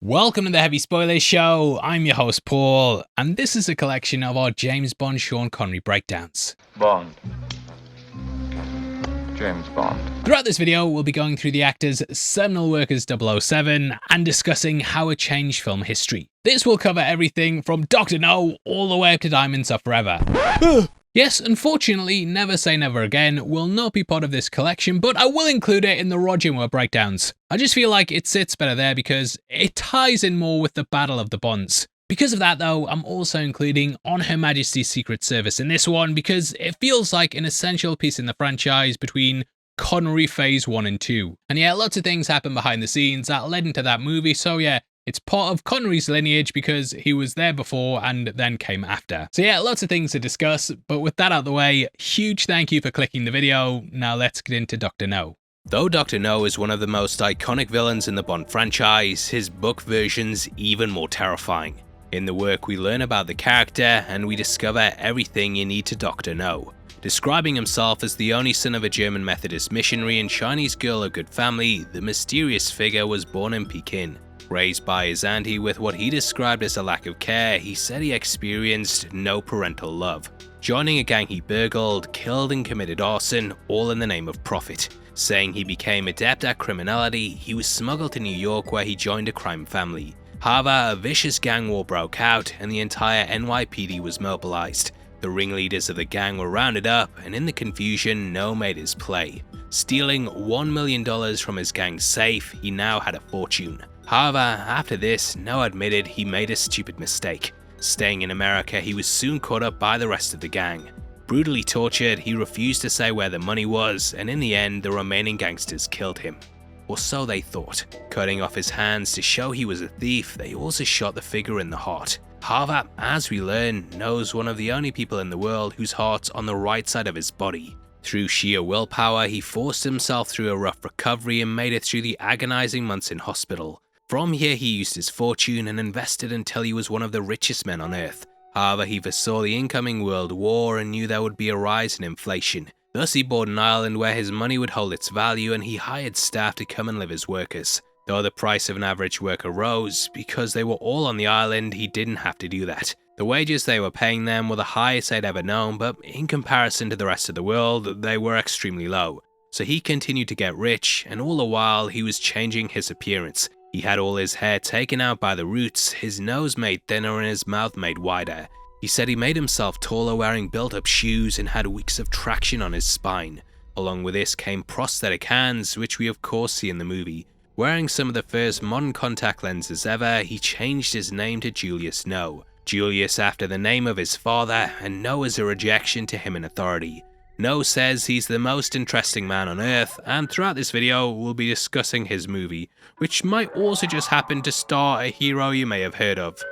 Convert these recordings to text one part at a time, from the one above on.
Welcome to the Heavy Spoilers Show. I'm your host Paul, and this is a collection of our James Bond Sean Connery breakdowns. Bond. James Bond. Throughout this video, we'll be going through the actor's seminal work as 007 and discussing how it changed film history. This will cover everything from Dr. No all the way up to Diamonds Are Forever. Yes, unfortunately, Never Say Never Again will not be part of this collection, but I will include it in the Roger Moore breakdowns. I just feel like it sits better there because it ties in more with the Battle of the Bonds. Because of that though, I'm also including On Her Majesty's Secret Service in this one because it feels like an essential piece in the franchise between Connery Phase 1 and 2. And yeah, lots of things happen behind the scenes that led into that movie, so yeah, it's part of Connery's lineage because he was there before and then came after. So yeah, lots of things to discuss, but with that out of the way, huge thank you for clicking the video. Now let's get into Dr. No. Though Dr. No is one of the most iconic villains in the Bond franchise, his book version's even more terrifying. In the work we learn about the character and we discover everything you need to Dr. No. Describing himself as the only son of a German Methodist missionary and Chinese girl of good family, the mysterious figure was born in Peking. Raised by his auntie with what he described as a lack of care, he said he experienced no parental love. Joining a gang he burgled, killed and committed arson, all in the name of profit. Saying he became adept at criminality, he was smuggled to New York where he joined a crime family. However, a vicious gang war broke out and the entire NYPD was mobilized. The ringleaders of the gang were rounded up and in the confusion, No made his play. Stealing $1 million from his gang's safe, he now had a fortune. However, after this, No admitted he made a stupid mistake. Staying in America, he was soon caught up by the rest of the gang. Brutally tortured, he refused to say where the money was, and in the end, the remaining gangsters killed him. Or so they thought. Cutting off his hands to show he was a thief, they also shot the figure in the heart. However, as we learn, No's one of the only people in the world whose heart's on the right side of his body. Through sheer willpower, he forced himself through a rough recovery and made it through the agonizing months in hospital. From here he used his fortune and invested until he was one of the richest men on earth. However, he foresaw the incoming world war and knew there would be a rise in inflation. Thus he bought an island where his money would hold its value and he hired staff to come and live as workers. Though the price of an average worker rose, because they were all on the island, he didn't have to do that. The wages they were paying them were the highest they'd ever known, but in comparison to the rest of the world, they were extremely low. So he continued to get rich, and all the while he was changing his appearance. He had all his hair taken out by the roots, his nose made thinner and his mouth made wider. He said he made himself taller wearing built-up shoes and had weeks of traction on his spine. Along with this came prosthetic hands, which we of course see in the movie. Wearing some of the first modern contact lenses ever, he changed his name to Julius No. Julius after the name of his father, and No is a rejection to him in authority. No says he's the most interesting man on earth, and throughout this video we'll be discussing his movie, which might also just happen to star a hero you may have heard of.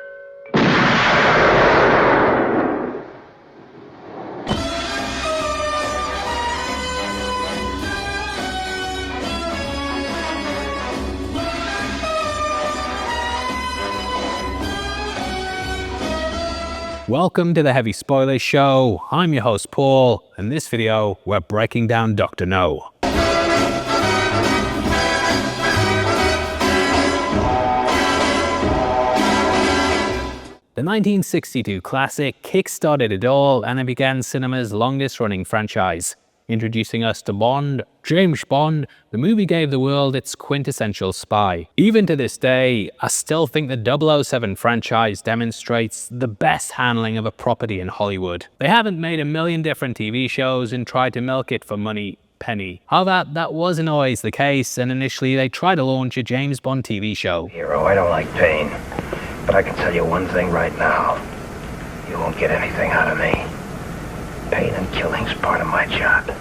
Welcome to the Heavy Spoilers Show. I'm your host Paul. In this video, we're breaking down Dr. No. The 1962 classic kick-started it all and it began cinema's longest-running franchise. Introducing us to Bond, James Bond, the movie gave the world its quintessential spy. Even to this day, I still think the 007 franchise demonstrates the best handling of a property in Hollywood. They haven't made a million different TV shows and tried to milk it for money penny. However, that wasn't always the case, and initially they tried to launch a James Bond TV show. Hero, I don't like pain, but I can tell you one thing right now. You won't get anything out of me. Pain and killing's part of my job.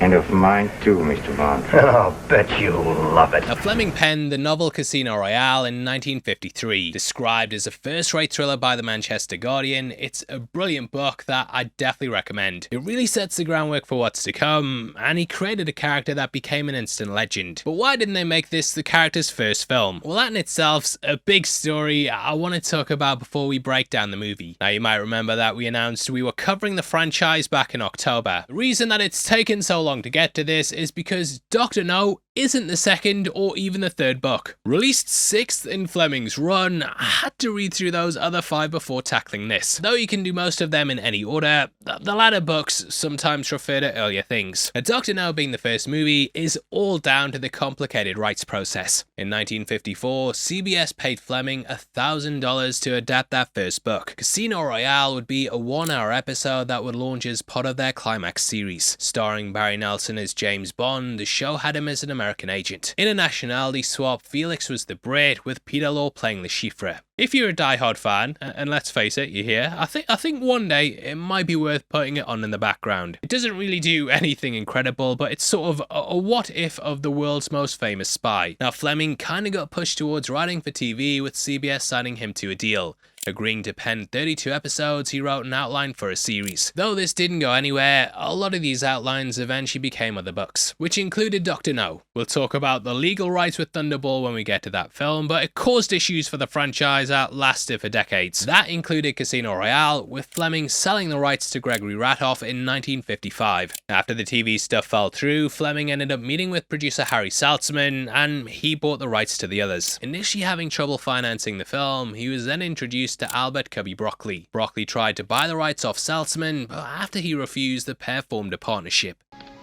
And of mine too, Mr. Bond. I'll bet you love it. Now, Fleming penned the novel Casino Royale in 1953. Described as a first-rate thriller by the Manchester Guardian, it's a brilliant book that I definitely recommend. It really sets the groundwork for what's to come, and he created a character that became an instant legend. But why didn't they make this the character's first film? Well, that in itself's a big story I want to talk about before we break down the movie. Now, you might remember that we announced we were covering the franchise back in October. The reason that it's taken so long to get to this is because Dr. No isn't the second or even the third book. Released 6th in Fleming's run, I had to read through those other 5 before tackling this. Though you can do most of them in any order, the latter books sometimes refer to earlier things. Dr. No being the first movie is all down to the complicated rights process. In 1954, CBS paid Fleming $1,000 to adapt that first book. Casino Royale would be a 1-hour episode that would launch as part of their climax series. Starring Barry Nelson as James Bond, the show had him as an American agent. In a nationality swap, Felix was the Brit, with Peter Law playing the Chiffre. If you're a die-hard fan, and let's face it, you're here, I think one day it might be worth putting it on in the background. It doesn't really do anything incredible, but it's sort of a what-if of the world's most famous spy. Now, Fleming kinda got pushed towards writing for TV, with CBS signing him to a deal. Agreeing to pen 32 episodes, he wrote an outline for a series. Though this didn't go anywhere, a lot of these outlines eventually became other books, which included Dr. No. We'll talk about the legal rights with Thunderball when we get to that film, but it caused issues for the franchise that lasted for decades. That included Casino Royale, with Fleming selling the rights to Gregory Ratoff in 1955. After the TV stuff fell through, Fleming ended up meeting with producer Harry Saltzman, and he bought the rights to the others. Initially having trouble financing the film, he was then introduced to Albert Cubby Broccoli. Broccoli tried to buy the rights off Saltzman, but after he refused, the pair formed a partnership.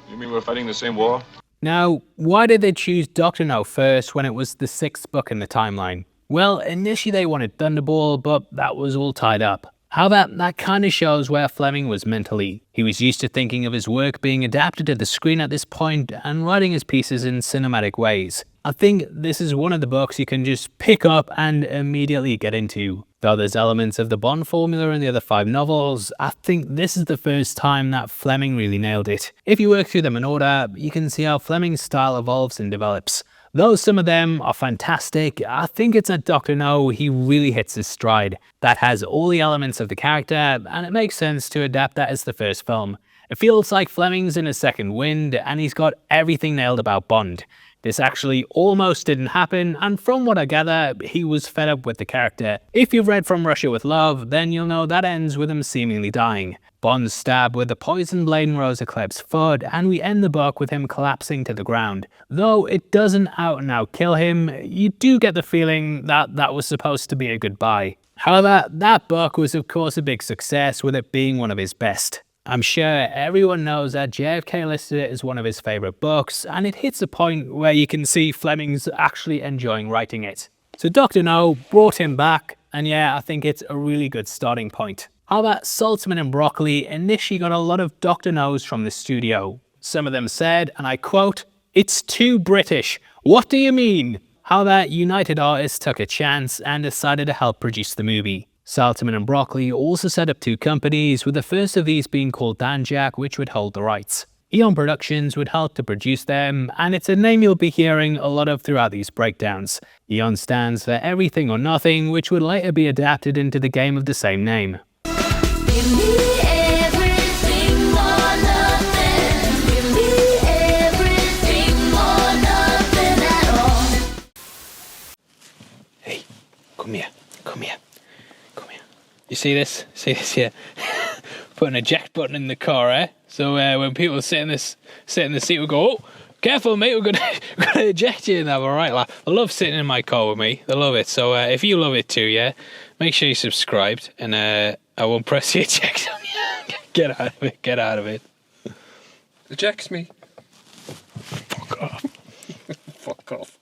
You mean we're fighting the same war? Now, why did they choose Dr. No first when it was the 6th book in the timeline? Well, initially they wanted Thunderball, but that was all tied up. However, that kind of shows where Fleming was mentally. He was used to thinking of his work being adapted to the screen at this point and writing his pieces in cinematic ways. I think this is one of the books you can just pick up and immediately get into. Though there's elements of the Bond formula in the other 5 novels, I think this is the first time that Fleming really nailed it. If you work through them in order, you can see how Fleming's style evolves and develops. Though some of them are fantastic, I think it's at Dr. No he really hits his stride. That has all the elements of the character, and it makes sense to adapt that as the first film. It feels like Fleming's in a second wind, and he's got everything nailed about Bond. This actually almost didn't happen, and from what I gather, he was fed up with the character. If you've read From Russia with Love, then you'll know that ends with him seemingly dying. Bond's stabbed with a poison blade in Rosa Kleb's foot, and we end the book with him collapsing to the ground. Though it doesn't out and out kill him, you do get the feeling that that was supposed to be a goodbye. However, that book was of course a big success, with it being one of his best. I'm sure everyone knows that JFK listed it as one of his favourite books, and it hits a point where you can see Fleming's actually enjoying writing it. So Dr. No brought him back, and yeah, I think it's a really good starting point. However, Saltzman and Broccoli initially got a lot of Dr. No's from the studio. Some of them said, and I quote, "It's too British. What do you mean?" However, United Artists took a chance and decided to help produce the movie. Saltzman and Broccoli also set up 2 companies, with the first of these being called Danjaq, which would hold the rights. Eon Productions would help to produce them, and it's a name you'll be hearing a lot of throughout these breakdowns. Eon stands for Everything or Nothing, which would later be adapted into the game of the same name. Give me everything or nothing. Give me everything or nothing at all. Hey, come here, come here. You see this? See this here? Put an eject button in the car, eh? So when people sit in the seat, we go, "Oh, careful, mate! We're gonna eject you." And I'm all right. I love sitting in my car with me. I love it. So if you love it too, yeah, make sure you subscribed, and I won't press the eject on you. Get out of it. Get out of it. Ejects me. Fuck off. Fuck off.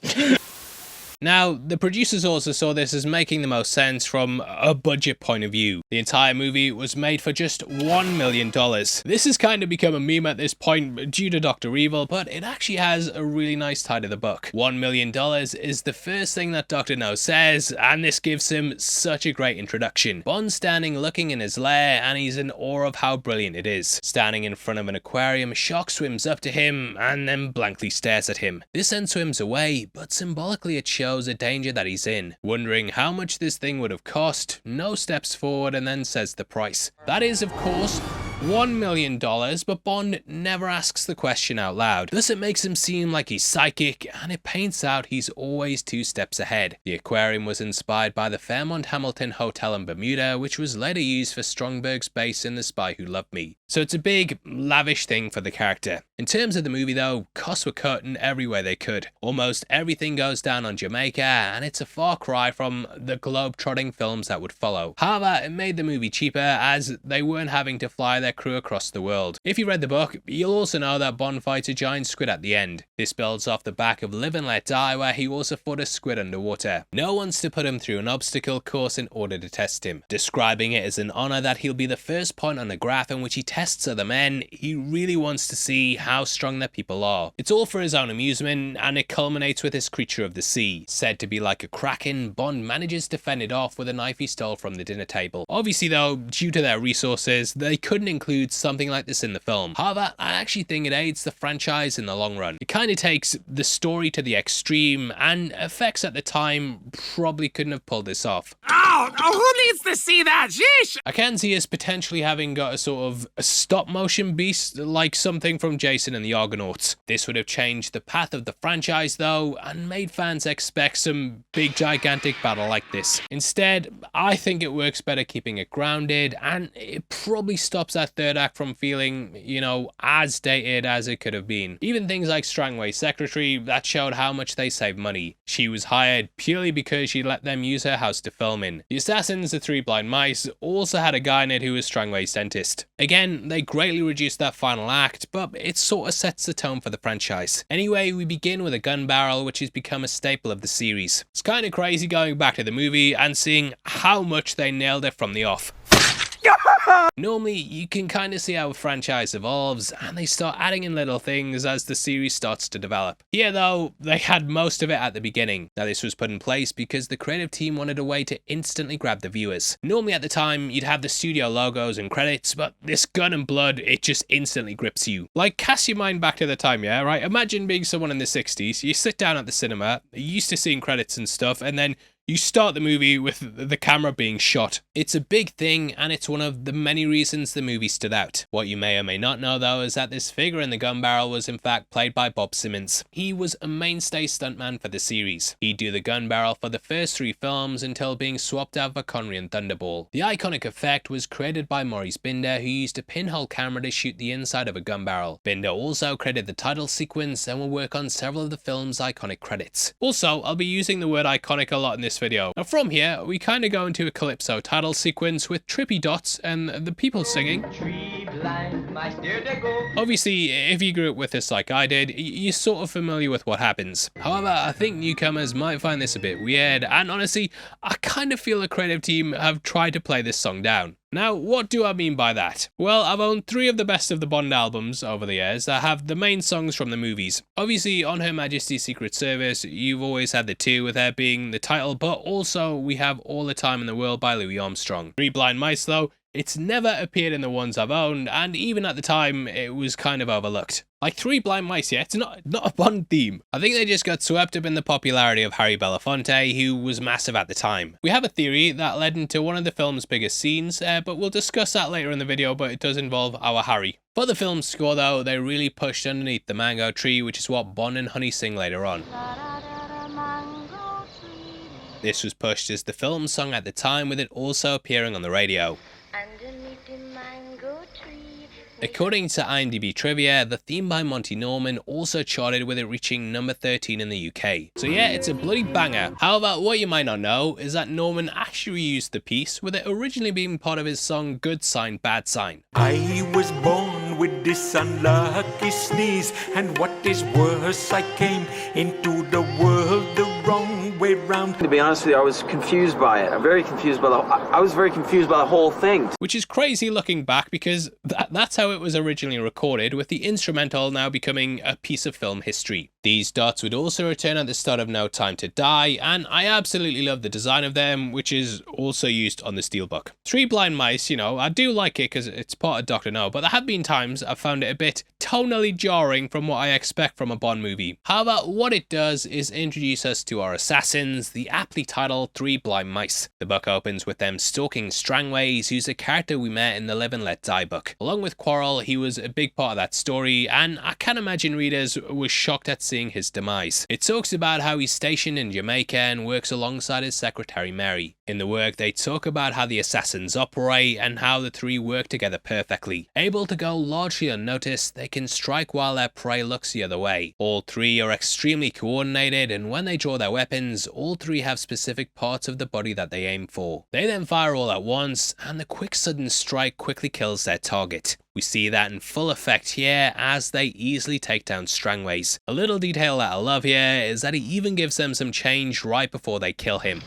Now, the producers also saw this as making the most sense from a budget point of view. The entire movie was made for just $1 million. This has kind of become a meme at this point due to Dr. Evil, but it actually has a really nice tie to the book. $1 million is the first thing that Dr. No says, and this gives him such a great introduction. Bond standing looking in his lair, and he's in awe of how brilliant it is. Standing in front of an aquarium, Shock swims up to him and then blankly stares at him. This then swims away, but symbolically it shows a danger that he's in. Wondering how much this thing would have cost, No steps forward and then says the price. That is, of course, $1 million, but Bond never asks the question out loud. Thus it makes him seem like he's psychic, and it paints out he's always 2 steps ahead. The aquarium was inspired by the Fairmont Hamilton Hotel in Bermuda, which was later used for Stromberg's base in The Spy Who Loved Me. So it's a big, lavish thing for the character. In terms of the movie though, costs were cut in every way they could. Almost everything goes down on Jamaica, and it's a far cry from the globe-trotting films that would follow. However, it made the movie cheaper as they weren't having to fly their crew across the world. If you read the book, you'll also know that Bond fights a giant squid at the end. This builds off the back of Live and Let Die, where he also fought a squid underwater. No one's to put him through an obstacle course in order to test him, describing it as an honor that he'll be the first point on the graph in which he tests other men. He really wants to see how strong their people are. It's all for his own amusement, and it culminates with his creature of the sea. Said to be like a kraken, Bond manages to fend it off with a knife he stole from the dinner table. Obviously though, due to their resources, they couldn't include something like this in the film. However, I actually think it aids the franchise in the long run. It kind of takes the story to the extreme, and effects at the time probably couldn't have pulled this off. Oh, who needs to see that? Sheesh! I can see us potentially having got a sort of a stop motion beast like something from Jason and the Argonauts. This would have changed the path of the franchise though, and made fans expect some big gigantic battle like this. Instead, I think it works better keeping it grounded, and it probably stops that third act from feeling, you know, as dated as it could have been. Even things like Strangways' secretary, that showed how much they saved money. She was hired purely because she let them use her house to film in. The Assassins, the Three Blind Mice, also had a guy in it who was Strangways' dentist. Again, they greatly reduced that final act, but it sort of sets the tone for the franchise. Anyway, we begin with a gun barrel, which has become a staple of the series. It's kind of crazy going back to the movie and seeing how much they nailed it from the off. Normally, you can kind of see how a franchise evolves, and they start adding in little things as the series starts to develop. Here though, they had most of it at the beginning. Now this was put in place because the creative team wanted a way to instantly grab the viewers. Normally at the time, you'd have the studio logos and credits, but this gun and blood, it just instantly grips you. Like, cast your mind back to the time, yeah, right? Imagine being someone in the 60s, you sit down at the cinema, you're used to seeing credits and stuff, and then you start the movie with the camera being shot. It's a big thing, and it's one of the many reasons the movie stood out. What you may or may not know though is that this figure in the gun barrel was in fact played by Bob Simmons. He was a mainstay stuntman for the series. He'd do the gun barrel for the first 3 films until being swapped out for Connery and Thunderball. The iconic effect was created by Maurice Binder, who used a pinhole camera to shoot the inside of a gun barrel. Binder also created the title sequence and will work on several of the film's iconic credits. Also, I'll be using the word iconic a lot in this video. Now from here, we kind of go into a Calypso title sequence with trippy dots and the people singing. Obviously, if you grew up with this like I did, you're sort of familiar with what happens. However, I think newcomers might find this a bit weird, and honestly, I kind of feel the creative team have tried to play this song down. Now, what do I mean by that? Well, I've owned 3 of the best of the Bond albums over the years that have the main songs from the movies. Obviously, on Her Majesty's Secret Service, you've always had the 2 with her being the title, but also we have All the Time in the World by Louis Armstrong. Three Blind Mice though, it's never appeared in the ones I've owned, and even at the time, it was kind of overlooked. Like Three Blind Mice, yeah, it's not a Bond theme. I think they just got swept up in the popularity of Harry Belafonte, who was massive at the time. We have a theory that led into one of the film's biggest scenes, but we'll discuss that later in the video, but it does involve our Harry. For the film's score though, they really pushed underneath the mango tree, which is what Bond and Honey sing later on. This was pushed as the film song at the time, with it also appearing on the radio. Underneath the mango tree. According to IMDb trivia, the theme by Monty Norman also charted, with it reaching number 13 in the UK. So yeah, it's a bloody banger. However, what you might not know is that Norman actually used the piece, with it originally being part of his song Good Sign, Bad Sign. I was born with this unlucky sneeze, and what is worse, I came into the world the wrong way round. To be honest with you, I was confused by it. I was very confused by the whole thing. Which is crazy looking back, because that's how it was originally recorded, with the instrumental now becoming a piece of film history. These dots would also return at the start of No Time to Die, and I absolutely love the design of them, which is also used on the steelbook. Three Blind Mice, you know, I do like it because it's part of Dr. No, but there have been times I've found it a bit tonally jarring from what I expect from a Bond movie. However, what it does is introduce us to our assassins, the aptly titled Three Blind Mice. The book opens with them stalking Strangways, who's a character we met in the Live and Let Die book. Along with Quarrel, he was a big part of that story, and I can imagine readers were shocked at seeing his demise. It talks about how he's stationed in Jamaica and works alongside his secretary Mary. In the work, they talk about how the assassins operate and how the three work together perfectly. Able to go largely unnoticed, they can strike while their prey looks the other way. All three are extremely coordinated, and when they draw their weapons, all three have specific parts of the body that they aim for. They then fire all at once, and the quick sudden strike quickly kills their target. We see that in full effect here as they easily take down Strangways. A little detail that I love here is that he even gives them some change right before they kill him.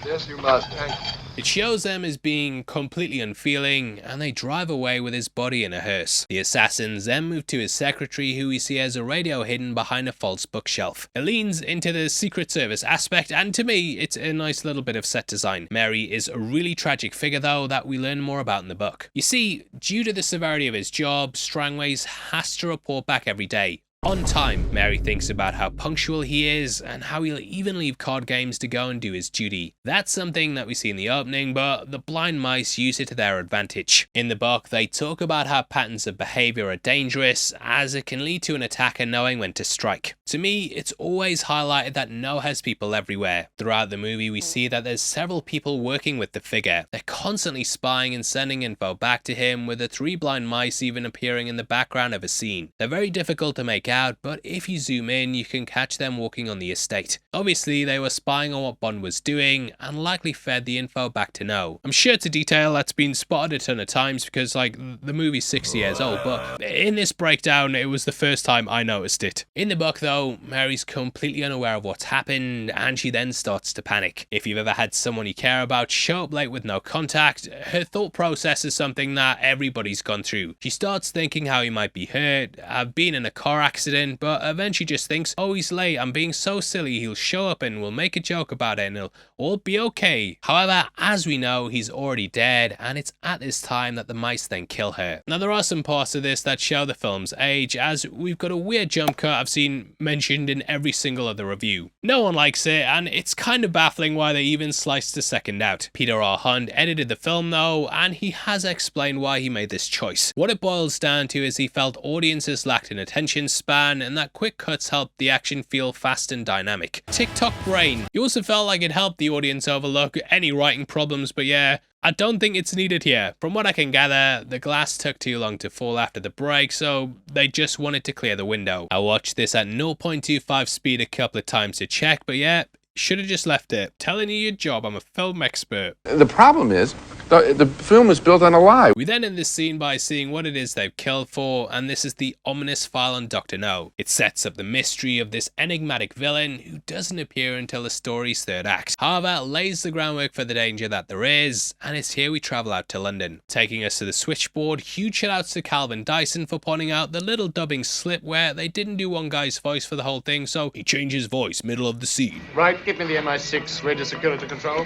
Yes, you must. Thank you. It shows them as being completely unfeeling, and they drive away with his body in a hearse. The assassins then move to his secretary, who we see has a radio hidden behind a false bookshelf. It leans into the Secret Service aspect, and to me, it's a nice little bit of set design. Mary is a really tragic figure though that we learn more about in the book. You see, due to the severity of his job, Strangways has to report back every day. On time. Mary thinks about how punctual he is and how he'll even leave card games to go and do his duty. That's something that we see in the opening, but the blind mice use it to their advantage. In the book, they talk about how patterns of behavior are dangerous as it can lead to an attacker knowing when to strike. To me, it's always highlighted that No has people everywhere. Throughout the movie, we see that there's several people working with the figure. They're constantly spying and sending info back to him, with the three blind mice even appearing in the background of a scene. They're very difficult to make out, but if you zoom in, you can catch them walking on the estate. Obviously, they were spying on what Bond was doing and likely fed the info back to No. I'm sure it's a detail that's been spotted a ton of times because, like, the movie's 60 years old, but in this breakdown, it was the first time I noticed it. In the book, though, Mary's completely unaware of what's happened, and she then starts to panic. If you've ever had someone you care about show up late with no contact, her thought process is something that everybody's gone through. She starts thinking how he might be hurt, have been in a car accident, but eventually just thinks, oh, he's late, I'm being so silly, he'll show up and we'll make a joke about it and it'll all be okay. However, as we know, he's already dead, and it's at this time that the mice then kill her. Now, there are some parts of this that show the film's age, as we've got a weird jump cut I've seen mentioned in every single other review. No one likes it, and it's kind of baffling why they even sliced the second out. Peter R. Hunt edited the film though, and he has explained why he made this choice. What it boils down to is he felt audiences lacked an attention span, and that quick cuts helped the action feel fast and dynamic. TikTok brain. He also felt like it helped the audience overlook any writing problems, but yeah, I don't think it's needed here. From what I can gather, the glass took too long to fall after the break, so they just wanted to clear the window. I watched this at 0.25 speed a couple of times to check, but yeah, should have just left it. Telling you your job, I'm a film expert. The problem is, the film is built on a lie. We then end this scene by seeing what it is they've killed for, and this is the ominous file on Dr. No. It sets up the mystery of this enigmatic villain who doesn't appear until the story's third act. However, lays the groundwork for the danger that there is, and it's here we travel out to London. Taking us to the switchboard, huge shoutouts to Calvin Dyson for pointing out the little dubbing slip where they didn't do one guy's voice for the whole thing, so he changed his voice middle of the scene. Right, give me the MI6 radio security control.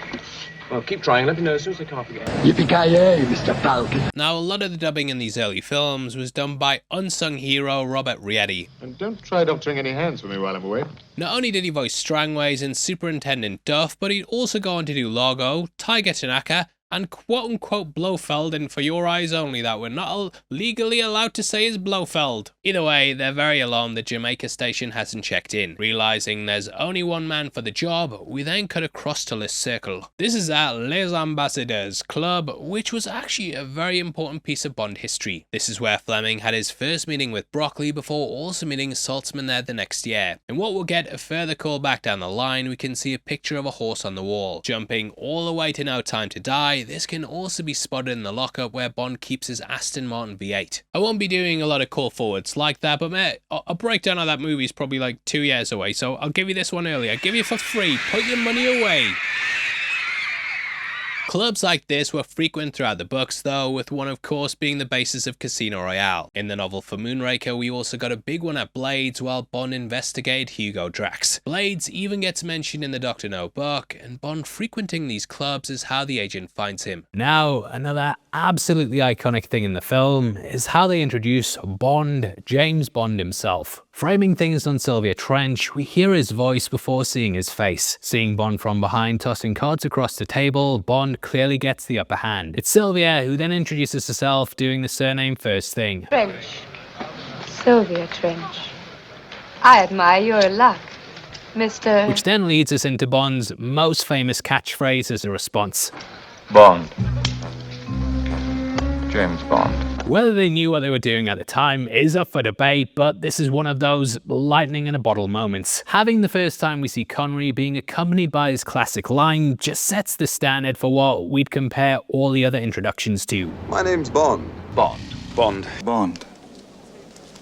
Well, keep trying. Let me know as soon as they come up again. Yippee-ki-yay, Mr. Falcon. Now, a lot of the dubbing in these early films was done by unsung hero Robert Rietti. And don't try doctoring any hands for me while I'm away. Not only did he voice Strangways and Superintendent Duff, but he'd also go on to do Largo, Tiger Tanaka, and quote-unquote Blofeld, and for your eyes only, that we're not legally allowed to say is Blofeld. Either way, they're very alarmed the Jamaica station hasn't checked in. Realizing there's only one man for the job, we then cut across to Le Cercle. This is at Les Ambassadeurs Club, which was actually a very important piece of Bond history. This is where Fleming had his first meeting with Broccoli before also meeting Saltzman there the next year. And what will get a further call back down the line, we can see a picture of a horse on the wall. Jumping all the way to No Time to Die, this can also be spotted in the lockup where Bond keeps his Aston Martin V8. I won't be doing a lot of call forwards like that, but mate, a breakdown of that movie is probably like 2 years away, so I'll give you this one early. I'll give you for free. Put your money away. Clubs like this were frequent throughout the books though, with one of course being the basis of Casino Royale. In the novel for Moonraker, we also got a big one at Blades while Bond investigated Hugo Drax. Blades even gets mentioned in the Dr. No book, and Bond frequenting these clubs is how the agent finds him. Now, another absolutely iconic thing in the film is how they introduce Bond, James Bond himself. Framing things on Sylvia Trench, we hear his voice before seeing his face. Seeing Bond from behind tossing cards across the table, Bond clearly gets the upper hand. It's Sylvia who then introduces herself, doing the surname first thing. Trench. Sylvia Trench. I admire your luck, Mr. Which then leads us into Bond's most famous catchphrase as a response. Bond. James Bond. Whether they knew what they were doing at the time is up for debate, but this is one of those lightning in a bottle moments. Having the first time we see Connery being accompanied by his classic line just sets the standard for what we'd compare all the other introductions to. My name's Bond. Bond. Bond. Bond.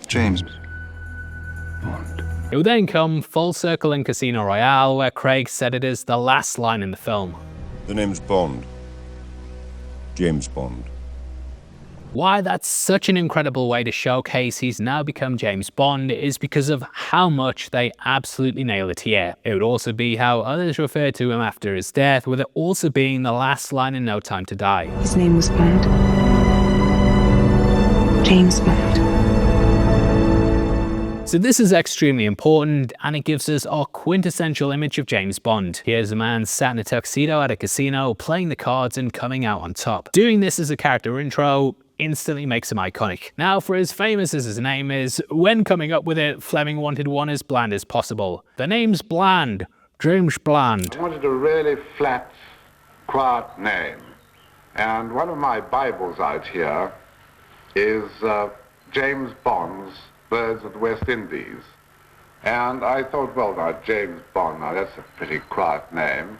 James. Bond. It would then come full circle in Casino Royale, where Craig said it is the last line in the film. The name's Bond. James Bond. Why that's such an incredible way to showcase he's now become James Bond is because of how much they absolutely nail it here. It would also be how others refer to him after his death, with it also being the last line in No Time to Die. His name was Bond. James Bond. So this is extremely important, and it gives us our quintessential image of James Bond. Here's a man sat in a tuxedo at a casino, playing the cards and coming out on top. Doing this as a character intro instantly makes him iconic. Now, for as famous as his name is, when coming up with it, Fleming wanted one as bland as possible. The name's bland. James Bland. I wanted a really flat, quiet name. And one of my Bibles out here is James Bond's Birds of the West Indies. And I thought, well, now, James Bond, now that's a pretty quiet name.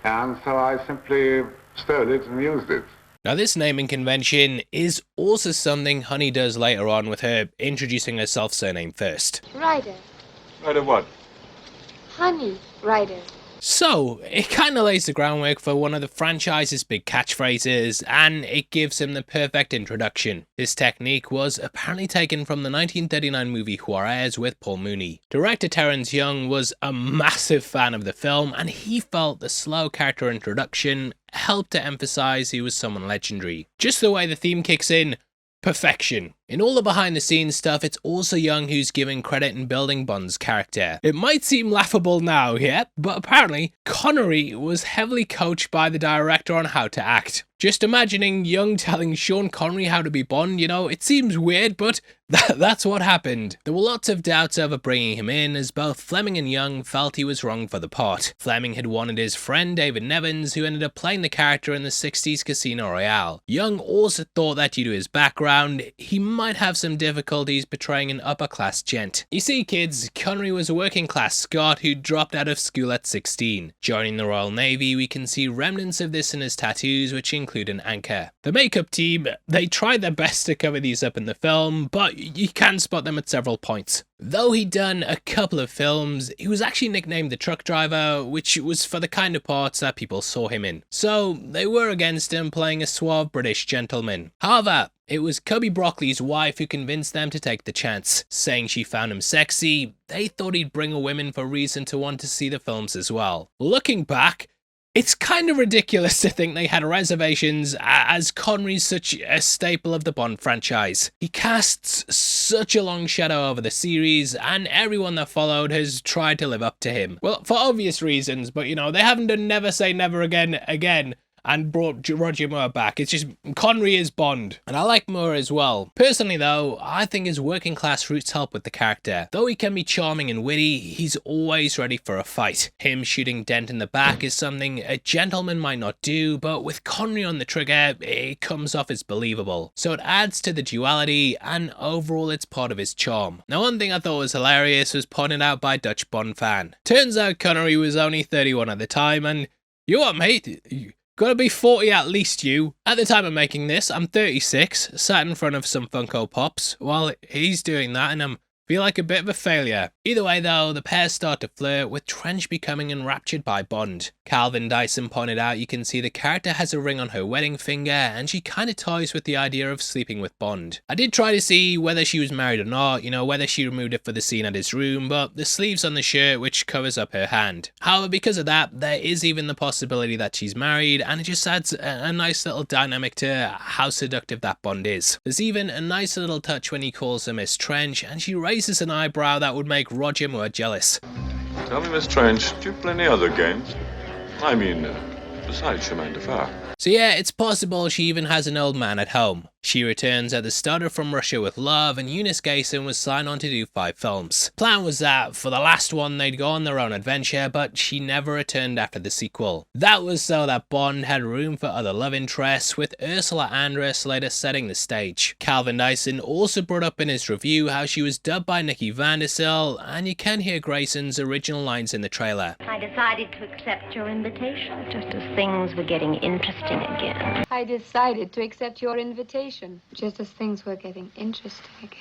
And so I simply stole it and used it. Now this naming convention is also something Honey does later on, with her introducing herself surname first. Ryder. Ryder what? Honey Ryder. So, it kinda lays the groundwork for one of the franchise's big catchphrases, and it gives him the perfect introduction. This technique was apparently taken from the 1939 movie Juarez with Paul Mooney. Director Terence Young was a massive fan of the film, and he felt the slow character introduction helped to emphasize he was someone legendary. Just the way the theme kicks in, perfection. In all the behind the scenes stuff, it's also Young who's giving credit in building Bond's character. It might seem laughable now, yeah, but apparently Connery was heavily coached by the director on how to act. Just imagining Young telling Sean Connery how to be Bond, you know, it seems weird, but that's what happened. There were lots of doubts over bringing him in, as both Fleming and Young felt he was wrong for the part. Fleming had wanted his friend David Nevins, who ended up playing the character in the 60s Casino Royale. Young also thought that due to his background, he might have some difficulties portraying an upper-class gent. You see, kids, Connery was a working-class Scot who dropped out of school at 16. Joining the Royal Navy, we can see remnants of this in his tattoos, which include an anchor. The makeup team, they tried their best to cover these up in the film, but you can spot them at several points. Though he'd done a couple of films, he was actually nicknamed the truck driver, which was for the kind of parts that people saw him in. So they were against him playing a suave British gentleman. However, it was Cubby Broccoli's wife who convinced them to take the chance. Saying she found him sexy, they thought he'd bring a women for reason to want to see the films as well. Looking back, it's kind of ridiculous to think they had reservations, as Connery's such a staple of the Bond franchise. He casts such a long shadow over the series, and everyone that followed has tried to live up to him. Well, for obvious reasons, but you know, they haven't done Never Say Never Again and brought Roger Moore back. It's just, Connery is Bond. And I like Moore as well. Personally though, I think his working class roots help with the character. Though he can be charming and witty, he's always ready for a fight. Him shooting Dent in the back is something a gentleman might not do, but with Connery on the trigger, it comes off as believable. So it adds to the duality, and overall it's part of his charm. Now, one thing I thought was hilarious was pointed out by a Dutch Bond fan. Turns out Connery was only 31 at the time, and you what, mate? Gotta be 40 at least, you. At the time of making this, I'm 36, sat in front of some Funko Pops, while he's doing that, and feel like a bit of a failure. Either way though, the pair start to flirt, with Trench becoming enraptured by Bond. Calvin Dyson pointed out you can see the character has a ring on her wedding finger, and she kinda toys with the idea of sleeping with Bond. I did try to see whether she was married or not, you know, whether she removed it for the scene at his room, but the sleeve's on the shirt which covers up her hand. However, because of that, there is even the possibility that she's married, and it just adds a nice little dynamic to how seductive that Bond is. There's even a nice little touch when he calls her Miss Trench, and she raises an eyebrow that would make Roger Moore jealous. Tell me, Miss Trench, do you play any other games? I mean, besides Chemin de Fer. So yeah, it's possible she even has an old man at home. She returns at the start of From Russia with Love, and Eunice Gayson was signed on to do 5 films. Plan was that for the last one they'd go on their own adventure, but she never returned after the sequel. That was so that Bond had room for other love interests, with Ursula Andress later setting the stage. Calvin Dyson also brought up in his review how she was dubbed by Nikki Vandersel, and you can hear Grayson's original lines in the trailer. I decided to accept your invitation, just as things were getting interesting again. I decided to accept your invitation, just as things were getting interesting again.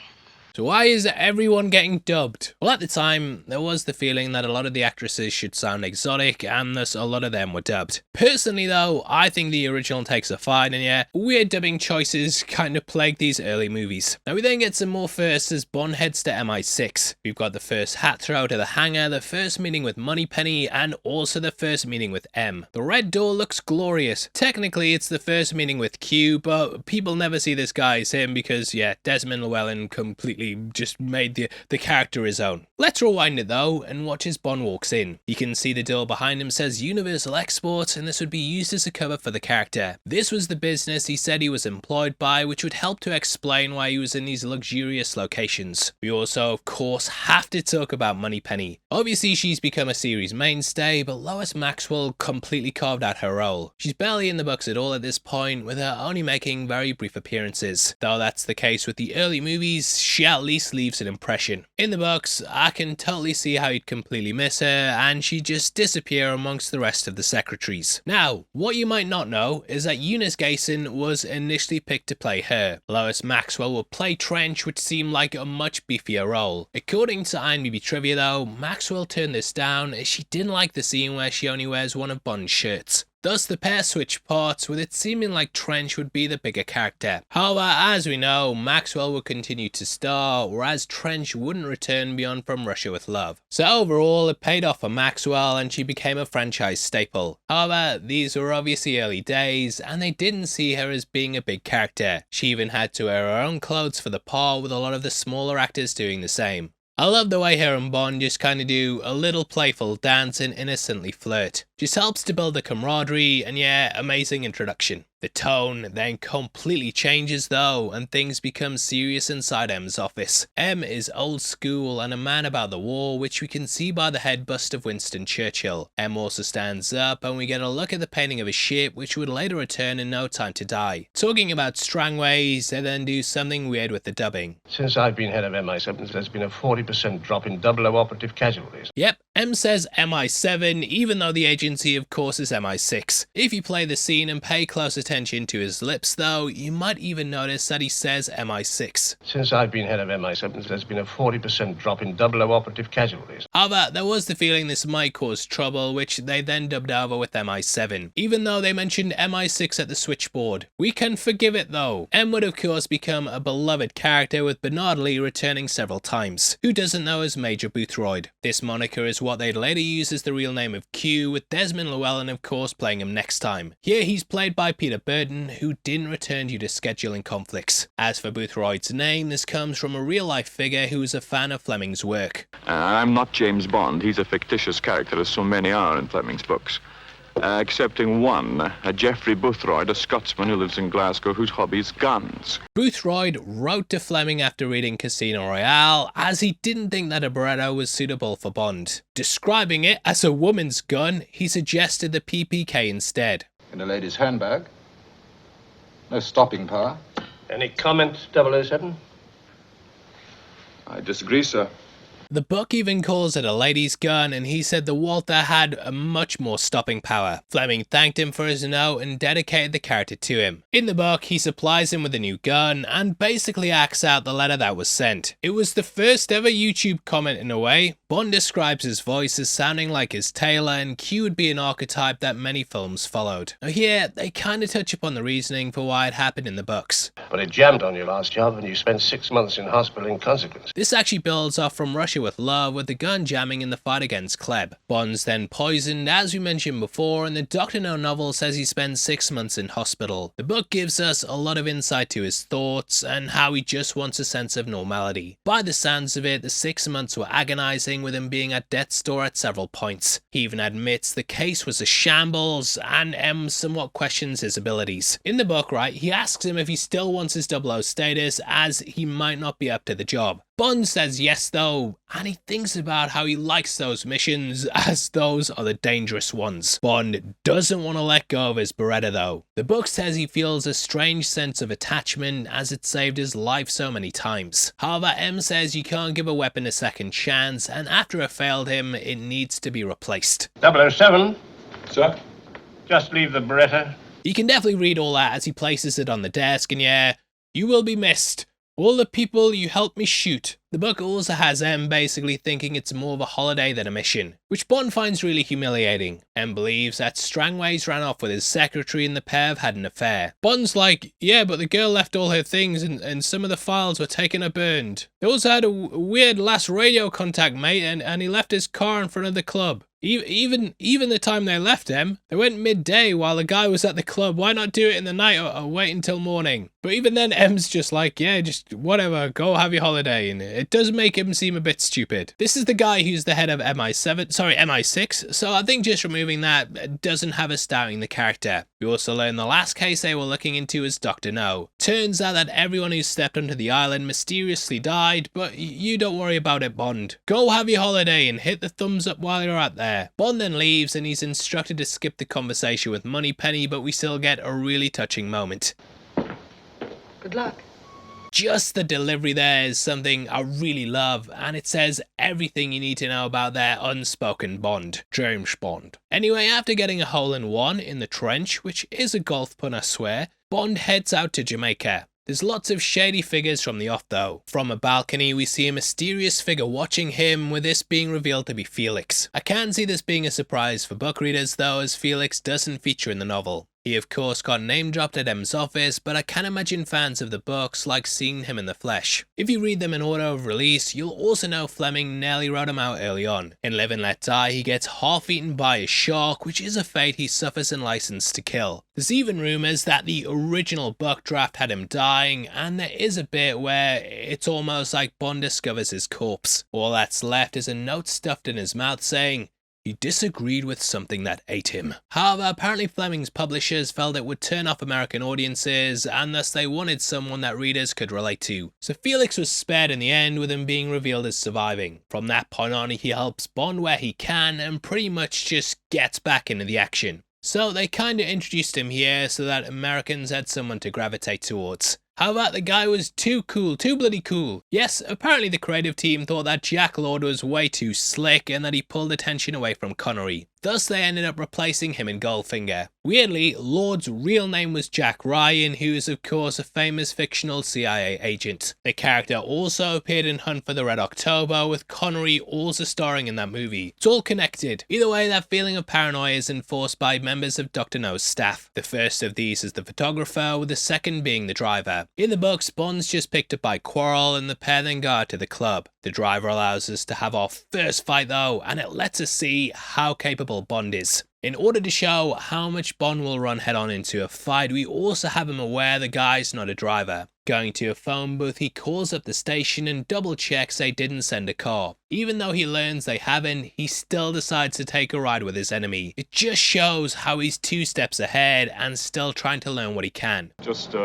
So why is everyone getting dubbed? Well, at the time, there was the feeling that a lot of the actresses should sound exotic, and thus a lot of them were dubbed. Personally though, I think the original takes a fight, and yeah, weird dubbing choices kind of plague these early movies. Now we then get some more firsts as Bond heads to MI6. We've got the first hat throw to the hangar, the first meeting with Moneypenny, and also the first meeting with M. The red door looks glorious. Technically it's the first meeting with Q, but people never see this guy as him because yeah, Desmond Llewellyn completely just made the character his own. Let's rewind it though and watch as Bond walks in. You can see the door behind him says Universal Exports, and this would be used as a cover for the character. This was the business he said he was employed by, which would help to explain why he was in these luxurious locations. We also of course have to talk about Moneypenny. Obviously she's become a series mainstay, but Lois Maxwell completely carved out her role. She's barely in the books at all at this point, with her only making very brief appearances. Though that's the case with the early movies, she at least leaves an impression. In the books, I can totally see how you'd completely miss her, and she'd just disappear amongst the rest of the secretaries. Now, what you might not know is that Eunice Gayson was initially picked to play her. Lois Maxwell would play Trench, which seemed like a much beefier role. According to IMDb trivia though, Maxwell turned this down as she didn't like the scene where she only wears one of Bond's shirts. Thus the pair switched parts, with it seeming like Trench would be the bigger character. However, as we know, Maxwell would continue to star, whereas Trench wouldn't return beyond From Russia with Love. So overall, it paid off for Maxwell and she became a franchise staple. However, these were obviously early days, and they didn't see her as being a big character. She even had to wear her own clothes for the part, with a lot of the smaller actors doing the same. I love the way her and Bond just kind of do a little playful dance and innocently flirt. Just helps to build the camaraderie, and yeah, amazing introduction. The tone then completely changes though, and things become serious inside M's office. M is old school and a man about the war, which we can see by the head bust of Winston Churchill. M also stands up, and we get a look at the painting of a ship, which would later return in No Time to Die. Talking about Strangways, they then do something weird with the dubbing. Since I've been head of MI7, there's been a 40% drop in 00 operative casualties. Yep, M says MI7, even though the agency of course is MI6. If you play the scene and pay close attention to his lips though, you might even notice that he says MI6. Since I've been head of MI7, there's been a 40% drop in 00 operative casualties. However, there was the feeling this might cause trouble, which they then dubbed over with MI7, even though they mentioned MI6 at the switchboard. We can forgive it though. M would of course become a beloved character, with Bernard Lee returning several times. Who doesn't know as Major Boothroyd? This moniker is what they'd later use as the real name of Q, with Desmond Llewellyn of course playing him next time. Here he's played by Peter Burton, who didn't return due to scheduling conflicts. As for Boothroyd's name, this comes from a real-life figure who was a fan of Fleming's work. I'm not James Bond. He's a fictitious character, as so many are in Fleming's books. Excepting one, a Geoffrey Boothroyd, a Scotsman who lives in Glasgow, whose hobby is guns. Boothroyd wrote to Fleming after reading Casino Royale, as he didn't think that a Beretta was suitable for Bond. Describing it as a woman's gun, he suggested the PPK instead. In a lady's handbag. No stopping power. Any comment, 007? I disagree, sir. The book even calls it a lady's gun, and he said the Walther had a much more stopping power. Fleming thanked him for his note and dedicated the character to him. In the book, he supplies him with a new gun and basically acts out the letter that was sent. It was the first ever YouTube comment in a way. Bond describes his voice as sounding like his tailor, and Q would be an archetype that many films followed. Now here, they kind of touch upon the reasoning for why it happened in the books. But it jammed on your last job, and you spent 6 months in hospital in consequence. This actually builds off From Russia with Love, with the gun jamming in the fight against Klebb. Bond's then poisoned, as we mentioned before, and the Dr. No novel says he spends 6 months in hospital. The book gives us a lot of insight to his thoughts and how he just wants a sense of normality. By the sounds of it, the 6 months were agonizing, lying, with him being at death's door at several points. He even admits the case was a shambles, and M somewhat questions his abilities. In the book, right, he asks him if he still wants his 00 status, as he might not be up to the job. Bond says yes though, and he thinks about how he likes those missions, as those are the dangerous ones. Bond doesn't want to let go of his Beretta though. The book says he feels a strange sense of attachment as it saved his life so many times. However, M says you can't give a weapon a second chance, and after it failed him, it needs to be replaced. 007. Sir? Just leave the Beretta. You can definitely read all that as he places it on the desk, and yeah, you will be missed. All the people you helped me shoot. The book also has M basically thinking it's more of a holiday than a mission, which Bond finds really humiliating. M believes that Strangways ran off with his secretary and the pair have had an affair. Bond's like, yeah, but the girl left all her things and some of the files were taken or burned. They also had a weird last radio contact, mate, and he left his car in front of the club. Even the time they left him, they went midday while the guy was at the club. Why not do it in the night or wait until morning? But even then, M's just like, yeah, just whatever, go have your holiday. And it does make him seem a bit stupid. This is the guy who's the head of MI6, so I think just removing that doesn't have us doubting the character. We also learn the last case they were looking into is Dr. No. Turns out that everyone who stepped onto the island mysteriously died, but you don't worry about it, Bond. Go have your holiday and hit the thumbs up while you're out there. Bond then leaves and he's instructed to skip the conversation with Moneypenny, but we still get a really touching moment. Good luck. Just the delivery there is something I really love, and it says everything you need to know about their unspoken bond, James Bond. Anyway, after getting a hole-in-one in the trench, which is a golf pun I swear, Bond heads out to Jamaica. There's lots of shady figures from the off though. From a balcony we see a mysterious figure watching him, with this being revealed to be Felix. I can see this being a surprise for book readers though, as Felix doesn't feature in the novel. He of course got name dropped at M's office, but I can imagine fans of the books like seeing him in the flesh. If you read them in order of release, you'll also know Fleming nearly wrote him out early on. In Live and Let Die, he gets half eaten by a shark, which is a fate he suffers and licensed to kill. There's even rumours that the original book draft had him dying, and there is a bit where it's almost like Bond discovers his corpse. All that's left is a note stuffed in his mouth saying, he disagreed with something that ate him. However, apparently Fleming's publishers felt it would turn off American audiences, and thus they wanted someone that readers could relate to. So Felix was spared in the end, with him being revealed as surviving. From that point on, he helps Bond where he can and pretty much just gets back into the action. So they kinda introduced him here so that Americans had someone to gravitate towards. However, the guy was too cool, too bloody cool. Yes, apparently the creative team thought that Jack Lord was way too slick and that he pulled attention away from Connery. Thus they ended up replacing him in Goldfinger. Weirdly, Lord's real name was Jack Ryan, who is of course a famous fictional CIA agent. The character also appeared in Hunt for the Red October, with Connery also starring in that movie. It's all connected. Either way, that feeling of paranoia is enforced by members of Dr. No's staff. The first of these is the photographer, with the second being the driver. In the books, Bond's just picked up by Quarrel and the pair then go out to the club. The driver allows us to have our first fight though, and it lets us see how capable Bond is. In order to show how much Bond will run head on into a fight, we also have him aware the guy's not a driver. Going to a phone booth, he calls up the station and double checks they didn't send a car. Even though he learns they haven't, he still decides to take a ride with his enemy. It just shows how he's 2 steps ahead and still trying to learn what he can. Just,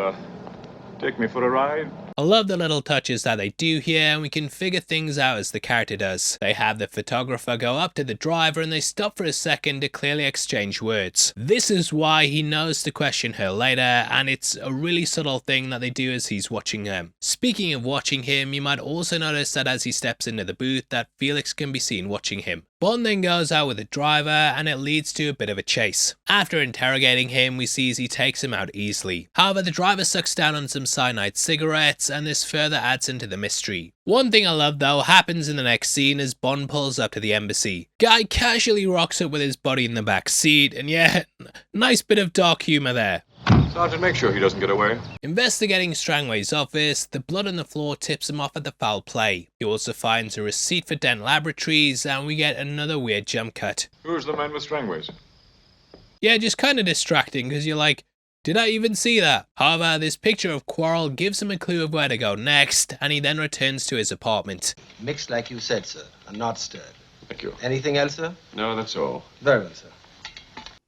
take me for a ride? I love the little touches that they do here, and we can figure things out as the character does. They have the photographer go up to the driver and they stop for a second to clearly exchange words. This is why he knows to question her later, and it's a really subtle thing that they do as he's watching him. Speaking of watching him, you might also notice that as he steps into the booth that Felix can be seen watching him. Bond then goes out with the driver and it leads to a bit of a chase. After interrogating him, we see as he takes him out easily. However, the driver sucks down on some cyanide cigarettes, and this further adds into the mystery. One thing I love though happens in the next scene as Bond pulls up to the embassy. Guy casually rocks up with his body in the back seat, and yeah, nice bit of dark humour there. Sergeant, make sure he doesn't get away. Investigating Strangways' office, the blood on the floor tips him off at the foul play. He also finds a receipt for Dent Laboratories, and we get another weird jump cut. Who's the man with Strangways? Yeah, just kind of distracting, because you're like, did I even see that? However, this picture of Quarrel gives him a clue of where to go next, and he then returns to his apartment. Mixed like you said, sir, and not stirred. Thank you. Anything else, sir? No, that's all. Very well, sir.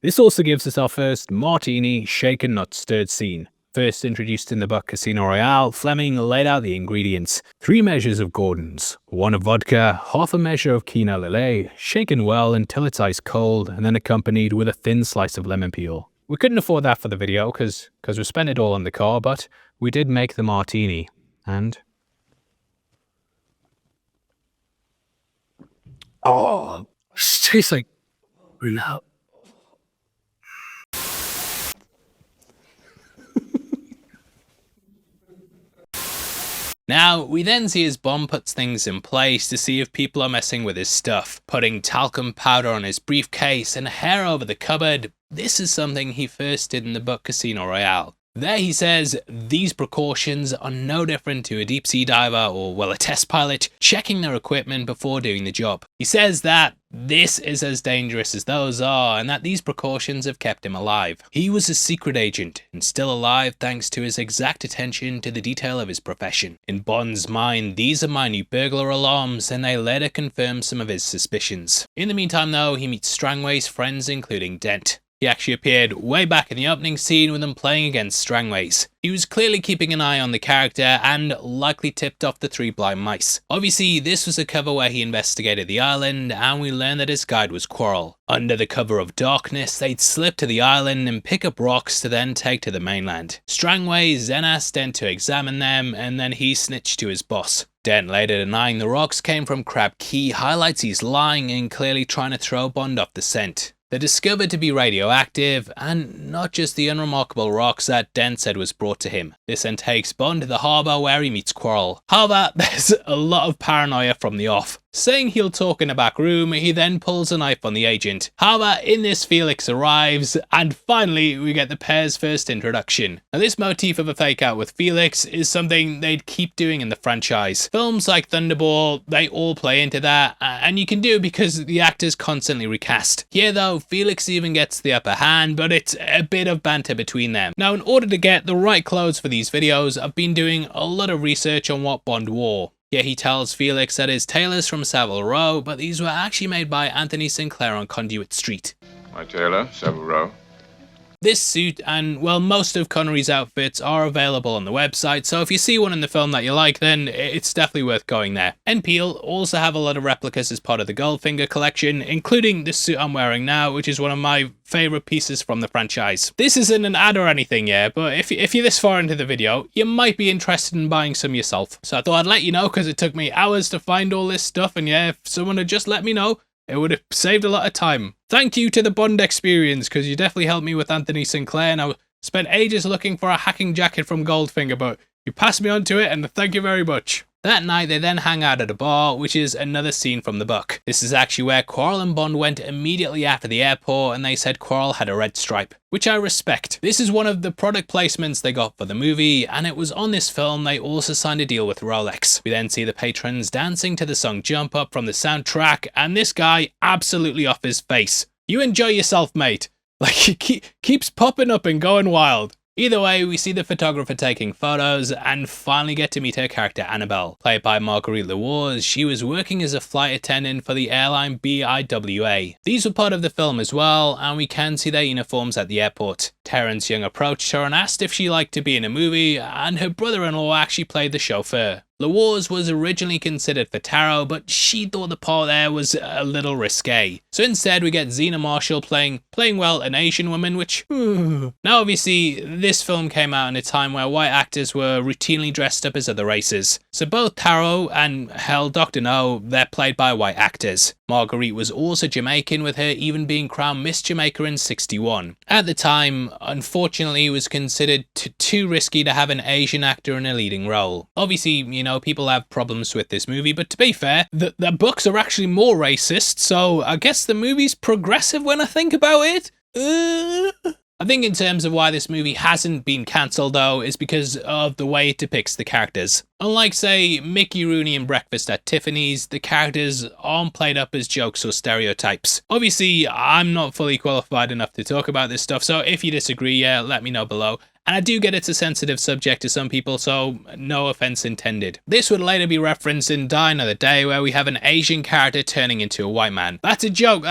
This also gives us our first martini, shaken not stirred scene. First introduced in the book Casino Royale, Fleming laid out the ingredients. 3 measures of Gordon's, 1 of vodka, half a measure of Quina Lillet, shaken well until it's ice cold, and then accompanied with a thin slice of lemon peel. We couldn't afford that for the video because we spent it all on the car, but we did make the martini, and... oh, it tastes like... no. Now, we then see as Bond puts things in place to see if people are messing with his stuff, putting talcum powder on his briefcase and hair over the cupboard. This is something he first did in the book Casino Royale. There he says these precautions are no different to a deep sea diver or, well, a test pilot checking their equipment before doing the job. He says that this is as dangerous as those are and that these precautions have kept him alive. He was a secret agent and still alive thanks to his exact attention to the detail of his profession. In Bond's mind, these are minute burglar alarms and they later confirm some of his suspicions. In the meantime though, he meets Strangways' friends including Dent. He actually appeared way back in the opening scene with them playing against Strangways. He was clearly keeping an eye on the character and likely tipped off the 3 blind mice. Obviously, this was a cover where he investigated the island and we learned that his guide was Quarrel. Under the cover of darkness, they'd slip to the island and pick up rocks to then take to the mainland. Strangways then asked Dent to examine them and then he snitched to his boss. Dent later denying the rocks came from Crab Key highlights he's lying and clearly trying to throw Bond off the scent. They're discovered to be radioactive, and not just the unremarkable rocks that Dent said was brought to him. This then takes Bond to the harbour where he meets Quarrel. However, there's a lot of paranoia from the off. Saying he'll talk in a back room, he then pulls a knife on the agent. However, in this Felix arrives, and finally we get the pair's first introduction. Now this motif of a fake out with Felix is something they'd keep doing in the franchise. Films like Thunderball, they all play into that, and you can do it because the actors constantly recast. Here though, Felix even gets the upper hand, but it's a bit of banter between them. Now in order to get the right clothes for these videos, I've been doing a lot of research on what Bond wore. Yeah, he tells Felix that his tailor's from Savile Row, but these were actually made by Anthony Sinclair on Conduit Street. My tailor, Savile Row. This suit and, well, most of Connery's outfits are available on the website, so if you see one in the film that you like, then it's definitely worth going there. NPL also have a lot of replicas as part of the Goldfinger collection, including this suit I'm wearing now, which is one of my favourite pieces from the franchise. This isn't an ad or anything, yeah, but if you're this far into the video, you might be interested in buying some yourself. So I thought I'd let you know because it took me hours to find all this stuff, and yeah, if someone had just let me know, it would have saved a lot of time. Thank you to the Bond experience, because you definitely helped me with Anthony Sinclair, and I spent ages looking for a hacking jacket from Goldfinger, but you passed me on to it, and thank you very much. That night, they then hang out at a bar, which is another scene from the book. This is actually where Quarrel and Bond went immediately after the airport, and they said Quarrel had a red stripe, which I respect. This is one of the product placements they got for the movie, and it was on this film they also signed a deal with Rolex. We then see the patrons dancing to the song Jump Up from the soundtrack, and this guy absolutely off his face. You enjoy yourself, mate. Like, he keeps popping up and going wild. Either way, we see the photographer taking photos and finally get to meet her character Annabelle. Played by Marguerite Lewars, she was working as a flight attendant for the airline BIWA. These were part of the film as well, and we can see their uniforms at the airport. Terence Young approached her and asked if she liked to be in a movie, and her brother-in-law actually played the chauffeur. Lewars was originally considered for Taro, but she thought the part there was a little risque. So instead we get Zena Marshall playing well an Asian woman, which... Now obviously this film came out in a time where white actors were routinely dressed up as other races. So both Taro and hell Dr. No, they're played by white actors. Marguerite was also Jamaican, with her even being crowned Miss Jamaica in '61. At the time, unfortunately, it was considered too risky to have an Asian actor in a leading role. Obviously, you know, people have problems with this movie, but to be fair, the books are actually more racist, so I guess the movie's progressive when I think about it. I think in terms of why this movie hasn't been cancelled though, is because of the way it depicts the characters. Unlike say Mickey Rooney in Breakfast at Tiffany's, the characters aren't played up as jokes or stereotypes. Obviously, I'm not fully qualified enough to talk about this stuff, so if you disagree, yeah, let me know below. And I do get it's a sensitive subject to some people, so no offense intended. This would later be referenced in Die Another Day, where we have an Asian character turning into a white man. That's a joke,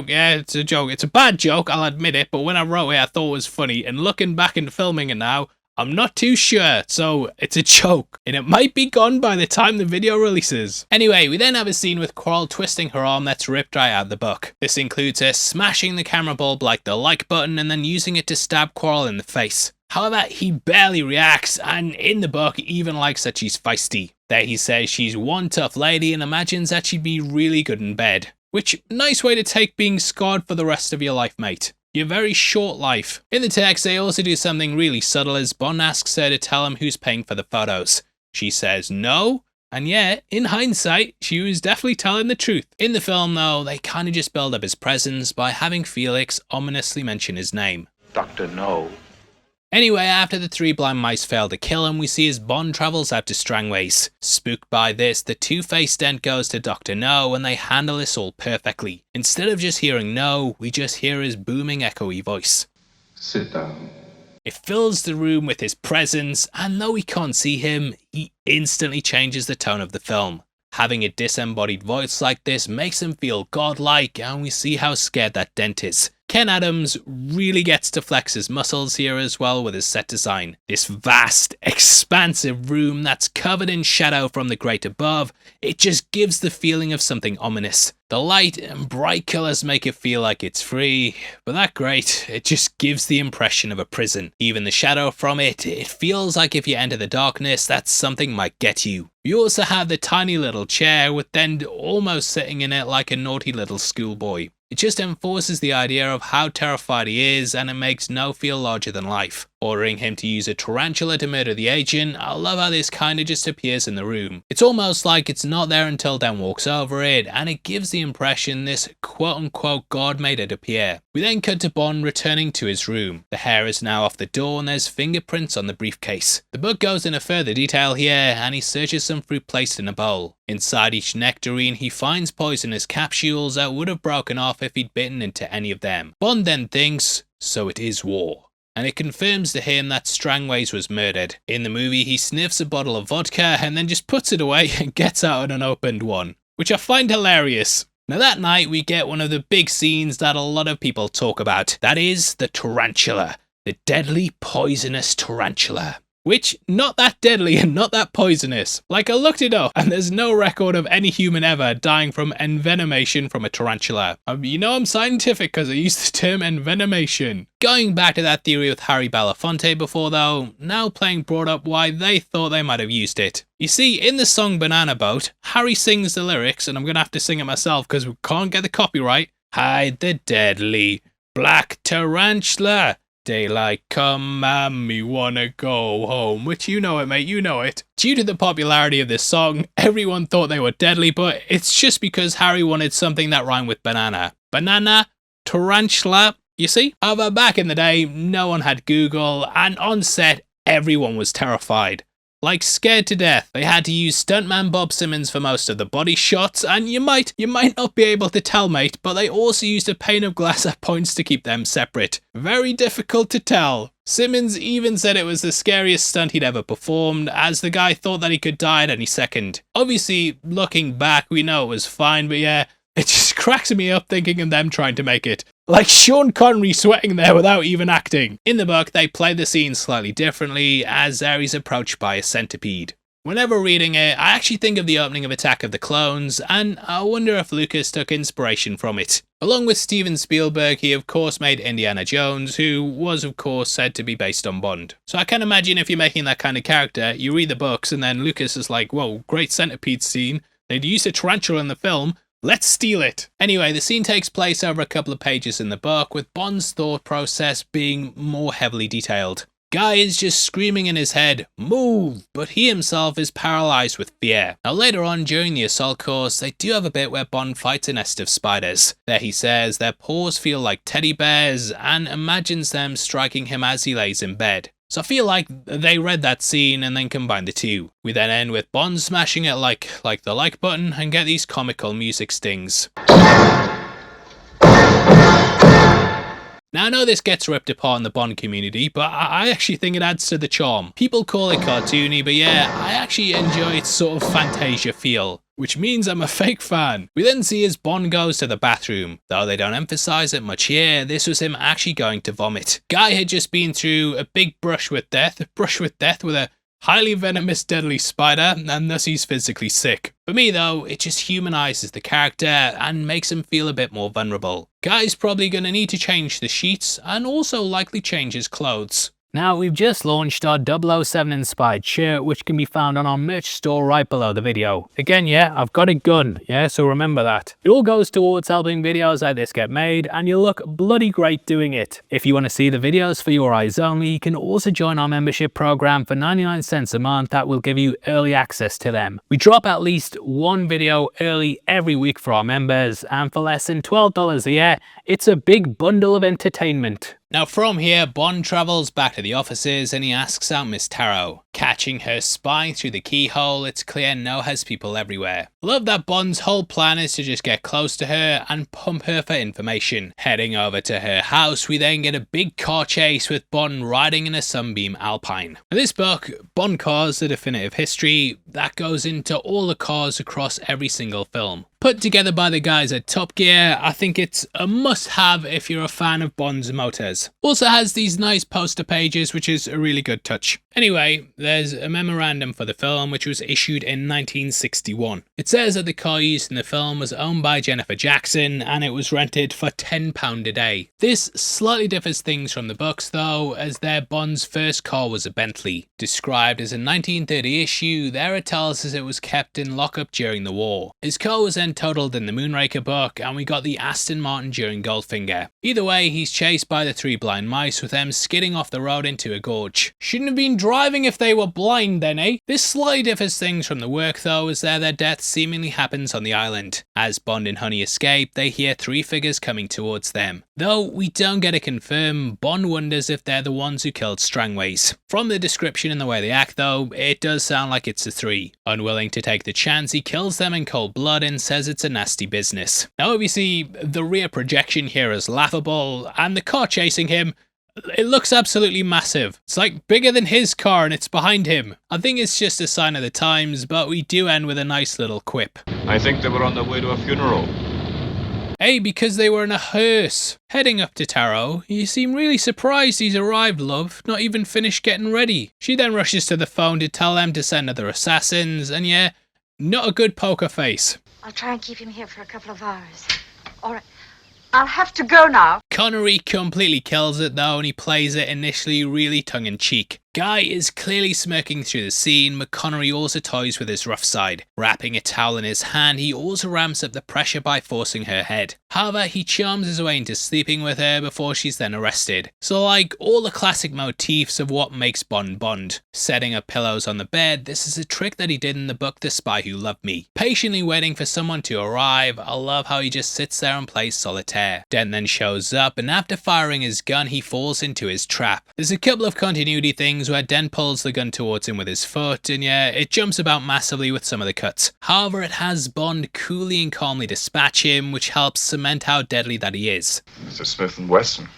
yeah, it's a joke. It's a bad joke, I'll admit it, but when I wrote it, I thought it was funny, and looking back and filming it now, I'm not too sure, so it's a joke, and it might be gone by the time the video releases. Anyway, we then have a scene with Coral twisting her arm that's ripped right out of the book. This includes her smashing the camera bulb like the like button and then using it to stab Coral in the face. However, he barely reacts, and in the book he even likes that she's feisty. There he says she's one tough lady and imagines that she'd be really good in bed. Which, nice way to take being scarred for the rest of your life, mate. Your very short life. In the text, they also do something really subtle as Bond asks her to tell him who's paying for the photos. She says no, and yeah, in hindsight, she was definitely telling the truth. In the film though, they kinda just build up his presence by having Felix ominously mention his name. Dr. No. Anyway, after the three blind mice fail to kill him, we see as Bond travels out to Strangways. Spooked by this, the two-faced dent goes to Dr. No and they handle this all perfectly. Instead of just hearing no, we just hear his booming echoey voice. Sit down. It fills the room with his presence, and though we can't see him, he instantly changes the tone of the film. Having a disembodied voice like this makes him feel godlike, and we see how scared that dent is. Ken Adams really gets to flex his muscles here as well with his set design. This vast, expansive room that's covered in shadow from the great above, it just gives the feeling of something ominous. The light and bright colours make it feel like it's free, but that great, it just gives the impression of a prison. Even the shadow from it feels like if you enter the darkness, that something might get you. We also have the tiny little chair with Dent almost sitting in it like a naughty little schoolboy. It just enforces the idea of how terrified he is, and it makes No feel larger than life. Ordering him to use a tarantula to murder the agent, I love how this kinda just appears in the room. It's almost like it's not there until Dan walks over it, and it gives the impression this quote-unquote god made it appear. We then cut to Bond returning to his room. The hair is now off the door and there's fingerprints on the briefcase. The book goes into further detail here, and he searches some fruit placed in a bowl. Inside each nectarine, he finds poisonous capsules that would have broken off if he'd bitten into any of them. Bond then thinks, so it is war. And it confirms to him that Strangways was murdered. In the movie, he sniffs a bottle of vodka and then just puts it away and gets out an unopened one, which I find hilarious. Now that night, we get one of the big scenes that a lot of people talk about. That is the tarantula, the deadly poisonous tarantula. Which, not that deadly and not that poisonous. Like, I looked it up and there's no record of any human ever dying from envenomation from a tarantula. You know I'm scientific because I used the term envenomation. Going back to that theory with Harry Belafonte before though, now playing brought up why they thought they might have used it. You see, in the song Banana Boat, Harry sings the lyrics, and I'm gonna have to sing it myself because we can't get the copyright. Hide the deadly black tarantula. Daylight come and me wanna go home, which you know it, mate, you know it. Due to the popularity of this song, everyone thought they were deadly, but it's just because Harry wanted something that rhymed with banana. Banana, tarantula, you see? However, back in the day, no one had Google, and on set, everyone was terrified. Like scared to death. They had to use stuntman Bob Simmons for most of the body shots, and you might not be able to tell, mate, but they also used a pane of glass at points to keep them separate. Very difficult to tell. Simmons even said it was the scariest stunt he'd ever performed, as the guy thought that he could die at any second. Obviously, looking back, we know it was fine, but yeah, it just cracks me up thinking of them trying to make it. Like Sean Connery sweating there without even acting. In the book, they play the scene slightly differently, as Ares approached by a centipede. Whenever reading it, I actually think of the opening of Attack of the Clones, and I wonder if Lucas took inspiration from it. Along with Steven Spielberg, he of course made Indiana Jones, who was of course said to be based on Bond. So I can imagine if you're making that kind of character, you read the books and then Lucas is like, whoa, great centipede scene, they'd used a tarantula in the film, let's steal it. Anyway, the scene takes place over a couple of pages in the book, with Bond's thought process being more heavily detailed. Guy is just screaming in his head, "Move!" but he himself is paralysed with fear. Now later on during the assault course, they do have a bit where Bond fights a nest of spiders. There he says their paws feel like teddy bears and imagines them striking him as he lays in bed. So I feel like they read that scene and then combined the two. We then end with Bond smashing it like the like button and get these comical music stings. Now I know this gets ripped apart in the Bond community, but I actually think it adds to the charm. People call it cartoony, but yeah, I actually enjoy its sort of Fantasia feel, which means I'm a fake fan. We then see as Bond goes to the bathroom. Though they don't emphasize it much here, this was him actually going to vomit. Guy had just been through a big brush with death with a highly venomous deadly spider, and thus he's physically sick. For me though, it just humanizes the character and makes him feel a bit more vulnerable. Guy's probably gonna need to change the sheets and also likely change his clothes. Now, we've just launched our 007 inspired shirt, which can be found on our merch store right below the video. Again, yeah, I've got a gun, yeah, so remember that. It all goes towards helping videos like this get made, and you look bloody great doing it. If you want to see the videos for your eyes only, you can also join our membership program for 99 cents a month that will give you early access to them. We drop at least one video early every week for our members, and for less than $12 a year, it's a big bundle of entertainment. Now from here, Bond travels back to the offices and he asks out Miss Tarot. Catching her spying through the keyhole, it's clear No has people everywhere. Love that Bond's whole plan is to just get close to her and pump her for information. Heading over to her house, we then get a big car chase with Bond riding in a Sunbeam Alpine. In this book, Bond Cars: The Definitive History, that goes into all the cars across every single film. Put together by the guys at Top Gear, I think it's a must-have if you're a fan of Bond's motors. Also has these nice poster pages, which is a really good touch. Anyway, there's a memorandum for the film which was issued in 1961. It says that the car used in the film was owned by Jennifer Jackson and it was rented for £10 a day. This slightly differs things from the books though, as their Bond's first car was a Bentley. Described as a 1930 issue, there it tells us it was kept in lockup during the war. His car was then totaled in the Moonraker book, and we got the Aston Martin during Goldfinger. Either way, he's chased by the three blind mice, with them skidding off the road into a gorge. Shouldn't have been driving if they were blind then, eh? This slightly differs things from the work though, as their death seemingly happens on the island. As Bond and Honey escape, they hear three figures coming towards them. Though we don't get it confirmed, Bond wonders if they're the ones who killed Strangways. From the description and the way they act though, it does sound like it's the three. Unwilling to take the chance, he kills them in cold blood and says it's a nasty business. Now obviously, the rear projection here is laughable, and the car chasing him, it looks absolutely massive. It's like bigger than his car and it's behind him. I think it's just a sign of the times, but we do end with a nice little quip. I think they were on their way to a funeral. Hey, because they were in a hearse. Heading up to Tarot, you seem really surprised he's arrived, love. Not even finished getting ready. She then rushes to the phone to tell them to send other assassins, and yeah, not a good poker face. I'll try and keep him here for a couple of hours. All right. I'll have to go now. Connery completely kills it though, and he plays it initially really tongue-in-cheek. Guy is clearly smirking through the scene, but Connery also toys with his rough side. Wrapping a towel in his hand, he also ramps up the pressure by forcing her head. However, he charms his way into sleeping with her before she's then arrested. So like all the classic motifs of what makes Bond Bond. Setting up pillows on the bed, this is a trick that he did in the book The Spy Who Loved Me. Patiently waiting for someone to arrive, I love how he just sits there and plays solitaire. Den then shows up, and after firing his gun, he falls into his trap. There's a couple of continuity things where Den pulls the gun towards him with his foot, and yeah, it jumps about massively with some of the cuts. However, it has Bond coolly and calmly dispatch him, which helps cement how deadly that he is. It's a Smith & Wesson.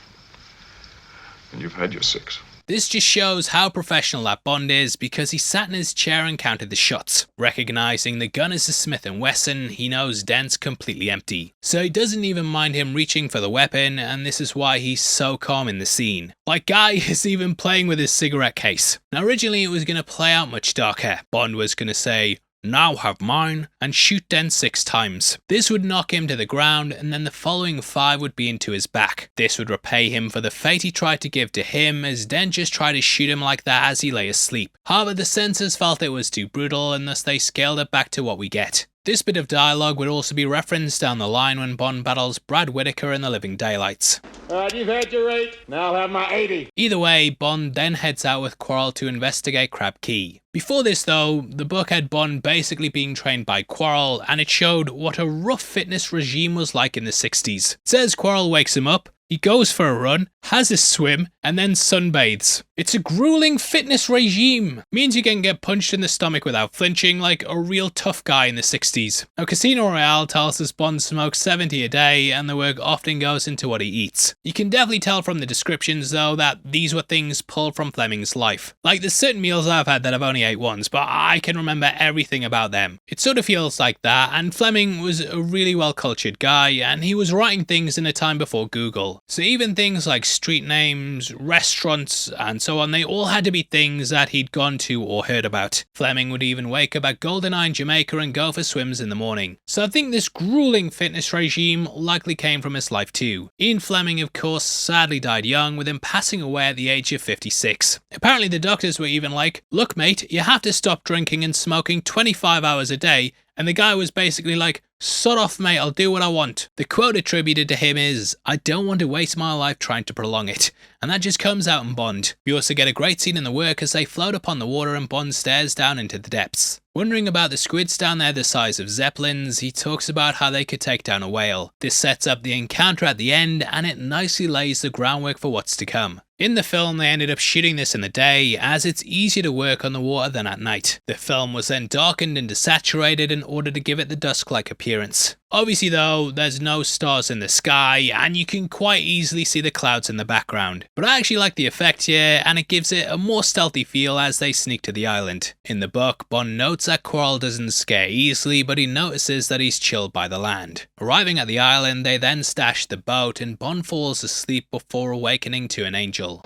And you've had your six. This just shows how professional that Bond is, because he sat in his chair and counted the shots. Recognizing the gun is a Smith & Wesson, he knows Den's completely empty. So he doesn't even mind him reaching for the weapon, and this is why he's so calm in the scene. Like Guy is even playing with his cigarette case. Now originally it was going to play out much darker. Bond was going to say, "Now have mine," and shoot Den 6 times. This would knock him to the ground, and then the following 5 would be into his back. This would repay him for the fate he tried to give to him, as Den just tried to shoot him like that as he lay asleep. However, the censors felt it was too brutal, and thus they scaled it back to what we get. This bit of dialogue would also be referenced down the line when Bond battles Brad Whitaker in The Living Daylights. Alright, you've had your rate. Now I'll have my 80. Either way, Bond then heads out with Quarrel to investigate Crab Key. Before this though, the book had Bond basically being trained by Quarrel, and it showed what a rough fitness regime was like in the 60s. It says Quarrel wakes him up, he goes for a run, has a swim, and then sunbathes. It's a grueling fitness regime. Means you can get punched in the stomach without flinching like a real tough guy in the 60s. Now Casino Royale tells us Bond smokes 70 a day and the work often goes into what he eats. You can definitely tell from the descriptions though that these were things pulled from Fleming's life. Like there's certain meals I've had that I've only ate once, but I can remember everything about them. It sort of feels like that, and Fleming was a really well cultured guy and he was writing things in a time before Google. So even things like street names, restaurants, and so on, they all had to be things that he'd gone to or heard about. Fleming would even wake up at GoldenEye in Jamaica and go for swims in the morning. So I think this grueling fitness regime likely came from his life too. Ian Fleming, of course, sadly died young, with him passing away at the age of 56. Apparently the doctors were even like, look mate, you have to stop drinking and smoking 25 hours a day, and the guy was basically like, sod off mate, I'll do what I want. The quote attributed to him is, I don't want to waste my life trying to prolong it. And that just comes out in Bond. We also get a great scene in the work as they float upon the water and Bond stares down into the depths. Wondering about the squids down there the size of zeppelins, he talks about how they could take down a whale. This sets up the encounter at the end and it nicely lays the groundwork for what's to come. In the film, they ended up shooting this in the day, as it's easier to work on the water than at night. The film was then darkened and desaturated in order to give it the dusk-like appearance. Obviously though, there's no stars in the sky, and you can quite easily see the clouds in the background. But I actually like the effect here, and it gives it a more stealthy feel as they sneak to the island. In the book, Bond notes that Quarrel doesn't scare easily, but he notices that he's chilled by the land. Arriving at the island, they then stash the boat, and Bond falls asleep before awakening to an angel.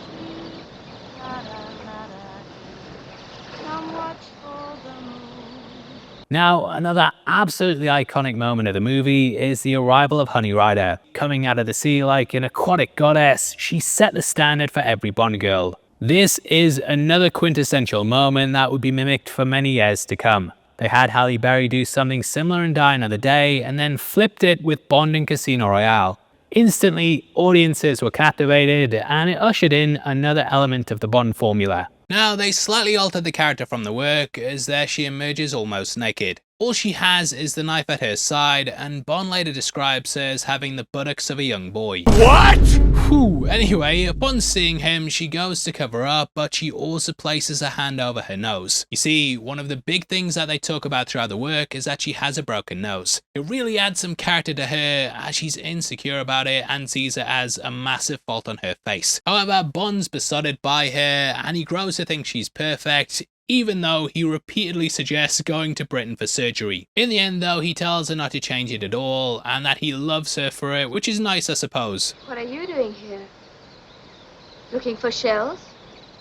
Now, another absolutely iconic moment of the movie is the arrival of Honey Rider. Coming out of the sea like an aquatic goddess, she set the standard for every Bond girl. This is another quintessential moment that would be mimicked for many years to come. They had Halle Berry do something similar in Die Another Day, and then flipped it with Bond in Casino Royale. Instantly, audiences were captivated, and it ushered in another element of the Bond formula. Now, they slightly altered the character from the work, as there she emerges almost naked. All she has is the knife at her side, and Bond later describes her as having the buttocks of a young boy. What? Whew. Anyway, upon seeing him, she goes to cover up, but she also places a hand over her nose. You see, one of the big things that they talk about throughout the work is that she has a broken nose. It really adds some character to her, as she's insecure about it and sees it as a massive fault on her face. However, Bond's besotted by her, and he grows to think she's perfect, even though he repeatedly suggests going to Britain for surgery. In the end though, he tells her not to change it at all, and that he loves her for it, which is nice I suppose. What are you doing here? Looking for shells?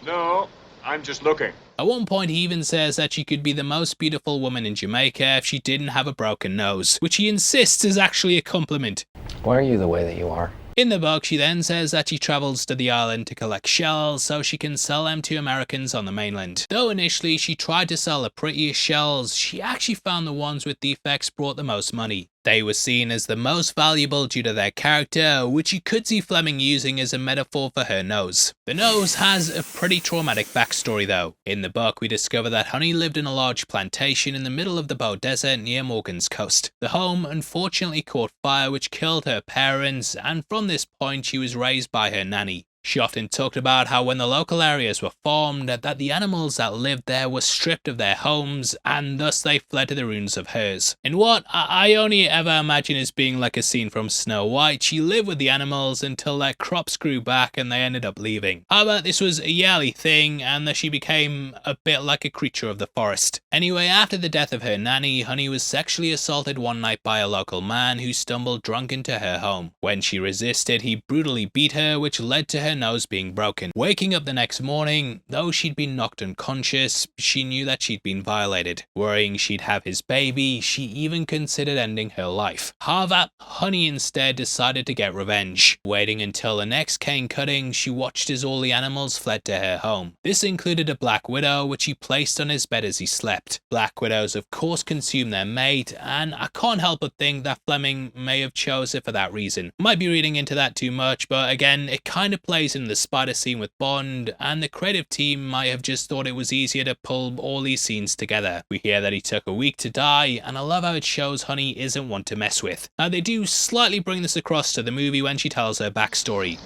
No, I'm just looking. At one point he even says that she could be the most beautiful woman in Jamaica if she didn't have a broken nose, which he insists is actually a compliment. Why are you the way that you are? In the book, she then says that she travels to the island to collect shells so she can sell them to Americans on the mainland. Though initially she tried to sell the prettiest shells, she actually found the ones with defects brought the most money. They were seen as the most valuable due to their character, which you could see Fleming using as a metaphor for her nose. The nose has a pretty traumatic backstory though. In the book, we discover that Honey lived in a large plantation in the middle of the Bow Desert near Morgan's Coast. The home unfortunately caught fire, which killed her parents, and from this point she was raised by her nanny. She often talked about how when the local areas were formed, that the animals that lived there were stripped of their homes, and thus they fled to the ruins of hers. In what I only ever imagine as being like a scene from Snow White, she lived with the animals until their crops grew back and they ended up leaving. However, this was a yearly thing, and that she became a bit like a creature of the forest. Anyway, after the death of her nanny, Honey was sexually assaulted one night by a local man who stumbled drunk into her home. When she resisted, he brutally beat her, which led to her her nose being broken. Waking up the next morning, though she'd been knocked unconscious, she knew that she'd been violated. Worrying she'd have his baby, she even considered ending her life. However, Honey instead decided to get revenge. Waiting until the next cane cutting, she watched as all the animals fled to her home. This included a black widow, which he placed on his bed as he slept. Black widows of course consume their mate, and I can't help but think that Fleming may have chose it for that reason. Might be reading into that too much, but again, it kind of plays in the spider scene with Bond, and the creative team might have just thought it was easier to pull all these scenes together. We hear that he took a week to die, and I love how it shows Honey isn't one to mess with. Now they do slightly bring this across to the movie when she tells her backstory.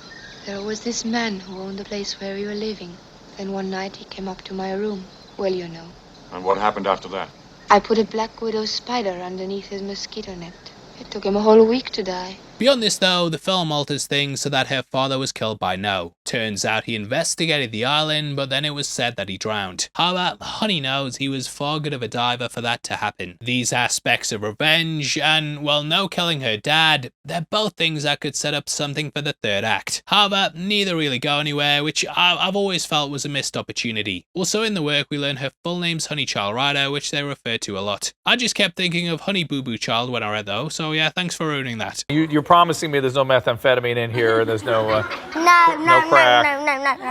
There was this man who owned the place where we were living. Then one night he came up to my room. Well, you know. And what happened after that? I put a black widow spider underneath his mosquito net. It took him a whole week to die. Beyond this though, the film alters things so that her father was killed by No. Turns out he investigated the island, but then it was said that he drowned. However, Honey knows he was far good of a diver for that to happen. These aspects of revenge and, well, No killing her dad, they're both things that could set up something for the third act. However, neither really go anywhere, which I've always felt was a missed opportunity. Also in the work we learn her full name's Honey Child Rider, which they refer to a lot. I just kept thinking of Honey Boo Boo Child when I read though, so yeah, thanks for ruining that. You're promising me there's no methamphetamine in here, and there's no crack.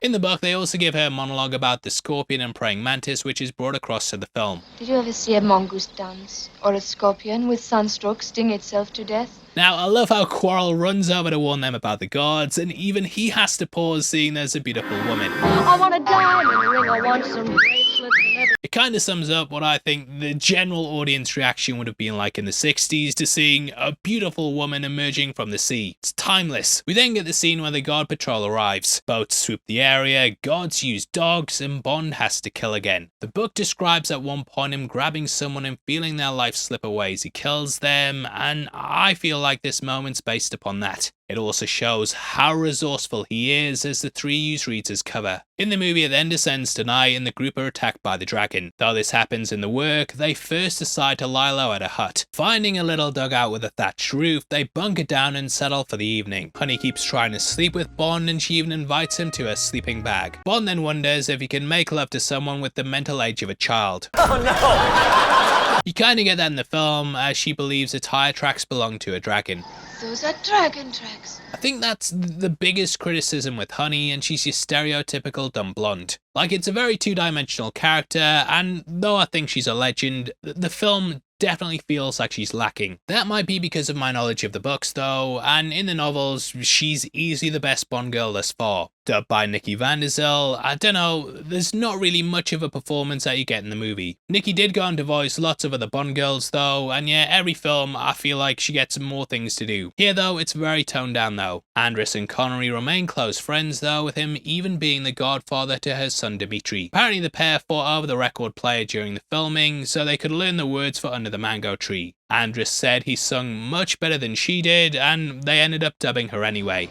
In the book, they also give her a monologue about the scorpion and praying mantis, which is brought across to the film. Did you ever see a mongoose dance? Or a scorpion with sunstroke sting itself to death? Now, I love how Quarrel runs over to warn them about the guards, and even he has to pause seeing there's a beautiful woman. I want a diamond ring, I want some bracelets and everything. It kind of sums up what I think the general audience reaction would have been like in the 60s to seeing a beautiful woman emerging from the sea. It's timeless. We then get the scene where the guard patrol arrives. Boats swoop the area, guards use dogs, and Bond has to kill again. The book describes at one point him grabbing someone and feeling their life slip away as he kills them, and I feel like this moment's based upon that. It also shows how resourceful he is as the three use reads his cover. In the movie it then descends to night and the group are attacked by the dragon. Though this happens in the work, they first decide to lie low at a hut. Finding a little dugout with a thatched roof, they bunker down and settle for the evening. Honey keeps trying to sleep with Bond and she even invites him to her sleeping bag. Bond then wonders if he can make love to someone with the mental age of a child. Oh no! You kinda get that in the film as she believes the tire tracks belong to a dragon. Those are dragon tracks. I think that's the biggest criticism with Honey, and she's your stereotypical dumb blonde. Like, it's a very two-dimensional character, and though I think she's a legend, the film definitely feels like she's lacking. That might be because of my knowledge of the books though, and in the novels, she's easily the best Bond girl thus far. Dubbed by Nikki Van der Zyl, I don't know, there's not really much of a performance that you get in the movie. Nikki did go on to voice lots of other Bond girls though, and yeah, every film I feel like she gets more things to do. Here though, it's very toned down though. Andrus and Connery remain close friends though, with him even being the godfather to her son Dimitri. Apparently the pair fought over the record player during the filming, so they could learn the words for Under the Mango Tree. Andrus said he sung much better than she did, and they ended up dubbing her anyway.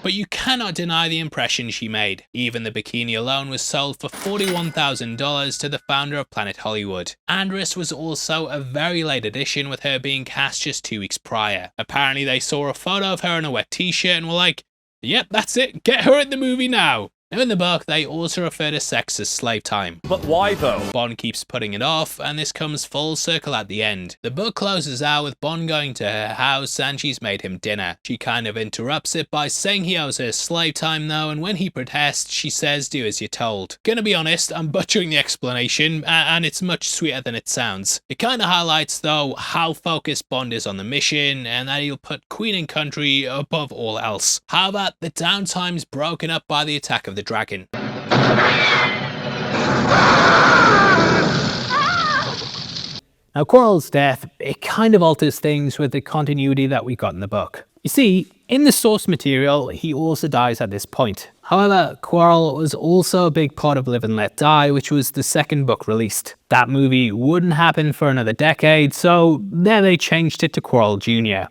But you cannot deny the impression she made. Even the bikini alone was sold for $41,000 to the founder of Planet Hollywood. Andrus was also a very late addition, with her being cast just 2 weeks prior. Apparently they saw a photo of her in a wet t-shirt and were like, yep, that's it, get her in the movie now. Now in the book, they also refer to sex as slave time. But why though? Bond keeps putting it off, and this comes full circle at the end. The book closes out with Bond going to her house and she's made him dinner. She kind of interrupts it by saying he owes her slave time though, and when he protests, she says do as you're told. Gonna be honest, I'm butchering the explanation, and it's much sweeter than it sounds. It kind of highlights though how focused Bond is on the mission, and that he'll put Queen and Country above all else. However, the downtime's broken up by the attack of the dragon. Now, Quarrel's death, it kind of alters things with the continuity that we got in the book. You see, in the source material, he also dies at this point. However, Quarrel was also a big part of Live and Let Die, which was the second book released. That movie wouldn't happen for another decade, so there they changed it to Quarrel Jr.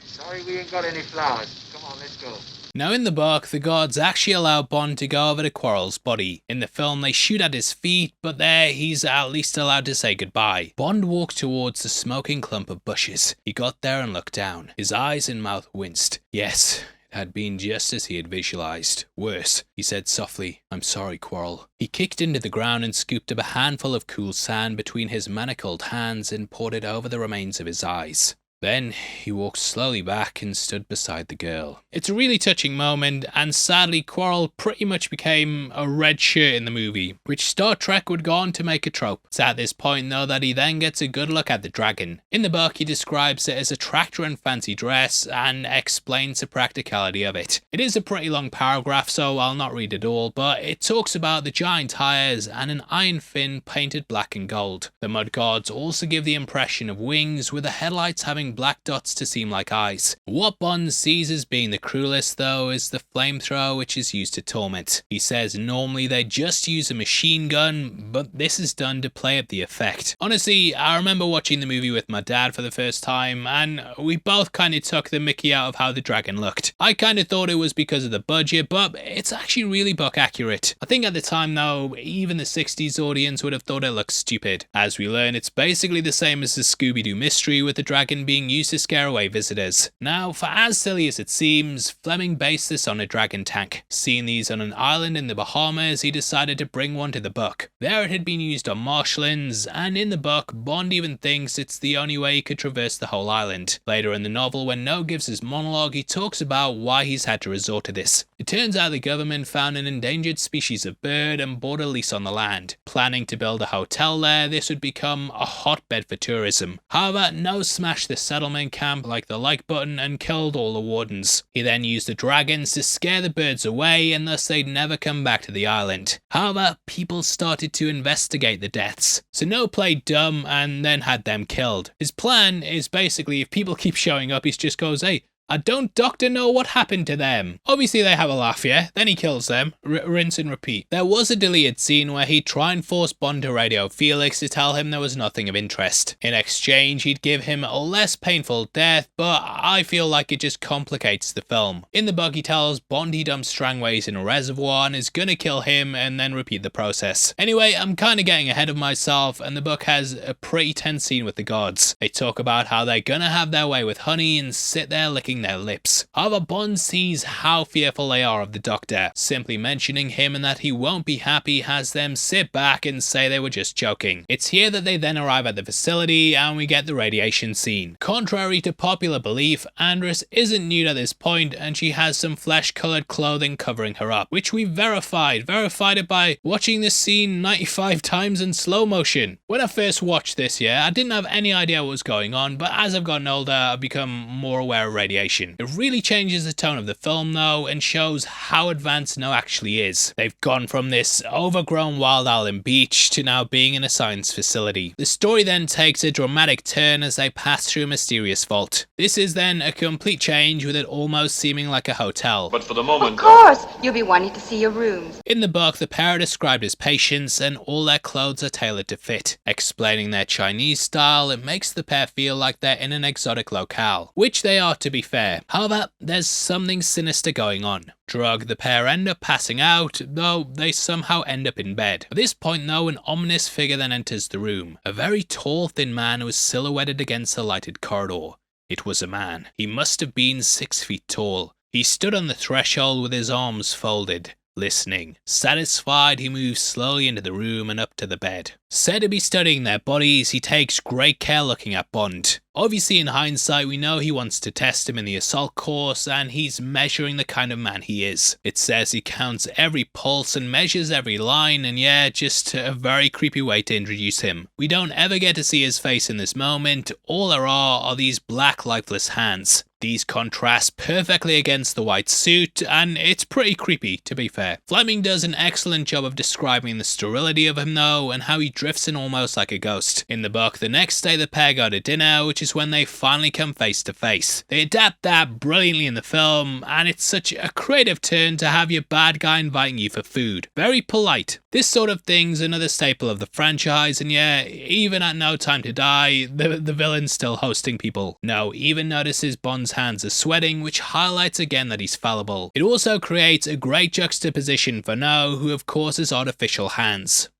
Sorry we ain't got any flowers. Come on, let's go. Now in the book, the guards actually allow Bond to go over to Quarrel's body. In the film, they shoot at his feet, but there he's at least allowed to say goodbye. Bond walked towards the smoking clump of bushes. He got there and looked down. His eyes and mouth winced. Yes, it had been just as he had visualized. Worse, he said softly, "I'm sorry, Quarrel." He kicked into the ground and scooped up a handful of cool sand between his manacled hands and poured it over the remains of his eyes. Then he walked slowly back and stood beside the girl. It's a really touching moment, and sadly Quarrel pretty much became a red shirt in the movie, which Star Trek would go on to make a trope. It's at this point though that he then gets a good look at the dragon. In the book he describes it as a tractor and fancy dress and explains the practicality of it. It is a pretty long paragraph, so I'll not read it all, but it talks about the giant tires and an iron fin painted black and gold. The mud gods also give the impression of wings, with the headlights having black dots to seem like eyes. What Bond sees as being the cruelest though is the flamethrower, which is used to torment. He says normally they just use a machine gun, but this is done to play up the effect. Honestly, I remember watching the movie with my dad for the first time, and we both kind of took the mickey out of how the dragon looked. I kind of thought it was because of the budget, but it's actually really book accurate. I think at the time though, even the 60s audience would have thought it looked stupid. As we learn, it's basically the same as the Scooby-Doo mystery, with the dragon being used to scare away visitors. Now, for as silly as it seems, Fleming based this on a dragon tank. Seeing these on an island in the Bahamas, he decided to bring one to the book. There it had been used on marshlands, and in the book, Bond even thinks it's the only way he could traverse the whole island. Later in the novel, when No gives his monologue, he talks about why he's had to resort to this. It turns out the government found an endangered species of bird and bought a lease on the land. Planning to build a hotel there, this would become a hotbed for tourism. However, No smashed the settlement camp like the like button and killed all the wardens. He then used the dragons to scare the birds away, and thus they'd never come back to the island. However, people started to investigate the deaths. So No played dumb and then had them killed. His plan is basically, if people keep showing up, he just goes, "Hey, I don't doctor know what happened to them." Obviously they have a laugh, yeah? Then he kills them. Rinse and repeat. There was a deleted scene where he'd try and force Bond to radio Felix to tell him there was nothing of interest. In exchange, he'd give him a less painful death, but I feel like it just complicates the film. In the book, he tells Bond he dumped Strangways in a reservoir and is gonna kill him and then repeat the process. Anyway, I'm kinda getting ahead of myself, and the book has a pretty tense scene with the gods. They talk about how they're gonna have their way with honey and sit there licking their lips. However, Bond sees how fearful they are of the Doctor. Simply mentioning him and that he won't be happy has them sit back and say they were just joking. It's here that they then arrive at the facility and we get the radiation scene. Contrary to popular belief, Andress isn't nude at this point and she has some flesh-colored clothing covering her up, which we verified it by watching this scene 95 times in slow motion. When I first watched this, I didn't have any idea what was going on, but as I've gotten older, I've become more aware of radiation. It really changes the tone of the film though, and shows how advanced No actually is. They've gone from this overgrown wild island beach to now being in a science facility. The story then takes a dramatic turn as they pass through a mysterious vault. This is then a complete change, with it almost seeming like a hotel. But for the moment... Of course! You'll be wanting to see your rooms. In the book, the pair are described as patients and all their clothes are tailored to fit. Explaining their Chinese style, it makes the pair feel like they're in an exotic locale, which they are, to be fair. However, there's something sinister going on. Drugged, the pair end up passing out, though they somehow end up in bed. At this point though, an ominous figure then enters the room. A very tall, thin man who was silhouetted against the lighted corridor. It was a man. He must have been 6 feet tall. He stood on the threshold with his arms folded, listening. Satisfied, he moves slowly into the room and up to the bed. Said to be studying their bodies, he takes great care looking at Bond. Obviously, in hindsight, we know he wants to test him in the assault course, and he's measuring the kind of man he is. It says he counts every pulse and measures every line, and just a very creepy way to introduce him. We don't ever get to see his face in this moment. All there are these black, lifeless hands. These contrast perfectly against the white suit, and it's pretty creepy, to be fair. Fleming does an excellent job of describing the sterility of him though, and how he drifts in almost like a ghost. In the book, the next day the pair go to dinner, which is when they finally come face to face. They adapt that brilliantly in the film, and it's such a creative turn to have your bad guy inviting you for food. Very polite. This sort of thing's another staple of the franchise, and even at No Time to Die, the villain's still hosting people. No even notices Bond's hands are sweating, which highlights again that he's fallible. It also creates a great juxtaposition for No, who of course has artificial hands.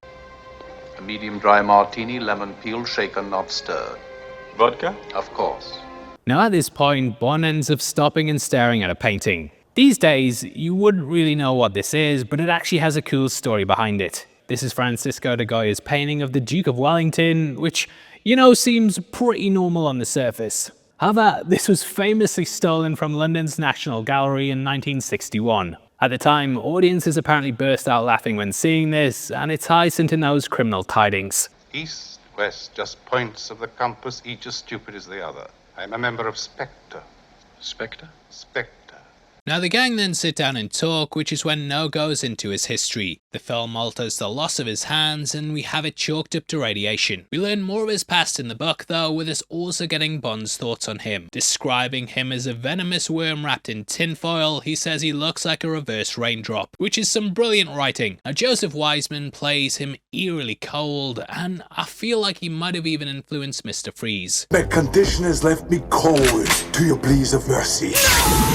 A medium dry martini, lemon peel, shaken, not stirred. Vodka? Of course. Now at this point, Bond ends up stopping and staring at a painting. These days, you wouldn't really know what this is, but it actually has a cool story behind it. This is Francisco de Goya's painting of the Duke of Wellington, which, seems pretty normal on the surface. However, this was famously stolen from London's National Gallery in 1961. At the time, audiences apparently burst out laughing when seeing this, and it ties into those criminal tidings. East, west, just points of the compass, each as stupid as the other. I'm a member of Spectre. Spectre? Spectre. Now the gang then sit down and talk, which is when No goes into his history. The film alters the loss of his hands, and we have it chalked up to radiation. We learn more of his past in the book though, with us also getting Bond's thoughts on him. Describing him as a venomous worm wrapped in tinfoil, he says he looks like a reverse raindrop, which is some brilliant writing. Now Joseph Wiseman plays him eerily cold, and I feel like he might have even influenced Mr. Freeze. The condition has left me cold to your pleas of mercy.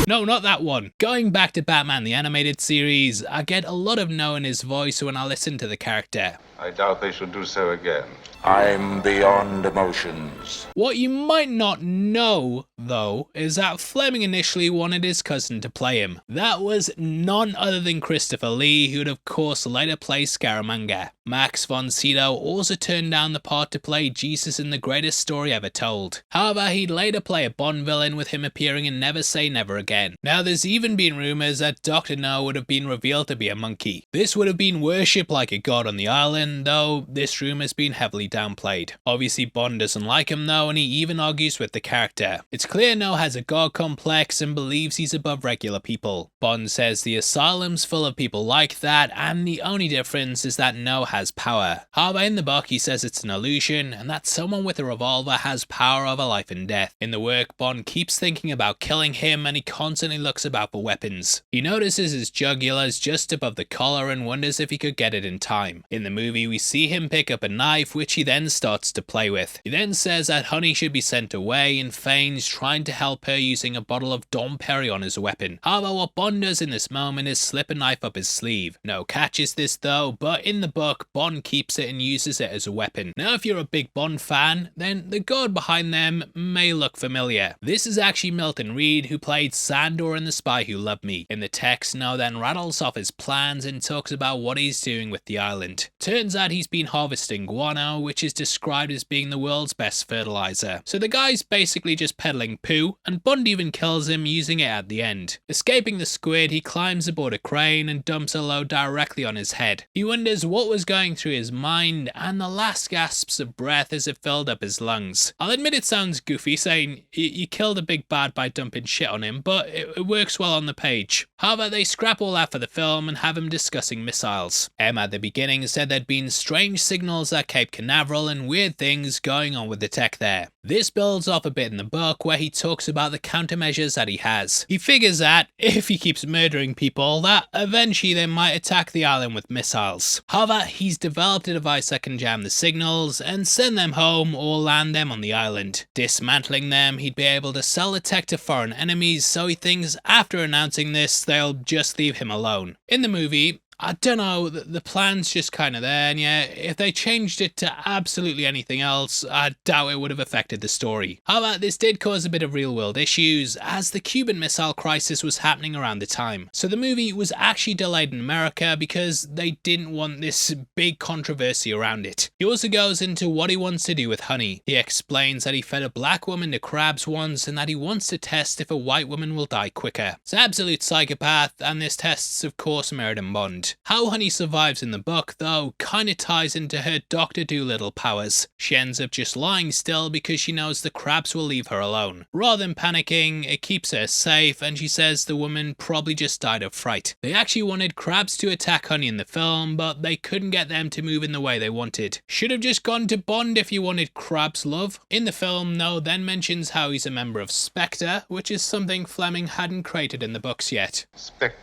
No, not that one. Going back to Batman the Animated Series, I get a lot of No in his voice when I listen to the character. I doubt they should do so again. I'm beyond emotions. What you might not know, though, is that Fleming initially wanted his cousin to play him. That was none other than Christopher Lee, who would of course later play Scaramanga. Max von Sydow also turned down the part to play Jesus in The Greatest Story Ever Told. However, he'd later play a Bond villain, with him appearing in Never Say Never Again. Now there's even been rumours that Dr. No would have been revealed to be a monkey. This would have been worshipped like a god on the island, though this rumour has been heavily downplayed. Obviously Bond doesn't like him though, and he even argues with the character. It's clear No has a god complex and believes he's above regular people. Bond says the asylum's full of people like that, and the only difference is that No has power. However, in the book he says it's an illusion, and that someone with a revolver has power over life and death. In the work, Bond keeps thinking about killing him, and he constantly looks about for weapons. He notices his jugulars just above the collar and wonders if he could get it in time. In the movie we see him pick up a knife, which he then starts to play with. He then says that Honey should be sent away, and feigns trying to help her using a bottle of Dom Perignon as a weapon. However, what Bond does in this moment is slip a knife up his sleeve. No catches this though, but in the book Bond keeps it and uses it as a weapon. Now if you're a big Bond fan, then the god behind them may look familiar. This is actually Milton Reed, who played Sandor in The Spy Who Loved Me. In the text, No then rattles off his plans and talks about what he's doing with the island. Turns out he's been harvesting guano, which is described as being the world's best fertilizer. So the guy's basically just peddling poo, and Bond even kills him using it at the end. Escaping the squid, he climbs aboard a crane and dumps a load directly on his head. He wonders what was going through his mind, and the last gasps of breath as it filled up his lungs. I'll admit it sounds goofy saying you killed a big bad by dumping shit on him, but it works well on the page. However, they scrap all that for the film and have him discussing missiles. M at the beginning said there'd been strange signals at Cape Canaveral and weird things going on with the tech there. This builds off a bit in the book where he talks about the countermeasures that he has. He figures that if he keeps murdering people, that eventually they might attack the island with missiles. However, he's developed a device that can jam the signals and send them home or land them on the island. Dismantling them, he'd be able to sell the tech to foreign enemies, so he thinks after announcing this, they'll just leave him alone. In the movie, I don't know, the plan's just kind of there, and yeah, if they changed it to absolutely anything else, I doubt it would have affected the story. However, this did cause a bit of real-world issues, as the Cuban Missile Crisis was happening around the time. So the movie was actually delayed in America because they didn't want this big controversy around it. He also goes into what he wants to do with Honey. He explains that he fed a black woman to crabs once, and that he wants to test if a white woman will die quicker. It's an absolute psychopath, and this tests, of course, Meriden Bond. How Honey survives in the book, though, kinda ties into her Dr. Dolittle powers. She ends up just lying still because she knows the crabs will leave her alone. Rather than panicking, it keeps her safe, and she says the woman probably just died of fright. They actually wanted crabs to attack Honey in the film, but they couldn't get them to move in the way they wanted. Should have just gone to Bond if you wanted crabs love. In the film, No then mentions how he's a member of Spectre, which is something Fleming hadn't created in the books yet. Spectre.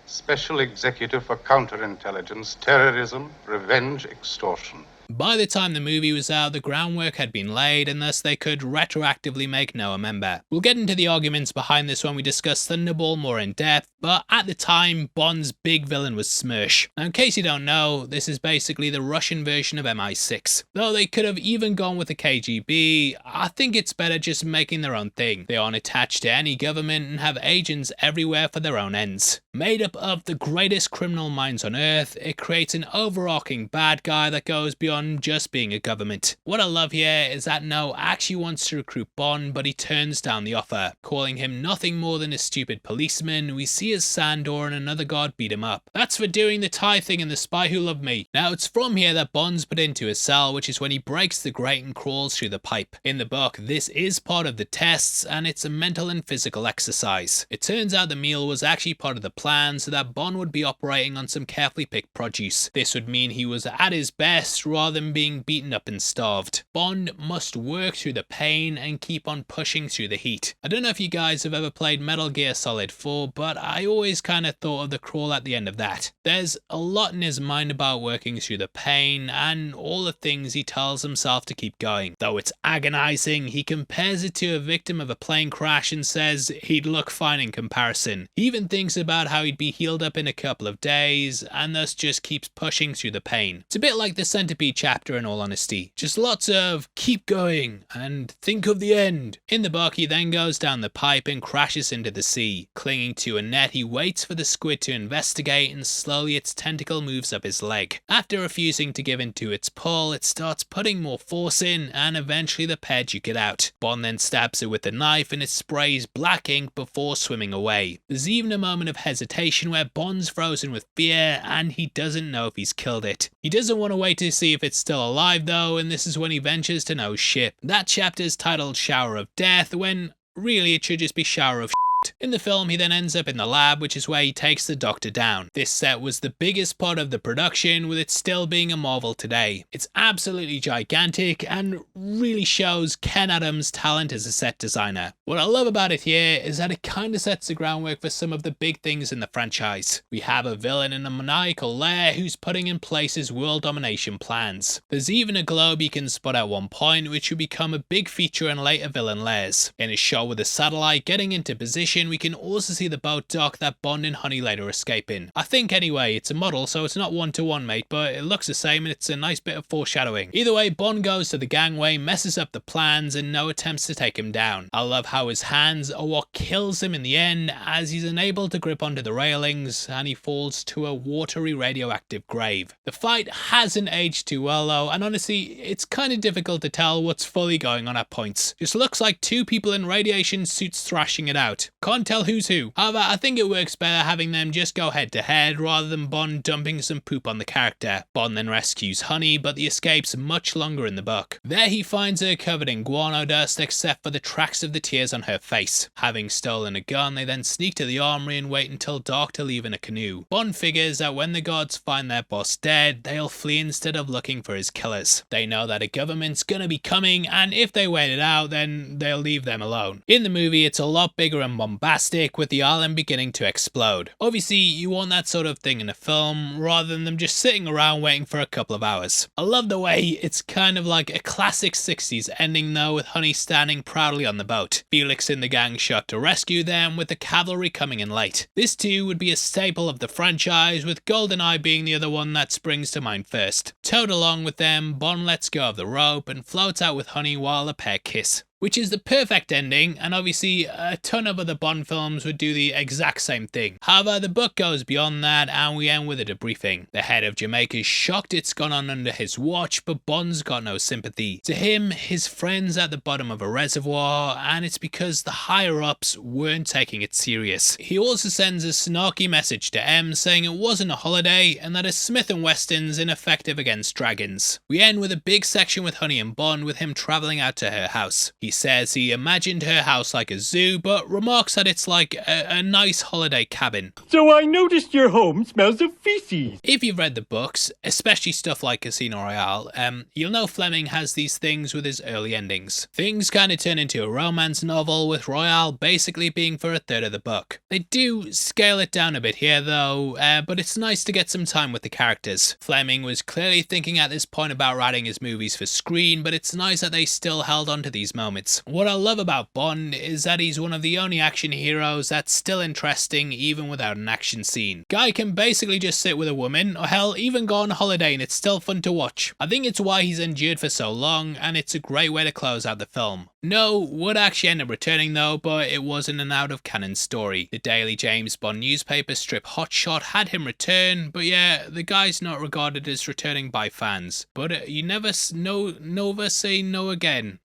Special Executive for Counterintelligence, Terrorism, Revenge, Extortion. By the time the movie was out, the groundwork had been laid, and thus they could retroactively make No a member. We'll get into the arguments behind this when we discuss Thunderball more in depth, but at the time, Bond's big villain was Smersh. Now, in case you don't know, this is basically the Russian version of MI6. Though they could have even gone with the KGB, I think it's better just making their own thing. They aren't attached to any government and have agents everywhere for their own ends. Made up of the greatest criminal minds on Earth, it creates an overarching bad guy that goes beyond just being a government. What I love here is that No actually wants to recruit Bond, but he turns down the offer, calling him nothing more than a stupid policeman. We see as Sandor and another guard beat him up. That's for doing the Thai thing in The Spy Who Loved Me. Now it's from here that Bond's put into a cell, which is when he breaks the grate and crawls through the pipe. In the book, this is part of the tests, and it's a mental and physical exercise. It turns out the meal was actually part of the plan so that Bond would be operating on some carefully picked produce. This would mean he was at his best rather than being beaten up and starved. Bond must work through the pain and keep on pushing through the heat. I don't know if you guys have ever played Metal Gear Solid 4, but I always kind of thought of the crawl at the end of that. There's a lot in his mind about working through the pain and all the things he tells himself to keep going. Though it's agonizing, he compares it to a victim of a plane crash and says he'd look fine in comparison. He even thinks about how he'd be healed up in a couple of days and thus just keeps pushing through the pain. It's a bit like the Centipede chapter in all honesty. Just lots of keep going and think of the end. In the book, he then goes down the pipe and crashes into the sea. Clinging to a net, he waits for the squid to investigate and slowly its tentacle moves up his leg. After refusing to give in to its pull, it starts putting more force in and eventually the pair duke it out. Bond then stabs it with a knife and it sprays black ink before swimming away. There's even a moment of hesitation where Bond's frozen with fear and he doesn't know if he's killed it. He doesn't want to wait to see if it's still alive though, and this is when he ventures to No's ship. That chapter is titled Shower of Death, when really it should just be Shower of Shit. In the film, he then ends up in the lab, which is where he takes the Doctor down. This set was the biggest part of the production, with it still being a marvel today. It's absolutely gigantic and really shows Ken Adams' talent as a set designer. What I love about it here is that it kind of sets the groundwork for some of the big things in the franchise. We have a villain in a maniacal lair who's putting in place his world domination plans. There's even a globe you can spot at one point, which will become a big feature in later villain lairs. In a shot with a satellite getting into position, we can also see the boat dock that Bond and Honey later escape in. I think anyway, it's a model so it's not one-to-one mate, but it looks the same and it's a nice bit of foreshadowing. Either way, Bond goes to the gangway, messes up the plans, and No attempts to take him down. I love how his hands are what kills him in the end, as he's unable to grip onto the railings and he falls to a watery radioactive grave. The fight hasn't aged too well though, and honestly it's kind of difficult to tell what's fully going on at points. Just looks like two people in radiation suits thrashing it out. Can't tell who's who. However, I think it works better having them just go head to head rather than Bond dumping some poop on the character. Bond then rescues Honey, but the escape's much longer in the book. There he finds her covered in guano dust except for the tracks of the tears on her face. Having stolen a gun, they then sneak to the armory and wait until dark to leave in a canoe. Bond figures that when the guards find their boss dead, they'll flee instead of looking for his killers. They know that a government's gonna be coming, and if they wait it out, then they'll leave them alone. In the movie, it's a lot bigger and bombastic, with the island beginning to explode. Obviously, you want that sort of thing in a film, rather than them just sitting around waiting for a couple of hours. I love the way it's kind of like a classic 60s ending though, with Honey standing proudly on the boat. Felix and the gang shot to rescue them, with the cavalry coming in late. This too would be a staple of the franchise, with GoldenEye being the other one that springs to mind first. Towed along with them, Bond lets go of the rope and floats out with Honey while the pair kiss, which is the perfect ending, and obviously a ton of other Bond films would do the exact same thing. However, the book goes beyond that and we end with a debriefing. The head of Jamaica is shocked it's gone on under his watch, but Bond's got no sympathy. To him, his friend's at the bottom of a reservoir, and it's because the higher-ups weren't taking it serious. He also sends a snarky message to M saying it wasn't a holiday and that a Smith & Wesson's ineffective against dragons. We end with a big section with Honey and Bond, with him travelling out to her house. He says he imagined her house like a zoo, but remarks that it's like a nice holiday cabin. So I noticed your home smells of feces. If you've read the books, especially stuff like Casino Royale, you'll know Fleming has these things with his early endings. Things kind of turn into a romance novel, with Royale basically being for a third of the book. They do scale it down a bit here though, but it's nice to get some time with the characters. Fleming was clearly thinking at this point about writing his movies for screen, but it's nice that they still held on to these moments. What I love about Bond is that he's one of the only action heroes that's still interesting even without an action scene. Guy can basically just sit with a woman, or hell, even go on holiday and it's still fun to watch. I think it's why he's endured for so long, and it's a great way to close out the film. No would actually end up returning though, but it wasn't an out of canon story. The daily James Bond newspaper strip Hotshot had him return, but yeah, the guy's not regarded as returning by fans. But you never say no again.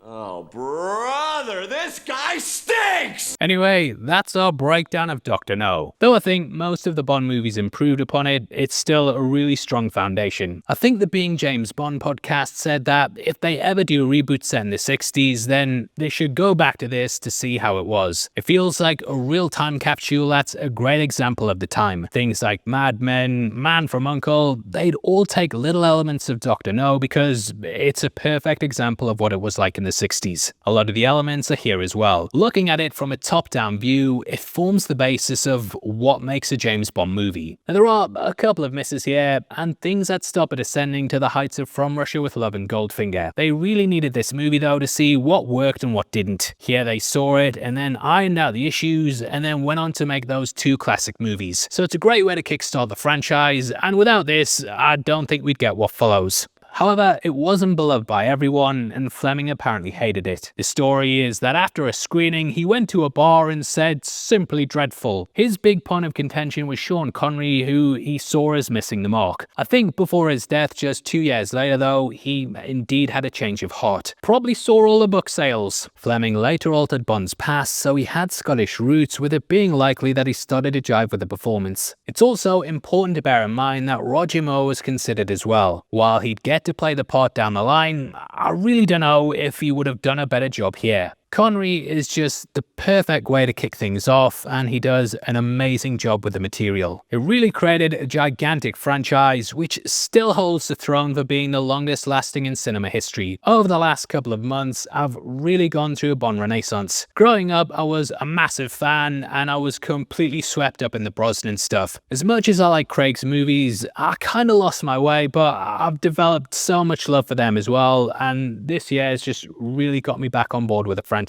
Oh, brother, this guy stinks! Anyway, that's our breakdown of Dr. No. Though I think most of the Bond movies improved upon it, it's still a really strong foundation. I think the Being James Bond podcast said that if they ever do a reboot set in the 60s, then they should go back to this to see how it was. It feels like a real time capsule that's a great example of the time. Things like Mad Men, Man from U.N.C.L.E., they'd all take little elements of Dr. No because it's a perfect example of what it was like in the 60s. A lot of the elements are here as well. Looking at it from a top-down view, it forms the basis of what makes a James Bond movie. And there are a couple of misses here, and things that stop it ascending to the heights of From Russia with Love and Goldfinger. They really needed this movie though to see what worked and what didn't. Here they saw it, and then ironed out the issues, and then went on to make those two classic movies. So it's a great way to kickstart the franchise, and without this, I don't think we'd get what follows. However, it wasn't beloved by everyone, and Fleming apparently hated it. The story is that after a screening, he went to a bar and said, "Simply dreadful." His big point of contention was Sean Connery, who he saw as missing the mark. I think before his death, just 2 years later though, he indeed had a change of heart. Probably saw all the book sales. Fleming later altered Bond's past, so he had Scottish roots, with it being likely that he started to jive with the performance. It's also important to bear in mind that Roger Moore was considered as well. While he'd get to play the part down the line, I really don't know if he would have done a better job here. Connery is just the perfect way to kick things off, and he does an amazing job with the material. It really created a gigantic franchise, which still holds the throne for being the longest lasting in cinema history. Over the last couple of months, I've really gone through a Bond renaissance. Growing up, I was a massive fan, and I was completely swept up in the Brosnan stuff. As much as I like Craig's movies, I kinda lost my way, but I've developed so much love for them as well, and this year has just really got me back on board with the franchise.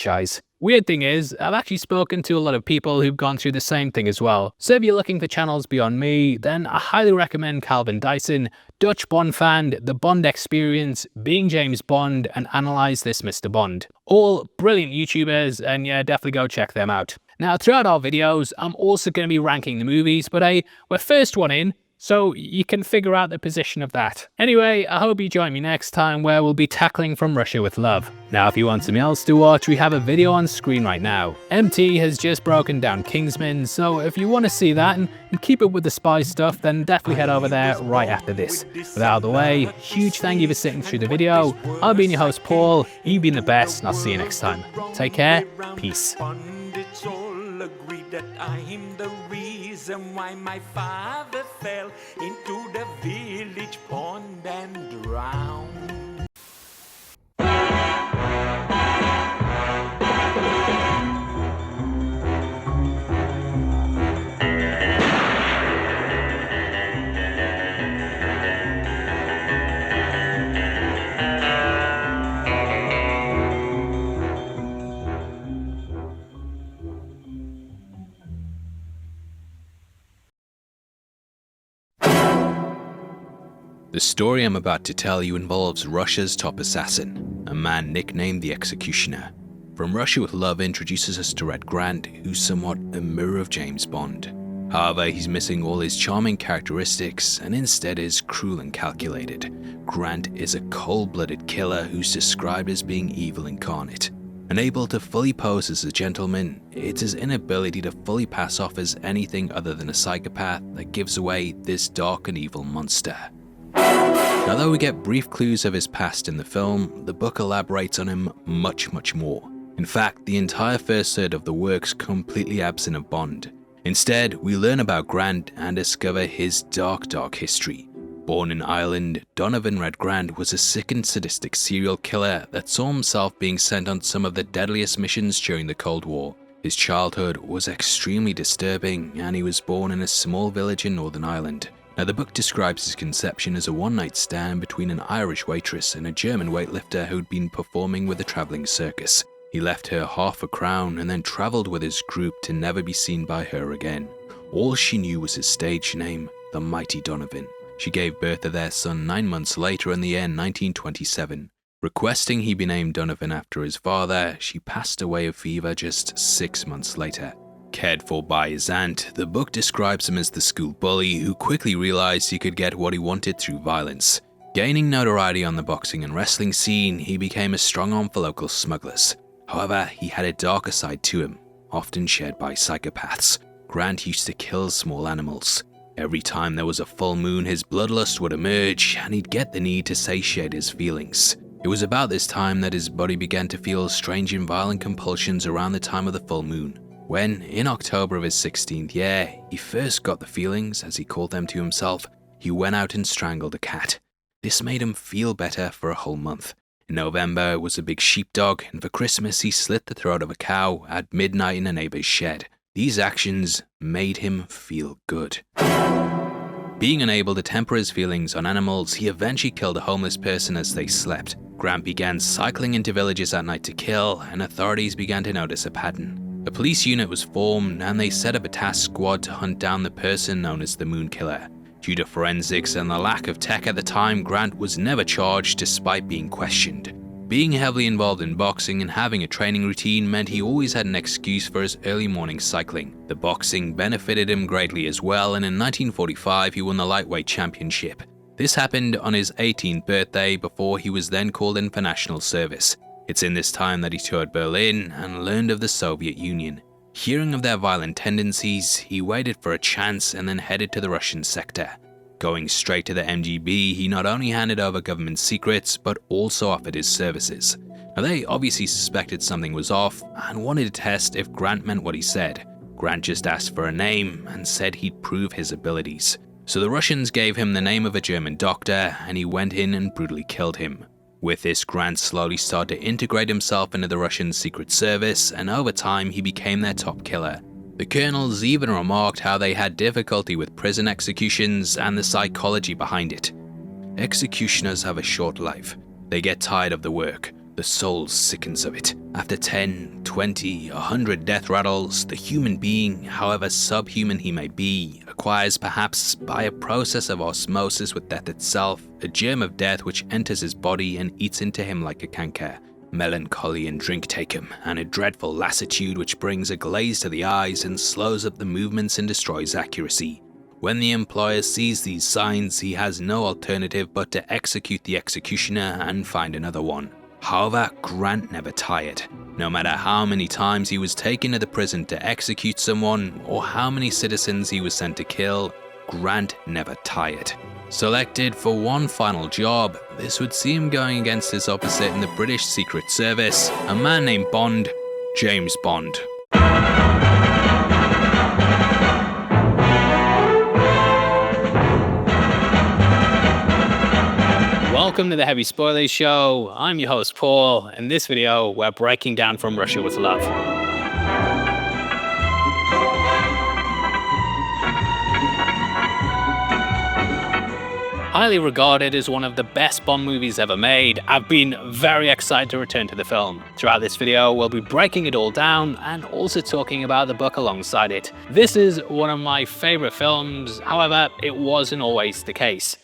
Weird thing is, I've actually spoken to a lot of people who've gone through the same thing as well. So if you're looking for channels beyond me, then I highly recommend Calvin Dyson, Dutch Bond Fan, The Bond Experience, Being James Bond, and Analyze This Mr. Bond. All brilliant YouTubers, and yeah, definitely go check them out. Now, throughout our videos, I'm also going to be ranking the movies, but we're first one in, so you can figure out the position of that. Anyway, I hope you join me next time where we'll be tackling From Russia with Love. Now, if you want something else to watch, we have a video on screen right now. MT has just broken down Kingsman, so if you want to see that and keep it with the spy stuff, then definitely head over there right after this. With that out of the way, huge thank you for sitting through the video. I've been your host Paul, you've been the best, and I'll see you next time. Take care, peace. That I'm the reason why my father fell into the village pond and drowned. The story I'm about to tell you involves Russia's top assassin, a man nicknamed the Executioner. From Russia with Love introduces us to Red Grant, who's somewhat a mirror of James Bond. However, he's missing all his charming characteristics and instead is cruel and calculated. Grant is a cold-blooded killer who's described as being evil incarnate. Unable to fully pose as a gentleman, it's his inability to fully pass off as anything other than a psychopath that gives away this dark and evil monster. Now, though we get brief clues of his past in the film, the book elaborates on him much more. In fact, the entire first third of the work's completely absent of Bond. Instead, we learn about Grant and discover his dark history. Born in Ireland, Donovan Red Grant was a sick and sadistic serial killer that saw himself being sent on some of the deadliest missions during the Cold War. His childhood was extremely disturbing, and he was born in a small village in Northern Ireland. Now, the book describes his conception as a one-night stand between an Irish waitress and a German weightlifter who'd been performing with a travelling circus. He left her £5,000 and then travelled with his group to never be seen by her again. All she knew was his stage name, the Mighty Donovan. She gave birth to their son 9 months later in the year 1927. Requesting he be named Donovan after his father, she passed away of fever just 6 months later. Cared for by his aunt, the book describes him as the school bully who quickly realised he could get what he wanted through violence. Gaining notoriety on the boxing and wrestling scene, he became a strong arm for local smugglers. However, he had a darker side to him, often shared by psychopaths. Grant used to kill small animals. Every time there was a full moon, his bloodlust would emerge, and he'd get the need to satiate his feelings. It was about this time that his body began to feel strange and violent compulsions around the time of the full moon, when, in October of his 16th year, he first got the feelings, as he called them to himself. He went out and strangled a cat. This made him feel better for a whole month. In November, it was a big sheepdog, and for Christmas he slit the throat of a cow at midnight in a neighbour's shed. These actions made him feel good. Being unable to temper his feelings on animals, he eventually killed a homeless person as they slept. Grant began cycling into villages at night to kill, and authorities began to notice a pattern. A police unit was formed, and they set up a task squad to hunt down the person known as the Moon Killer. Due to forensics and the lack of tech at the time, Grant was never charged despite being questioned. Being heavily involved in boxing and having a training routine meant he always had an excuse for his early morning cycling. The boxing benefited him greatly as well, and in 1945 he won the lightweight championship. This happened on his 18th birthday before he was then called in for national service. It's in this time that he toured Berlin and learned of the Soviet Union. Hearing of their violent tendencies, he waited for a chance and then headed to the Russian sector. Going straight to the MGB, he not only handed over government secrets, but also offered his services. Now, they obviously suspected something was off and wanted to test if Grant meant what he said. Grant just asked for a name and said he'd prove his abilities. So the Russians gave him the name of a German doctor, and he went in and brutally killed him. With this, Grant slowly started to integrate himself into the Russian Secret Service, and over time he became their top killer. The colonels even remarked how they had difficulty with prison executions and the psychology behind it. Executioners have a short life. They get tired of the work. The soul sickens of it. After 10, 20, 100 death rattles, the human being, however subhuman he may be, acquires, perhaps by a process of osmosis with death itself, a germ of death which enters his body and eats into him like a canker. Melancholy and drink take him, and a dreadful lassitude which brings a glaze to the eyes and slows up the movements and destroys accuracy. When the employer sees these signs, he has no alternative but to execute the executioner and find another one. However, Grant never tired. No matter how many times he was taken to the prison to execute someone, or how many citizens he was sent to kill, Grant never tired. Selected for one final job, this would see him going against his opposite in the British Secret Service, a man named Bond, James Bond. Welcome to the Heavy Spoilers Show. I'm your host Paul. In this video, we're breaking down From Russia with Love. Highly regarded as one of the best Bond movies ever made, I've been very excited to return to the film. Throughout this video, we'll be breaking it all down and also talking about the book alongside it. This is one of my favourite films, however, it wasn't always the case.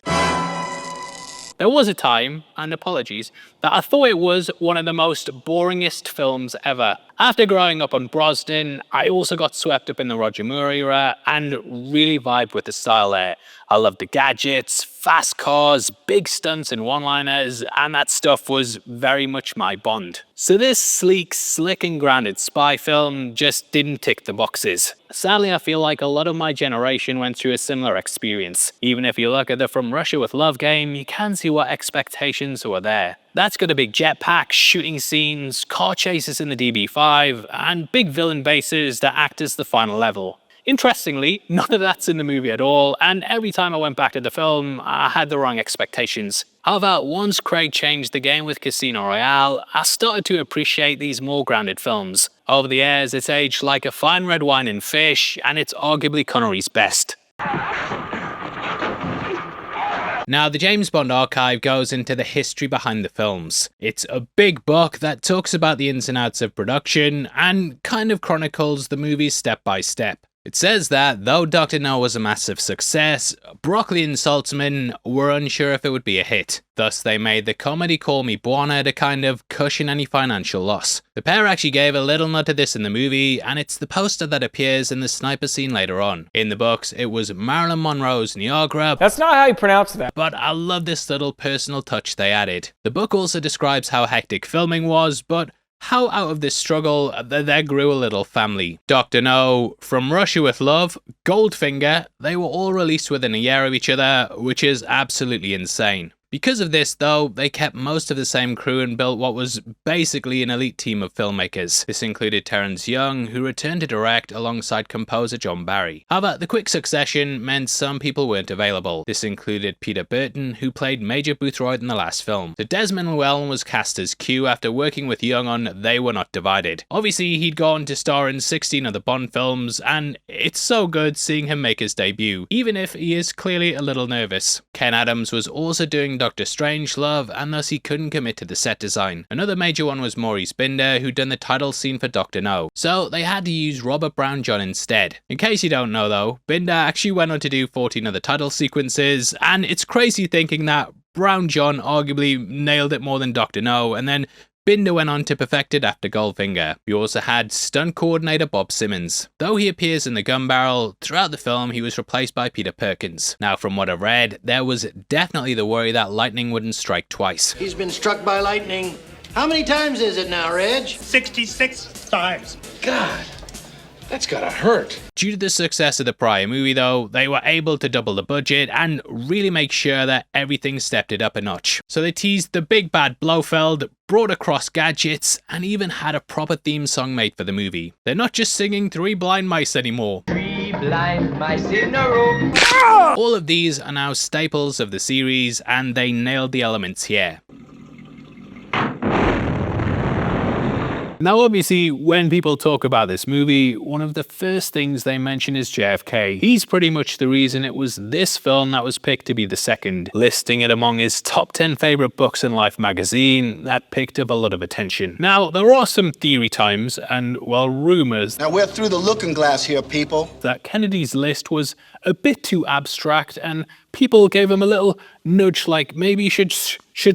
There was a time, and apologies, that I thought it was one of the most boringest films ever. After growing up on Brosnan, I also got swept up in the Roger Moore era and really vibed with the style there. I loved the gadgets, fast cars, big stunts and one-liners, and that stuff was very much my Bond. So this sleek, slick and grounded spy film just didn't tick the boxes. Sadly, I feel like a lot of my generation went through a similar experience. Even if you look at the From Russia with Love game, you can see what expectations were there. That's got a big jetpack, shooting scenes, car chases in the DB5, and big villain bases that act as the final level. Interestingly, none of that's in the movie at all, and every time I went back to the film, I had the wrong expectations. However, once Craig changed the game with Casino Royale, I started to appreciate these more grounded films. Over the years, it's aged like a fine red wine in fish, and it's arguably Connery's best. Now, the James Bond archive goes into the history behind the films. It's a big book that talks about the ins and outs of production and kind of chronicles the movies step by step. It says that, though Dr. No was a massive success, Broccoli and Saltzman were unsure if it would be a hit. Thus, they made the comedy Call Me Buona to kind of cushion any financial loss. The pair actually gave a little nod to this in the movie, and it's the poster that appears in the sniper scene later on. In the books, it was Marilyn Monroe's Niagara. That's not how you pronounce that. But I love this little personal touch they added. The book also describes how hectic filming was, but how out of this struggle there grew a little family. Dr. No, From Russia with Love, Goldfinger, they were all released within a year of each other, which is absolutely insane. Because of this, though, they kept most of the same crew and built what was basically an elite team of filmmakers. This included Terence Young, who returned to direct alongside composer John Barry. However, the quick succession meant some people weren't available. This included Peter Burton, who played Major Boothroyd in the last film. So Desmond Llewellyn was cast as Q after working with Young on They Were Not Divided. Obviously, he'd gone to star in 16 other Bond films, and it's so good seeing him make his debut, even if he is clearly a little nervous. Ken Adams was also doing Dr. Strangelove, and thus he couldn't commit to the set design. Another major one was Maurice Binder, who'd done the title scene for Dr. No, so they had to use Robert Brown John instead. In case you don't know though, Binder actually went on to do 14 other title sequences, and it's crazy thinking that Brown John arguably nailed it more than Dr. No, and then Binder went on to perfect it after Goldfinger. We also had stunt coordinator Bob Simmons. Though he appears in the gun barrel, throughout the film he was replaced by Peter Perkins. Now, from what I've read, there was definitely the worry that lightning wouldn't strike twice. He's been struck by lightning. How many times is it now, Reg? 66 times. God, that's gotta hurt. Due to the success of the prior movie though, they were able to double the budget and really make sure that everything stepped it up a notch. So they teased the big bad Blofeld, brought across gadgets, and even had a proper theme song made for the movie. They're not just singing Three Blind Mice anymore. Three blind mice in a room. All of these are now staples of the series, and they nailed the elements here. Now, obviously, when people talk about this movie, one of the first things they mention is JFK. He's pretty much the reason it was this film that was picked to be the second, listing it among his top 10 favorite books in Life magazine. That picked up a lot of attention. Now, there are some theory times and, well, rumors. Now we're through the looking glass here, people. That Kennedy's list was a bit too abstract, and people gave him a little nudge, like maybe you should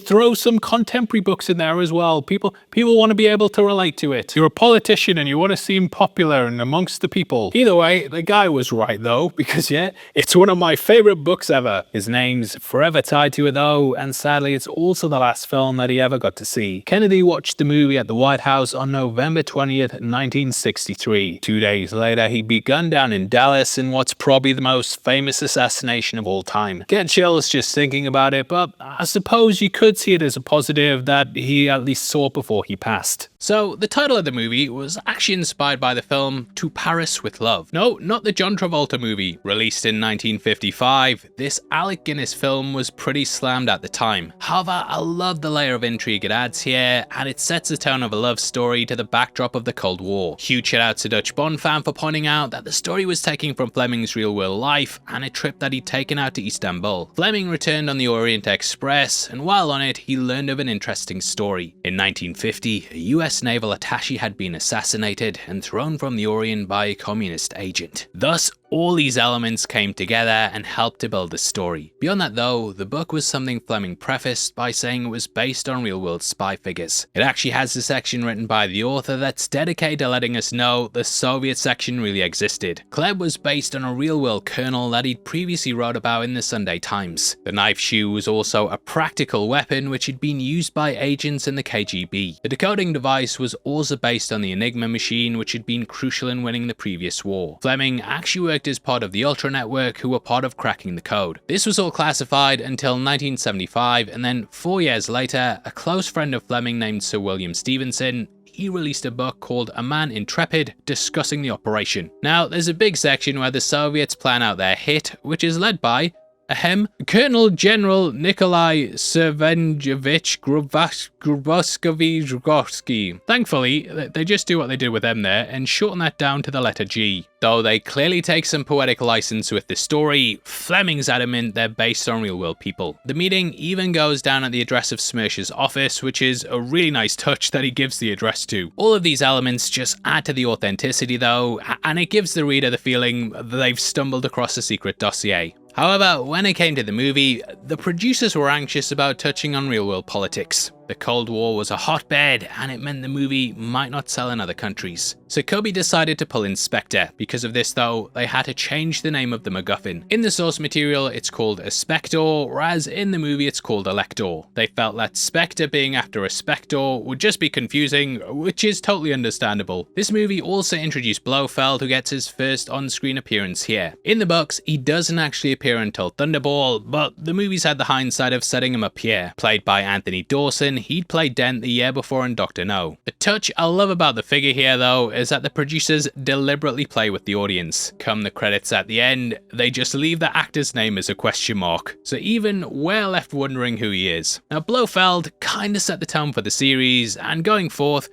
throw some contemporary books in there as well. People want to be able to relate to it. You're a politician and you want to seem popular and amongst the people. Either way, the guy was right though, because yeah, it's one of my favorite books ever. His name's forever tied to it though, and sadly it's also the last film that he ever got to see. Kennedy watched the movie at the White House on November 20th, 1963. 2 days later, he'd be gunned down in Dallas in what's probably the most famous assassination of all time. Get chills just thinking about it, but I suppose you could see it as a positive that he at least saw before he passed. So the title of the movie was actually inspired by the film To Paris with Love. No, not the John Travolta movie. Released in 1955, this Alec Guinness film was pretty slammed at the time. However, I love the layer of intrigue it adds here, and it sets the tone of a love story to the backdrop of the Cold War. Huge shout out to Dutch Bond fan for pointing out that the story was taken from Fleming's real world life and a trip that he'd taken out to Istanbul. Fleming returned on the Orient Express, and while on it, he learned of an interesting story. In 1950, a US naval attaché had been assassinated and thrown from the Orient by a communist agent. Thus, All these elements came together and helped to build the story. Beyond that though, the book was something Fleming prefaced by saying it was based on real-world spy figures. It actually has a section written by the author that's dedicated to letting us know the Soviet section really existed. Kleb was based on a real-world colonel that he'd previously wrote about in the Sunday Times. The knife shoe was also a practical weapon which had been used by agents in the KGB. The decoding device was also based on the Enigma machine, which had been crucial in winning the previous war. Fleming actually worked as part of the Ultra Network, who were part of cracking the code. This was all classified until 1975, and then 4 years later, a close friend of Fleming named Sir William Stevenson, he released a book called A Man Intrepid discussing the operation. Now, there's a big section where the Soviets plan out their hit, which is led by Colonel General Nikolai Servenjevich Grubovsky. Thankfully, they just do what they did with M there and shorten that down to the letter G. Though they clearly take some poetic license with this story, Fleming's adamant they're based on real-world people. The meeting even goes down at the address of Smersh's office, which is a really nice touch that he gives the address to. All of these elements just add to the authenticity though, and it gives the reader the feeling that they've stumbled across a secret dossier. However, when it came to the movie, the producers were anxious about touching on real-world politics. The Cold War was a hotbed, and it meant the movie might not sell in other countries. So Kobe decided to pull in Spectre. Because of this though, they had to change the name of the MacGuffin. In the source material, it's called a Spectre, whereas in the movie it's called a Lector. They felt that Spectre being after a Spectre would just be confusing, which is totally understandable. This movie also introduced Blofeld, who gets his first on-screen appearance here. In the books, he doesn't actually appear until Thunderball, but the movies had the hindsight of setting him up here. Played by Anthony Dawson, he'd played Dent the year before in Dr. No. The touch I love about the figure here though is that the producers deliberately play with the audience. Come the credits at the end, they just leave the actor's name as a question mark, so even we're left wondering who he is. Now Blofeld kinda set the tone for the series, and going forth,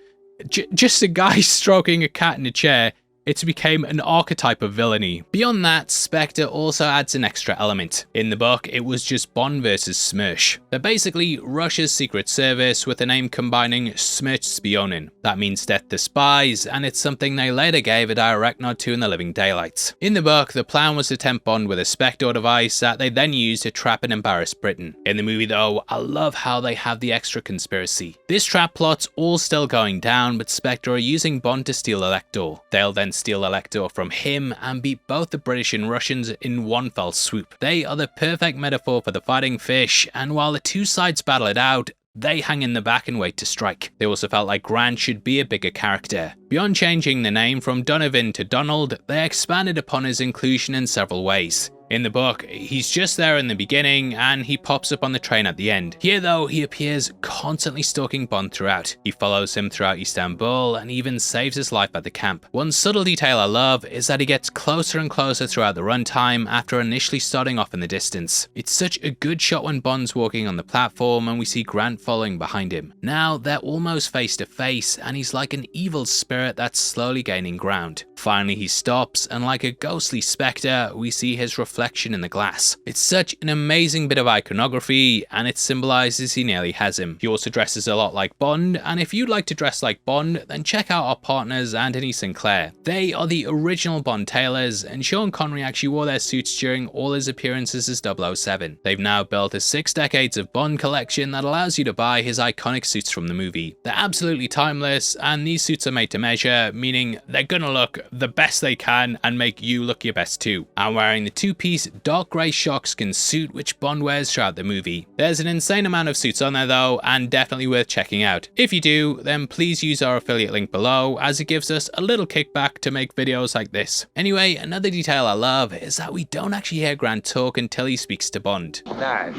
just a guy stroking a cat in a chair, it became an archetype of villainy. Beyond that, Spectre also adds an extra element. In the book, it was just Bond versus Smersh. They're basically Russia's secret service with a name combining Smersh Spionin. That means death to spies, and it's something they later gave a direct nod to in The Living Daylights. In the book, the plan was to tempt Bond with a Spectre device that they then used to trap and embarrass Britain. In the movie though, I love how they have the extra conspiracy. This trap plot's all still going down, but Spectre are using Bond to steal Elector. They'll then steal Elector from him and beat both the British and Russians in one fell swoop. They are the perfect metaphor for the fighting fish, and while the two sides battle it out, they hang in the back and wait to strike. They also felt like Grant should be a bigger character. Beyond changing the name from Donovan to Donald, they expanded upon his inclusion in several ways. In the book, he's just there in the beginning and he pops up on the train at the end. Here though, he appears constantly stalking Bond throughout. He follows him throughout Istanbul and even saves his life at the camp. One subtle detail I love is that he gets closer and closer throughout the runtime after initially starting off in the distance. It's such a good shot when Bond's walking on the platform and we see Grant following behind him. Now they're almost face to face and he's like an evil spirit that's slowly gaining ground. Finally he stops and like a ghostly spectre, we see his reflection in the glass. It's such an amazing bit of iconography and it symbolizes he nearly has him. He also dresses a lot like Bond, and if you'd like to dress like Bond, then check out our partners Anthony Sinclair. They are the original Bond tailors, and Sean Connery actually wore their suits during all his appearances as 007. They've now built a 6 decades of Bond collection that allows you to buy his iconic suits from the movie. They're absolutely timeless, and these suits are made to measure, meaning they're gonna look the best they can and make you look your best too. I'm wearing the 2-piece dark grey sharkskin suit which Bond wears throughout the movie. There's an insane amount of suits on there though, and definitely worth checking out. If you do, then please use our affiliate link below, as it gives us a little kickback to make videos like this. Anyway, another detail I love is that we don't actually hear Grant talk until he speaks to Bond. Nash.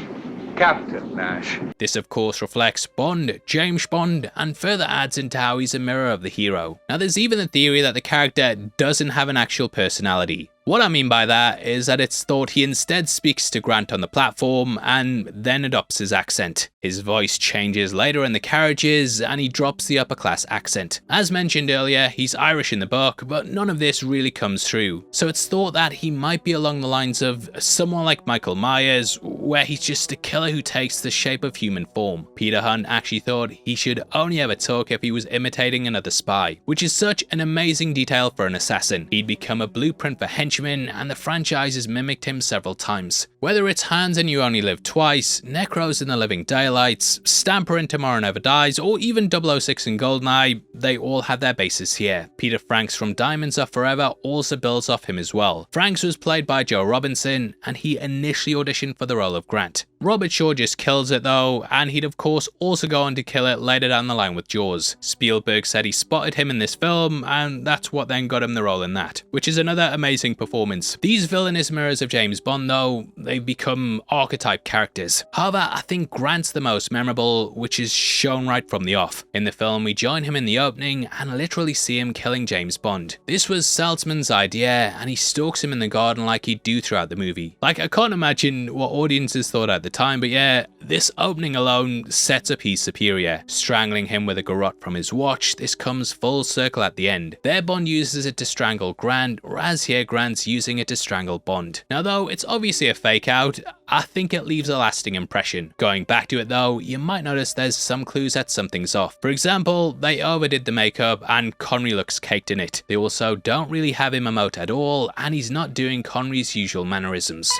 Captain Nash. This of course reflects Bond, James Bond, and further adds into how he's a mirror of the hero. Now there's even the theory that the character doesn't have an actual personality. What I mean by that is that it's thought he instead speaks to Grant on the platform and then adopts his accent. His voice changes later in the carriages and he drops the upper class accent. As mentioned earlier, he's Irish in the book, but none of this really comes through. So it's thought that he might be along the lines of someone like Michael Myers, where he's just a killer who takes the shape of human form. Peter Hunt actually thought he should only ever talk if he was imitating another spy, which is such an amazing detail for an assassin. He'd become a blueprint for henchmen henchman, and the franchise has mimicked him several times. Whether it's Hands and You Only Live Twice, Necros in the Living Daylights, Stamper in Tomorrow Never Dies, or even 006 and Goldeneye, they all have their bases here. Peter Franks from Diamonds Are Forever also builds off him as well. Franks was played by Joe Robinson, and he initially auditioned for the role of Grant. Robert Shaw just kills it though, and he'd of course also go on to kill it later down the line with Jaws. Spielberg said he spotted him in this film, and that's what then got him the role in that, which is another amazing performance. These villainous mirrors of James Bond though, they've become archetype characters. However, I think Grant's the most memorable, which is shown right from the off. In the film, we join him in the opening and literally see him killing James Bond. This was Saltzman's idea, and he stalks him in the garden like he'd do throughout the movie. Like, I can't imagine what audiences thought at the time, but yeah, this opening alone sets up he's superior. Strangling him with a garrote from his watch, this comes full circle at the end. There Bond uses it to strangle Grant, whereas here Grant's using it to strangle Bond. Now though it's obviously a fake out, I think it leaves a lasting impression. Going back to it though, you might notice there's some clues that something's off. For example, they overdid the makeup and Connery looks caked in it. They also don't really have him emote at all, and he's not doing Connery's usual mannerisms.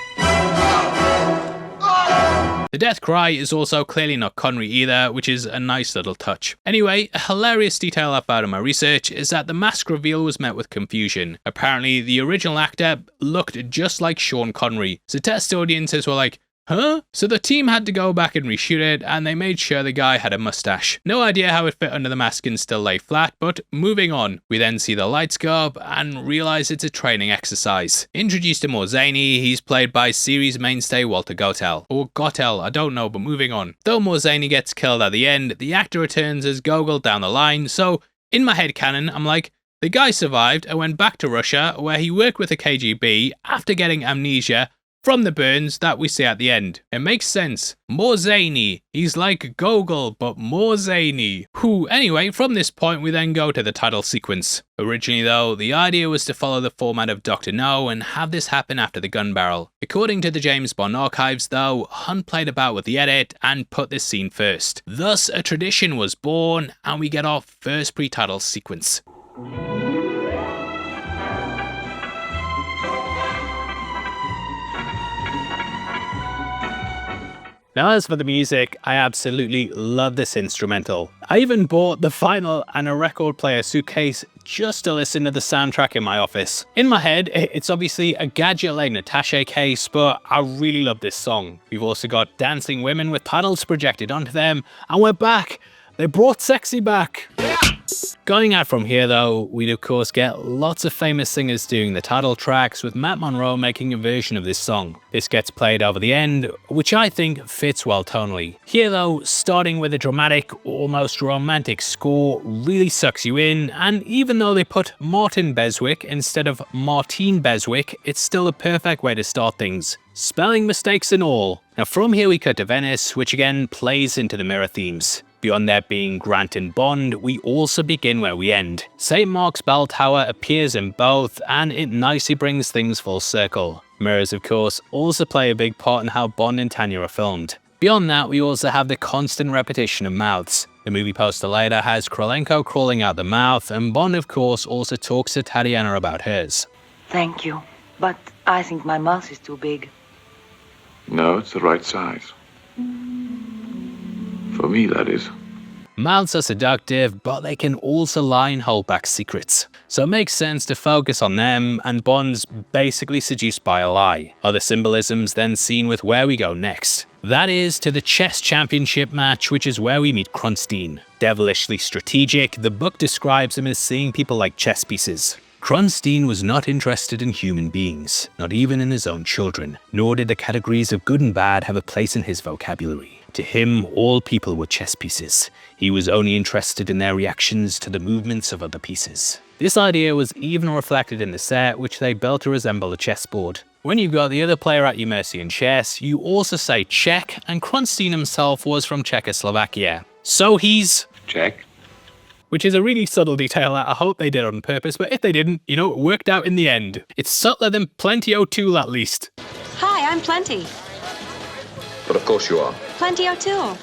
The death cry is also clearly not Connery either, which is a nice little touch. Anyway, a hilarious detail I found in my research is that the mask reveal was met with confusion. Apparently, the original actor looked just like Sean Connery, so test audiences were like, huh? So the team had to go back and reshoot it, and they made sure the guy had a mustache. No idea how it fit under the mask and still lay flat, but moving on. We then see the lights go up and realise it's a training exercise. Introduced to more zany, he's played by series mainstay Walter Gotell. Or Gotell, I don't know, but moving on. Though Morzani gets killed at the end, the actor returns as Gogol down the line, so in my head canon, I'm like, the guy survived and went back to Russia, where he worked with the KGB after getting amnesia from the burns that we see at the end. It makes sense. More zany. He's like Gogol, but more zany. Anyway, from this point we then go to the title sequence. Originally though, the idea was to follow the format of Dr. No and have this happen after the gun barrel. According to the James Bond archives though, Hunt played about with the edit and put this scene first. Thus, a tradition was born and we get our first pre-title sequence. Now as for the music, I absolutely love this instrumental. I even bought the vinyl and a record player suitcase just to listen to the soundtrack in my office. In my head, it's obviously a gadget-laden attaché case, but I really love this song. We've also got dancing women with paddles projected onto them, and we're back! They brought sexy back! Yeah. Going out from here though, we'd of course get lots of famous singers doing the title tracks, with Matt Monro making a version of this song. This gets played over the end, which I think fits well tonally. Here though, starting with a dramatic, almost romantic score really sucks you in, and even though they put Martin Beswick instead of Martine Beswick, it's still a perfect way to start things. Spelling mistakes and all. Now from here we cut to Venice, which again plays into the mirror themes. Beyond there being Grant and Bond, we also begin where we end. St. Mark's Bell Tower appears in both, and it nicely brings things full circle. Mirrors, of course, also play a big part in how Bond and Tanya are filmed. Beyond that, we also have the constant repetition of mouths. The movie poster later has Krolenko crawling out the mouth, and Bond, of course, also talks to Tatiana about hers. Thank you, but I think my mouth is too big. No, it's the right size. For me, that is. Mouths are seductive, but they can also lie and hold back secrets. So it makes sense to focus on them, and Bond's basically seduced by a lie. Other symbolisms then seen with where we go next. That is to the chess championship match, which is where we meet Krunstein. Devilishly strategic, the book describes him as seeing people like chess pieces. Krunstein was not interested in human beings, not even in his own children, nor did the categories of good and bad have a place in his vocabulary. To him, all people were chess pieces. He was only interested in their reactions to the movements of other pieces. This idea was even reflected in the set, which they built to resemble a chessboard. When you've got the other player at your mercy in chess, you also say Czech, and Krunstein himself was from Czechoslovakia. So he's Czech. Which is a really subtle detail that I hope they did on purpose, but if they didn't, you know, it worked out in the end. It's subtler than Plenty O'Toole at least. Hi, I'm Plenty. But of course you are. Plenty O'Toole.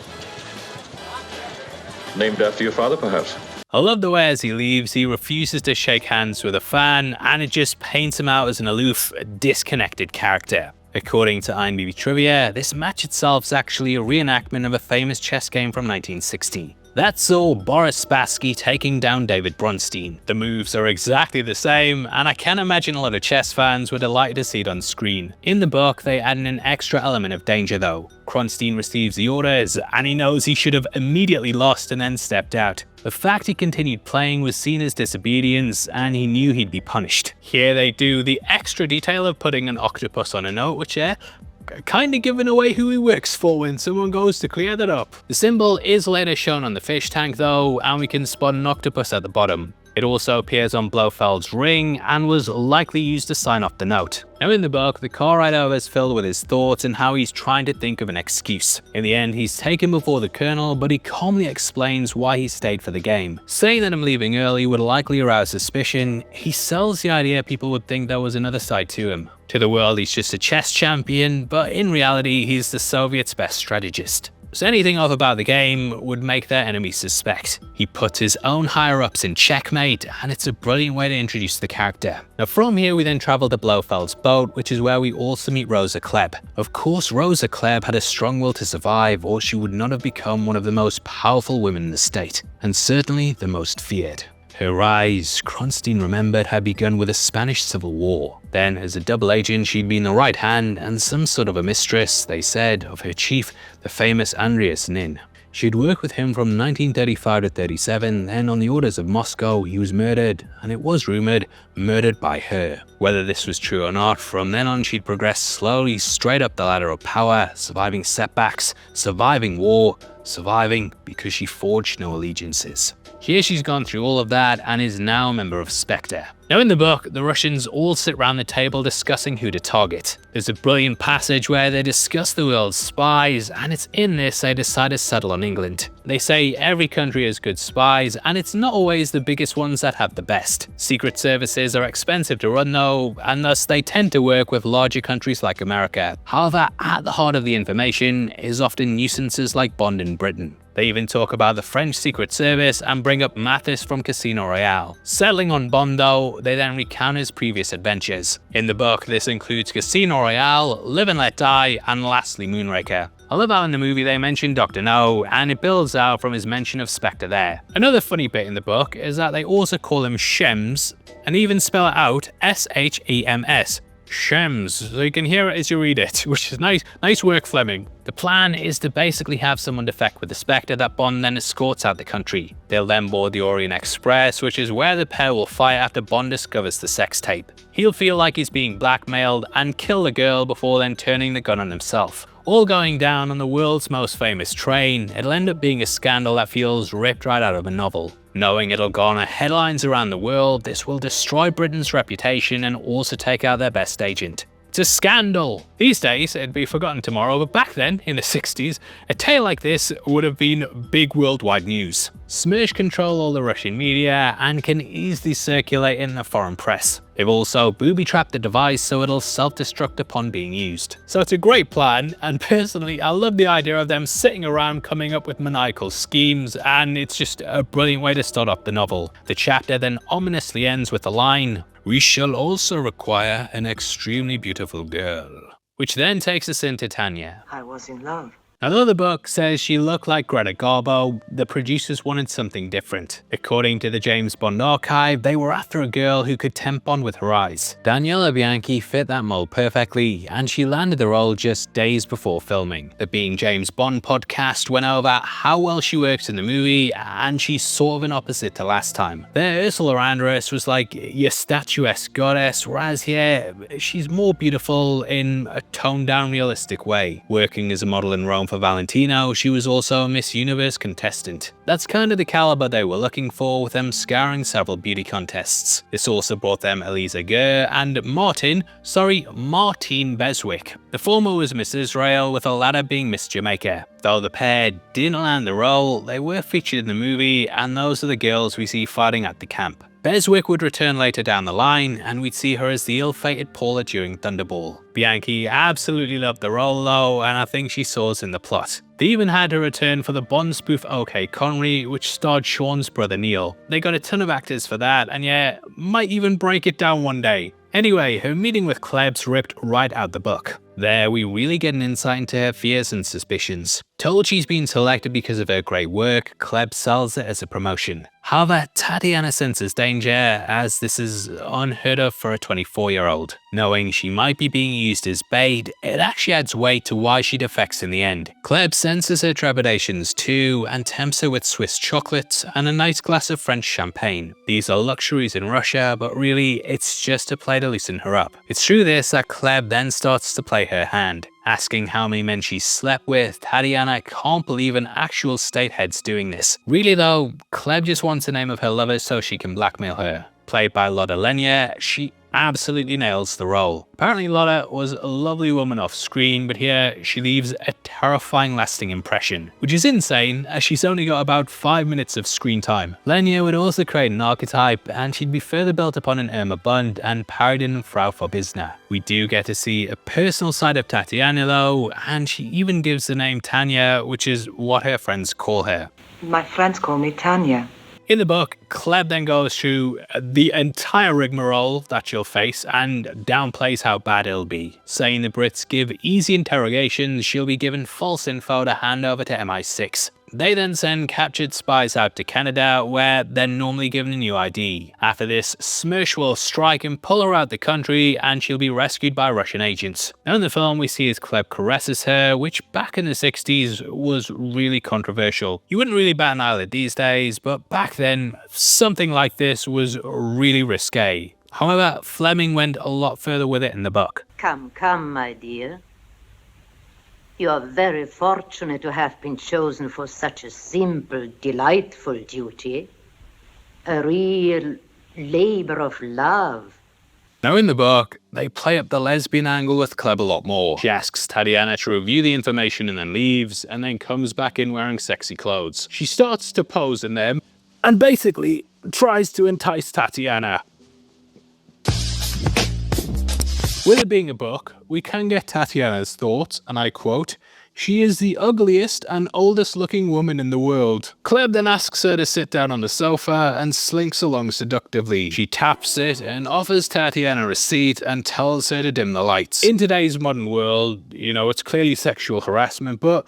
Named after your father, perhaps? I love the way as he leaves, he refuses to shake hands with a fan, and it just paints him out as an aloof, disconnected character. According to IMDb trivia, this match itself is actually a reenactment of a famous chess game from 1960. That saw Boris Spassky taking down David Bronstein. The moves are exactly the same, and I can imagine a lot of chess fans were delighted to see it on screen. In the book, they add an extra element of danger though. Bronstein receives the orders, and he knows he should have immediately lost and then stepped out. The fact he continued playing was seen as disobedience, and he knew he'd be punished. Here they do the extra detail of putting an octopus on a note chair, kinda giving away who he works for when someone goes to clear that up. The symbol is later shown on the fish tank though, and we can spot an octopus at the bottom. It also appears on Blofeld's ring and was likely used to sign off the note. Now in the book, the car ride over is filled with his thoughts and how he's trying to think of an excuse. In the end, he's taken before the colonel, but he calmly explains why he stayed for the game. Saying that him leaving early would likely arouse suspicion, he sells the idea people would think there was another side to him. To the world, he's just a chess champion, but in reality, he's the Soviets' best strategist. So anything off about the game would make their enemies suspect. He puts his own higher-ups in checkmate, and it's a brilliant way to introduce the character. Now from here we then travel to Blofeld's boat, which is where we also meet Rosa Klebb. Of course, Rosa Klebb had a strong will to survive, or she would not have become one of the most powerful women in the state, and certainly the most feared. Her rise, Bronstein remembered, had begun with the Spanish Civil War. Then, as a double agent, she'd been the right hand and some sort of a mistress, they said, of her chief, the famous Andreas Nin. She'd worked with him from 1935 to 37, then on the orders of Moscow, he was murdered, and it was rumored, murdered by her. Whether this was true or not, from then on she'd progressed slowly straight up the ladder of power, surviving setbacks, surviving war, surviving because she forged no allegiances. Here she's gone through all of that and is now a member of Spectre. Now in the book, the Russians all sit around the table discussing who to target. There's a brilliant passage where they discuss the world's spies, and it's in this they decide to settle on England. They say every country has good spies, and it's not always the biggest ones that have the best. Secret services are expensive to run though, and thus they tend to work with larger countries like America. However, at the heart of the information is often nuisances like Bond in Britain. They even talk about the French Secret Service and bring up Mathis from Casino Royale. Settling on Bond though, they then recount his previous adventures. In the book, this includes Casino Royale, Live and Let Die, and lastly Moonraker. I love how in the movie they mention Dr. No, and it builds out from his mention of Spectre there. Another funny bit in the book is that they also call him Shems, and even spell it out S-H-E-M-S. Shems, so you can hear it as you read it, which is nice work, Fleming. The plan is to basically have someone defect with the Spectre that Bond then escorts out the country. They'll then board the Orient Express, which is where the pair will fight after Bond discovers the sex tape. He'll feel like he's being blackmailed and kill the girl before then turning the gun on himself. All going down on the world's most famous train. It'll end up being a scandal that feels ripped right out of a novel. Knowing it'll garner headlines around the world, this will destroy Britain's reputation and also take out their best agent. It's a scandal! These days, it'd be forgotten tomorrow, but back then, in the 60s, a tale like this would have been big worldwide news. Smersh control all the Russian media and can easily circulate in the foreign press. They've also booby-trapped the device so it'll self-destruct upon being used. So it's a great plan, and personally, I love the idea of them sitting around coming up with maniacal schemes, and it's just a brilliant way to start off the novel. The chapter then ominously ends with the line, "We shall also require an extremely beautiful girl," which then takes us into Tanya. I was in love. Although the book says she looked like Greta Garbo, the producers wanted something different. According to the James Bond archive, they were after a girl who could tempt Bond with her eyes. Daniela Bianchi fit that mold perfectly, and she landed the role just days before filming. The Being James Bond podcast went over how well she works in the movie, and she's sort of an opposite to last time. There, Ursula Andress was like your statuesque goddess, whereas here, she's more beautiful in a toned-down realistic way. Working as a model in Rome for Valentino, she was also a Miss Universe contestant. That's kind of the caliber they were looking for, with them scouring several beauty contests. This also brought them Eliza Gurr and Martin Beswick. The former was Miss Israel, with the latter being Miss Jamaica. Though the pair didn't land the role, they were featured in the movie, and those are the girls we see fighting at the camp. Beswick would return later down the line, and we'd see her as the ill-fated Paula during Thunderball. Bianchi absolutely loved the role though, and I think she soars in the plot. They even had her return for the Bond spoof OK Connery, which starred Sean's brother Neil. They got a ton of actors for that, and yeah, might even break it down one day. Anyway, her meeting with Kleb's ripped right out the book. There we really get an insight into her fears and suspicions. Told she's been selected because of her great work, Kleb sells it as a promotion. However, Tatiana senses danger, as this is unheard of for a 24-year-old. Knowing she might be being used as bait, it actually adds weight to why she defects in the end. Kleb senses her trepidations too, and tempts her with Swiss chocolates and a nice glass of French champagne. These are luxuries in Russia, but really it's just a play to loosen her up. It's through this that Kleb then starts to play her hand. Asking how many men she slept with, Tatiana can't believe an actual state head's doing this. Really though, Kleb just wants the name of her lover so she can blackmail her. Played by Lotta Lenya, she absolutely nails the role. Apparently Lotta was a lovely woman off screen, but here she leaves a terrifying lasting impression, which is insane as she's only got about 5 minutes of screen time. Lenya would also create an archetype, and she'd be further built upon in Irma Bund and parodied in Frau Verbissner. We do get to see a personal side of Tatiana though, and she even gives the name Tanya, which is what her friends call her. My friends call me Tanya. In the book, Kleb then goes through the entire rigmarole that she'll face and downplays how bad it'll be, saying the Brits give easy interrogations, she'll be given false info to hand over to MI6. They then send captured spies out to Canada, where they're normally given a new ID. After this, Smersh will strike and pull her out the country, and she'll be rescued by Russian agents. Now in the film, we see as Kleb caresses her, which back in the 60s was really controversial. You wouldn't really bat an eyelid these days, but back then, something like this was really risque. However, Fleming went a lot further with it in the book. Come, come, my dear. You are very fortunate to have been chosen for such a simple, delightful duty. A real labor of love. Now in the book, they play up the lesbian angle with Kleb a lot more. She asks Tatiana to review the information and then leaves, and then comes back in wearing sexy clothes. She starts to pose in them, and basically tries to entice Tatiana. With it being a book, we can get Tatiana's thoughts, and I quote, "She is the ugliest and oldest looking woman in the world." Kleb then asks her to sit down on the sofa and slinks along seductively. She taps it and offers Tatiana a seat and tells her to dim the lights. In today's modern world, you know, it's clearly sexual harassment, but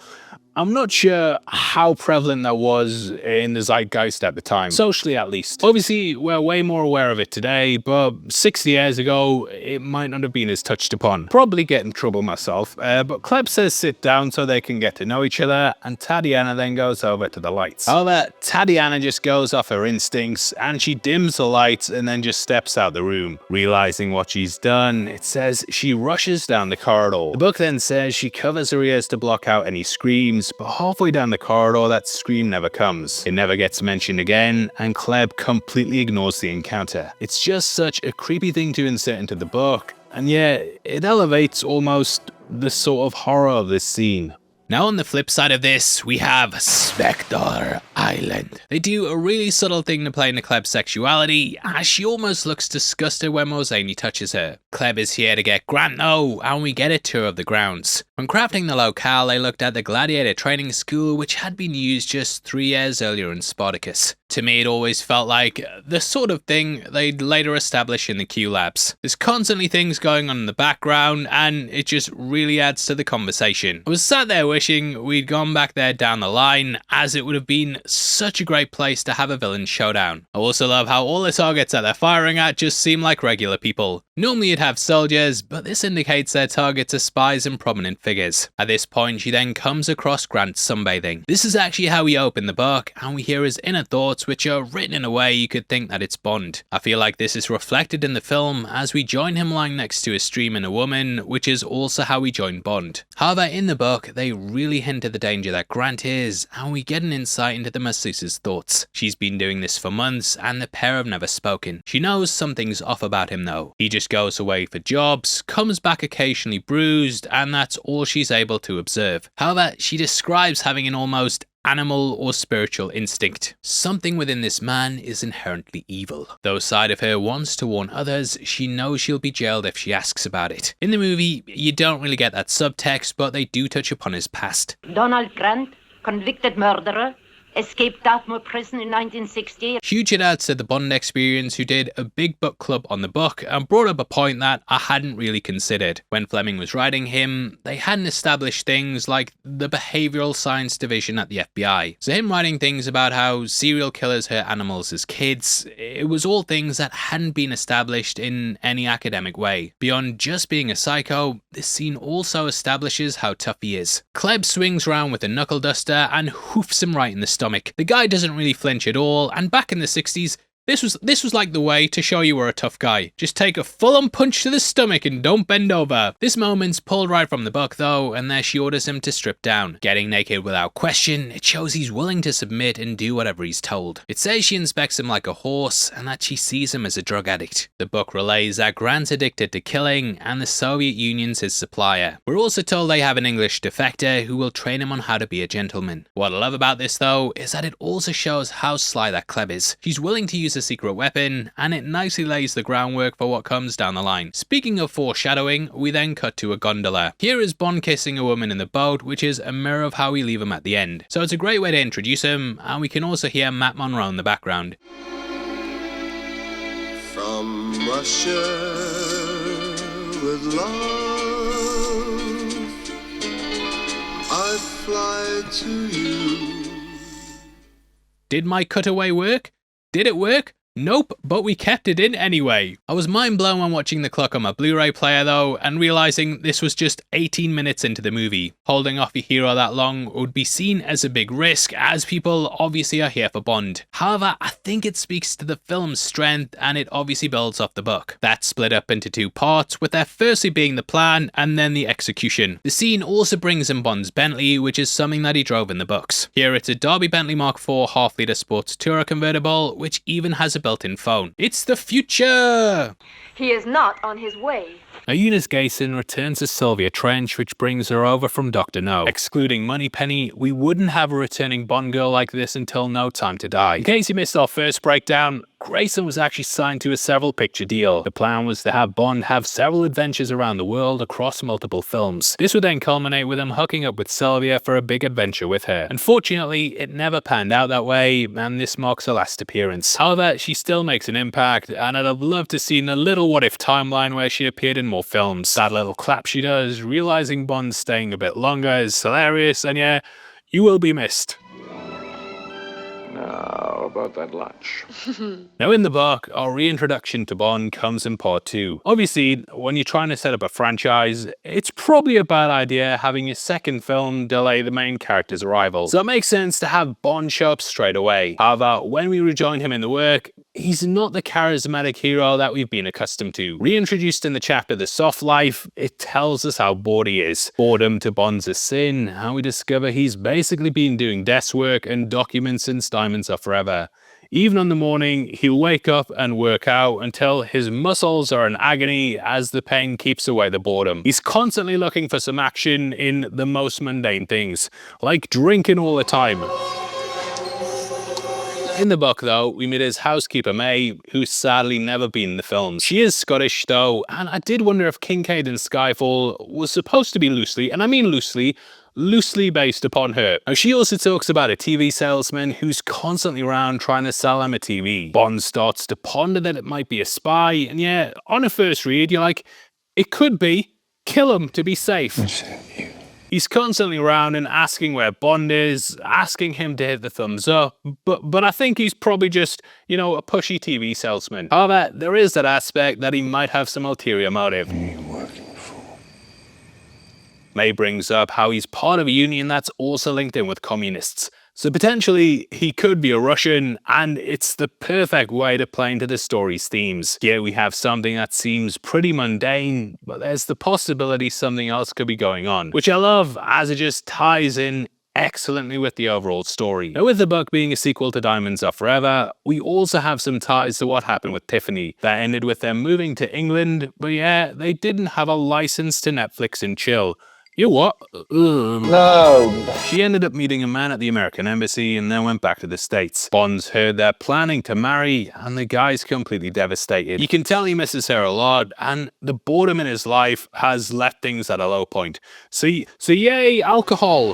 I'm not sure how prevalent that was in the zeitgeist at the time, socially at least. Obviously, we're way more aware of it today, but 60 years ago, it might not have been as touched upon. Probably get in trouble myself, but Kleb says sit down so they can get to know each other, and Tatiana then goes over to the lights. However, Tatiana just goes off her instincts, and she dims the lights and then just steps out the room. Realizing what she's done, it says she rushes down the corridor. The book then says she covers her ears to block out any screams, but halfway down the corridor that scream never comes. It never gets mentioned again, and Kleb completely ignores the encounter. It's just such a creepy thing to insert into the book, and yeah, it elevates almost the sort of horror of this scene. Now on the flip side of this, we have Spectre Island. They do a really subtle thing to play into Kleb's sexuality, as she almost looks disgusted when Mulsaney touches her. Kleb is here to get Grant though, and we get a tour of the grounds. When crafting the locale, they looked at the gladiator training school, which had been used just 3 years earlier in Spartacus. To me, it always felt like the sort of thing they'd later establish in the Q labs. There's constantly things going on in the background, and it just really adds to the conversation. I was sat there wishing we'd gone back there down the line, as it would have been such a great place to have a villain showdown. I also love how all the targets that they're firing at just seem like regular people. Normally you'd have soldiers, but this indicates their targets are spies and prominent figures. At this point, she then comes across Grant sunbathing. This is actually how we open the book, and we hear his inner thoughts, which are written in a way you could think that it's Bond. I feel like this is reflected in the film, as we join him lying next to a stream and a woman, which is also how we join Bond. However, in the book, they really hint at the danger that Grant is, and we get an insight into the masseuse's thoughts. She's been doing this for months, and the pair have never spoken. She knows something's off about him though. He just goes away for jobs, comes back occasionally bruised, and that's all she's able to observe. However, she describes having an almost animal or spiritual instinct. Something within this man is inherently evil. Though a side of her wants to warn others, she knows she'll be jailed if she asks about it. In the movie, you don't really get that subtext, but they do touch upon his past. Donald Grant, convicted murderer, escaped Dartmoor prison in 1960. Huge shout out to the Bond Experience, who did a big book club on the book and brought up a point that I hadn't really considered. When Fleming was writing him, they hadn't established things like the behavioural science division at the FBI. So him writing things about how serial killers hurt animals as kids, it was all things that hadn't been established in any academic way. Beyond just being a psycho, this scene also establishes how tough he is. Kleb swings around with a knuckle duster and hoofs him right in the stomach. The guy doesn't really flinch at all, and back in the 60s, this was like the way to show you were a tough guy. Just take a full-on punch to the stomach and don't bend over. This moment's pulled right from the book though, and there she orders him to strip down. Getting naked without question, it shows he's willing to submit and do whatever he's told. It says she inspects him like a horse, and that she sees him as a drug addict. The book relays that Grant's addicted to killing, and the Soviet Union's his supplier. We're also told they have an English defector who will train him on how to be a gentleman. What I love about this though, is that it also shows how sly that Kleb is. She's willing to use a secret weapon, and it nicely lays the groundwork for what comes down the line. Speaking of foreshadowing, we then cut to a gondola. Here is Bond kissing a woman in the boat, which is a mirror of how we leave him at the end. So it's a great way to introduce him, and we can also hear Matt Monro in the background. From Russia with love, I fly to you. Did my cutaway work? Did it work? Nope, but we kept it in anyway. I was mind blown when watching the clock on my Blu-ray player though, and realising this was just 18 minutes into the movie. Holding off your hero that long would be seen as a big risk, as people obviously are here for Bond. However, I think it speaks to the film's strength, and it obviously builds off the book. That's split up into two parts, with there firstly being the plan and then the execution. The scene also brings in Bond's Bentley, which is something that he drove in the books. Here it's a Derby Bentley Mark IV half-litre sports tourer convertible, which even has a built-in phone. It's the future! He is not on his way. Now, Eunice Gayson returns to Sylvia Trench, which brings her over from Dr. No. Excluding Moneypenny, we wouldn't have a returning Bond girl like this until No Time to Die. In case you missed our first breakdown, Grayson was actually signed to a several picture deal. The plan was to have Bond have several adventures around the world across multiple films. This would then culminate with him hooking up with Sylvia for a big adventure with her. Unfortunately, it never panned out that way, and this marks her last appearance. However, she still makes an impact, and I'd have loved to see a little what if timeline where she appeared in more films. That little clap she does, realizing Bond's staying a bit longer, is hilarious, and yeah, you will be missed. Now, about that lunch. Now in the book, our reintroduction to Bond comes in part 2. Obviously, when you're trying to set up a franchise, it's probably a bad idea having your second film delay the main character's arrival. So it makes sense to have Bond show up straight away. However, when we rejoin him in the work, he's not the charismatic hero that we've been accustomed to. Reintroduced in the chapter The Soft Life, it tells us how bored he is. Boredom to Bond's a sin, how we discover he's basically been doing desk work and documents since Diamonds Are Forever. Even on the morning, he'll wake up and work out until his muscles are in agony as the pain keeps away the boredom. He's constantly looking for some action in the most mundane things, like drinking all the time. In the book, though, we meet his housekeeper May, who's sadly never been in the films. She is Scottish, though, and I did wonder if Kincaid in Skyfall was supposed to be loosely, and I mean loosely based upon her. Now, she also talks about a TV salesman who's constantly around trying to sell him a TV. Bond starts to ponder that it might be a spy, and yeah, on a first read, you're like, it could be. Kill him to be safe. He's constantly around and asking where Bond is, asking him to hit the thumbs up, but I think he's probably just, a pushy TV salesman. However, there is that aspect that he might have some ulterior motive. May brings up how he's part of a union that's also linked in with communists. So potentially, he could be a Russian, and it's the perfect way to play into the story's themes. Here we have something that seems pretty mundane, but there's the possibility something else could be going on, which I love as it just ties in excellently with the overall story. Now, with the book being a sequel to Diamonds Are Forever, we also have some ties to what happened with Tiffany. That ended with them moving to England, but yeah, they didn't have a license to Netflix and chill. You what? No. She ended up meeting a man at the American embassy and then went back to the States. Bond's heard they're planning to marry and the guy's completely devastated. You can tell he misses her a lot and the boredom in his life has left things at a low point. So yay, alcohol!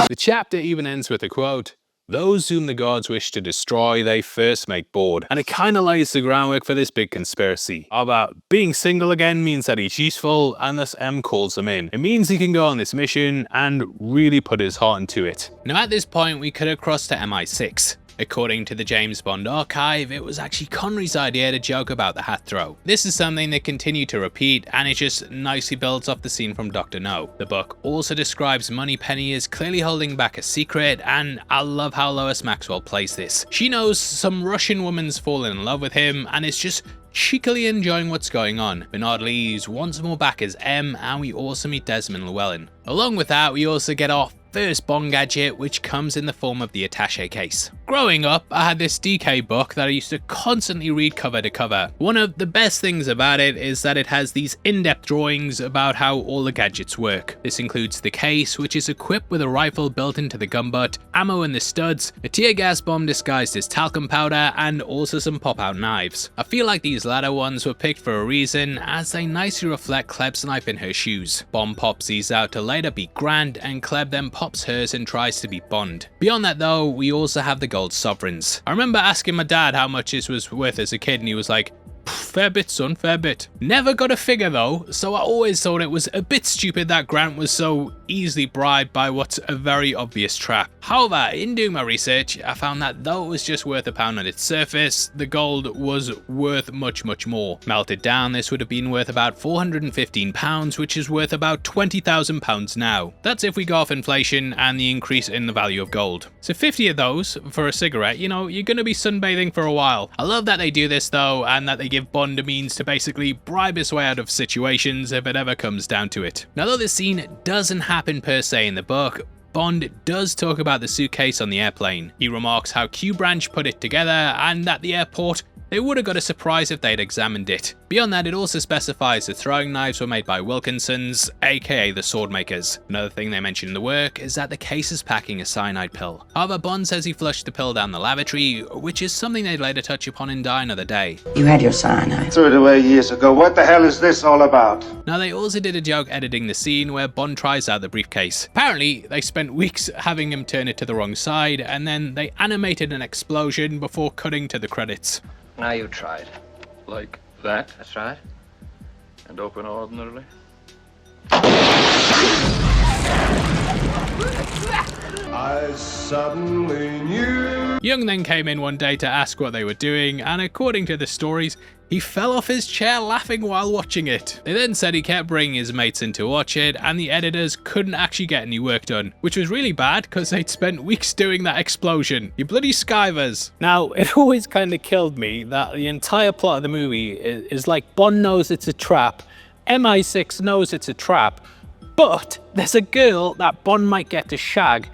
The chapter even ends with a quote, "Those whom the gods wish to destroy, they first make bored." And it kind of lays the groundwork for this big conspiracy about being single again means that he's useful and thus M calls him in. It means he can go on this mission and really put his heart into it. Now at this point we could have crossed to MI6. According to the James Bond archive, it was actually Connery's idea to joke about the hat throw. This is something they continue to repeat and it just nicely builds off the scene from Dr. No. The book also describes Moneypenny as clearly holding back a secret, and I love how Lois Maxwell plays this. She knows some Russian woman's fallen in love with him and is just cheekily enjoying what's going on. Bernard Lee's once more back as M, and we also meet Desmond Llewellyn. Along with that, we also get our first Bond gadget, which comes in the form of the attaché case. Growing up, I had this DK book that I used to constantly read cover to cover. One of the best things about it is that it has these in-depth drawings about how all the gadgets work. This includes the case, which is equipped with a rifle built into the gun butt, ammo in the studs, a tear gas bomb disguised as talcum powder, and also some pop-out knives. I feel like these latter ones were picked for a reason, as they nicely reflect Kleb's knife in her shoes. Bond pops these out to later beat Grant, and Kleb then pops hers and tries to beat Bond. Beyond that though, we also have the gold sovereigns. I remember asking my dad how much this was worth as a kid and he was like, "Fair bit, son, fair bit." Never got a figure though, so I always thought it was a bit stupid that Grant was so easily bribed by what's a very obvious trap. However, in doing my research, I found that though it was just worth £1 on its surface, the gold was worth much more. Melted down, this would have been worth about £415, which is worth about £20,000 now. That's if we go off inflation and the increase in the value of gold. So 50 of those for a cigarette, you know, you're gonna be sunbathing for a while. I love that they do this though, and that they give Bond a means to basically bribe his way out of situations if it ever comes down to it. Now though this scene doesn't happen per se in the book, Bond does talk about the suitcase on the airplane. He remarks how Q Branch put it together and at the airport they would have got a surprise if they'd examined it. Beyond that, it also specifies the throwing knives were made by Wilkinsons, aka the sword makers. Another thing they mention in the work is that the case is packing a cyanide pill. However, Bond says he flushed the pill down the lavatory, which is something they'd later touch upon in Die Another Day. You had your cyanide. Threw it away years ago. What the hell is this all about? Now they also did a joke editing the scene where Bond tries out the briefcase. Apparently, they spent weeks having him turn it to the wrong side, and then they animated an explosion before cutting to the credits. Now you try it. Like that? That's right. And open ordinarily? I suddenly knew. Young then came in one day to ask what they were doing, and according to the stories, he fell off his chair laughing while watching it. They then said he kept bringing his mates in to watch it, and the editors couldn't actually get any work done, which was really bad because they'd spent weeks doing that explosion. You bloody skivers. Now, it always kind of killed me that the entire plot of the movie is like Bond knows it's a trap, MI6 knows it's a trap, but there's a girl that Bond might get to shag,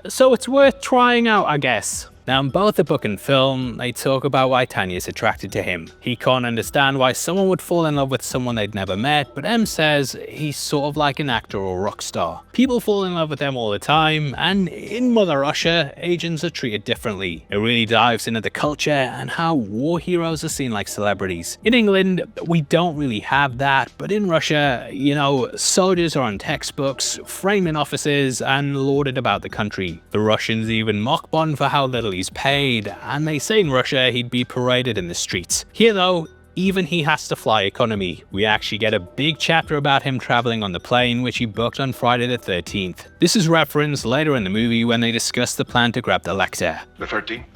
so it's worth trying out, I guess. Now in both the book and film, they talk about why Tanya's attracted to him. He can't understand why someone would fall in love with someone they'd never met, but M says he's sort of like an actor or rock star. People fall in love with them all the time, and in Mother Russia, agents are treated differently. It really dives into the culture and how war heroes are seen like celebrities. In England, we don't really have that, but in Russia, you know, soldiers are on textbooks, framed in offices, and lauded about the country. The Russians even mock Bond for how little he's paid, and they say in Russia he'd be paraded in the streets. Here though, even he has to fly economy. We actually get a big chapter about him traveling on the plane, which he booked on Friday the 13th. This is referenced later in the movie when they discuss the plan to grab the Lecter. The 13th?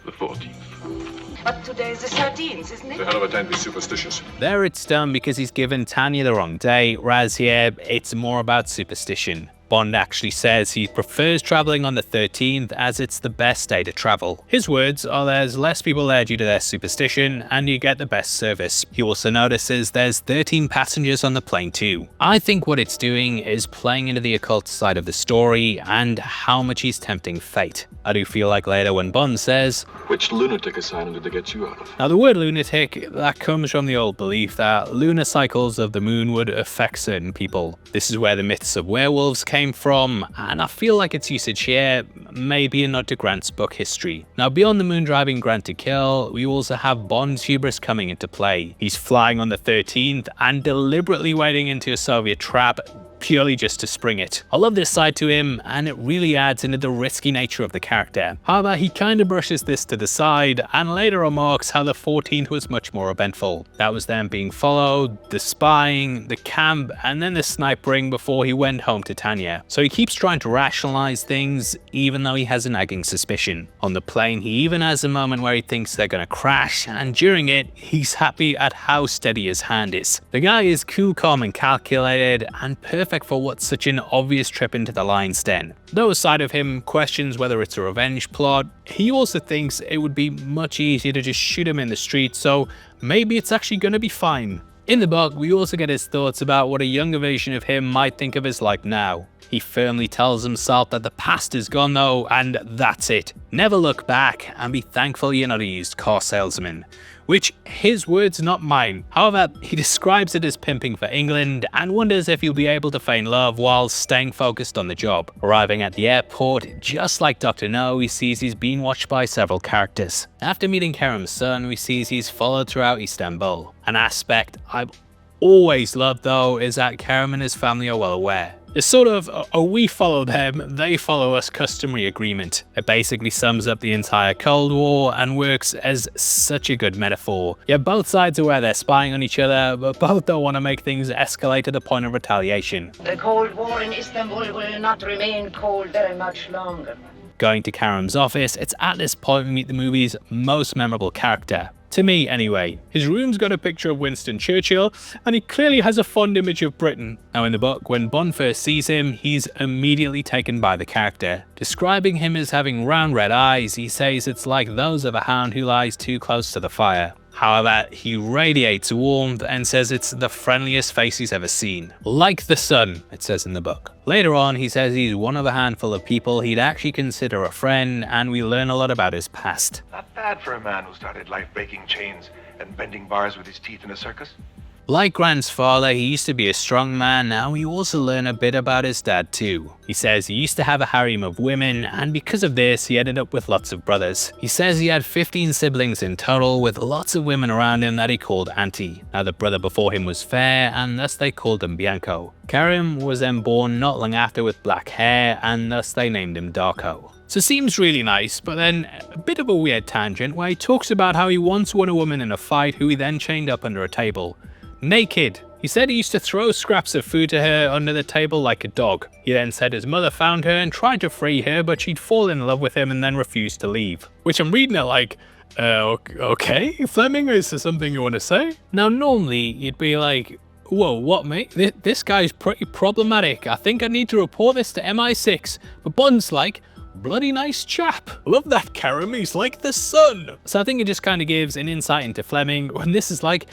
The 14th. But today's the 13th, isn't It's a it? hell of a time to be superstitious. There it's done because he's given Tanya the wrong day, whereas here it's more about superstition. Bond actually says he prefers traveling on the 13th as it's the best day to travel. His words are there's less people there due to their superstition and you get the best service. He also notices there's 13 passengers on the plane too. I think what it's doing is playing into the occult side of the story and how much he's tempting fate. I do feel like later when Bond says, "Which lunatic asylum did they get you out of?" Now the word lunatic, that comes from the old belief that lunar cycles of the moon would affect certain people. This is where the myths of werewolves came from, and I feel like its usage here may be a nod to Grant's book history. Now beyond the moon driving Grant to kill, we also have Bond's hubris coming into play. He's flying on the 13th and deliberately wading into a Soviet trap purely just to spring it. I love this side to him, and it really adds into the risky nature of the character. However, he kind of brushes this to the side and later remarks how the 14th was much more eventful. That was them being followed, the spying, the camp, and then the snipering before he went home to Tanya. So he keeps trying to rationalize things even though he has a nagging suspicion. On the plane, he even has a moment where he thinks they're gonna crash, and during it, he's happy at how steady his hand is. The guy is cool, calm, and calculated, and perfect for what's such an obvious trip into the lion's den. Though a side of him questions whether it's a revenge plot, he also thinks it would be much easier to just shoot him in the street, so maybe it's actually gonna be fine. In the book, we also get his thoughts about what a younger version of him might think of his life now. He firmly tells himself that the past is gone though, and that's it. Never look back and be thankful you're not a used car salesman. Which, his words, not mine. However, he describes it as pimping for England and wonders if he'll be able to feign love while staying focused on the job. Arriving at the airport, just like Dr. No, he sees he's been watched by several characters. After meeting Kerem's son, we see he's followed throughout Istanbul. An aspect I've always loved though is that Kerem and his family are well aware. It's sort of a we follow them, they follow us customary agreement. It basically sums up the entire Cold War and works as such a good metaphor. Yeah, both sides are aware they're spying on each other, but both don't want to make things escalate to the point of retaliation. The Cold War in Istanbul will not remain cold very much longer. Going to Kerem's office, it's at this point we meet the movie's most memorable character. To me, anyway. His room's got a picture of Winston Churchill, and he clearly has a fond image of Britain. Now in the book, when Bond first sees him, he's immediately taken by the character. Describing him as having round red eyes, he says it's like those of a hound who lies too close to the fire. However, he radiates warmth and says it's the friendliest face he's ever seen. Like the sun, it says in the book. Later on, he says he's one of a handful of people he'd actually consider a friend, and we learn a lot about his past. Not bad for a man who started life breaking chains and bending bars with his teeth in a circus. Like Grant's father, he used to be a strong man. Now we also learn a bit about his dad too. He says he used to have a harem of women, and because of this he ended up with lots of brothers. He says he had 15 siblings in total, with lots of women around him that he called auntie. Now the brother before him was fair, and thus they called him Bianco. Karim was then born not long after with black hair, and thus they named him Darko. So seems really nice, but then a bit of a weird tangent where he talks about how he once won a woman in a fight who he then chained up under a table. Naked. He said he used to throw scraps of food to her under the table like a dog. He then said his mother found her and tried to free her, but she'd fall in love with him and then refused to leave. Which I'm reading it like, okay, Fleming, is there something you want to say? Now normally you'd be like, whoa, what mate? This guy's pretty problematic. I think I need to report this to MI6. But Bond's like, bloody nice chap. Love that Karim, he's like the sun. So I think it just kind of gives an insight into Fleming when this is like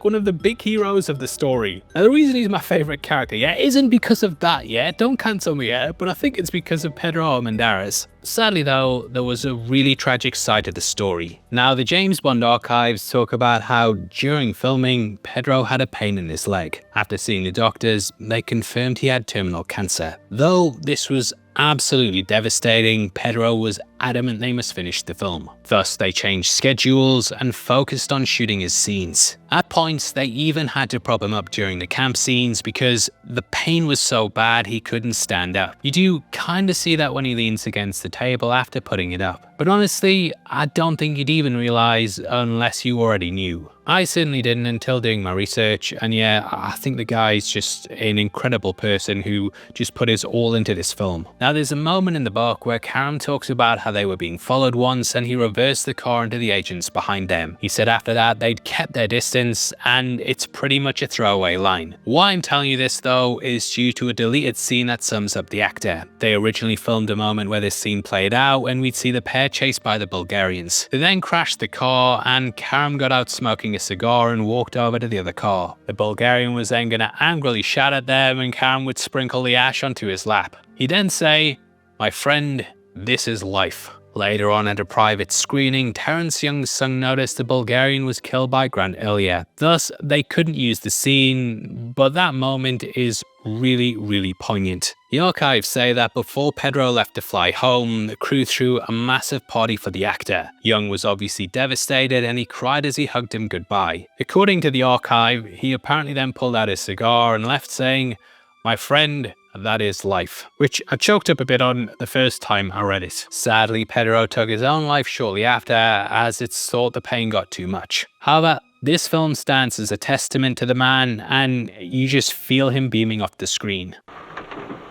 one of the big heroes of the story. Now the reason he's my favorite character, isn't because of that, don't cancel me, but I think it's because of Pedro Armendáriz. Sadly though, there was a really tragic side to the story. Now the James Bond archives talk about how during filming, Pedro had a pain in his leg. After seeing the doctors, they confirmed he had terminal cancer. Though this was absolutely devastating, Pedro was adamant they must finish the film. Thus they changed schedules and focused on shooting his scenes. At points they even had to prop him up during the camp scenes because the pain was so bad he couldn't stand up. You do kind of see that when he leans against the table after putting it up. But honestly, I don't think you'd even realize unless you already knew. I certainly didn't until doing my research, and yeah, I think the guy's just an incredible person who just put his all into this film. Now there's a moment in the book where Karam talks about how they were being followed once and he reversed the car into the agents behind them. He said after that they'd kept their distance, and it's pretty much a throwaway line. Why I'm telling you this though is due to a deleted scene that sums up the actor. They originally filmed a moment where this scene played out and we'd see the pair chased by the Bulgarians. They then crashed the car and Karam got out smoking a cigar and walked over to the other car. The Bulgarian was then going to angrily shout at them and Karam would sprinkle the ash onto his lap. He'd then say, "My friend, this is life." Later on at a private screening, Terence Young's son noticed the Bulgarian was killed by Grant earlier. Thus, they couldn't use the scene, but that moment is really poignant. The archives say that before Pedro left to fly home, the crew threw a massive party for the actor. Young was obviously devastated and he cried as he hugged him goodbye. According to the archive, he apparently then pulled out his cigar and left saying, "My friend, that is life," which I choked up a bit on the first time I read it. Sadly, Pedro took his own life shortly after, as it's thought the pain got too much. However, this film stands as a testament to the man, and you just feel him beaming off the screen.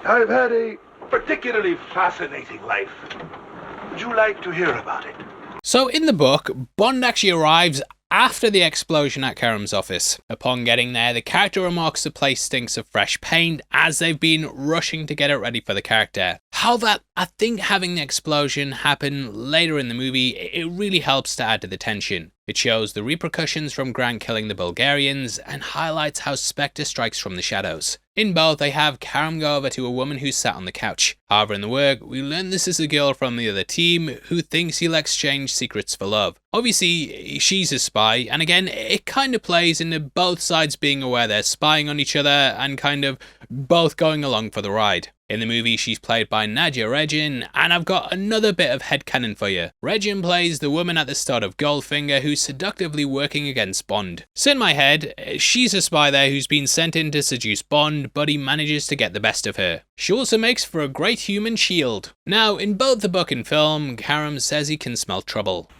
I've had a particularly fascinating life. Would you like to hear about it? So in the book, Bond actually arrives after the explosion at Karam's office. Upon getting there, the character remarks the place stinks of fresh paint as they've been rushing to get it ready for the character. However, I think having the explosion happen later in the movie, it really helps to add to the tension. It shows the repercussions from Grant killing the Bulgarians and highlights how Spectre strikes from the shadows. In both, they have Karam go over to a woman who's sat on the couch. However, in the work, we learn this is a girl from the other team who thinks he'll exchange secrets for love. Obviously, she's a spy, and again, it kind of plays into both sides being aware they're spying on each other and kind of both going along for the ride. In the movie, she's played by Nadia Regin, and I've got another bit of headcanon for you. Regin plays the woman at the start of Goldfinger who's seductively working against Bond. So in my head, she's a spy there who's been sent in to seduce Bond, but he manages to get the best of her. She also makes for a great human shield. Now, in both the book and film, Karam says he can smell trouble.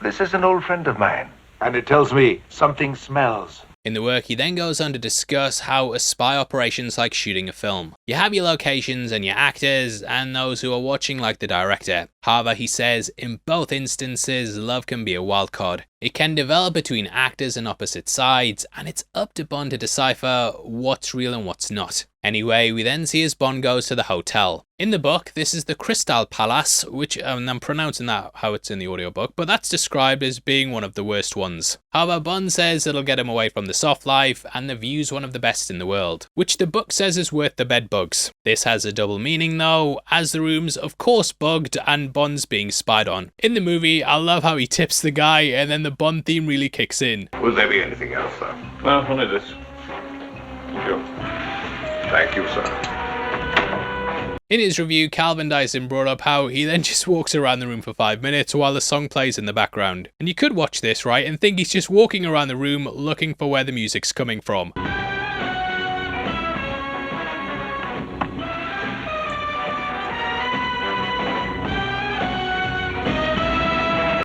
This is an old friend of mine, and it tells me something smells. In the work, he then goes on to discuss how a spy operation's like shooting a film. You have your locations and your actors, and those who are watching like the director. However, he says, in both instances, love can be a wild card. It can develop between actors on opposite sides, and it's up to Bond to decipher what's real and what's not. Anyway, we then see as Bond goes to the hotel. In the book, this is the Crystal Palace, which I'm pronouncing that how it's in the audiobook, but that's described as being one of the worst ones. However, Bond says it'll get him away from the soft life, and the view's one of the best in the world, which the book says is worth the bed bugs. This has a double meaning though, as the room's of course bugged and Bond's being spied on. In the movie, I love how he tips the guy and then the Bond theme really kicks in. Will there be anything else, sir? No, only this. Sure. Thank you, sir. In his review, Calvin Dyson brought up how he then just walks around the room for 5 minutes while the song plays in the background. And you could watch this, right, and think he's just walking around the room looking for where the music's coming from.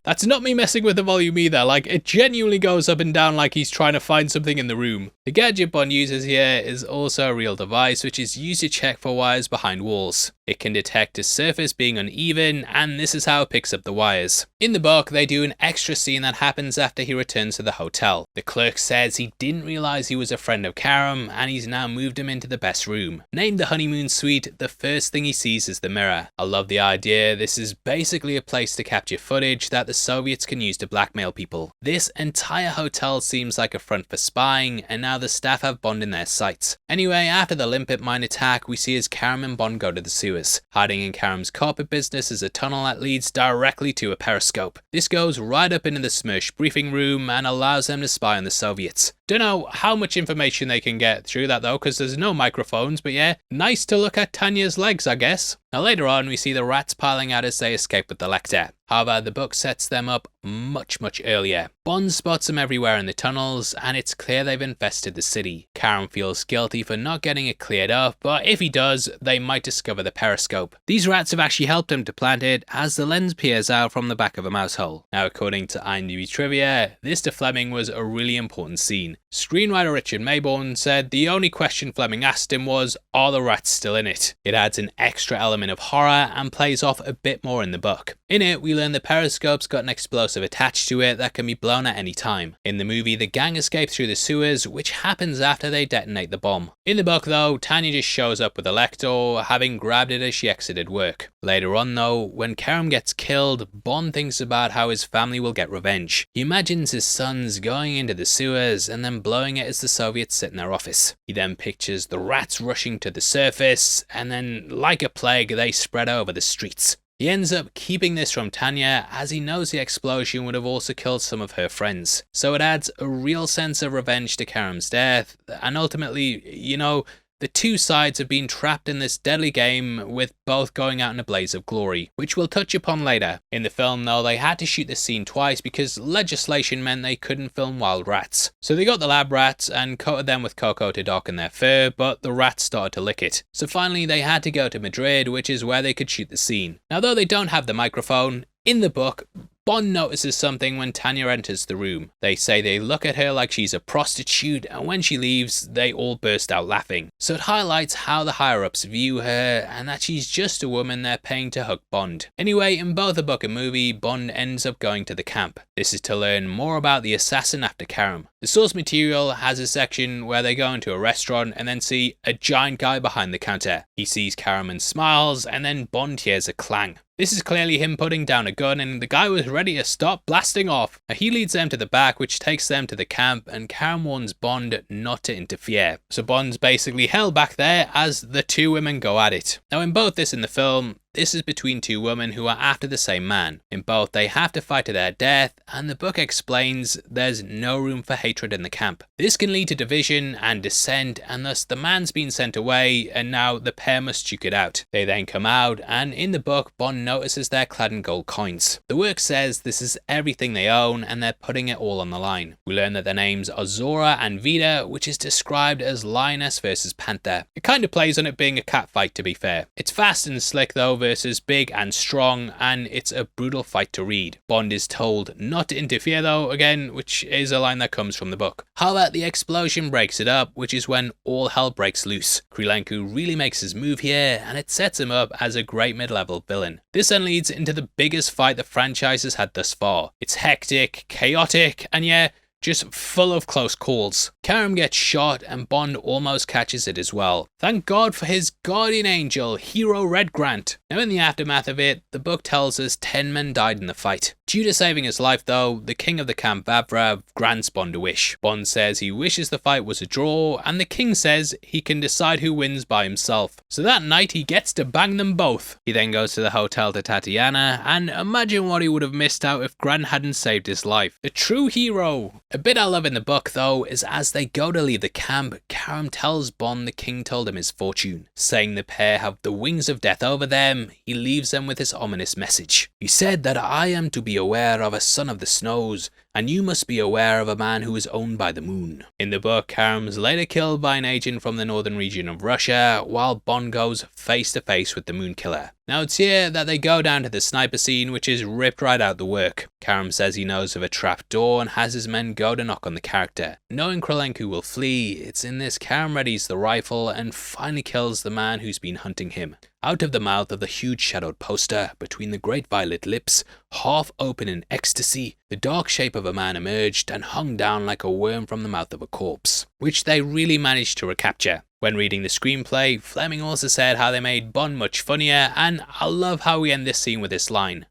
That's not me messing with the volume either, like it genuinely goes up and down like he's trying to find something in the room. The gadget Bond uses here is also a real device which is used to check for wires behind walls. It can detect a surface being uneven, and this is how it picks up the wires. In the book, they do an extra scene that happens after he returns to the hotel. The clerk says he didn't realise he was a friend of Karam, and he's now moved him into the best room. Named the honeymoon suite, the first thing he sees is the mirror. I love the idea. This is basically a place to capture footage that the Soviets can use to blackmail people. This entire hotel seems like a front for spying, and now the staff have Bond in their sights. Anyway, after the limpet mine attack, we see as Karam and Bond go to the sewers. Hiding in Karam's carpet business is a tunnel that leads directly to a periscope. This goes right up into the Smirch briefing room and allows them to spy on the Soviets. Don't know how much information they can get through that though, because there's no microphones, but yeah, nice to look at Tanya's legs, I guess. Now later on, we see the rats piling out as they escape with the Lecter. However, the book sets them up much earlier. Bond spots them everywhere in the tunnels, and it's clear they've infested the city. Karam feels guilty for not getting it cleared up, but if he does, they might discover the periscope. These rats have actually helped him to plant it, as the lens peers out from the back of a mouse hole. Now, according to IMDb trivia, this to Fleming was a really important scene. Screenwriter Richard Mayborn said the only question Fleming asked him was, are the rats still in it? It adds an extra element of horror and plays off a bit more in the book. In it, we learn the periscope's got an explosive attached to it that can be blown at any time. In the movie, the gang escape through the sewers, which happens after they detonate the bomb. In the book though, Tanya just shows up with a Lector, having grabbed it as she exited work. Later on though, when Karam gets killed, Bond thinks about how his family will get revenge. He imagines his sons going into the sewers and then blowing it as the Soviets sit in their office. He then pictures the rats rushing to the surface, and then like a plague they spread over the streets. He ends up keeping this from Tanya, as he knows the explosion would have also killed some of her friends. So it adds a real sense of revenge to Karam's death, and ultimately, you know, the two sides have been trapped in this deadly game, with both going out in a blaze of glory, which we'll touch upon later. In the film though, they had to shoot this scene twice because legislation meant they couldn't film wild rats. So they got the lab rats and coated them with cocoa to darken their fur, but the rats started to lick it. So finally they had to go to Madrid, which is where they could shoot the scene. Now though they don't have the microphone, in the book, Bond notices something when Tanya enters the room. They say they look at her like she's a prostitute, and when she leaves, they all burst out laughing. So it highlights how the higher-ups view her, and that she's just a woman they're paying to hook Bond. Anyway, in both the book and movie, Bond ends up going to the camp. This is to learn more about the assassin after Karam. The source material has a section where they go into a restaurant and then see a giant guy behind the counter. He sees Karam and smiles, and then Bond hears a clang. This is clearly him putting down a gun, and the guy was ready to stop blasting off. Now he leads them to the back, which takes them to the camp, and Karam warns Bond not to interfere. So Bond's basically held back there as the two women go at it. Now in both this and the film, this is between two women who are after the same man. In both, they have to fight to their death, and the book explains there's no room for hatred in the camp. This can lead to division and dissent, and thus the man's been sent away, and now the pair must duke it out. They then come out, and in the book, Bond notices they're clad in gold coins. The work says this is everything they own, and they're putting it all on the line. We learn that their names are Zora and Vida, which is described as lioness versus panther. It kind of plays on it being a cat fight, to be fair. It's fast and slick though, versus big and strong, and it's a brutal fight to read. Bond is told not to interfere though, again, which is a line that comes from the book. However, the explosion breaks it up, which is when all hell breaks loose. Krylenko really makes his move here, and it sets him up as a great mid-level villain. This then leads into the biggest fight the franchise has had thus far. It's hectic, chaotic, and yeah, just full of close calls. Karam gets shot and Bond almost catches it as well. Thank God for his guardian angel, Hero Red Grant. Now in the aftermath of it, the book tells us 10 men died in the fight. Due to saving his life though, the king of the camp, Vavra, grants Bond a wish. Bond says he wishes the fight was a draw, and the king says he can decide who wins by himself. So that night he gets to bang them both. He then goes to the hotel to Tatiana, and imagine what he would have missed out if Grant hadn't saved his life. A true hero. A bit I love in the book though is as they go to leave the camp, Karam tells Bond the king told him his fortune. Saying the pair have the wings of death over them, he leaves them with this ominous message. He said that I am to be aware of a son of the snows, and you must be aware of a man who is owned by the moon. In the book, Karam's later killed by an agent from the northern region of Russia, while Bond goes face to face with the moon killer. Now it's here that they go down to the sniper scene, which is ripped right out the work. Karam says he knows of a trap door and has his men go to knock on the character. Knowing Krylenko will flee, it's in this Karam readies the rifle and finally kills the man who's been hunting him. Out of the mouth of the huge shadowed poster, between the great violet lips, half open in ecstasy, the dark shape of a man emerged and hung down like a worm from the mouth of a corpse, which they really managed to recapture. When reading the screenplay, Fleming also said how they made Bond much funnier, and I love how we end this scene with this line.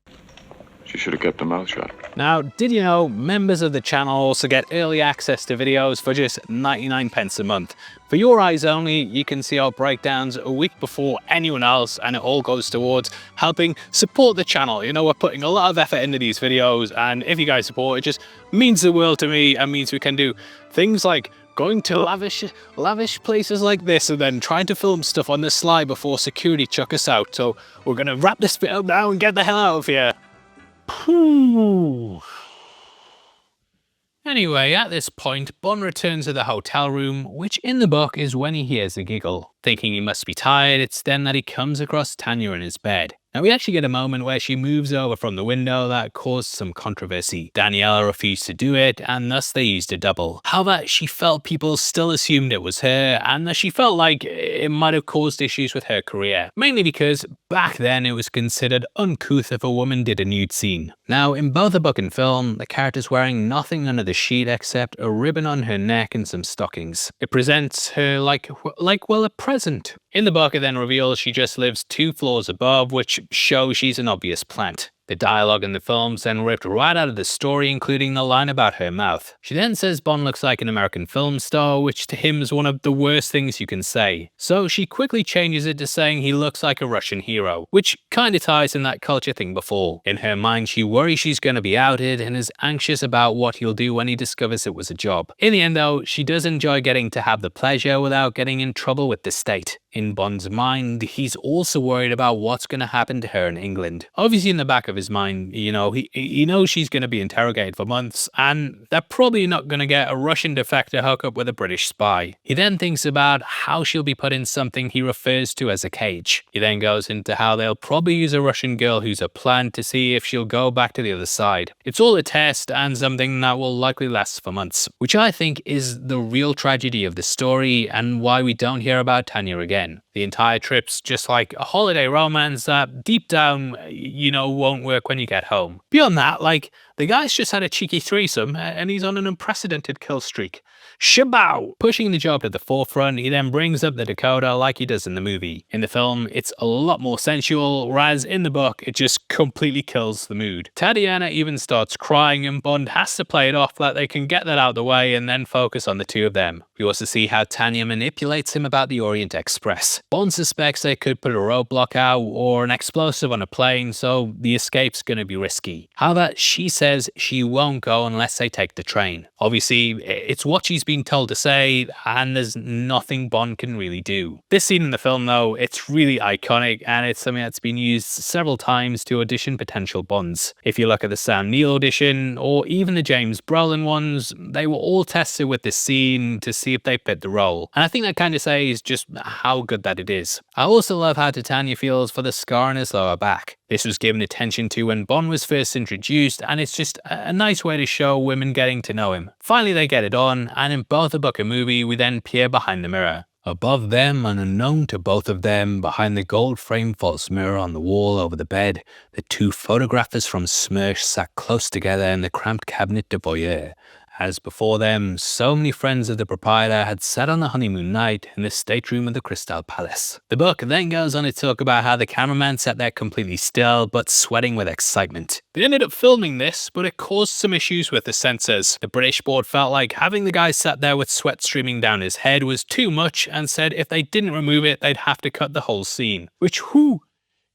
She should have kept her mouth shut. Now, did you know members of the channel also get early access to videos for just 99 pence a month? For your eyes only, you can see our breakdowns a week before anyone else, and it all goes towards helping support the channel. You know, we're putting a lot of effort into these videos, and if you guys support, it just means the world to me and means we can do things like going to lavish places like this and then trying to film stuff on the sly before security chuck us out. So we're gonna wrap this bit up now and get the hell out of here. Anyway, at this point, Bond returns to the hotel room, which in the book is when he hears a giggle. Thinking he must be tired, it's then that he comes across Tanya in his bed. Now we actually get a moment where she moves over from the window that caused some controversy. Daniela refused to do it, and thus they used a double. However, she felt people still assumed it was her, and that she felt like it might have caused issues with her career. Mainly because back then it was considered uncouth if a woman did a nude scene. Now in both the book and film, the character's wearing nothing under the sheet except a ribbon on her neck and some stockings. It presents her like a present. In the book, it then reveals she just lives 2 floors above, which shows she's an obvious plant. The dialogue in the film's then ripped right out of the story, including the line about her mouth. She then says Bond looks like an American film star, which to him is one of the worst things you can say. So she quickly changes it to saying he looks like a Russian hero, which kinda ties in that culture thing before. In her mind, she worries she's gonna be outed and is anxious about what he'll do when he discovers it was a job. In the end though, she does enjoy getting to have the pleasure without getting in trouble with the state. In Bond's mind, he's also worried about what's going to happen to her in England. Obviously in the back of his mind, you know, he knows she's going to be interrogated for months, and they're probably not going to get a Russian defector hook up with a British spy. He then thinks about how she'll be put in something he refers to as a cage. He then goes into how they'll probably use a Russian girl who's a plant to see if she'll go back to the other side. It's all a test and something that will likely last for months, which I think is the real tragedy of the story and why we don't hear about Tanya again. The entire trip's just like a holiday romance that deep down, you know, won't work when you get home. Beyond that, like, the guy's just had a cheeky threesome and he's on an unprecedented kill streak. Shabow! Pushing the job to the forefront, he then brings up the decoder like he does in the movie. In the film, it's a lot more sensual, whereas in the book, it just completely kills the mood. Tatiana even starts crying and Bond has to play it off like they can get that out of the way and then focus on the two of them. We also see how Tanya manipulates him about the Orient Express. Bond suspects they could put a roadblock out or an explosive on a plane, so the escape's gonna be risky. However, she says she won't go unless they take the train. Obviously, it's what she's been told to say, and there's nothing Bond can really do. This scene in the film, though, it's really iconic, and it's something that's been used several times to audition potential Bonds. If you look at the Sam Neill audition, or even the James Brolin ones, they were all tested with this scene to see if they fit the role. And I think that kind of says just how good that it is. I also love how Titania feels for the scar on his lower back. This was given attention to when Bond was first introduced, and it's just a nice way to show women getting to know him. Finally they get it on, and in both the book and movie we then peer behind the mirror. Above them and unknown to both of them, behind the gold-framed false mirror on the wall over the bed, the 2 photographers from Smersh sat close together in the cramped cabinet de voyeur. As before them, so many friends of the proprietor had sat on the honeymoon night in the stateroom of the Crystal Palace. The book then goes on to talk about how the cameraman sat there completely still, but sweating with excitement. They ended up filming this, but it caused some issues with the censors. The British board felt like having the guy sat there with sweat streaming down his head was too much, and said if they didn't remove it, they'd have to cut the whole scene. Which,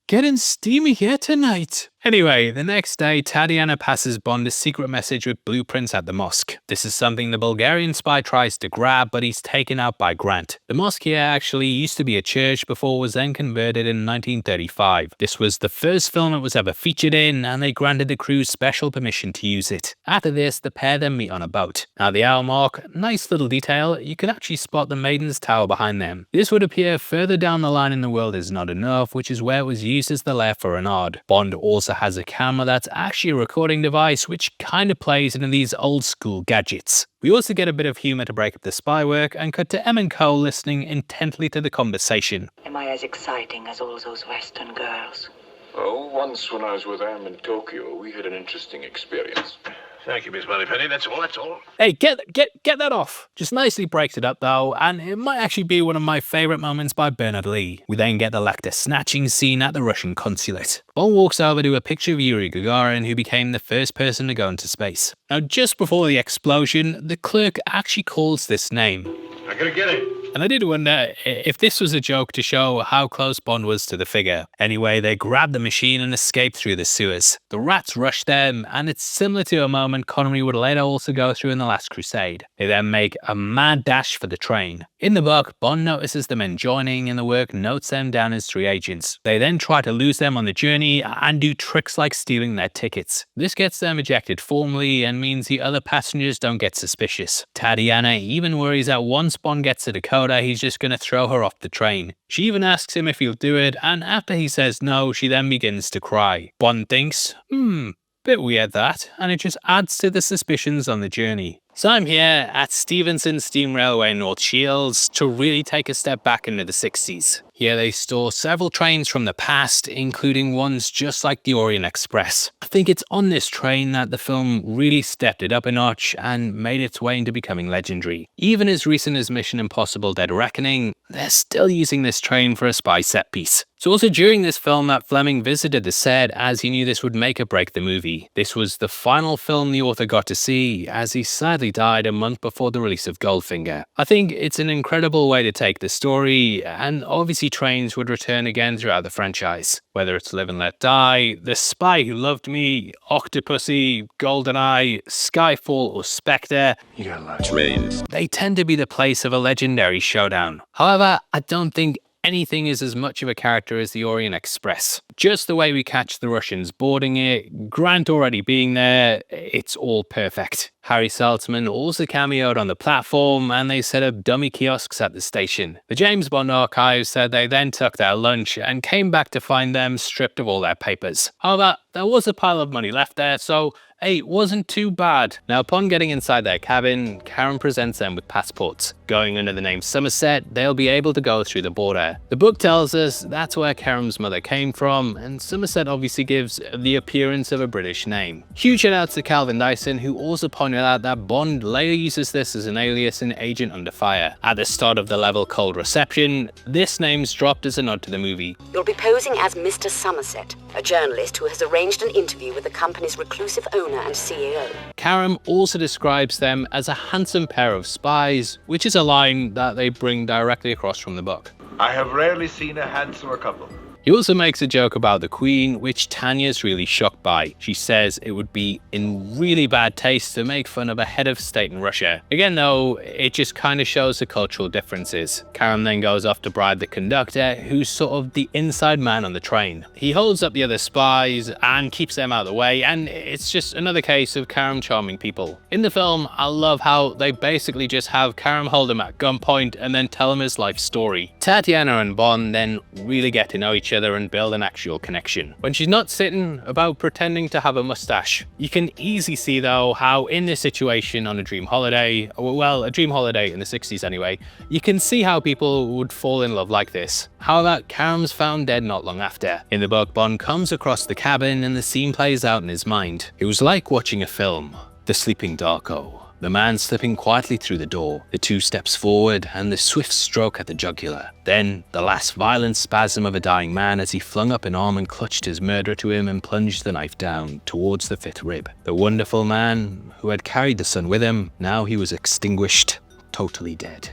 getting steamy here tonight. Anyway, the next day, Tatiana passes Bond a secret message with blueprints at the mosque. This is something the Bulgarian spy tries to grab, but he's taken out by Grant. The mosque here actually used to be a church before it was then converted in 1935. This was the first film it was ever featured in, and they granted the crew special permission to use it. After this, the pair then meet on a boat. Now the hour mark, nice little detail, you can actually spot the Maiden's Tower behind them. This would appear further down the line in The World Is Not Enough, which is where it was used as the lair for Renard. Bond also has a camera that's actually a recording device, which kind of plays into these old school gadgets. We also get a bit of humour to break up the spy work and cut to Em and Co listening intently to the conversation. Am I as exciting as all those Western girls? Oh, once when I was with Em in Tokyo, we had an interesting experience. Thank you, Miss Moneypenny. That's all. Hey, get that off. Just nicely breaks it up though, and it might actually be one of my favourite moments by Bernard Lee. We then get the Lacta snatching scene at the Russian consulate. Bond walks over to a picture of Yuri Gagarin, who became the first person to go into space. Now, just before the explosion, the clerk actually calls this name. I gotta get it. And I did wonder if this was a joke to show how close Bond was to the figure. Anyway, they grab the machine and escape through the sewers. The rats rush them, and it's similar to a moment Connery would later also go through in The Last Crusade. They then make a mad dash for the train. In the book, Bond notices the men joining in the work, notes them down as 3 agents. They then try to lose them on the journey and do tricks like stealing their tickets. This gets them ejected formally and means the other passengers don't get suspicious. Tatiana even worries that once Bond gets to Dakota, he's just going to throw her off the train. She even asks him if he'll do it, and after he says no, she then begins to cry. Bond thinks, bit weird that, and it just adds to the suspicions on the journey. So I'm here at Stevenson Steam Railway North Shields to really take a step back into the 60s. Here they store several trains from the past, including ones just like the Orient Express. I think it's on this train that the film really stepped it up a notch and made its way into becoming legendary. Even as recent as Mission Impossible Dead Reckoning, they're still using this train for a spy set piece. So also during this film that Fleming visited the set as he knew this would make or break the movie. This was the final film the author got to see as he sadly died a month before the release of Goldfinger. I think it's an incredible way to take the story, and obviously trains would return again throughout the franchise. Whether it's Live and Let Die, The Spy Who Loved Me, Octopussy, GoldenEye, Skyfall or Spectre, You got a lot of trains. they tend to be the place of a legendary showdown. However, I don't think anything is as much of a character as the Orient Express. Just the way we catch the Russians boarding it, Grant already being there, it's all perfect. Harry Saltzman also cameoed on the platform and they set up dummy kiosks at the station. The James Bond archives said they then took their lunch and came back to find them stripped of all their papers. However, there was a pile of money left there, so hey, it wasn't too bad. Now upon getting inside their cabin, Karen presents them with passports. Going under the name Somerset, they'll be able to go through the border. The book tells us that's where Karen's mother came from, and Somerset obviously gives the appearance of a British name. Huge shout outs to Calvin Dyson, who also pointed out that Bond later uses this as an alias in Agent Under Fire. At the start of the level Cold Reception, this name's dropped as a nod to the movie. You'll be posing as Mr. Somerset, a journalist who has arranged an interview with the company's reclusive owner and CEO. Karam also describes them as a handsome pair of spies, which is a line that they bring directly across from the book. I have rarely seen a handsomer couple. He also makes a joke about the Queen, which Tanya's really shocked by. She says it would be in really bad taste to make fun of a head of state in Russia. Again though, it just kind of shows the cultural differences. Karam then goes off to bribe the conductor, who's sort of the inside man on the train. He holds up the other spies and keeps them out of the way, and it's just another case of Karam charming people. In the film, I love how they basically just have Karam hold him at gunpoint and then tell him his life story. Tatiana and Bond then really get to know each other and build an actual connection, when she's not sitting about pretending to have a mustache. You can easily see though how in this situation on a dream holiday, well, a dream holiday in the 60s anyway, you can see how people would fall in love like this. However, Karam's found dead not long after. In the book, Bond comes across the cabin and the scene plays out in his mind. It was like watching a film. The sleeping Darko. The man slipping quietly through the door, the 2 steps forward and the swift stroke at the jugular. Then the last violent spasm of a dying man as he flung up an arm and clutched his murderer to him and plunged the knife down towards the 5th rib. The wonderful man who had carried the sun with him, now he was extinguished, totally dead.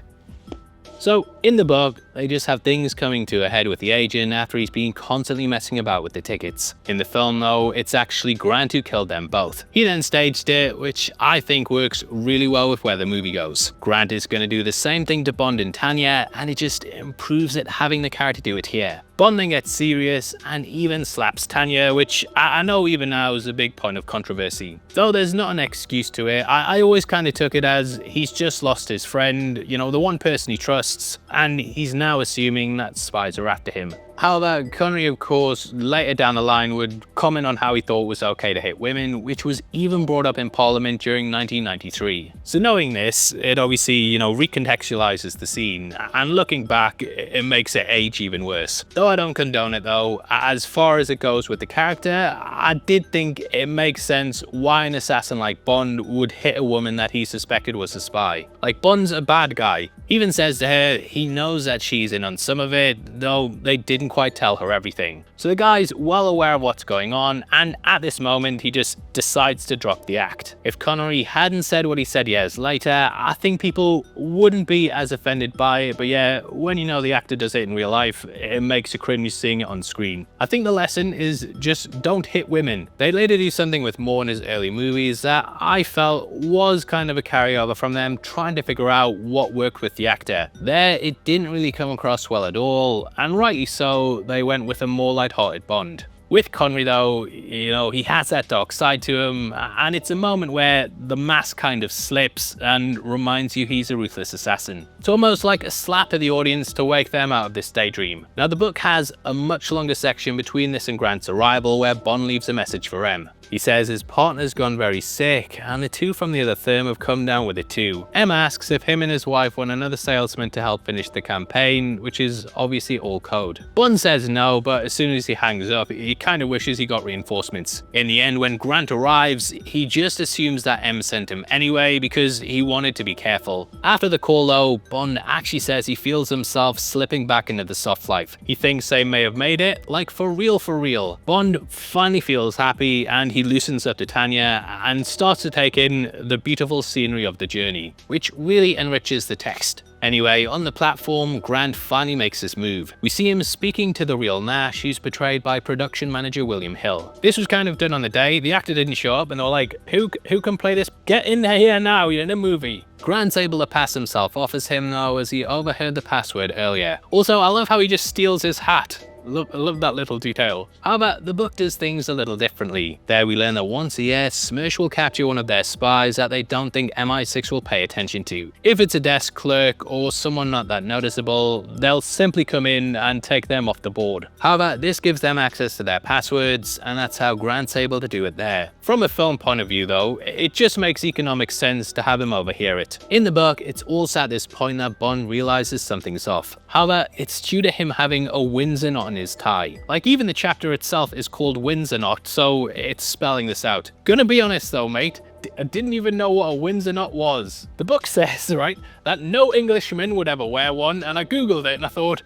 So, in the book, they just have things coming to a head with the agent after he's been constantly messing about with the tickets. In the film though, it's actually Grant who killed them both. He then staged it, which I think works really well with where the movie goes. Grant is going to do the same thing to Bond and Tanya, and it just improves it having the character do it here. Bond then gets serious and even slaps Tanya, which I know even now is a big point of controversy. Though there's not an excuse to it, I always kind of took it as he's just lost his friend, you know, the one person he trusts, and he's now assuming that spies are after him. However, Connery of course later down the line would comment on how he thought it was okay to hit women, which was even brought up in Parliament during 1993. So knowing this, it obviously, you know, recontextualizes the scene, and looking back, it makes it age even worse. Though I don't condone it though, as far as it goes with the character, I did think it makes sense why an assassin like Bond would hit a woman that he suspected was a spy. Like, Bond's a bad guy. He even says to her he knows that she's in on some of it, though they didn't didn't quite tell her everything. So the guy's well aware of what's going on, and at this moment he just decides to drop the act. If Connery hadn't said what he said years later, I think people wouldn't be as offended by it, but yeah, when you know the actor does it in real life, it makes you cringe seeing it on screen. I think the lesson is just don't hit women. They later do something with more in his early movies that I felt was kind of a carryover from them trying to figure out what worked with the actor. There, it didn't really come across well at all, and rightly so, they went with a more light-hearted Bond. With Connery though, you know, he has that dark side to him, and it's a moment where the mask kind of slips and reminds you he's a ruthless assassin. It's almost like a slap to the audience to wake them out of this daydream. Now the book has a much longer section between this and Grant's arrival where Bond leaves a message for M. He says his partner's gone very sick, and the two from the other firm have come down with it too. M asks if him and his wife want another salesman to help finish the campaign, which is obviously all code. Bond says no, but as soon as he hangs up, he kind of wishes he got reinforcements. In the end, when Grant arrives, he just assumes that M sent him anyway because he wanted to be careful. After the call though, Bond actually says he feels himself slipping back into the soft life. He thinks they may have made it, like for real for real. Bond finally feels happy, and he loosens up to Tanya and starts to take in the beautiful scenery of the journey, which really enriches the text. Anyway, on the platform, Grant finally makes his move. We see him speaking to the real Nash, who's portrayed by production manager William Hill. This was kind of done on the day. The actor didn't show up, and they're like, who can play this? Get in here now, you're in a movie. Grant's able to pass himself off as him though, as he overheard the password earlier. Also, I love how he just steals his hat. I love that little detail. However, the book does things a little differently. There we learn that once a year, Smersh will capture one of their spies that they don't think MI6 will pay attention to. If it's a desk clerk or someone not that noticeable, they'll simply come in and take them off the board. However, this gives them access to their passwords, and that's how Grant's able to do it there. From a film point of view though, it just makes economic sense to have him overhear it. In the book, it's also at this point that Bond realizes something's off. However, it's due to him having a Windsor knot in his tie. Like, even the chapter itself is called Windsor knot, so it's spelling this out. Gonna be honest though, mate, I didn't even know what a Windsor knot was. The book says, right, that no Englishman would ever wear one, and I googled it and I thought,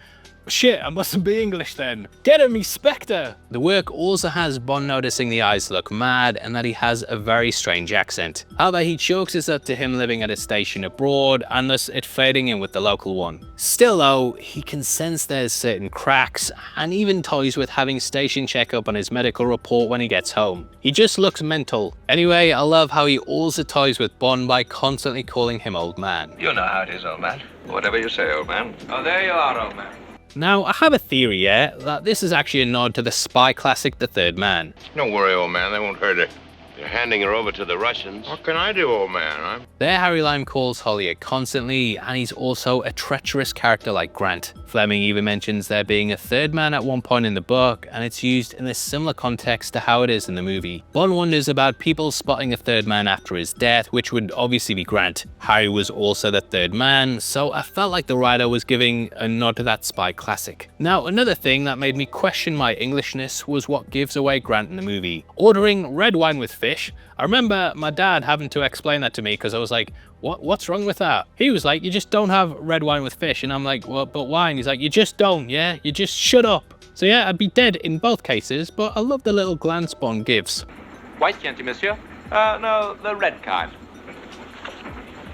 shit, I mustn't be English then. Get him, he's Spectre! The work also has Bond noticing the eyes look mad and that he has a very strange accent. However, he chalks this up to him living at a station abroad and thus it fading in with the local one. Still though, he can sense there's certain cracks and even toys with having station checkup on his medical report when he gets home. He just looks mental. Anyway, I love how he also toys with Bond by constantly calling him old man. You know how it is, old man. Whatever you say, old man. Oh, there you are, old man. Now, I have a theory, yeah, that this is actually a nod to the spy classic The Third Man. Don't worry, old man, they won't hurt her. You're handing her over to the Russians. What can I do, old man? There, Harry Lime calls Hollier constantly, and he's also a treacherous character like Grant. Fleming even mentions there being a third man at one point in the book, and it's used in a similar context to how it is in the movie. Bond wonders about people spotting a third man after his death, which would obviously be Grant. Harry was also the third man, so I felt like the writer was giving a nod to that spy classic. Now, another thing that made me question my Englishness was what gives away Grant in the movie. Ordering red wine with fish. I remember my dad having to explain that to me because I was like, what's wrong with that? He was like, you just don't have red wine with fish. And I'm like, well, but wine? He's like, you just don't, yeah? You just shut up. So yeah, I'd be dead in both cases, but I love the little glance Bond gives. White candy, monsieur? No, the red kind.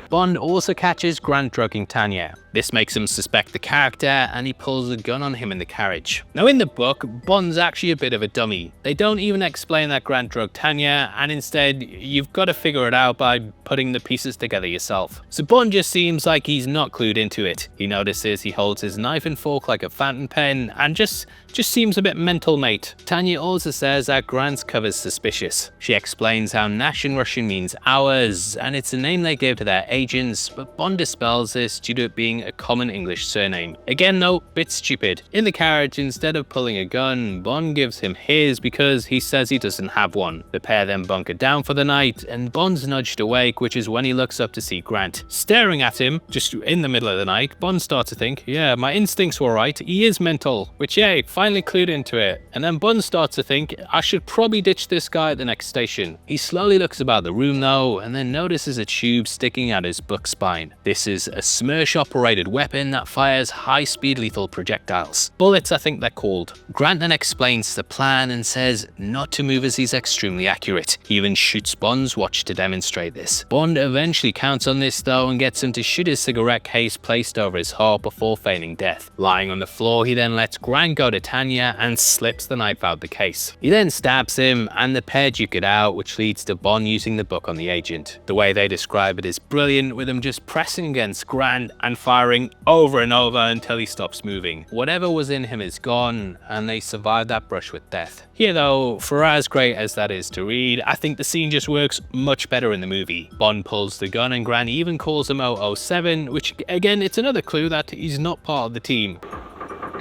Bond also catches Grant drugging Tanya. This makes him suspect the character, and he pulls a gun on him in the carriage. Now in the book, Bond's actually a bit of a dummy. They don't even explain that Grant drugged Tanya, and instead, you've got to figure it out by putting the pieces together yourself. So Bond just seems like he's not clued into it. He notices he holds his knife and fork like a fountain pen, and just seems a bit mental, mate. Tanya also says that Grant's cover's suspicious. She explains how Nash in Russian means ours, and it's a name they give to their agents, but Bond dispels this due to it being a common English surname. Again though, bit stupid. In the carriage, instead of pulling a gun, Bond gives him his because he says he doesn't have one. The pair then bunker down for the night, and Bond's nudged awake, which is when he looks up to see Grant. Staring at him, just in the middle of the night, Bond starts to think, yeah, my instincts were right, he is mental, which yay, finally clued into it. And then Bond starts to think, I should probably ditch this guy at the next station. He slowly looks about the room though, and then notices a tube sticking out his book spine. This is a Smersh operator upgraded weapon that fires high-speed lethal projectiles. Bullets, I think they're called. Grant then explains the plan and says not to move as he's extremely accurate. He even shoots Bond's watch to demonstrate this. Bond eventually counts on this though and gets him to shoot his cigarette case placed over his heart before feigning death. Lying on the floor, he then lets Grant go to Tanya and slips the knife out the case. He then stabs him and the pair duke it out, which leads to Bond using the book on the agent. The way they describe it is brilliant, with him just pressing against Grant and firing over and over until he stops moving. Whatever was in him is gone, and they survive that brush with death. Here though, for as great as that is to read, I think the scene just works much better in the movie. Bond pulls the gun and Grant even calls him 007, which again, it's another clue that he's not part of the team.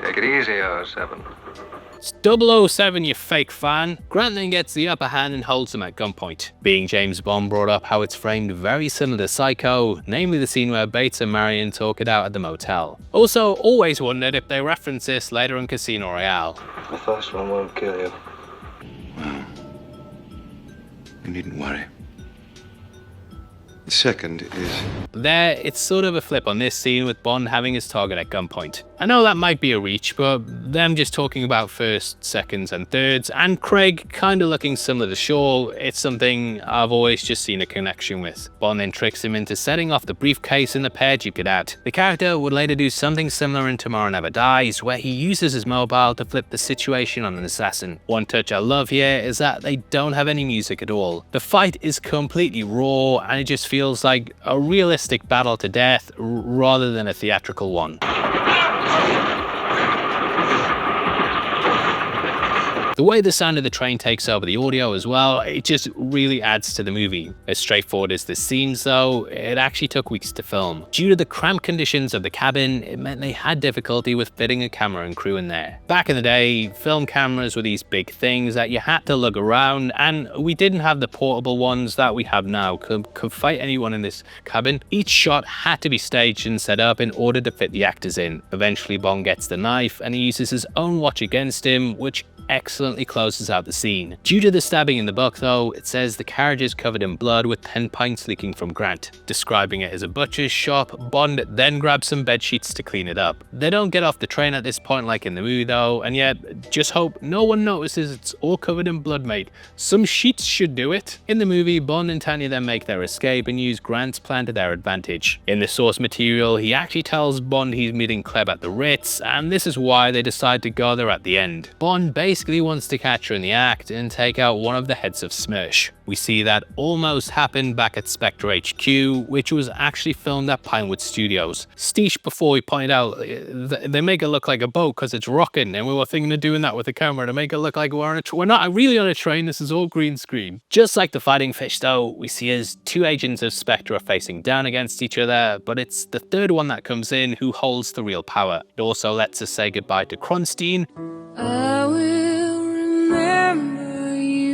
Take it easy, 007. It's 007, you fake fan. Grant then gets the upper hand and holds him at gunpoint. Being James Bond brought up how it's framed very similar to Psycho, namely the scene where Bates and Marion talk it out at the motel. Also, always wondered if they reference this later in Casino Royale. The first one won't kill you. Well, you needn't worry. The second is... There, it's sort of a flip on this scene with Bond having his target at gunpoint. I know that might be a reach, but them just talking about firsts, seconds and thirds, and Craig kinda looking similar to Shaw, it's something I've always just seen a connection with. Bond then tricks him into setting off the briefcase and the pair duke it out. The character would later do something similar in Tomorrow Never Dies, where he uses his mobile to flip the situation on an assassin. One touch I love here is that they don't have any music at all. The fight is completely raw, and it just feels like a realistic battle to death rather than a theatrical one. The way the sound of the train takes over the audio as well, it just really adds to the movie. As straightforward as this seems though, it actually took weeks to film. Due to the cramped conditions of the cabin, it meant they had difficulty with fitting a camera and crew in there. Back in the day, film cameras were these big things that you had to lug around, and we didn't have the portable ones that we have now could fight anyone in this cabin. Each shot had to be staged and set up in order to fit the actors in. Eventually Bond gets the knife and he uses his own watch against him, which excellently closes out the scene. Due to the stabbing in the book though, it says the carriage is covered in blood with 10 pints leaking from Grant. Describing it as a butcher's shop, Bond then grabs some bed sheets to clean it up. They don't get off the train at this point like in the movie though, and yet just hope no one notices it's all covered in blood, mate. Some sheets should do it. In the movie, Bond and Tanya then make their escape and use Grant's plan to their advantage. In the source material, he actually tells Bond he's meeting Kleb at the Ritz, and this is why they decide to go there at the end. Bond basically wants to catch her in the act and take out one of the heads of Smirsh. We see that almost happened back at Spectre HQ, which was actually filmed at Pinewood Studios. Steesh before we pointed out, they make it look like a boat because it's rocking, and we were thinking of doing that with the camera to make it look like we're not really on a train, this is all green screen. Just like the fighting fish though, we see as two agents of Spectre are facing down against each other, but it's the third one that comes in who holds the real power. It also lets us say goodbye to Kronstein. I will remember you.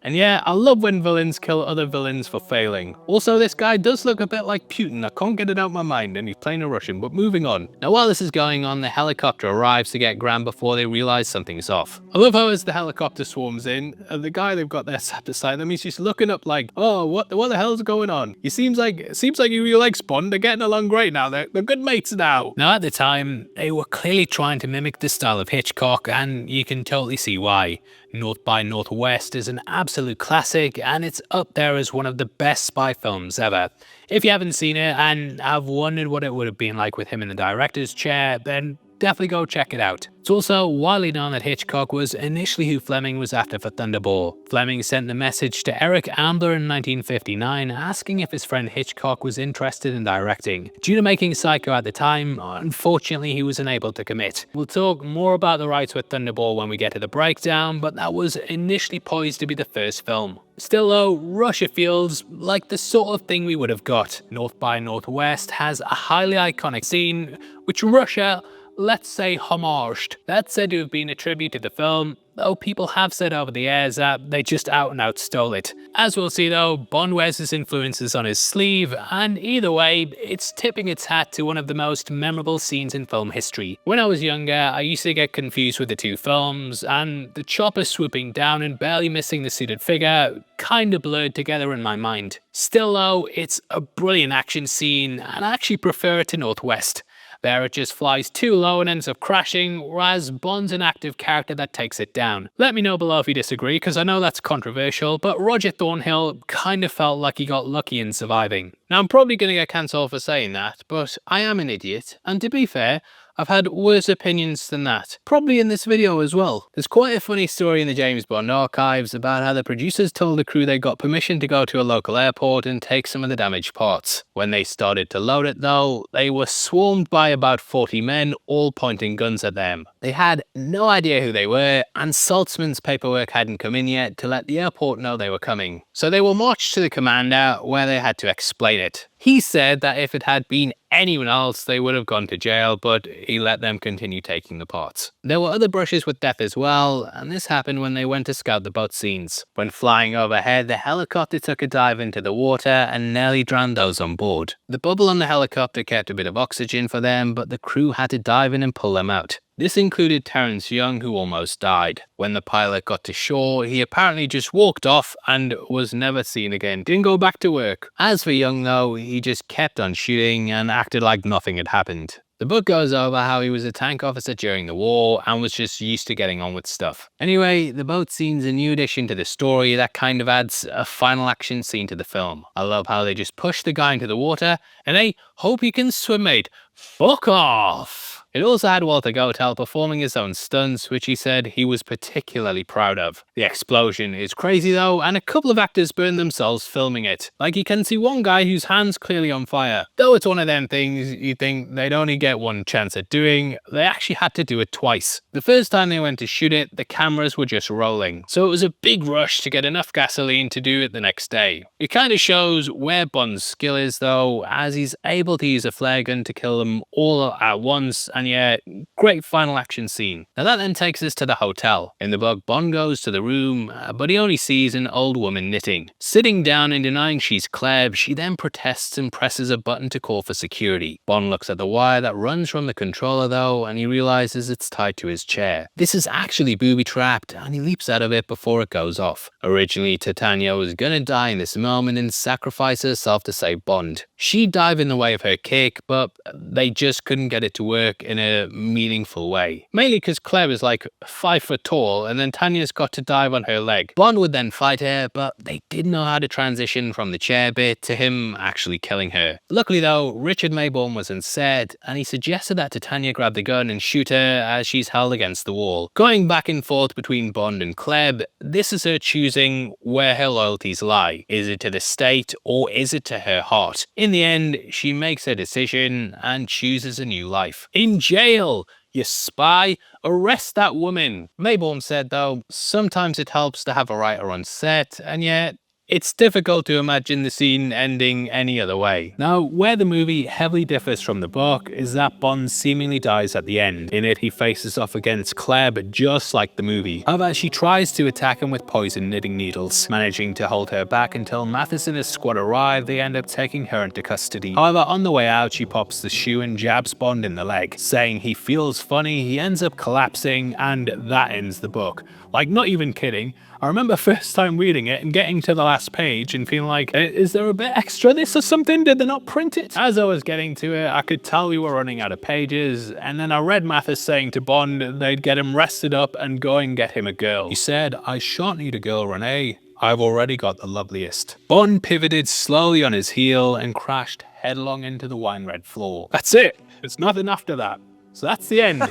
And yeah, I love when villains kill other villains for failing. Also, this guy does look a bit like Putin, I can't get it out of my mind, and he's playing a Russian, but moving on. Now while this is going on, the helicopter arrives to get Grant before they realize something's off. I love how as the helicopter swarms in, the guy they've got there sat beside them, he's just looking up like, oh, what the hell's going on? He seems like he really likes Bond, they're getting along great now, they're good mates now. Now at the time, they were clearly trying to mimic the style of Hitchcock, and you can totally see why. North by Northwest is an absolute classic, and it's up there as one of the best spy films ever. If you haven't seen it and have wondered what it would have been like with him in the director's chair, then definitely go check it out. It's also widely known that Hitchcock was initially who Fleming was after for Thunderball. Fleming sent the message to Eric Ambler in 1959 asking if his friend Hitchcock was interested in directing. Due to making Psycho at the time, unfortunately he was unable to commit. We'll talk more about the rights with Thunderball when we get to the breakdown, but that was initially poised to be the first film. Still though, Russia feels like the sort of thing we would have got. North by Northwest has a highly iconic scene, which Russia, let's say, homaged. That's said to have been a tribute to the film, though people have said over the years that they just out and out stole it. As we'll see though, Bond wears his influences on his sleeve, and either way, it's tipping its hat to one of the most memorable scenes in film history. When I was younger, I used to get confused with the two films, and the chopper swooping down and barely missing the suited figure kinda blurred together in my mind. Still though, it's a brilliant action scene, and I actually prefer it to Northwest. There it just flies too low and ends up crashing, whereas Bond's an active character that takes it down. Let me know below if you disagree, because I know that's controversial, but Roger Thornhill kinda felt like he got lucky in surviving. Now I'm probably gonna get cancelled for saying that, but I am an idiot, and to be fair, I've had worse opinions than that, probably in this video as well. There's quite a funny story in the James Bond archives about how the producers told the crew they got permission to go to a local airport and take some of the damaged parts. When they started to load it though, they were swarmed by about 40 men, all pointing guns at them. They had no idea who they were, and Saltzman's paperwork hadn't come in yet to let the airport know they were coming. So they were marched to the commander, where they had to explain it. He said that if it had been anyone else, they would have gone to jail, but he let them continue taking the parts. There were other brushes with death as well, and this happened when they went to scout the boat scenes. When flying overhead, the helicopter took a dive into the water and nearly drowned those on board. The bubble on the helicopter kept a bit of oxygen for them, but the crew had to dive in and pull them out. This included Terence Young, who almost died. When the pilot got to shore, he apparently just walked off and was never seen again. Didn't go back to work. As for Young though, he just kept on shooting and acted like nothing had happened. The book goes over how he was a tank officer during the war and was just used to getting on with stuff. Anyway, the boat scene's a new addition to the story that kind of adds a final action scene to the film. I love how they just push the guy into the water and hey, hope you can swim, mate. Fuck off! It also had Walter Gotell performing his own stunts, which he said he was particularly proud of. The explosion is crazy though, and a couple of actors burned themselves filming it. Like you can see one guy whose hand's clearly on fire. Though it's one of them things you think they'd only get one chance at doing, they actually had to do it twice. The first time they went to shoot it, the cameras were just rolling, so it was a big rush to get enough gasoline to do it the next day. It kind of shows where Bond's skill is though, as he's able to use a flare gun to kill them all at once, and yeah, great final action scene. Now that then takes us to the hotel. In the book, Bond goes to the room, but he only sees an old woman knitting. Sitting down and denying she's Kleb, she then protests and presses a button to call for security. Bond looks at the wire that runs from the controller though, and he realizes it's tied to his chair. This is actually booby-trapped, and he leaps out of it before it goes off. Originally, Titania was gonna die in this moment and sacrifice herself to save Bond. She'd dive in the way of her kick, but they just couldn't get it to work in a meaningful way. Mainly because Claire is like 5 foot tall, and then Tanya's got to dive on her leg. Bond would then fight her, but they didn't know how to transition from the chair bit to him actually killing her. Luckily though, Richard Maybaum was on set, and he suggested that Titania grab the gun and shoot her as she's held against the wall. Going back and forth between Bond and Kleb, this is her choosing where her loyalties lie. Is it to the state, or is it to her heart? In the end, she makes her decision and chooses a new life. In jail! You spy! Arrest that woman! Maybaum said though, sometimes it helps to have a writer on set, and yet it's difficult to imagine the scene ending any other way. Now, where the movie heavily differs from the book is that Bond seemingly dies at the end. In it, he faces off against Kleb just like the movie. However, she tries to attack him with poison knitting needles. Managing to hold her back until Mathis and his squad arrive, they end up taking her into custody. However, on the way out, she pops the shoe and jabs Bond in the leg. Saying he feels funny, he ends up collapsing, and that ends the book. Like, not even kidding. I remember first time reading it and getting to the last page and feeling like, is there a bit extra this or something? Did they not print it? As I was getting to it, I could tell we were running out of pages, and then I read Mathis saying to Bond they'd get him rested up and go and get him a girl. He said, "I shan't need a girl, Renee. I've already got the loveliest." Bond pivoted slowly on his heel and crashed headlong into the wine-red floor. That's it. There's nothing after that. So that's the end.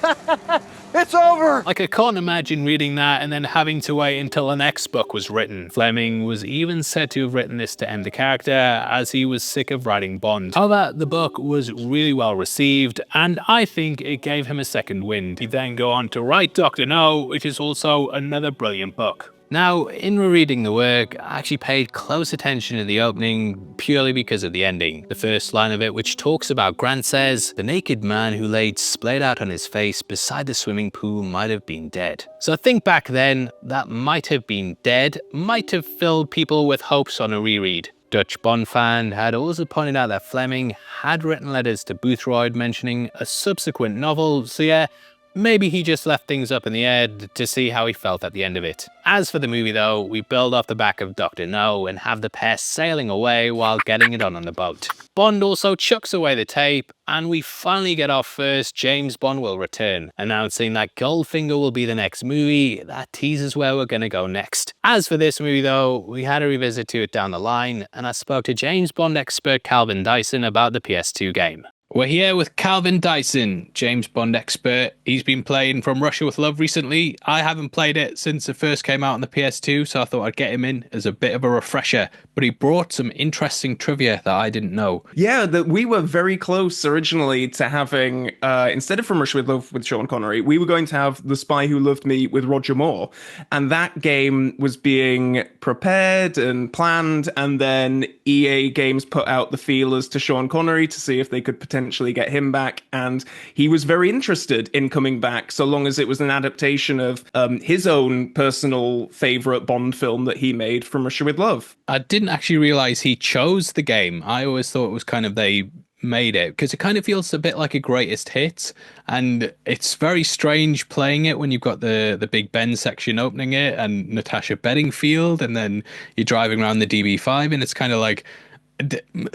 It's over! Like, I can't imagine reading that and then having to wait until the next book was written. Fleming was even said to have written this to end the character, as he was sick of writing Bond. However, the book was really well received, and I think it gave him a second wind. He'd then go on to write Dr. No, which is also another brilliant book. Now, in rereading the work, I actually paid close attention to the opening purely because of the ending. The first line of it, which talks about Grant, says, "The naked man who laid splayed out on his face beside the swimming pool might have been dead." So I think back then, that might have been dead, might have filled people with hopes on a reread. Dutch Bond fan had also pointed out that Fleming had written letters to Boothroyd mentioning a subsequent novel, so yeah, maybe he just left things up in the air to see how he felt at the end of it. As for the movie though, we build off the back of Dr. No and have the pair sailing away while getting it on the boat. Bond also chucks away the tape, and we finally get our first James Bond will return, announcing that Goldfinger will be the next movie. That teases where we're gonna go next. As for this movie though, we had a revisit to it down the line, and I spoke to James Bond expert Calvin Dyson about the PS2 game. We're here with Calvin Dyson, James Bond expert. He's been playing From Russia With Love recently. I haven't played it since it first came out on the PS2, so I thought I'd get him in as a bit of a refresher. But he brought some interesting trivia that I didn't know. Yeah, that we were very close originally to having, instead of From Russia With Love with Sean Connery, we were going to have The Spy Who Loved Me with Roger Moore. And that game was being prepared and planned, and then EA Games put out the feelers to Sean Connery to see if they could potentially get him back, and he was very interested in coming back so long as it was an adaptation of his own personal favorite Bond film that he made, From Russia With Love. I didn't actually realize he chose the game. I always thought it was kind of they made it, because it kind of feels a bit like a greatest hits, and it's very strange playing it when you've got the Big Ben section opening it and Natasha Bedingfield, and then you're driving around the DB5, and it's kind of like,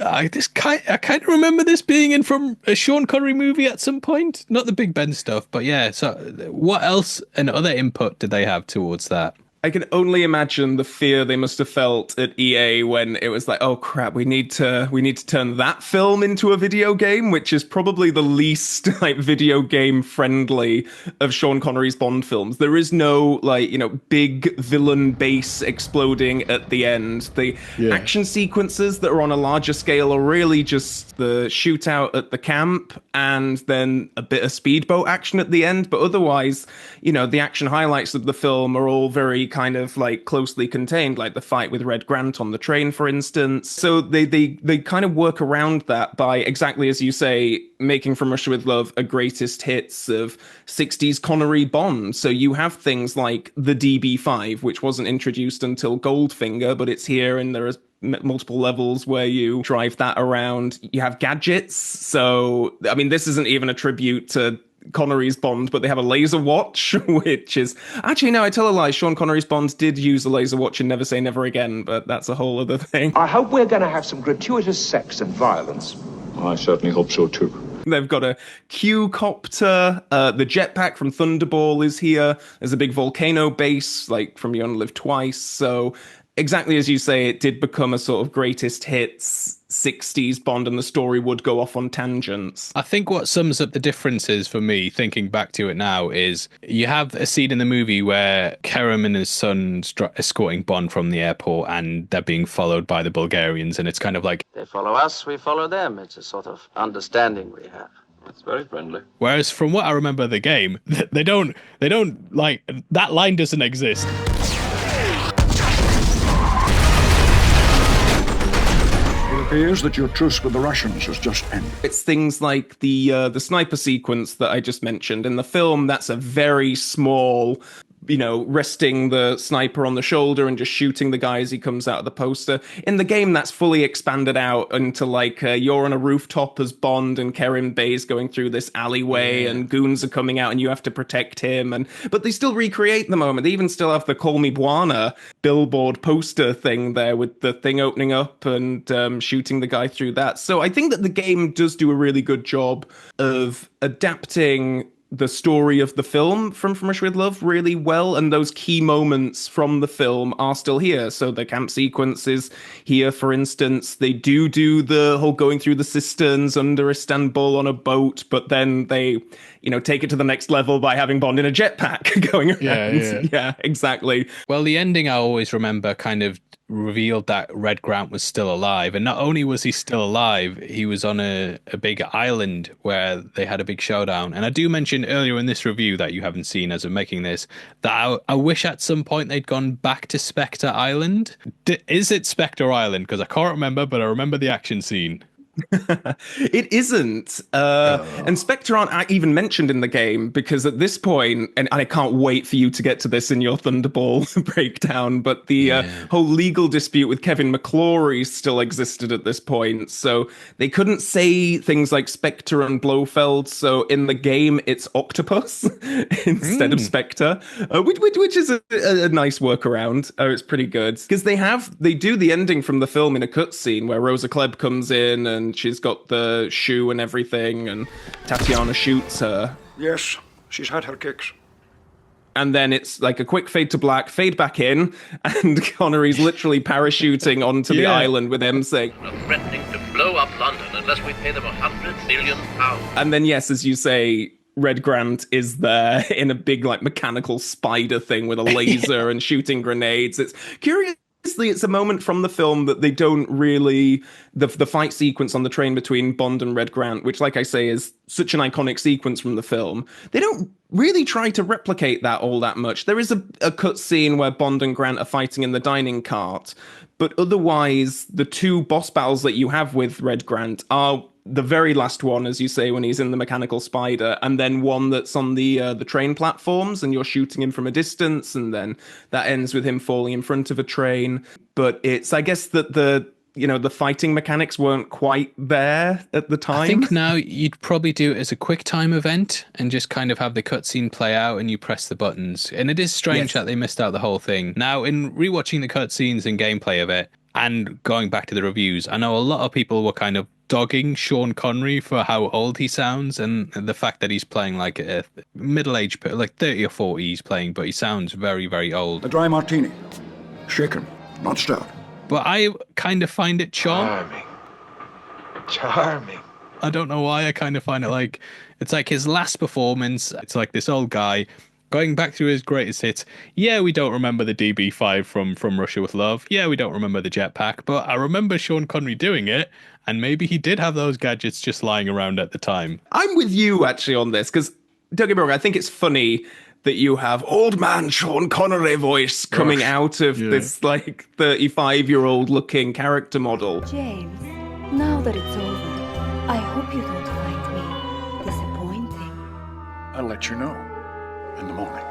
I kind of remember this being in from a Sean Connery movie at some point. Not the Big Ben stuff, but yeah. So what else and other input did they have towards that? I can only imagine the fear they must have felt at EA when it was like, oh crap, we need to turn that film into a video game, which is probably the least like video game friendly of Sean Connery's Bond films. There is no big villain base exploding at the end. The action sequences that are on a larger scale are really just the shootout at the camp and then a bit of speedboat action at the end. But otherwise, the action highlights of the film are all very kind of like closely contained, like the fight with Red Grant on the train, for instance. So they kind of work around that by, exactly as you say, making From Russia With Love a greatest hits of 60s Connery Bond. So you have things like the DB5, which wasn't introduced until Goldfinger, but it's here, and there are multiple levels where you drive that around. You have gadgets. So, I mean, this isn't even a tribute to Connery's Bond, but they have a laser watch, which is... Actually, no, I tell a lie. Sean Connery's Bond did use a laser watch in Never Say Never Again, but that's a whole other thing. I hope we're going to have some gratuitous sex and violence. I certainly hope so, too. They've got a Q-copter. The jetpack from Thunderball is here. There's a big volcano base, like from You Only Live Twice. So exactly as you say, it did become a sort of greatest hits 60s Bond, and the story would go off on tangents. I think what sums up the differences for me, thinking back to it now, is you have a scene in the movie where Kerem and his son escorting Bond from the airport, and they're being followed by the Bulgarians, and it's kind of like, they follow us, we follow them. It's a sort of understanding we have. It's very friendly. Whereas from what I remember of the game, they don't like, that line doesn't exist. It appears that your truce with the Russians has just ended. It's things like the sniper sequence that I just mentioned. In the film, that's a very small, resting the sniper on the shoulder and just shooting the guy as he comes out of the poster. In the game, that's fully expanded out into like you're on a rooftop as Bond, and Kerim Bey's going through this alleyway, and goons are coming out and you have to protect him. But they still recreate the moment. They even still have the Call Me Bwana billboard poster thing there with the thing opening up and shooting the guy through that. So I think that the game does do a really good job of adapting the story of the film from Russia With Love really well, and those key moments from the film are still here. So the camp sequences here, for instance, they do the whole going through the cisterns under Istanbul on a boat, but then they, take it to the next level by having Bond in a jetpack going around. Yeah, exactly. Well, the ending I always remember kind of revealed that Red Grant was still alive. And not only was he still alive, he was on a big island where they had a big showdown. And I do mention earlier in this review that you haven't seen as of making this, that I wish at some point they'd gone back to Spectre Island. Is it Spectre Island? Because I can't remember, but I remember the action scene. It isn't. And Spectre aren't even mentioned in the game because at this point, and I can't wait for you to get to this in your Thunderball breakdown, but the whole legal dispute with Kevin McClory still existed at this point. So they couldn't say things like Spectre and Blofeld. So in the game, it's Octopus instead of Spectre, which is a nice workaround. It's pretty good because they do the ending from the film in a cutscene where Rosa Klebb comes in and she's got the shoe and everything, and Tatiana shoots her. Yes, she's had her kicks. And then it's like a quick fade to black, fade back in, and Connery's literally parachuting onto the island with them saying, threatening to blow up London unless we pay them £100 million. And then, yes, as you say, Red Grant is there in a big, like, mechanical spider thing with a laser and shooting grenades. It's curious. It's a moment from the film that they don't really... The fight sequence on the train between Bond and Red Grant, which, like I say, is such an iconic sequence from the film, they don't really try to replicate that all that much. There is a cut scene where Bond and Grant are fighting in the dining cart, but otherwise, the two boss battles that you have with Red Grant are the very last one, as you say, when he's in the mechanical spider, and then one that's on the train platforms, and you're shooting him from a distance, and then that ends with him falling in front of a train. But it's, I guess, that the fighting mechanics weren't quite there at the time. I think now you'd probably do it as a quick time event and just kind of have the cutscene play out and you press the buttons. And it is strange that they missed out the whole thing. Now, in rewatching the cutscenes and gameplay of it, and going back to the reviews, I know a lot of people were kind of dogging Sean Connery for how old he sounds and the fact that he's playing like a middle-aged, like 30 or 40 he's playing, but he sounds very, very old. A dry martini. Shaken, not stirred. But I kind of find it charming. I don't know why. I kind of find it like, it's like his last performance. It's like this old guy going back through his greatest hits. Yeah, we don't remember the DB5 from Russia with Love. Yeah, we don't remember the jetpack, but I remember Sean Connery doing it, and maybe he did have those gadgets just lying around at the time. I'm with you, actually, on this, because, don't get me wrong, I think it's funny that you have old man Sean Connery voice coming out of this, like, 35-year-old looking character model. James, now that it's over, I hope you don't find me disappointing. I'll let you know in the morning.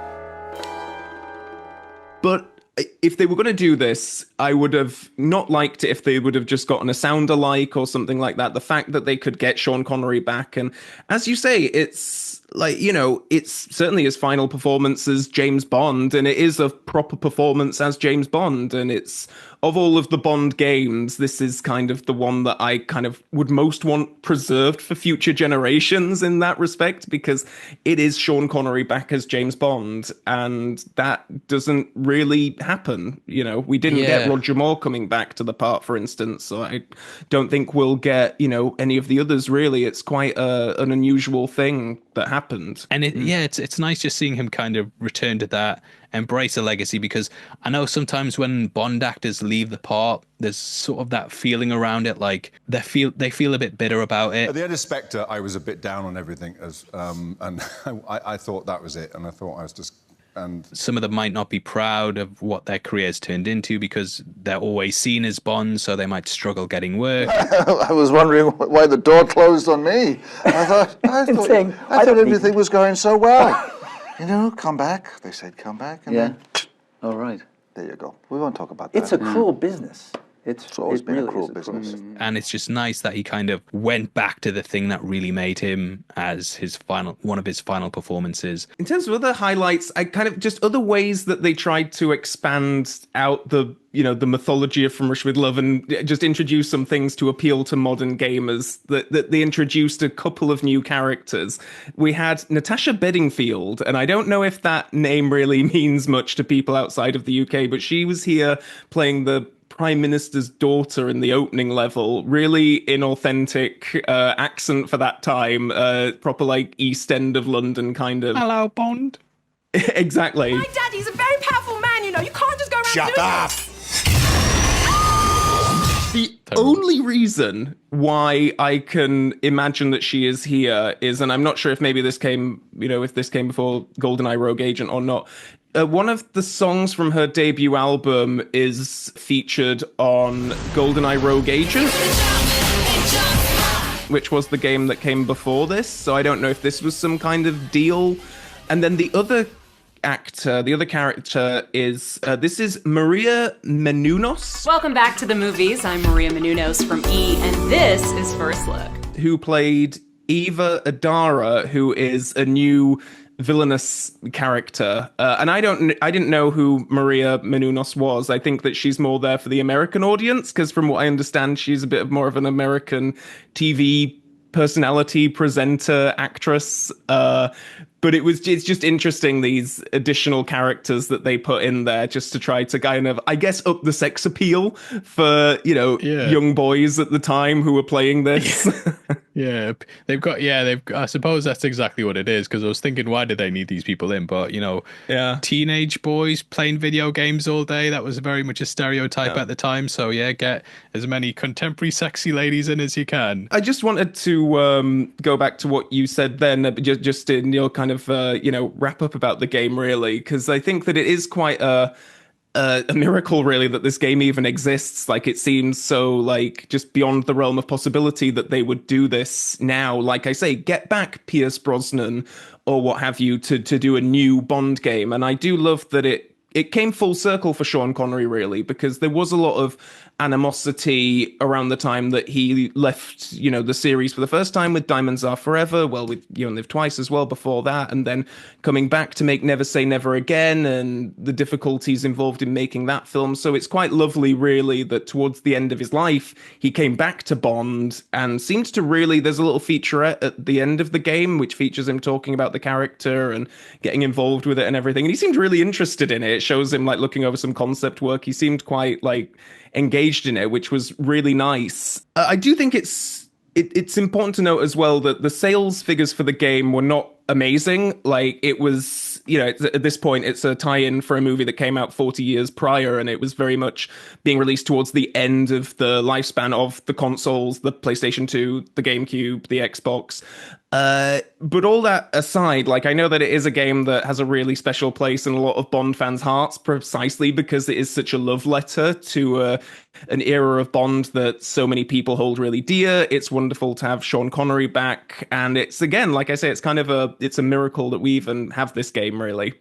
But if they were going to do this, I would have not liked it if they would have just gotten a sound alike or something like that. The fact that they could get Sean Connery back, and as you say, it's like, it's certainly his final performance as James Bond, and it is a proper performance as James Bond, and it's, of all of the Bond games, this is kind of the one that I kind of would most want preserved for future generations in that respect, because it is Sean Connery back as James Bond, and that doesn't really happen. We didn't get Roger Moore coming back to the part, for instance, so I don't think we'll get, any of the others, really. It's quite an unusual thing that happened. And it's nice just seeing him kind of return to that, embrace a legacy, because I know sometimes when Bond actors leave the part, there's sort of that feeling around it, like they feel a bit bitter about it. At the end of Spectre, I was a bit down on everything, and I thought that was it, and I thought I was just... And some of them might not be proud of what their careers turned into because they're always seen as Bond, so they might struggle getting work. I was wondering why the door closed on me. I thought everything was going so well. Come back. They said come back. And then, all right. There you go. We won't talk about that. It's a cruel business. It's always been really a cruel business. And it's just nice that he kind of went back to the thing that really made him as one of his final performances. In terms of other highlights, I kind of just other ways that they tried to expand out the mythology of From Russia with Love and just introduce some things to appeal to modern gamers. That they introduced a couple of new characters. We had Natasha Bedingfield, and I don't know if that name really means much to people outside of the UK, but she was here playing the Prime Minister's daughter in the opening level, really inauthentic accent for that time, proper like East End of London kind of. Hello, Bond. Exactly. My daddy's a very powerful man, you can't just go around Shut doing up! this. The only reason why I can imagine that she is here is, and I'm not sure if maybe this came, if this came before GoldenEye Rogue Agent or not. One of the songs from her debut album is featured on GoldenEye Rogue Agent, which was the game that came before this. So I don't know if this was some kind of deal. And then the other character is, this is Maria Menounos. Welcome back to the movies. I'm Maria Menounos from E, and this is First Look. Who played Eva Adara, who is a new villainous character. And I didn't know who Maria Menounos was. I think that she's more there for the American audience, because from what I understand, she's a bit more of an American TV personality, presenter, actress. But it's just interesting, these additional characters that they put in there just to try to kind of, I guess, up the sex appeal for, young boys at the time who were playing this. Yeah, I suppose that's exactly what it is, because I was thinking, why did they need these people in? But, teenage boys playing video games all day, that was very much a stereotype at the time. So, get as many contemporary sexy ladies in as you can. I just wanted to go back to what you said then, just in your kind of, wrap up about the game, really, because I think that it is quite a miracle, really, that this game even exists. Like, it seems so, like, just beyond the realm of possibility that they would do this now. Like I say, get back Pierce Brosnan or what have you to do a new Bond game. And I do love that it came full circle for Sean Connery, really, because there was a lot of animosity around the time that he left, the series for the first time with Diamonds Are Forever, well, with You Only Live Twice as well before that, and then coming back to make Never Say Never Again, and the difficulties involved in making that film. So it's quite lovely, really, that towards the end of his life, he came back to Bond and seems to really, there's a little featurette at the end of the game, which features him talking about the character and getting involved with it and everything. And he seemed really interested in it. It shows him, like, looking over some concept work. He seemed quite, like, engaged in it, which was really nice. I do think it's important to note as well that the sales figures for the game were not amazing. Like, it was, at this point, it's a tie-in for a movie that came out 40 years prior, and it was very much being released towards the end of the lifespan of the consoles, the PlayStation 2, the GameCube, the Xbox. But all that aside, like, I know that it is a game that has a really special place in a lot of Bond fans' hearts, precisely because it is such a love letter to an era of Bond that so many people hold really dear. It's wonderful to have Sean Connery back, and it's, again, like I say, it's kind of it's a miracle that we even have this game, really.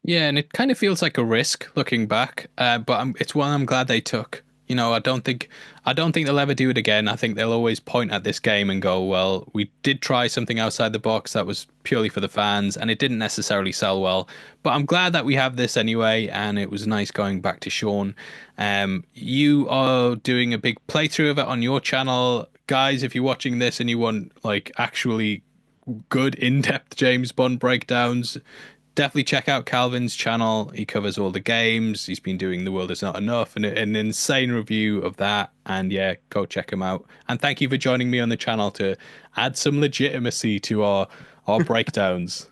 Yeah, and it kind of feels like a risk looking back, but it's one I'm glad they took. I don't think they'll ever do it again. I think they'll always point at this game and go, well, we did try something outside the box that was purely for the fans, and it didn't necessarily sell well. But I'm glad that we have this anyway, and it was nice going back to Sean. You are doing a big playthrough of it on your channel. Guys, if you're watching this and you want, like, actually good in-depth James Bond breakdowns, definitely check out Calvin's channel. He covers all the games. He's been doing The World Is Not Enough and an insane review of that. And yeah, go check him out. And thank you for joining me on the channel to add some legitimacy to our breakdowns.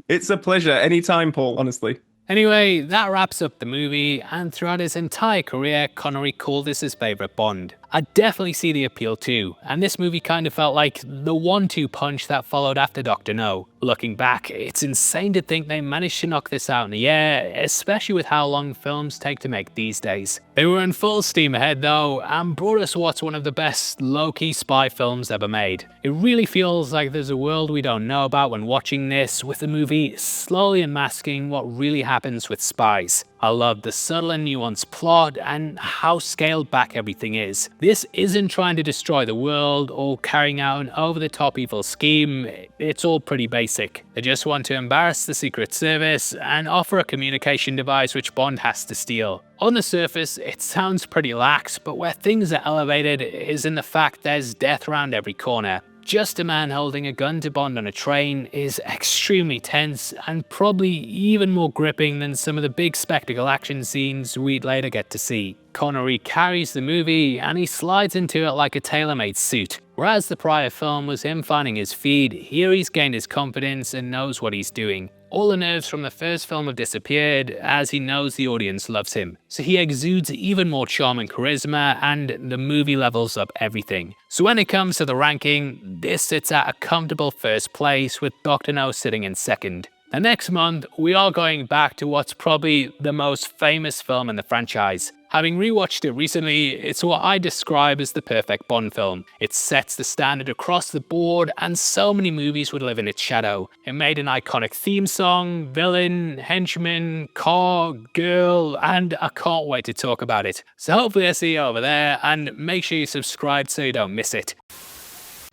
It's a pleasure. Anytime, Paul, honestly. Anyway, that wraps up the movie, and throughout his entire career, Connery called this his favourite Bond. I definitely see the appeal too, and this movie kind of felt like the 1-2 punch that followed after Dr. No. Looking back, it's insane to think they managed to knock this out in a year, especially with how long films take to make these days. They were in full steam ahead though, and brought us what's one of the best low-key spy films ever made. It really feels like there's a world we don't know about when watching this, with the movie slowly unmasking what really happens with spies. I love the subtle and nuanced plot and how scaled back everything is. This isn't trying to destroy the world or carrying out an over-the-top evil scheme. It's all pretty basic. They just want to embarrass the Secret Service and offer a communication device which Bond has to steal. On the surface, it sounds pretty lax, but where things are elevated is in the fact there's death around every corner. Just a man holding a gun to Bond on a train is extremely tense and probably even more gripping than some of the big spectacle action scenes we'd later get to see. Connery carries the movie and he slides into it like a tailor-made suit. Whereas the prior film was him finding his feet, here he's gained his confidence and knows what he's doing. All the nerves from the first film have disappeared as he knows the audience loves him. So he exudes even more charm and charisma, and the movie levels up everything. So when it comes to the ranking, this sits at a comfortable first place with Dr. No sitting in second. And next month, we are going back to what's probably the most famous film in the franchise. Having rewatched it recently, it's what I describe as the perfect Bond film. It sets the standard across the board, and so many movies would live in its shadow. It made an iconic theme song, villain, henchman, car, girl, and I can't wait to talk about it. So hopefully I see you over there, and make sure you subscribe so you don't miss it.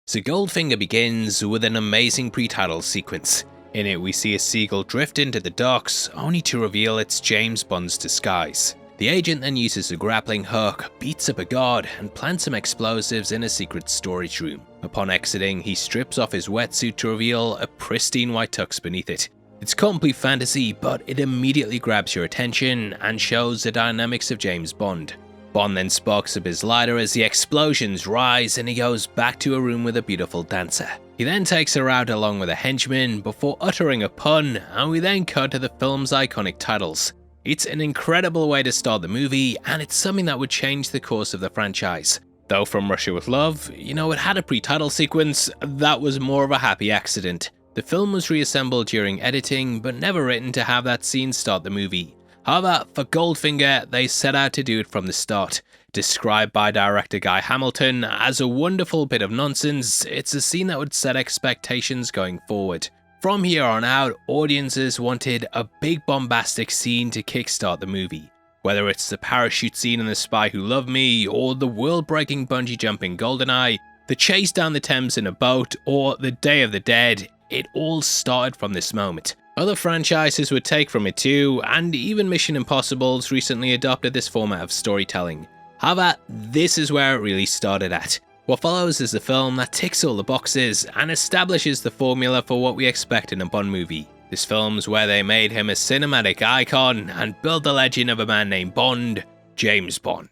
So Goldfinger begins with an amazing pre-title sequence. In it, we see a seagull drift into the docks, only to reveal it's James Bond's disguise. The agent then uses a grappling hook, beats up a guard, and plants some explosives in a secret storage room. Upon exiting, he strips off his wetsuit to reveal a pristine white tux beneath it. It's complete fantasy, but it immediately grabs your attention and shows the dynamics of James Bond. Bond then sparks up his lighter as the explosions rise and he goes back to a room with a beautiful dancer. He then takes her out along with a henchman before uttering a pun, and we then cut to the film's iconic titles. It's an incredible way to start the movie, and it's something that would change the course of the franchise. Though From Russia with Love, it had a pre-title sequence, that was more of a happy accident. The film was reassembled during editing, but never written to have that scene start the movie. However, for Goldfinger, they set out to do it from the start. Described by director Guy Hamilton as a wonderful bit of nonsense, it's a scene that would set expectations going forward. From here on out, audiences wanted a big bombastic scene to kickstart the movie. Whether it's the parachute scene in The Spy Who Loved Me, or the world-breaking bungee jump in GoldenEye, the chase down the Thames in a boat, or the Day of the Dead, it all started from this moment. Other franchises would take from it too, and even Mission Impossible's recently adopted this format of storytelling. However, this is where it really started at. What follows is a film that ticks all the boxes and establishes the formula for what we expect in a Bond movie. This film's where they made him a cinematic icon and built the legend of a man named Bond, James Bond.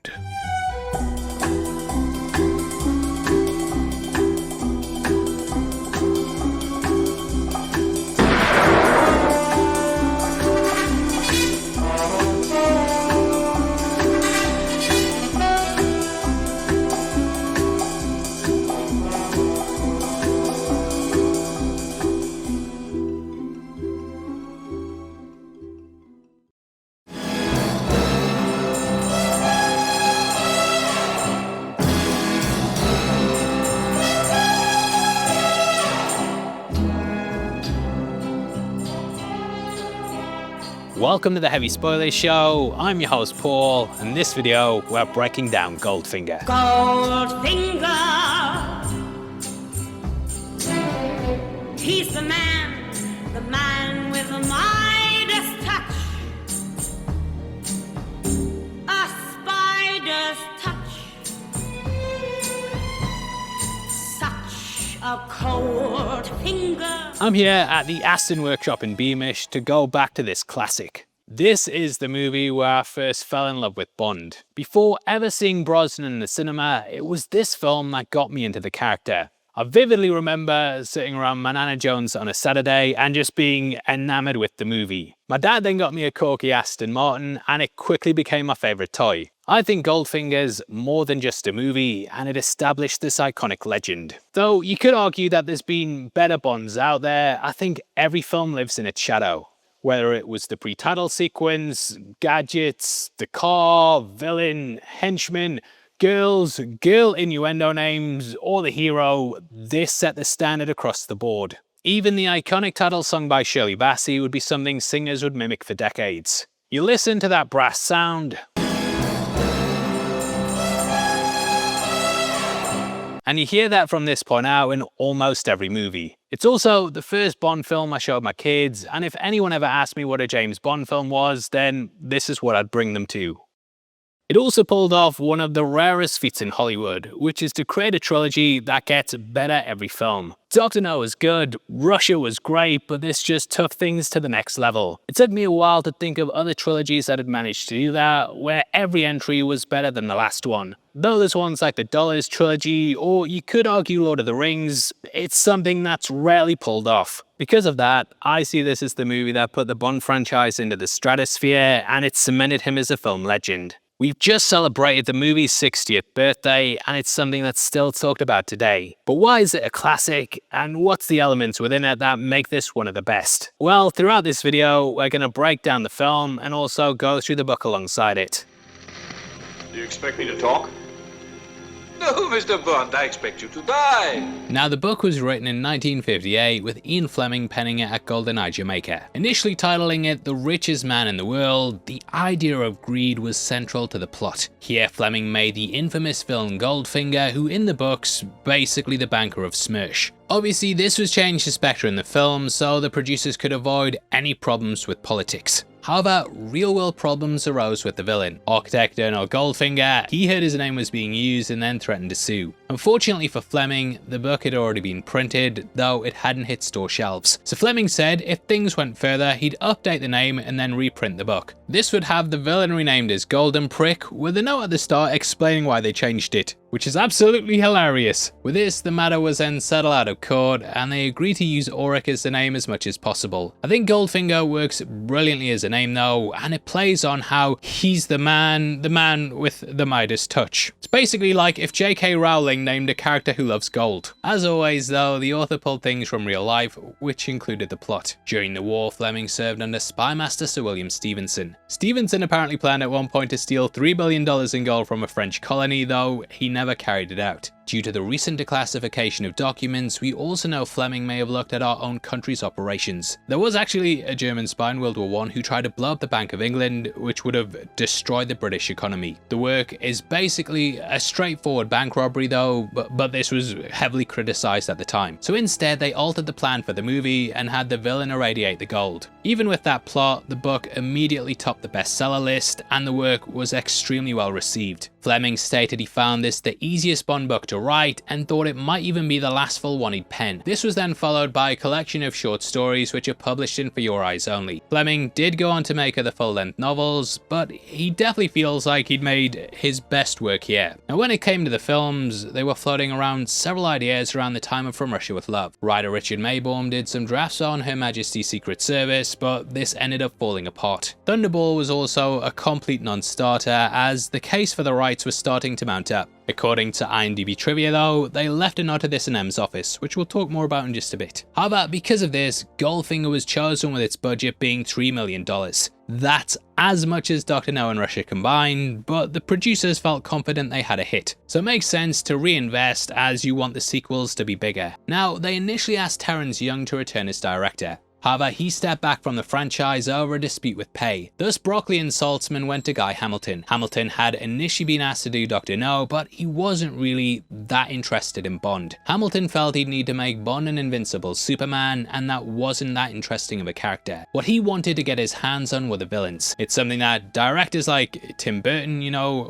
Welcome to the Heavy Spoilers Show. I'm your host Paul, and in this video we're breaking down Goldfinger. Goldfinger, he's the man with the Midas touch, a spider's touch, such a cold finger. I'm here at the Aston workshop in Beamish to go back to this classic. This is the movie where I first fell in love with Bond. Before ever seeing Brosnan in the cinema, it was this film that got me into the character. I vividly remember sitting around Manana Jones on a Saturday and just being enamored with the movie. My dad then got me a corky Aston Martin and it quickly became my favourite toy. I think Goldfinger's more than just a movie, and it established this iconic legend. Though you could argue that there's been better Bonds out there, I think every film lives in its shadow. Whether it was the pre-title sequence, gadgets, the car, villain, henchman, girls, girl innuendo names, or the hero, this set the standard across the board. Even the iconic title sung by Shirley Bassey would be something singers would mimic for decades. You listen to that brass sound, and you hear that from this point out in almost every movie. It's also the first Bond film I showed my kids, and if anyone ever asked me what a James Bond film was, then this is what I'd bring them to. It also pulled off one of the rarest feats in Hollywood, which is to create a trilogy that gets better every film. Dr. No was good, Russia was great, but this just took things to the next level. It took me a while to think of other trilogies that had managed to do that, where every entry was better than the last one. Though there's ones like the Dollars trilogy, or you could argue Lord of the Rings, it's something that's rarely pulled off. Because of that, I see this as the movie that put the Bond franchise into the stratosphere, and it cemented him as a film legend. We've just celebrated the movie's 60th birthday, and it's something that's still talked about today. But why is it a classic, and what's the elements within it that make this one of the best? Well, throughout this video, we're going to break down the film and also go through the book alongside it. Do you expect me to talk? No, Mr. Bond, I expect you to die. Now, the book was written in 1958 with Ian Fleming penning it at GoldenEye Jamaica. Initially titling it The Richest Man in the World, the idea of greed was central to the plot. Here, Fleming made the infamous villain Goldfinger, who in the books, basically the banker of Smersh. Obviously, this was changed to Spectre in the film, so the producers could avoid any problems with politics. However, real-world problems arose with the villain. Architect Ernest Goldfinger, he heard his name was being used and then threatened to sue. Unfortunately for Fleming, the book had already been printed, though it hadn't hit store shelves. So Fleming said if things went further, he'd update the name and then reprint the book. This would have the villain renamed as Golden Prick, with a note at the start explaining why they changed it, which is absolutely hilarious. With this, the matter was then settled out of court, and they agreed to use Auric as the name as much as possible. I think Goldfinger works brilliantly as a name though, and it plays on how he's the man with the Midas touch. It's basically like if J.K. Rowling named a character who loves gold. As always though, the author pulled things from real life, which included the plot. During the war, Fleming served under Spy Master Sir William Stevenson. Stevenson apparently planned at one point to steal $3 billion in gold from a French colony, though he never carried it out. Due to the recent declassification of documents, we also know Fleming may have looked at our own country's operations. There was actually a German spy in World War I who tried to blow up the Bank of England, which would have destroyed the British economy. The work is basically a straightforward bank robbery though, but this was heavily criticised at the time. So instead, they altered the plan for the movie and had the villain irradiate the gold. Even with that plot, the book immediately topped the bestseller list, and the work was extremely well received. Fleming stated he found this the easiest Bond book to write and thought it might even be the last full one he'd pen. This was then followed by a collection of short stories which are published in For Your Eyes Only. Fleming did go on to make other full-length novels, but he definitely feels like he'd made his best work here. Now when it came to the films, they were floating around several ideas around the time of From Russia with Love. Writer Richard Maybaum did some drafts on Her Majesty's Secret Service, but this ended up falling apart. Thunderball was also a complete non-starter, as the case for the rights was starting to mount up. According to IMDb trivia though, they left a note of this in M's office, which we'll talk more about in just a bit. However, because of this, Goldfinger was chosen with its budget being $3 million. That's as much as Dr. No and Russia combined, but the producers felt confident they had a hit. So it makes sense to reinvest as you want the sequels to be bigger. Now, they initially asked Terence Young to return as director. However, he stepped back from the franchise over a dispute with pay. Thus, Broccoli and Saltzman went to Guy Hamilton. Hamilton had initially been asked to do Dr. No, but he wasn't really that interested in Bond. Hamilton felt he'd need to make Bond an invincible Superman, and that wasn't that interesting of a character. What he wanted to get his hands on were the villains. It's something that directors like Tim Burton,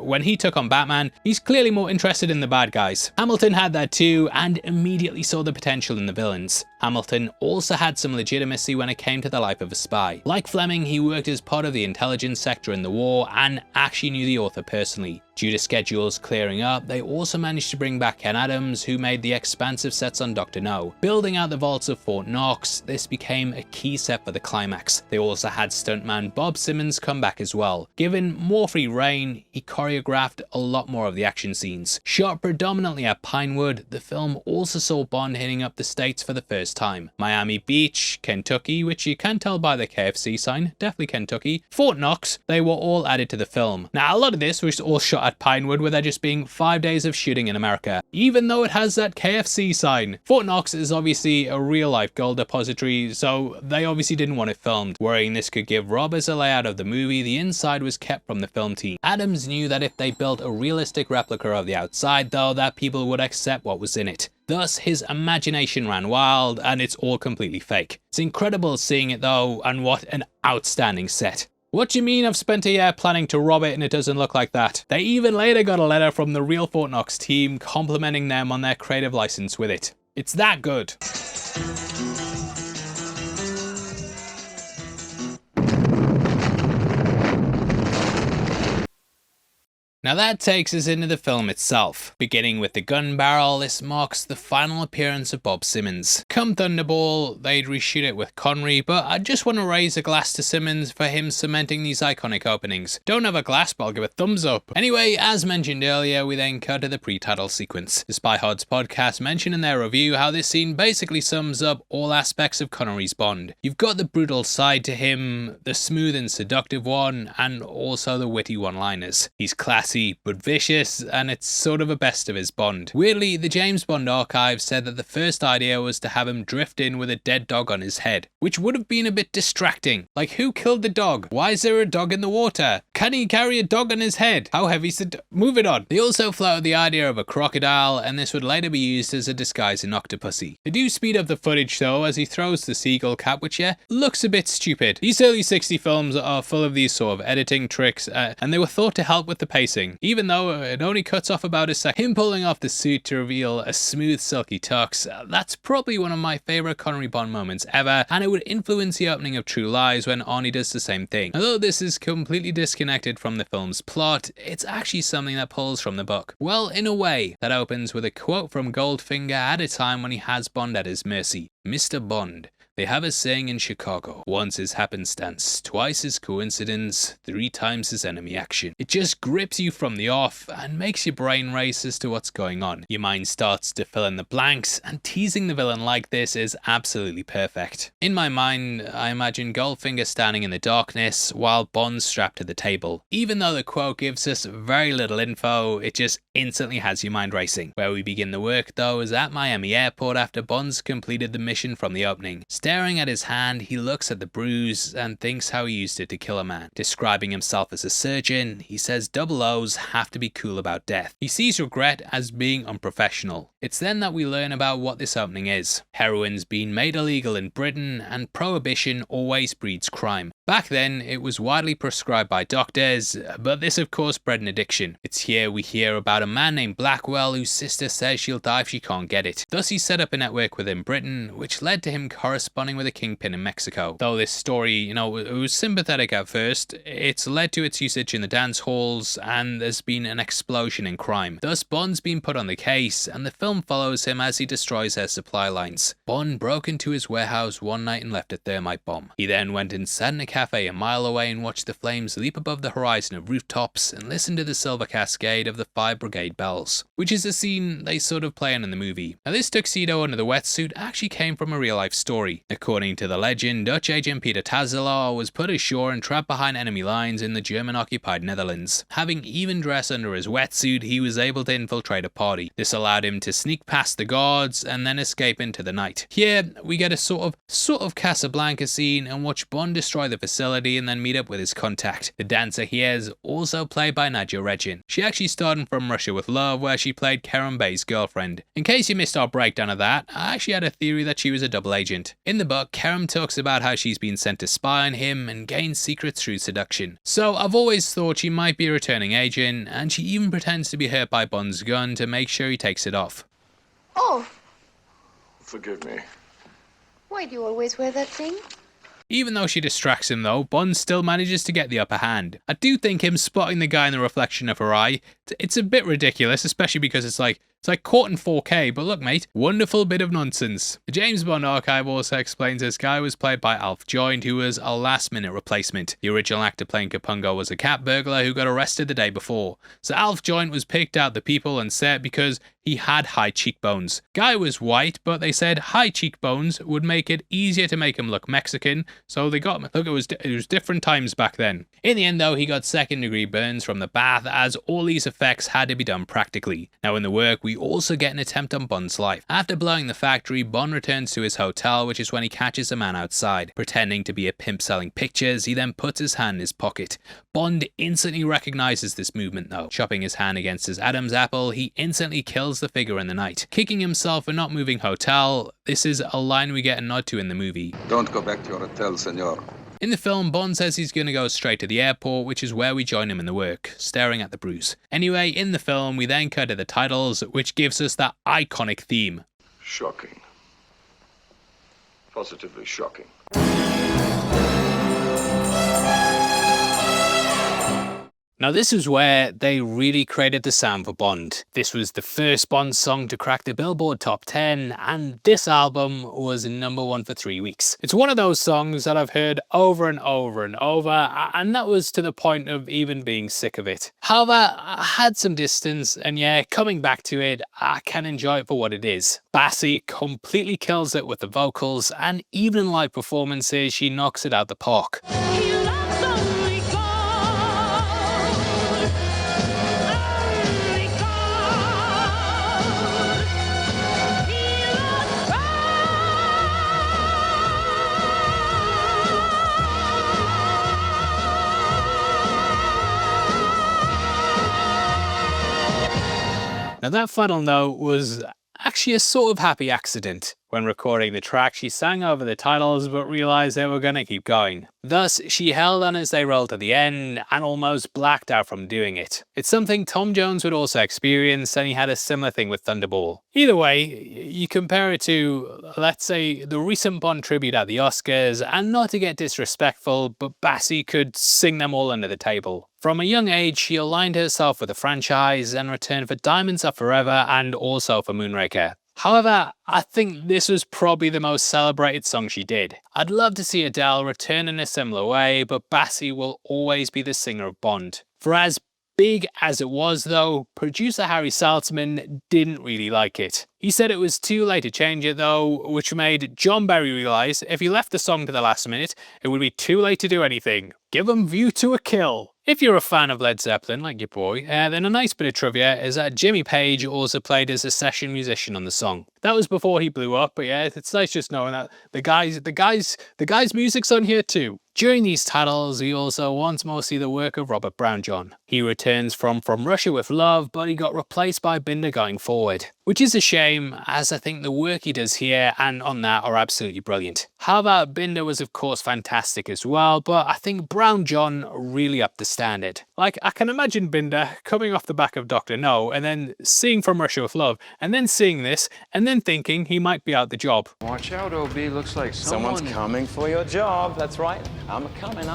when he took on Batman, he's clearly more interested in the bad guys. Hamilton had that too, and immediately saw the potential in the villains. Hamilton also had some legitimacy when it came to the life of a spy. Like Fleming, he worked as part of the intelligence sector in the war and actually knew the author personally. Due to schedules clearing up, they also managed to bring back Ken Adams, who made the expansive sets on Dr. No. Building out the vaults of Fort Knox, this became a key set for the climax. They also had stuntman Bob Simmons come back as well. Given more free reign, he choreographed a lot more of the action scenes. Shot predominantly at Pinewood, the film also saw Bond hitting up the States for the first time. Miami Beach, Kentucky, which you can tell by the KFC sign, definitely Kentucky, Fort Knox, they were all added to the film. Now, a lot of this was all shot at Pinewood, with there just being 5 days of shooting in America, even though it has that KFC sign. Fort Knox is obviously a real-life gold depository, so they obviously didn't want it filmed. Worrying this could give robbers a layout of the movie, the inside was kept from the film team. Adams knew that if they built a realistic replica of the outside, though, that people would accept what was in it. Thus, his imagination ran wild, and it's all completely fake. It's incredible seeing it though, and what an outstanding set. What do you mean I've spent a year planning to rob it and it doesn't look like that? They even later got a letter from the real Fort Knox team complimenting them on their creative license with it. It's that good. Now that takes us into the film itself. Beginning with the gun barrel, this marks the final appearance of Bob Simmons. Come Thunderball, they'd reshoot it with Connery, but I just want to raise a glass to Simmons for him cementing these iconic openings. Don't have a glass, but I'll give a thumbs up. Anyway, as mentioned earlier, we then cut to the pre-title sequence. The Spy Hod's podcast mentioned in their review how this scene basically sums up all aspects of Connery's Bond. You've got the brutal side to him, the smooth and seductive one, and also the witty one-liners. He's classy but vicious, and it's sort of a best of his Bond. Weirdly, the James Bond archive said that the first idea was to have him drift in with a dead dog on his head, which would have been a bit distracting. Like, who killed the dog? Why is there a dog in the water? Can he carry a dog on his head? How heavy's the Move it on. They also floated the idea of a crocodile, and this would later be used as a disguise in Octopussy. They do speed up the footage though, as he throws the seagull cap, which looks a bit stupid. These early 60 films are full of these sort of editing tricks, and they were thought to help with the pacing. Even though it only cuts off about a second. Him pulling off the suit to reveal a smooth silky tux, that's probably one of my favourite Connery Bond moments ever, and it would influence the opening of True Lies when Arnie does the same thing. Although this is completely disconnected from the film's plot, it's actually something that pulls from the book. Well, in a way, that opens with a quote from Goldfinger at a time when he has Bond at his mercy. Mr. Bond, they have a saying in Chicago, once is happenstance, twice is coincidence, 3 times is enemy action. It just grips you from the off and makes your brain race as to what's going on. Your mind starts to fill in the blanks, and teasing the villain like this is absolutely perfect. In my mind, I imagine Goldfinger standing in the darkness while Bond's strapped to the table. Even though the quote gives us very little info, it just instantly has your mind racing. Where we begin the work though is at Miami Airport after Bond's completed the mission from the opening. Staring at his hand, he looks at the bruise and thinks how he used it to kill a man. Describing himself as a surgeon, he says double O's have to be cool about death. He sees regret as being unprofessional. It's then that we learn about what this opening is. Heroin's been made illegal in Britain, and prohibition always breeds crime. Back then, it was widely prescribed by doctors, but this of course bred an addiction. It's here we hear about a man named Blackwell whose sister says she'll die if she can't get it. Thus he set up a network within Britain, which led to him corresponding with a kingpin in Mexico. Though this story, it was sympathetic at first, it's led to its usage in the dance halls, and there's been an explosion in crime. Thus Bond's been put on the case, and the film follows him as he destroys their supply lines. Bond broke into his warehouse one night and left a thermite bomb. He then went and sat in a cafe a mile away and watched the flames leap above the horizon of rooftops and listened to the silver cascade of the 5 Brigade bells, which is a scene they sort of play in the movie. Now this tuxedo under the wetsuit actually came from a real life story. According to the legend, Dutch agent Peter Tazelaar was put ashore and trapped behind enemy lines in the German-occupied Netherlands. Having even dress under his wetsuit, he was able to infiltrate a party. This allowed him to sneak past the guards and then escape into the night. Here, we get a sort of Casablanca scene and watch Bond destroy the facility and then meet up with his contact. The dancer here is also played by Nadja Regin. She actually started from Russia with Love, where she played Karen Bay's girlfriend. In case you missed our breakdown of that, I actually had a theory that she was a double agent. In the book, Karen talks about how she's been sent to spy on him and gain secrets through seduction. So I've always thought she might be a returning agent, and she even pretends to be hurt by Bond's gun to make sure he takes it off. Oh, Forgive me. why do you always wear that thing? Even though she distracts him though, Bond still manages to get the upper hand. I do think him spotting the guy in the reflection of her eye, it's a bit ridiculous, especially because it's like caught in 4K, but look mate, wonderful bit of nonsense. The James Bond archive also explains this guy was played by Alf Joint, who was a last minute replacement. The original actor playing Capungo was a cat burglar who got arrested the day before. So Alf Joint was picked out the people and set because he had high cheekbones. Guy was white, but they said high cheekbones would make it easier to make him look Mexican, so they got him. Look, it was different times back then. In the end though, he got 2nd degree burns from the bath, as all these effects had to be done practically. Now in the work, we also get an attempt on Bond's life. After blowing the factory, Bond returns to his hotel, which is when he catches a man outside. Pretending to be a pimp selling pictures, he then puts his hand in his pocket. Bond instantly recognizes this movement though. Chopping his hand against his Adam's apple, he instantly kills the figure in the night. Kicking himself for not moving hotel, this is a line we get a nod to in the movie. Don't go back to your hotel, senor. In the film, Bond says he's going to go straight to the airport, which is where we join him in the work, staring at the bruise. Anyway, in the film, we then cut to the titles, which gives us that iconic theme. Shocking. Positively shocking. Now this is where they really created the sound for Bond. This was the first Bond song to crack the Billboard Top 10, and this album was #1 for 3 weeks. It's one of those songs that I've heard over and over and over, and that was to the point of even being sick of it. However, I had some distance, and yeah, coming back to it, I can enjoy it for what it is. Bassy completely kills it with the vocals, and even in live performances, she knocks it out the park. Now that final note was actually a sort of happy accident. When recording the track, she sang over the titles but realised they were going to keep going. Thus, she held on as they rolled to the end and almost blacked out from doing it. It's something Tom Jones would also experience, and he had a similar thing with Thunderball. Either way, you compare it to, let's say, the recent Bond tribute at the Oscars, and not to get disrespectful, but Bassy could sing them all under the table. From a young age, she aligned herself with the franchise and returned for Diamonds Are Forever and also for Moonraker. However, I think this was probably the most celebrated song she did. I'd love to see Adele return in a similar way, but Bassy will always be the singer of Bond. For as big as it was though, producer Harry Saltzman didn't really like it. He said it was too late to change it though, which made John Barry realise if he left the song to the last minute, it would be too late to do anything. Give 'em View to a Kill. If you're a fan of Led Zeppelin, like your boy, then a nice bit of trivia is that Jimmy Page also played as a session musician on the song. That was before he blew up, but yeah, it's nice just knowing that the guy's music's on here too. During these titles, we also once more see the work of Robert Brownjohn. He returns from Russia with Love, but he got replaced by Binder going forward, which is a shame, as I think the work he does here and on that are absolutely brilliant. However, Binder was of course fantastic as well, but I think Brownjohn really upped the standard. Like, I can imagine Binder coming off the back of Dr. No, and then seeing From Russia with Love, and then seeing this, and then thinking he might be out the job. Watch out, OB, looks like Someone's coming for your job, that's right. I'm a-coming.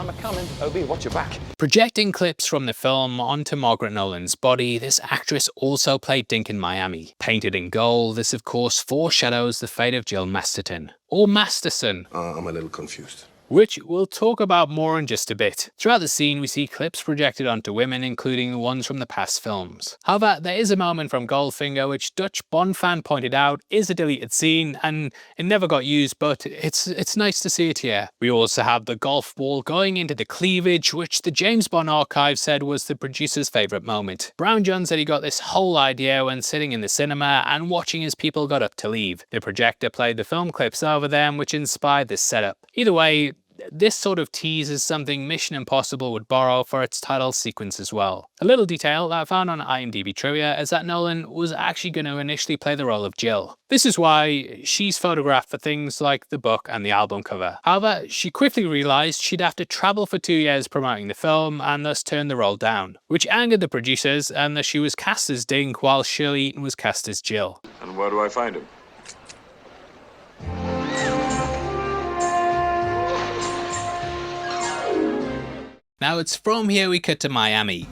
OB, watch your back. Projecting clips from the film onto Margaret Nolan's body, this actress also played Dink in Miami. Painted in gold, this of course foreshadows the fate of Jill Masterton. Or Masterson. I'm a little confused. Which we'll talk about more in just a bit. Throughout the scene, we see clips projected onto women, including the ones from the past films. However, there is a moment from Goldfinger which Dutch Bond fan pointed out is a deleted scene, and it never got used, but it's nice to see it here. We also have the golf ball going into the cleavage, which the James Bond archive said was the producer's favourite moment. Brownjohn said he got this whole idea when sitting in the cinema and watching as people got up to leave. The projector played the film clips over them, which inspired this setup. Either way, this sort of tease is something Mission Impossible would borrow for its title sequence as well. A little detail that I found on IMDb trivia is that Nolan was actually going to initially play the role of Jill. This is why she's photographed for things like the book and the album cover. However, she quickly realised she'd have to travel for 2 years promoting the film and thus turned the role down, which angered the producers, and thus she was cast as Dink while Shirley Eaton was cast as Jill. And where do I find him? Now it's from here we cut to Miami.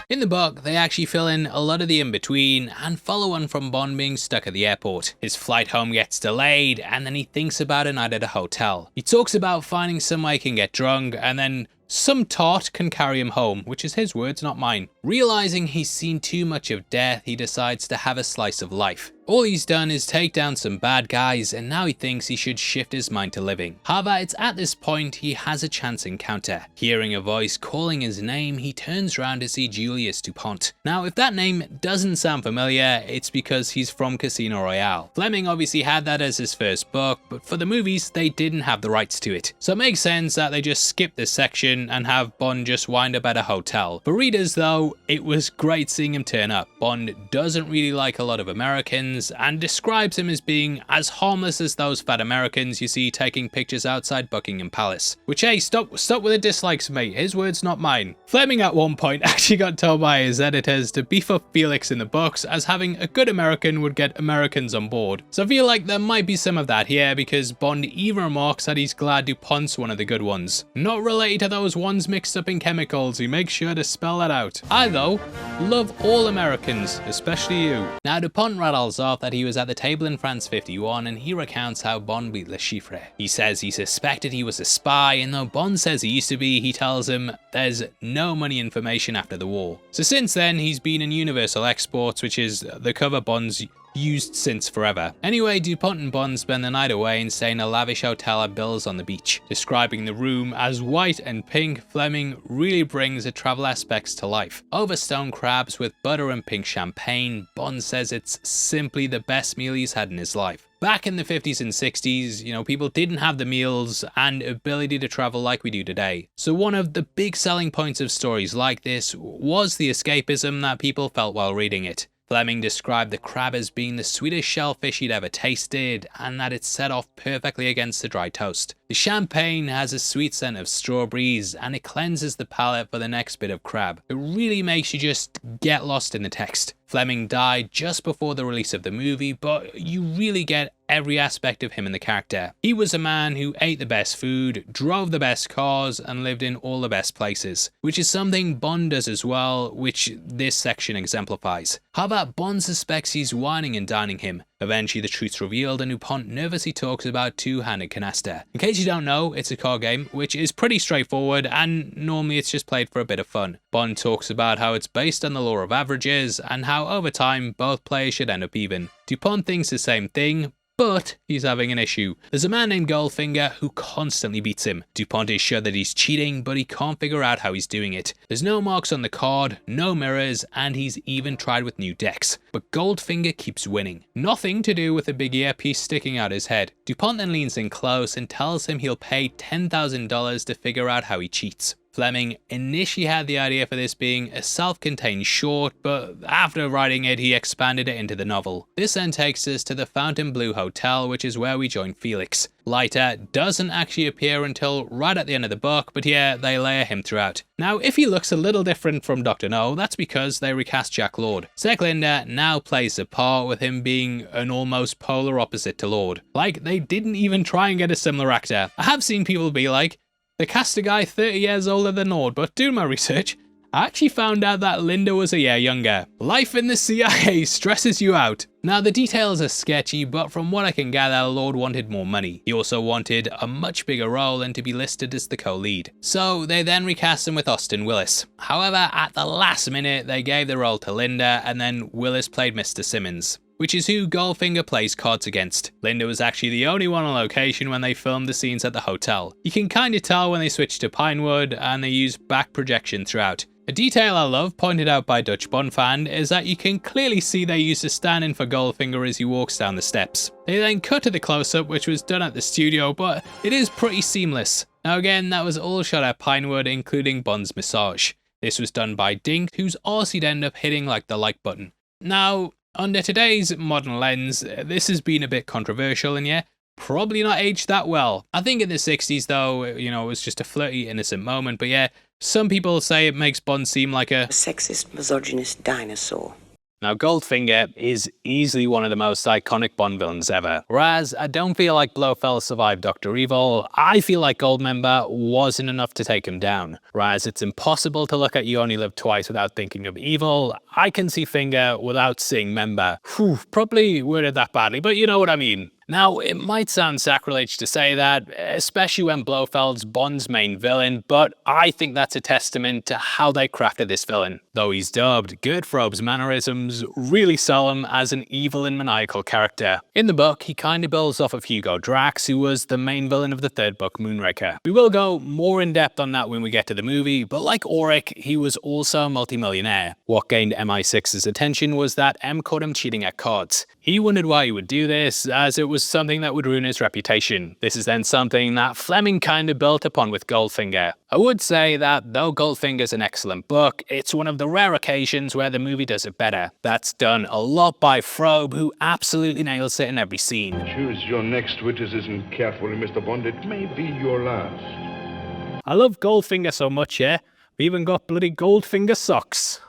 In the book, they actually fill in a lot of the in-between and follow on from Bond being stuck at the airport. His flight home gets delayed, and then he thinks about a night at a hotel. He talks about finding somewhere he can get drunk, and then some tart can carry him home, which is his words, not mine. Realizing he's seen too much of death, he decides to have a slice of life. All he's done is take down some bad guys, and now he thinks he should shift his mind to living. However, it's at this point he has a chance encounter. Hearing a voice calling his name, he turns around to see Julius DuPont. Now, if that name doesn't sound familiar, it's because he's from Casino Royale. Fleming obviously had that as his first book, but for the movies, they didn't have the rights to it. So it makes sense that they just skip this section and have Bond just wind up at a hotel. For readers though, it was great seeing him turn up. Bond doesn't really like a lot of Americans, fans and describes him as being as harmless as those fat Americans you see taking pictures outside Buckingham Palace. Which, hey, stop with the dislikes, mate. His words, not mine. Fleming at one point actually got told by his editors to beef up Felix in the books, as having a good American would get Americans on board. So I feel like there might be some of that here, because Bond even remarks that he's glad DuPont's one of the good ones. Not related to those ones mixed up in chemicals, he makes sure to spell that out. I, though, love all Americans, especially you. Now DuPont rattles off that he was at the table in France 51, and he recounts how Bond beat Le Chiffre. He says he suspected he was a spy, and though Bond says he used to be, he tells him there's no money information after the war. So since then, he's been in Universal Exports, which is the cover Bond's used since forever. Anyway, DuPont and Bond spend the night away and stay in a lavish hotel at Bill's on the beach. Describing the room as white and pink, Fleming really brings the travel aspects to life. Over stone crabs with butter and pink champagne, Bond says it's simply the best meal he's had in his life. Back in the 50s and 60s, people didn't have the meals and ability to travel like we do today. So one of the big selling points of stories like this was the escapism that people felt while reading it. Fleming described the crab as being the sweetest shellfish he'd ever tasted, and that it set off perfectly against the dry toast. The champagne has a sweet scent of strawberries, and it cleanses the palate for the next bit of crab. It really makes you just get lost in the text. Fleming died just before the release of the movie, but you really get every aspect of him in the character. He was a man who ate the best food, drove the best cars, and lived in all the best places, which is something Bond does as well, which this section exemplifies. However, Bond suspects he's whining and dining him. Eventually the truth's revealed, and DuPont nervously talks about two-handed canaster. In case you don't know, it's a card game, which is pretty straightforward, and normally it's just played for a bit of fun. Bond talks about how it's based on the law of averages, and how over time both players should end up even. DuPont thinks the same thing, but he's having an issue. There's a man named Goldfinger who constantly beats him. DuPont is sure that he's cheating, but he can't figure out how he's doing it. There's no marks on the card, no mirrors, and he's even tried with new decks. But Goldfinger keeps winning. Nothing to do with a big earpiece sticking out his head. DuPont then leans in close and tells him he'll pay $10,000 to figure out how he cheats. Fleming initially had the idea for this being a self-contained short, but after writing it, he expanded it into the novel. This then takes us to the Fontainebleau Hotel, which is where we join Felix. Leiter doesn't actually appear until right at the end of the book, but yeah, they layer him throughout. Now, if he looks a little different from Dr. No, that's because they recast Jack Lord. Zach Linder now plays the part, with him being an almost polar opposite to Lord. Like, they didn't even try and get a similar actor. I have seen people be like, they cast a guy 30 years older than Lord, but doing my research, I actually found out that Linda was a year younger. Life in the CIA stresses you out. Now the details are sketchy, but from what I can gather, Lord wanted more money. He also wanted a much bigger role and to be listed as the co-lead. So they then recast him with Austin Willis. However, at the last minute, they gave the role to Linda, and then Willis played Mr. Simmons, which is who Goldfinger plays cards against. Linda was actually the only one on location when they filmed the scenes at the hotel. You can kinda tell when they switched to Pinewood, and they used back projection throughout. A detail I love, pointed out by Dutch Bond fan, is that you can clearly see they used a stand-in for Goldfinger as he walks down the steps. They then cut to the close-up, which was done at the studio, but it is pretty seamless. Now again, that was all shot at Pinewood, including Bond's massage. This was done by Dink, whose arse he'd end up hitting like the like button. Now, under today's modern lens, this has been a bit controversial, and yeah, probably not aged that well. I think in the 60s though, it was just a flirty, innocent moment, but yeah, some people say it makes Bond seem like a sexist, misogynist dinosaur. Now, Goldfinger is easily one of the most iconic Bond villains ever. Whereas I don't feel like Blofeld survived Dr. Evil, I feel like Goldmember wasn't enough to take him down. Whereas it's impossible to look at You Only Live Twice without thinking of Evil, I can see Finger without seeing Member. Whew, probably worded that badly, but you know what I mean. Now, it might sound sacrilege to say that, especially when Blofeld's Bond's main villain, but I think that's a testament to how they crafted this villain. Though he's dubbed, Gert Frobe's mannerisms really sell him as an evil and maniacal character. In the book, he kinda builds off of Hugo Drax, who was the main villain of the third book, Moonraker. We will go more in depth on that when we get to the movie, but like Auric, he was also a multimillionaire. What gained MI6's attention was that M caught him cheating at cards. He wondered why he would do this, as it was was something that would ruin his reputation. This is then something that Fleming kind of built upon with Goldfinger. I would say that though Goldfinger's an excellent book, it's one of the rare occasions where the movie does it better. That's done a lot by Frobe, who absolutely nails it in every scene. Choose your next witticism carefully, Mr. Bond. It may be your last. I love Goldfinger so much, yeah? We even got bloody Goldfinger socks.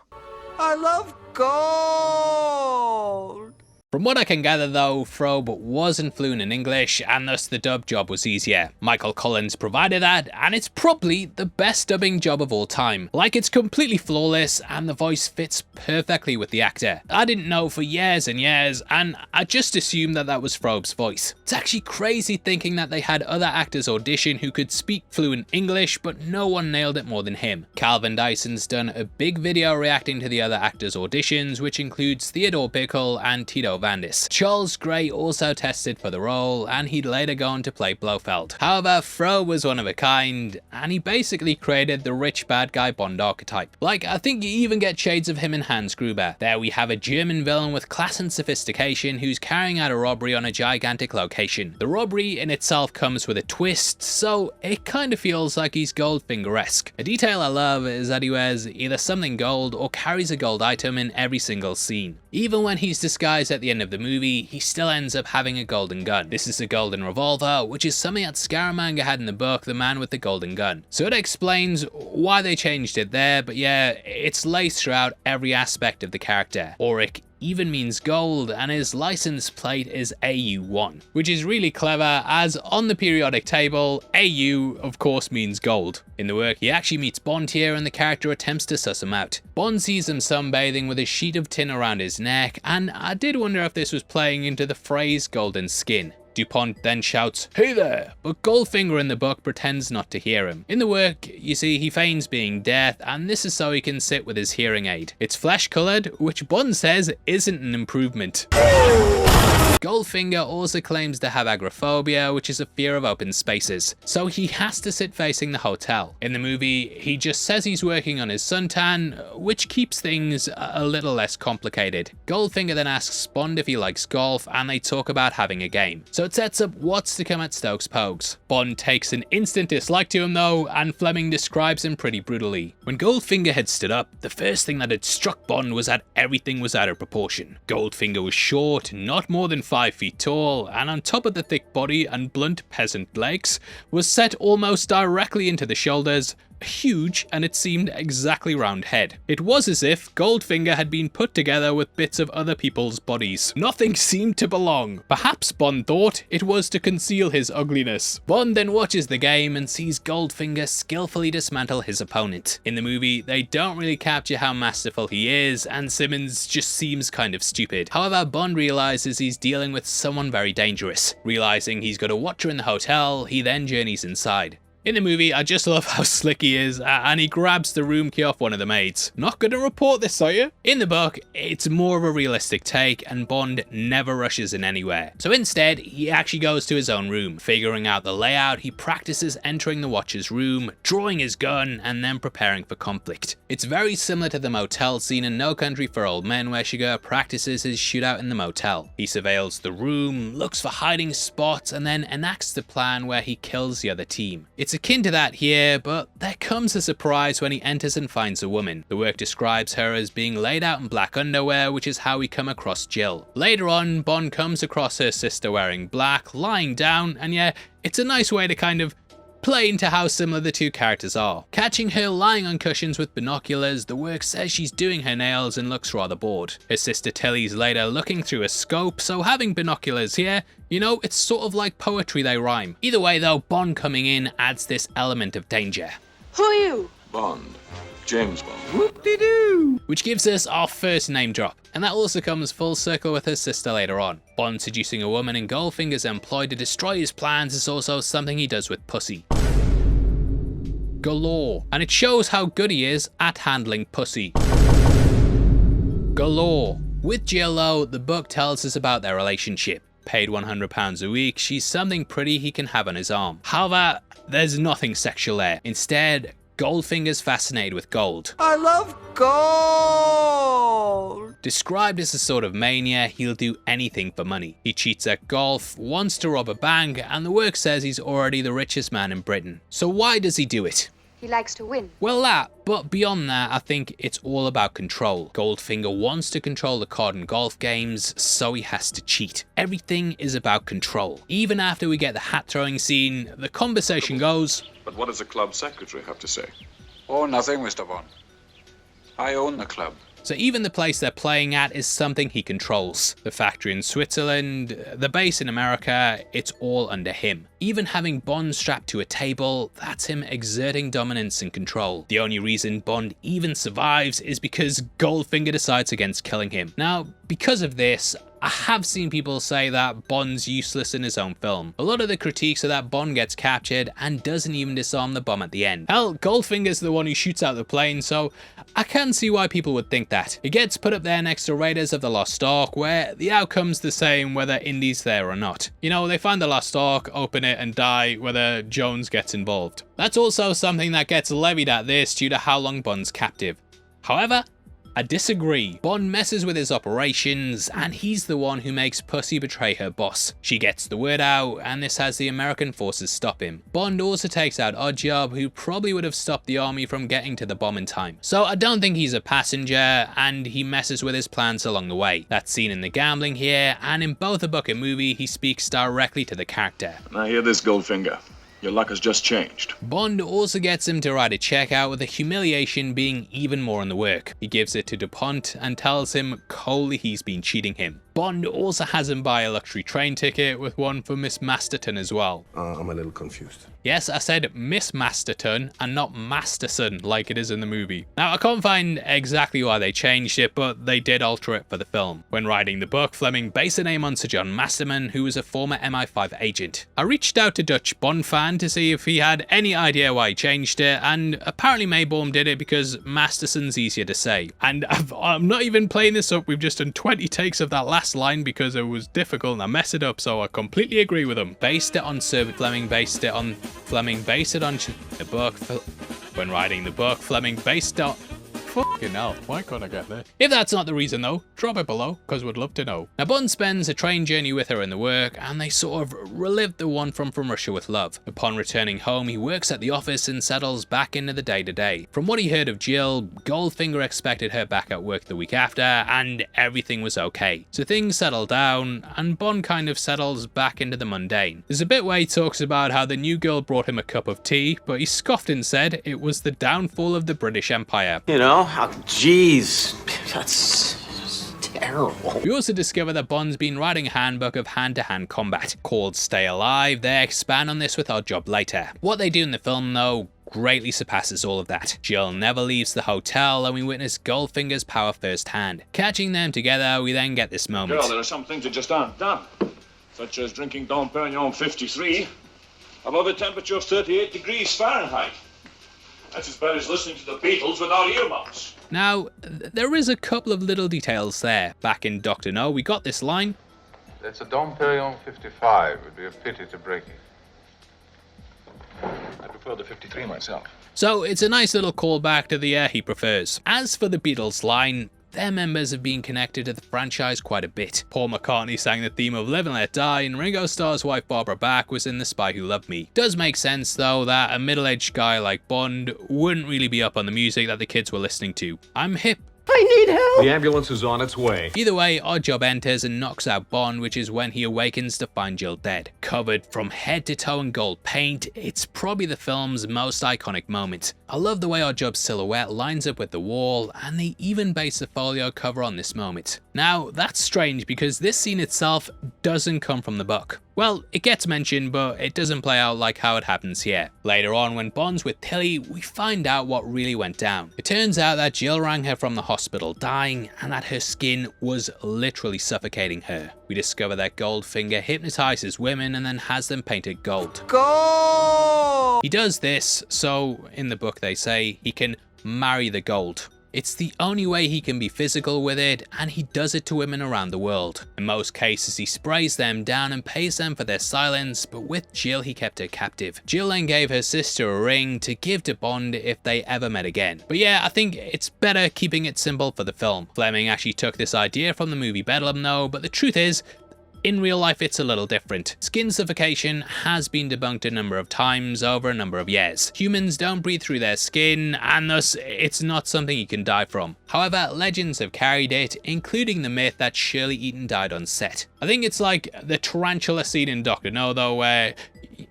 I love gold! From what I can gather though, Frobe wasn't fluent in English and thus the dub job was easier. Michael Collins provided that, and it's probably the best dubbing job of all time. Like, it's completely flawless and the voice fits perfectly with the actor. I didn't know for years and years, and I just assumed that that was Frobe's voice. It's actually crazy thinking that they had other actors audition who could speak fluent English, but no one nailed it more than him. Calvin Dyson's done a big video reacting to the other actors' auditions, which includes Theodore Bickle and Tito Vandis. Charles Gray also tested for the role, and he'd later go on to play Blofeld. However, Frobe was one of a kind, and he basically created the rich bad guy Bond archetype. Like, I think you even get shades of him in Hans Gruber. There we have a German villain with class and sophistication who's carrying out a robbery on a gigantic location. The robbery in itself comes with a twist, so it kind of feels like he's Goldfinger-esque. A detail I love is that he wears either something gold or carries a gold item in every single scene. Even when he's disguised at the end of the movie, he still ends up having a golden gun. This is a golden revolver, which is something that Scaramanga had in the book, The Man with the Golden Gun. So it explains why they changed it there, but yeah, it's laced throughout every aspect of the character. Auric even means gold, and his license plate is AU1, which is really clever, as on the periodic table, AU of course means gold. In the work, he actually meets Bond here, and the character attempts to suss him out. Bond sees him sunbathing with a sheet of tin around his neck, and I did wonder if this was playing into the phrase golden skin. DuPont then shouts, "Hey there!" but Goldfinger in the book pretends not to hear him. In the work, you see, he feigns being deaf, and this is so he can sit with his hearing aid. It's flesh coloured, which Bond says isn't an improvement. Goldfinger also claims to have agoraphobia, which is a fear of open spaces, so he has to sit facing the hotel. In the movie, he just says he's working on his suntan, which keeps things a little less complicated. Goldfinger then asks Bond if he likes golf, and they talk about having a game. So it sets up what's to come at Stokes Pogues. Bond takes an instant dislike to him though, and Fleming describes him pretty brutally. When Goldfinger had stood up, the first thing that had struck Bond was that everything was out of proportion. Goldfinger was short, not more than 5 feet tall, and on top of the thick body and blunt peasant legs was set almost directly into the shoulders, a huge and it seemed exactly round head. It was as if Goldfinger had been put together with bits of other people's bodies. Nothing seemed to belong. Perhaps Bond thought it was to conceal his ugliness. Bond then watches the game and sees Goldfinger skillfully dismantle his opponent. In the movie, they don't really capture how masterful he is, and Simmons just seems kind of stupid. However, Bond realizes he's dealing with someone very dangerous. Realizing he's got a watcher in the hotel, he then journeys inside. In the movie, I just love how slick he is, and he grabs the room key off one of the maids. Not gonna report this, are you? In the book, it's more of a realistic take, and Bond never rushes in anywhere. So instead, he actually goes to his own room. Figuring out the layout, he practices entering the Watcher's room, drawing his gun, and then preparing for conflict. It's very similar to the motel scene in No Country for Old Men, where Sugar practices his shootout in the motel. He surveils the room, looks for hiding spots, and then enacts the plan where he kills the other team. It's akin to that here, but there comes a surprise when he enters and finds a woman. The work describes her as being laid out in black underwear, which is how we come across Jill. Later on, Bond comes across her sister wearing black, lying down, and yeah, it's a nice way to kind of play into how similar the two characters are. Catching her lying on cushions with binoculars, the work says she's doing her nails and looks rather bored. Her sister Tilly's later looking through a scope, so having binoculars here, you know, it's sort of like poetry, they rhyme. Either way though, Bond coming in adds this element of danger. Who are you? Bond. James Bond. Whoop-de-doo! Which gives us our first name drop, and that also comes full circle with his sister later on. Bond seducing a woman in Goldfinger's employ to destroy his plans is also something he does with pussy. Galore, and it shows how good he is at handling pussy. Galore. With Jill though, the book tells us about their relationship. Paid £100 a week, she's something pretty he can have on his arm. However, there's nothing sexual there. Instead, Goldfinger's fascinated with gold. I love gold! Described as a sort of mania, he'll do anything for money. He cheats at golf, wants to rob a bank, and the work says he's already the richest man in Britain. So why does he do it? He likes to win. Well, but beyond that, I think it's all about control. Goldfinger wants to control the card and golf games, so he has to cheat. Everything is about control. Even after we get the hat throwing scene, the conversation goes, But what does the club secretary have to say? Oh, nothing, Mr. Bond. I own the club. So even the place they're playing at is something he controls. The factory in Switzerland, the base in America, it's all under him. Even having Bond strapped to a table, that's him exerting dominance and control. The only reason Bond even survives is because Goldfinger decides against killing him. Now, because of this, I have seen people say that Bond's useless in his own film. A lot of the critiques are that Bond gets captured and doesn't even disarm the bomb at the end. Hell, Goldfinger's the one who shoots out the plane, so I can see why people would think that. It gets put up there next to Raiders of the Lost Ark, where the outcome's the same whether Indy's there or not. You know, they find the Lost Ark, open it and die whether Jones gets involved. That's also something that gets levied at this due to how long Bond's captive. However, I disagree. Bond messes with his operations, and he's the one who makes Pussy betray her boss. She gets the word out, and this has the American forces stop him. Bond also takes out Oddjob, who probably would have stopped the army from getting to the bomb in time. So I don't think he's a passenger, and he messes with his plans along the way. That's seen in the gambling here, and in both the book and movie, he speaks directly to the character. Now hear this, Goldfinger. Your luck has just changed. Bond also gets him to write a check out, with the humiliation being even more in the work. He gives it to DuPont and tells him coldly he's been cheating him. Bond also has him buy a luxury train ticket with one for Miss Masterton as well. I'm a little confused. Yes, I said Miss Masterton and not Masterson like it is in the movie. Now, I can't find exactly why they changed it, but they did alter it for the film. When writing the book, Fleming based the name on Sir John Masterman, who was a former MI5 agent. I reached out to Dutch Bond fan to see if he had any idea why he changed it, and apparently Maybaum did it because Masterson's easier to say. And I'm not even playing this up, we've just done 20 takes of that last line because it was difficult and I messed it up, so I completely agree with him. Based it on Fleming based it on the book. When writing the book, Fleming based it on... Fucking hell, why can't I get this? If that's not the reason though, drop it below, because we'd love to know. Now Bond spends a train journey with her in the work, and they sort of relive the one from Russia with Love. Upon returning home, he works at the office and settles back into the day-to-day. From what he heard of Jill, Goldfinger expected her back at work the week after, and everything was okay. So things settle down, and Bond kind of settles back into the mundane. There's a bit where he talks about how the new girl brought him a cup of tea, but he scoffed and said it was the downfall of the British Empire. You know, jeez, that's terrible. We also discover that Bond's been writing a handbook of hand-to-hand combat called Stay Alive. They expand on this with Oddjob later. What they do in the film though greatly surpasses all of that. Jill never leaves the hotel, and we witness Goldfinger's power firsthand. Catching them together, we then get this moment. Girl, there are some things that just aren't done, such as drinking Dom Perignon 53 above a temperature of 38 degrees Fahrenheit. That's as bad as listening to the Beatles without earmuffs. Now, there is a couple of little details there. Back in Dr. No, we got this line. That's a Dom Perignon 55. It would be a pity to break it. I prefer the 53 myself. So it's a nice little callback to the air he prefers. As for the Beatles line, their members have been connected to the franchise quite a bit. Paul McCartney sang the theme of Live and Let Die, and Ringo Starr's wife Barbara Bach was in The Spy Who Loved Me. Does make sense though that a middle-aged guy like Bond wouldn't really be up on the music that the kids were listening to. I'm hip. I need help! The ambulance is on its way. Either way, Oddjob enters and knocks out Bond, which is when he awakens to find Jill dead. Covered from head to toe in gold paint, it's probably the film's most iconic moment. I love the way Oddjob's silhouette lines up with the wall, and they even base the folio cover on this moment. Now, that's strange because this scene itself doesn't come from the book. Well, it gets mentioned, but it doesn't play out like how it happens here. Later on, when Bond's with Tilly, we find out what really went down. It turns out that Jill rang her from the hospital dying, and that her skin was literally suffocating her. We discover that Goldfinger hypnotizes women and then has them painted gold. Gold! He does this so, in the book they say, he can marry the gold. It's the only way he can be physical with it, and he does it to women around the world. In most cases he sprays them down and pays them for their silence, but with Jill he kept her captive. Jill then gave her sister a ring to give to Bond if they ever met again. But yeah, I think it's better keeping it simple for the film. Fleming actually took this idea from the movie Bedlam though, but the truth is, in real life it's a little different. Skinsification has been debunked a number of times over a number of years. Humans don't breathe through their skin, and thus it's not something you can die from. However, legends have carried it, including the myth that Shirley Eaton died on set. I think it's like the tarantula scene in Doctor No though, where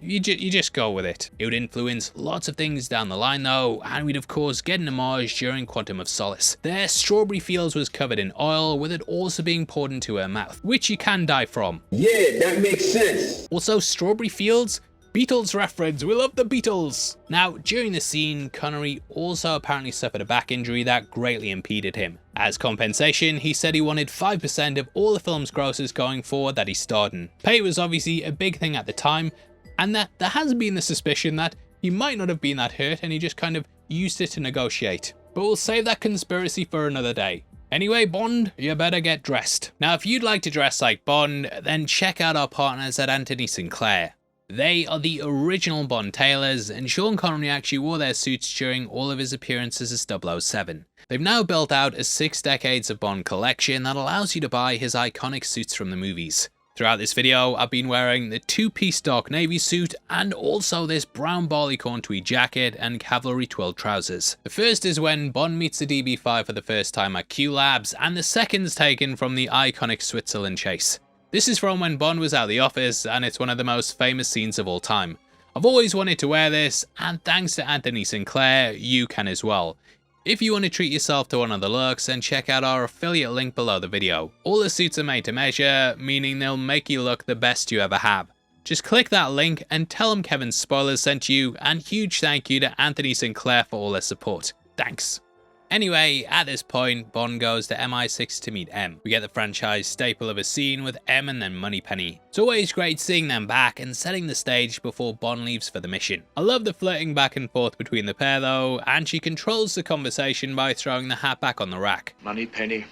you just go with it. It would influence lots of things down the line though, and we'd of course get an homage during Quantum of Solace. Their strawberry fields was covered in oil, with it also being poured into her mouth, which you can die from. Yeah, that makes sense. Also, strawberry fields? Beatles reference, we love the Beatles! Now, during the scene, Connery also apparently suffered a back injury that greatly impeded him. As compensation, he said he wanted 5% of all the film's grosses going forward that he starred in. Pay was obviously a big thing at the time, and that there has been the suspicion that he might not have been that hurt and he just kind of used it to negotiate. But we'll save that conspiracy for another day. Anyway, Bond, you better get dressed. Now, if you'd like to dress like Bond, then check out our partners at Anthony Sinclair. They are the original Bond tailors, and Sean Connery actually wore their suits during all of his appearances as 007. They've now built out a 6 decades of Bond collection that allows you to buy his iconic suits from the movies. Throughout this video, I've been wearing the 2-piece dark navy suit and also this brown barleycorn tweed jacket and cavalry twilled trousers. The first is when Bond meets the DB5 for the first time at Q Labs, and the second's taken from the iconic Switzerland chase. This is from when Bond was out of the office, and it's one of the most famous scenes of all time. I've always wanted to wear this, and thanks to Anthony Sinclair, you can as well. If you want to treat yourself to one of the looks, then check out our affiliate link below the video. All the suits are made to measure, meaning they'll make you look the best you ever have. Just click that link and tell them Kevin's Spoilers sent you, and huge thank you to Anthony Sinclair for all their support. Thanks. Anyway, at this point, Bond goes to MI6 to meet M. We get the franchise staple of a scene with M and then Moneypenny. It's always great seeing them back and setting the stage before Bond leaves for the mission. I love the flirting back and forth between the pair though, and she controls the conversation by throwing the hat back on the rack. Moneypenny,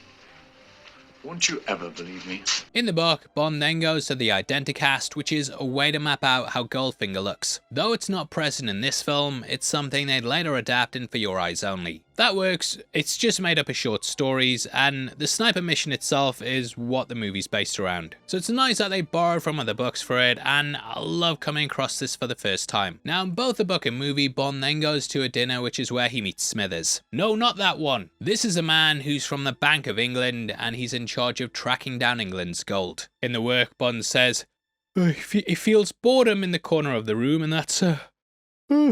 won't you ever believe me? In the book, Bond then goes to the Identicast, which is a way to map out how Goldfinger looks. Though it's not present in this film, it's something they'd later adapt in For Your Eyes Only. That works, it's just made up of short stories, and the sniper mission itself is what the movie's based around. So it's nice that they borrowed from other books for it, and I love coming across this for the first time. Now in both the book and movie, Bond then goes to a dinner which is where he meets Smithers. No, not that one. This is a man who's from the Bank of England, and he's in charge of tracking down England's gold. In the work, Bond says, he feels boredom in the corner of the room, and that's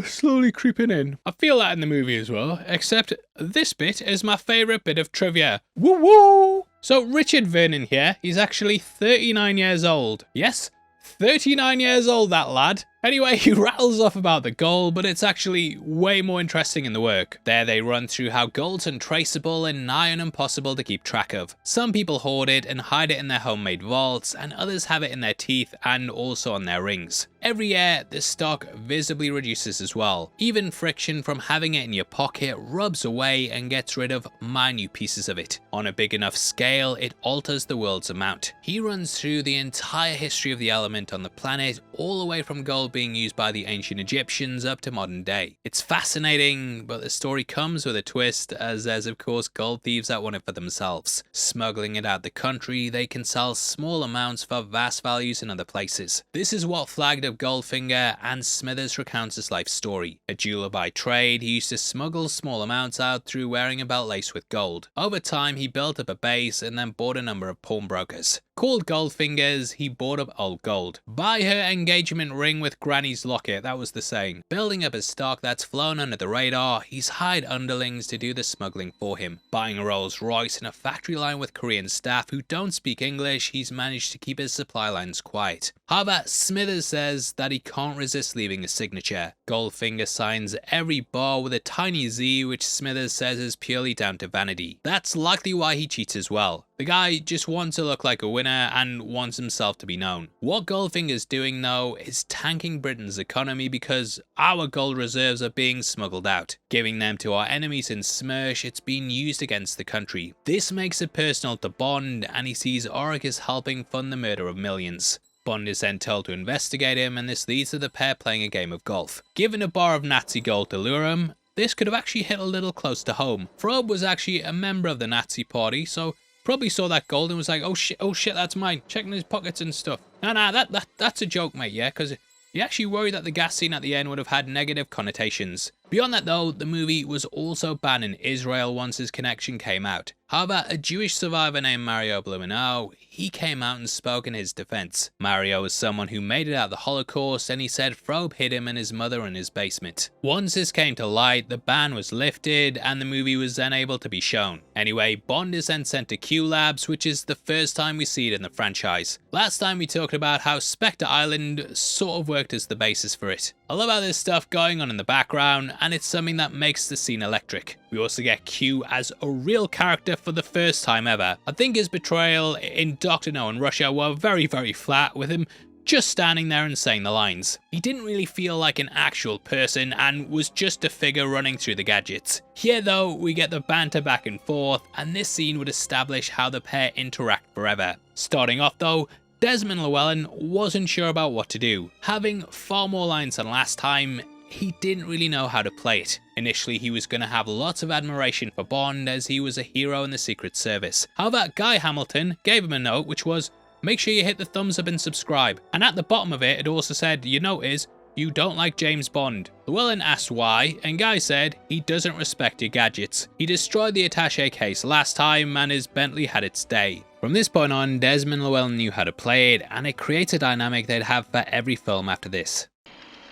slowly creeping in. I feel that in the movie as well, except this bit is my favourite bit of trivia. Woo woo! So Richard Vernon here, he's actually 39 years old. Yes, 39 years old, that lad. Anyway, he rattles off about the gold, but it's actually way more interesting in the work. There they run through how gold's untraceable and nigh on impossible to keep track of. Some people hoard it and hide it in their homemade vaults, and others have it in their teeth and also on their rings. Every year, the stock visibly reduces as well. Even friction from having it in your pocket rubs away and gets rid of minute pieces of it. On a big enough scale, it alters the world's amount. He runs through the entire history of the element on the planet, all the way from gold being used by the ancient Egyptians up to modern day. It's fascinating, but the story comes with a twist, as there's of course gold thieves that want it for themselves. Smuggling it out the country, they can sell small amounts for vast values in other places. This is what flagged up Goldfinger, and Smithers recounts his life story. A jeweler by trade, he used to smuggle small amounts out through wearing a belt laced with gold. Over time, he built up a base and then bought a number of pawnbrokers. Called Goldfingers, he bought up old gold. Buy her engagement ring with Granny's locket, that was the saying. Building up a stock that's flown under the radar, he's hired underlings to do the smuggling for him. Buying a Rolls Royce and a factory line with Korean staff who don't speak English, he's managed to keep his supply lines quiet. However, Smithers says that he can't resist leaving a signature. Goldfinger signs every bar with a tiny Z, which Smithers says is purely down to vanity. That's likely why he cheats as well. The guy just wants to look like a winner and wants himself to be known. What Goldfinger's doing though is tanking Britain's economy because our gold reserves are being smuggled out. Giving them to our enemies in Smersh, it's being used against the country. This makes it personal to Bond, and he sees Auric as helping fund the murder of millions. Bond is then told to investigate him, and this leads to the pair playing a game of golf. Given a bar of Nazi gold to lure him, this could have actually hit a little close to home. Frobe was actually a member of the Nazi party, so probably saw that gold and was like, oh shit, that's mine, checking his pockets and stuff. Nah, that's a joke, mate, yeah, because he actually worried that the gas scene at the end would have had negative connotations. Beyond that though, the movie was also banned in Israel once his connection came out. However, a Jewish survivor named Mario Blumenau, he came out and spoke in his defense. Mario was someone who made it out of the Holocaust, and he said Frobe hid him and his mother in his basement. Once this came to light, the ban was lifted and the movie was then able to be shown. Anyway, Bond is then sent to Q Labs, which is the first time we see it in the franchise. Last time we talked about how Spectre Island sort of worked as the basis for it. I love how there's stuff going on in the background, and it's something that makes the scene electric. We also get Q as a real character for the first time ever. I think his betrayal in Dr. No and Russia were very flat, with him just standing there and saying the lines. He didn't really feel like an actual person and was just a figure running through the gadgets. Here though, we get the banter back and forth, and this scene would establish how the pair interact forever. Starting off though, Desmond Llewellyn wasn't sure about what to do. Having far more lines than last time, he didn't really know how to play it. Initially, he was going to have lots of admiration for Bond as he was a hero in the Secret Service. However, Guy Hamilton gave him a note which was, make sure you hit the thumbs up and subscribe. And at the bottom of it also said, your note is, you don't like James Bond. Llewellyn asked why, and Guy said he doesn't respect your gadgets. He destroyed the attaché case last time and his Bentley had its day. From this point on, Desmond Llewellyn knew how to play it, and it creates a dynamic they'd have for every film after this.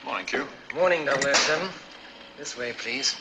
Morning, Q. Morning, 007. This way, please.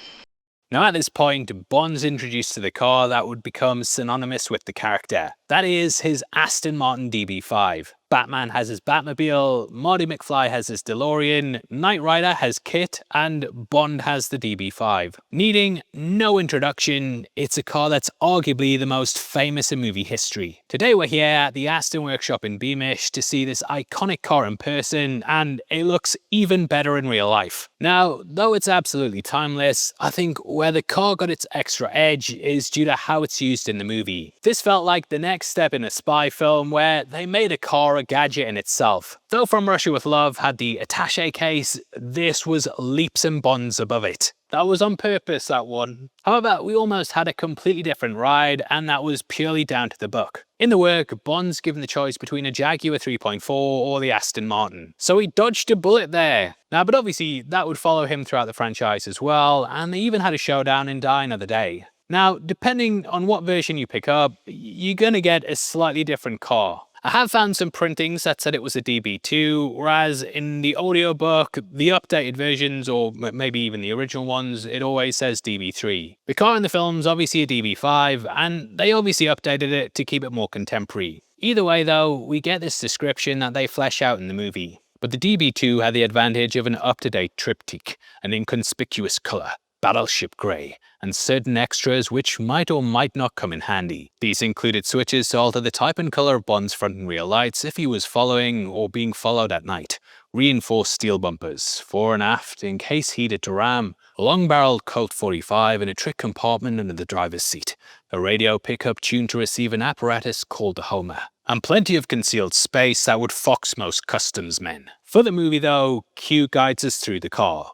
Now at this point, Bond's introduced to the car that would become synonymous with the character. That is his Aston Martin DB5. Batman has his Batmobile, Marty McFly has his DeLorean, Knight Rider has KITT, and Bond has the DB5. Needing no introduction, it's a car that's arguably the most famous in movie history. Today we're here at the Aston workshop in Beamish to see this iconic car in person, and it looks even better in real life. Now, though it's absolutely timeless, I think where the car got its extra edge is due to how it's used in the movie. This felt like the next step in a spy film where they made a car a gadget in itself. Though From Russia with Love had the attaché case, this was leaps and bounds above it. That was on purpose, that one. However, we almost had a completely different ride, and that was purely down to the book. In the work, Bond's given the choice between a Jaguar 3.4 or the Aston Martin, so he dodged a bullet there. Now, but obviously that would follow him throughout the franchise as well, and they even had a showdown in Die Another Day. Now, depending on what version you pick up, you're gonna get a slightly different car. I have found some printings that said it was a DB2, whereas in the audiobook, the updated versions, or maybe even the original ones, it always says DB3. The car in the film's obviously a DB5, and they obviously updated it to keep it more contemporary. Either way though, we get this description that they flesh out in the movie. But the DB2 had the advantage of an up-to-date triptych, an inconspicuous colour, battleship grey, and certain extras which might or might not come in handy. These included switches to alter the type and colour of Bond's front and rear lights if he was following or being followed at night, reinforced steel bumpers, fore and aft in case heated to ram, a long-barreled Colt 45 in a trick compartment under the driver's seat, a radio pickup tuned to receive an apparatus called a Homer, and plenty of concealed space that would fox most customs men. For the movie though, Q guides us through the car.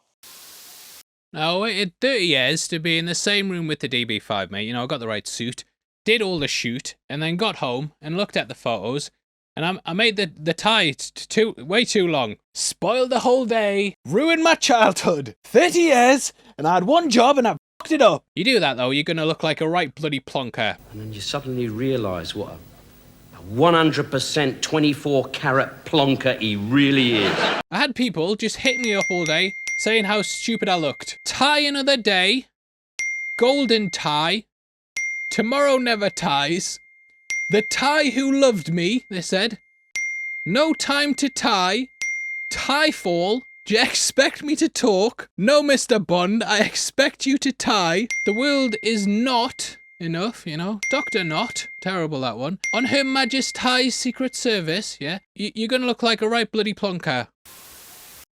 Now, I waited 30 years to be in the same room with the DB5, mate. You know, I got the right suit, did all the shoot, and then got home and looked at the photos, and I made the tie way too long. Spoiled the whole day, ruined my childhood. 30 years, and I had one job and I fucked it up. You do that though, you're gonna look like a right bloody plonker. And then you suddenly realise what a 100% 24-carat plonker he really is. I had people just hitting me up all day, saying how stupid I looked. Tie another day, golden tie, tomorrow never ties, the tie who loved me, they said. No time to tie. Tie fall. Do you expect me to talk? No, Mr. Bond, I expect you to tie. The world is not enough, you know. Dr. Not. Terrible, that one. On Her Majesty's Secret Service, yeah? You're gonna look like a right bloody plonker.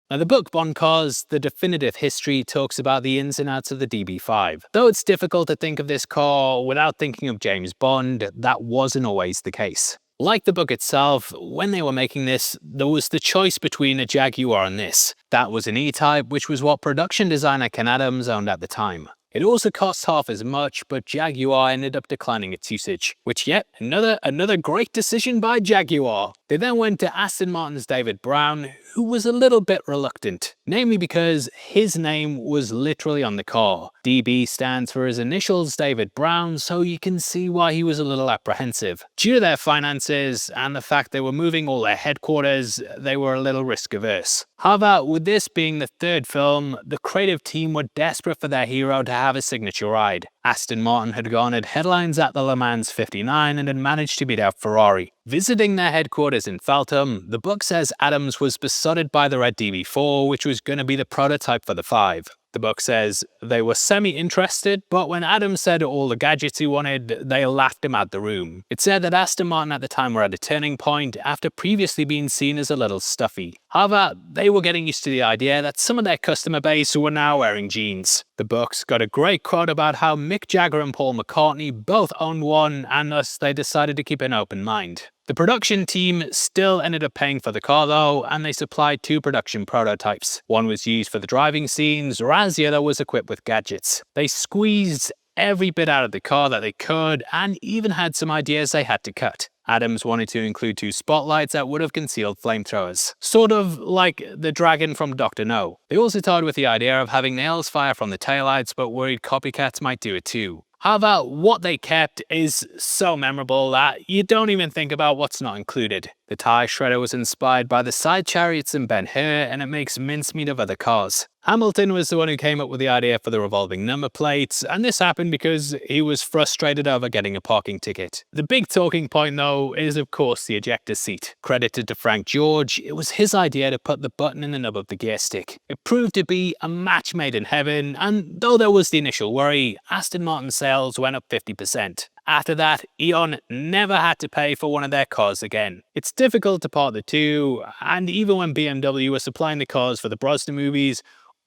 Now, the book Bond Cars, The Definitive History, talks about the ins and outs of the DB5. Though it's difficult to think of this car without thinking of James Bond, that wasn't always the case. Like the book itself, when they were making this, there was the choice between a Jaguar and this. That was an E-Type, which was what production designer Ken Adams owned at the time. It also cost half as much, but Jaguar ended up declining its usage. Which, yet, another great decision by Jaguar. They then went to Aston Martin's David Brown, who was a little bit reluctant. Namely because his name was literally on the car. DB stands for his initials, David Brown, so you can see why he was a little apprehensive. Due to their finances and the fact they were moving all their headquarters, they were a little risk averse. However, with this being the third film, the creative team were desperate for their hero to have a signature ride. Aston Martin had garnered headlines at the Le Mans 59 and had managed to beat out Ferrari. Visiting their headquarters in Feltham, the book says Adams was besotted by the red DB4, which was going to be the prototype for the 5. The book says they were semi-interested, but when Adams said all the gadgets he wanted, they laughed him out the room. It said that Aston Martin at the time were at a turning point after previously being seen as a little stuffy. However, they were getting used to the idea that some of their customer base were now wearing jeans. The book's got a great quote about how Mick Jagger and Paul McCartney both owned one, and thus they decided to keep an open mind. The production team still ended up paying for the car though, and they supplied 2 production prototypes. One was used for the driving scenes, whereas the other was equipped with gadgets. They squeezed every bit out of the car that they could, and even had some ideas they had to cut. Adams wanted to include 2 spotlights that would have concealed flamethrowers, sort of like the dragon from Dr. No. They also toyed with the idea of having nails fire from the taillights, but worried copycats might do it too. However, what they kept is so memorable that you don't even think about what's not included. The tie shredder was inspired by the side chariots in Ben-Hur, and it makes mincemeat of other cars. Hamilton was the one who came up with the idea for the revolving number plates, and this happened because he was frustrated over getting a parking ticket. The big talking point though is of course the ejector seat. Credited to Frank George, it was his idea to put the button in the nub of the gear stick. It proved to be a match made in heaven, and though there was the initial worry, Aston Martin sales went up 50%. After that, Eon never had to pay for one of their cars again. It's difficult to part the two, and even when BMW were supplying the cars for the Brosnan movies,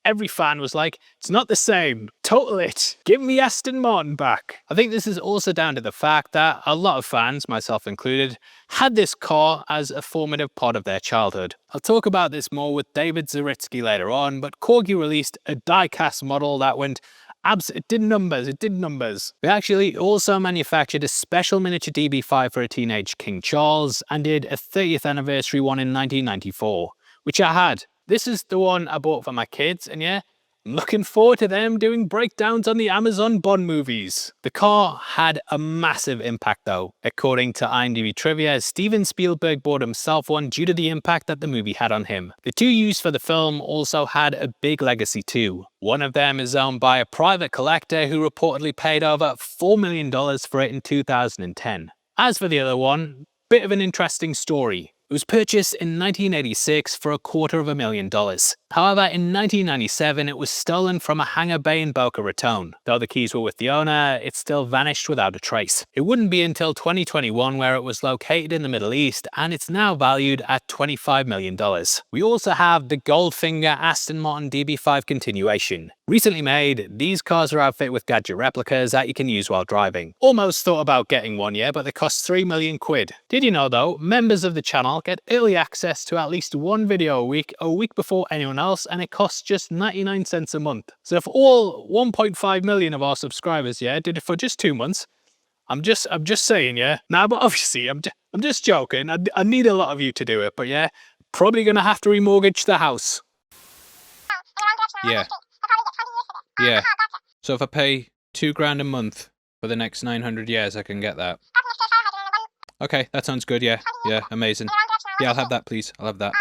every fan was like, it's not the same. Total it. Give me Aston Martin back. I think this is also down to the fact that a lot of fans, myself included, had this car as a formative part of their childhood. I'll talk about this more with David Zaritsky later on, but Corgi released a die-cast model that went it did numbers. They actually also manufactured a special miniature DB5 for a teenage King Charles and did a 30th anniversary one in 1994, which I had. This is the one I bought for my kids, and yeah, I'm looking forward to them doing breakdowns on the Amazon Bond movies. The car had a massive impact though. According to IMDb trivia, Steven Spielberg bought himself one due to the impact that the movie had on him. The 2 used for the film also had a big legacy too. One of them is owned by a private collector who reportedly paid over $4 million for it in 2010. As for the other one, bit of an interesting story. It was purchased in 1986 for $250,000. However, in 1997, it was stolen from a hangar bay in Boca Raton. Though the keys were with the owner, it still vanished without a trace. It wouldn't be until 2021 where it was located in the Middle East, and it's now valued at $25 million. We also have the Goldfinger Aston Martin DB5 continuation. Recently made, these cars are outfitted with gadget replicas that you can use while driving. Almost thought about getting one, yeah, but they cost 3 million quid. Did you know though, members of the channel get early access to at least 1 video a week before anyone else, and it costs just 99 cents a month. So if all 1.5 million of our subscribers, yeah, did it for just 2 months, I'm just saying, yeah. Nah, but obviously, I'm just joking. I need a lot of you to do it, but yeah, probably gonna have to remortgage the house. Yeah. So if I pay $2,000 a month for the next 900 years, I can get that. Okay, that sounds good, yeah. Yeah, amazing. Yeah, I'll have that, please. I'll have that.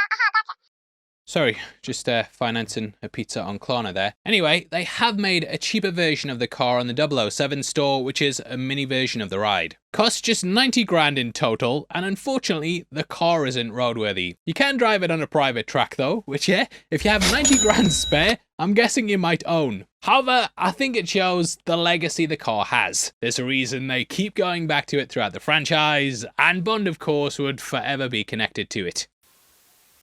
Sorry, just financing a pizza on Klarna there. Anyway, they have made a cheaper version of the car on the 007 store, which is a mini version of the ride. Costs just 90 grand in total, and unfortunately, the car isn't roadworthy. You can drive it on a private track though, which if you have 90 grand spare, I'm guessing you might own. However, I think it shows the legacy the car has. There's a reason they keep going back to it throughout the franchise, and Bond of course would forever be connected to it.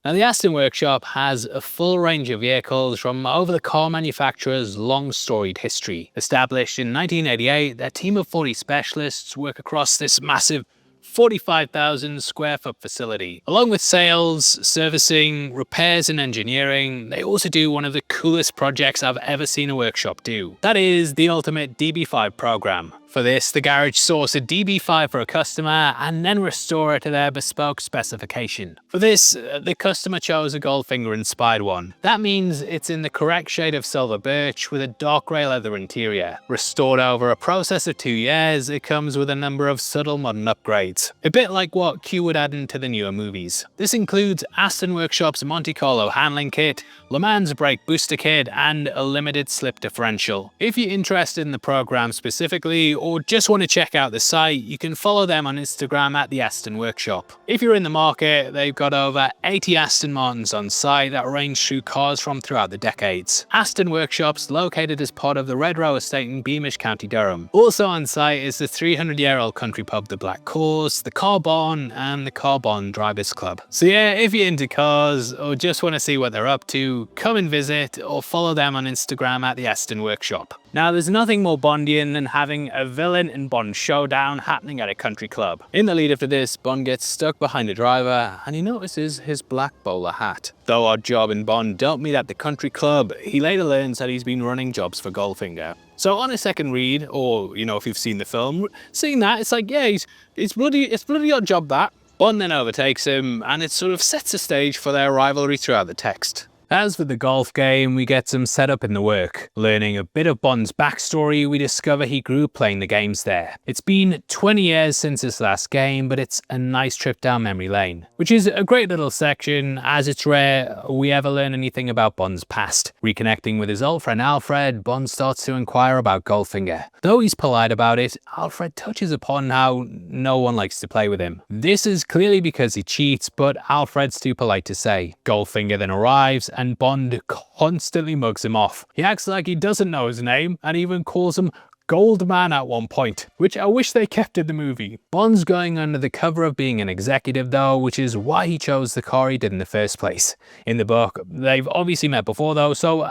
Now, the Aston workshop has a full range of vehicles from over the car manufacturer's long storied history. Established in 1988, their team of 40 specialists work across this massive 45,000 square foot facility. Along with sales, servicing, repairs and engineering, they also do one of the coolest projects I've ever seen a workshop do. That is the ultimate DB5 program. For this, the garage source a DB5 for a customer and then restore it to their bespoke specification. For this, the customer chose a Goldfinger inspired one. That means it's in the correct shade of silver birch with a dark grey leather interior. Restored over a process of 2 years, it comes with a number of subtle modern upgrades. A bit like what Q would add into the newer movies. This includes Aston Workshop's Monte Carlo handling kit, Le Mans brake booster kit and a limited slip differential. If you're interested in the program specifically, or just want to check out the site, you can follow them on Instagram at the Aston Workshop. If you're in the market, they've got over 80 Aston Martins on site that range through cars from throughout the decades. Aston Workshop's located as part of the Red Row estate in Beamish, County Durham. Also on site is the 300-year-old country pub The Black Horse, the Car Barn and the Car Barn Drivers Club. So yeah, if you're into cars or just want to see what they're up to, come and visit or follow them on Instagram at the Aston Workshop. Now, there's nothing more Bondian than having a villain and Bond showdown happening at a country club. In the lead up to this, Bond gets stuck behind a driver and he notices his black bowler hat. Though Odd Job and Bond don't meet at the country club, he later learns that he's been running jobs for Goldfinger. So on a second read, or if you've seen the film, seeing that, it's like, yeah, it's bloody Odd Job that. Bond then overtakes him and it sort of sets the stage for their rivalry throughout the text. As for the golf game, we get some setup in the work. Learning a bit of Bond's backstory, we discover he grew up playing the games there. It's been 20 years since his last game, but it's a nice trip down memory lane. Which is a great little section, as it's rare we ever learn anything about Bond's past. Reconnecting with his old friend Alfred, Bond starts to inquire about Goldfinger. Though he's polite about it, Alfred touches upon how no one likes to play with him. This is clearly because he cheats, but Alfred's too polite to say. Goldfinger then arrives, and Bond constantly mugs him off. He acts like he doesn't know his name and even calls him Goldman at one point, which I wish they kept in the movie. Bond's going under the cover of being an executive though, which is why he chose the car he did in the first place. In the book, they've obviously met before though, so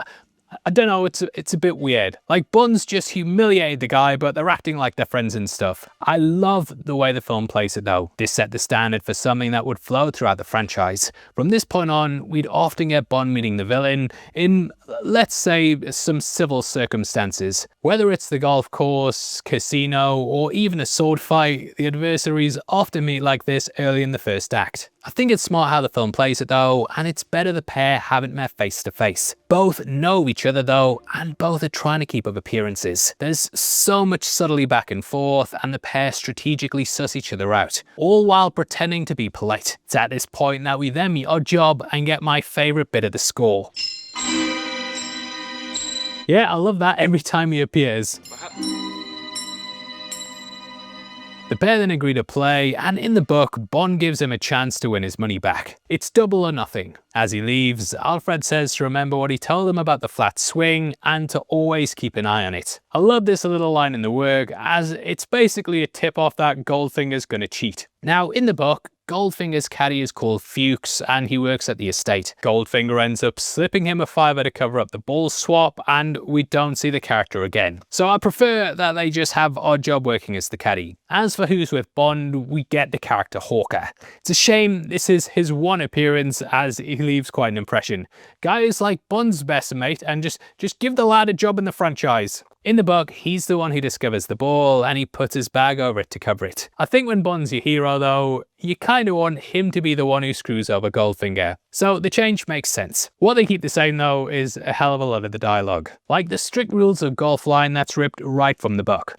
I don't know, it's a bit weird. Like, Bond's just humiliated the guy, but they're acting like they're friends and stuff. I love the way the film plays it though. This set the standard for something that would flow throughout the franchise. From this point on, we'd often get Bond meeting the villain in, let's say, some civil circumstances. Whether it's the golf course, casino, or even a sword fight, the adversaries often meet like this early in the first act. I think it's smart how the film plays it though, and it's better the pair haven't met face to face. Both know each other though, and both are trying to keep up appearances. There's so much subtlety back and forth, and the pair strategically suss each other out, all while pretending to be polite. It's at this point that we then meet Odd Job and get my favourite bit of the score. Yeah, I love that every time he appears. The pair then agree to play, and in the book, Bond gives him a chance to win his money back. It's double or nothing. As he leaves, Alfred says to remember what he told him about the flat swing and to always keep an eye on it. I love this little line in the work, as it's basically a tip-off that Goldfinger's gonna cheat. Now, in the book, Goldfinger's caddy is called Fuchs and he works at the estate. Goldfinger ends up slipping him a fiver to cover up the ball swap and we don't see the character again. So I prefer that they just have Odd Job working as the caddy. As for who's with Bond, we get the character Hawker. It's a shame this is his one appearance as he leaves quite an impression. Guy is like Bond's best mate and just give the lad a job in the franchise. In the book, he's the one who discovers the ball and he puts his bag over it to cover it. I think when Bond's your hero though, you kind of want him to be the one who screws over Goldfinger. So the change makes sense. What they keep the same though is a hell of a lot of the dialogue. Like the strict rules of golf line that's ripped right from the book.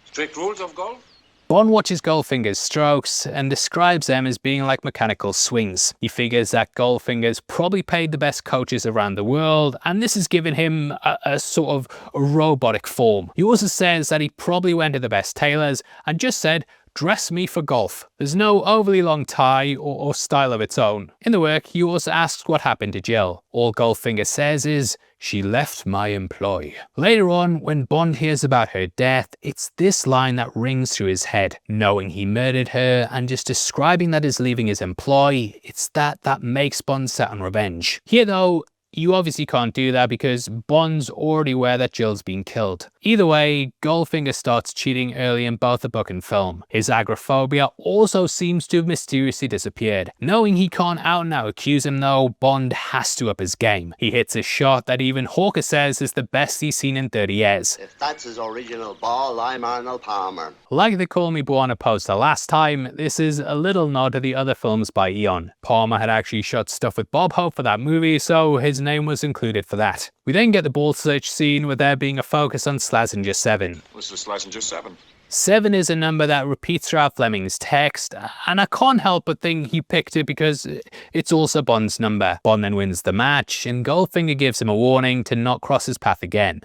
Strict rules of golf? Bond watches Goldfinger's strokes and describes them as being like mechanical swings. He figures that Goldfinger's probably paid the best coaches around the world, and this has given him a sort of robotic form. He also says that he probably went to the best tailors and just said, "Dress me for golf." There's no overly long tie or style of its own. In the work, he also asks what happened to Jill. All Goldfinger says is, "She left my employ." Later on, when Bond hears about her death, it's this line that rings through his head. Knowing he murdered her and just describing that as leaving his employ, it's that makes Bond set on revenge. Here though, you obviously can't do that because Bond's already aware that Jill's been killed. Either way, Goldfinger starts cheating early in both the book and film. His agoraphobia also seems to have mysteriously disappeared. Knowing he can't out and out accuse him though, Bond has to up his game. He hits a shot that even Hawker says is the best he's seen in 30 years. If that's his original ball, I'm Arnold Palmer. Like the Call Me Buona poster last time, this is a little nod to the other films by Eon. Palmer had actually shot stuff with Bob Hope for that movie, so his name was included for that. We then get the ball search scene with there being a focus on Slazenger 7. This is Slazenger 7. 7 is a number that repeats throughout Fleming's text, and I can't help but think he picked it because it's also Bond's number. Bond then wins the match, and Goldfinger gives him a warning to not cross his path again.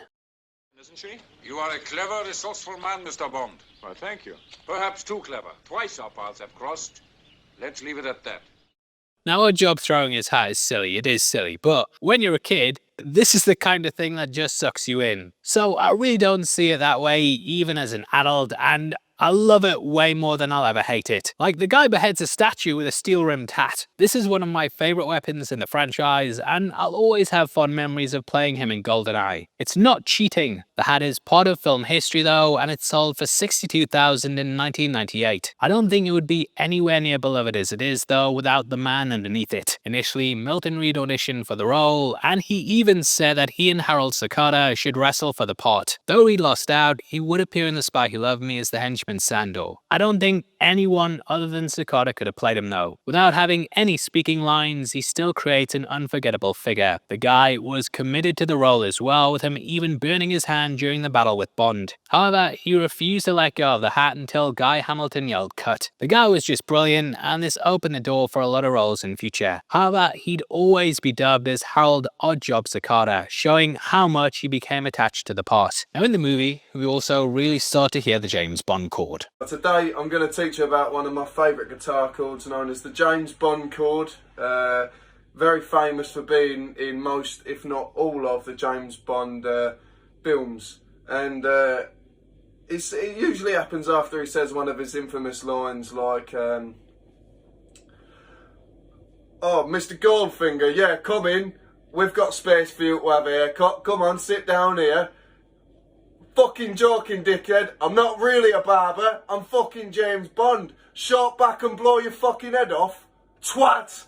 Isn't she? You are a clever, resourceful man, Mr. Bond. Well, thank you. Perhaps too clever. Twice our paths have crossed. Let's leave it at that. Now, a job throwing his hat is silly, it is silly, but when you're a kid, this is the kind of thing that just sucks you in. So I really don't see it that way, even as an adult, and I love it way more than I'll ever hate it. Like, the guy beheads a statue with a steel-rimmed hat. This is one of my favourite weapons in the franchise, and I'll always have fond memories of playing him in GoldenEye. It's not cheating. The hat is part of film history though, and it sold for $62,000 in 1998. I don't think it would be anywhere near beloved as it is though without the man underneath it. Initially, Milton Reed auditioned for the role, and he even said that he and Harold Sakata should wrestle for the part. Though he lost out, he would appear in The Spy Who Loved Me as the henchman Sandor. I don't think anyone other than Sakata could have played him though. Without having any speaking lines, he still creates an unforgettable figure. The guy was committed to the role as well, with him even burning his hand during the battle with Bond. However, he refused to let go of the hat until Guy Hamilton yelled cut. The guy was just brilliant, and this opened the door for a lot of roles in future. However, he'd always be dubbed as Harold Oddjob Sakata, showing how much he became attached to the part. Now in the movie, we also really start to hear the James Bond chord. Today I'm going to teach you about one of my favourite guitar chords known as the James Bond chord. Very famous for being in most, if not all, of the James Bond films. And it usually happens after he says one of his infamous lines like, "Oh, Mr. Goldfinger, yeah, come in. We've got space for you to have a haircut. Come on, sit down here. Fucking joking, dickhead. I'm not really a barber. I'm fucking James Bond. Short back and blow your fucking head off. Twat!"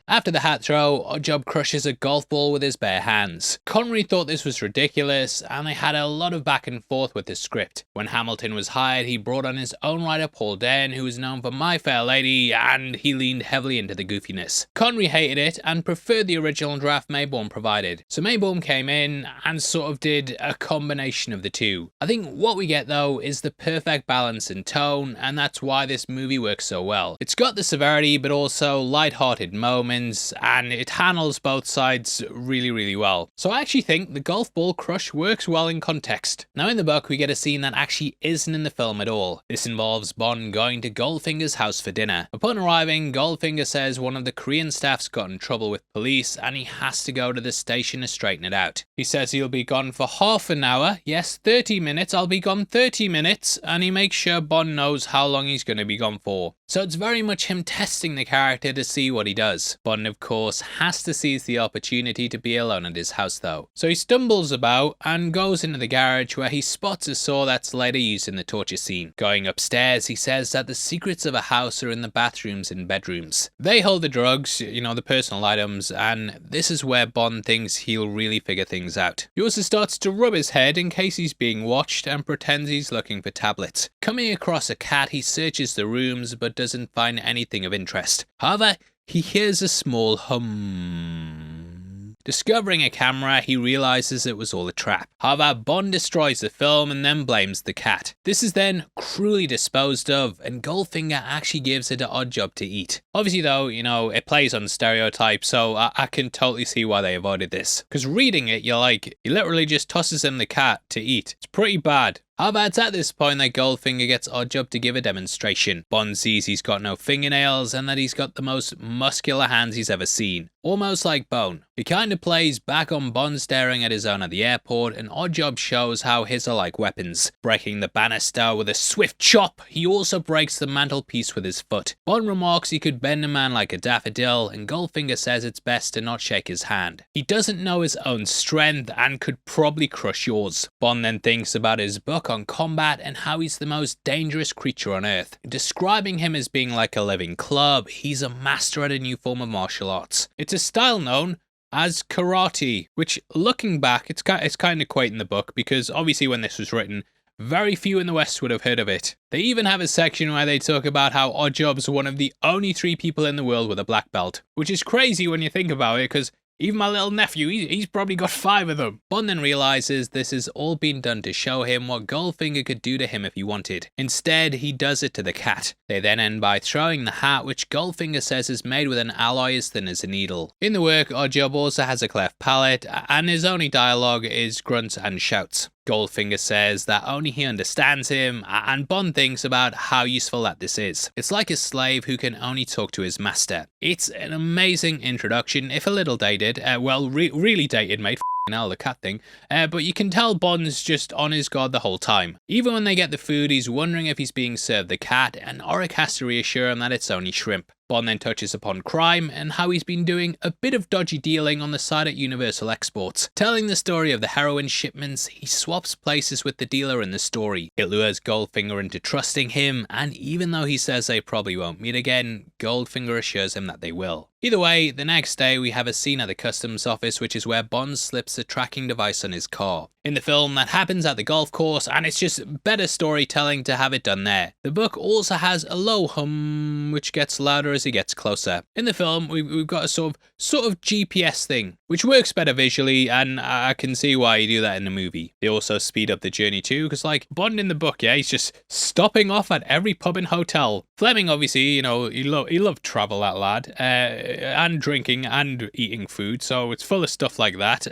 After the hat throw, Oddjob crushes a golf ball with his bare hands. Connery thought this was ridiculous, and they had a lot of back and forth with the script. When Hamilton was hired, he brought on his own writer Paul Dern, who was known for My Fair Lady, and he leaned heavily into the goofiness. Connery hated it and preferred the original draft Maybaum provided, so Maybaum came in and sort of did a combination of the two. I think what we get though is the perfect balance in tone, and that's why this movie works so well. It's got the severity but also light-hearted moments, and it handles both sides really well. So I actually think the golf ball crush works well in context. Now in the book we get a scene that actually isn't in the film at all. This involves Bond going to Goldfinger's house for dinner. Upon arriving, Goldfinger says one of the Korean staff's got in trouble with police and he has to go to the station to straighten it out. He says he'll be gone for half an hour, yes 30 minutes, I'll be gone 30 minutes, and he makes sure Bond knows how long he's going to be gone for. So it's very much him testing the character to see what he does. Bond of course has to seize the opportunity to be alone at his house though. So he stumbles about and goes into the garage where he spots a saw that's later used in the torture scene. Going upstairs, he says that the secrets of a house are in the bathrooms and bedrooms. They hold the drugs, you know, the personal items, and this is where Bond thinks he'll really figure things out. He also starts to rub his head in case he's being watched and pretends he's looking for tablets. Coming across a cat, he searches the rooms but doesn't find anything of interest. However, he hears a small hum. Discovering a camera, he realizes it was all a trap. However, Bond destroys the film and then blames the cat. This is then cruelly disposed of, and Goldfinger actually gives it an odd job to eat. Obviously though, you know, it plays on stereotypes, so I can totally see why they avoided this. Because reading it, you're like, he literally just tosses him the cat to eat. It's pretty bad. However, it's at this point that Goldfinger gets Oddjob to give a demonstration. Bond sees he's got no fingernails and that he's got the most muscular hands he's ever seen. Almost like bone. It kinda plays back on Bond staring at his own at the airport, and Oddjob shows how his are like weapons. Breaking the banister with a swift chop, he also breaks the mantelpiece with his foot. Bond remarks he could bend a man like a daffodil, and Goldfinger says it's best to not shake his hand. He doesn't know his own strength and could probably crush yours. Bond then thinks about his book on combat and how he's the most dangerous creature on Earth. Describing him as being like a living club, he's a master at a new form of martial arts. It's a style known as karate, which looking back, it's kind of quaint in the book because obviously when this was written, very few in the West would have heard of it. They even have a section where they talk about how Oddjob's one of the only 3 people in the world with a black belt, which is crazy when you think about it because even my little nephew, he's probably got 5 of them. Bond then realizes this has all been done to show him what Goldfinger could do to him if he wanted. Instead, he does it to the cat. They then end by throwing the hat, which Goldfinger says is made with an alloy as thin as a needle. In the work, Oddjob also has a cleft palate, and his only dialogue is grunts and shouts. Goldfinger says that only he understands him, and Bond thinks about how useful that this is. It's like a slave who can only talk to his master. It's an amazing introduction, if a little dated, really dated, mate. Hell, the cat thing, but you can tell Bond's just on his guard the whole time. Even when they get the food, he's wondering if he's being served the cat, and Auric has to reassure him that it's only shrimp. Bond then touches upon crime and how he's been doing a bit of dodgy dealing on the side at Universal Exports. Telling the story of the heroin shipments, he swaps places with the dealer in the story. It lures Goldfinger into trusting him, and even though he says they probably won't meet again, Goldfinger assures him that they will. Either way, the next day we have a scene at the customs office, which is where Bond slips a tracking device on his car. In the film, that happens at the golf course, and it's just better storytelling to have it done there. The book also has a low hum, which gets louder as he gets closer. In the film, we've got a sort of GPS thing, which works better visually, and I can see why you do that in the movie. They also speed up the journey too, because like Bond in the book, yeah, he's just stopping off at every pub and hotel. Fleming, obviously, you know, he loved travel, that lad, and drinking and eating food, so it's full of stuff like that.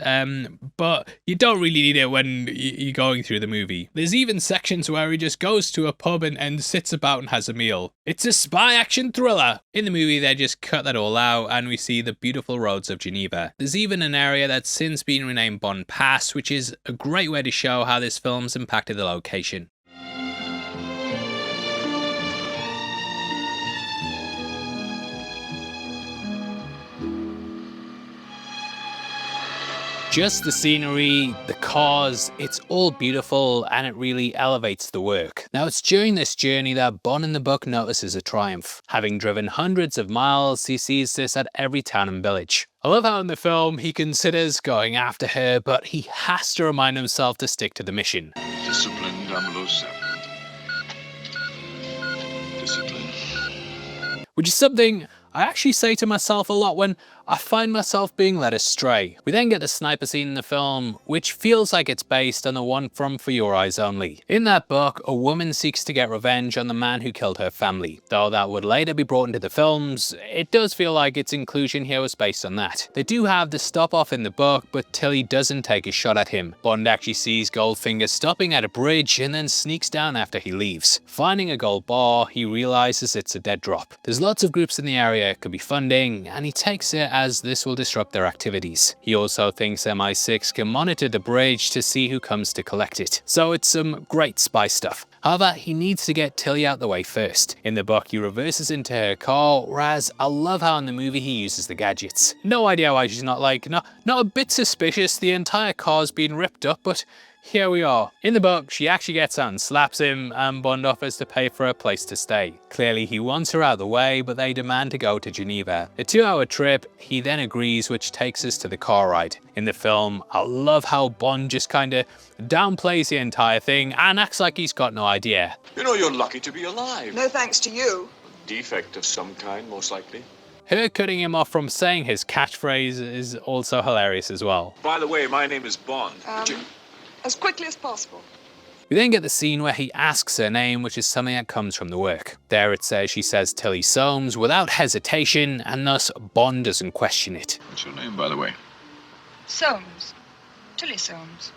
But you don't really need it when you're going through the movie. There's even sections where he just goes to a pub and sits about and has a meal. It's a spy action thriller. In the movie, they just cut that all out and we see the beautiful roads of Geneva. There's even an area that's since been renamed Bond Pass, which is a great way to show how this film's impacted the location. Just the scenery, the cars, it's all beautiful and it really elevates the work. Now it's during this journey that Bond in the book notices a triumph. Having driven hundreds of miles, he sees this at every town and village. I love how in the film he considers going after her, but he has to remind himself to stick to the mission. Discipline 007. Discipline. Which is something I actually say to myself a lot when I find myself being led astray. We then get the sniper scene in the film, which feels like it's based on the one from For Your Eyes Only. In that book, a woman seeks to get revenge on the man who killed her family. Though that would later be brought into the films, it does feel like its inclusion here was based on that. They do have the stop off in the book, but Tilly doesn't take a shot at him. Bond actually sees Goldfinger stopping at a bridge and then sneaks down after he leaves. Finding a gold bar, he realizes it's a dead drop. There's lots of groups in the area it could be funding, and he takes it as this will disrupt their activities. He also thinks MI6 can monitor the bridge to see who comes to collect it. So it's some great spy stuff. However, he needs to get Tilly out the way first. In the book, he reverses into her car, whereas I love how in the movie he uses the gadgets. No idea why she's not a bit suspicious. The entire car's been ripped up, but here we are. In the book, she actually gets out and slaps him, and Bond offers to pay for a place to stay. Clearly, he wants her out of the way, but they demand to go to Geneva. A 2-hour trip, he then agrees, which takes us to the car ride. In the film, I love how Bond just kinda downplays the entire thing and acts like he's got no idea. You know, you're lucky to be alive. No thanks to you. Defect of some kind, most likely. Her cutting him off from saying his catchphrase is also hilarious as well. By the way, my name is Bond. As quickly as possible. We then get the scene where he asks her name, which is something that comes from the work. There it says she says Tilly Soames without hesitation, and thus Bond doesn't question it. What's your name, by the way? Soames. Tilly Soames.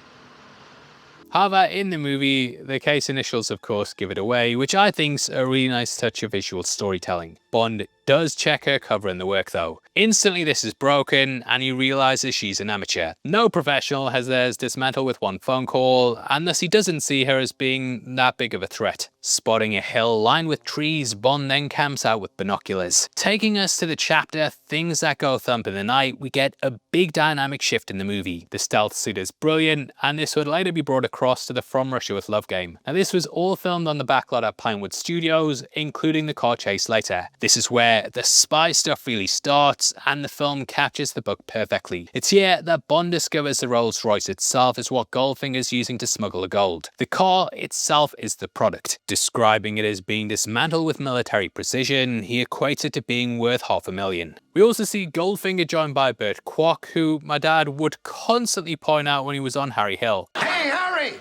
However, in the movie, the case initials of course give it away, which I think's a really nice touch of visual storytelling. Bond does check her cover in the work though. Instantly this is broken and he realises she's an amateur. No professional has theirs dismantled with one phone call, and thus he doesn't see her as being that big of a threat. Spotting a hill lined with trees, Bond then camps out with binoculars. Taking us to the chapter Things That Go Thump in the Night, we get a big dynamic shift in the movie. The stealth suit is brilliant, and this would later be brought across to the From Russia with Love game. Now this was all filmed on the backlot at Pinewood Studios, including the car chase later. This is where the spy stuff really starts, and the film captures the book perfectly. It's here that Bond discovers the Rolls Royce itself is what Goldfinger's using to smuggle the gold. The car itself is the product. Describing it as being dismantled with military precision, he equates it to being worth $500,000. We also see Goldfinger joined by Bert Kwok, who my dad would constantly point out when he was on Harry Hill. Hey, Harry!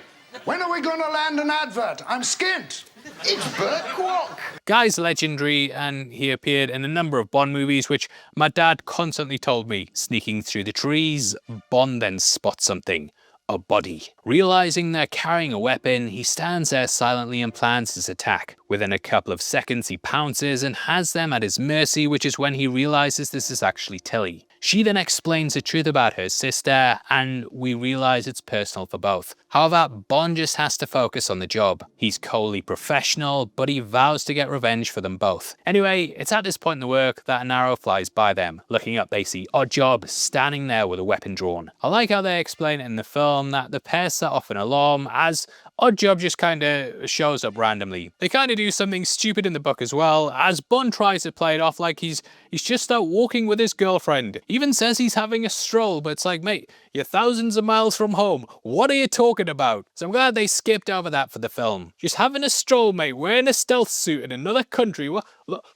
When are we going to land an advert? I'm skint. It's Bert Kwok. Guy's legendary, and he appeared in a number of Bond movies, which my dad constantly told me. Sneaking through the trees, Bond then spots something. A body. Realizing they're carrying a weapon, he stands there silently and plans his attack. Within a couple of seconds, he pounces and has them at his mercy, which is when he realizes this is actually Tilly. She then explains the truth about her sister, and we realize it's personal for both. However, Bond just has to focus on the job. He's coldly professional, but he vows to get revenge for them both. Anyway, it's at this point in the work that an arrow flies by them. Looking up, they see Oddjob standing there with a weapon drawn. I like how they explain it in the film that the pair set off an alarm as Oddjob just kinda shows up randomly. They kinda do something stupid in the book as well, as Bond tries to play it off like he's just out walking with his girlfriend. Even says he's having a stroll, but it's like, mate, you're thousands of miles from home. What are you talking about? So I'm glad they skipped over that for the film. Just having a stroll, mate, wearing a stealth suit in another country.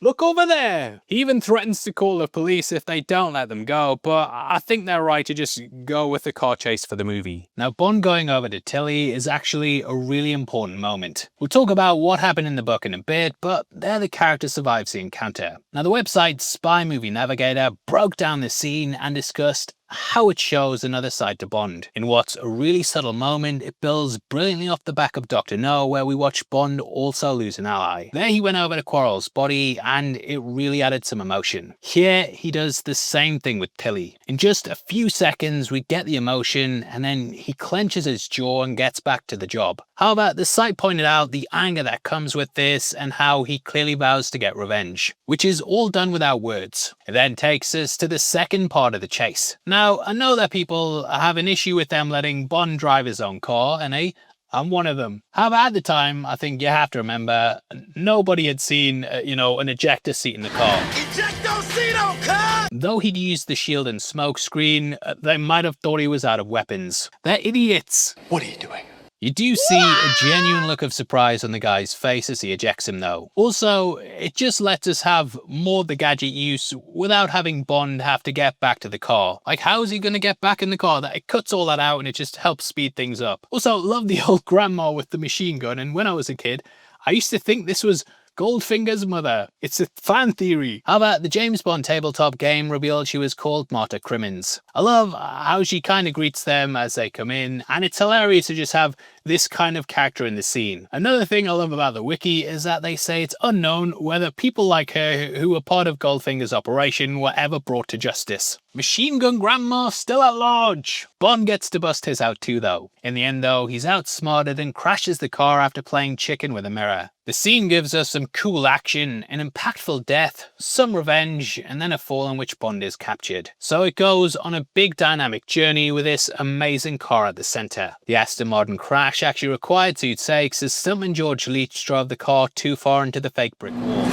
Look over there. He even threatens to call the police if they don't let them go, but I think they're right to just go with the car chase for the movie. Now, Bond going over to Tilly is actually a really important moment. We'll talk about what happened in the book in a bit, but there the character survives the encounter. Now, the website Spy Movie Navigator broke down the scene and discussed how it shows another side to Bond. In what's a really subtle moment, it builds brilliantly off the back of Dr. No, where we watch Bond also lose an ally. There he went over to Quarrel's body, and it really added some emotion. Here, he does the same thing with Tilly. In just a few seconds, we get the emotion, and then he clenches his jaw and gets back to the job. However, the site pointed out the anger that comes with this, and how he clearly vows to get revenge, which is all done without words. It then takes us to the second part of the chase. Now, I know that people have an issue with them letting Bond drive his own car, and I'm one of them. However, at the time, I think you have to remember, nobody had seen, an ejector seat in the car. Ejector seat on car! Though he'd used the shield and smoke screen, they might have thought he was out of weapons. They're idiots. What are you doing? You do see a genuine look of surprise on the guy's face as he ejects him though. Also, it just lets us have more of the gadget use without having Bond have to get back to the car. Like, how is he going to get back in the car? It cuts all that out and it just helps speed things up. Also, love the old grandma with the machine gun, and when I was a kid, I used to think this was Goldfinger's mother. It's a fan theory. However, the James Bond tabletop game revealed she was called Marta Crimmins. I love how she kind of greets them as they come in, and it's hilarious to just have this kind of character in the scene. Another thing I love about the wiki is that they say it's unknown whether people like her who were part of Goldfinger's operation were ever brought to justice. Machine Gun Grandma still at large. Bond gets to bust his out too though. In the end though, he's outsmarted and crashes the car after playing chicken with a mirror. The scene gives us some cool action, an impactful death, some revenge, and then a fall in which Bond is captured. So it goes on a big dynamic journey with this amazing car at the centre. The Aston Martin crash actually required 2 takes as stuntman George Leach drove the car too far into the fake brick wall.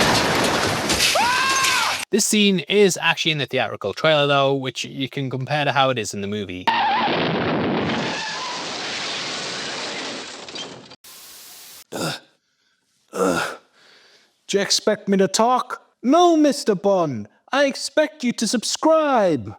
This scene is actually in the theatrical trailer though, which you can compare to how it is in the movie. Do you expect me to talk? No, Mr. Bond. I expect you to subscribe.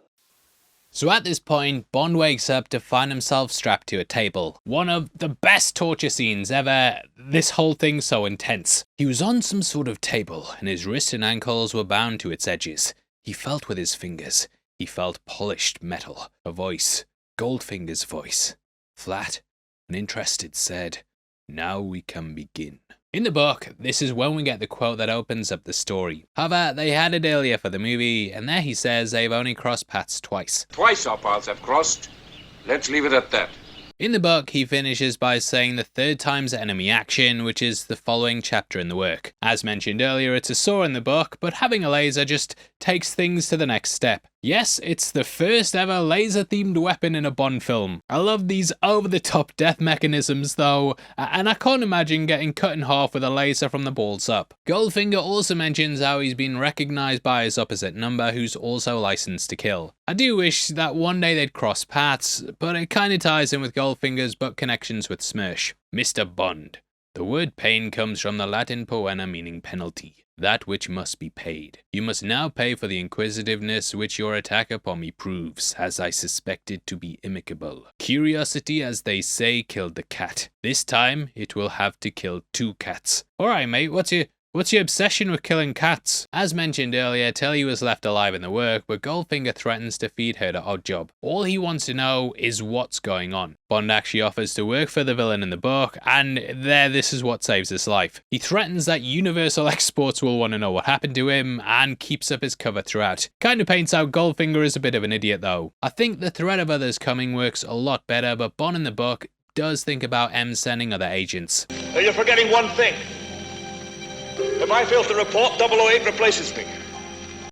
So at this point, Bond wakes up to find himself strapped to a table. One of the best torture scenes ever. This whole thing's so intense. He was on some sort of table, and his wrists and ankles were bound to its edges. He felt with his fingers. He felt polished metal. A voice, Goldfinger's voice, flat and interested, said, "Now we can begin." In the book, this is when we get the quote that opens up the story. However, they had it earlier for the movie, and there he says they've only crossed paths twice. Twice our paths have crossed. Let's leave it at that. In the book, he finishes by saying the third time's enemy action, which is the following chapter in the work. As mentioned earlier, it's a saw in the book, but having a laser just takes things to the next step. Yes, it's the first ever laser-themed weapon in a Bond film. I love these over-the-top death mechanisms though, and I can't imagine getting cut in half with a laser from the balls up. Goldfinger also mentions how he's been recognised by his opposite number, who's also licensed to kill. I do wish that one day they'd cross paths, but it kinda ties in with Goldfinger's book connections with Smirsh. Mr. Bond. The word pain comes from the Latin poena meaning penalty, that which must be paid. You must now pay for the inquisitiveness which your attack upon me proves, as I suspected to be amicable. Curiosity, as they say, killed the cat. This time, it will have to kill 2 cats. Alright mate, what's your obsession with killing cats? As mentioned earlier, Tilly was left alive in the work, but Goldfinger threatens to feed her to Oddjob. All he wants to know is what's going on. Bond actually offers to work for the villain in the book, and this is what saves his life. He threatens that Universal Exports will want to know what happened to him, and keeps up his cover throughout. Kinda paints out Goldfinger as a bit of an idiot though. I think the threat of others coming works a lot better, but Bond in the book does think about M sending other agents. You're forgetting one thing. If I fail to report, 008 replaces me.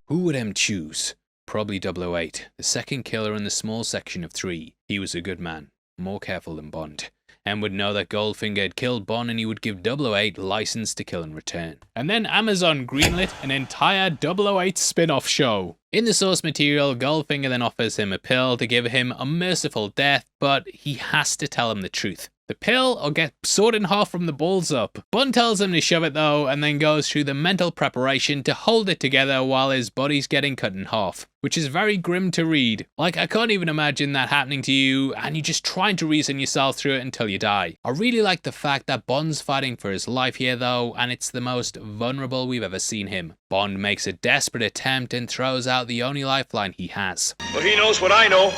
Who would M choose? Probably 008, the second killer in the small section of 3. He was a good man, more careful than Bond. M would know that Goldfinger had killed Bond and he would give 008 license to kill in return. And then Amazon greenlit an entire 008 spin-off show. In the source material, Goldfinger then offers him a pill to give him a merciful death, but he has to tell him the truth. The pill or get sawed in half from the balls up. Bond tells him to shove it though, and then goes through the mental preparation to hold it together while his body's getting cut in half, which is very grim to read. Like, I can't even imagine that happening to you, and you're just trying to reason yourself through it until you die. I really like the fact that Bond's fighting for his life here though, and it's the most vulnerable we've ever seen him. Bond makes a desperate attempt and throws out the only lifeline he has. Well, he knows what I know.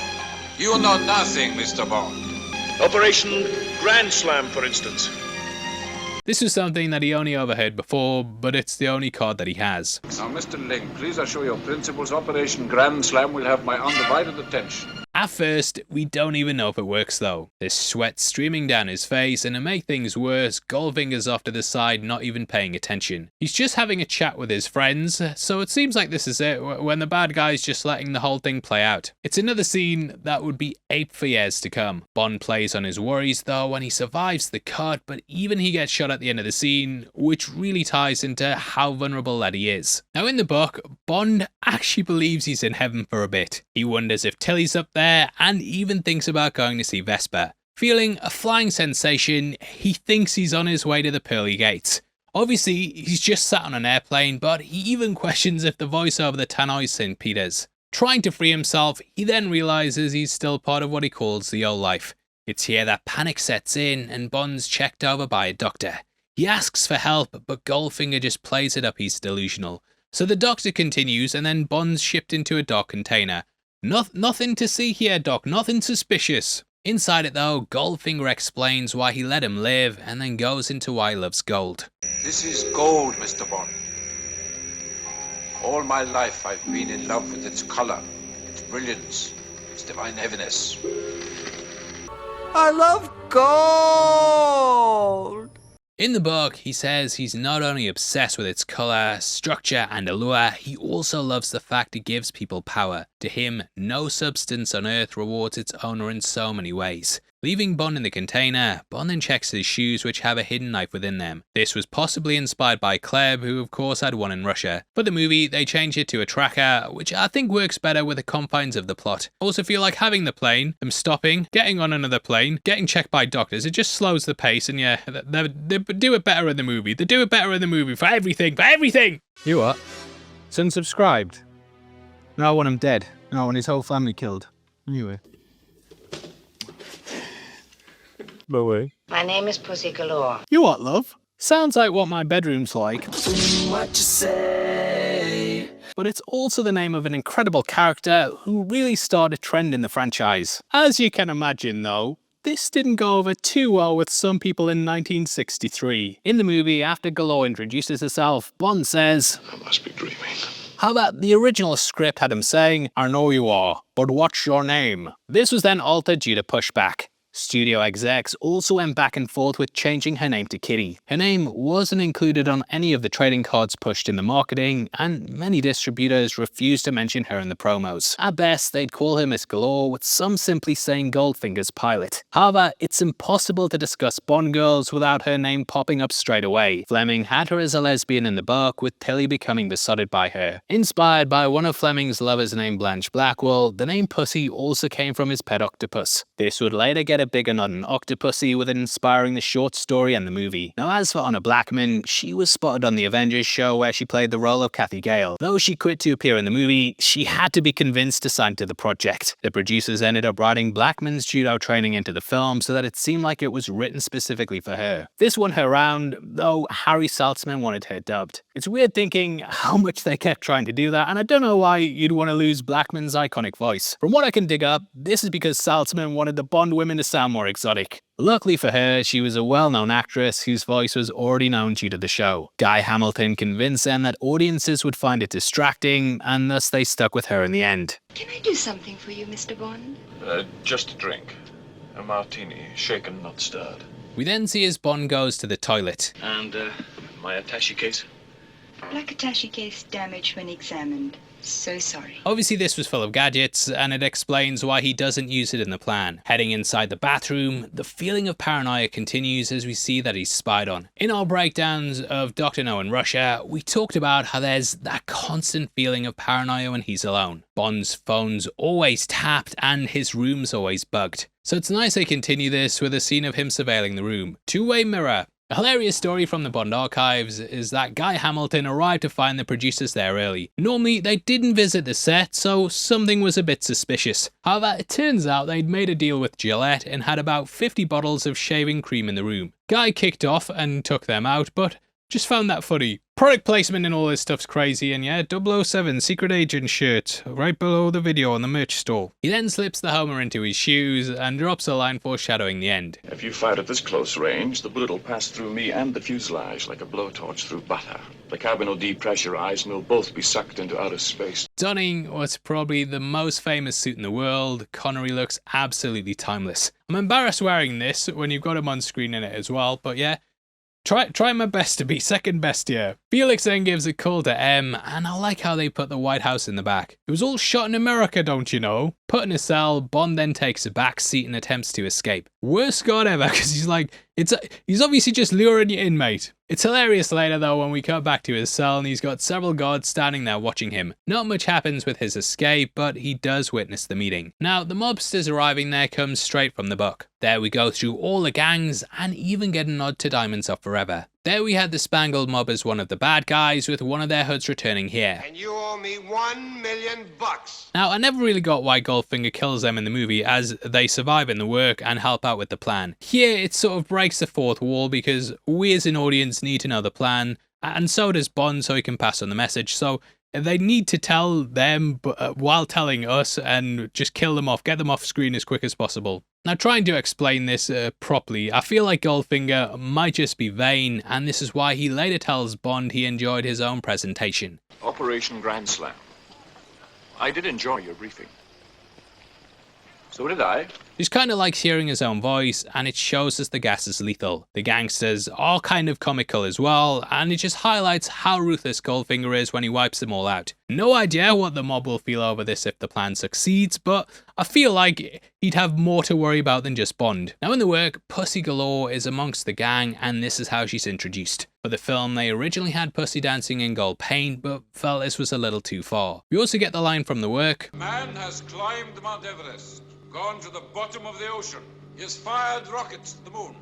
You know nothing, Mr. Bond. Operation Grand Slam, for instance. This was something that he only overheard before, but it's the only card that he has. Now, Mr. Ling, please assure your principals Operation Grand Slam will have my undivided attention. At first, we don't even know if it works though. There's sweat streaming down his face, and to make things worse, Goldfinger's off to the side not even paying attention. He's just having a chat with his friends, so it seems like this is it, when the bad guy's just letting the whole thing play out. It's another scene that would be aped for years to come. Bond plays on his worries though, and he survives the cut, but even he gets shot at the end of the scene, which really ties into how vulnerable that he is. Now in the book, Bond actually believes he's in heaven for a bit. He wonders if Tilly's up there, and even thinks about going to see Vesper. Feeling a flying sensation, he thinks he's on his way to the pearly gates. Obviously, he's just sat on an airplane, but he even questions if the voice over the tannoy is St. Peter's. Trying to free himself, he then realises he's still part of what he calls the old life. It's here that panic sets in, and Bond's checked over by a doctor. He asks for help, but Goldfinger just plays it up he's delusional. So the doctor continues, and then Bond's shipped into a dock container. Nothing to see here, Doc, nothing suspicious. Inside it though, Goldfinger explains why he let him live, and then goes into why he loves gold. This is gold, Mr. Bond. All my life I've been in love with its color, its brilliance, its divine heaviness. I love gold! In the book, he says he's not only obsessed with its colour, structure and allure, he also loves the fact it gives people power. To him, no substance on Earth rewards its owner in so many ways. Leaving Bond in the container, Bond then checks his shoes which have a hidden knife within them. This was possibly inspired by Kleb, who of course had one in Russia. For the movie, they changed it to a tracker, which I think works better with the confines of the plot. I also feel like having the plane, them stopping, getting on another plane, getting checked by doctors, it just slows the pace, and yeah, they do it better in the movie. They do it better in the movie for everything, You what? Unsubscribed? No, I want him dead. No, I want his whole family killed. Anyway. No way. My name is Pussy Galore. You what, love? Sounds like what my bedroom's like. What you say? But it's also the name of an incredible character who really started a trend in the franchise. As you can imagine though, this didn't go over too well with some people in 1963. In the movie, after Galore introduces herself, Bond says, I must be dreaming. How about the original script had him saying, I know you are, but what's your name? This was then altered due to pushback. Studio execs also went back and forth with changing her name to Kitty. Her name wasn't included on any of the trading cards pushed in the marketing, and many distributors refused to mention her in the promos. At best, they'd call her Miss Galore, with some simply saying Goldfinger's pilot. However, it's impossible to discuss Bond girls without her name popping up straight away. Fleming had her as a lesbian in the book, with Tilly becoming besotted by her. Inspired by one of Fleming's lovers named Blanche Blackwell, the name Pussy also came from his pet octopus. This would later get a bigger nod than Octopussy, with it inspiring the short story and the movie. Now as for Honor Blackman, she was spotted on the Avengers show where she played the role of Kathy Gale. Though she quit to appear in the movie, she had to be convinced to sign to the project. The producers ended up writing Blackman's judo training into the film so that it seemed like it was written specifically for her. This won her round, though Harry Saltzman wanted her dubbed. It's weird thinking how much they kept trying to do that, and I don't know why you'd want to lose Blackman's iconic voice. From what I can dig up, this is because Saltzman wanted the Bond women to sound more exotic. Luckily for her, she was a well-known actress whose voice was already known due to the show. Guy Hamilton convinced them that audiences would find it distracting, and thus they stuck with her in the end. Can I do something for you, Mr. Bond? Just a drink. A martini, shaken, not stirred. We then see as Bond goes to the toilet. And, my attaché case? Black attaché case damaged when examined. So sorry. Obviously this was full of gadgets, and it explains why he doesn't use it in the plan. Heading inside the bathroom, the feeling of paranoia continues as we see that he's spied on. In our breakdowns of Dr. No in Russia, we talked about how there's that constant feeling of paranoia when he's alone. Bond's phone's always tapped and his room's always bugged. So it's nice they continue this with a scene of him surveilling the room. Two-way mirror. A hilarious story from the Bond archives is that Guy Hamilton arrived to find the producers there early. Normally, they didn't visit the set, so something was a bit suspicious. However, it turns out they'd made a deal with Gillette and had about 50 bottles of shaving cream in the room. Guy kicked off and took them out, but just found that funny. Product placement and all this stuff's crazy, and yeah, 007 secret agent shirt right below the video on the merch store. He then slips the Homer into his shoes and drops a line foreshadowing the end. If you fire at this close range, the bullet will pass through me and the fuselage like a blowtorch through butter. The cabin will depressurize and we'll both be sucked into outer space. Donning what's probably the most famous suit in the world, Connery looks absolutely timeless. I'm embarrassed wearing this when you've got him on screen in it as well, but yeah. Try my best to be second best here. Felix then gives a call to M, and I like how they put the White House in the back. It was all shot in America, don't you know? Put in a cell, Bond then takes a back seat and attempts to escape. Worst guard ever, because he's like, he's obviously just luring you in, mate. It's hilarious later though when we cut back to his cell and he's got several guards standing there watching him. Not much happens with his escape, but he does witness the meeting. Now, the mobsters arriving there comes straight from the book. There we go through all the gangs and even get a nod to Diamonds Are Forever. There we had the Spangled Mob as one of the bad guys, with one of their hoods returning here. And you owe me $1 million. Now, I never really got why Goldfinger kills them in the movie, as they survive in the work and help out with the plan. Here, it sort of breaks the fourth wall because we as an audience need to know the plan, and so does Bond so he can pass on the message. So they need to tell them while telling us and just kill them off, get them off screen as quick as possible. Now, trying to explain this properly, I feel like Goldfinger might just be vain, and this is why he later tells Bond he enjoyed his own presentation. Operation Grand Slam. I did enjoy your briefing. So did I. He's kind of likes hearing his own voice, and it shows us the gas is lethal. The gangsters are kind of comical as well, and it just highlights how ruthless Goldfinger is when he wipes them all out. No idea what the mob will feel over this if the plan succeeds, but I feel like he'd have more to worry about than just Bond. Now in the work, Pussy Galore is amongst the gang, and this is how she's introduced. For the film, they originally had Pussy dancing in gold paint, but felt this was a little too far. We also get the line from the work. Man has climbed Mount Everest, gone to the bottom of the ocean. He has fired rockets to the moon,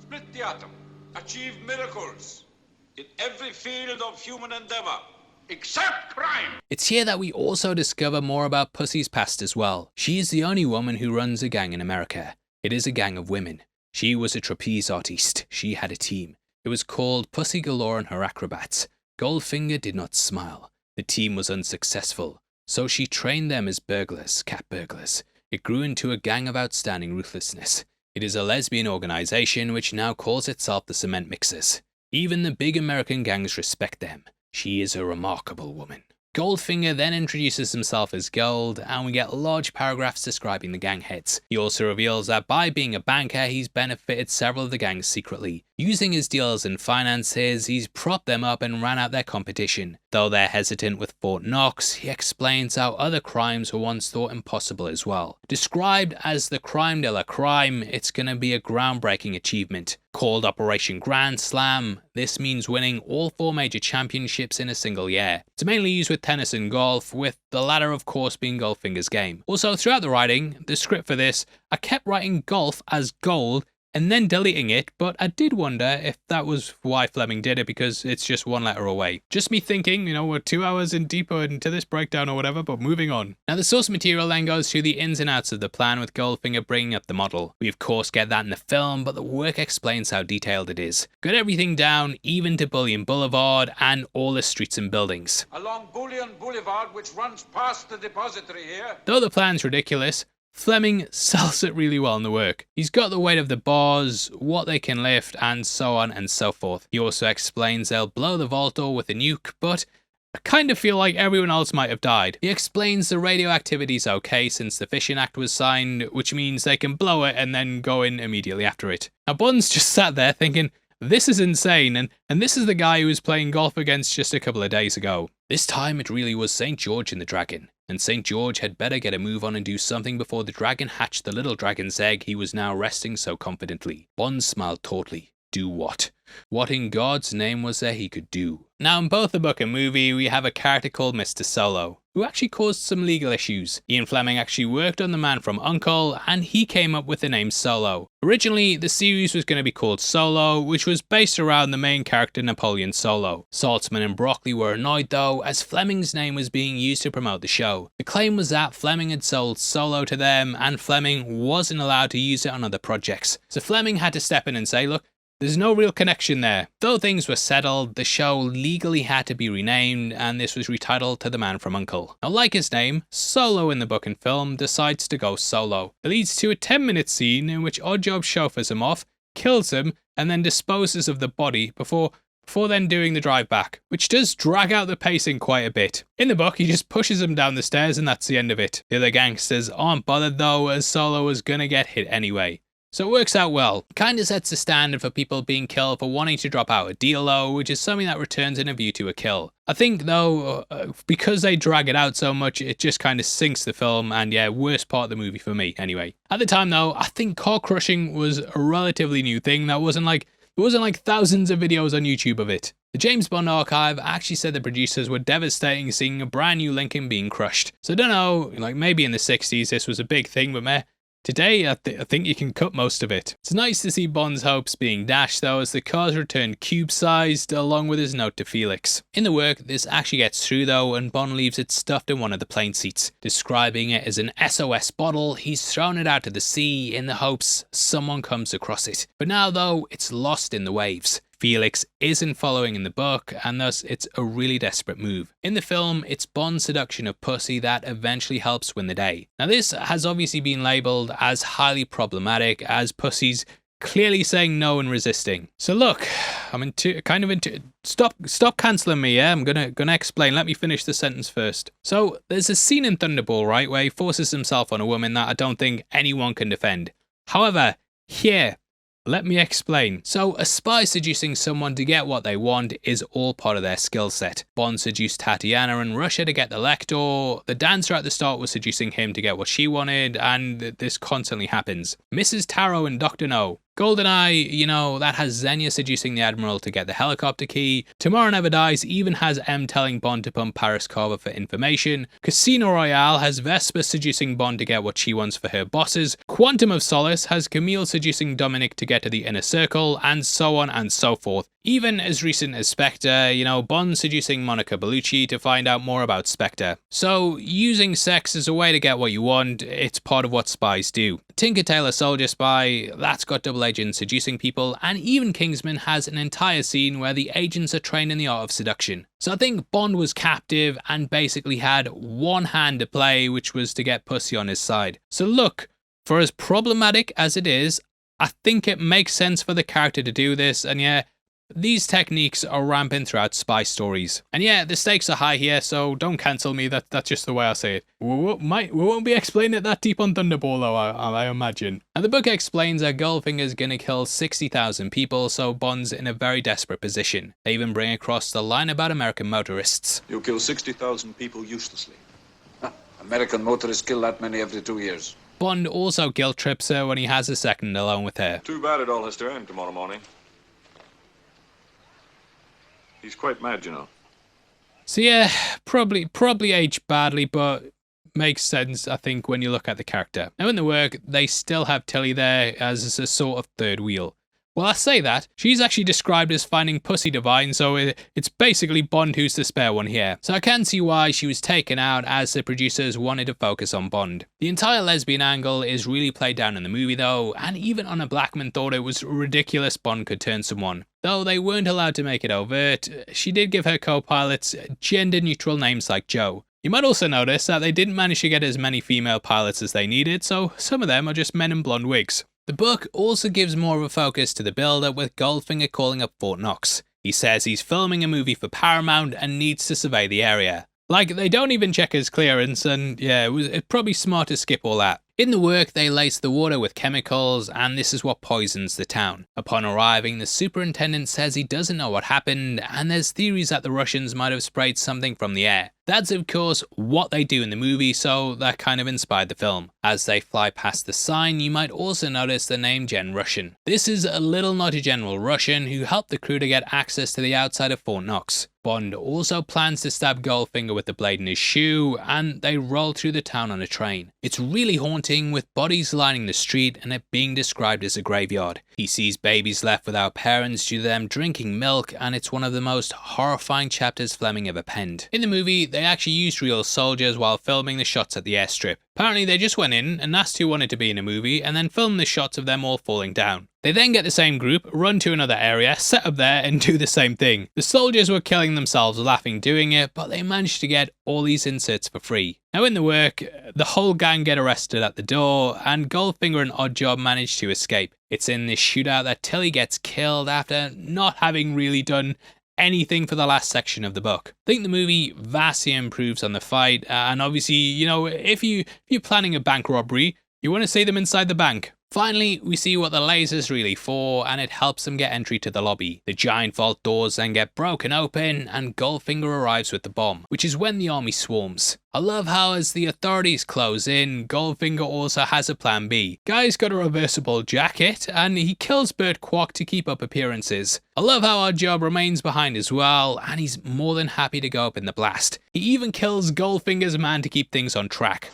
split the atom, achieved miracles in every field of human endeavor. Except crime! It's here that we also discover more about Pussy's past as well. She is the only woman who runs a gang in America. It is a gang of women. She was a trapeze artiste. She had a team. It was called Pussy Galore and her Acrobats. Goldfinger did not smile. The team was unsuccessful, so she trained them as burglars, cat burglars. It grew into a gang of outstanding ruthlessness. It is a lesbian organization which now calls itself the Cement Mixers. Even the big American gangs respect them. She is a remarkable woman. Goldfinger then introduces himself as Gold, and we get large paragraphs describing the gang heads. He also reveals that by being a banker, he's benefited several of the gangs secretly. Using his deals and finances, he's propped them up and ran out their competition. Though they're hesitant with Fort Knox, he explains how other crimes were once thought impossible as well. Described as the crime de la crime, it's gonna be a groundbreaking achievement. Called Operation Grand Slam, this means winning all 4 major championships in a single year. It's mainly used with tennis and golf, with the latter of course being Goldfinger's game. Also throughout the writing, the script for this, I kept writing golf as gold and then deleting it, but I did wonder if that was why Fleming did it, because it's just 1 letter away. Just me thinking, we're 2 hours in deeper into this breakdown or whatever, but moving on. Now the source material then goes through the ins and outs of the plan, with Goldfinger bringing up the model. We of course get that in the film, but the work explains how detailed it is. Got everything down, even to Bullion Boulevard and all the streets and buildings. Along Bullion Boulevard, which runs past the depository here. Though the plan's ridiculous, Fleming sells it really well in the work. He's got the weight of the bars, what they can lift, and so on and so forth. He also explains they'll blow the vault door with a nuke, but I kind of feel like everyone else might have died. He explains the radioactivity's okay since the Fission Act was signed, which means they can blow it and then go in immediately after it. Now Bond's just sat there thinking, this is insane, and this is the guy who was playing golf against just a couple of days ago. This time it really was St. George and the dragon, and St. George had better get a move on and do something before the dragon hatched the little dragon's egg he was now resting so confidently. Bond smiled tautly. Do what? What in God's name was there he could do? Now in both the book and movie, we have a character called Mr. Solo, who actually caused some legal issues. Ian Fleming actually worked on The Man from U.N.C.L.E., and he came up with the name Solo. Originally, the series was going to be called Solo, which was based around the main character Napoleon Solo. Saltzman and Broccoli were annoyed though, as Fleming's name was being used to promote the show. The claim was that Fleming had sold Solo to them, and Fleming wasn't allowed to use it on other projects. So Fleming had to step in and say, look, there's no real connection there. Though things were settled, the show legally had to be renamed, and this was retitled to The Man from U.N.C.L.E. Now like his name, Solo in the book and film decides to go solo. It leads to a 10-minute scene in which Oddjob chauffeurs him off, kills him, and then disposes of the body before then doing the drive back, which does drag out the pacing quite a bit. In the book, he just pushes him down the stairs and that's the end of it. The other gangsters aren't bothered though, as Solo was gonna get hit anyway. So it works out well. Kinda sets the standard for people being killed for wanting to drop out a deal though, which is something that returns in A View to a Kill. I think though, because they drag it out so much, it just kind of sinks the film, and yeah, worst part of the movie for me anyway. At the time though, I think car crushing was a relatively new thing. There wasn't like thousands of videos on YouTube of it. The James Bond archive actually said the producers were devastating seeing a brand new Lincoln being crushed. So I don't know, like maybe in the 60s this was a big thing, but meh. Today, I think you can cut most of it. It's nice to see Bond's hopes being dashed though, as the cars return cube-sized along with his note to Felix. In the work, this actually gets through though, and Bond leaves it stuffed in one of the plane seats. Describing it as an SOS bottle, he's thrown it out to the sea in the hopes someone comes across it. But now though, it's lost in the waves. Felix isn't following in the book, and thus it's a really desperate move. In the film, it's Bond's seduction of Pussy that eventually helps win the day. Now this has obviously been labelled as highly problematic, as Pussy's clearly saying no and resisting. So look, I'm stop cancelling me, yeah? I'm gonna explain. Let me finish the sentence first. So there's a scene in Thunderball, right, where he forces himself on a woman that I don't think anyone can defend. However, here, let me explain. So, a spy seducing someone to get what they want is all part of their skill set. Bond seduced Tatiana in Russia to get the Lector, the dancer at the start was seducing him to get what she wanted, and this constantly happens. Mrs. Tarot and Dr. No. GoldenEye, that has Xenia seducing the Admiral to get the helicopter key. Tomorrow Never Dies even has M telling Bond to pump Paris Carver for information. Casino Royale has Vesper seducing Bond to get what she wants for her bosses. Quantum of Solace has Camille seducing Dominic to get to the inner circle, and so on and so forth. Even as recent as Spectre, you know, Bond seducing Monica Bellucci to find out more about Spectre. So using sex as a way to get what you want, it's part of what spies do. Tinker Tailor Soldier Spy, that's got double agents seducing people, and even Kingsman has an entire scene where the agents are trained in the art of seduction. So I think Bond was captive and basically had one hand to play, which was to get pussy on his side. So look, for as problematic as it is, I think it makes sense for the character to do this, and yeah, these techniques are rampant throughout spy stories. And yeah, the stakes are high here, so don't cancel me, that's just the way I say it. We won't be explaining it that deep on Thunderball though, I imagine. And the book explains that Goldfinger's gonna kill 60,000 people, so Bond's in a very desperate position. They even bring across the line about American motorists. You kill 60,000 people uselessly. American motorists kill that many every 2 years. Bond also guilt trips her when he has a second alone with her. Too bad it all has to end tomorrow morning. He's quite mad, you know. So yeah, probably aged badly, but makes sense, I think, when you look at the character. Now in the work, they still have Tilly there as a sort of third wheel. Well, I say that, she's actually described as finding pussy divine, so it's basically Bond who's the spare one here. So I can see why she was taken out, as the producers wanted to focus on Bond. The entire lesbian angle is really played down in the movie though, and even Anna Blackman thought it was ridiculous Bond could turn someone. Though they weren't allowed to make it overt, she did give her co-pilots gender-neutral names like Joe. You might also notice that they didn't manage to get as many female pilots as they needed, so some of them are just men in blonde wigs. The book also gives more of a focus to the build-up, with Goldfinger calling up Fort Knox. He says he's filming a movie for Paramount and needs to survey the area. Like, they don't even check his clearance, and yeah, it's probably smart to skip all that. In the work, they lace the water with chemicals, and this is what poisons the town. Upon arriving, the superintendent says he doesn't know what happened, and there's theories that the Russians might have sprayed something from the air. That's of course what they do in the movie, so that kind of inspired the film. As they fly past the sign, you might also notice the name Gen Russian. This is a little nod to General Russian, who helped the crew to get access to the outside of Fort Knox. Bond also plans to stab Goldfinger with the blade in his shoe, and they roll through the town on a train. It's really haunting, with bodies lining the street and it being described as a graveyard. He sees babies left without parents due to them drinking milk, and it's one of the most horrifying chapters Fleming ever penned. In the movie, they actually used real soldiers while filming the shots at the airstrip. Apparently they just went in and asked who wanted to be in a movie, and then filmed the shots of them all falling down. They then get the same group, run to another area, set up there and do the same thing. The soldiers were killing themselves laughing doing it, but they managed to get all these inserts for free. Now in the work, the whole gang get arrested at the door, and Goldfinger and Oddjob manage to escape. It's in this shootout that Tilly gets killed after not having really done anything for the last section of the book. I think the movie vastly improves on the fight, and obviously, you know, if you're planning a bank robbery, you want to see them inside the bank. Finally, we see what the laser's really for, and it helps them get entry to the lobby. The giant vault doors then get broken open, and Goldfinger arrives with the bomb, which is when the army swarms. I love how as the authorities close in, Goldfinger also has a plan B. Guy's got a reversible jacket, and he kills Burt Kwok to keep up appearances. I love how Oddjob remains behind as well, and he's more than happy to go up in the blast. He even kills Goldfinger's man to keep things on track.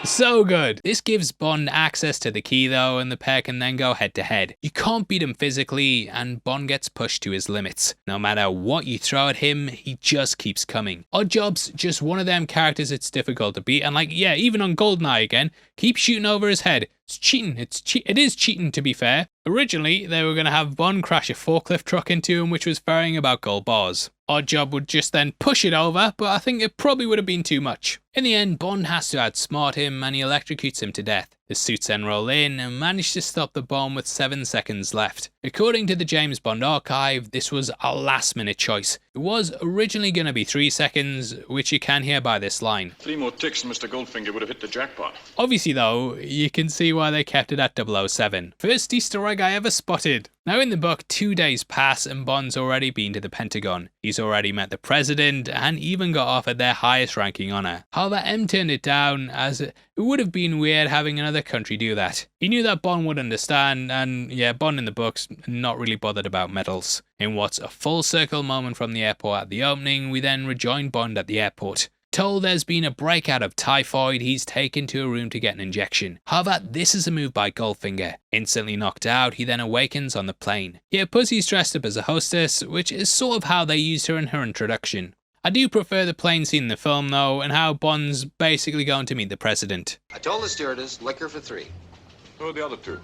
So good. This gives Bond access to the key though, and the pair can then go head to head. You can't beat him physically, and Bond gets pushed to his limits. No matter what you throw at him, he just keeps coming. Oddjob's just one of them characters it's difficult to beat, and like, yeah, even on Goldeneye again, keep shooting over his head. It's cheating. It is cheating, to be fair. Originally, they were going to have Bond crash a forklift truck into him, which was ferrying about gold bars. Oddjob would just then push it over, but I think it probably would have been too much. In the end, Bond has to outsmart him, and he electrocutes him to death. The suits then roll in and manage to stop the bomb with 7 seconds left. According to the James Bond archive, this was a last minute choice. It was originally going to be 3 seconds, which you can hear by this line. 3 more ticks and Mr. Goldfinger would have hit the jackpot. Obviously though, you can see why they kept it at 007. First Easter egg I ever spotted. Now in the book, 2 days pass and Bond's already been to the Pentagon. He's already met the president and even got offered their highest ranking honour. However, M turned it down, as it would have been weird having another country do that. He knew that Bond would understand, and yeah, Bond in the books not really bothered about medals. In what's a full circle moment from the airport at the opening, we then rejoin Bond at the airport. told there's been a breakout of typhoid, he's taken to a room to get an injection. However, this is a move by Goldfinger. Instantly knocked out, he then awakens on the plane. Here, Pussy's dressed up as a hostess, which is sort of how they used her in her introduction. I do prefer the plane scene in the film though, and how Bond's basically going to meet the president. I told the stewardess, liquor for 3. Who are the other 2?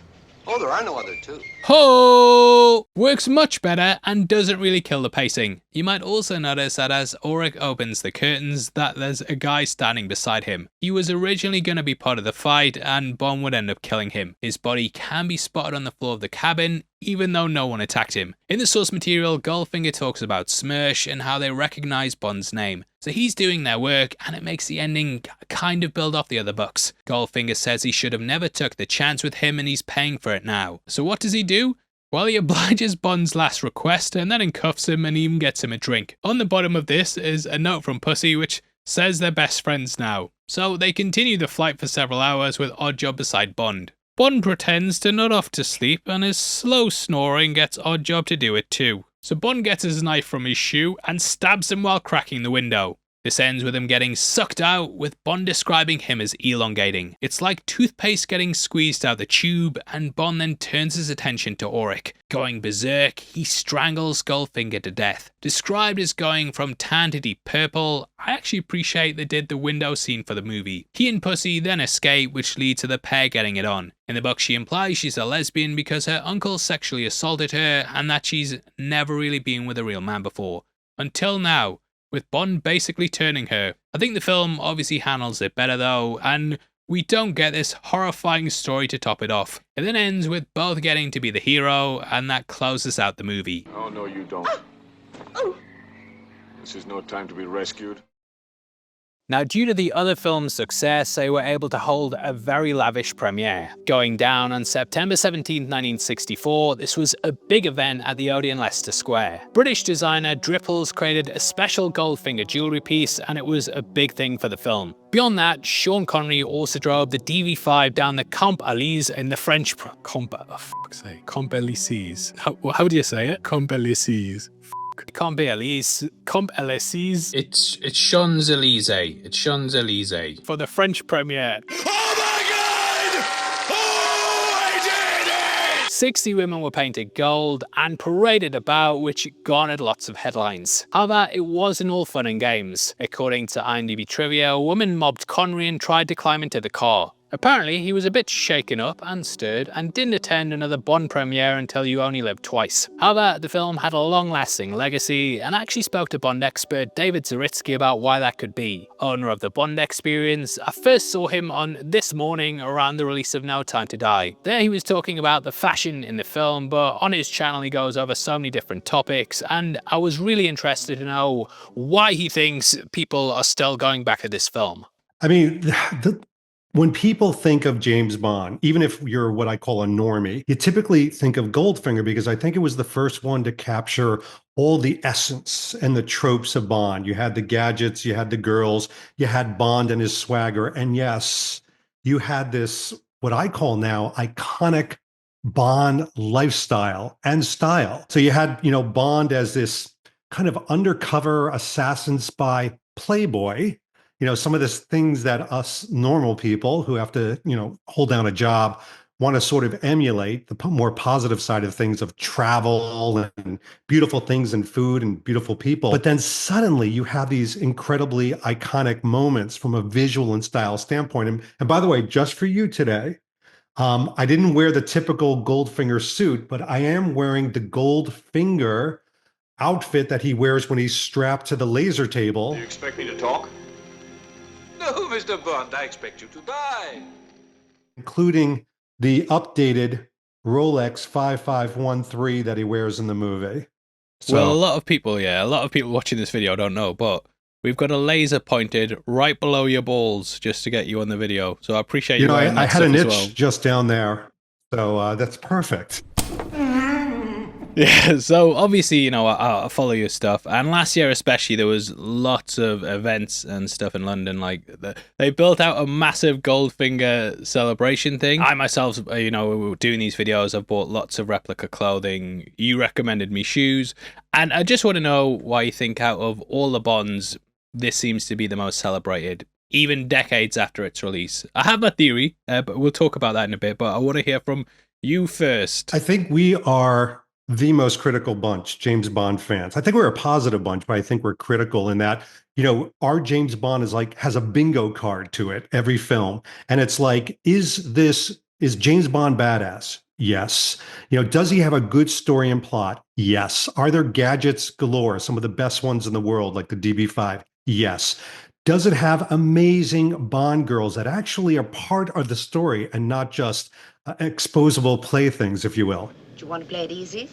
Oh, there are no other 2. Ho! Works much better and doesn't really kill the pacing. You might also notice that as Auric opens the curtains that there's a guy standing beside him. He was originally going to be part of the fight and Bond would end up killing him. His body can be spotted on the floor of the cabin even though no one attacked him. In the source material, Goldfinger talks about Smersh and how they recognize Bond's name. So he's doing their work and it makes the ending kind of build off the other books. Goldfinger says he should have never took the chance with him and he's paying for it now. So what does he do? Well, he obliges Bond's last request and then handcuffs him and even gets him a drink. On the bottom of this is a note from Pussy which says they're best friends now. So they continue the flight for several hours with Oddjob beside Bond. Bond pretends to nod off to sleep and his slow snoring gets Oddjob to do it too. So Bond gets his knife from his shoe and stabs him while cracking the window. This ends with him getting sucked out, with Bond describing him as elongating. It's like toothpaste getting squeezed out the tube, and Bond then turns his attention to Auric. Going berserk, he strangles Goldfinger to death. Described as going from tan to deep purple, I actually appreciate they did the window scene for the movie. He and Pussy then escape, which leads to the pair getting it on. In the book she implies she's a lesbian because her uncle sexually assaulted her and that she's never really been with a real man before. Until now, with Bond basically turning her. I think the film obviously handles it better though, and we don't get this horrifying story to top it off. It then ends with both getting to be the hero, and that closes out the movie. Oh, no, you don't. This is no time to be rescued. Now, due to the other film's success, they were able to hold a very lavish premiere. Going down on September 17, 1964, this was a big event at the Odeon Leicester Square. British designer Dripples created a special Goldfinger jewellery piece, and it was a big thing for the film. Beyond that, Sean Connery also drove the DV5 down the Champs-Élysées in the French... Champs-Élysées. How do you say it? Champs-Élysées. Champs-Élysées. Champs-Élysées. It's Champs-Élysées. It's Champs-Élysées. For the French premiere. Oh my God! Oh, I did it! 60 women were painted gold and paraded about, which garnered lots of headlines. However, it wasn't all fun and games. According to IMDb trivia, a woman mobbed Connery and tried to climb into the car. Apparently, he was a bit shaken up and stirred and didn't attend another Bond premiere until You Only Live Twice. However, the film had a long-lasting legacy, and I actually spoke to Bond expert David Zaritsky about why that could be. Owner of the Bond Experience, I first saw him on This Morning around the release of No Time to Die. There he was talking about the fashion in the film, but on his channel he goes over so many different topics, and I was really interested to know why he thinks people are still going back to this film. I mean, when people think of James Bond, even if you're what I call a normie, you typically think of Goldfinger because I think it was the first one to capture all the essence and the tropes of Bond. You had the gadgets, you had the girls, you had Bond and his swagger, and yes, you had this, what I call now, iconic Bond lifestyle and style. So you had, Bond as this kind of undercover assassin spy playboy. Some of the things that us normal people who have to, hold down a job want to sort of emulate, the more positive side of things of travel and beautiful things and food and beautiful people. But then suddenly you have these incredibly iconic moments from a visual and style standpoint. And by the way, just for you today, I didn't wear the typical Goldfinger suit, but I am wearing the Goldfinger outfit that he wears when he's strapped to the laser table. Do you expect me to talk? No, Mr. Bond, I expect you to die. Including the updated Rolex 5513 that he wears in the movie. So, well, a lot of people watching this video don't know, but we've got a laser pointed right below your balls just to get you on the video. So I appreciate you. I had an itch just down there. So that's perfect. Yeah, so obviously, I follow your stuff, and last year especially, there was lots of events and stuff in London. Like they built out a massive Goldfinger celebration thing. I myself, doing these videos, I've bought lots of replica clothing. You recommended me shoes, and I just want to know why you think out of all the Bonds, this seems to be the most celebrated, even decades after its release. I have my theory, but we'll talk about that in a bit, but I want to hear from you first. I think we are the most critical bunch, James Bond fans. I think we're a positive bunch, but I think we're critical in that, our James Bond has a bingo card to it, every film. And it's like, is James Bond badass? Yes. Does he have a good story and plot? Yes. Are there gadgets galore, some of the best ones in the world, like the DB5? Yes. Does it have amazing Bond girls that actually are part of the story and not just exposable playthings, if you will? Do you want to play it easy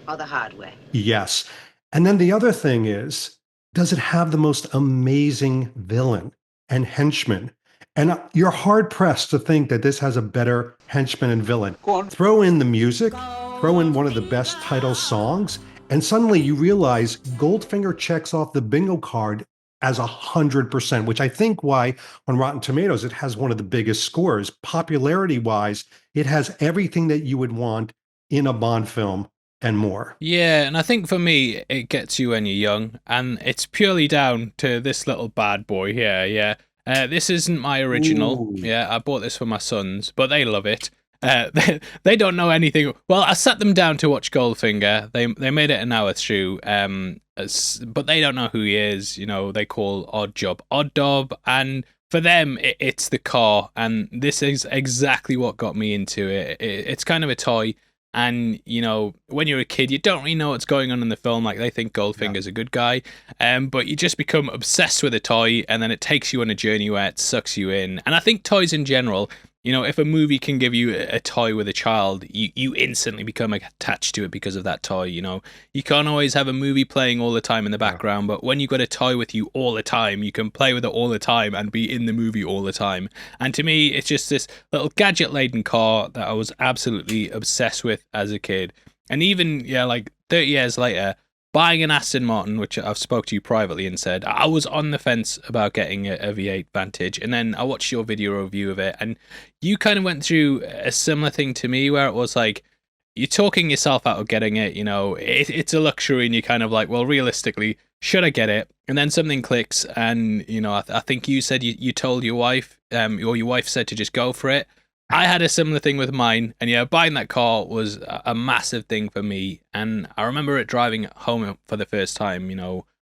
or the hard way? Yes. And then the other thing is, does it have the most amazing villain and henchman? And you're hard pressed to think that this has a better henchman and villain. Throw in the music, throw in one of the best title songs, and suddenly you realize Goldfinger checks off the bingo card as 100%, which I think why on Rotten Tomatoes it has one of the biggest scores. Popularity-wise, it has everything that you would want in a Bond film and more. Yeah, and I think for me, it gets you when you're young, and it's purely down to this little bad boy here, yeah. This isn't my original. Ooh. Yeah, I bought this for my sons, but they love it. They don't know anything. Well, I sat them down to watch Goldfinger. They made it an hour through, but they don't know who he is. They call Odd Job Odd Dob, and for them, it's the car, and this is exactly what got me into it. It's kind of a toy. And, when you're a kid, you don't really know what's going on in the film. Like, they think Goldfinger's a good guy. But you just become obsessed with a toy, and then it takes you on a journey where it sucks you in. And I think toys in general, if a movie can give you a toy with a child, you instantly become attached to it because of that toy, You can't always have a movie playing all the time in the background, but when you've got a toy with you all the time, you can play with it all the time and be in the movie all the time. And to me, it's just this little gadget-laden car that I was absolutely obsessed with as a kid. And even, 30 years later, buying an Aston Martin, which I've spoke to you privately and said, I was on the fence about getting a V8 Vantage. And then I watched your video review of it, and you kind of went through a similar thing to me where it was like, you're talking yourself out of getting it, it's a luxury, and you're kind of like, well, realistically, should I get it? And then something clicks, and, I think you said you told your wife, or your wife said to just go for it. I had a similar thing with mine, and buying that car was a massive thing for me. And I remember it driving home for the first time,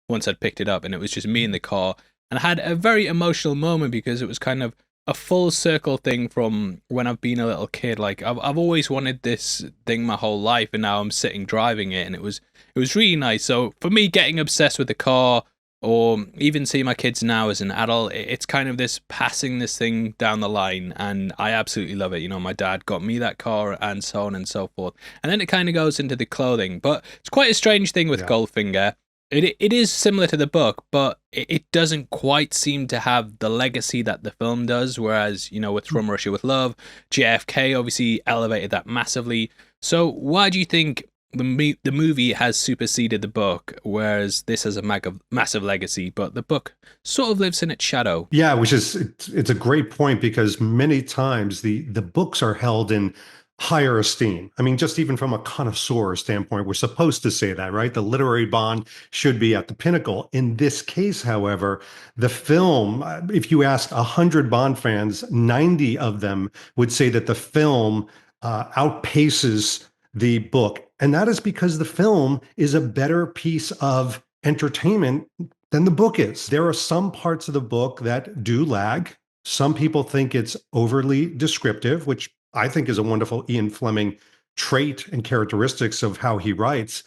once I'd picked it up, and it was just me in the car. And I had a very emotional moment because it was kind of a full circle thing from when I've been a little kid. Like, I've always wanted this thing my whole life, and now I'm sitting driving it, and it was really nice. So for me, getting obsessed with the car, or even see my kids now as an adult, it's kind of this passing this thing down the line, and I absolutely love it. My dad got me that car, and so on and so forth. And then it kind of goes into the clothing, but it's quite a strange thing with Goldfinger. It is similar to the book, but it doesn't quite seem to have the legacy that the film does, whereas, with From Russia With Love, JFK obviously elevated that massively. So why do you think the movie has superseded the book, whereas this has a massive legacy, but the book sort of lives in its shadow? Yeah, it's a great point, because many times the books are held in higher esteem. I mean, just even from a connoisseur standpoint, we're supposed to say that, right? The literary Bond should be at the pinnacle. In this case, however, the film, if you ask 100 Bond fans, 90 of them would say that the film outpaces the book. And that is because the film is a better piece of entertainment than the book is. There are some parts of the book that do lag. Some people think it's overly descriptive, which I think is a wonderful Ian Fleming trait and characteristics of how he writes.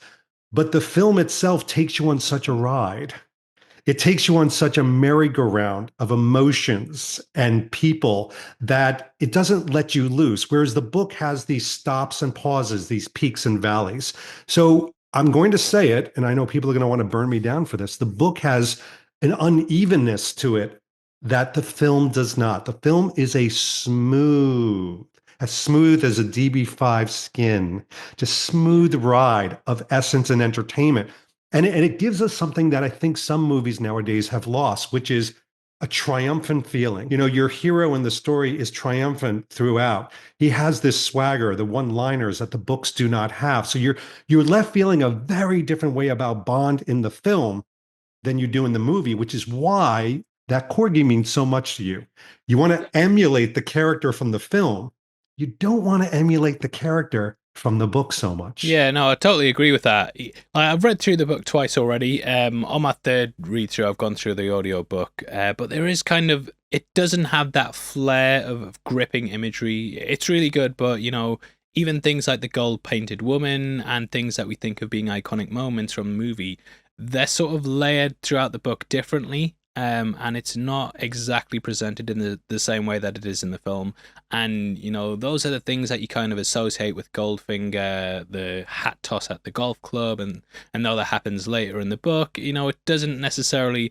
But the film itself takes you on such a ride. It takes you on such a merry-go-round of emotions and people that it doesn't let you loose, whereas the book has these stops and pauses, these peaks and valleys. So I'm going to say it, and I know people are going to want to burn me down for this. The book has an unevenness to it that the film does not. The film is as smooth as a DB5 skin, just smooth ride of essence and entertainment. And it gives us something that I think some movies nowadays have lost, which is a triumphant feeling. Your hero in the story is triumphant throughout. He has this swagger, the one-liners that the books do not have. So you're left feeling a very different way about Bond in the film. than you do in the movie, which is why that corgi means so much to you. You want to emulate the character from the film. You don't want to emulate the character from the book so much. Yeah, no, I totally agree with that. I've read through the book twice already. On my third read through, I've gone through the audio book, but there is kind of, it doesn't have that flair of gripping imagery. It's really good, but you know, even things like the gold painted woman and things that we think of being iconic moments from the movie, they're sort of layered throughout the book differently. And it's not exactly presented in the same way that it is in the film. And, you know, those are the things that you kind of associate with Goldfinger, the hat toss at the golf club, and though that happens later in the book, you know, it doesn't necessarily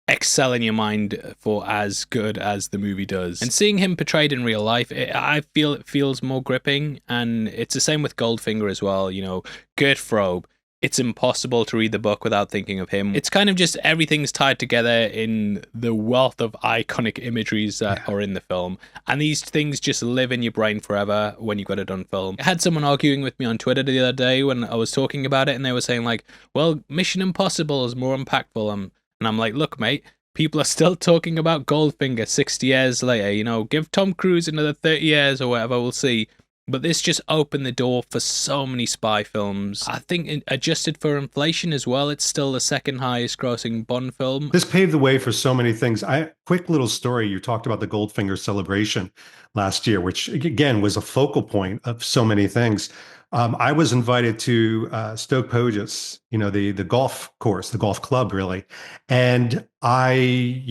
excel in your mind for as good as the movie does. And seeing him portrayed in real life, I feel it feels more gripping, and it's the same with Goldfinger as well. You know, Gert Frobe, it's impossible to read the book without thinking of him. It's kind of just everything's tied together in the wealth of iconic imageries that are in the film. And these things just live in your brain forever when you got it on film. I had someone arguing with me on Twitter the other day when I was talking about it, and they were saying like, well, Mission Impossible is more impactful. And I'm like, look, mate, people are still talking about Goldfinger 60 years later. You know, give Tom Cruise another 30 years or whatever, we'll see. But this just opened the door for so many spy films. I think adjusted for inflation as well, it's still the second highest grossing Bond film. This paved the way for so many things. Quick little story. You talked about the Goldfinger celebration last year, which again was a focal point of so many things. I was invited to Stoke Poges, you know, the golf course, the golf club, really. And I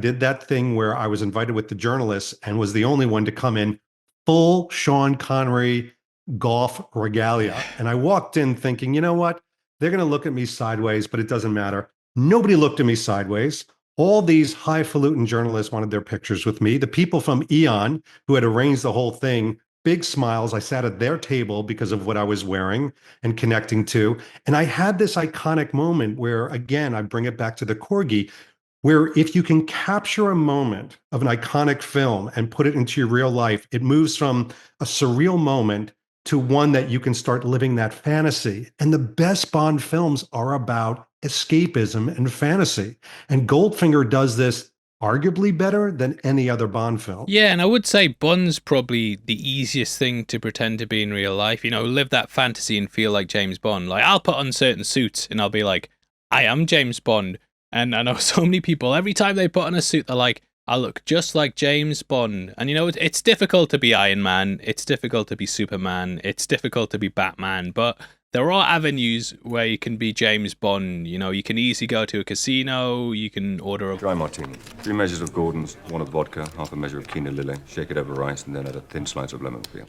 did that thing where I was invited with the journalists and was the only one to come in full Sean Connery golf regalia. And I walked in thinking, you know what? They're going to look at me sideways, but it doesn't matter. Nobody looked at me sideways. All these highfalutin journalists wanted their pictures with me. The people from Eon, who had arranged the whole thing, big smiles. I sat at their table because of what I was wearing and connecting to. And I had this iconic moment where, again, I bring it back to the corgi, where if you can capture a moment of an iconic film and put it into your real life, it moves from a surreal moment to one that you can start living that fantasy. And the best Bond films are about escapism and fantasy. And Goldfinger does this arguably better than any other Bond film. Yeah, and I would say Bond's probably the easiest thing to pretend to be in real life. You know, live that fantasy and feel like James Bond. Like, I'll put on certain suits and I'll be like, I am James Bond. And I know so many people, every time they put on a suit, they're like, I look just like James Bond. And you know, it's difficult to be Iron Man. It's difficult to be Superman. It's difficult to be Batman. But there are avenues where you can be James Bond. You know, you can easily go to a casino. You can order a dry martini, 3 measures of Gordon's, 1 of vodka, half a measure of quinoa lily, shake it over rice, and then add a thin slice of lemon peel.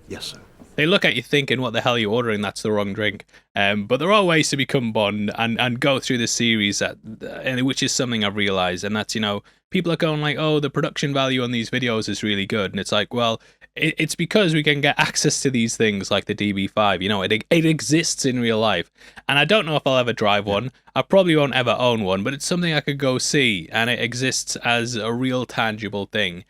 Yes, sir. They look at you thinking, what the hell are you ordering? That's the wrong drink. But there are ways to become Bond and go through the series, which is something I've realized. And that's, you know, people are going like, oh, the production value on these videos is really good. And it's like, well, it's because we can get access to these things like the DB5. You know, it exists in real life. And I don't know if I'll ever drive one. I probably won't ever own one, but it's something I could go see. And it exists as a real tangible thing.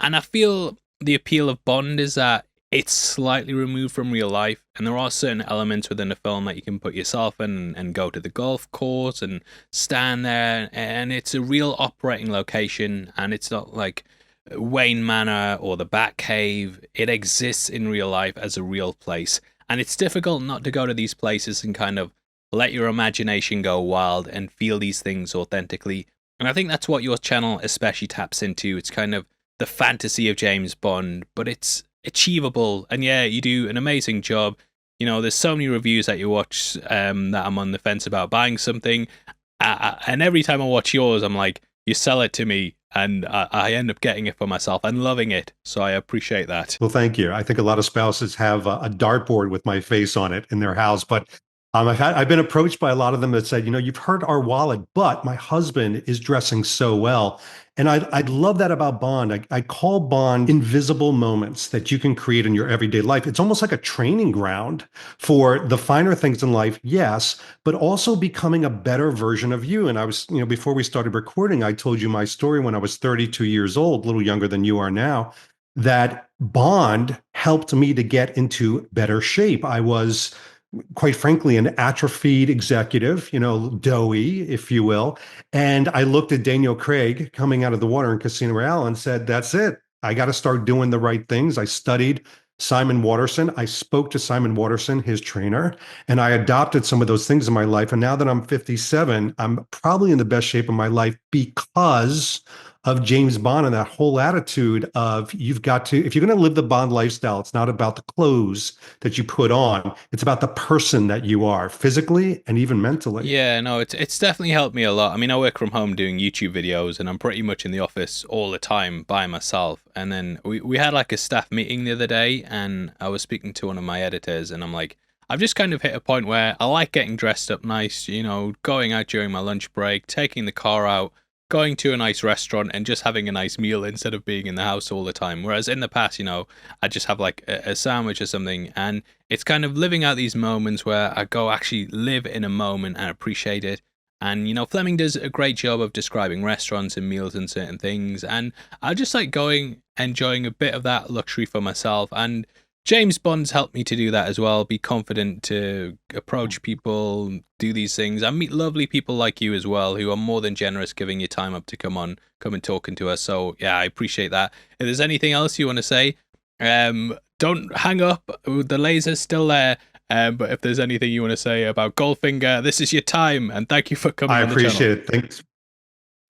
And I feel the appeal of Bond is that it's slightly removed from real life, and there are certain elements within the film that you can put yourself in and go to the golf course and stand there, and it's a real operating location, and it's not like Wayne Manor or the Batcave. It exists in real life as a real place, and it's difficult not to go to these places and kind of let your imagination go wild and feel these things authentically. And I think that's what your channel especially taps into. It's kind of the fantasy of James Bond, but it's achievable. And yeah, you do an amazing job. You know, there's so many reviews that you watch that I'm on the fence about buying something, and every time I watch yours, I'm like, you sell it to me, and I end up getting it for myself and loving it. So I appreciate that. Well, thank you. I think a lot of spouses have a dartboard with my face on it in their house, but I've been approached by a lot of them that said, you know, you've heard our wallet, but my husband is dressing so well. And I love that about Bond. I call Bond invisible moments that you can create in your everyday life. It's almost like a training ground for the finer things in life, yes, but also becoming a better version of you. And I was, you know, before we started recording, I told you my story when I was 32 years old, a little younger than you are now, that Bond helped me to get into better shape. I was quite frankly, an atrophied executive, doughy, if you will. And I looked at Daniel Craig coming out of the water in Casino Royale and said, that's it. I got to start doing the right things. I studied Simon Watterson. I spoke to Simon Watterson, his trainer, and I adopted some of those things in my life. And now that I'm 57, I'm probably in the best shape of my life because of James Bond and that whole attitude of you've got to, if you're going to live the Bond lifestyle, it's not about the clothes that you put on. It's about the person that you are physically and even mentally. Yeah, no, it's definitely helped me a lot. I mean, I work from home doing YouTube videos and I'm pretty much in the office all the time by myself. And then we had like a staff meeting the other day and I was speaking to one of my editors and I'm like, I've just kind of hit a point where I like getting dressed up nice, going out during my lunch break, taking the car out, going to a nice restaurant and just having a nice meal instead of being in the house all the time. Whereas in the past, I just have like a sandwich or something. And it's kind of living out these moments where I go actually live in a moment and appreciate it. And, Fleming does a great job of describing restaurants and meals and certain things. And I just like enjoying a bit of that luxury for myself. And James Bond's helped me to do that as well, be confident to approach people, do these things. I meet lovely people like you as well, who are more than generous giving your time up to come and talking to us. So yeah, I appreciate that. If there's anything else you want to say, don't hang up. The laser's still there. But if there's anything you want to say about Goldfinger, this is your time. And thank you for coming on the channel. I appreciate it. Thanks.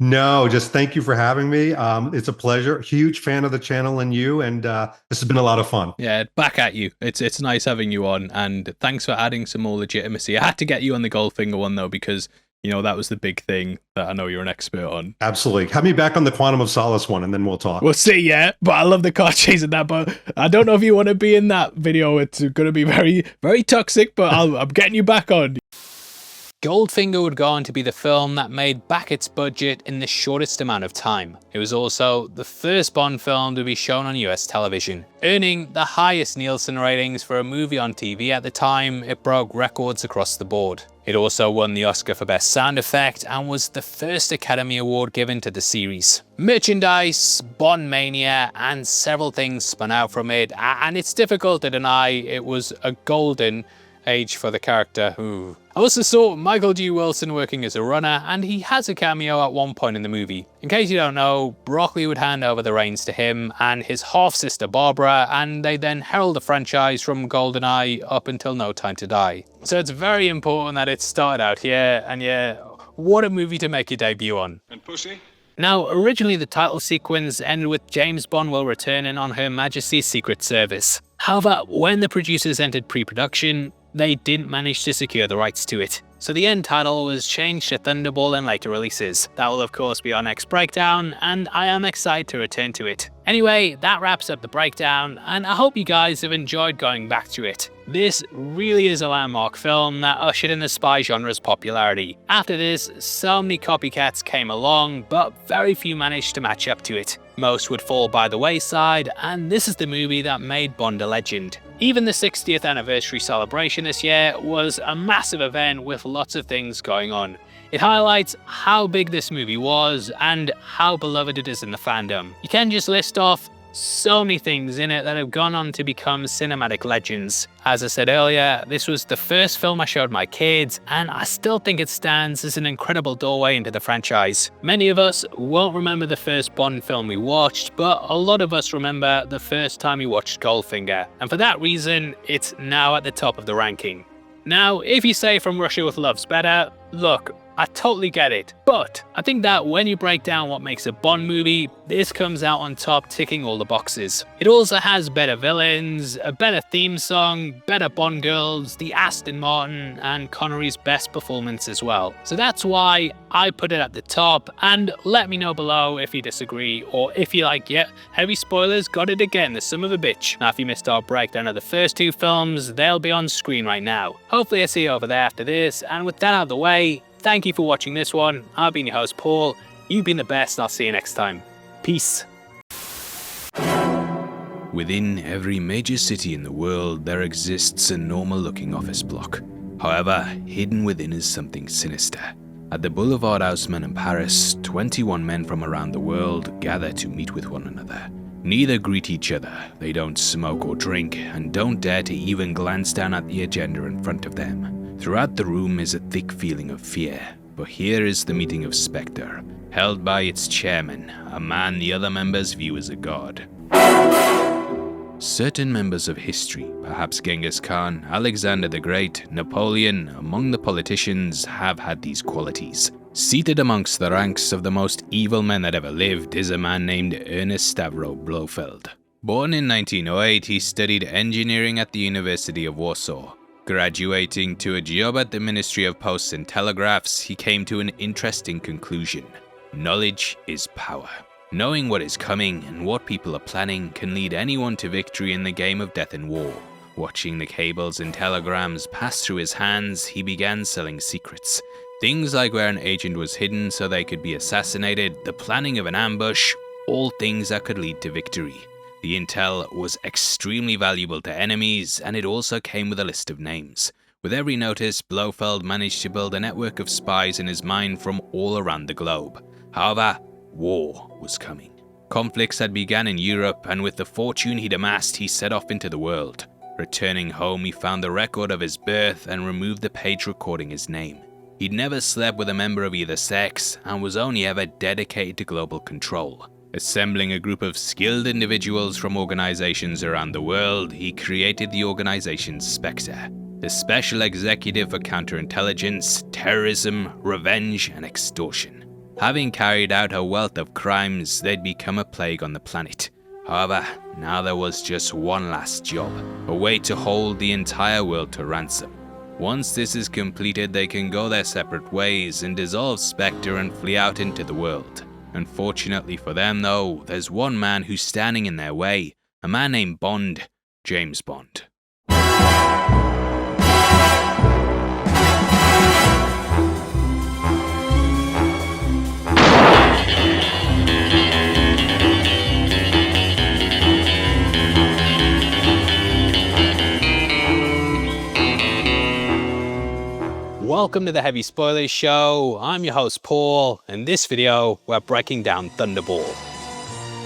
No, just thank you for having me. It's a pleasure. Huge fan of the channel and you, and this has been a lot of fun. Yeah, back at you. It's nice having you on, and thanks for adding some more legitimacy. I had to get you on the Goldfinger one though, because that was the big thing that I know you're an expert on. Absolutely. Have me back on the Quantum of Solace one, and then we'll talk. We'll see, yeah. But I love the car chase in that, but I don't know if you want to be in that video. It's going to be very, very toxic, but I'm getting you back on. Goldfinger would go on to be the film that made back its budget in the shortest amount of time. It was also the first Bond film to be shown on US television. Earning the highest Nielsen ratings for a movie on TV at the time, it broke records across the board. It also won the Oscar for Best Sound Effect and was the first Academy Award given to the series. Merchandise, Bond mania, and several things spun out from it, and it's difficult to deny it was a golden age for the character. Ooh. I also saw Michael G. Wilson working as a runner, and he has a cameo at one point in the movie. In case you don't know, Broccoli would hand over the reins to him and his half-sister Barbara, and they then herald the franchise from GoldenEye up until No Time to Die. So it's very important that it started out here, and yeah, what a movie to make your debut on. And Pussy? Now, originally the title sequence ended with James Bond will returning on Her Majesty's Secret Service. However, when the producers entered pre-production, they didn't manage to secure the rights to it. So the end title was changed to Thunderball in later releases. That will of course be our next breakdown, and I am excited to return to it. Anyway, that wraps up the breakdown, and I hope you guys have enjoyed going back to it. This really is a landmark film that ushered in the spy genre's popularity. After this, so many copycats came along, but very few managed to match up to it. Most would fall by the wayside, and this is the movie that made Bond a legend. Even the 60th anniversary celebration this year was a massive event with lots of things going on. It highlights how big this movie was and how beloved it is in the fandom. You can just list off so many things in it that have gone on to become cinematic legends. As I said earlier, this was the first film I showed my kids, and I still think it stands as an incredible doorway into the franchise. Many of us won't remember the first Bond film we watched, but a lot of us remember the first time we watched Goldfinger, and for that reason, it's now at the top of the ranking. Now, if you say From Russia with Love's better, look, I totally get it, but I think that when you break down what makes a Bond movie, this comes out on top, ticking all the boxes. It also has better villains, a better theme song, better Bond girls, the Aston Martin, and Connery's best performance as well. So that's why I put it at the top, and let me know below if you disagree, or if you're like, yeah, heavy spoilers, got it again, the son of a bitch. Now if you missed our breakdown of the first two films, they'll be on screen right now. Hopefully I see you over there after this, and with that out of the way, thank you for watching this one. I've been your host, Paul. You've been the best, and I'll see you next time. Peace. Within every major city in the world, there exists a normal-looking office block. However, hidden within is something sinister. At the Boulevard Haussmann in Paris, 21 men from around the world gather to meet with one another. Neither greet each other, they don't smoke or drink, and don't dare to even glance down at the agenda in front of them. Throughout the room is a thick feeling of fear, but here is the meeting of Spectre, held by its chairman, a man the other members view as a god. Certain members of history, perhaps Genghis Khan, Alexander the Great, Napoleon, among the politicians, have had these qualities. Seated amongst the ranks of the most evil men that ever lived is a man named Ernest Stavro Blofeld. Born in 1908, he studied engineering at the University of Warsaw. Graduating to a job at the Ministry of Posts and Telegraphs, he came to an interesting conclusion. Knowledge is power. Knowing what is coming and what people are planning can lead anyone to victory in the game of death and war. Watching the cables and telegrams pass through his hands, he began selling secrets. Things like where an agent was hidden so they could be assassinated, the planning of an ambush, all things that could lead to victory. The intel was extremely valuable to enemies, and it also came with a list of names. With every notice, Blofeld managed to build a network of spies in his mind from all around the globe. However, war was coming. Conflicts had begun in Europe, and with the fortune he'd amassed, he set off into the world. Returning home, he found the record of his birth and removed the page recording his name. He'd never slept with a member of either sex, and was only ever dedicated to global control. Assembling a group of skilled individuals from organizations around the world, he created the organization Spectre, the special executive for counterintelligence, terrorism, revenge, and extortion. Having carried out a wealth of crimes, they'd become a plague on the planet. However, now there was just one last job, a way to hold the entire world to ransom. Once this is completed, they can go their separate ways and dissolve Spectre and flee out into the world. Unfortunately for them though, there's one man who's standing in their way, a man named Bond, James Bond. Welcome to the Heavy Spoilers Show. I'm your host Paul. In this video, we're breaking down Thunderball.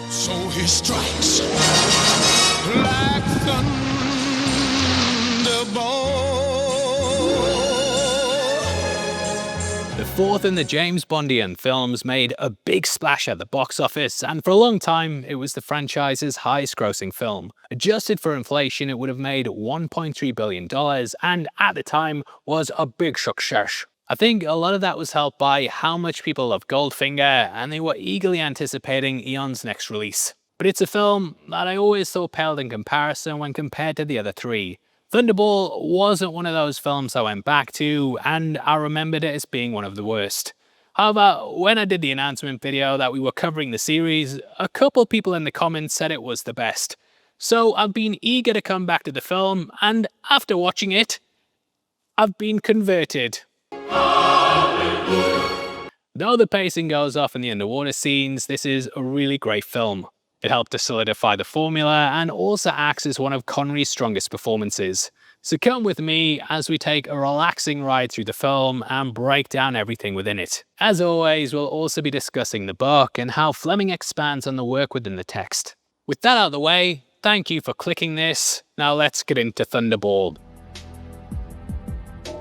So he strikes like Thunderball. The fourth in the James Bondian films made a big splash at the box office, and for a long time it was the franchise's highest grossing film. Adjusted for inflation, it would have made $1.3 billion and at the time was a big success. I think a lot of that was helped by how much people love Goldfinger, and they were eagerly anticipating Eon's next release. But it's a film that I always thought paled in comparison when compared to the other three. Thunderball wasn't one of those films I went back to, and I remembered it as being one of the worst. However, when I did the announcement video that we were covering the series, a couple people in the comments said it was the best. So I've been eager to come back to the film, and after watching it, I've been converted. Though the pacing goes off in the underwater scenes, this is a really great film. It helped to solidify the formula and also acts as one of Connery's strongest performances. So come with me as we take a relaxing ride through the film and break down everything within it. As always, we'll also be discussing the book and how Fleming expands on the work within the text. With that out of the way, thank you for clicking this. Now let's get into Thunderball.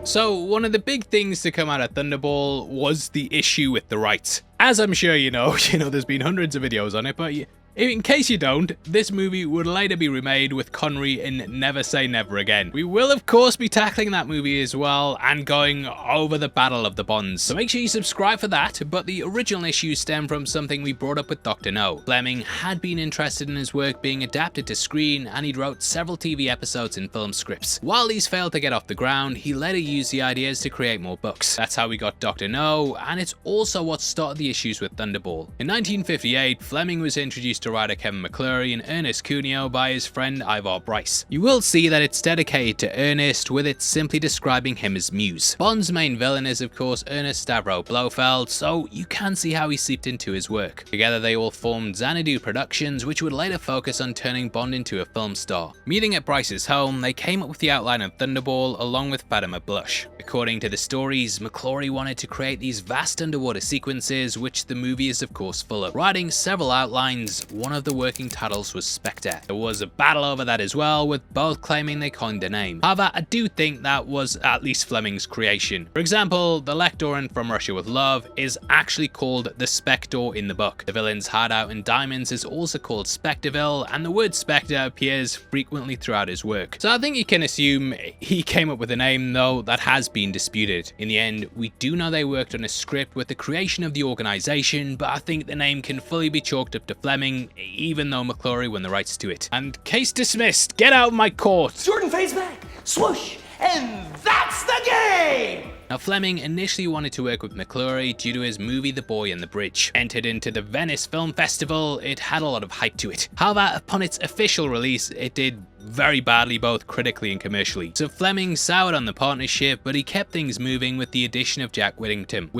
So, one of the big things to come out of Thunderball was the issue with the rights. As I'm sure you know, there's been hundreds of videos on it, but in case you don't, this movie would later be remade with Connery in Never Say Never Again. We will of course be tackling that movie as well and going over the Battle of the Bonds, so make sure you subscribe for that. But the original issue stemmed from something we brought up with Dr. No. Fleming had been interested in his work being adapted to screen, and he'd wrote several TV episodes and film scripts. While these failed to get off the ground, he later used the ideas to create more books. That's how we got Dr. No, and it's also what started the issues with Thunderball. In 1958, Fleming was introduced to writer Kevin McClure and Ernest Cuneo by his friend Ivor Bryce. You will see that it's dedicated to Ernest, with it simply describing him as Muse. Bond's main villain is of course Ernest Stavro Blofeld, so you can see how he seeped into his work. Together they all formed Xanadu Productions, which would later focus on turning Bond into a film star. Meeting at Bryce's home, they came up with the outline of Thunderball along with Fatima Blush. According to the stories, McClure wanted to create these vast underwater sequences, which the movie is of course full of. Writing several outlines, one of the working titles was Spectre. There was a battle over that as well, with both claiming they coined the name. However, I do think that was at least Fleming's creation. For example, the Lektoran from Russia with Love is actually called the Spectre in the book. The villain's hideout in Diamonds is also called Spectreville, and the word Spectre appears frequently throughout his work. So I think you can assume he came up with a name, though that has been disputed. In the end, we do know they worked on a script with the creation of the organization, but I think the name can fully be chalked up to Fleming, even though McClory won the rights to it. And case dismissed. Get out of my court. Jordan fades back, swoosh, and that's the game! Now, Fleming initially wanted to work with McClory due to his movie The Boy and the Bridge. Entered into the Venice Film Festival, it had a lot of hype to it. However, upon its official release, it did very badly both critically and commercially. So Fleming soured on the partnership, but he kept things moving with the addition of Jack Whittingham,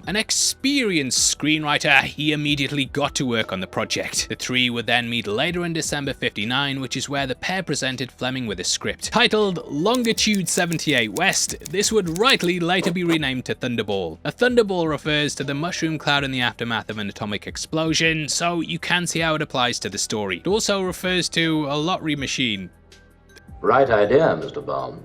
an experienced screenwriter. He immediately got to work on the project. The three would then meet later in December '59, which is where the pair presented Fleming with a script. Titled Longitude 78 West, this would rightly later be renamed to Thunderball. A thunderball refers to the mushroom cloud in the aftermath of an atomic explosion, so you can see how it applies to the story. It also refers to a lottery machine. Right idea, Mr. Baum.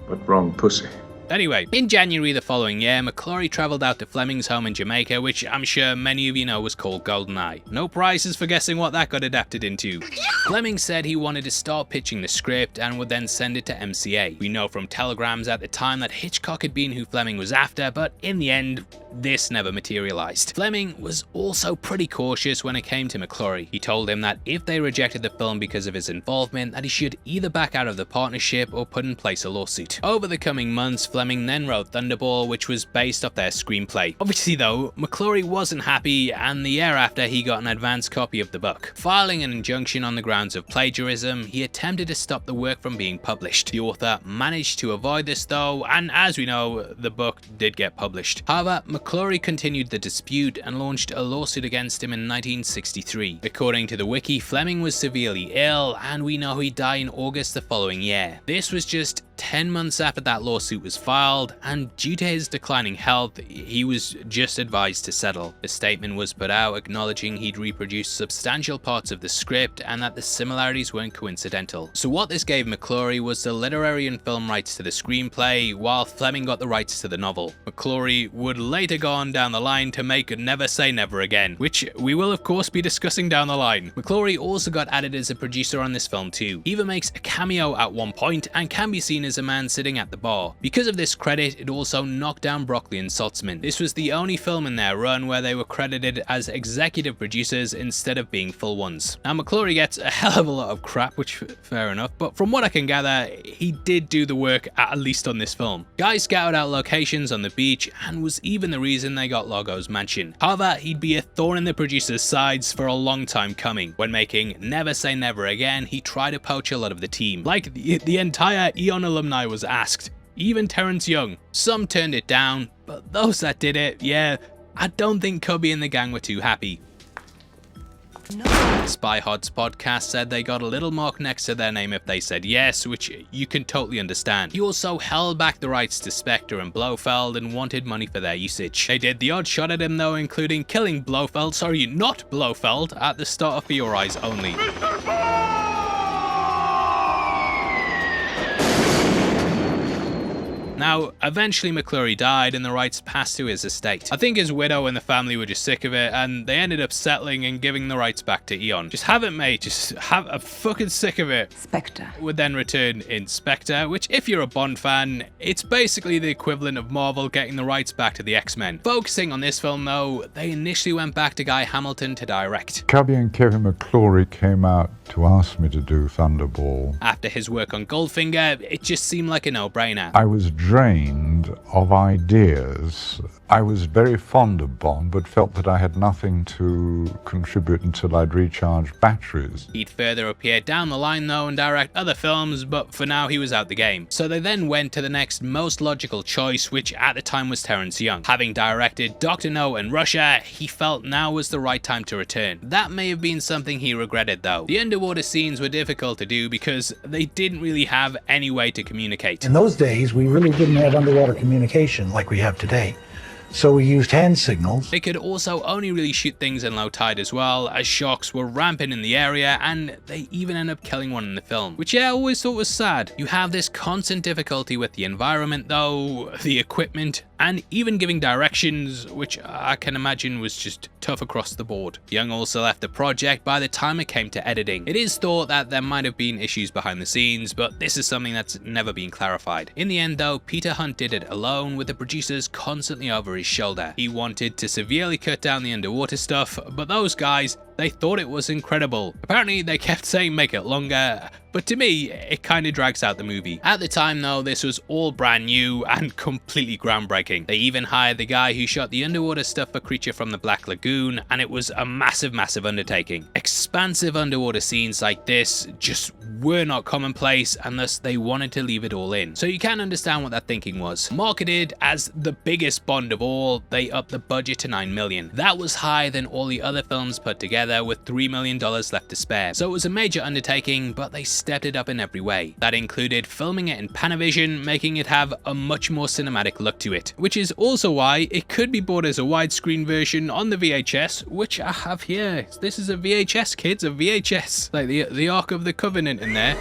But wrong pussy. Anyway, in January the following year, McClory travelled out to Fleming's home in Jamaica, which I'm sure many of you know was called GoldenEye. No prizes for guessing what that got adapted into. Fleming said he wanted to start pitching the script and would then send it to MCA. We know from telegrams at the time that Hitchcock had been who Fleming was after, but in the end, this never materialised. Fleming was also pretty cautious when it came to McClory. He told him that if they rejected the film because of his involvement, that he should either back out of the partnership or put in place a lawsuit. Over the coming months, Fleming then wrote Thunderball, which was based off their screenplay. Obviously though, McClory wasn't happy, and the year after he got an advance copy of the book. Filing an injunction on the grounds of plagiarism, he attempted to stop the work from being published. The author managed to avoid this though, and as we know, the book did get published. However, McClory continued the dispute and launched a lawsuit against him in 1963. According to the wiki, Fleming was severely ill, and we know he died in August the following year. This was just 10 months after that lawsuit was filed, and due to his declining health, he was just advised to settle. A statement was put out acknowledging he'd reproduced substantial parts of the script and that the similarities weren't coincidental. So what this gave McClory was the literary and film rights to the screenplay, while Fleming got the rights to the novel. McClory would later go on down the line to make Never Say Never Again, which we will of course be discussing down the line. McClory also got added as a producer on this film too. He even makes a cameo at one point and can be seen as a man sitting at the bar. Because of this credit, it also knocked down Broccoli and Saltzman. This was the only film in their run where they were credited as executive producers instead of being full ones. Now McClory gets a hell of a lot of crap, which fair enough, but from what I can gather, he did do the work at least on this film. Guy scouted out locations on the beach and was even the reason they got Largo's mansion. However, he'd be a thorn in the producer's sides for a long time coming. When making Never Say Never Again, he tried to poach a lot of the team. Like the entire Eon alumni was asked, even Terrence Young. Some turned it down, but those that did it, yeah, I don't think Cubby and the gang were too happy. Spy Hod's podcast said they got a little mark next to their name if they said yes, which you can totally understand. He also held back the rights to Spectre and Blofeld and wanted money for their usage. They did the odd shot at him though, including killing not Blofeld, at the start of For Your Eyes Only. Now, eventually McClory died and the rights passed to his estate. I think his widow and the family were just sick of it, and they ended up settling and giving the rights back to Eon. Just have it, mate. Just have a fucking sick of it. Spectre would then return in Spectre, which if you're a Bond fan, it's basically the equivalent of Marvel getting the rights back to the X-Men. Focusing on this film though, they initially went back to Guy Hamilton to direct. Cubby and Kevin McClory came out to ask me to do Thunderball. After his work on Goldfinger, it just seemed like a no-brainer. I was drained of ideas. I was very fond of Bond, but felt that I had nothing to contribute until I'd recharged batteries. He'd further appear down the line though and direct other films, but for now he was out the game. So they then went to the next most logical choice, which at the time was Terrence Young. Having directed Dr. No and Russia, he felt now was the right time to return. That may have been something he regretted though. The underwater scenes were difficult to do because they didn't really have any way to communicate. In those days, we really didn't have underwater communication like we have today. so we used hand signals. They could also only really shoot things in low tide as well, as sharks were rampant in the area, and they even end up killing one in the film, which I always thought was sad. You have this constant difficulty with the environment though, the equipment, and even giving directions, which I can imagine was just tough across the board. Young also left the project by the time it came to editing. It is thought that there might have been issues behind the scenes, but this is something that's never been clarified. In the end though, Peter Hunt did it alone, with the producers constantly over his shoulder. He wanted to severely cut down the underwater stuff, but those guys, they thought it was incredible. Apparently they kept saying make it longer, but to me, it kind of drags out the movie. At the time though, this was all brand new and completely groundbreaking. They even hired the guy who shot the underwater stuff for Creature from the Black Lagoon, and it was a massive undertaking. Expansive underwater scenes like this just were not commonplace, and thus they wanted to leave it all in. So you can understand what that thinking was. Marketed as the biggest Bond of all, they upped the budget to $9 million. That was higher than all the other films put together, with $3 million left to spare. So it was a major undertaking, but they stepped it up in every way. That included filming it in Panavision, making it have a much more cinematic look to it, which is also why it could be bought as a widescreen version on the VHS, which I have here. This is a VHS, kids, a VHS. Like the Ark of the Covenant in there.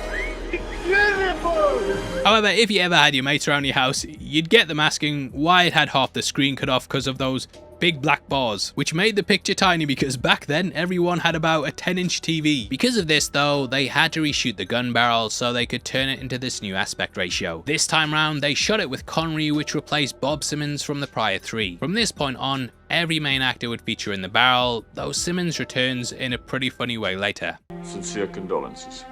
However, if you ever had your mates around your house, you'd get them asking why it had half the screen cut off because of those big black bars, which made the picture tiny because back then everyone had about a 10-inch TV. Because of this though, they had to reshoot the gun barrel so they could turn it into this new aspect ratio. This time round, they shot it with Connery, which replaced Bob Simmons from the prior 3. From this point on, every main actor would feature in the barrel, though Simmons returns in a pretty funny way later. Sincere condolences.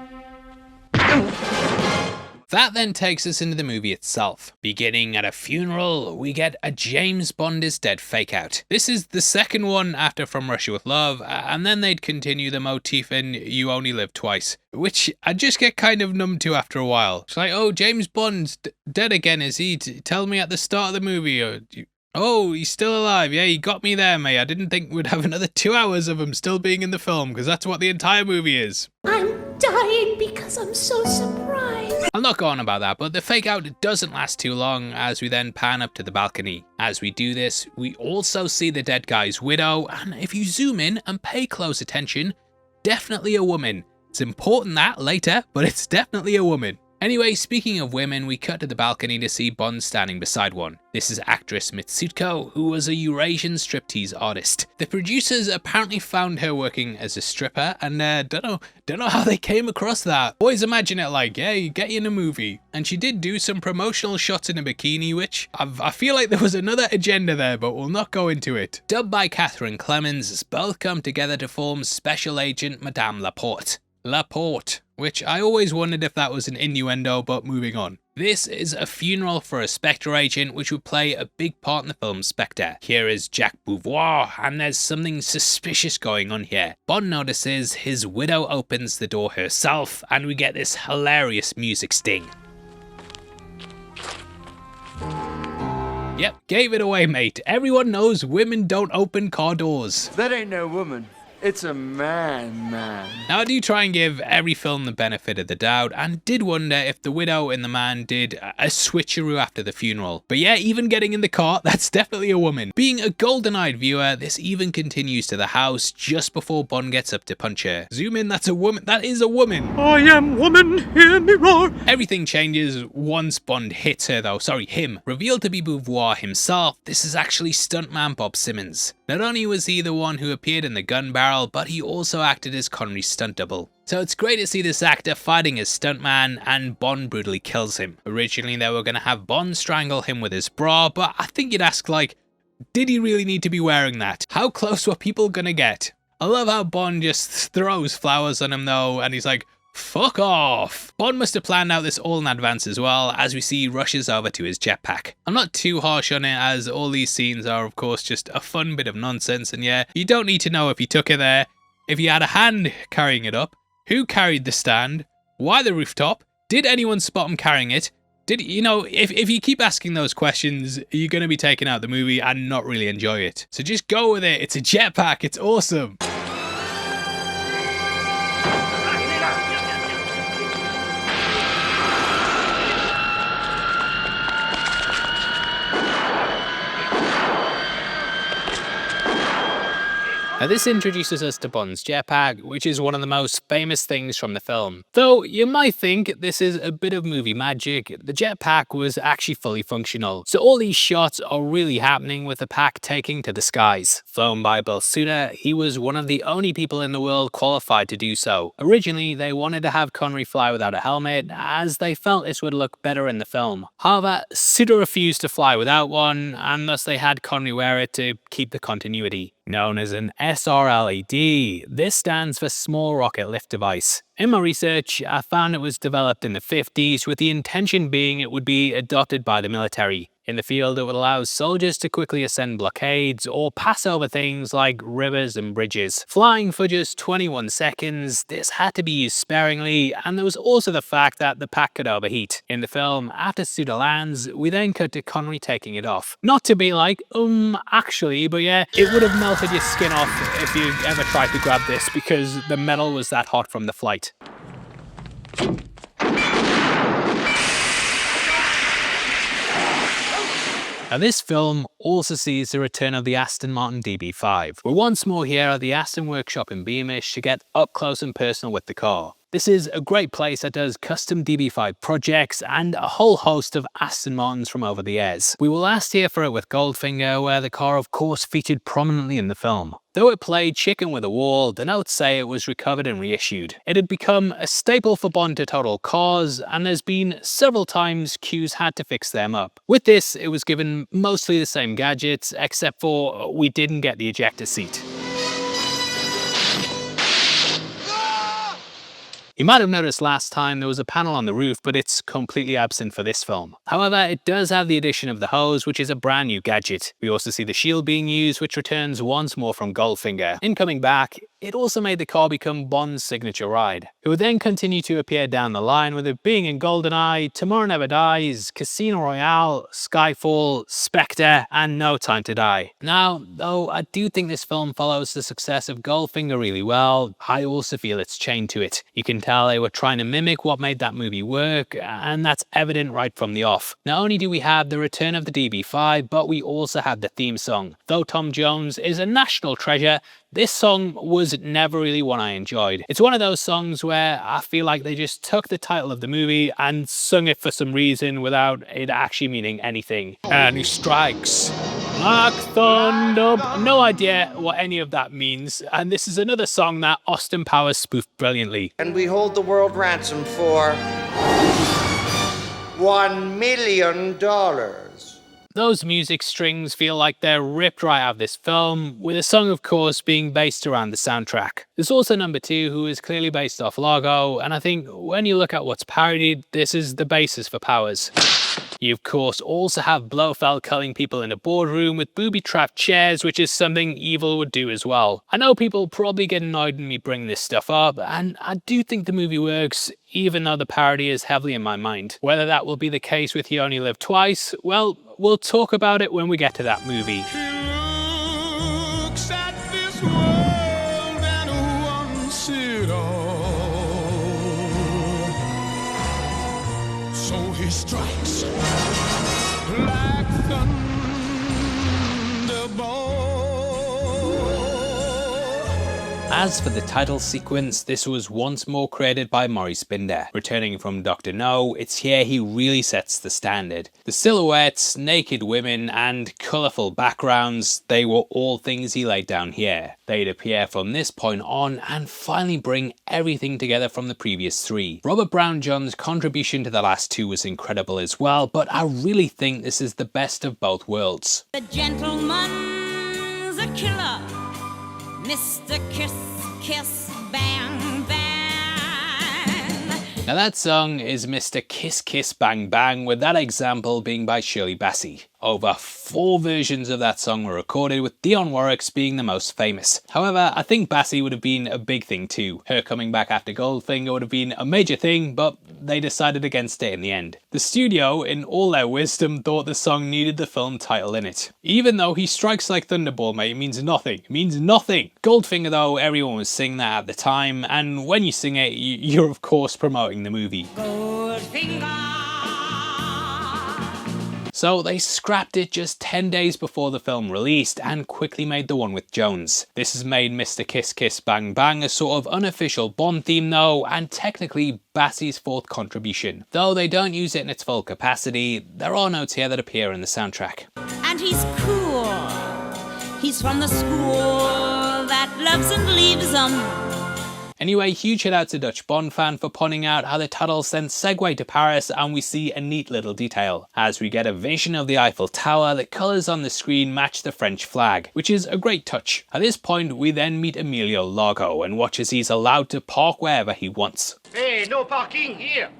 That then takes us into the movie itself. Beginning at a funeral, we get a James Bond is dead fake out. This is the second one after From Russia with Love, and then they'd continue the motif in You Only Live Twice, which I just get kind of numb to after a while. It's like, oh, James Bond's dead again, is he? Tell me at the start of the movie, or oh, he's still alive. Yeah, he got me there, mate. I didn't think we'd have another 2 hours of him still being in the film, because that's what the entire movie is. I'm dying because I'm so surprised. I'll not go on about that, but the fake out doesn't last too long as we then pan up to the balcony. As we do this, we also see the dead guy's widow, and if you zoom in and pay close attention, definitely a woman. It's important that later, but it's definitely a woman. Anyway, speaking of women, we cut to the balcony to see Bond standing beside one. This is actress Mitsuko, who was a Eurasian striptease artist. The producers apparently found her working as a stripper, and don't know how they came across that. Always imagine it like, yeah, you get you in a movie. And she did do some promotional shots in a bikini, which I feel like there was another agenda there, but we'll not go into it. Dubbed by Catherine Clemens, both come together to form Special Agent Madame Laporte. Laporte, which I always wondered if that was an innuendo, but moving on. This is a funeral for a Spectre agent, which would play a big part in the film Spectre. Here is Jack Beauvoir, and there's something suspicious going on here. Bond notices his widow opens the door herself, and we get this hilarious music sting. Yep, gave it away, mate. Everyone knows women don't open car doors. That ain't no woman. It's a man. Now I do try and give every film the benefit of the doubt, and did wonder if the widow and the man did a switcheroo after the funeral. But yeah, even getting in the car, that's definitely a woman. Being a golden-eyed viewer, this even continues to the house just before Bond gets up to punch her. Zoom in, that's a woman. That is a woman. I am woman, hear me roar. Everything changes once Bond hits her though. Sorry, him. Revealed to be Beauvoir himself, this is actually stuntman Bob Simmons. Not only was he the one who appeared in the gun barrel, but he also acted as Connery's stunt double. So it's great to see this actor fighting as stuntman, and Bond brutally kills him. Originally they were going to have Bond strangle him with his bra, but I think you'd ask, like, did he really need to be wearing that? How close were people going to get? I love how Bond just throws flowers on him though, and he's like, fuck off! Bond must have planned out this all in advance as well, as we see he rushes over to his jetpack. I'm not too harsh on it, as all these scenes are of course just a fun bit of nonsense, and yeah, you don't need to know if he took it there, if he had a hand carrying it up, who carried the stand, why the rooftop, did anyone spot him carrying it, did, you know, if you keep asking those questions, you're going to be taking out the movie and not really enjoy it. So just go with it, it's a jetpack, it's awesome! Now this introduces us to Bond's jetpack, which is one of the most famous things from the film. Though you might think this is a bit of movie magic, the jetpack was actually fully functional. So all these shots are really happening with the pack taking to the skies. Flown by Bill Suter, he was one of the only people in the world qualified to do so. Originally, they wanted to have Connery fly without a helmet, as they felt this would look better in the film. However, Suter refused to fly without one, and thus they had Connery wear it to keep the continuity. Known as an SRLED, this stands for Small Rocket Lift Device. In my research, I found it was developed in the 50s with the intention being it would be adopted by the military. In the field, it would allow soldiers to quickly ascend blockades or pass over things like rivers and bridges. Flying for just 21 seconds, this had to be used sparingly, and there was also the fact that the pack could overheat. In the film, after Suter lands, we then cut to Connery taking it off. Not to be like, actually, but yeah, it would have melted your skin off if you ever tried to grab this because the metal was that hot from the flight. Now this film also sees the return of the Aston Martin DB5. We're once more here at the Aston workshop in Beamish to get up close and personal with the car. This is a great place that does custom DB5 projects and a whole host of Aston Martins from over the years. We were last here for it with Goldfinger, where the car of course featured prominently in the film. Though it played chicken with a wall, the notes say it was recovered and reissued. It had become a staple for Bond to total cars, and there's been several times Q's had to fix them up. With this, it was given mostly the same gadgets, except for we didn't get the ejector seat. You might have noticed last time there was a panel on the roof, but it's completely absent for this film. However, it does have the addition of the hose, which is a brand new gadget. We also see the shield being used, which returns once more from Goldfinger. In coming back, it also made the car become Bond's signature ride. It would then continue to appear down the line, with it being in GoldenEye, Tomorrow Never Dies, Casino Royale, Skyfall, Spectre, and No Time to Die. Now, though I do think this film follows the success of Goldfinger really well, I also feel it's chained to it. You can tell they were trying to mimic what made that movie work, and that's evident right from the off. Not only do we have the return of the DB5, but we also have the theme song. Though Tom Jones is a national treasure, this song was never really one I enjoyed. It's one of those songs where I feel like they just took the title of the movie and sung it for some reason without it actually meaning anything. And he strikes like thunder. No idea what any of that means. And this is another song that Austin Powers spoofed brilliantly. And we hold the world ransom for $1 million. Those music strings feel like they're ripped right out of this film, with the song of course being based around the soundtrack. There's also number 2, who is clearly based off Largo, and I think when you look at what's parodied, this is the basis for Powers. You of course also have Blofeld culling people in a boardroom with booby-trapped chairs, which is something Evil would do as well. I know people probably get annoyed when me bring this stuff up, and I do think the movie works, even though the parody is heavily in my mind. Whether that will be the case with You Only Live Twice, well, we'll talk about it when we get to that movie. He looks at this world and wants it all. So he strikes like thunderball. As for the title sequence, this was once more created by Maurice Binder. Returning from Dr. No, it's here he really sets the standard. The silhouettes, naked women, and colourful backgrounds, they were all things he laid down here. They'd appear from this point on and finally bring everything together from the previous 3. Robert Brown-John's contribution to the last 2 was incredible as well, but I really think this is the best of both worlds. The gentleman's a killer, Mr. Kiss, Kiss, Bang, Bang. Now that song is Mr. Kiss, Kiss, Bang, Bang, with that example being by Shirley Bassey. Over 4 versions of that song were recorded, with Dionne Warwick's being the most famous. However, I think Bassey would have been a big thing too. Her coming back after Goldfinger would have been a major thing, but they decided against it in the end. The studio, in all their wisdom, thought the song needed the film title in it. Even though He Strikes Like Thunderball, mate, it means nothing. It means nothing. Goldfinger though, everyone was singing that at the time, and when you sing it, you're of course promoting the movie. Goldfinger. so they scrapped it just 10 days before the film released and quickly made the one with Jones. This has made Mr. Kiss Kiss Bang Bang a sort of unofficial Bond theme though, and technically Bassie's fourth contribution. Though they don't use it in its full capacity, there are notes here that appear in the soundtrack. And he's cool. He's from the school that loves and leaves Anyway, huge shout out to Dutch Bond fan for pointing out how the titles then segue to Paris, and we see a neat little detail, as we get a vision of the Eiffel Tower. The colours on the screen match the French flag, which is a great touch. At this point, we then meet Emilio Largo and watch as he's allowed to park wherever he wants. Hey, no parking here!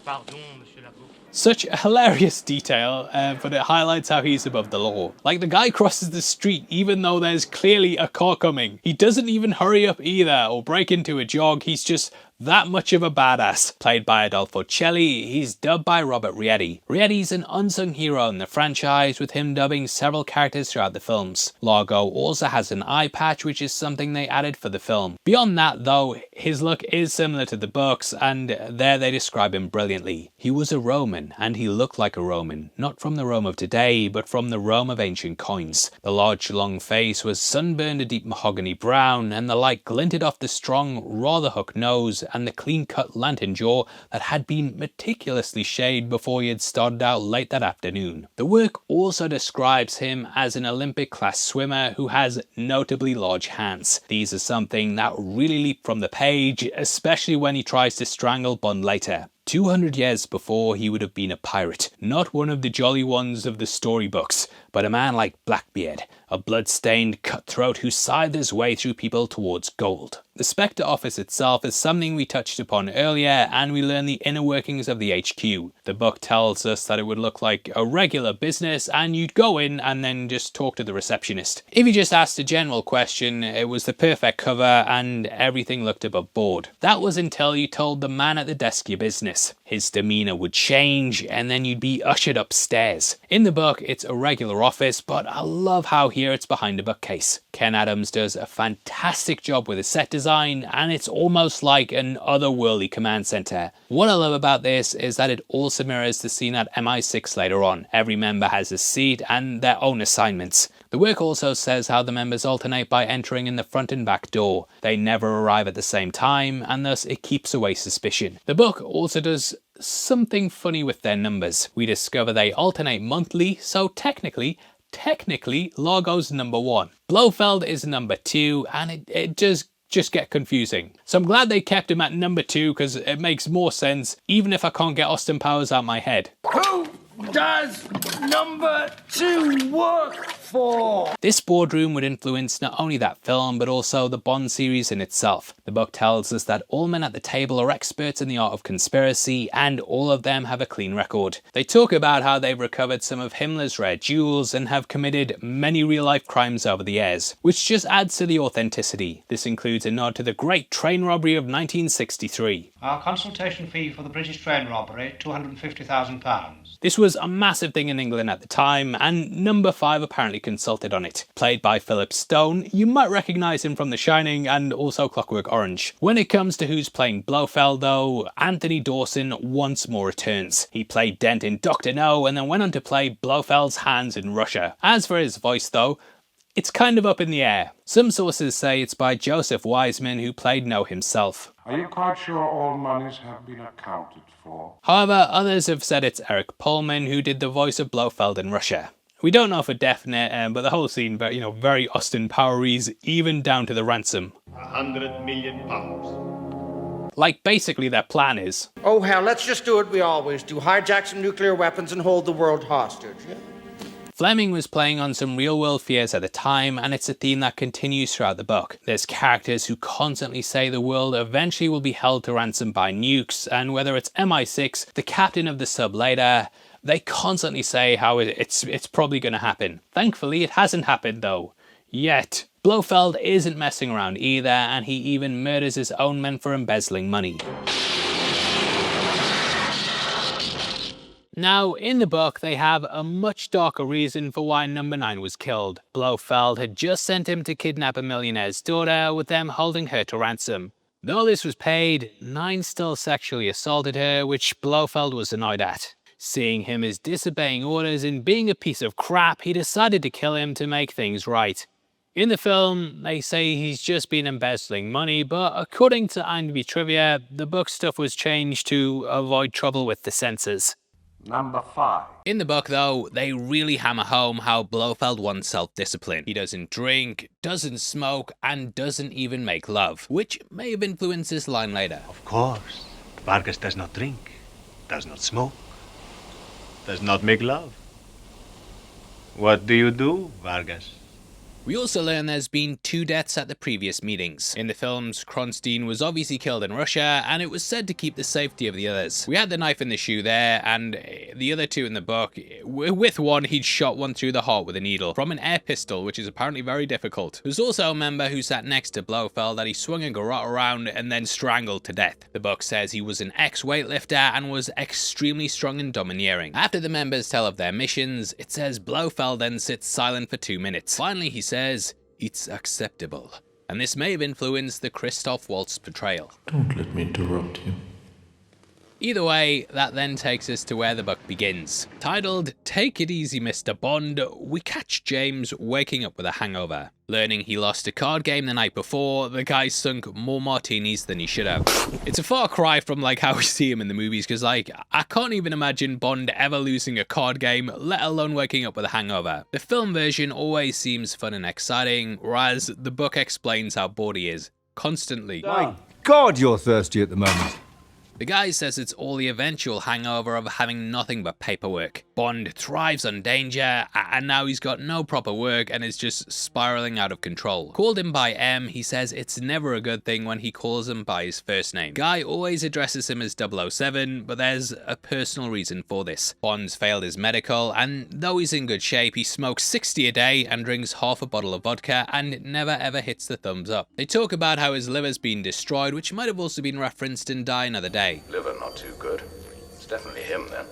Pardon, monsieur Largo. Such a hilarious detail, but it highlights how he's above the law. Like, the guy crosses the street even though there's clearly a car coming. He doesn't even hurry up either or break into a jog, he's just that much of a badass. Played by Adolfo Celli, he's dubbed by Robert Rietti. Rietti's an unsung hero in the franchise, with him dubbing several characters throughout the films. Largo also has an eye patch, which is something they added for the film. Beyond that though, his look is similar to the books, and there they describe him brilliantly. He was a Roman, and he looked like a Roman, not from the Rome of today, but from the Rome of ancient coins. The large long face was sunburned a deep mahogany brown, and the light glinted off the strong, rather hooked nose and the clean-cut lantern jaw that had been meticulously shaved before he had started out late that afternoon. The work also describes him as an Olympic-class swimmer who has notably large hands. These are something that really leap from the page, especially when he tries to strangle Bond later. 200 years before, he would have been a pirate, not one of the jolly ones of the storybooks, but a man like Blackbeard, a blood-stained cutthroat who scythed his way through people towards gold. The Spectre office itself is something we touched upon earlier, and we learn the inner workings of the HQ. The book tells us that it would look like a regular business, and you'd go in and then just talk to the receptionist. If you just asked a general question, it was the perfect cover and everything looked above board. That was until you told the man at the desk your business. His demeanour would change, and then you'd be ushered upstairs. In the book, it's a regular office, but I love how here it's behind a bookcase. Ken Adams does a fantastic job with the set design, and it's almost like an otherworldly command centre. What I love about this is that it also mirrors the scene at MI6 later on. Every member has a seat and their own assignments. The work also says how the members alternate by entering in the front and back door. They never arrive at the same time, and thus it keeps away suspicion. The book also does something funny with their numbers. We discover they alternate monthly, so technically Largo's number 1. Blofeld is number 2, and it just get confusing. So I'm glad they kept him at number 2, because it makes more sense, even if I can't get Austin Powers out my head. Who does number 2 work for? This boardroom would influence not only that film, but also the Bond series in itself. The book tells us that all men at the table are experts in the art of conspiracy, and all of them have a clean record. They talk about how they've recovered some of Himmler's rare jewels and have committed many real-life crimes over the years, which just adds to the authenticity. This includes a nod to the Great Train Robbery of 1963. Our consultation fee for the British train robbery, £250,000. This was a massive thing in England at the time, and number 5 apparently consulted on it. Played by Philip Stone, you might recognise him from The Shining and also Clockwork Orange. When it comes to who's playing Blofeld though, Anthony Dawson once more returns. He played Dent in Dr. No and then went on to play Blofeld's Hans in Russia. As for his voice though, it's kind of up in the air. Some sources say it's by Joseph Wiseman, who played No himself. Are you quite sure all monies have been accounted for? However, others have said it's Eric Pullman who did the voice of Blofeld in Russia. We don't know for definite, but the whole scene, very Austin Powers, even down to the ransom. £100 million. Like basically their plan is. Oh hell, let's just do what we always do. Hijack some nuclear weapons and hold the world hostage. Yeah? Fleming was playing on some real-world fears at the time, and it's a theme that continues throughout the book. There's characters who constantly say the world eventually will be held to ransom by nukes, and whether it's MI6, the captain of the sub later, they constantly say how it's probably going to happen. Thankfully, it hasn't happened though. Yet. Blofeld isn't messing around either, and he even murders his own men for embezzling money. Now, in the book, they have a much darker reason for why number 9 was killed. Blofeld had just sent him to kidnap a millionaire's daughter, with them holding her to ransom. Though this was paid, 9 still sexually assaulted her, which Blofeld was annoyed at. Seeing him as disobeying orders and being a piece of crap, he decided to kill him to make things right. In the film, they say he's just been embezzling money, but according to IMDb trivia, the book stuff was changed to avoid trouble with the censors. Number 5. In the book, though, they really hammer home how Blofeld wants self-discipline. He doesn't drink, doesn't smoke, and doesn't even make love, which may have influenced this line later. Of course, Vargas does not drink, does not smoke, does not make love. What do you do, Vargas? We also learn there's been 2 deaths at the previous meetings. In the films, Kronstein was obviously killed in Russia, and it was said to keep the safety of the others. We had the knife in the shoe there, and the other 2 in the book, with one, he'd shot one through the heart with a needle from an air pistol, which is apparently very difficult. There's also a member who sat next to Blofeld that he swung a garrote around and then strangled to death. The book says he was an ex-weightlifter and was extremely strong and domineering. After the members tell of their missions, it says Blofeld then sits silent for 2 minutes. Finally, he says, "It's acceptable." And this may have influenced the Christoph Waltz portrayal. Don't let me interrupt you. Either way, that then takes us to where the book begins. Titled, "Take It Easy, Mr. Bond," we catch James waking up with a hangover. Learning he lost a card game the night before, the guy sunk more martinis than he should have. It's a far cry from like how we see him in the movies, because like, I can't even imagine Bond ever losing a card game, let alone waking up with a hangover. The film version always seems fun and exciting, whereas the book explains how bored he is. Constantly. My God, you're thirsty at the moment. The guy says it's all the eventual hangover of having nothing but paperwork. Bond thrives on danger, and now he's got no proper work and is just spiraling out of control. Called him by M, he says it's never a good thing when he calls him by his first name. Guy always addresses him as 007, but there's a personal reason for this. Bond's failed his medical, and though he's in good shape, he smokes 60 a day and drinks half a bottle of vodka and never ever hits the thumbs up. They talk about how his liver's been destroyed, which might have also been referenced in Die Another Day. Liver not too good. It's definitely him then.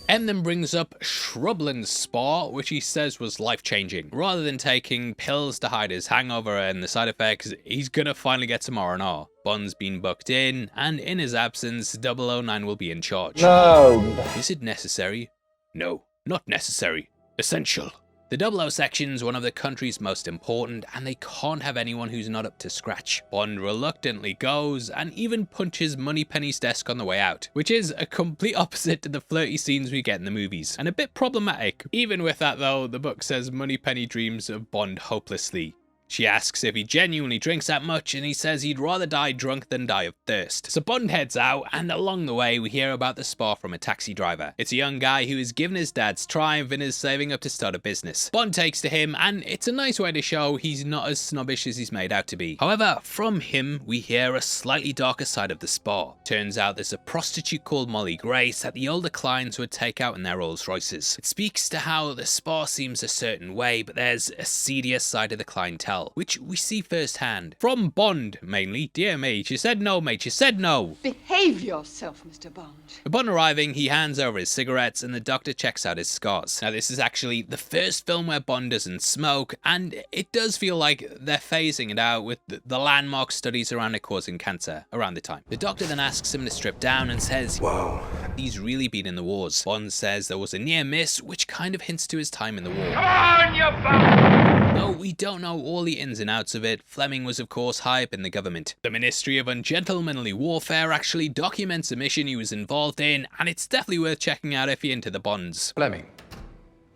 M then brings up Shrubland's spa, which he says was life-changing. Rather than taking pills to hide his hangover and the side effects, he's gonna finally get some R&R. Bond's been booked in, and in his absence, 009 will be in charge. No! Is it necessary? No, not necessary. Essential. The 00 section's one of the country's most important, and they can't have anyone who's not up to scratch. Bond reluctantly goes, and even punches Moneypenny's desk on the way out, which is a complete opposite to the flirty scenes we get in the movies, and a bit problematic. Even with that though, the book says Moneypenny dreams of Bond hopelessly. She asks if he genuinely drinks that much, and he says he'd rather die drunk than die of thirst. So Bond heads out, and along the way we hear about the spa from a taxi driver. It's a young guy who is given his dad's triumph and is saving up to start a business. Bond takes to him, and it's a nice way to show he's not as snobbish as he's made out to be. However, from him we hear a slightly darker side of the spa. Turns out there's a prostitute called Molly Grace that the older clients would take out in their Rolls Royces. It speaks to how the spa seems a certain way, but there's a seedier side of the clientele, which we see firsthand. From Bond, mainly. Dear me, she said no, mate, she said no. Behave yourself, Mr. Bond. Upon arriving, he hands over his cigarettes and the doctor checks out his scars. Now, this is actually the first film where Bond doesn't smoke, and it does feel like they're phasing it out with the landmark studies around it causing cancer around the time. The doctor then asks him to strip down and says, "Whoa, he's really been in the wars." Bond says there was a near miss, which kind of hints to his time in the war. Come on, you bum! Though we don't know all the ins and outs of it, Fleming was of course high up in the government. The Ministry of Ungentlemanly Warfare actually documents a mission he was involved in, and it's definitely worth checking out if you're into the Bonds. Fleming.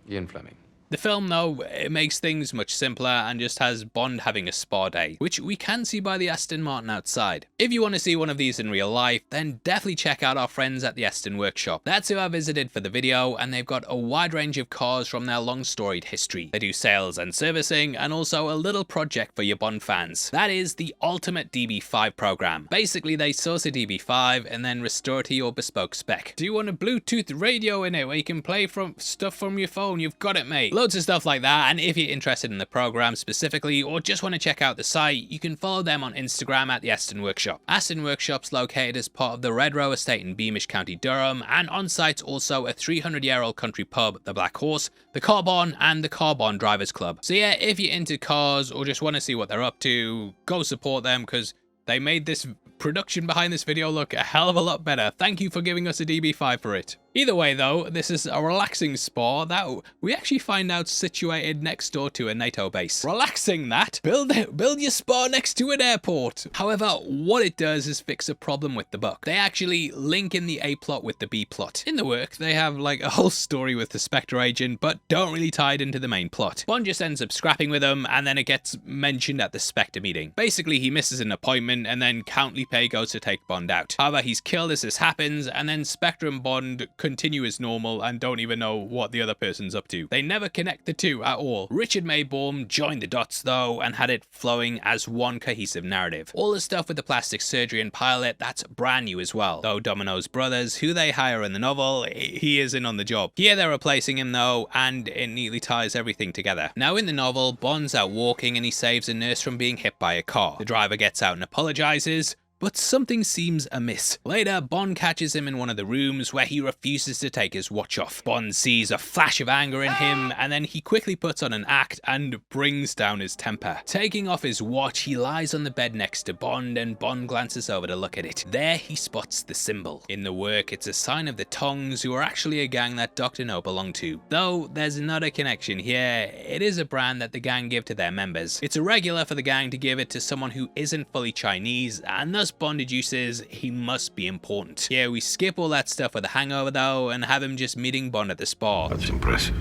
Ian Fleming. The film, though, it makes things much simpler and just has Bond having a spa day, which we can see by the Aston Martin outside. If you want to see one of these in real life, then definitely check out our friends at the Aston Workshop. That's who I visited for the video, and they've got a wide range of cars from their long storied history. They do sales and servicing, and also a little project for your Bond fans. That is the Ultimate DB5 program. Basically, they source a DB5 and then restore it to your bespoke spec. Do you want a Bluetooth radio in it where you can play stuff from your phone? You've got it, mate. Loads of stuff like that, and if you're interested in the program specifically or just want to check out the site, you can follow them on Instagram at the Aston Workshop. Aston Workshop's located as part of the Red Row estate in Beamish, County Durham, and on site's also a 300-year-old country pub, the Black Horse, the Car Barn, and the Car Barn Drivers Club. So yeah, if you're into cars or just want to see what they're up to, go support them, because they made this production behind this video look a hell of a lot better. Thank you for giving us a DB5 for it. Either way though, this is a relaxing spa that we actually find out situated next door to a NATO base. Relaxing that? Build your spa next to an airport. However, what it does is fix a problem with the book. They actually link in the A plot with the B plot. In the work, they have like a whole story with the Spectre agent, but don't really tie it into the main plot. Bond just ends up scrapping with him, and then it gets mentioned at the Spectre meeting. Basically, he misses an appointment, and then Count Lippe goes to take Bond out. However, he's killed as this happens, and then Spectre and Bond continue as normal and don't even know what the other person's up to. They never connect the two at all. Richard Maybaum joined the dots though and had it flowing as one cohesive narrative. All the stuff with the plastic surgery and pilot, that's brand new as well. Though Domino's brothers, who they hire in the novel, he is in on the job. Here they're replacing him though, and it neatly ties everything together. Now in the novel, Bond's out walking and he saves a nurse from being hit by a car. The driver gets out and apologizes, but something seems amiss. Later, Bond catches him in one of the rooms where he refuses to take his watch off. Bond sees a flash of anger in him, and then he quickly puts on an act and brings down his temper. Taking off his watch, he lies on the bed next to Bond, and Bond glances over to look at it. There he spots the symbol. In the work, it's a sign of the Tongs, who are actually a gang that Dr. No belonged to. Though there's not a connection here, it is a brand that the gang give to their members. It's irregular for the gang to give it to someone who isn't fully Chinese, and thus Bond deduces he must be important. Here we skip all that stuff with the hangover though and have him just meeting Bond at the spa. That's impressive.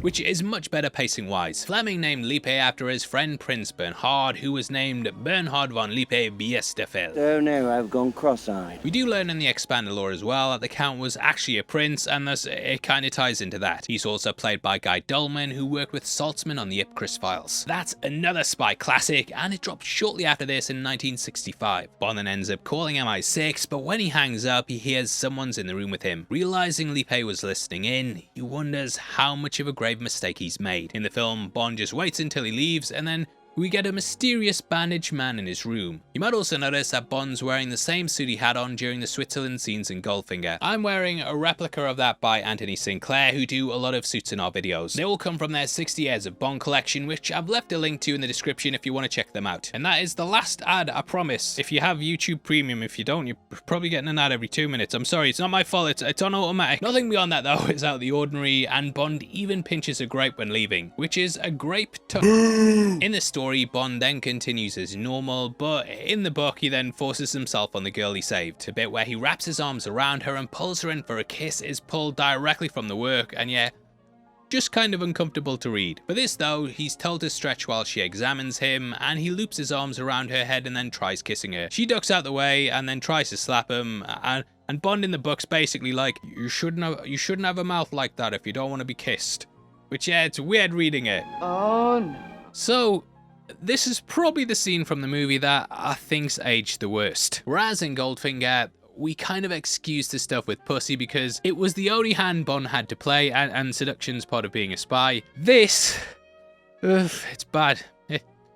Which is much better pacing wise. Fleming named Lippe after his friend Prince Bernhard, who was named Bernhard von Lippe Biesterfeld. Oh no, I've gone cross-eyed. We do learn in the expanded lore as well that the Count was actually a prince, and thus it kind of ties into that. He's also played by Guy Dolman, who worked with Saltzman on the Ipcris files. That's another spy classic, and it dropped shortly after this in 1965. Bond then ends up calling MI6, but when he hangs up, he hears someone's in the room with him. Realizing Lippe was listening in, he wonders how much of a grave mistake he's made. In the film, Bond just waits until he leaves, and then we get a mysterious bandaged man in his room. You might also notice that Bond's wearing the same suit he had on during the Switzerland scenes in Goldfinger. I'm wearing a replica of that by Anthony Sinclair, who do a lot of suits in our videos. They all come from their 60 Years of Bond collection, which I've left a link to in the description if you want to check them out. And that is the last ad, I promise. If you have YouTube Premium, if you don't, you're probably getting an ad every 2 minutes. I'm sorry, it's not my fault, it's on automatic. Nothing beyond that though is out of the ordinary, and Bond even pinches a grape when leaving, which is a grape in the story. Bond then continues as normal, but in the book he then forces himself on the girl he saved. A bit where he wraps his arms around her and pulls her in for a kiss is pulled directly from the work, and yeah, just kind of uncomfortable to read. For this though, he's told to stretch while she examines him, and he loops his arms around her head and then tries kissing her. She ducks out the way and then tries to slap him, and Bond in the book's basically like, you shouldn't have a mouth like that if you don't want to be kissed. Which yeah, it's weird reading it. Oh no. So this is probably the scene from the movie that I think's aged the worst. Whereas in Goldfinger, we kind of excuse the stuff with pussy because it was the only hand Bond had to play, and seduction's part of being a spy. This, it's bad.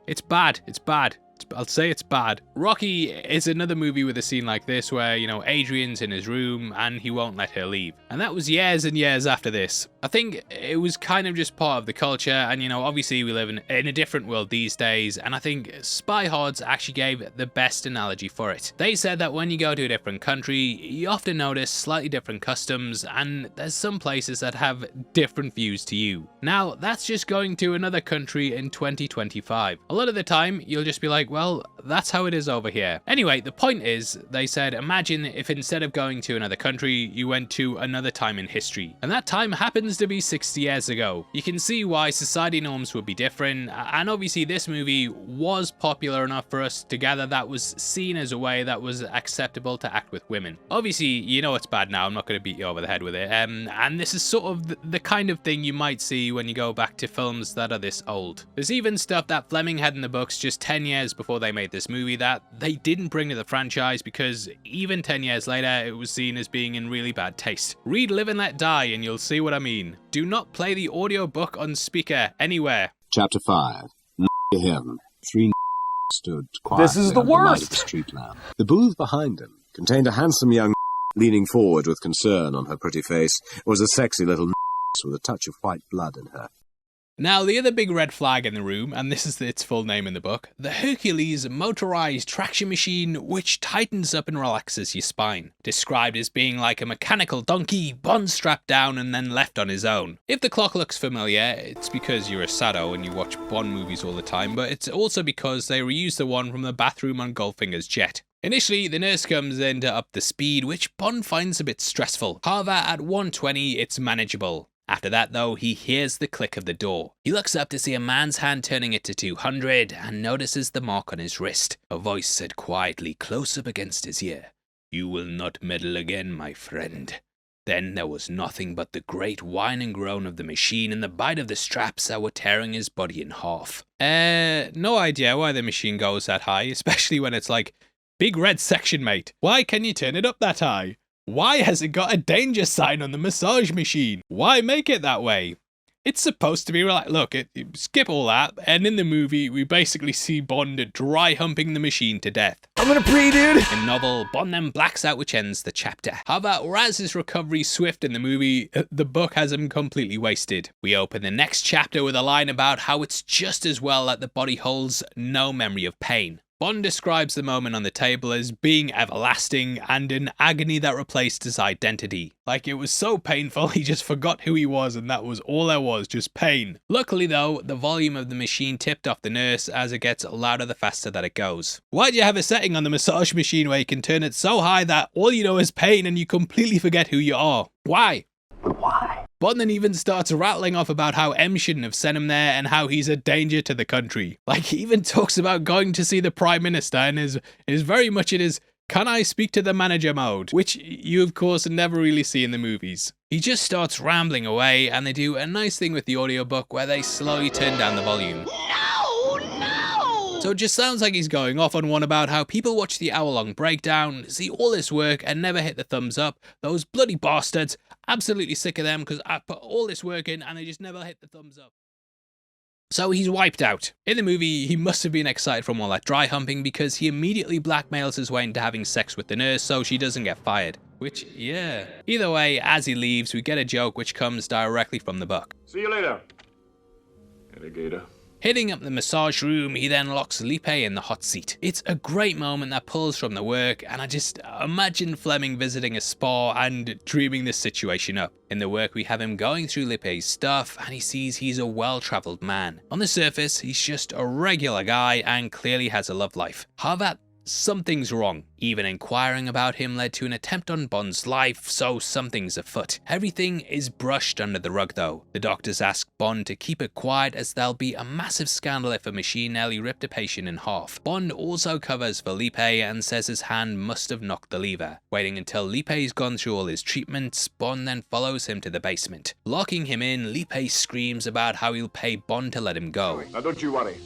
It's bad. It's bad. I'll say it's bad. Rocky is another movie with a scene like this where, you know, Adrian's in his room and he won't let her leave. And that was years and years after this. I think it was kind of just part of the culture, and, you know, obviously we live in a different world these days, and I think Spy Hards actually gave the best analogy for it. They said that when you go to a different country, you often notice slightly different customs, and there's some places that have different views to you. Now, that's just going to another country in 2025. A lot of the time, you'll just be like, well, that's how it is over here. Anyway, the point is, they said, imagine if instead of going to another country, you went to another time in history. And that time happens to be 60 years ago. You can see why society norms would be different, and obviously this movie was popular enough for us to gather that was seen as a way that was acceptable to act with women. Obviously, you know it's bad now, I'm not going to beat you over the head with it, and this is sort of the kind of thing you might see when you go back to films that are this old. There's even stuff that Fleming had in the books just 10 years before they made this movie that they didn't bring to the franchise because even 10 years later it was seen as being in really bad taste. Read Live and Let Die and you'll see what I mean. Do not play the audiobook on speaker anywhere. Chapter 5. Him. 3 stood quietly. This is the worst! Street lamp. The booth behind him contained a handsome young leaning forward with concern on her pretty face was a sexy little with a touch of white blood in her. Now, the other big red flag in the room, and this is its full name in the book, the Hercules motorized traction machine which tightens up and relaxes your spine. Described as being like a mechanical donkey, Bond strapped down and then left on his own. If the clock looks familiar, it's because you're a sado and you watch Bond movies all the time, but it's also because they reused the one from the bathroom on Goldfinger's jet. Initially, the nurse comes in to up the speed, which Bond finds a bit stressful. However, at 120, it's manageable. After that though, he hears the click of the door. He looks up to see a man's hand turning it to 200 and notices the mark on his wrist. A voice said quietly close up against his ear, "You will not meddle again, my friend." Then there was nothing but the great whine and groan of the machine and the bite of the straps that were tearing his body in half. No idea why the machine goes that high, especially when it's like, big red section, mate. Why can you turn it up that high? Why has it got a danger sign on the massage machine? Why make it that way? It's supposed to be like, look, skip all that, and in the movie, we basically see Bond dry humping the machine to death. I'm gonna pee, dude! In the novel, Bond then blacks out, which ends the chapter. However, whereas his recovery swift in the movie, the book has him completely wasted. We open the next chapter with a line about how it's just as well that the body holds no memory of pain. Bond describes the moment on the table as being everlasting and an agony that replaced his identity. Like, it was so painful, he just forgot who he was and that was all there was, just pain. Luckily though, the volume of the machine tipped off the nurse as it gets louder the faster that it goes. Why'd you have a setting on the massage machine where you can turn it so high that all you know is pain and you completely forget who you are? Why? Why? Bond then even starts rattling off about how M shouldn't have sent him there and how he's a danger to the country. Like, he even talks about going to see the Prime Minister and is very much in his "can I speak to the manager" mode, which you of course never really see in the movies. He just starts rambling away and they do a nice thing with the audiobook where they slowly turn down the volume. So it just sounds like he's going off on one about how people watch the hour-long breakdown, see all this work and never hit the thumbs up. Those bloody bastards, absolutely sick of them because I put all this work in and they just never hit the thumbs up. So he's wiped out. In the movie, he must have been excited from all that dry humping because he immediately blackmails his way into having sex with the nurse so she doesn't get fired. Which, yeah. Either way, as he leaves, we get a joke which comes directly from the book. See you later, alligator. Hitting up the massage room, he then locks Lipe in the hot seat. It's a great moment that pulls from the work, and I just imagine Fleming visiting a spa and dreaming this situation up. In the work, we have him going through Lipe's stuff, and he sees he's a well-travelled man. On the surface, he's just a regular guy and clearly has a love life. However, something's wrong. Even inquiring about him led to an attempt on Bond's life, so something's afoot. Everything is brushed under the rug though. The doctors ask Bond to keep it quiet as there'll be a massive scandal if a machine nearly ripped a patient in half. Bond also covers for Lipe and says his hand must have knocked the lever. Waiting until Lipe's gone through all his treatments, Bond then follows him to the basement. Locking him in, Lipe screams about how he'll pay Bond to let him go. Now don't you worry.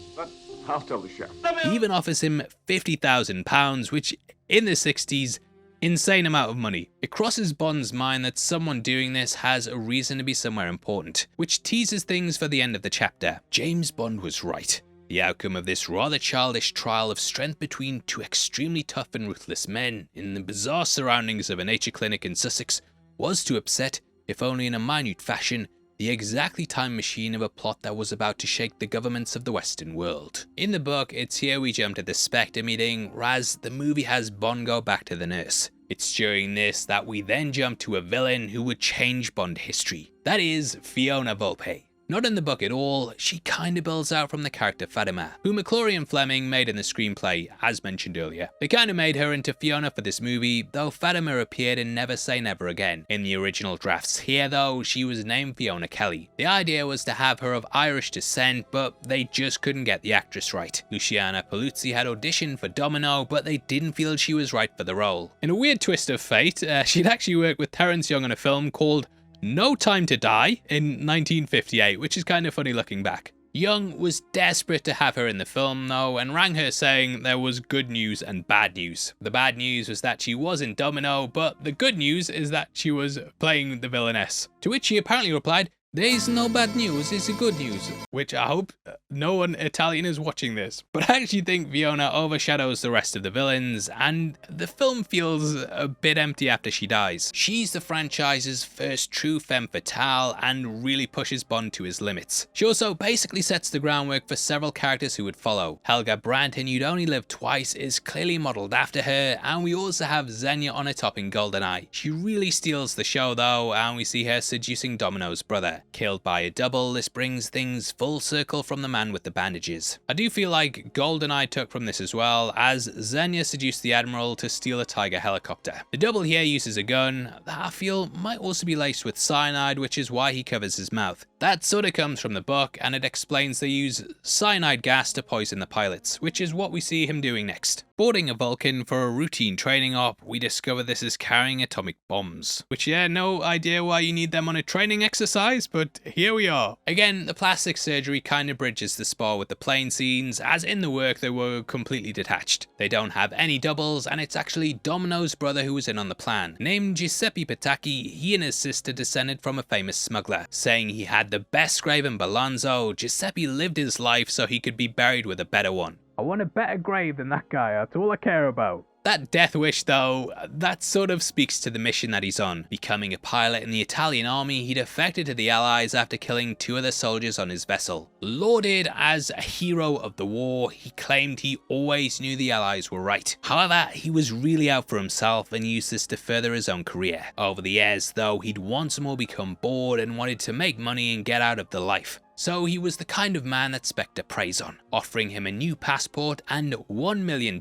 I'll tell the chef. He even offers him £50,000, which in the 60s, insane amount of money. It crosses Bond's mind that someone doing this has a reason to be somewhere important, which teases things for the end of the chapter. James Bond was right. The outcome of this rather childish trial of strength between two extremely tough and ruthless men in the bizarre surroundings of a nature clinic in Sussex was to upset, if only in a minute fashion, the exactly timed machine of a plot that was about to shake the governments of the Western world. In the book, it's here we jump to the Spectre meeting, whereas the movie has Bond go back to the nurse. It's during this that we then jump to a villain who would change Bond history. That is Fiona Volpe. Not in the book at all, she kinda builds out from the character Fatima, who McClory and Fleming made in the screenplay, as mentioned earlier. They kinda made her into Fiona for this movie, though Fatima appeared in Never Say Never Again. In the original drafts here though, she was named Fiona Kelly. The idea was to have her of Irish descent, but they just couldn't get the actress right. Luciana Paluzzi had auditioned for Domino, but they didn't feel she was right for the role. In a weird twist of fate, she'd actually worked with Terence Young on a film called No Time to Die in 1958, which is kind of funny looking back. Young was desperate to have her in the film though, and rang her saying there was good news and bad news. The bad news was that she was in Domino, but the good news is that she was playing the villainess. To which she apparently replied, There's no bad news, it's good news. Which I hope no one Italian is watching this. But I actually think Fiona overshadows the rest of the villains, and the film feels a bit empty after she dies. She's the franchise's first true femme fatale and really pushes Bond to his limits. She also basically sets the groundwork for several characters who would follow. Helga Brandt in You'd Only Live Twice is clearly modelled after her, and we also have Xenia on a top in GoldenEye. She really steals the show though, and we see her seducing Domino's brother. Killed by a double, this brings things full circle from the man with the bandages. I do feel like GoldenEye took from this as well, as Xenia seduced the Admiral to steal a Tiger helicopter. The double here uses a gun that I feel might also be laced with cyanide, which is why he covers his mouth. That sort of comes from the book, and it explains they use cyanide gas to poison the pilots, which is what we see him doing next. Boarding a Vulcan for a routine training op, we discover this is carrying atomic bombs. Which, yeah, no idea why you need them on a training exercise, but here we are. Again, the plastic surgery kind of bridges the spar with the plane scenes, as in the work they were completely detached. They don't have any doubles, and it's actually Domino's brother who was in on the plan. Named Giuseppe Patacchi, he and his sister descended from a famous smuggler. Saying he had the best grave in Balanzo, Giuseppe lived his life so he could be buried with a better one. I want a better grave than that guy, that's all I care about. That death wish though, that sort of speaks to the mission that he's on. Becoming a pilot in the Italian army, he defected to the Allies after killing 2 other soldiers on his vessel. Lauded as a hero of the war, he claimed he always knew the Allies were right. However, he was really out for himself and used this to further his own career. Over the years though, he'd once more become bored and wanted to make money and get out of the life. So he was the kind of man that Spectre preys on, offering him a new passport and $1 million.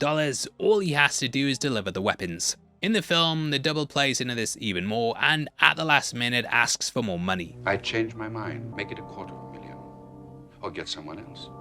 All he has to do is deliver the weapons. In the film, the double plays into this even more, and at the last minute asks for more money. I'd change my mind, make it $250,000, or get someone else.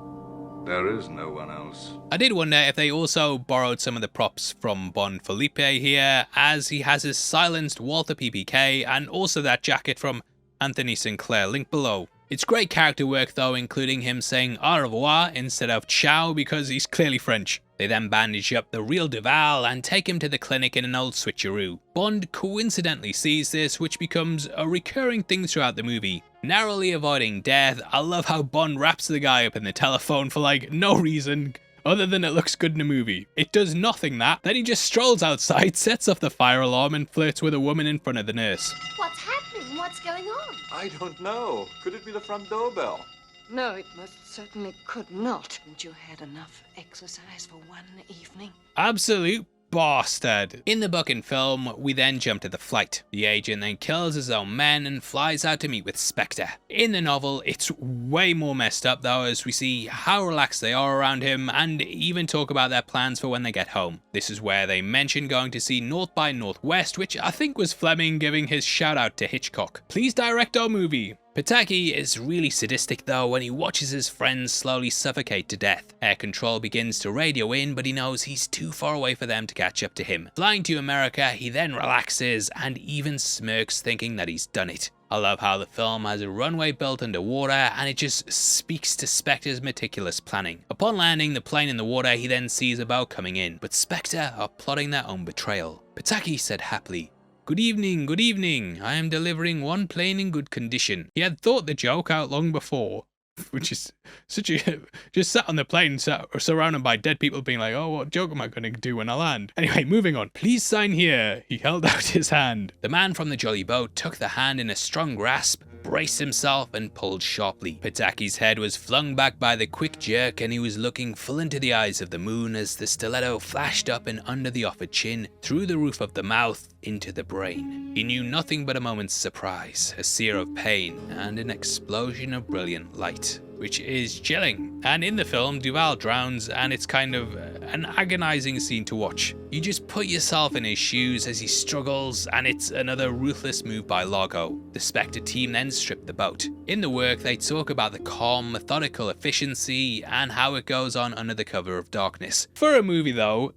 There is no one else. I did wonder if they also borrowed some of the props from Bond Felipe here, as he has his silenced Walther PPK and also that jacket from Anthony Sinclair, link below. It's great character work though, including him saying au revoir instead of ciao because he's clearly French. They then bandage up the real Duval and take him to the clinic in an old switcheroo. Bond coincidentally sees this, which becomes a recurring thing throughout the movie. Narrowly avoiding death, I love how Bond wraps the guy up in the telephone for like no reason other than it looks good in a movie. It does nothing that, then he just strolls outside, sets off the fire alarm and flirts with a woman in front of the nurse. What's happening? What's going on? I don't know. Could it be the front doorbell? No, it most certainly could not. Haven't you had enough exercise for one evening? Absolute bastard. In the book and film, we then jump to the flight. The agent then kills his own men and flies out to meet with Spectre. In the novel, it's way more messed up though, as we see how relaxed they are around him and even talk about their plans for when they get home. This is where they mention going to see North by Northwest, which I think was Fleming giving his shout out to Hitchcock. Please direct our movie. Patacchi is really sadistic though when he watches his friends slowly suffocate to death. Air control begins to radio in, but he knows he's too far away for them to catch up to him. Flying to America, he then relaxes and even smirks thinking that he's done it. I love how the film has a runway built underwater and it just speaks to Spectre's meticulous planning. Upon landing the plane in the water, he then sees a boat coming in, but Spectre are plotting their own betrayal. Patacchi said happily, good evening, I am delivering one plane in good condition. He had thought the joke out long before, which is such a, just sat on the plane surrounded by dead people being like, oh, what joke am I going to do when I land? Anyway, moving on. Please sign here. He held out his hand. The man from the jolly boat took the hand in a strong grasp, braced himself and pulled sharply. Patacchi's head was flung back by the quick jerk and he was looking full into the eyes of the moon as the stiletto flashed up and under the offered chin, through the roof of the mouth, into the brain. He knew nothing but a moment's surprise, a sear of pain, and an explosion of brilliant light, which is chilling. And in the film, Duval drowns and it's kind of an agonizing scene to watch. You just put yourself in his shoes as he struggles, and it's another ruthless move by Largo. The Spectre team then strip the boat. In the work, they talk about the calm, methodical efficiency and how it goes on under the cover of darkness. For a movie though,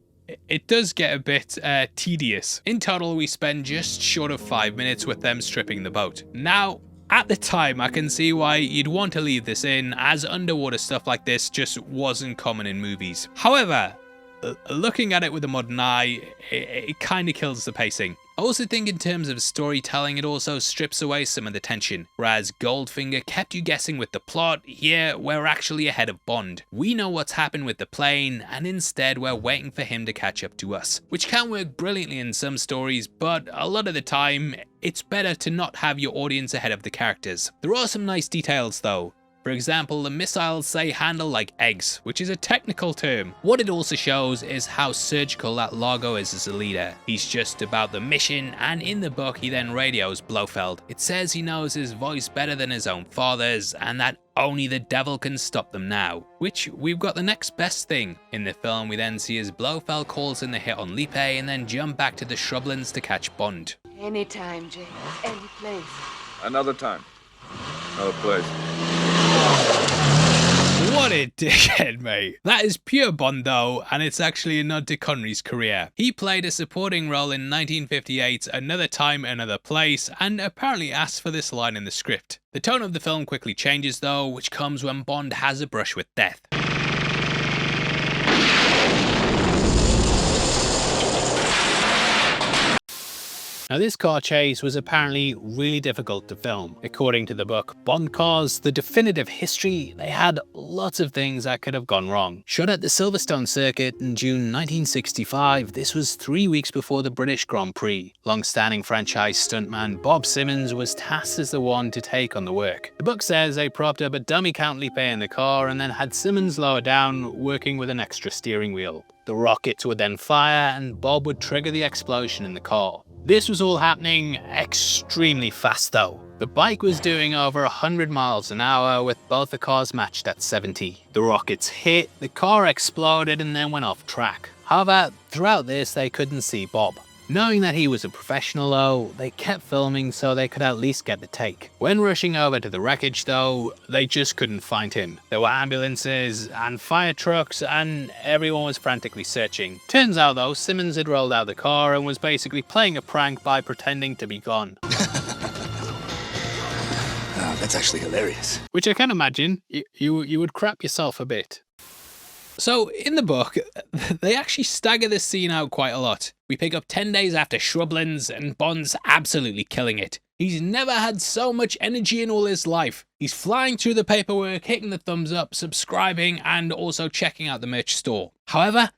it does get a bit tedious. In total, we spend just short of 5 minutes with them stripping the boat. Now, at the time, I can see why you'd want to leave this in, as underwater stuff like this just wasn't common in movies. However, looking at it with a modern eye, it kind of kills the pacing. I also think in terms of storytelling, it also strips away some of the tension. Whereas Goldfinger kept you guessing with the plot, here we're actually ahead of Bond. We know what's happened with the plane, and instead we're waiting for him to catch up to us. Which can work brilliantly in some stories, but a lot of the time, it's better to not have your audience ahead of the characters. There are some nice details though. For example, the missiles say handle like eggs, which is a technical term. What it also shows is how surgical that Largo is as a leader. He's just about the mission, and in the book he then radios Blofeld. It says he knows his voice better than his own father's, and that only the devil can stop them now. Which, we've got the next best thing. In the film we then see as Blofeld calls in the hit on Lipe and then jump back to the shrublands to catch Bond. Anytime, James. Any place. Another time. Another place. What a dickhead, mate. That is pure Bond though, and it's actually a nod to Connery's career. He played a supporting role in 1958's Another Time, Another Place, and apparently asked for this line in the script. The tone of the film quickly changes though, which comes when Bond has a brush with death. Now this car chase was apparently really difficult to film. According to the book Bond Cars, the definitive history, they had lots of things that could have gone wrong. Shot at the Silverstone circuit in June 1965, this was 3 weeks before the British Grand Prix. Long-standing franchise stuntman Bob Simmons was tasked as the one to take on the work. The book says they propped up a dummy Count Lipe in the car and then had Simmons lower down, working with an extra steering wheel. The rockets would then fire and Bob would trigger the explosion in the car. This was all happening extremely fast though. The bike was doing over 100 miles an hour with both the cars matched at 70. The rockets hit, the car exploded and then went off track. However, throughout this they couldn't see Bob. Knowing that he was a professional though, they kept filming so they could at least get the take. When rushing over to the wreckage though, they just couldn't find him. There were ambulances and fire trucks and everyone was frantically searching. Turns out though, Simmons had rolled out the car and was basically playing a prank by pretending to be gone. That's actually hilarious. Which I can imagine, you would crap yourself a bit. So, in the book, they actually stagger this scene out quite a lot. We pick up 10 days after Shrublands, and Bond's absolutely killing it. He's never had so much energy in all his life. He's flying through the paperwork, hitting the thumbs up, subscribing, and also checking out the merch store. However,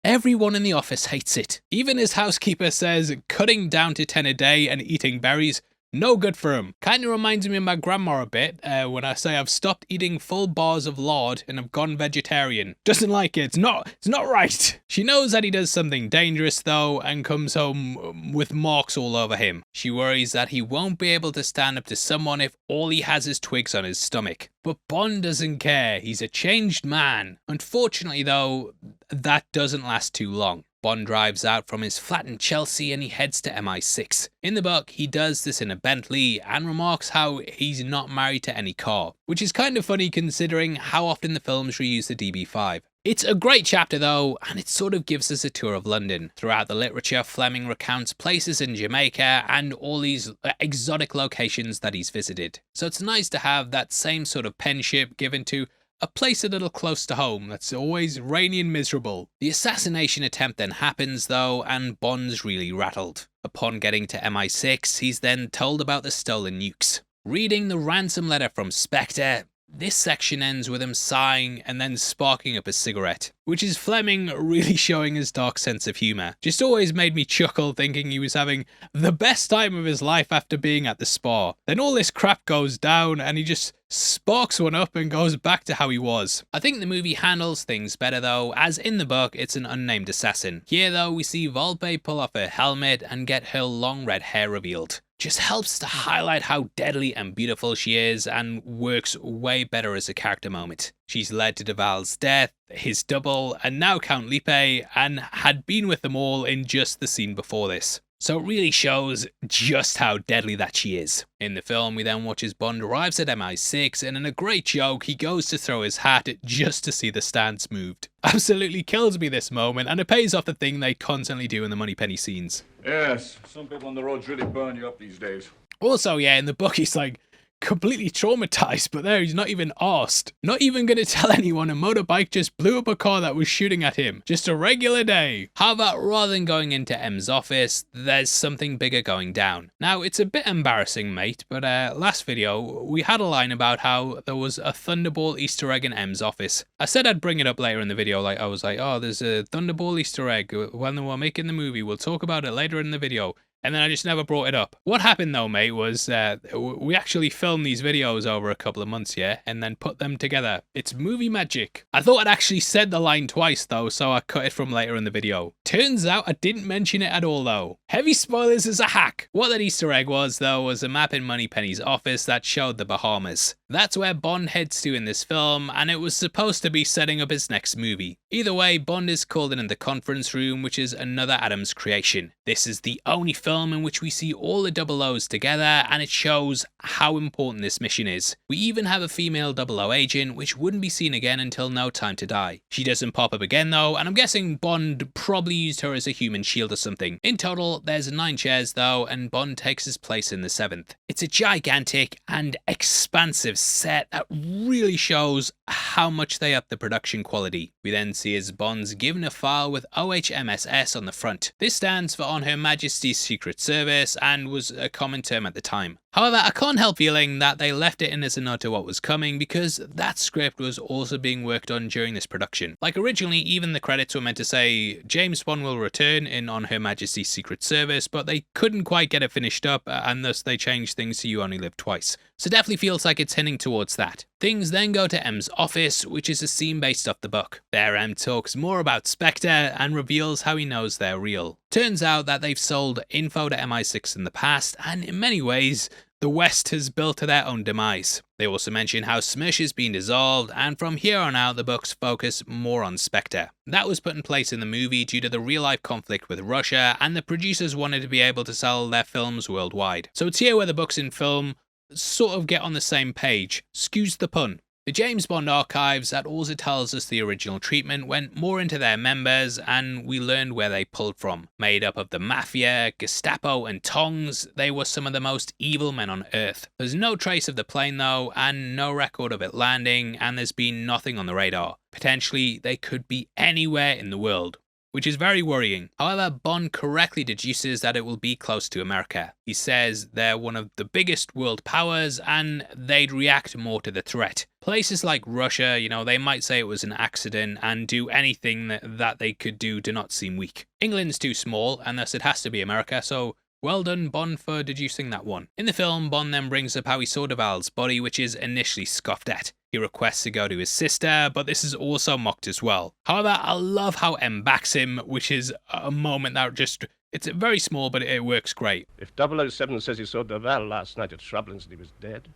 everyone in the office hates it. Even his housekeeper says cutting down to 10 a day and eating berries, no good for him. Kinda reminds me of my grandma a bit when I say I've stopped eating full bars of lard and have gone vegetarian. Doesn't like it. It's not right. She knows that he does something dangerous though and comes home with marks all over him. She worries that he won't be able to stand up to someone if all he has is twigs on his stomach. But Bond doesn't care. He's a changed man. Unfortunately though, that doesn't last too long. Bond drives out from his flat in Chelsea and he heads to MI6. In the book, he does this in a Bentley and remarks how he's not married to any car, which is kind of funny considering how often the films reuse the DB5. It's a great chapter though, and it sort of gives us a tour of London. Throughout the literature, Fleming recounts places in Jamaica and all these exotic locations that he's visited. So it's nice to have that same sort of penship given to a place a little close to home that's always rainy and miserable. The assassination attempt then happens though, and Bond's really rattled. Upon getting to MI6, he's then told about the stolen nukes. Reading the ransom letter from Spectre, this section ends with him sighing and then sparking up a cigarette, which is Fleming really showing his dark sense of humour. Just always made me chuckle thinking he was having the best time of his life after being at the spa. Then all this crap goes down and he just sparks one up and goes back to how he was. I think the movie handles things better though, as in the book it's an unnamed assassin. Here though we see Volpe pull off her helmet and get her long red hair revealed. Just helps to highlight how deadly and beautiful she is and works way better as a character moment. She's led to Duval's death, his double, and now Count Lipe, and had been with them all in just the scene before this. So it really shows just how deadly that she is. In the film, we then watch as Bond arrives at MI6, and in a great joke, he goes to throw his hat just to see the stance moved. Absolutely kills me this moment, and it pays off the thing they constantly do in the Moneypenny scenes. Yes, some people on the roads really burn you up these days. Also, yeah, in the book, he's like completely traumatized, but there he's not even arsed. Not even gonna tell anyone a motorbike just blew up a car that was shooting at him. Just a regular day. How about rather than going into M's office, there's something bigger going down. Now, it's a bit embarrassing, mate, but last video, we had a line about how there was a Thunderball Easter egg in M's office. I said I'd bring it up later in the video, like I was like, oh, there's a Thunderball Easter egg. When we're making the movie, we'll talk about it later in the video. And then I just never brought it up. What happened though, mate, was we actually filmed these videos over a couple of months, yeah, and then put them together. It's movie magic. I thought I'd actually said the line twice though, so I cut it from later in the video. Turns out I didn't mention it at all though. Heavy spoilers as a hack. What that Easter egg was though was a map in Moneypenny's office that showed the Bahamas. That's where Bond heads to in this film, and it was supposed to be setting up his next movie. Either way, Bond is called in the conference room, which is another Adams creation. This is the only film in which we see all the 00s together, and it shows how important this mission is. We even have a female 00 agent, which wouldn't be seen again until No Time to Die. She doesn't pop up again though, and I'm guessing Bond probably used her as a human shield or something. In total, there's 9 chairs though, and Bond takes his place in the 7th. It's a gigantic and expansive set that really shows how much they up the production quality. We then see as Bond's given a file with OHMSS on the front. This stands for On Her Majesty's Secret Service and was a common term at the time. However, I can't help feeling that they left it in as a nod to what was coming, because that script was also being worked on during this production. Like originally, even the credits were meant to say James Bond will return in On Her Majesty's Secret Service, but they couldn't quite get it finished up, and thus they changed things to You Only Live Twice. So definitely feels like it's hinting towards that. Things then go to M's office, which is a scene based off the book. There M talks more about Spectre and reveals how he knows they're real. Turns out that they've sold info to MI6 in the past, and in many ways, the West has built to their own demise. They also mention how Smush has been dissolved, and from here on out the books focus more on Spectre. That was put in place in the movie due to the real-life conflict with Russia, and the producers wanted to be able to sell their films worldwide. So it's here where the books and film sort of get on the same page. Excuse the pun. The James Bond archives that also tells us the original treatment went more into their members, and we learned where they pulled from. Made up of the Mafia, Gestapo and Tongs, they were some of the most evil men on Earth. There's no trace of the plane though, and no record of it landing, and there's been nothing on the radar. Potentially, they could be anywhere in the world, which is very worrying. However, Bond correctly deduces that it will be close to America. He says they're one of the biggest world powers and they'd react more to the threat. Places like Russia, you know, they might say it was an accident and do anything that they could do to not seem weak. England's too small, and thus it has to be America, so well done, Bond, for deducing that one. In the film, Bond then brings up how he saw Duvall's body, which is initially scoffed at. He requests to go to his sister, but this is also mocked as well. However, I love how M backs him, which is a moment that just, it's very small, but it works great. If 007 says he saw Duval last night at Shrublands and he was dead,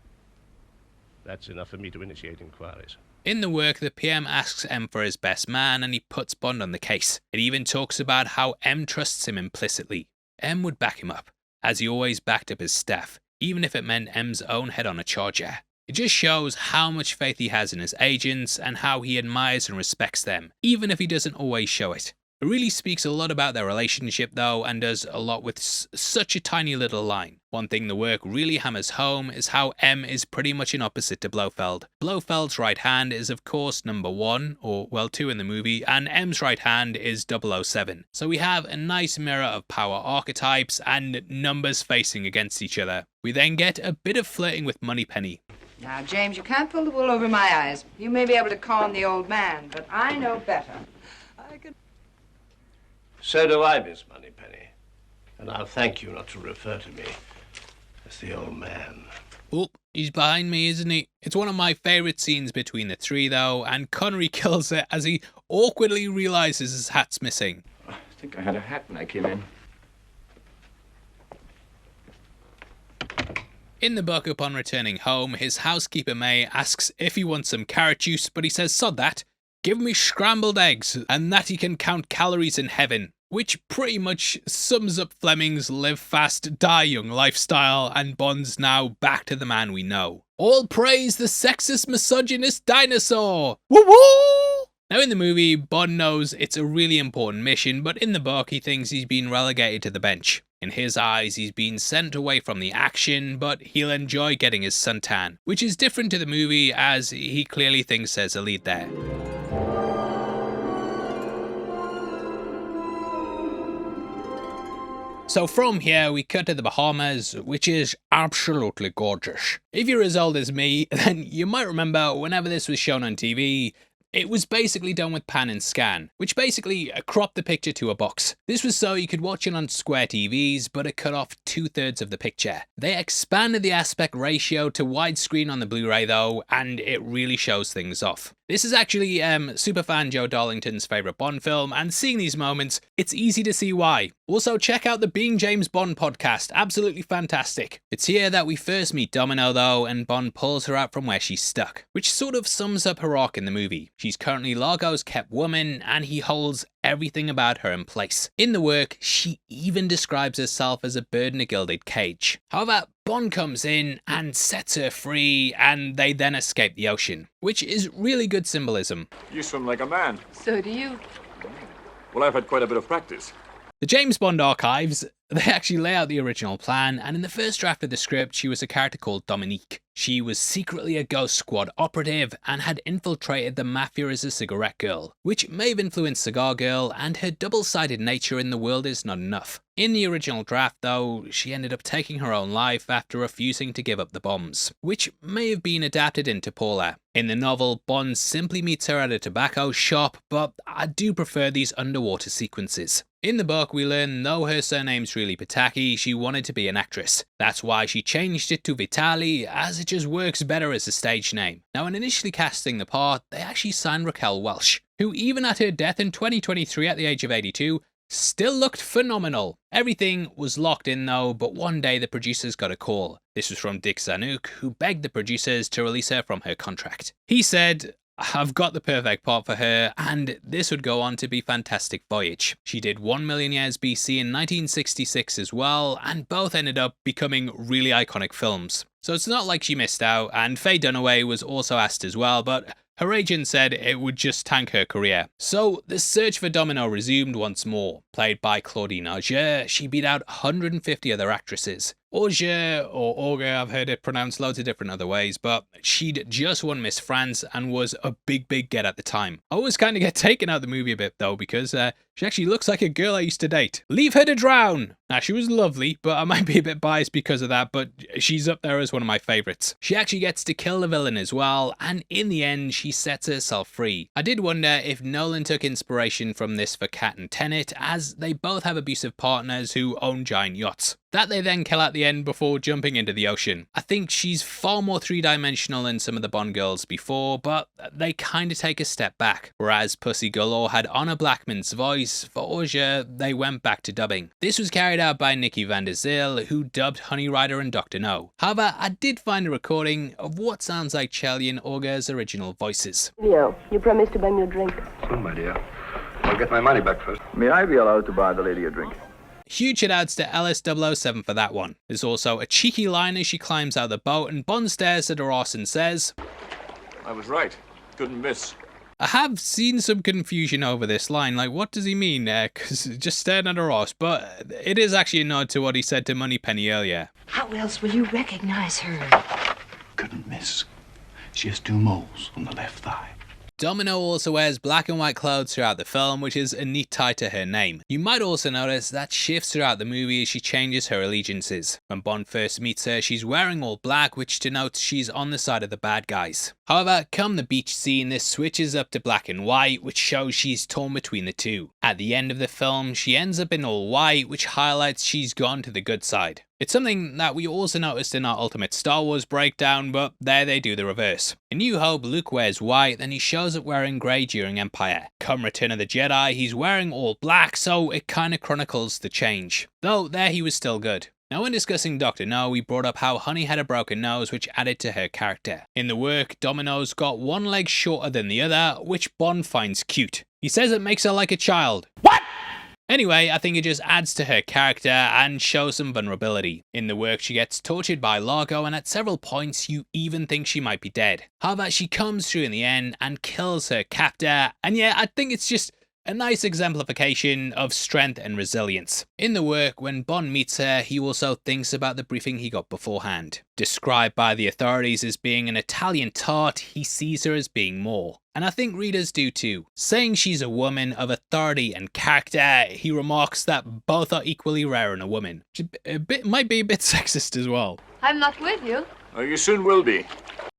that's enough for me to initiate inquiries. In the work, the PM asks M for his best man, and he puts Bond on the case. It even talks about how M trusts him implicitly. M would back him up, as he always backed up his staff, even if it meant M's own head on a charger. It just shows how much faith he has in his agents and how he admires and respects them, even if he doesn't always show it. It really speaks a lot about their relationship though, and does a lot with such a tiny little line. One thing the work really hammers home is how M is pretty much an opposite to Blofeld. Blofeld's right hand is of course number 1, or well 2 in the movie, and M's right hand is 007. So we have a nice mirror of power archetypes and numbers facing against each other. We then get a bit of flirting with Moneypenny. Now, James, you can't pull the wool over my eyes. You may be able to calm the old man, but I know better. So do I, Miss Moneypenny. And I'll thank you not to refer to me as the old man. Oh, he's behind me, isn't he? It's one of my favourite scenes between the three though, and Connery kills it as he awkwardly realises his hat's missing. I think I had a hat when I came in. In the book, upon returning home, his housekeeper May asks if he wants some carrot juice, but he says, sod that, give me scrambled eggs, and that he can count calories in heaven. Which pretty much sums up Fleming's live fast, die young lifestyle, and Bond's now back to the man we know. All praise the sexist, misogynist dinosaur! Woo woo! Now in the movie, Bond knows it's a really important mission, but in the book he thinks he's been relegated to the bench. In his eyes, he's been sent away from the action, but he'll enjoy getting his suntan, which is different to the movie as he clearly thinks there's a lead there. So from here, we cut to the Bahamas, which is absolutely gorgeous. If you're as old as me, then you might remember whenever this was shown on TV, it was basically done with pan and scan, which basically cropped the picture to a box. This was so you could watch it on square TVs, but it cut off 2/3 of the picture. They expanded the aspect ratio to widescreen on the Blu-ray though, and it really shows things off. This is actually superfan Joe Darlington's favourite Bond film, and seeing these moments, it's easy to see why. Also, check out the Being James Bond podcast, absolutely fantastic. It's here that we first meet Domino though, and Bond pulls her out from where she's stuck, which sort of sums up her arc in the movie. She's currently Largo's kept woman, and he holds everything about her in place. In the work, she even describes herself as a bird in a gilded cage. However, Bond comes in and sets her free, and they then escape the ocean, which is really good symbolism. You swim like a man. So do you. Well, I've had quite a bit of practice. The James Bond archives, they actually lay out the original plan, and in the first draft of the script, she was a character called Dominique. She was secretly a Ghost Squad operative and had infiltrated the mafia as a cigarette girl, which may have influenced Cigar Girl, and her double-sided nature in The World Is Not Enough. In the original draft though, she ended up taking her own life after refusing to give up the bombs, which may have been adapted into Paula. In the novel, Bond simply meets her at a tobacco shop, but I do prefer these underwater sequences. In the book, we learn though her surname's really Pataki, she wanted to be an actress. That's why she changed it to Vitali, as it just works better as a stage name. Now, in initially casting the part, they actually signed Raquel Welch, who even at her death in 2023 at the age of 82, still looked phenomenal. Everything was locked in though, but one day the producers got a call. This was from Dick Zanuck, who begged the producers to release her from her contract. He said, "I've got the perfect part for her, and this would go on to be Fantastic Voyage." She did 1 Million Years BC in 1966 as well, and both ended up becoming really iconic films. So it's not like she missed out, and Faye Dunaway was also asked as well, but her agent said it would just tank her career. So the search for Domino resumed once more. Played by Claudine Auger, she beat out 150 other actresses. Auger, or Auger, I've heard it pronounced loads of different other ways, but she'd just won Miss France and was a big get at the time. I always kind of get taken out of the movie a bit though, because she actually looks like a girl I used to date. Leave Her to Drown! Now, she was lovely, but I might be a bit biased because of that, but she's up there as one of my favourites. She actually gets to kill the villain as well, and in the end, she sets herself free. I did wonder if Nolan took inspiration from this for Cat and Tenet, as they both have abusive partners who own giant yachts that they then kill at the end before jumping into the ocean. I think she's far more three-dimensional than some of the Bond girls before, but they kind of take a step back. Whereas Pussy Galore had Honor Blackman's voice, for Auger, they went back to dubbing. This was carried out by Nikki van der Zyl, who dubbed Honey Rider and Dr. No. However, I did find a recording of what sounds like Shelley and Auger's original voices. Leo, you promised to buy me a drink. Soon, my dear. I'll get my money back first. May I be allowed to buy the lady a drink? Huge shoutouts to LS007 for that one. There's also a cheeky line as she climbs out of the boat and Bond stares at her ass and says, I was right. Couldn't miss. I have seen some confusion over this line, like what does he mean there? Because just staring at her ass, but it is actually a nod to what he said to Moneypenny earlier. How else will you recognize her? Couldn't miss. She has 2 moles on the left thigh. Domino also wears black and white clothes throughout the film, which is a neat tie to her name. You might also notice that shifts throughout the movie as she changes her allegiances. When Bond first meets her, she's wearing all black, which denotes she's on the side of the bad guys. However, come the beach scene, this switches up to black and white, which shows she's torn between the two. At the end of the film, she ends up in all white, which highlights she's gone to the good side. It's something that we also noticed in our Ultimate Star Wars breakdown, but there they do the reverse. In New Hope, Luke wears white, then he shows up wearing grey during Empire. Come Return of the Jedi, he's wearing all black, so it kinda chronicles the change. Though there he was still good. Now when discussing Dr. No, we brought up how Honey had a broken nose, which added to her character. In the work, Domino's got one leg shorter than the other, which Bond finds cute. He says it makes her like a child. What? Anyway, I think it just adds to her character and shows some vulnerability. In the work, she gets tortured by Largo, and at several points you even think she might be dead. However, she comes through in the end and kills her captor, and yeah, I think it's just A nice exemplification of strength and resilience. In the work, when Bond meets her, he also thinks about the briefing he got beforehand. Described by the authorities as being an Italian tart, he sees her as being more. And I think readers do too. Saying she's a woman of authority and character, he remarks that both are equally rare in a woman. Which might be a bit sexist as well. I'm not with you. Oh, you soon will be.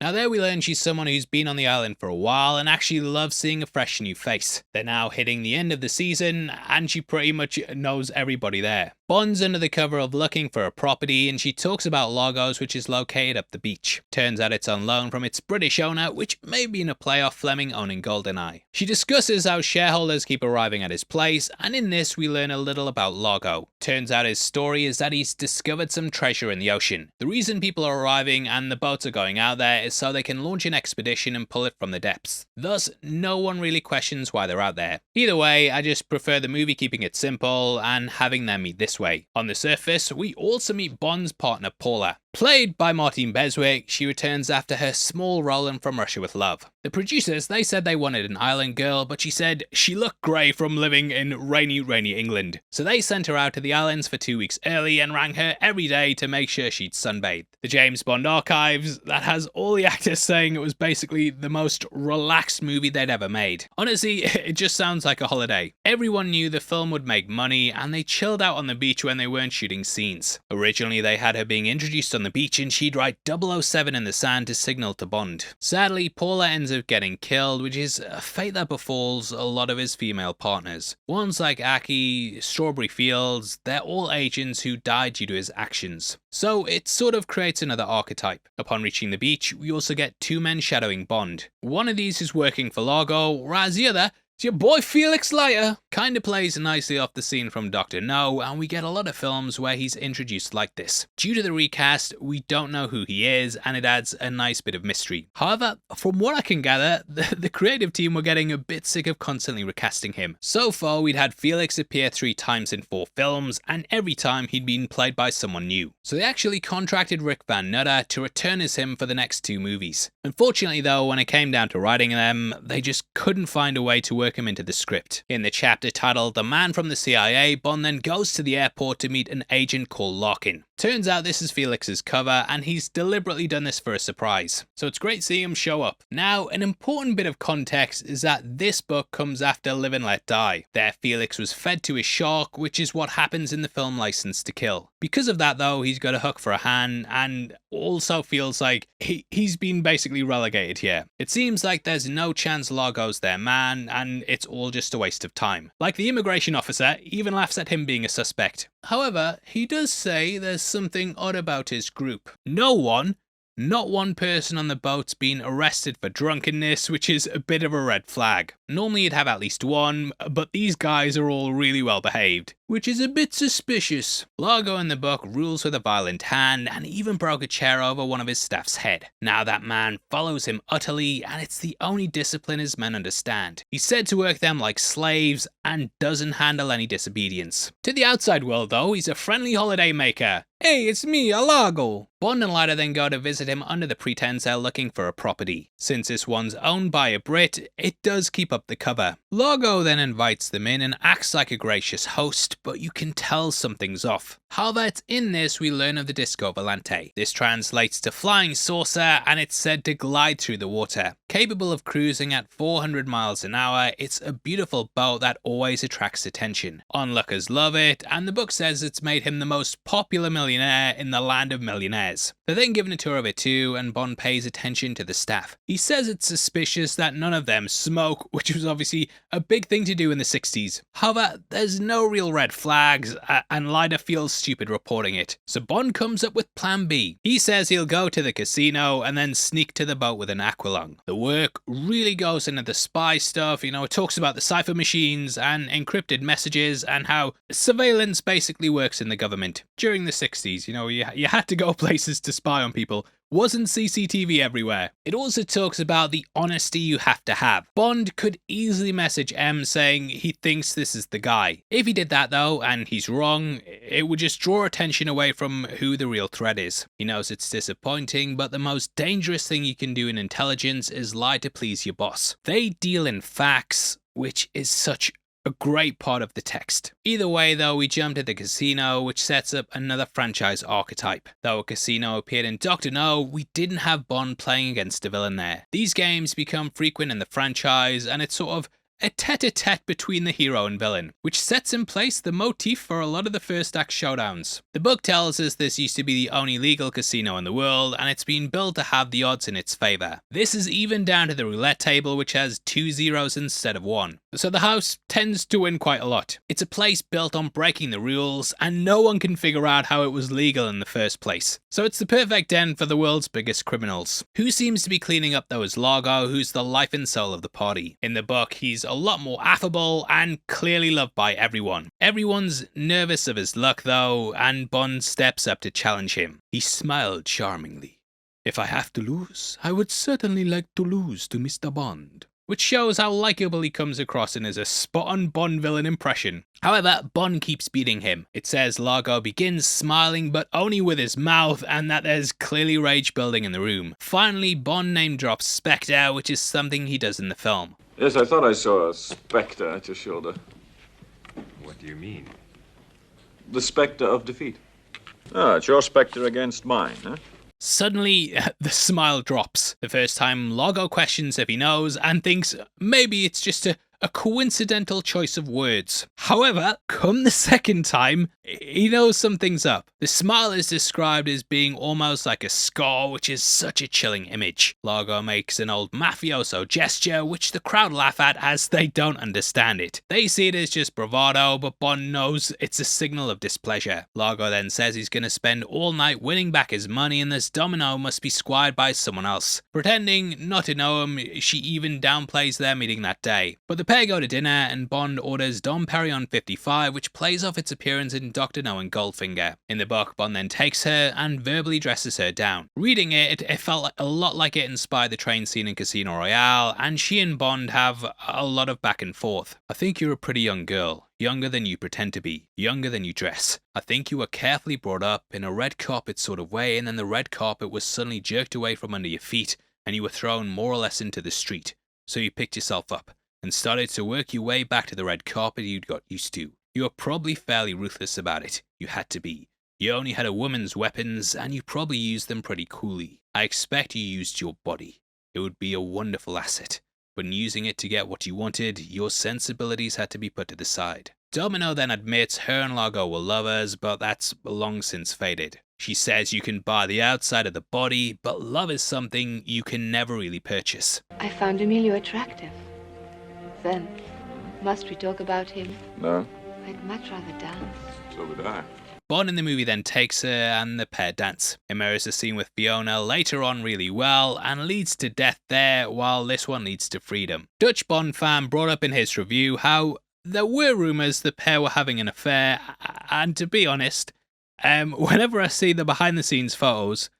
Now there we learn she's someone who's been on the island for a while and actually loves seeing a fresh new face. They're now hitting the end of the season and she pretty much knows everybody there. Bond's under the cover of looking for a property and she talks about Lagos, which is located up the beach. Turns out it's on loan from its British owner, which may be in a play off Fleming owning GoldenEye. She discusses how shareholders keep arriving at his place, and in this we learn a little about Largo. Turns out his story is that he's discovered some treasure in the ocean. The reason people are arriving and the boats are going out there is so they can launch an expedition and pull it from the depths. Thus, no one really questions why they're out there. Either way, I just prefer the movie keeping it simple and having them meet this way. On the surface, we also meet Bond's partner Paula. Played by Martine Beswick, she returns after her small role in From Russia with Love. The producers, they said they wanted an island girl, but she said she looked grey from living in rainy England. So they sent her out to the islands for 2 weeks early and rang her every day to make sure she'd sunbathe. The James Bond archives, that has all the actors saying it was basically the most relaxed movie they'd ever made. Honestly, it just sounds like a holiday. Everyone knew the film would make money and they chilled out on the beach when they weren't shooting scenes. Originally they had her being introduced on the beach and she'd write 007 in the sand to signal to Bond. Sadly, Paula ends up getting killed, which is a fate that befalls a lot of his female partners. Ones like Aki, Strawberry Fields, they're all agents who died due to his actions. So it sort of creates another archetype. Upon reaching the beach, we also get 2 men shadowing Bond. One of these is working for Largo, whereas the other, it's your boy Felix Leiter. Kinda plays nicely off the scene from Dr. No, and we get a lot of films where he's introduced like this. Due to the recast, we don't know who he is, and it adds a nice bit of mystery. However, from what I can gather, the creative team were getting a bit sick of constantly recasting him. So far, we'd had Felix appear 3 times in 4 films, and every time he'd been played by someone new. So they actually contracted Rick Van Nutter to return as him for the next 2 movies. Unfortunately though, when it came down to writing them, they just couldn't find a way to work him into the script. In the chapter titled The Man from the CIA, Bond then goes to the airport to meet an agent called Larkin. Turns out this is Felix's cover, and he's deliberately done this for a surprise. So it's great seeing him show up. Now, an important bit of context is that this book comes after Live and Let Die. There, Felix was fed to his shark, which is what happens in the film License to Kill. Because of that though, he's got a hook for a hand, and also feels like he's been basically relegated here. It seems like there's no chance Largo's their man, and it's all just a waste of time. Like the immigration officer even laughs at him being a suspect. However, he does say there's something odd about his group. Not one person on the boat's been arrested for drunkenness, which is a bit of a red flag. Normally you'd have at least one, but these guys are all really well behaved, which is a bit suspicious. Largo in the book rules with a violent hand and even broke a chair over one of his staff's head. Now that man follows him utterly, and it's the only discipline his men understand. He's said to work them like slaves and doesn't handle any disobedience. To the outside world though, he's a friendly holiday maker. Hey, it's me, Largo. Bond and Leiter then go to visit him under the pretense they're looking for a property. Since this one's owned by a Brit, it does keep up the cover. Largo then invites them in and acts like a gracious host, but you can tell something's off. However, it's in this we learn of the Disco Volante. This translates to flying saucer, and it's said to glide through the water. Capable of cruising at 400 miles an hour, it's a beautiful boat that always attracts attention. Onlookers love it, and the book says it's made him the most popular millionaire in the land of millionaires. They're then given a tour of it too, and Bond pays attention to the staff. He says it's suspicious that none of them smoke, which was obviously a big thing to do in the 60s. However, there's no real red flags, and Leiter feels stupid reporting it. So Bond comes up with plan B. He says he'll go to the casino and then sneak to the boat with an aqualung. The work really goes into the spy stuff, it talks about the cipher machines and encrypted messages and how surveillance basically works in the government. During the 60s, you had to go places to spy on people. Wasn't CCTV everywhere. It also talks about the honesty you have to have. Bond could easily message M saying he thinks this is the guy. If he did that though, and he's wrong, it would just draw attention away from who the real threat is. He knows it's disappointing, but the most dangerous thing you can do in intelligence is lie to please your boss. They deal in facts, which is such a great part of the text. Either way though, we jump to the casino, which sets up another franchise archetype. Though a casino appeared in Dr. No, we didn't have Bond playing against a villain there. These games become frequent in the franchise, and it's sort of a tete-a-tete between the hero and villain, which sets in place the motif for a lot of the first act showdowns. The book tells us this used to be the only legal casino in the world, and it's been built to have the odds in its favour. This is even down to the roulette table, which has 2 zeros instead of 1. So the house tends to win quite a lot. It's a place built on breaking the rules, and no one can figure out how it was legal in the first place. So it's the perfect den for the world's biggest criminals. Who seems to be cleaning up though is Largo, who's the life and soul of the party. In the book, he's a lot more affable and clearly loved by everyone. Everyone's nervous of his luck though, and Bond steps up to challenge him. He smiled charmingly. "If I have to lose, I would certainly like to lose to Mr. Bond." Which shows how likeable he comes across and is a spot-on Bond villain impression. However, Bond keeps beating him. It says Largo begins smiling, but only with his mouth, and that there's clearly rage building in the room. Finally, Bond name drops Spectre, which is something he does in the film. Yes, I thought I saw a spectre at your shoulder. What do you mean? The spectre of defeat. Ah, it's your spectre against mine, huh? Suddenly, the smile drops. The first time Largo questions if he knows and thinks maybe it's just a coincidental choice of words. However, come the second time, he knows something's up. The smile is described as being almost like a scar, which is such a chilling image. Largo makes an old mafioso gesture, which the crowd laugh at as they don't understand it. They see it as just bravado, but Bond knows it's a signal of displeasure. Largo then says he's going to spend all night winning back his money, and this domino must be squired by someone else. Pretending not to know him, she even downplays their meeting that day. But the pair go to dinner, and Bond orders Dom Perignon 55, which plays off its appearance in Dr. No and Goldfinger. In the book, Bond then takes her and verbally dresses her down. Reading it felt a lot like it inspired the train scene in Casino Royale, and she and Bond have a lot of back and forth. "I think you're a pretty young girl. Younger than you pretend to be. Younger than you dress. I think you were carefully brought up in a red carpet sort of way, and then the red carpet was suddenly jerked away from under your feet, and you were thrown more or less into the street. So you picked yourself up and started to work your way back to the red carpet you'd got used to. You were probably fairly ruthless about it. You had to be. You only had a woman's weapons, and you probably used them pretty coolly. I expect you used your body. It would be a wonderful asset. But in using it to get what you wanted, your sensibilities had to be put to the side." Domino then admits her and Largo were lovers, but that's long since faded. She says you can buy the outside of the body, but love is something you can never really purchase. I found Emilio attractive. Then, must we talk about him? No, I'd much rather dance. so would I. Bond in the movie then takes her and the pair dance. It mirrors the scene with Fiona later on really well and leads to death there, while this one leads to freedom. Dutch Bond fan brought up in his review how there were rumours the pair were having an affair, and to be honest, whenever I see the behind the scenes photos,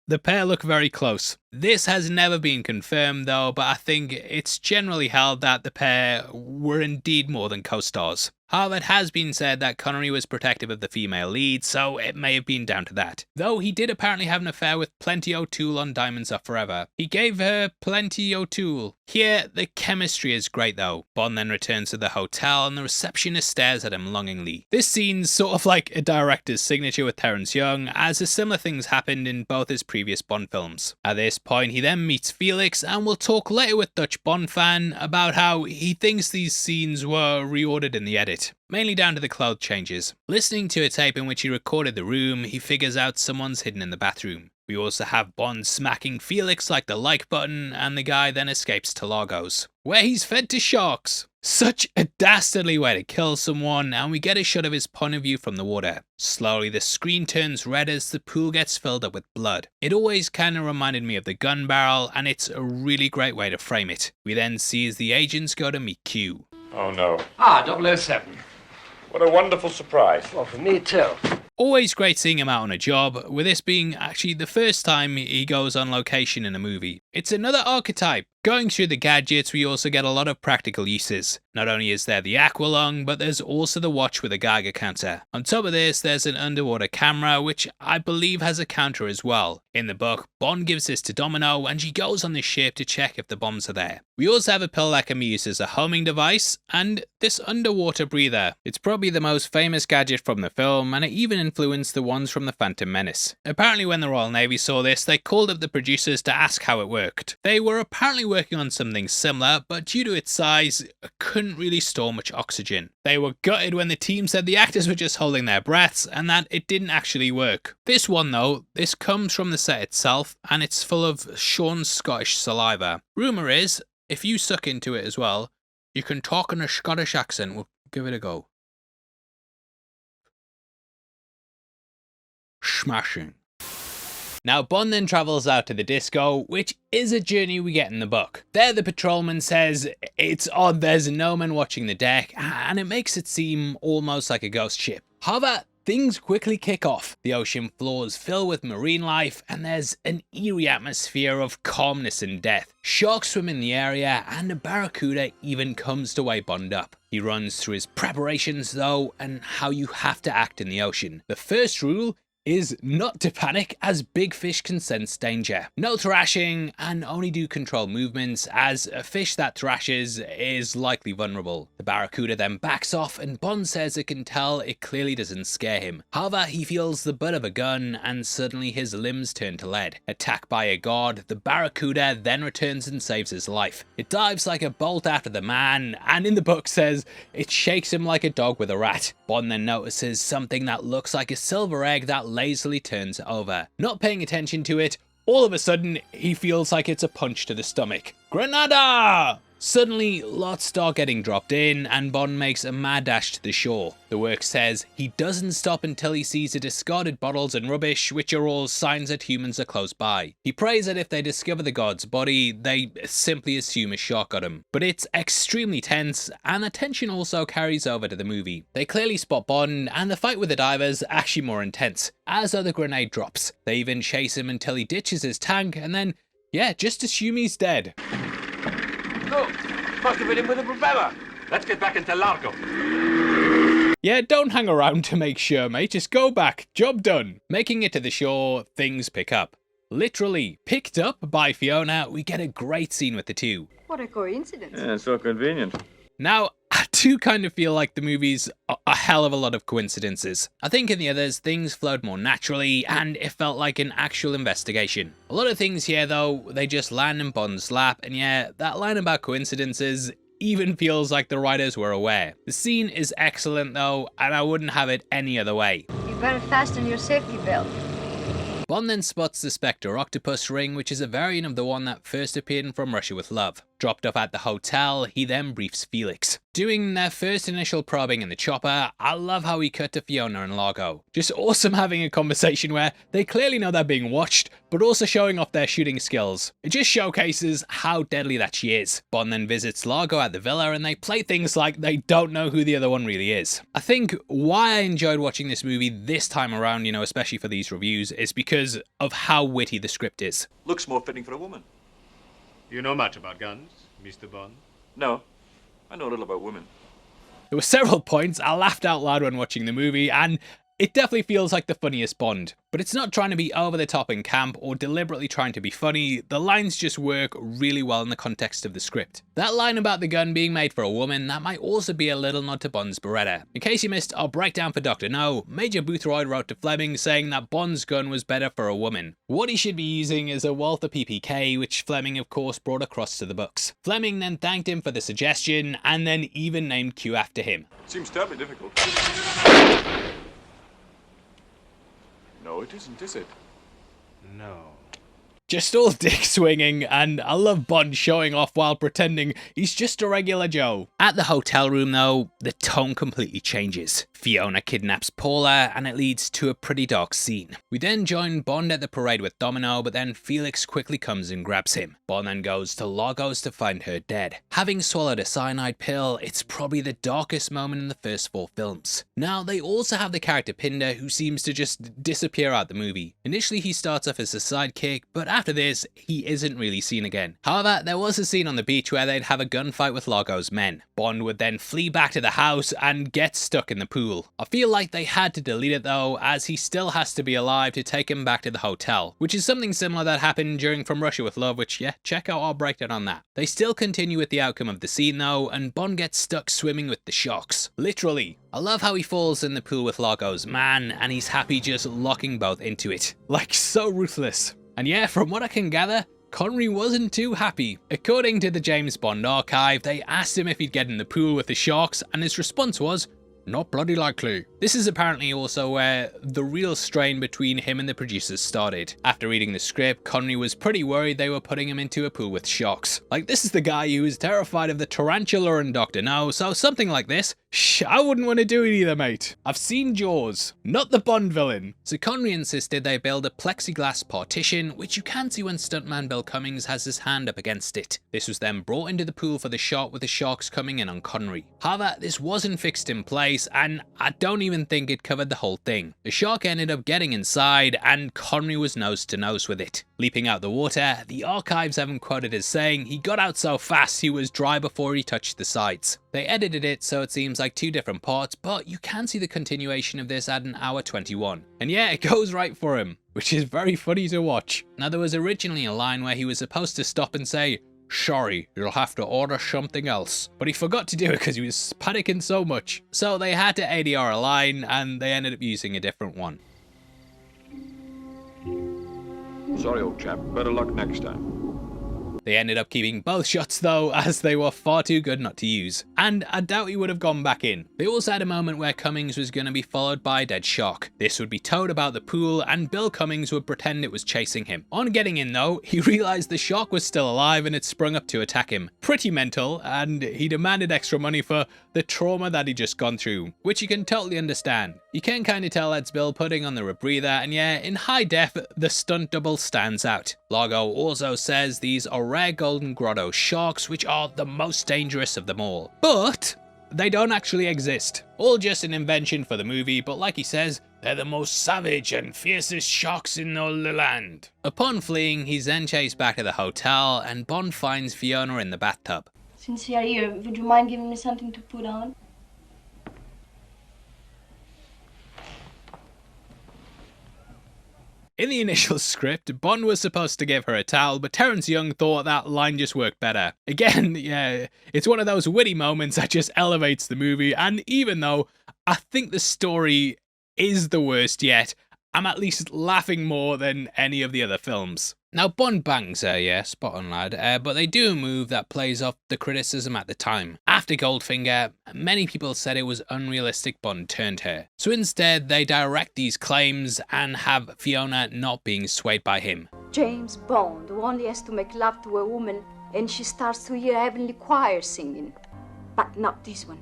the pair look very close. This has never been confirmed though, but I think it's generally held that the pair were indeed more than co-stars. However, it has been said that Connery was protective of the female lead, so it may have been down to that. Though he did apparently have an affair with Plenty O'Toole on Diamonds Are Forever. He gave her Plenty O'Toole. Here, the chemistry is great though. Bond then returns to the hotel and the receptionist stares at him longingly. This scene's sort of like a director's signature with Terence Young, as a similar things happened in both his previous Bond films. At this point, he then meets Felix, and we'll talk later with Dutch Bond fan about how he thinks these scenes were reordered in the edit. Mainly down to the clothes changes. Listening to a tape in which he recorded the room, he figures out someone's hidden in the bathroom. We also have Bond smacking Felix like the like button, and the guy then escapes to Largo's, where he's fed to sharks. Such a dastardly way to kill someone, and we get a shot of his point of view from the water. Slowly the screen turns red as the pool gets filled up with blood. It always kind of reminded me of the gun barrel, and it's a really great way to frame it. We then see as the agents go to meet Q. Oh no. 007. What a wonderful surprise. Well, for me too. Always great seeing him out on a job, with this being actually the first time he goes on location in a movie. It's another archetype. Going through the gadgets, we also get a lot of practical uses. Not only is there the aqualung, but there's also the watch with a Geiger counter. On top of this, there's an underwater camera, which I believe has a counter as well. In the book, Bond gives this to Domino, and she goes on the ship to check if the bombs are there. We also have a pill that can be used as a homing device, and this underwater breather. It's probably the most famous gadget from the film, and it even influenced the ones from the Phantom Menace. Apparently when the Royal Navy saw this, they called up the producers to ask how it worked. They were apparently working on something similar, but due to its size, it couldn't really store much oxygen. They were gutted when the team said the actors were just holding their breaths and that it didn't actually work. This one though, this comes from the set itself, and it's full of Sean's Scottish saliva. Rumour is, if you suck into it as well, you can talk in a Scottish accent. We'll give it a go. Smashing. Now Bond then travels out to the disco, which is a journey we get in the book. There the patrolman says it's odd there's no man watching the deck, and it makes it seem almost like a ghost ship. However, things quickly kick off. The ocean floors fill with marine life, and there's an eerie atmosphere of calmness and death. Sharks swim in the area, and a barracuda even comes to weigh Bond up. He runs through his preparations though, and how you have to act in the ocean. The first rule is not to panic, as big fish can sense danger. No thrashing, and only do controlled movements, as a fish that thrashes is likely vulnerable. The barracuda then backs off, and Bond says it can tell it clearly doesn't scare him. However, he feels the butt of a gun, and suddenly his limbs turn to lead. Attacked by a guard, the barracuda then returns and saves his life. It dives like a bolt after the man, and in the book says it shakes him like a dog with a rat. Bond then notices something that looks like a silver egg that lazily turns over. Not paying attention to it, all of a sudden he feels like it's a punch to the stomach. Grenada! Suddenly, lots start getting dropped in, and Bond makes a mad dash to the shore. The work says he doesn't stop until he sees the discarded bottles and rubbish, which are all signs that humans are close by. He prays that if they discover the god's body, they simply assume a shark got him. But it's extremely tense, and the tension also carries over to the movie. They clearly spot Bond, and the fight with the divers actually more intense, as are the grenade drops. They even chase him until he ditches his tank, and then, yeah, just assume he's dead. Look, must have been in with a propeller. Let's get back into Largo. Yeah, don't hang around to make sure, mate. Just go back. Job done. Making it to the shore, things pick up. Literally, picked up by Fiona, we get a great scene with the two. What a coincidence. Yeah, so convenient. Now, I do kind of feel like the movie's a hell of a lot of coincidences. I think in the others, things flowed more naturally, and it felt like an actual investigation. A lot of things here though, they just land in Bond's lap, and yeah, that line about coincidences even feels like the writers were aware. The scene is excellent though, and I wouldn't have it any other way. You better fasten your safety belt. Bond then spots the Spectre octopus ring, which is a variant of the one that first appeared in From Russia with Love. Dropped off at the hotel, he then briefs Felix. Doing their first initial probing in the chopper, I love how he cut to Fiona and Largo. Just awesome having a conversation where they clearly know they're being watched, but also showing off their shooting skills. It just showcases how deadly that she is. Bond then visits Largo at the villa, and they play things like they don't know who the other one really is. I think why I enjoyed watching this movie this time around, especially for these reviews, is because of how witty the script is. Looks more fitting for a woman. You know much about guns, Mr. Bond? No, I know a little about women. There were several points I laughed out loud when watching the movie, and it definitely feels like the funniest Bond. But it's not trying to be over the top and camp or deliberately trying to be funny. The lines just work really well in the context of the script. That line about the gun being made for a woman, that might also be a little nod to Bond's Beretta. In case you missed our breakdown for Dr. No, Major Boothroyd wrote to Fleming saying that Bond's gun was better for a woman. What he should be using is a Walther PPK, which Fleming of course brought across to the books. Fleming then thanked him for the suggestion, and then even named Q after him. Seems terribly difficult. No, it isn't, is it? No. Just all dick swinging, and I love Bond showing off while pretending he's just a regular Joe. At the hotel room though, the tone completely changes. Fiona kidnaps Paula, and it leads to a pretty dark scene. We then join Bond at the parade with Domino, but then Felix quickly comes and grabs him. Bond then goes to Largo's to find her dead. Having swallowed a cyanide pill, it's probably the darkest moment in the first 4 films. Now, they also have the character Pinder, who seems to just disappear out the movie. Initially he starts off as a sidekick, but after this, he isn't really seen again. However, there was a scene on the beach where they'd have a gunfight with Largo's men. Bond would then flee back to the house and get stuck in the pool. I feel like they had to delete it though, as he still has to be alive to take him back to the hotel, which is something similar that happened during From Russia with Love, which yeah, check out our breakdown on that. They still continue with the outcome of the scene though, and Bond gets stuck swimming with the sharks. Literally. I love how he falls in the pool with Largo's man, and he's happy just locking both into it. Like, so ruthless. And yeah, from what I can gather, Connery wasn't too happy. According to the James Bond archive, they asked him if he'd get in the pool with the sharks, and his response was, "Not bloody likely." This is apparently also where the real strain between him and the producers started. After reading the script, Connery was pretty worried they were putting him into a pool with sharks. Like, this is the guy who is terrified of the tarantula and Dr. No, so something like this, I wouldn't want to do it either, mate. I've seen Jaws, not the Bond villain. So Connery insisted they build a plexiglass partition, which you can see when stuntman Bill Cummings has his hand up against it. This was then brought into the pool for the shot with the sharks coming in on Connery. However, this wasn't fixed in place, and I don't even think it covered the whole thing. The shark ended up getting inside, and Connery was nose to nose with it. Leaping out the water, the archives have him quoted as saying he got out so fast he was dry before he touched the sides. They edited it so it seems like two different parts, but you can see the continuation of this at an hour 21. And yeah, it goes right for him, which is very funny to watch. Now, there was originally a line where he was supposed to stop and say, "Sorry, you'll have to order something else." But he forgot to do it because he was panicking so much. So they had to ADR a line, and they ended up using a different one. Sorry, old chap. Better luck next time. They ended up keeping both shots though, as they were far too good not to use. And I doubt he would have gone back in. They also had a moment where Cummings was going to be followed by a dead shark. This would be towed about the pool, and Bill Cummings would pretend it was chasing him. On getting in though, he realised the shark was still alive and had sprung up to attack him. Pretty mental, and he demanded extra money for the trauma that he'd just gone through, which you can totally understand. You can kind of tell that's Bill putting on the rebreather, and yeah, in high def, the stunt double stands out. Largo also says these are rare golden grotto sharks, which are the most dangerous of them all. But they don't actually exist. All just an invention for the movie, but like he says, they're the most savage and fiercest sharks in all the land. Upon fleeing, he's then chased back to the hotel, and Bond finds Fiona in the bathtub. Since you're here, would you mind giving me something to put on? In the initial script, Bond was supposed to give her a towel, but Terence Young thought that line just worked better. Again, yeah, it's one of those witty moments that just elevates the movie, and even though I think the story is the worst yet, I'm at least laughing more than any of the other films. Now, Bond bangs her, yeah, spot on lad, but they do a move that plays off the criticism at the time. After Goldfinger, many people said it was unrealistic Bond turned her. So instead, they direct these claims and have Fiona not being swayed by him. James Bond, who only has to make love to a woman and she starts to hear heavenly choir singing. But not this one.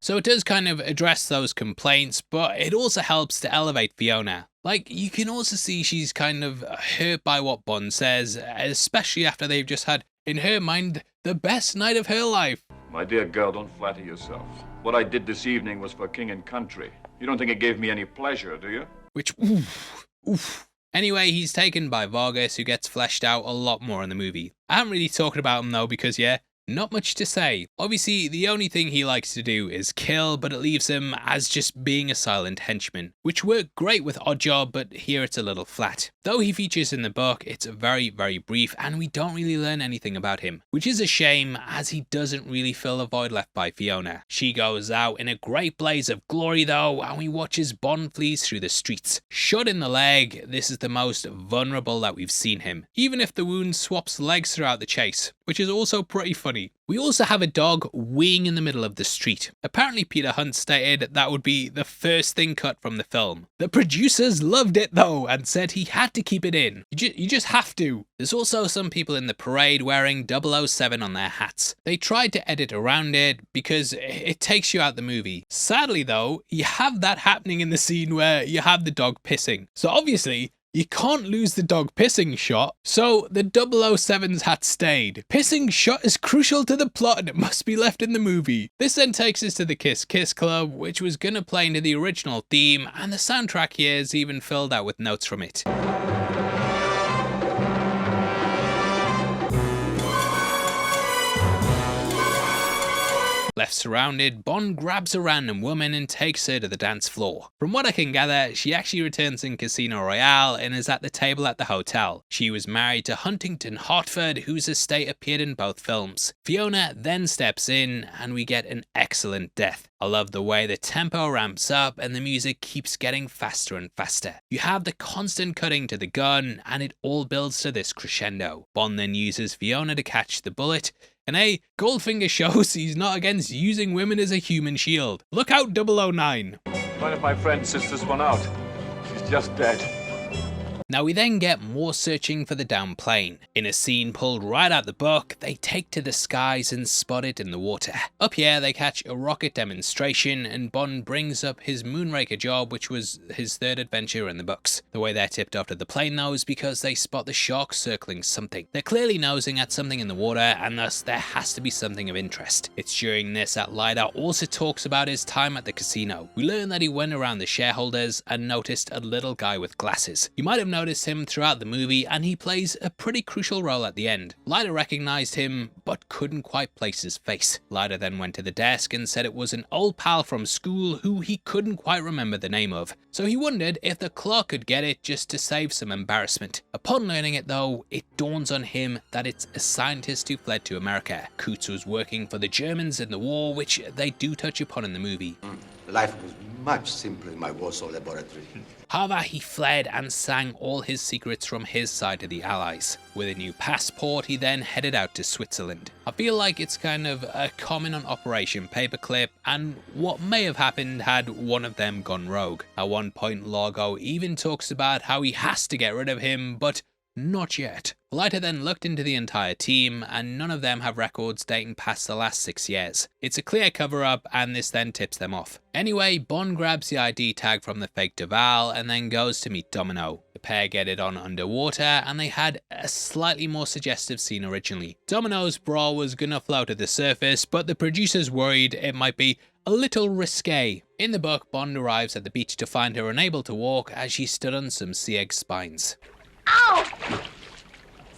So it does kind of address those complaints, but it also helps to elevate Fiona. Like, you can also see she's kind of hurt by what Bond says, especially after they've just had, in her mind, the best night of her life. My dear girl, don't flatter yourself. What I did this evening was for king and country. You don't think it gave me any pleasure, do you? Which, oof. Anyway, he's taken by Vargas, who gets fleshed out a lot more in the movie. I haven't really talked about him though, because yeah, not much to say. Obviously, the only thing he likes to do is kill, but it leaves him as just being a silent henchman, which worked great with Oddjob, but here it's a little flat. Though he features in the book, it's very, very brief, and we don't really learn anything about him, which is a shame, as he doesn't really fill the void left by Fiona. She goes out in a great blaze of glory though, and we watch as Bond flees through the streets. Shot in the leg, this is the most vulnerable that we've seen him, even if the wound swaps legs throughout the chase, which is also pretty funny. We also have a dog weeing in the middle of the street. Apparently Peter Hunt stated that would be the first thing cut from the film. The producers loved it though, and said he had to keep it in. You just have to. There's also some people in the parade wearing 007 on their hats. They tried to edit around it because it takes you out the movie. Sadly though, you have that happening in the scene where you have the dog pissing. So obviously, you can't lose the dog pissing shot, so the 007's hat stayed. Pissing shot is crucial to the plot and it must be left in the movie. This then takes us to the Kiss Kiss Club, which was gonna play into the original theme, and the soundtrack here is even filled out with notes from it. Left surrounded, Bond grabs a random woman and takes her to the dance floor. From what I can gather, she actually returns in Casino Royale and is at the table at the hotel. She was married to Huntington Hartford, whose estate appeared in both films. Fiona then steps in and we get an excellent death. I love the way the tempo ramps up and the music keeps getting faster and faster. You have the constant cutting to the gun and it all builds to this crescendo. Bond then uses Fiona to catch the bullet, and hey, Goldfinger shows he's not against using women as a human shield. Look out 009! One of my friends sits this one out. She's just dead. Now we then get more searching for the downed plane. In a scene pulled right out the book, they take to the skies and spot it in the water. Up here they catch a rocket demonstration and Bond brings up his Moonraker job, which was his third adventure in the books. The way they're tipped off to the plane though is because they spot the shark circling something. They're clearly nosing at something in the water and thus there has to be something of interest. It's during this that Leiter also talks about his time at the casino. We learn that he went around the shareholders and noticed a little guy with glasses. You might have noticed him throughout the movie and he plays a pretty crucial role at the end. Leiter recognized him but couldn't quite place his face. Leiter then went to the desk and said it was an old pal from school who he couldn't quite remember the name of. So he wondered if the clerk could get it just to save some embarrassment. Upon learning it though, it dawns on him that it's a scientist who fled to America. Coots was working for the Germans in the war, which they do touch upon in the movie. Life was much simpler in my Warsaw laboratory. However, he fled and sang all his secrets from his side to the Allies. With a new passport, he then headed out to Switzerland. I feel like it's kind of a comment on Operation Paperclip and what may have happened had one of them gone rogue. At one point, Largo even talks about how he has to get rid of him, but not yet. Leiter then looked into the entire team and none of them have records dating past the last 6 years. It's a clear cover up and this then tips them off. Anyway, Bond grabs the ID tag from the fake Duval and then goes to meet Domino. The pair get it on underwater and they had a slightly more suggestive scene originally. Domino's bra was gonna float to the surface but the producers worried it might be a little risque. In the book, Bond arrives at the beach to find her unable to walk as she stood on some sea egg spines. Ow!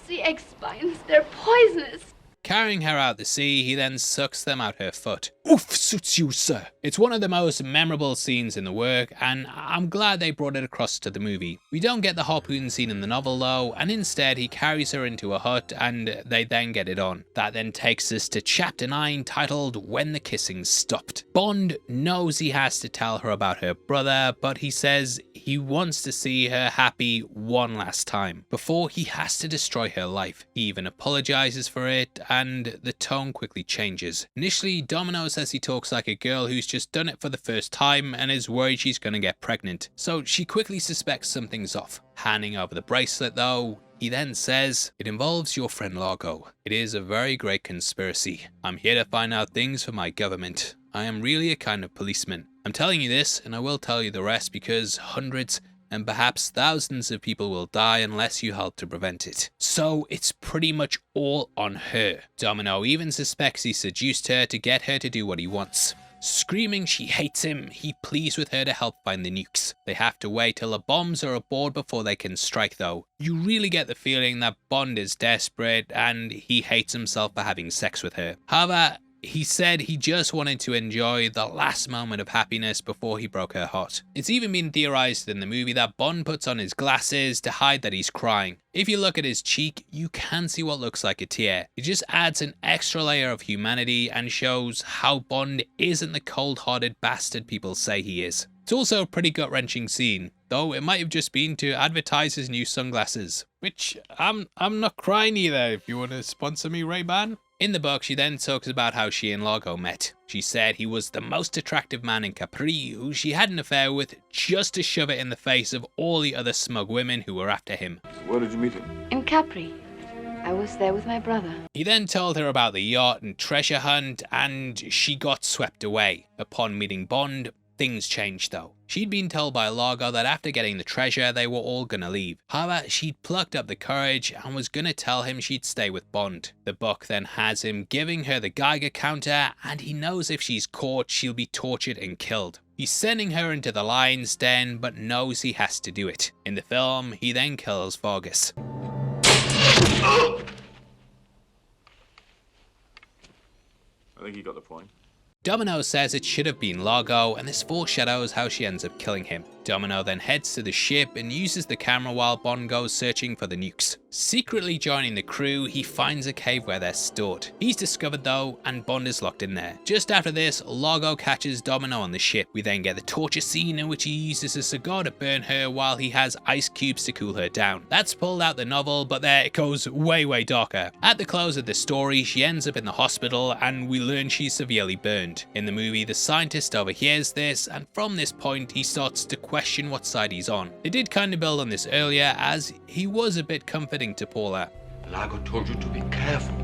Sea egg spines, they're poisonous. Carrying her out the sea, he then sucks them out her foot. Oof, suits you, sir. It's one of the most memorable scenes in the work, and I'm glad they brought it across to the movie. We don't get the harpoon scene in the novel though, and instead he carries her into a hut and they then get it on. That then takes us to chapter 9 titled When the Kissing Stopped. Bond knows he has to tell her about her brother, but he says he wants to see her happy one last time before he has to destroy her life. He even apologizes for it and the tone quickly changes. Initially, Domino says he talks like a girl who's just done it for the first time and is worried she's gonna get pregnant. So she quickly suspects something's off. Handing over the bracelet though, he then says, "It involves your friend Largo. It is a very great conspiracy. I'm here to find out things for my government. I am really a kind of policeman. I'm telling you this and I will tell you the rest because hundreds and perhaps thousands of people will die unless you help to prevent it." So it's pretty much all on her. Domino even suspects he seduced her to get her to do what he wants. Screaming she hates him, he pleads with her to help find the nukes. They have to wait till the bombs are aboard before they can strike though. You really get the feeling that Bond is desperate and he hates himself for having sex with her. However, he said he just wanted to enjoy the last moment of happiness before he broke her heart. It's even been theorized in the movie that Bond puts on his glasses to hide that he's crying. If you look at his cheek, you can see what looks like a tear. It just adds an extra layer of humanity and shows how Bond isn't the cold-hearted bastard people say he is. It's also a pretty gut-wrenching scene, though it might have just been to advertise his new sunglasses. Which, I'm not crying either, if you want to sponsor me, Ray-Ban. In the book, she then talks about how she and Largo met. She said he was the most attractive man in Capri who she had an affair with just to shove it in the face of all the other smug women who were after him. Where did you meet him? In Capri. I was there with my brother. He then told her about the yacht and treasure hunt and she got swept away. Upon meeting Bond, things changed though. She'd been told by Largo that after getting the treasure, they were all gonna leave. However, she'd plucked up the courage and was gonna tell him she'd stay with Bond. The book then has him giving her the Geiger counter and he knows if she's caught, she'll be tortured and killed. He's sending her into the lion's den, but knows he has to do it. In the film, he then kills Vargas. I think you got the point. Domino says it should have been Largo, and this foreshadows how she ends up killing him. Domino then heads to the ship and uses the camera while Bond goes searching for the nukes. Secretly joining the crew, he finds a cave where they're stored. He's discovered though, and Bond is locked in there. Just after this, Largo catches Domino on the ship. We then get the torture scene in which he uses a cigar to burn her while he has ice cubes to cool her down. That's pulled out the novel, but there it goes way darker. At the close of the story, she ends up in the hospital and we learn she's severely burned. In the movie, the scientist overhears this, and from this point he starts to question what side he's on. They did kind of build on this earlier, as he was a bit comforting to Paula. Largo told you to be careful.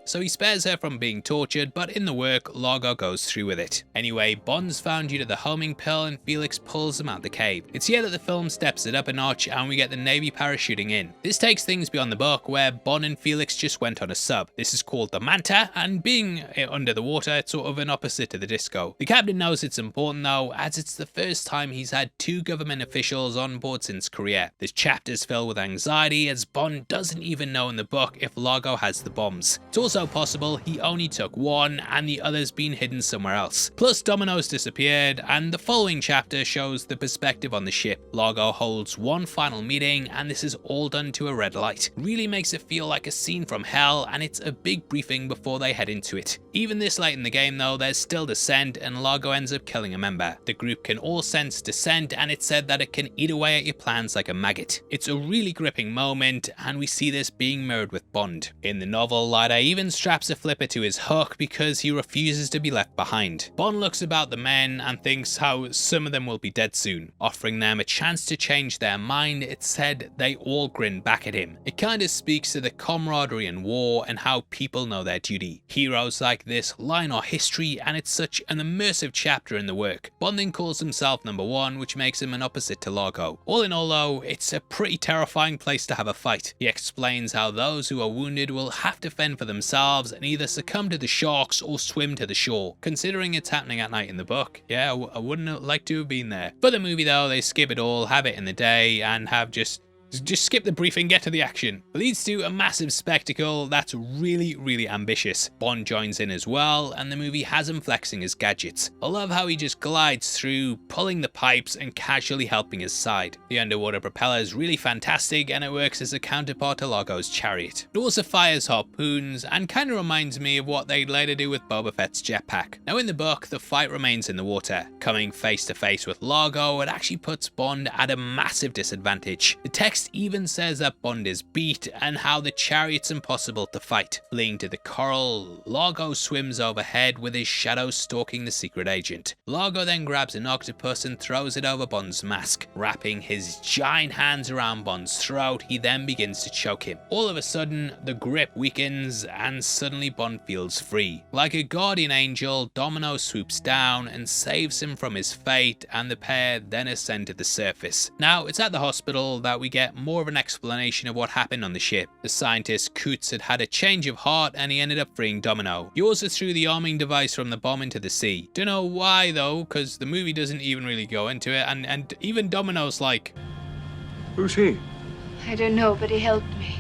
So he spares her from being tortured, but in the work, Largo goes through with it. Anyway, Bond's found due to the homing pill and Felix pulls him out the cave. It's here that the film steps it up a notch and we get the Navy parachuting in. This takes things beyond the book, where Bond and Felix just went on a sub. This is called the Manta, and being under the water, it's sort of an opposite to the Disco. The captain knows it's important though, as it's the first time he's had 2 government officials on board since Korea. This chapter's filled with anxiety, as Bond doesn't even know in the book if Largo has the bombs. It's also possible he only took one and the other's been hidden somewhere else. Plus Domino's disappeared, and the following chapter shows the perspective on the ship. Largo holds one final meeting, and this is all done to a red light. Really makes it feel like a scene from hell, and it's a big briefing before they head into it. Even this late in the game though, there's still dissent and Largo ends up killing a member. The group can all sense dissent, and it's said that it can eat away at your plans like a maggot. It's a really gripping moment, and we see this being mirrored with Bond. In the novel, Lyda even straps a flipper to his hook because he refuses to be left behind. Bond looks about the men and thinks how some of them will be dead soon. Offering them a chance to change their mind, it's said they all grin back at him. It kind of speaks to the camaraderie in war and how people know their duty. Heroes like this line our history, and it's such an immersive chapter in the work. Bonding calls himself number 1, which makes him an opposite to Largo. All in all though, it's a pretty terrifying place to have a fight. He explains how those who are wounded will have to fend for themselves and either succumb to the sharks or swim to the shore. Considering it's happening at night in the book, yeah, I wouldn't like to have been there. For the movie though, they skip it all, have it in the day, and have just skip the briefing, get to the action. It leads to a massive spectacle that's really ambitious. Bond joins in as well, and the movie has him flexing his gadgets. I love how he just glides through, pulling the pipes and casually helping his side. The underwater propeller is really fantastic, and it works as a counterpart to Largo's chariot. It also fires harpoons, and kind of reminds me of what they'd later do with Boba Fett's jetpack. Now in the book, the fight remains in the water. Coming face to face with Largo, it actually puts Bond at a massive disadvantage. The text even says that Bond is beat and how the chariot's impossible to fight. Fleeing to the coral, Largo swims overhead with his shadow stalking the secret agent. Largo then grabs an octopus and throws it over Bond's mask. Wrapping his giant hands around Bond's throat, he then begins to choke him. All of a sudden, the grip weakens and suddenly Bond feels free. Like a guardian angel, Domino swoops down and saves him from his fate, and the pair then ascend to the surface. Now, it's at the hospital that we get more of an explanation of what happened on the ship. The scientist Coots had a change of heart and he ended up freeing Domino. He also threw the arming device from the bomb into the sea. Don't know why though, because the movie doesn't even really go into it, and even Domino's like, who's he? I don't know, but he helped me.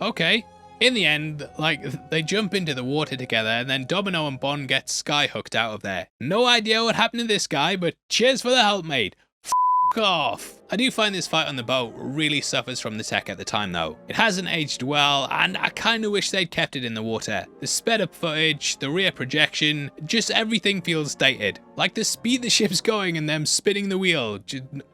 Okay. In the end, like, they jump into the water together, and then Domino and Bond get skyhooked out of there. No idea what happened to this guy, but cheers for the help, mate. F*** off. I do find this fight on the boat really suffers from the tech at the time though. It hasn't aged well, and I kinda wish they'd kept it in the water. The sped up footage, the rear projection, just everything feels dated. Like the speed the ship's going and them spinning the wheel,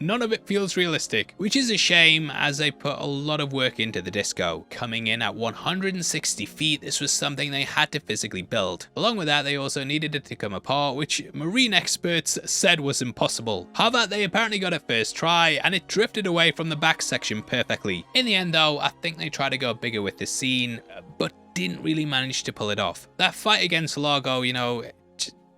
none of it feels realistic. Which is a shame, as they put a lot of work into the Disco. Coming in at 160 feet, this was something they had to physically build. Along with that, they also needed it to come apart, which marine experts said was impossible. However, they apparently got it first try, and it drifted away from the back section perfectly. In the end though, I think they tried to go bigger with the scene, but didn't really manage to pull it off. That fight against Largo, you know,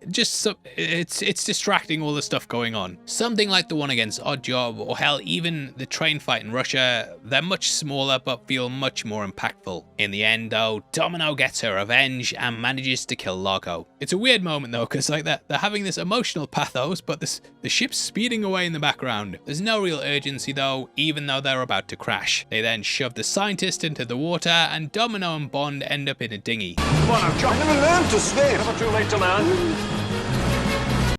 it's distracting, all the stuff going on. Something like the one against Oddjob, or hell, even the train fight in Russia, they're much smaller but feel much more impactful. In the end though, Domino gets her revenge and manages to kill Largo. It's a weird moment though, because like they're having this emotional pathos, but the ship's speeding away in the background. There's no real urgency though, even though they're about to crash. They then shove the scientist into the water, and Domino and Bond end up in a dinghy. Come on, I'm never learned to swim. Never too late to learn.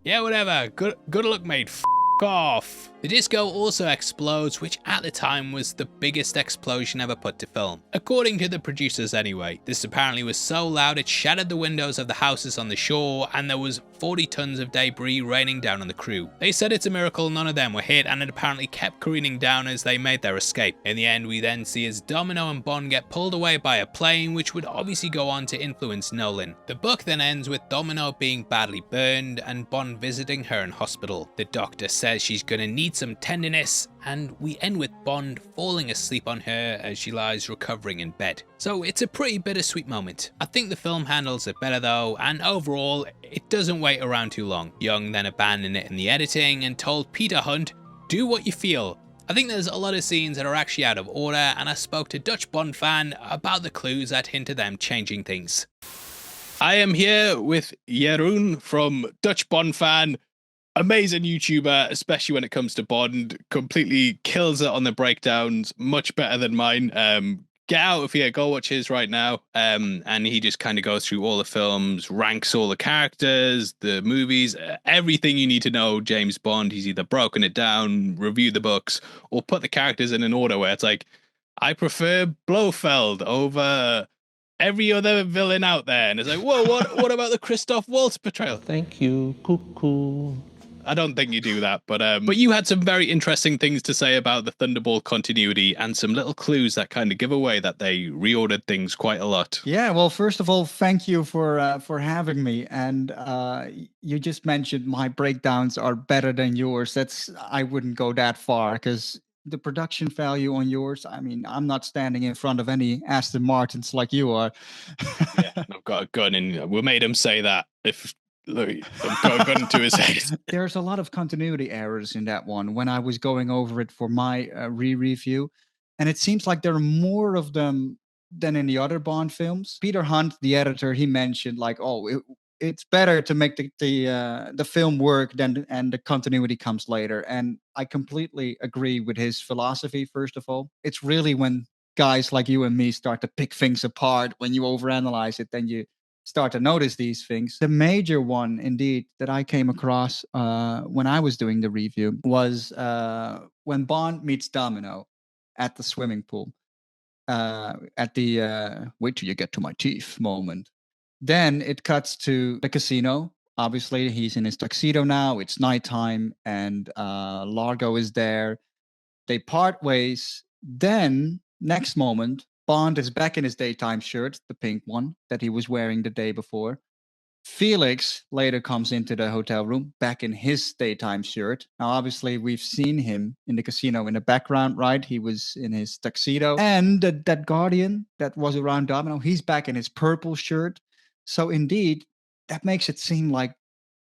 Yeah, whatever. Good luck, mate. F off. The disco also explodes, which at the time was the biggest explosion ever put to film. According to the producers anyway, this apparently was so loud it shattered the windows of the houses on the shore, and there was 40 tons of debris raining down on the crew. They said it's a miracle none of them were hit, and it apparently kept careening down as they made their escape. In the end, we then see as Domino and Bond get pulled away by a plane, which would obviously go on to influence Nolan. The book then ends with Domino being badly burned and Bond visiting her in hospital. The doctor says she's gonna need some tenderness, and we end with Bond falling asleep on her as she lies recovering in bed. So it's a pretty bittersweet moment. I think the film handles it better though, and overall, it doesn't wait around too long. Young then abandoned it in the editing and told Peter Hunt, do what you feel. I think there's a lot of scenes that are actually out of order, and I spoke to Dutch Bond fan about the clues that hint at them changing things. I am here with Jeroen from Dutch Bond fan. Amazing YouTuber, especially when it comes to Bond. Completely kills it on the breakdowns, much better than mine. Get out of here, go watch his right now. And he just kind of goes through all the films, ranks all the characters, the movies, everything you need to know James Bond. He's either broken it down, reviewed the books, or put the characters in an order where it's like, I prefer Blofeld over every other villain out there. And it's like, whoa, what about the Christoph Waltz portrayal? Thank you, cuckoo. I don't think you do that, but you had some very interesting things to say about the Thunderball continuity and some little clues that kind of give away that they reordered things quite a lot. Yeah, well, first of all, thank you for having me. And you just mentioned my breakdowns are better than yours. I wouldn't go that far because the production value on yours, I mean, I'm not standing in front of any Aston Martins like you are. Yeah, I've got a gun and we made him say that. Look, I've got a gun to his head. There's a lot of continuity errors in that one when I was going over it for my re-review. And it seems like there are more of them than in the other Bond films. Peter Hunt, the editor, he mentioned like, it's better to make the film work and the continuity comes later. And I completely agree with his philosophy, first of all. It's really when guys like you and me start to pick things apart, when you overanalyze it, then you start to notice these things. The major one, indeed, that I came across when I was doing the review was when Bond meets Domino at the swimming pool, at the wait till you get to my teeth moment. Then it cuts to the casino. Obviously, he's in his tuxedo now. It's nighttime, and Largo is there. They part ways. Then, next moment, Bond is back in his daytime shirt, the pink one that he was wearing the day before. Felix later comes into the hotel room, back in his daytime shirt. Now, obviously, we've seen him in the casino in the background, right? He was in his tuxedo. And that guardian that was around Domino, he's back in his purple shirt. So, indeed, that makes it seem like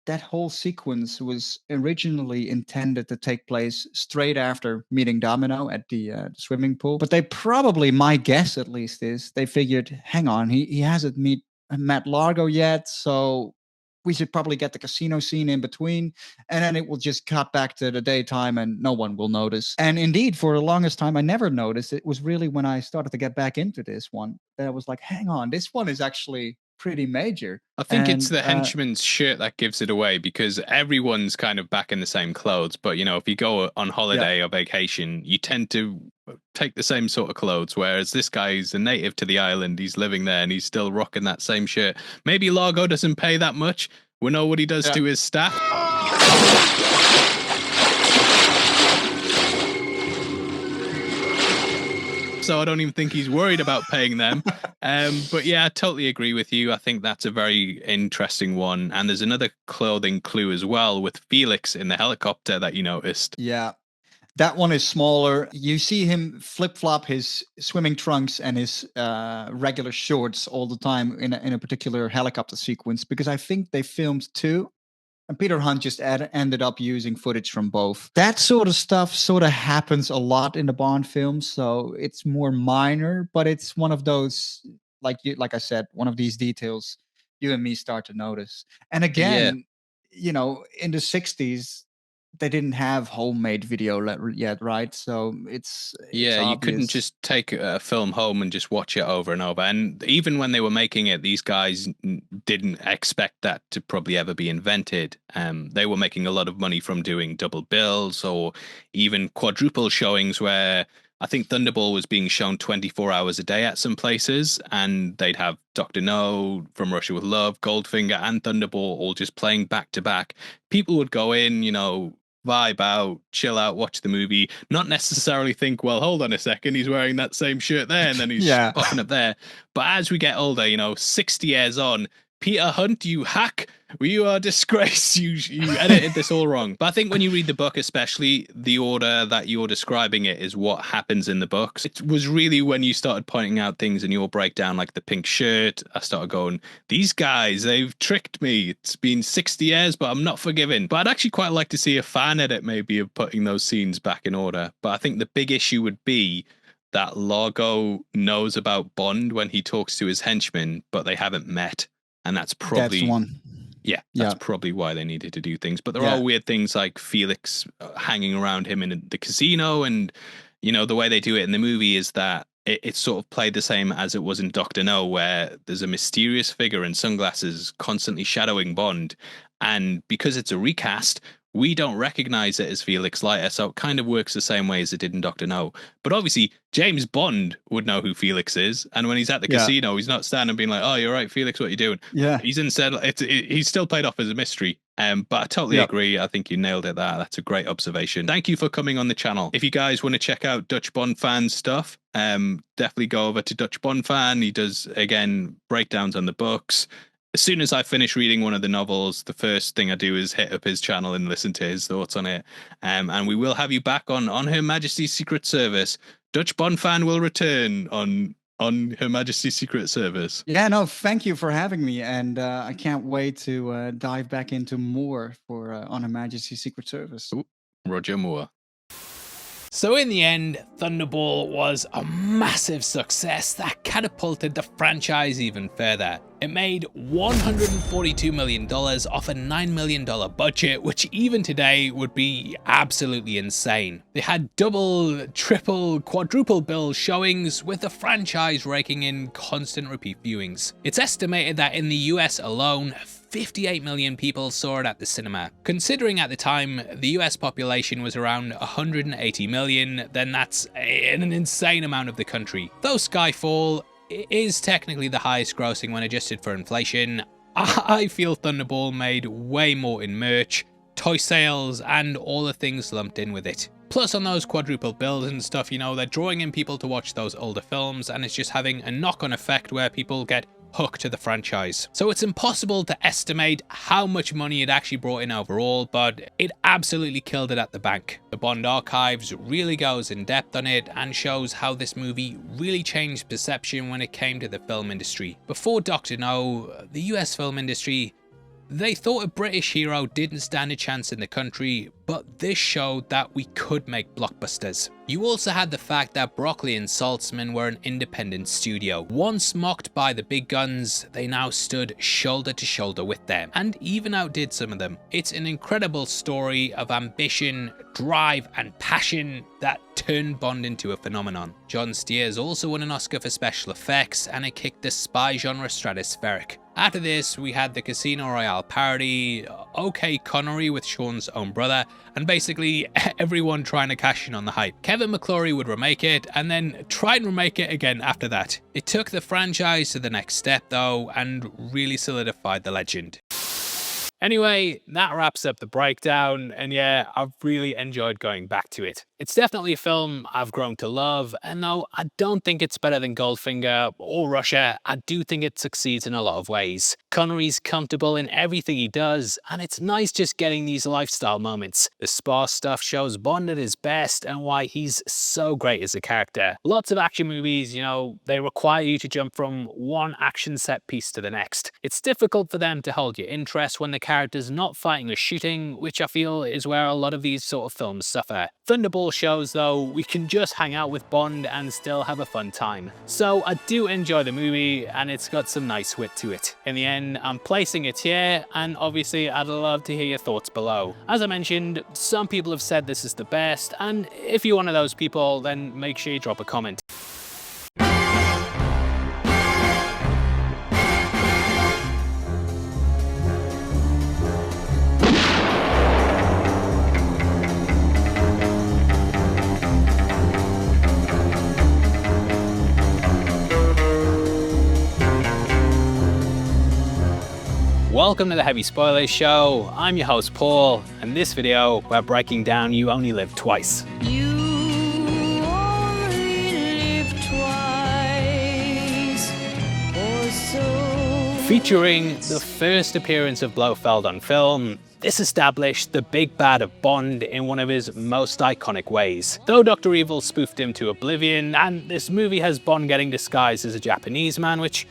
that whole sequence was originally intended to take place straight after meeting Domino at the swimming pool. But they probably, my guess at least, is they figured, hang on, he hasn't met Largo yet, so we should probably get the casino scene in between, and then it will just cut back to the daytime and no one will notice. And indeed, for the longest time, I never noticed. It was really when I started to get back into this one that I was like, hang on, this one is actually pretty major. I think it's the henchman's shirt that gives it away, because everyone's kind of back in the same clothes. But, you know, if you go on holiday or vacation, you tend to take the same sort of clothes, whereas this guy's a native to the island. He's living there and he's still rocking that same shirt. Maybe Largo doesn't pay that much. We know what he does to his staff. So I don't even think he's worried about paying them. But yeah, I totally agree with you. I think that's a very interesting one. And there's another clothing clue as well with Felix in the helicopter that you noticed. Yeah, that one is smaller. You see him flip-flop his swimming trunks and his regular shorts all the time in a particular helicopter sequence, because I think they filmed two. And Peter Hunt just ended up using footage from both. That sort of stuff sort of happens a lot in the Bond films, so it's more minor, but it's one of those, like I said, one of these details you and me start to notice. And again, you know, in the 60s, they didn't have homemade video yet, right? So it's you couldn't obvious. just take a film home and just watch it over and over. And even when they were making it, these guys didn't expect that to probably ever be invented. They were making a lot of money from doing double bills or even quadruple showings, where I think Thunderball was being shown 24 hours a day at some places, and they'd have Dr. No, From Russia with Love, Goldfinger, and Thunderball all just playing back to back. People would go in, vibe out, chill out, watch the movie, not necessarily think, well, hold on a second, he's wearing that same shirt there, and then he's popping up there. But as we get older, 60 years on, Peter Hunt, you hack, you are a disgrace. You edited this all wrong. But I think when you read the book, especially, the order that you're describing it is what happens in the books. It was really when you started pointing out things in your breakdown, like the pink shirt, I started going, these guys, they've tricked me. It's been 60 years, but I'm not forgiven. But I'd actually quite like to see a fan edit maybe of putting those scenes back in order. But I think the big issue would be that Largo knows about Bond when he talks to his henchmen, but they haven't met. And that's probably that's probably why they needed to do things. But there are weird things like Felix hanging around him in the casino, and the way they do it in the movie is that it's sort of played the same as it was in Dr. No, where there's a mysterious figure in sunglasses constantly shadowing Bond, and because it's a recast, we don't recognize it as Felix Leiter, so it kind of works the same way as it did in Dr. No. But obviously, James Bond would know who Felix is, and when he's at the casino, he's not standing being like, oh, you're right, Felix, what are you doing? Yeah. He's instead, he's still played off as a mystery. But I totally agree. I think you nailed it there. That's a great observation. Thank you for coming on the channel. If you guys want to check out Dutch Bond fan stuff, definitely go over to Dutch Bond fan. He does, again, breakdowns on the books. As soon as I finish reading one of the novels, the first thing I do is hit up his channel and listen to his thoughts on it. And we will have you back on Her Majesty's Secret Service. Dutch Bond fan will return on Her Majesty's Secret Service. Yeah, no, thank you for having me. And I can't wait to dive back into more for on Her Majesty's Secret Service. Ooh, Roger Moore. So in the end, Thunderball was a massive success that catapulted the franchise even further. It made $142 million off a $9 million budget, which even today would be absolutely insane. They had double, triple, quadruple bill showings, with the franchise raking in constant repeat viewings. It's estimated that in the US alone, 58 million people saw it at the cinema. Considering at the time the US population was around 180 million, then that's an insane amount of the country. Though Skyfall is technically the highest grossing when adjusted for inflation, I feel Thunderball made way more in merch, toy sales, and all the things lumped in with it. Plus on those quadruple bills and stuff, they're drawing in people to watch those older films, and it's just having a knock-on effect where people get hooked to the franchise. So it's impossible to estimate how much money it actually brought in overall, but it absolutely killed it at the bank. The Bond Archives really goes in depth on it and shows how this movie really changed perception when it came to the film industry. Before Dr. No, the US film industry, they thought a British hero didn't stand a chance in the country, but this showed that we could make blockbusters. You also had the fact that Broccoli and Saltzman were an independent studio. Once mocked by the big guns, they now stood shoulder to shoulder with them, and even outdid some of them. It's an incredible story of ambition, drive, and passion that turned Bond into a phenomenon. John Steers also won an Oscar for special effects, and it kicked the spy genre stratospheric. After this, we had the Casino Royale parody, OK Connery with Sean's own brother, and basically everyone trying to cash in on the hype. Kevin McClory would remake it, and then try and remake it again after that. It took the franchise to the next step though, and really solidified the legend. Anyway, that wraps up the breakdown, and yeah, I've really enjoyed going back to it. It's definitely a film I've grown to love, and though I don't think it's better than Goldfinger or Russia, I do think it succeeds in a lot of ways. Connery's comfortable in everything he does, and it's nice just getting these lifestyle moments. The sparse stuff shows Bond at his best and why he's so great as a character. Lots of action movies, they require you to jump from one action set piece to the next. It's difficult for them to hold your interest when the character characters not fighting or shooting, which I feel is where a lot of these sort of films suffer. Thunderball shows though we can just hang out with Bond and still have a fun time. So I do enjoy the movie and it's got some nice wit to it. In the end, I'm placing it here, and obviously I'd love to hear your thoughts below. As I mentioned, some people have said this is the best, and if you're one of those people, then make sure you drop a comment. Welcome to the Heavy Spoilers Show. I'm your host Paul, and this video we're breaking down You Only Live Twice. You only live twice, or so. Featuring the first appearance of Blofeld on film, this established the big bad of Bond in one of his most iconic ways. Though Dr. Evil spoofed him to oblivion, and this movie has Bond getting disguised as a Japanese man, which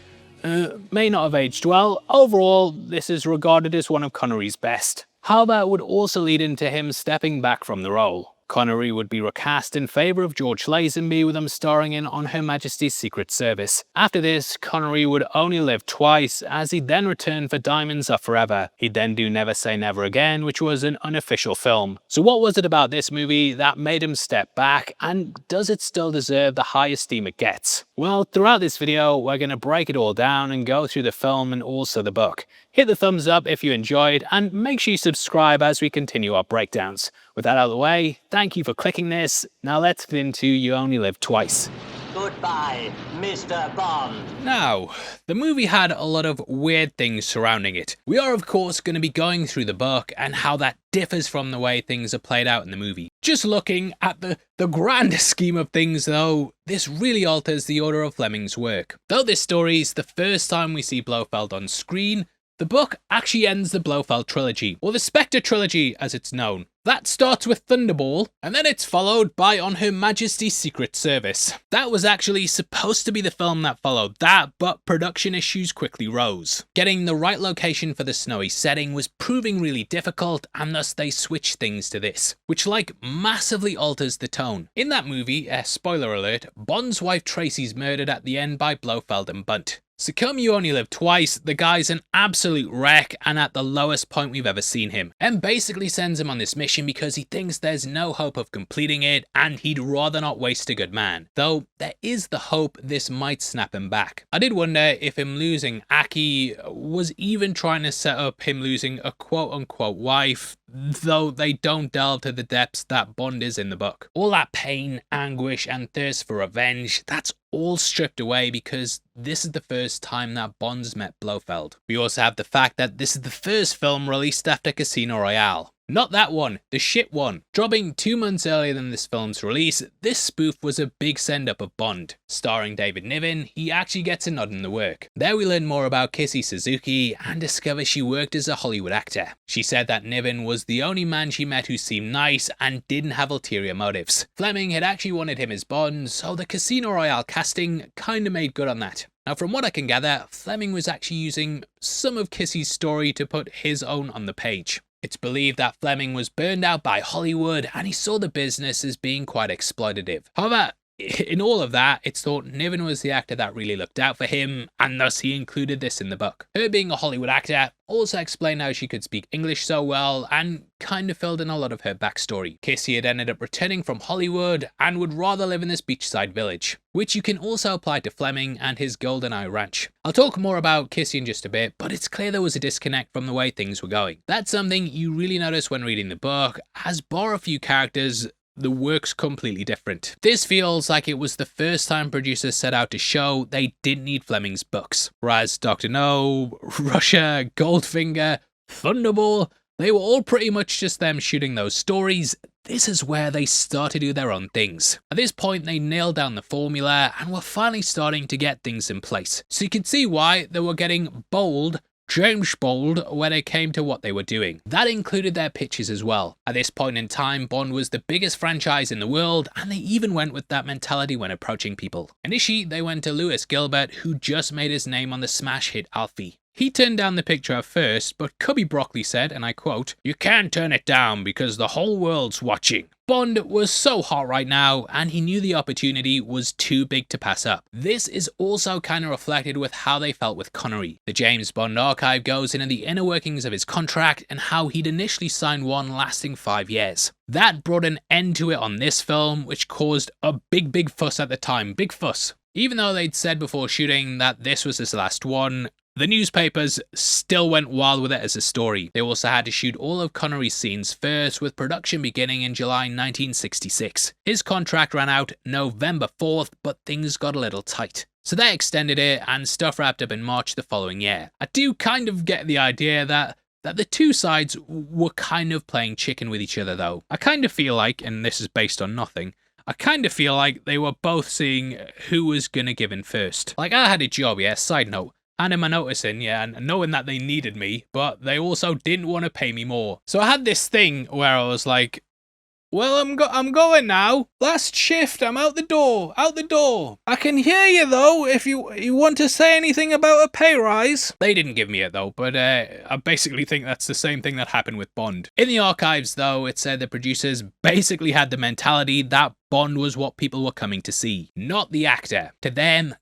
may not have aged well, overall this is regarded as one of Connery's best. However, it would also lead into him stepping back from the role. Connery would be recast in favour of George Lazenby, with him starring in on Her Majesty's Secret Service. After this, Connery would only live twice, as he'd then return for Diamonds Are Forever. He'd then do Never Say Never Again, which was an unofficial film. So what was it about this movie that made him step back, and does it still deserve the high esteem it gets? Well, throughout this video, we're going to break it all down and go through the film and also the book. Hit the thumbs up if you enjoyed, and make sure you subscribe as we continue our breakdowns. With that out of the way, thank you for clicking this. Now let's get into You Only Live Twice. Goodbye, Mr. Bond. Now, the movie had a lot of weird things surrounding it. We are of course going to be going through the book and how that differs from the way things are played out in the movie. Just looking at the grander scheme of things though, this really alters the order of Fleming's work. Though this story is the first time we see Blofeld on screen, the book actually ends the Blofeld trilogy, or the Spectre trilogy as it's known. That starts with Thunderball, and then it's followed by On Her Majesty's Secret Service. That was actually supposed to be the film that followed that, but production issues quickly rose. Getting the right location for the snowy setting was proving really difficult, and thus they switched things to this, which massively alters the tone. In that movie, spoiler alert, Bond's wife Tracy's murdered at the end by Blofeld and Bunt. So come You Only Live Twice, the guy's an absolute wreck and at the lowest point we've ever seen him. M basically sends him on this mission because he thinks there's no hope of completing it and he'd rather not waste a good man. Though there is the hope this might snap him back. I did wonder if him losing Aki was even trying to set up him losing a quote-unquote wife, though they don't delve to the depths that Bond is in the book. All that pain, anguish and thirst for revenge, that's all stripped away because this is the first time that Bond's met Blofeld. We also have the fact that this is the first film released after Casino Royale. Not that one, the shit one. Dropping 2 months earlier than this film's release, this spoof was a big send-up of Bond. Starring David Niven, he actually gets a nod in the work. There we learn more about Kissy Suzuki and discover she worked as a Hollywood actor. She said that Niven was the only man she met who seemed nice and didn't have ulterior motives. Fleming had actually wanted him as Bond, so the Casino Royale casting kinda made good on that. Now from what I can gather, Fleming was actually using some of Kissy's story to put his own on the page. It's believed that Fleming was burned out by Hollywood and he saw the business as being quite exploitative. However, in all of that, it's thought Niven was the actor that really looked out for him, and thus he included this in the book. Her being a Hollywood actor also explained how she could speak English so well and kind of filled in a lot of her backstory. Kissy had ended up returning from Hollywood and would rather live in this beachside village, which you can also apply to Fleming and his GoldenEye ranch. I'll talk more about Kissy in just a bit, but it's clear there was a disconnect from the way things were going. That's something you really notice when reading the book, as bar a few characters, the work's completely different. This feels like it was the first time producers set out to show they didn't need Fleming's books. Whereas Dr. No, Russia, Goldfinger, Thunderball, they were all pretty much just them shooting those stories. This is where they start to do their own things. At this point, they nailed down the formula and were finally starting to get things in place. So you can see why they were getting bold, James Bold, when it came to what they were doing. That included their pitches as well. At this point in time, Bond was the biggest franchise in the world, and they even went with that mentality when approaching people. Initially, they went to Lewis Gilbert, who just made his name on the smash hit Alfie. He turned down the picture at first, but Cubby Broccoli said, and I quote, "You can't turn it down because the whole world's watching." Bond was so hot right now, and he knew the opportunity was too big to pass up. This is also kind of reflected with how they felt with Connery. The James Bond archive goes into the inner workings of his contract and how he'd initially signed one lasting 5 years. That brought an end to it on this film, which caused a big fuss at the time. Big fuss. Even though they'd said before shooting that this was his last one, the newspapers still went wild with it as a story. They also had to shoot all of Connery's scenes first, with production beginning in July 1966. His contract ran out November 4th, but things got a little tight. So they extended it, and stuff wrapped up in March the following year. I do kind of get the idea that the two sides were kind of playing chicken with each other though. I kind of feel like, and this is based on nothing, I kind of feel like they were both seeing who was gonna give in first. Like, I had a job, yeah, side note. And in my notice in, yeah, and knowing that they needed me, but they also didn't want to pay me more. So I had this thing where I was like, well, I'm going now. Last shift, I'm out the door. I can hear you though, if you want to say anything about a pay rise. They didn't give me it though, but I basically think that's the same thing that happened with Bond. In the archives though, it said the producers basically had the mentality that Bond was what people were coming to see, not the actor. To them,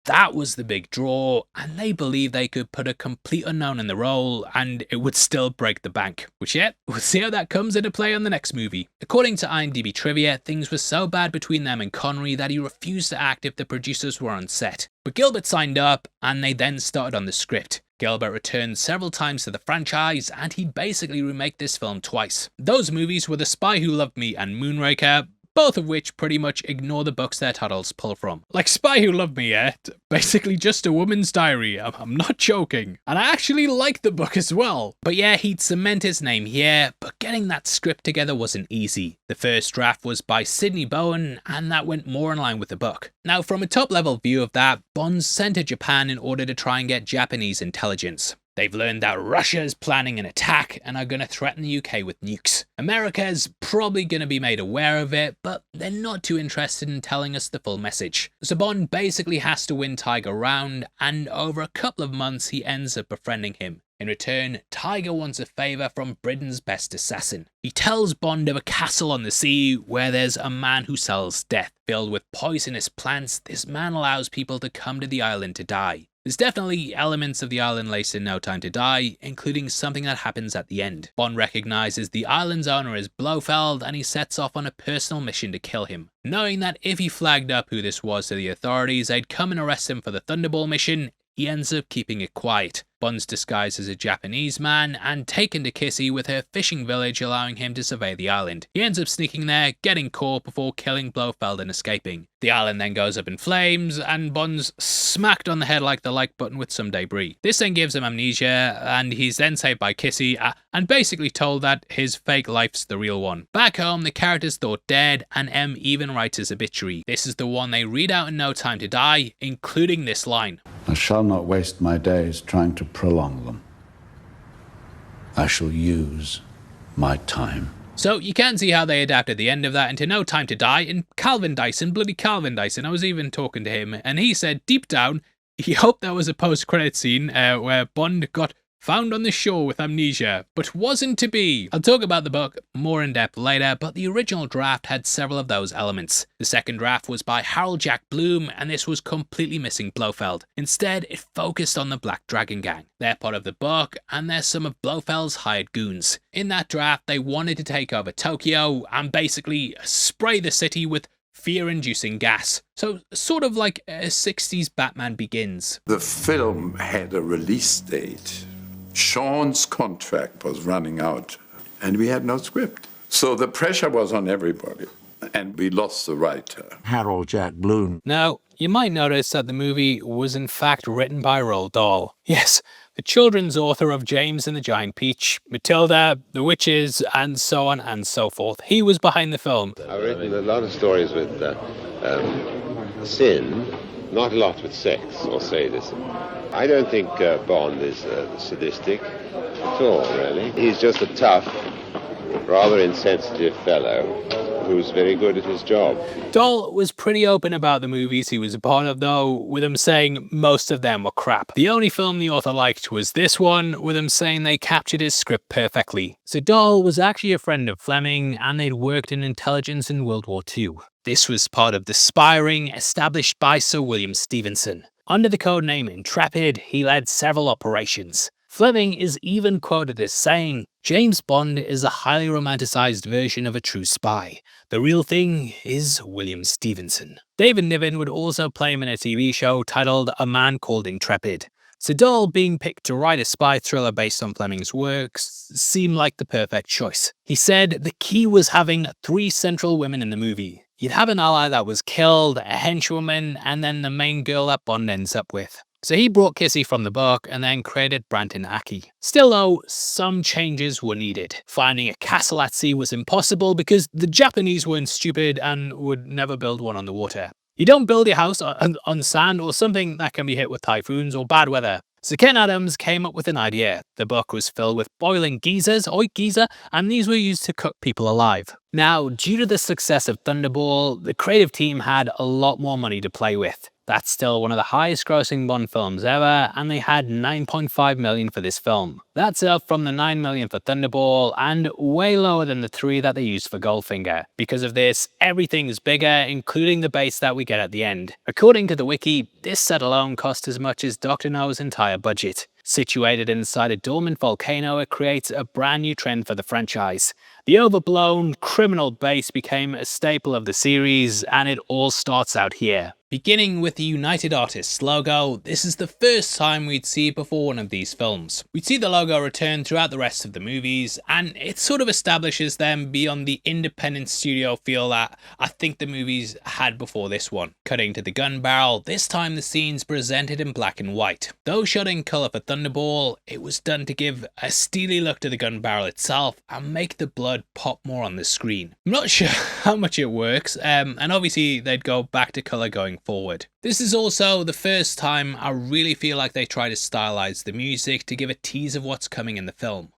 that was the big draw, and they believed they could put a complete unknown in the role and it would still break the bank. Which, yeah, we'll see how that comes into play on the next movie. According to IMDb trivia, things were so bad between them and Connery that he refused to act if the producers were on set. But Gilbert signed up, and they then started on the script. Gilbert returned several times to the franchise, and he'd basically remake this film twice. Those movies were The Spy Who Loved Me and Moonraker, both of which pretty much ignore the books their titles pull from. Like Spy Who Loved Me, yeah? Basically just a woman's diary, I'm not joking. And I actually like the book as well. But yeah, he'd cement his name here, but getting that script together wasn't easy. The first draft was by Sidney Bowen, and that went more in line with the book. Now, from a top-level view of that, Bond's sent to Japan in order to try and get Japanese intelligence. They've learned that Russia's planning an attack and are going to threaten the UK with nukes. America's probably going to be made aware of it, but they're not too interested in telling us the full message. So Bond basically has to win Tiger round, and over a couple of months he ends up befriending him. In return, Tiger wants a favour from Britain's best assassin. He tells Bond of a castle on the sea where there's a man who sells death. Filled with poisonous plants, this man allows people to come to the island to die. There's definitely elements of the island laced in No Time to Die, including something that happens at the end. Bond recognises the island's owner as Blofeld, and he sets off on a personal mission to kill him. Knowing that if he flagged up who this was to the authorities, they'd come and arrest him for the Thunderball mission, he ends up keeping it quiet. Bond's disguised as a Japanese man and taken to Kissy with her fishing village, allowing him to survey the island. He ends up sneaking there, getting caught before killing Blofeld and escaping. The island then goes up in flames, and Bond's smacked on the head like the like button with some debris. This then gives him amnesia, and he's then saved by Kissy, and basically told that his fake life's the real one. Back home, the character's thought dead, and M even writes his obituary. This is the one they read out in No Time to Die, including this line. I shall not waste my days trying to prolong them. I shall use my time. So you can see how they adapted the end of that into No Time to Die, and Calvin Dyson, I was even talking to him, and he said deep down he hoped there was a post-credit scene where Bond got found on the shore with amnesia, but wasn't to be. I'll talk about the book more in depth later, but the original draft had several of those elements. The second draft was by Harold Jack Bloom, and this was completely missing Blofeld. Instead, it focused on the Black Dragon Gang. They're part of the book, and they're some of Blofeld's hired goons. In that draft, they wanted to take over Tokyo and basically spray the city with fear-inducing gas. So, sort of like a 60s Batman Begins. The film had a release date. Sean's contract was running out, and we had no script. So the pressure was on everybody, and we lost the writer. Harold Jack Bloom. Now, you might notice that the movie was in fact written by Roald Dahl. Yes, the children's author of James and the Giant Peach, Matilda, The Witches, and so on and so forth. He was behind the film. I've written a lot of stories with sin, not a lot with sex or sadism. I don't think Bond is sadistic at all, really. He's just a tough, rather insensitive fellow who's very good at his job. Dahl was pretty open about the movies he was a part of though, with him saying most of them were crap. The only film the author liked was this one, with him saying they captured his script perfectly. So Dahl was actually a friend of Fleming, and they'd worked in intelligence in World War II. This was part of the spy ring established by Sir William Stevenson. Under the codename Intrepid, he led several operations. Fleming is even quoted as saying, "James Bond is a highly romanticized version of a true spy. The real thing is William Stevenson." David Niven would also play him in a TV show titled A Man Called Intrepid. So Dahl being picked to write a spy thriller based on Fleming's works seemed like the perfect choice. He said the key was having 3 central women in the movie. You'd have an ally that was killed, a henchwoman, and then the main girl that Bond ends up with. So he brought Kissy from the book and then created Branton Aki. Still though, some changes were needed. Finding a castle at sea was impossible because the Japanese weren't stupid and would never build one on the water. You don't build your house on sand or something that can be hit with typhoons or bad weather. So Ken Adams came up with an idea. The book was filled with boiling geysers, and these were used to cook people alive. Now, due to the success of Thunderball, the creative team had a lot more money to play with. That's still one of the highest grossing Bond films ever, and they had $9.5 million for this film. That's up from the $9 million for Thunderball, and way lower than the $3 million that they used for Goldfinger. Because of this, everything is bigger, including the base that we get at the end. According to the wiki, this set alone cost as much as Dr. No's entire budget. Situated inside a dormant volcano, it creates a brand new trend for the franchise. The overblown, criminal base became a staple of the series, and it all starts out here. Beginning with the United Artists logo, this is the first time we'd see it before one of these films. We'd see the logo return throughout the rest of the movies, and it sort of establishes them beyond the independent studio feel that I think the movies had before this one. Cutting to the gun barrel, this time the scene's presented in black and white. Though shot in colour for Thunderball, it was done to give a steely look to the gun barrel itself and make the blood pop more on the screen. I'm not sure how much it works, and obviously they'd go back to colour going forward. This is also the first time I really feel like they try to stylize the music to give a tease of what's coming in the film.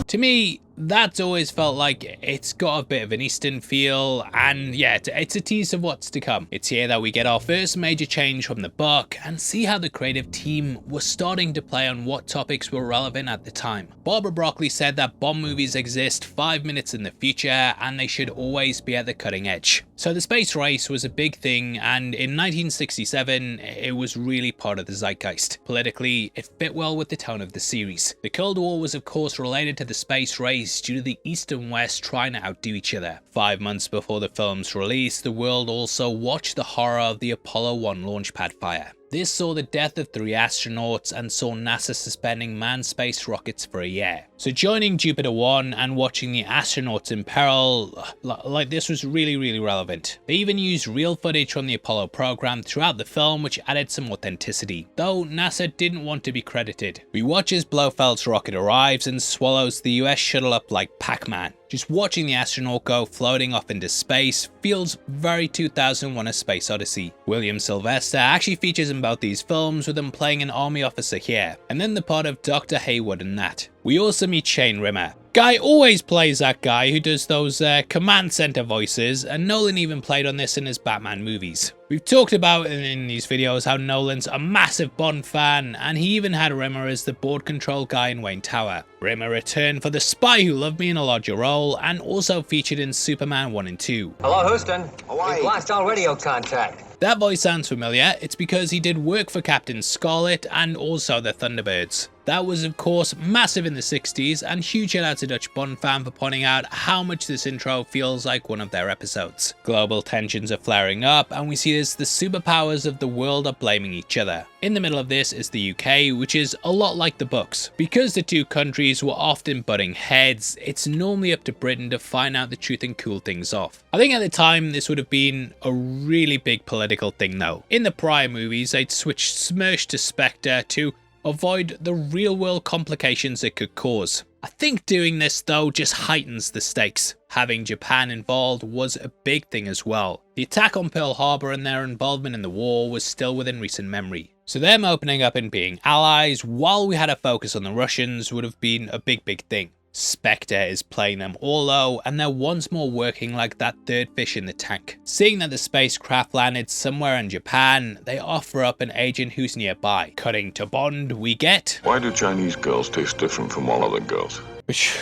To me, that's always felt like it's got a bit of an Eastern feel, and yeah, it's a tease of what's to come. It's here that we get our first major change from the book and see how the creative team was starting to play on what topics were relevant at the time. Barbara Broccoli said that Bond movies exist 5 minutes in the future and they should always be at the cutting edge. So the space race was a big thing, and in 1967 it was really part of the zeitgeist. Politically, it fit well with the tone of the series. The Cold War was of course related to the space race due to the East and West trying to outdo each other. 5 months before the film's release, the world also watched the horror of the Apollo 1 launchpad fire. This saw the death of 3 astronauts and saw NASA suspending manned space rockets for a year. So joining Jupiter 1 and watching the astronauts in peril, like this was really relevant. They even used real footage from the Apollo program throughout the film, which added some authenticity, though NASA didn't want to be credited. We watch as Blofeld's rocket arrives and swallows the US shuttle up like Pac-Man. Just watching the astronaut go floating off into space feels very 2001: A Space Odyssey. William Sylvester actually features in both these films, with him playing an army officer here, and then the part of Dr. Hayward in that. We also meet Shane Rimmer. Guy always plays that guy who does those command center voices, and Nolan even played on this in his Batman movies. We've talked about in these videos how Nolan's a massive Bond fan, and he even had Rimmer as the board control guy in Wayne Tower. Rimmer returned for The Spy Who Loved Me in a larger role, and also featured in Superman 1 and 2. Hello, Houston. We've lost all radio contact. That voice sounds familiar. It's because he did work for Captain Scarlet and also the Thunderbirds. That was of course massive in the 60s, and huge shout out to Dutch Bond fan for pointing out how much this intro feels like one of their episodes. Global tensions are flaring up, and we see as the superpowers of the world are blaming each other. In the middle of this is the UK, which is a lot like the books. Because the two countries were often butting heads, it's normally up to Britain to find out the truth and cool things off. I think at the time this would have been a really big political thing though. In the prior movies, they'd switched Smersh to Spectre to avoid the real world complications it could cause. I think doing this though just heightens the stakes. Having Japan involved was a big thing as well. The attack on Pearl Harbor and their involvement in the war was still within recent memory. So them opening up and being allies while we had a focus on the Russians would have been a big thing. Spectre is playing them all though, and they're once more working like that third fish in the tank. Seeing that the spacecraft landed somewhere in Japan, they offer up an agent who's nearby. Cutting to Bond, we get... Why do Chinese girls taste different from all other girls? It's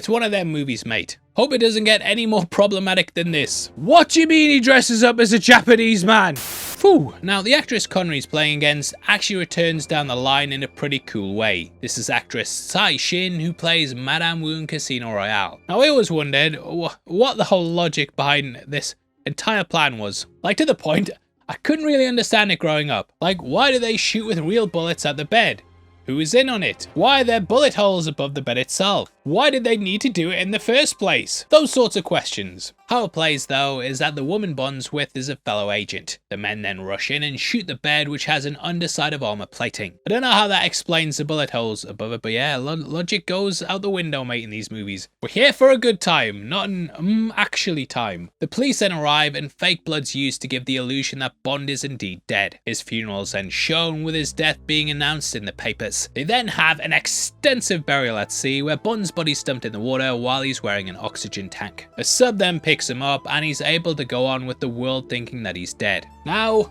one of their movies, mate. Hope it doesn't get any more problematic than this. What do you mean he dresses up as a Japanese man? Phew. Now, the actress Connery's playing against actually returns down the line in a pretty cool way. This is actress Tsai Shin, who plays Madame Wu in Casino Royale. Now, I always wondered what the whole logic behind this entire plan was. Like, to the point, I couldn't really understand it growing up. Like, why do they shoot with real bullets at the bed? Who is in on it? Why are there bullet holes above the bed itself? Why did they need to do it in the first place? Those sorts of questions. How it plays though is that the woman Bond's with is a fellow agent. The men then rush in and shoot the bed, which has an underside of armor plating. I don't know how that explains the bullet holes above it, but yeah, logic goes out the window, mate, in these movies. We're here for a good time, not an actually time. The police then arrive and fake blood's used to give the illusion that Bond is indeed dead. His funeral is then shown, with his death being announced in the papers. They then have an extensive burial at sea where Bond's body's dumped in the water while he's wearing an oxygen tank. A sub then picks him up and he's able to go on with the world thinking that he's dead. Now,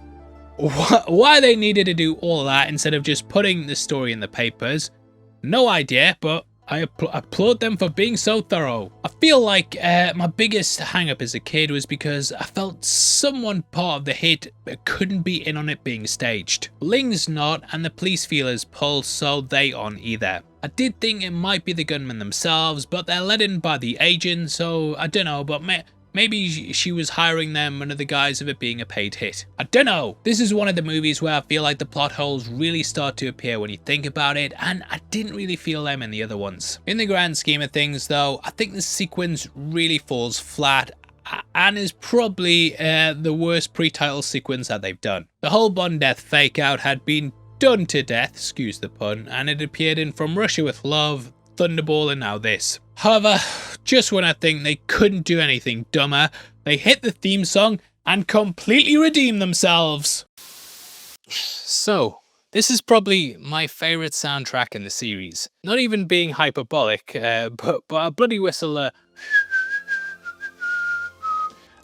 why they needed to do all that instead of just putting the story in the papers, no idea, but I applaud them for being so thorough. I feel like my biggest hang-up as a kid was because I felt someone part of the hit couldn't be in on it being staged. Ling's not, and the police feel his pulse, so they aren't either. I did think it might be the gunmen themselves, but they're led in by the agent, so I don't know, but maybe she was hiring them under the guise of it being a paid hit. I don't know. This is one of the movies where I feel like the plot holes really start to appear when you think about it, and I didn't really feel them in the other ones. In the grand scheme of things though, I think the sequence really falls flat and is probably the worst pre-title sequence that they've done. The whole Bond death fake out had been done to death, excuse the pun, and it appeared in From Russia with Love, Thunderball, and now this. However, just when I think they couldn't do anything dumber, they hit the theme song and completely redeem themselves. So, this is probably my favourite soundtrack in the series. Not even being hyperbolic, but a bloody whistle at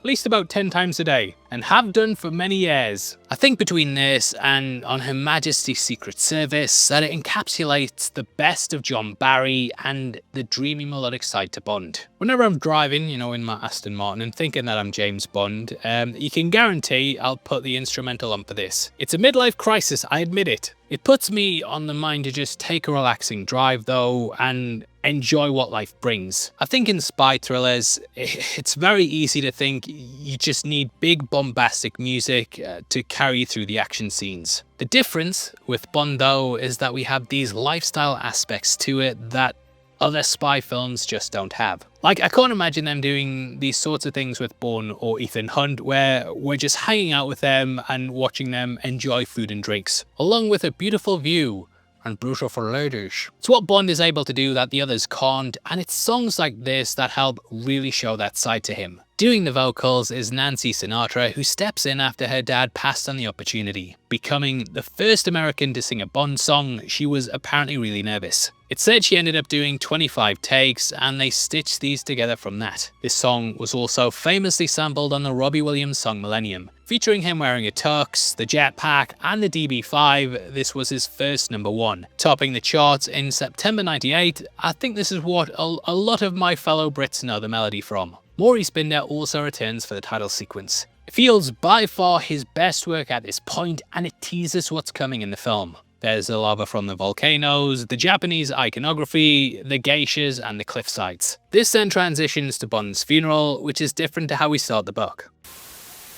least about 10 times a day, and have done for many years. I think between this and On Her Majesty's Secret Service that it encapsulates the best of John Barry and the dreamy melodic side to Bond. Whenever I'm driving, in my Aston Martin and thinking that I'm James Bond, you can guarantee I'll put the instrumental on for this. It's a midlife crisis, I admit it. It puts me on the mind to just take a relaxing drive though and enjoy what life brings. I think in spy thrillers, it's very easy to think you just need big bombastic music to carry you through the action scenes. The difference with Bond though is that we have these lifestyle aspects to it that other spy films just don't have. Like, I can't imagine them doing these sorts of things with Bourne or Ethan Hunt, where we're just hanging out with them and watching them enjoy food and drinks, along with a beautiful view and brutal for ladies. It's what Bond is able to do that the others can't, and it's songs like this that help really show that side to him. Doing the vocals is Nancy Sinatra, who steps in after her dad passed on the opportunity. Becoming the first American to sing a Bond song, she was apparently really nervous. It's said she ended up doing 25 takes, and they stitched these together from that. This song was also famously sampled on the Robbie Williams song Millennium. Featuring him wearing a tux, the jetpack, and the DB5, this was his first #1. Topping the charts in September 98, I think this is what a lot of my fellow Brits know the melody from. Maurice Binder also returns for the title sequence. It feels by far his best work at this point, and it teases what's coming in the film. There's the lava from the volcanoes, the Japanese iconography, the geishas, and the cliff sides. This then transitions to Bond's funeral, which is different to how we start the book.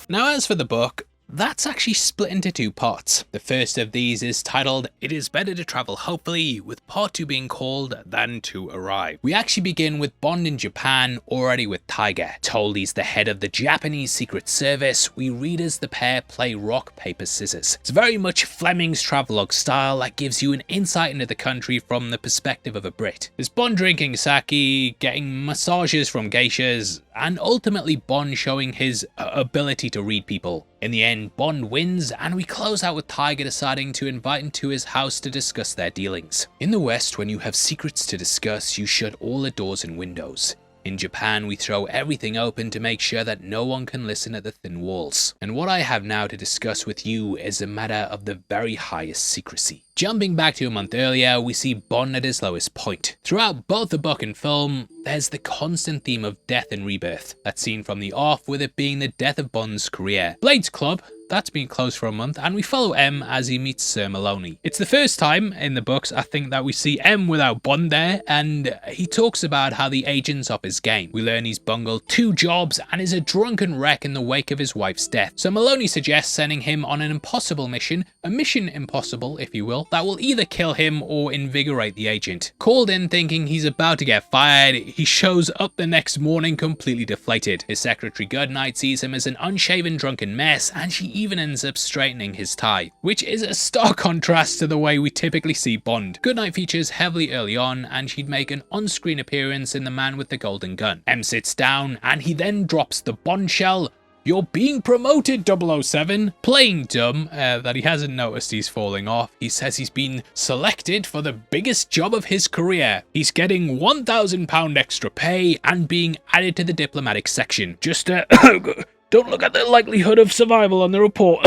Now, as for the book, that's actually split into 2 parts. The first of these is titled It Is Better to Travel Hopefully, with part 2 being called Than to Arrive. We actually begin with Bond in Japan, already with Tiger. Told he's the head of the Japanese Secret Service, we read as the pair play rock, paper, scissors. It's very much Fleming's travelogue style that gives you an insight into the country from the perspective of a Brit. There's Bond drinking sake, getting massages from geishas, and ultimately Bond showing his ability to read people. In the end, Bond wins, and we close out with Tiger deciding to invite him to his house to discuss their dealings. In the West, when you have secrets to discuss, you shut all the doors and windows. In Japan, we throw everything open to make sure that no one can listen at the thin walls. And what I have now to discuss with you is a matter of the very highest secrecy. Jumping back to a month earlier, we see Bond at his lowest point. Throughout both the book and film, there's the constant theme of death and rebirth. That's seen from the off, with it being the death of Bond's career. Blades Club, that's been closed for a month, and we follow M as he meets Sir Maloney. It's the first time in the books, I think, that we see M without Bond there, and he talks about how the agent's up his game. We learn he's bungled 2 jobs and is a drunken wreck in the wake of his wife's death. So Maloney suggests sending him on an impossible mission, a mission impossible, if you will, that will either kill him or invigorate the agent. Called in thinking he's about to get fired, he shows up the next morning completely deflated. His secretary Goodnight sees him as an unshaven drunken mess, and she even ends up straightening his tie, which is a stark contrast to the way we typically see Bond. Goodnight features heavily early on, and she'd make an on-screen appearance in The Man with the Golden Gun. M sits down, and he then drops the bombshell, "You're being promoted, 007. Playing dumb that he hasn't noticed he's falling off, he says he's been selected for the biggest job of his career. He's getting £1,000 extra pay and being added to the diplomatic section. Just don't look at the likelihood of survival on the report."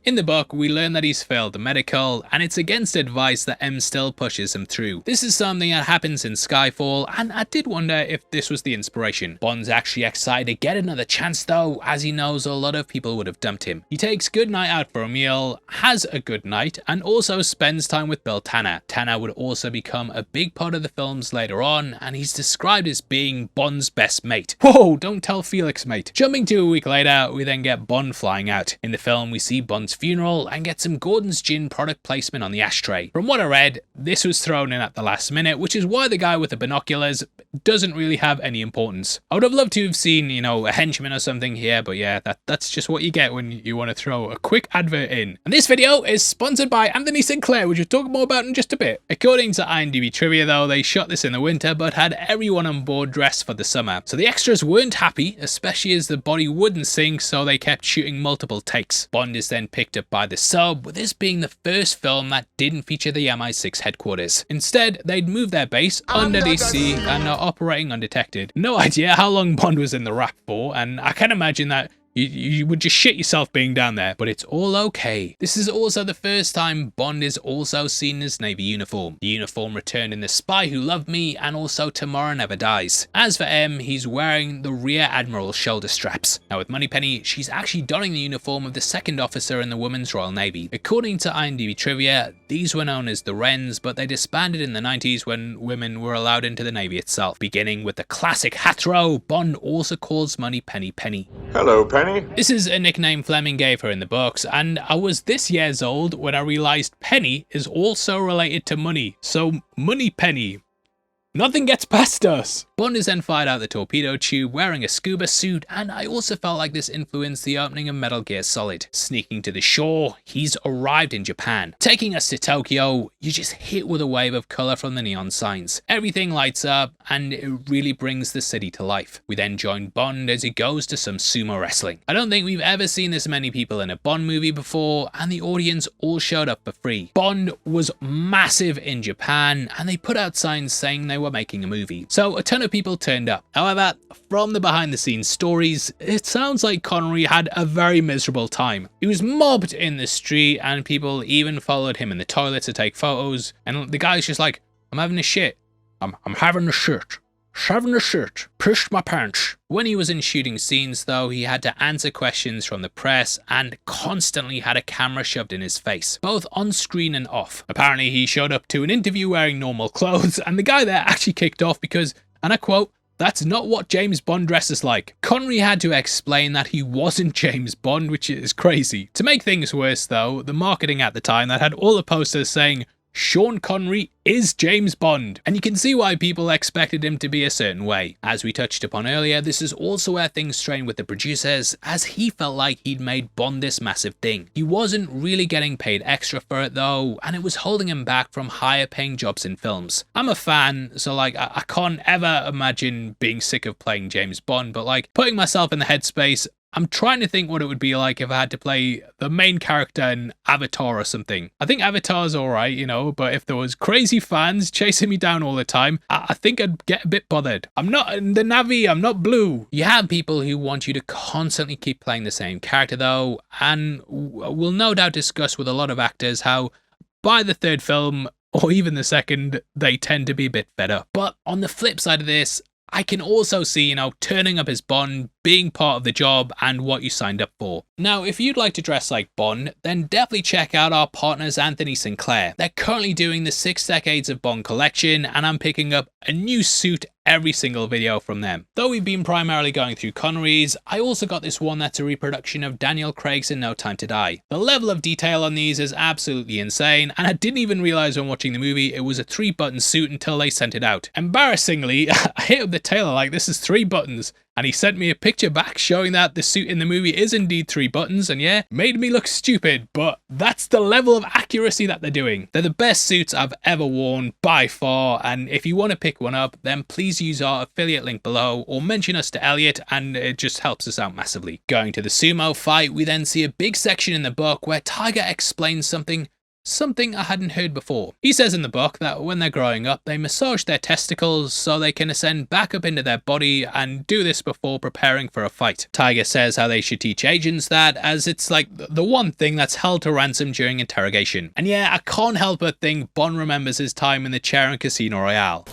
In the book, we learn that he's failed the medical, and it's against advice that M still pushes him through. This is something that happens in Skyfall, and I did wonder if this was the inspiration. Bond's actually excited to get another chance though, as he knows a lot of people would have dumped him. He takes Goodnight out for a meal, has a good night, and also spends time with Bill Tanner. Tanner would also become a big part of the films later on, and he's described as being Bond's best mate. Whoa, don't tell Felix, mate. Jumping to a week later, we then get Bond flying out. In the film, we see Bond's funeral and get some Gordon's Gin product placement on the ashtray. From what I read, this was thrown in at the last minute, which is why the guy with the binoculars doesn't really have any importance. I would have loved to have seen, you know, a henchman or something here, but yeah, that's just what you get when you want to throw a quick advert in. And this video is sponsored by Anthony Sinclair, which we'll talk more about in just a bit. According to IMDb trivia though, they shot this in the winter, but had everyone on board dressed for the summer. So the extras weren't happy, especially as the body wouldn't sink, so they kept shooting multiple takes. Bond is then picked up by the sub, with this being the first film that didn't feature the MI6 headquarters. Instead, they'd moved their base under the sea and are operating undetected. No idea how long Bond was in the raft for, and I can imagine that you would just shit yourself being down there, but it's all okay. This is also the first time Bond is also seen in his Navy uniform. The uniform returned in The Spy Who Loved Me and also Tomorrow Never Dies. As for M, he's wearing the Rear Admiral shoulder straps. Now with Moneypenny, she's actually donning the uniform of the second officer in the Women's Royal Navy. According to IMDb trivia, these were known as the Wrens, but they disbanded in the 90s when women were allowed into the Navy itself. Beginning with the classic hat throw, Bond also calls Moneypenny Penny. Hello, Penny. This is a nickname Fleming gave her in the books, and I was this years old when I realised Penny is also related to money, so Moneypenny. Nothing gets past us. Bond is then fired out the torpedo tube wearing a scuba suit, and I also felt like this influenced the opening of Metal Gear Solid. Sneaking to the shore, he's arrived in Japan. Taking us to Tokyo, you just hit with a wave of colour from the neon signs. Everything lights up, and it really brings the city to life. We then join Bond as he goes to some sumo wrestling. I don't think we've ever seen this many people in a Bond movie before, and the audience all showed up for free. Bond was massive in Japan, and they put out signs saying they were making a movie, so a ton of people turned up. However, from the behind the scenes stories, it sounds like Connery had a very miserable time. He was mobbed in the street, and people even followed him in the toilet to take photos, and the guy's just like, I'm having a shit. I'm having a shirt. Having a shirt. Pushed my pants. When he was in shooting scenes though, he had to answer questions from the press and constantly had a camera shoved in his face, both on screen and off. Apparently he showed up to an interview wearing normal clothes, and the guy there actually kicked off because, and I quote, "That's not what James Bond dresses like." Connery had to explain that he wasn't James Bond, which is crazy. To make things worse though, the marketing at the time that had all the posters saying, Sean Connery is James Bond, and you can see why people expected him to be a certain way. As we touched upon earlier, this is also where things strained with the producers, as he felt like he'd made Bond this massive thing. He wasn't really getting paid extra for it though, and it was holding him back from higher paying jobs in films. I'm a fan, so like I can't ever imagine being sick of playing James Bond, but like putting myself in the headspace I'm trying to think what it would be like if I had to play the main character in Avatar or something. I think Avatar's alright, you know, but if there was crazy fans chasing me down all the time, I think I'd get a bit bothered. I'm not in the Navi, I'm not blue. You have people who want you to constantly keep playing the same character though, and we'll no doubt discuss with a lot of actors how by the third film, or even the second, they tend to be a bit fed up. But on the flip side of this, I can also see, you know, turning up as Bond, being part of the job and what you signed up for. Now, if you'd like to dress like Bond, then definitely check out our partners Anthony Sinclair. They're currently doing the 6 Decades of Bond collection, and I'm picking up a new suit every single video from them. Though we've been primarily going through Connery's, I also got this one that's a reproduction of Daniel Craig's In No Time to Die. The level of detail on these is absolutely insane, and I didn't even realize when watching the movie it was a 3-button suit until they sent it out. Embarrassingly, I hit up the tailor like, this is 3 buttons. And he sent me a picture back showing that the suit in the movie is indeed 3 buttons, and yeah, made me look stupid, but that's the level of accuracy that they're doing. They're the best suits I've ever worn by far, and if you want to pick one up, then please use our affiliate link below or mention us to Elliot, and it just helps us out massively. Going to the sumo fight, we then see a big section in the book where Tiger explains something I hadn't heard before. He says in the book that when they're growing up, they massage their testicles so they can ascend back up into their body and do this before preparing for a fight. Tiger says how they should teach agents that, as it's like the one thing that's held to ransom during interrogation. And yeah, I can't help but think Bond remembers his time in the chair in Casino Royale.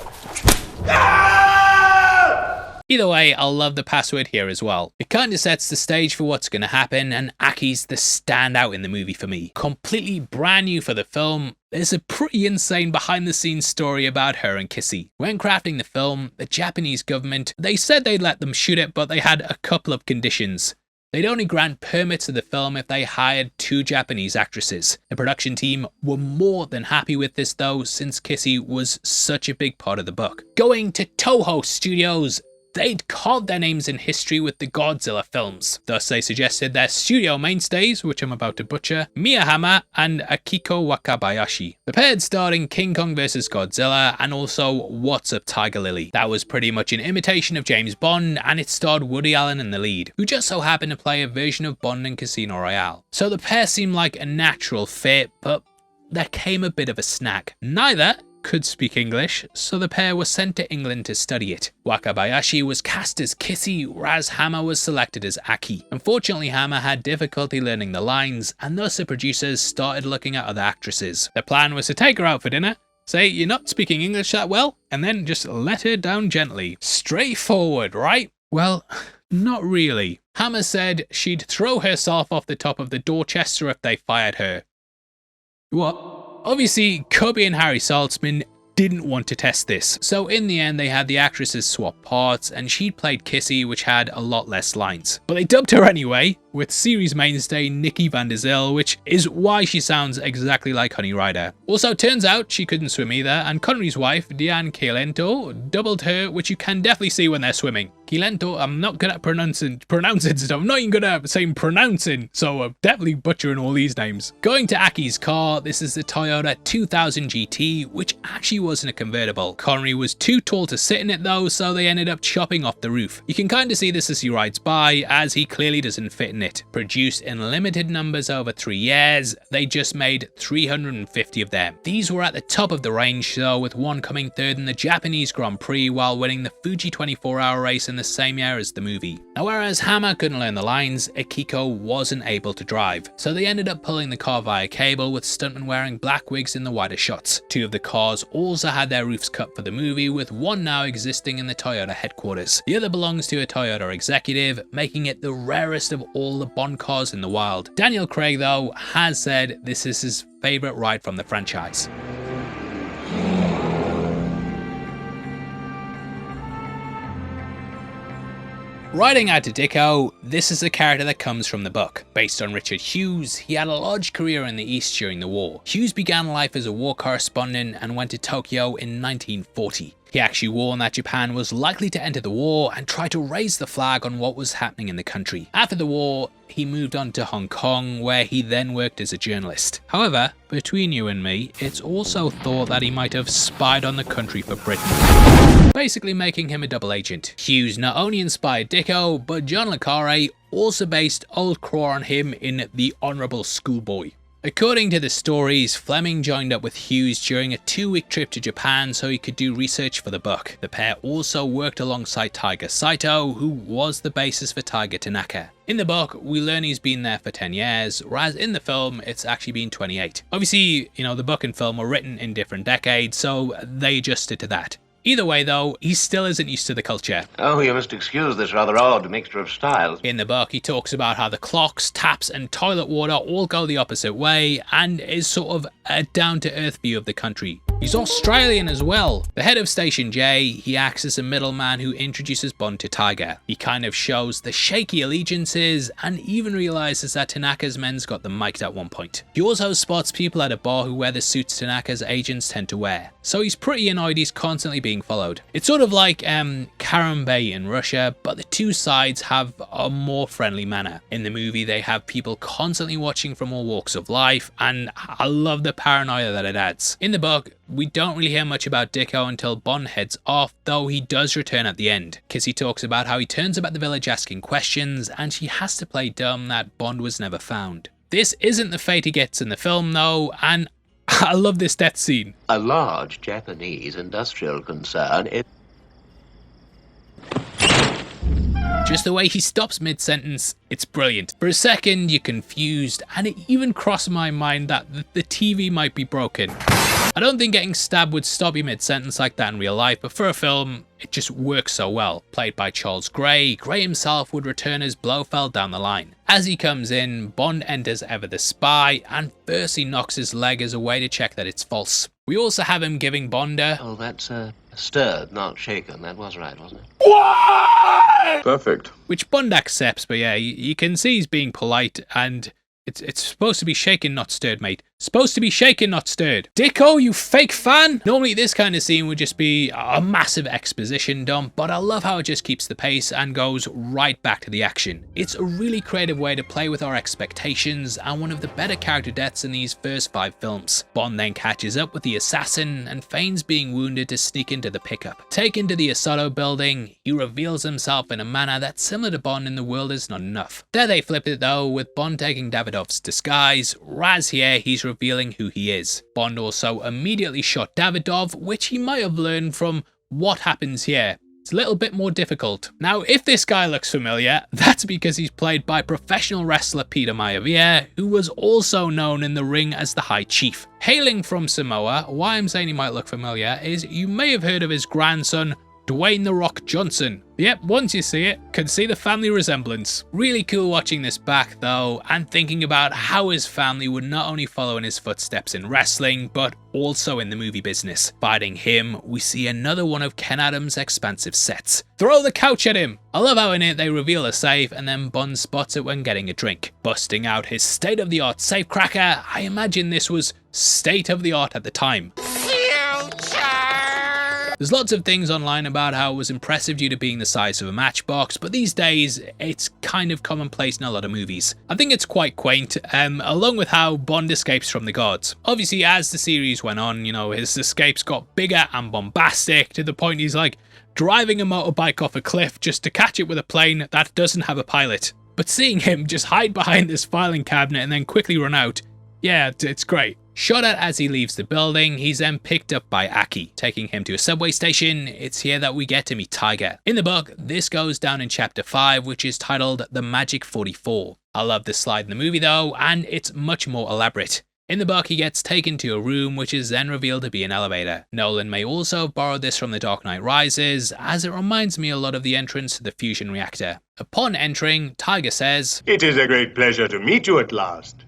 Either way, I'll love the password here as well. It kind of sets the stage for what's going to happen, and Aki's the standout in the movie for me. Completely brand new for the film, there's a pretty insane behind the scenes story about her and Kissy. When crafting the film, the Japanese government, they said they'd let them shoot it, but they had a couple of conditions. They'd only grant permits to the film if they hired 2 Japanese actresses. The production team were more than happy with this though, since Kissy was such a big part of the book. Going to Toho Studios, they'd carved their names in history with the Godzilla films. Thus they suggested their studio mainstays, which I'm about to butcher, Miyahama and Akiko Wakabayashi. The pair starred in King Kong vs Godzilla and also What's Up Tiger Lily. That was pretty much an imitation of James Bond, and it starred Woody Allen in the lead, who just so happened to play a version of Bond in Casino Royale. So the pair seemed like a natural fit, but there came a bit of a snag. Neither could speak English, so the pair were sent to England to study it. Wakabayashi was cast as Kissy, whereas Hammer was selected as Aki. Unfortunately, Hammer had difficulty learning the lines, and thus the producers started looking at other actresses. The plan was to take her out for dinner, say you're not speaking English that well, and then just let her down gently. Straightforward, right? Well, not really. Hammer said she'd throw herself off the top of the Dorchester if they fired her. What? Obviously, Cubby and Harry Saltzman didn't want to test this, so in the end they had the actresses swap parts, and she'd played Kissy, which had a lot less lines. But they dubbed her anyway, with series mainstay Nikki Van Der Zyl, which is why she sounds exactly like Honey Rider. Also, turns out she couldn't swim either, and Connery's wife, Diane Keilento, doubled her, which you can definitely see when they're swimming. Keilento, I'm not good at pronouncing stuff, I'm not even good at saying pronouncing, so I'm definitely butchering all these names. Going to Aki's car, this is the Toyota 2000 GT, which actually wasn't a convertible. Connery was too tall to sit in it though, so they ended up chopping off the roof. You can kind of see this as he rides by, as he clearly doesn't fit in it. Produced in limited numbers over 3 years, they just made 350 of them. These were at the top of the range though, with one coming third in the Japanese Grand Prix while winning the Fuji 24-hour race in the same year as the movie. Now, whereas Hammer couldn't learn the lines, Akiko wasn't able to drive, so they ended up pulling the car via cable, with stuntmen wearing black wigs in the wider shots. 2 of the cars also had their roofs cut for the movie, with one now existing in the Toyota headquarters. The other belongs to a Toyota executive, making it the rarest of all the Bond cars in the wild. Daniel Craig though has said this is his favourite ride from the franchise. Riding out to Dicko, this is a character that comes from the book. Based on Richard Hughes, he had a large career in the East during the war. Hughes began life as a war correspondent and went to Tokyo in 1940. He actually warned that Japan was likely to enter the war and try to raise the flag on what was happening in the country. After the war, he moved on to Hong Kong, where he then worked as a journalist. However, between you and me, it's also thought that he might have spied on the country for Britain, basically making him a double agent. Hughes not only inspired Dicko, but John le Carré also based Old Craw on him in The Honourable Schoolboy. According to the stories, Fleming joined up with Hughes during a 2-week trip to Japan so he could do research for the book. The pair also worked alongside Taiga Saito, who was the basis for Taiga Tanaka. In the book, we learn he's been there for 10 years, whereas in the film, it's actually been 28. Obviously, the book and film were written in different decades, so they adjusted to that. Either way though, he still isn't used to the culture. Oh, you must excuse this rather odd mixture of styles. In the book, he talks about how the clocks, taps and toilet water all go the opposite way and is sort of a down-to-earth view of the country. He's Australian as well. The head of Station J, he acts as a middleman who introduces Bond to Tiger. He kind of shows the shaky allegiances and even realizes that Tanaka's men's got them mic'd at one point. He also spots people at a bar who wear the suits Tanaka's agents tend to wear. So he's pretty annoyed he's constantly being followed. It's sort of like Karen Bay in Russia, but the two sides have a more friendly manner. In the movie, they have people constantly watching from all walks of life, and I love the paranoia that it adds. In the book, we don't really hear much about Dicko until Bond heads off, though he does return at the end. Kissy talks about how he turns up at the village asking questions, and she has to play dumb that Bond was never found. This isn't the fate he gets in the film though, and I love this death scene. A large Japanese industrial concern. Just the way he stops mid-sentence, it's brilliant. For a second, you're confused, and it even crossed my mind that the TV might be broken. I don't think getting stabbed would stop you mid-sentence like that in real life, but for a film, it just works so well. Played by Charles Gray, Gray himself would return as Blofeld down the line. As he comes in, Bond enters Ever the Spy, and firstly knocks his leg as a way to check that it's false. We also have him giving Bond a... Oh, that's stirred, not shaken. That was right, wasn't it? What? Perfect. Which Bond accepts, but yeah, you can see he's being polite, and it's supposed to be shaken, not stirred, mate. Supposed to be shaken, not stirred. Dicko, you fake fan! Normally this kind of scene would just be a massive exposition dump, but I love how it just keeps the pace and goes right back to the action. It's a really creative way to play with our expectations and one of the better character deaths in these first 5 films. Bond then catches up with the assassin and feigns being wounded to sneak into the pickup. Taken to the Asotto building, he reveals himself in a manner that's similar to Bond in The World Is Not Enough. There they flip it though, with Bond taking Davidov's disguise, whereas here he's revealing who he is. Bond also immediately shot Davidov, which he might have learned from what happens here. It's a little bit more difficult. Now, if this guy looks familiar, that's because he's played by professional wrestler Peter Maivia, who was also known in the ring as the High Chief. Hailing from Samoa, why I'm saying he might look familiar is you may have heard of his grandson, Dwayne "The Rock" Johnson. Yep, once you see it, can see the family resemblance. Really cool watching this back though, and thinking about how his family would not only follow in his footsteps in wrestling, but also in the movie business. Fighting him, we see another one of Ken Adams' expansive sets. Throw the couch at him! I love how in it they reveal a safe and then Bond spots it when getting a drink. Busting out his state-of-the-art safe cracker, I imagine this was state-of-the-art at the time. There's lots of things online about how it was impressive due to being the size of a matchbox, but these days it's kind of commonplace in a lot of movies. I think it's quite quaint, along with how Bond escapes from the guards. Obviously, as the series went on, his escapes got bigger and bombastic to the point he's like driving a motorbike off a cliff just to catch it with a plane that doesn't have a pilot. But seeing him just hide behind this filing cabinet and then quickly run out, yeah, it's great. Shot at as he leaves the building, he's then picked up by Aki, taking him to a subway station. It's here that we get to meet Tiger. In the book, this goes down in chapter 5, which is titled The Magic 44. I love this slide in the movie though, and it's much more elaborate. In the book, he gets taken to a room which is then revealed to be an elevator. Nolan may also have borrowed this from The Dark Knight Rises, as it reminds me a lot of the entrance to the fusion reactor. Upon entering, Tiger says, "It is a great pleasure to meet you at last."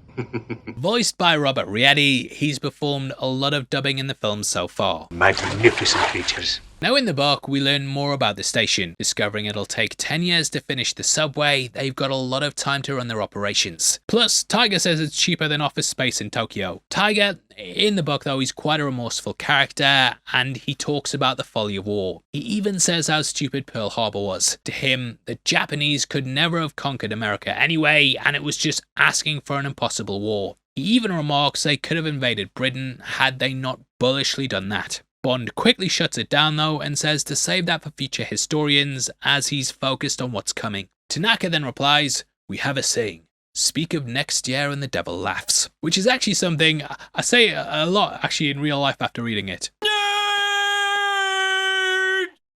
Voiced by Robert Rietti, he's performed a lot of dubbing in the film so far. Magnificent creatures. Now in the book, we learn more about the station, discovering it'll take 10 years to finish the subway. They've got a lot of time to run their operations. Plus, Tiger says it's cheaper than office space in Tokyo. Tiger, in the book though, he's quite a remorseful character, and he talks about the folly of war. He even says how stupid Pearl Harbor was. To him, the Japanese could never have conquered America anyway, and it was just asking for an impossible war. He even remarks they could have invaded Britain had they not bullishly done that. Bond quickly shuts it down though and says to save that for future historians as he's focused on what's coming. Tanaka then replies, "We have a saying, speak of next year and the devil laughs," which is actually something I say a lot actually in real life after reading it.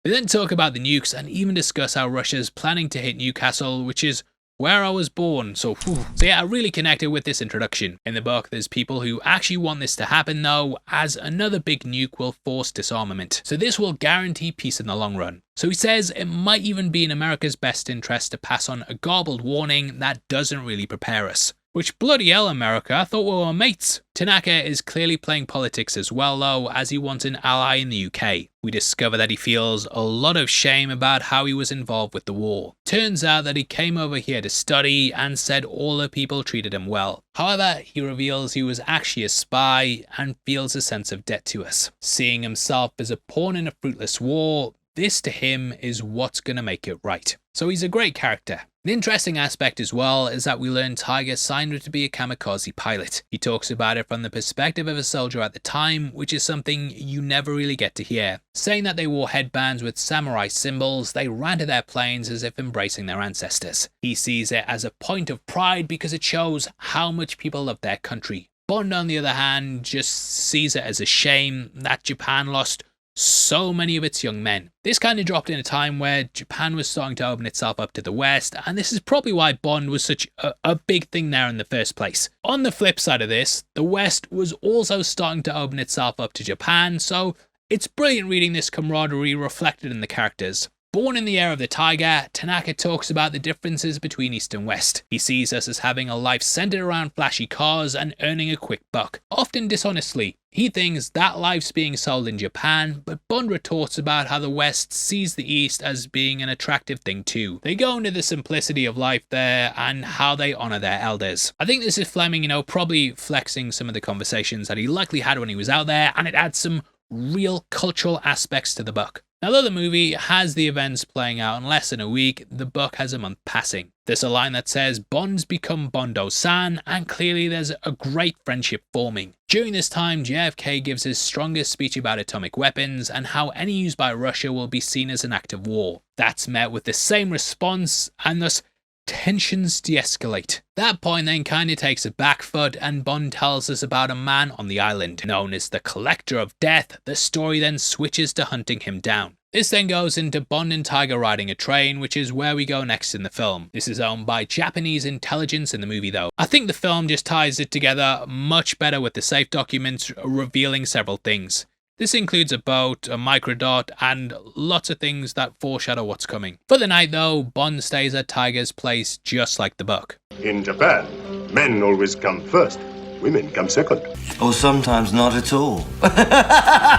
They then talk about the nukes and even discuss how Russia's planning to hit Newcastle, which is where I was born, so yeah, I really connected with this introduction. In the book, there's people who actually want this to happen though, as another big nuke will force disarmament. So this will guarantee peace in the long run. So he says it might even be in America's best interest to pass on a garbled warning that doesn't really prepare us. Which bloody hell, America, I thought we were mates. Tanaka is clearly playing politics as well though, as he wants an ally in the UK. We discover that he feels a lot of shame about how he was involved with the war. Turns out that he came over here to study and said all the people treated him well. However, he reveals he was actually a spy and feels a sense of debt to us. Seeing himself as a pawn in a fruitless war, this to him is what's gonna make it right. So he's a great character. An interesting aspect as well is that we learn Tiger signed up to be a kamikaze pilot. He talks about it from the perspective of a soldier at the time, which is something you never really get to hear. Saying that they wore headbands with samurai symbols, they ran to their planes as if embracing their ancestors. He sees it as a point of pride because it shows how much people love their country. Bond, on the other hand, just sees it as a shame that Japan lost so many of its young men. This kind of dropped in a time where Japan was starting to open itself up to the West, and this is probably why Bond was such a big thing there in the first place. On the flip side of this, the West was also starting to open itself up to Japan, so it's brilliant reading this camaraderie reflected in the characters. Born in the era of the Tiger, Tanaka talks about the differences between East and West. He sees us as having a life centered around flashy cars and earning a quick buck, often dishonestly. He thinks that life's being sold in Japan, but Bond retorts about how the West sees the East as being an attractive thing too. They go into the simplicity of life there and how they honour their elders. I think this is Fleming, probably flexing some of the conversations that he likely had when he was out there, and it adds some real cultural aspects to the book. Now, though the movie has the events playing out in less than a week, the book has a month passing. There's a line that says, Bond's become Bondo-san, and clearly there's a great friendship forming. During this time, JFK gives his strongest speech about atomic weapons and how any use by Russia will be seen as an act of war. That's met with the same response, and thus tensions de-escalate. That point then kind of takes a back foot, and Bond tells us about a man on the island known as the Collector of Death. The story then switches to hunting him down. This then goes into Bond and Tiger riding a train, which is where we go next in the film. This is owned by Japanese intelligence in the movie though. I think the film just ties it together much better with the safe documents revealing several things. This includes a boat, a microdot, and lots of things that foreshadow what's coming. For the night though, Bond stays at Tiger's place just like the book. In Japan, men always come first, women come second. Or sometimes not at all.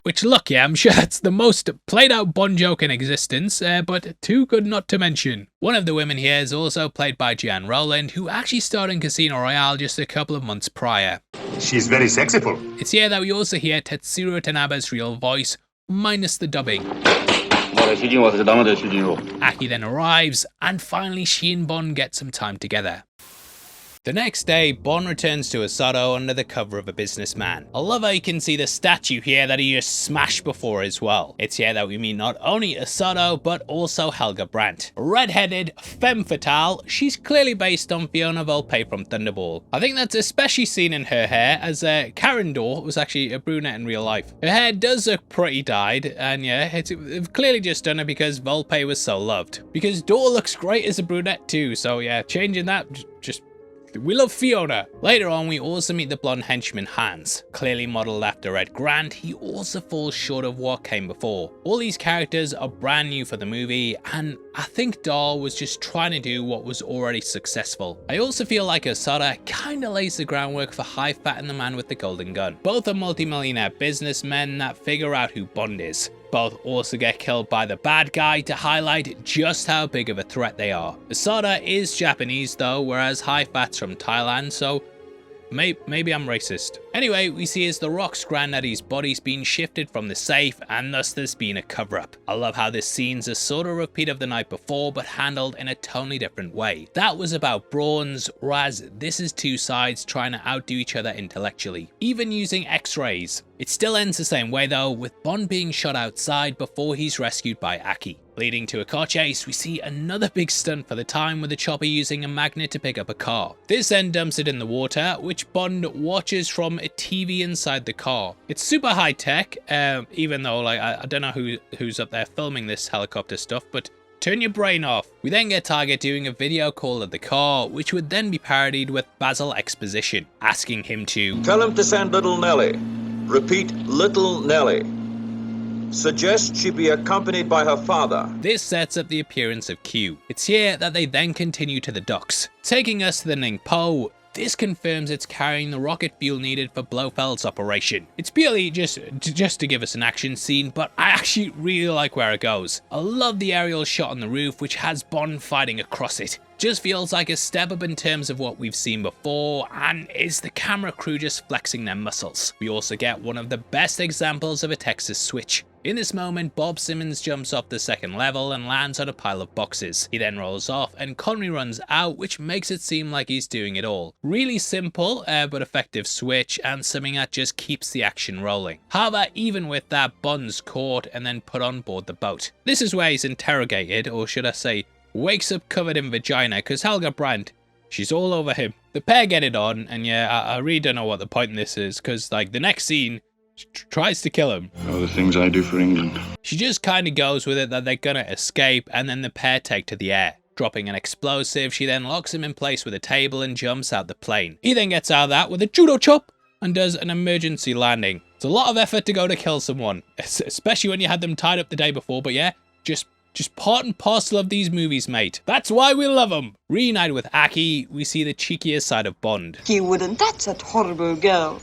Which, look, yeah, I'm sure that's the most played out Bond joke in existence, but too good not to mention. One of the women here is also played by Jeanne Rowland, who actually starred in Casino Royale just a couple of months prior. She's very sexyful. It's here that we also hear Tetsuro Tanabe's real voice, minus the dubbing. Aki then arrives, and finally she and Bond get some time together. The next day, Bond returns to Asado under the cover of a businessman. I love how you can see the statue here that he just smashed before as well. It's here that we meet not only Asado, but also Helga Brandt. Red-headed, femme fatale, she's clearly based on Fiona Volpe from Thunderball. I think that's especially seen in her hair, as Karen Dorr was actually a brunette in real life. Her hair does look pretty dyed, and yeah, they've clearly just done it because Volpe was so loved. Because Dorr looks great as a brunette too, so yeah, changing that, just we love Fiona. Later on, we also meet the blonde henchman Hans. Clearly modelled after Ed Grant, he also falls short of what came before. All these characters are brand new for the movie, and I think Dahl was just trying to do what was already successful. I also feel like Asada kinda lays the groundwork for High Fat and the Man with the Golden Gun. Both are multi-millionaire businessmen that figure out who Bond is. both also get killed by the bad guy to highlight just how big of a threat they are. Asada is Japanese though, whereas Haifat's from Thailand, so maybe I'm racist. Anyway, we see as the Rock's granddaddy's body's being shifted from the safe, and thus there's been a cover-up. I love how this scene's a sort of repeat of the night before, but handled in a totally different way. That was about brawns, whereas this is two sides trying to outdo each other intellectually, even using X-rays. It still ends the same way though, with Bond being shot outside before he's rescued by Aki. Leading to a car chase, we see another big stunt for the time with the chopper using a magnet to pick up a car. This then dumps it in the water, which Bond watches from a TV inside the car. It's super high tech, even though like I don't know who's up there filming this helicopter stuff, but turn your brain off. We then get Target doing a video call of the car, which would then be parodied with Basil exposition, asking him to tell him to send little Nellie. Repeat, little Nellie. Suggest she be accompanied by her father. This sets up the appearance of Q. It's here that they then continue to the docks. Taking us to the Ningpo, this confirms it's carrying the rocket fuel needed for Blofeld's operation. It's purely just to give us an action scene, but I actually really like where it goes. I love the aerial shot on the roof, which has Bond fighting across it. Just feels like a step up in terms of what we've seen before, and is the camera crew just flexing their muscles. We also get one of the best examples of a Texas switch. In this moment, Bob Simmons jumps off the second level and lands on a pile of boxes. He then rolls off and Connery runs out, which makes it seem like he's doing it all. Really simple but effective switch, and something that just keeps the action rolling. However, even with that, Bond's caught and then put on board the boat. This is where he's interrogated, or should I say wakes up covered in vagina, because Helga Brandt, she's all over him. The pair get it on, and yeah, I really don't know what the point in this is, because like the next scene, she tries to kill him. All the things I do for England. She just kind of goes with it that they're gonna escape, and then the pair take to the air. Dropping an explosive, she then locks him in place with a table and jumps out the plane. He then gets out of that with a judo chop and does an emergency landing. It's a lot of effort to go to kill someone, especially when you had them tied up the day before, but yeah, just part and parcel of these movies, mate. That's why we love them. Reunited with Aki, we see the cheekier side of Bond. You wouldn't. That's a horrible girl.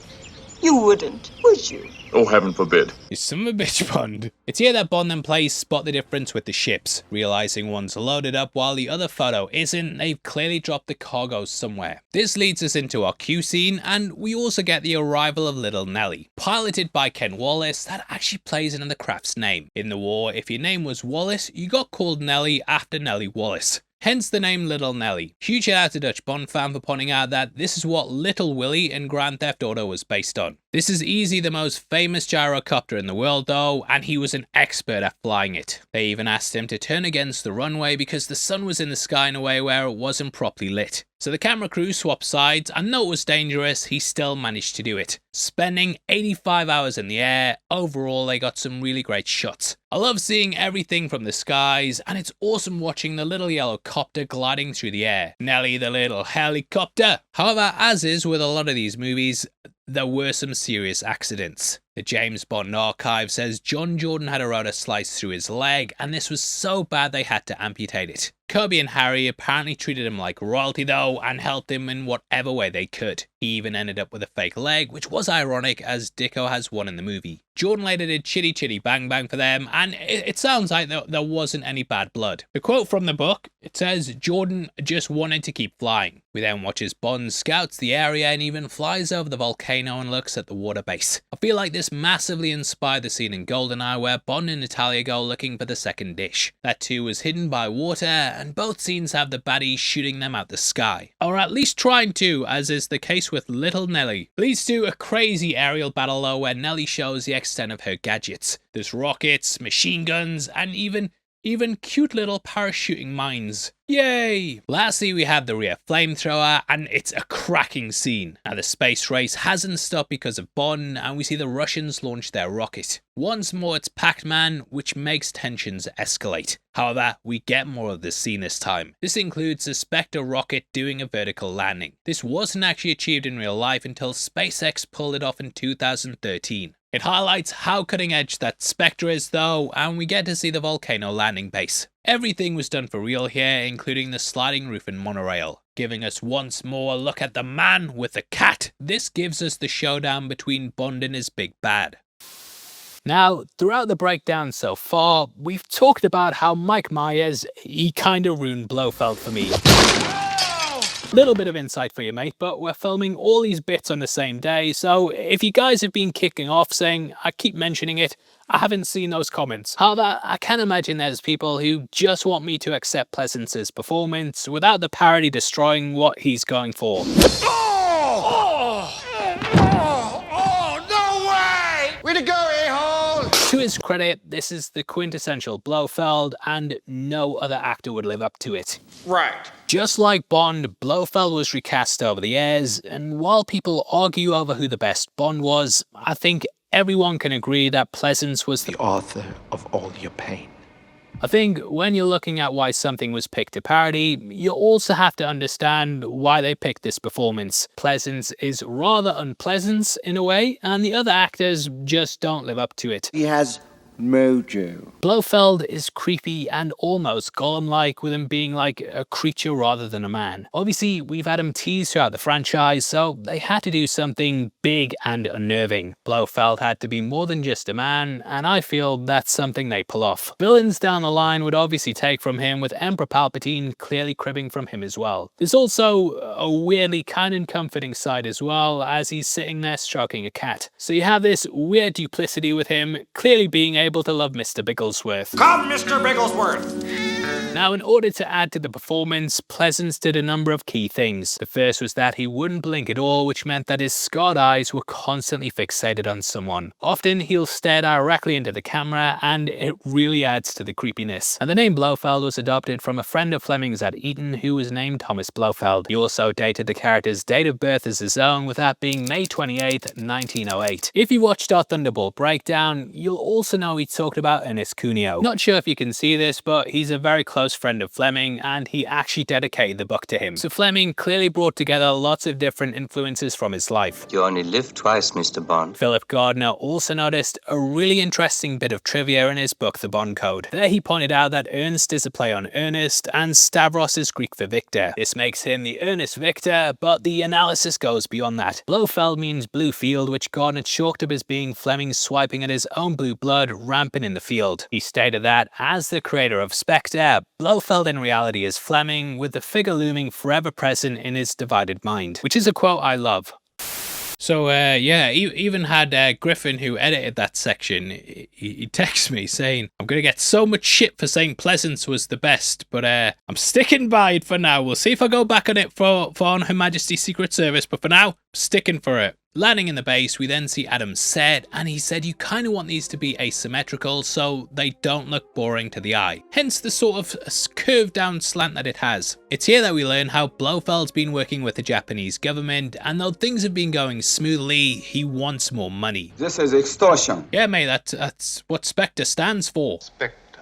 You wouldn't, would you? Oh, heaven forbid. You son of a bitch, Bond. It's here that Bond then plays Spot the Difference with the ships. Realizing one's loaded up while the other photo isn't, they've clearly dropped the cargo somewhere. This leads us into our Q scene, and we also get the arrival of Little Nellie. Piloted by Ken Wallace, that actually plays into the craft's name. In the war, if your name was Wallace, you got called Nellie after Nellie Wallace. Hence the name Little Nellie. Huge shout out to Dutch Bond fan for pointing out that this is what Little Willie in Grand Theft Auto was based on. This is easily the most famous gyrocopter in the world though, and he was an expert at flying it. They even asked him to turn against the runway because the sun was in the sky in a way where it wasn't properly lit. So the camera crew swapped sides, and though it was dangerous, he still managed to do it. Spending 85 hours in the air, overall they got some really great shots. I love seeing everything from the skies, and it's awesome watching the little yellow copter gliding through the air. Nellie the little helicopter. However, as is with a lot of these movies, there were some serious accidents. The James Bond archive says John Jordan had a rotor slice through his leg, and this was so bad they had to amputate it. Kirby and Harry apparently treated him like royalty though, and helped him in whatever way they could. He even ended up with a fake leg, which was ironic as Dicko has one in the movie. Jordan later did Chitty Chitty Bang Bang for them, and it sounds like there wasn't any bad blood. The quote from the book, it says Jordan just wanted to keep flying. We then watch as Bond scouts the area and even flies over the volcano and looks at the water base. I feel like this massively inspired the scene in GoldenEye where Bond and Natalia go looking for the second dish. That too was hidden by water, and both scenes have the baddies shooting them out the sky. Or at least trying to, as is the case with Little Nellie. Leads to a crazy aerial battle though where Nellie shows the extent of her gadgets. There's rockets, machine guns, and even cute little parachuting mines. Yay! Lastly, we have the rear flamethrower, and it's a cracking scene. Now the space race hasn't stopped because of Bond, and we see the Russians launch their rocket. Once more it's Pac-Man, which makes tensions escalate. However, we get more of this scene this time. This includes the Spectre rocket doing a vertical landing. This wasn't actually achieved in real life until SpaceX pulled it off in 2013. It highlights how cutting edge that Spectre is though, and we get to see the volcano landing base. Everything was done for real here, including the sliding roof and monorail, giving us once more a look at the man with the cat. This gives us the showdown between Bond and his big bad. Now, throughout the breakdown so far, we've talked about how Mike Myers, he kinda ruined Blofeld for me. Little bit of insight for you, mate, but we're filming all these bits on the same day, so if you guys have been kicking off saying, I keep mentioning it, I haven't seen those comments. However, I can imagine there's people who just want me to accept Pleasance's performance without the parody destroying what he's going for. No way! Way to go, a-hole! To his credit, this is the quintessential Blofeld, and no other actor would live up to it. Right. Just like Bond, Blofeld was recast over the years, and while people argue over who the best Bond was, I think everyone can agree that Pleasance was the author of all your pain. I think when you're looking at why something was picked to parody, you also have to understand why they picked this performance. Pleasance is rather unpleasant in a way, and the other actors just don't live up to it. He has mojo. Blofeld is creepy and almost Gollum-like, with him being like a creature rather than a man. Obviously, we've had him teased throughout the franchise, so they had to do something big and unnerving. Blofeld had to be more than just a man, and I feel that's something they pull off. Villains down the line would obviously take from him, with Emperor Palpatine clearly cribbing from him as well. There's also a weirdly kind and comforting side as well, as he's sitting there stroking a cat. So you have this weird duplicity with him, clearly being able to love Mr. Bigglesworth. Come, Mr. Bigglesworth! Now, in order to add to the performance, Pleasance did a number of key things. The first was that he wouldn't blink at all, which meant that his scarred eyes were constantly fixated on someone. Often, he'll stare directly into the camera, and it really adds to the creepiness. And the name Blofeld was adopted from a friend of Fleming's at Eton who was named Thomas Blofeld. He also dated the character's date of birth as his own, with that being May 28th, 1908. If you watched our Thunderball breakdown, you'll also know he talked about Ernest Cuneo. Not sure if you can see this, but he's a very close friend of Fleming, and he actually dedicated the book to him. So Fleming clearly brought together lots of different influences from his life. You only live twice, Mr. Bond. Philip Gardner also noticed a really interesting bit of trivia in his book, The Bond Code. There he pointed out that Ernst is a play on Ernest, and Stavros is Greek for Victor. This makes him the Ernest Victor, but the analysis goes beyond that. Blofeld means blue field, which Gardner chalked up as being Fleming swiping at his own blue blood rampant in the field. He stated that, as the creator of Spectre, Blofeld in reality is Fleming, with the figure looming forever present in his divided mind, which is a quote I love. So yeah, even had Griffin, who edited that section, he texts me saying, I'm going to get so much shit for saying Pleasance was the best, but I'm sticking by it for now. We'll see if I go back on it for on Her Majesty's Secret Service, but for now, I'm sticking for it. Landing in the base, we then see Adam's set, and he said you kind of want these to be asymmetrical so they don't look boring to the eye. Hence the sort of curved down slant that it has. It's here that we learn how Blofeld's been working with the Japanese government, and though things have been going smoothly, he wants more money. This is extortion. Yeah, mate, that's what Spectre stands for. Spectre,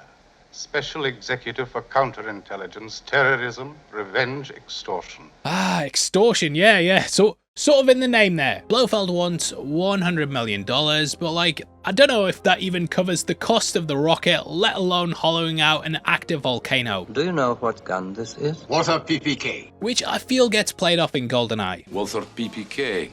Special Executive for Counterintelligence, Terrorism, Revenge, Extortion. Ah, extortion, yeah. So sort of in the name there. Blofeld wants $100 million, but like, I don't know if that even covers the cost of the rocket, let alone hollowing out an active volcano. Do you know what gun this is? Walther PPK. Which I feel gets played off in GoldenEye. Walther PPK.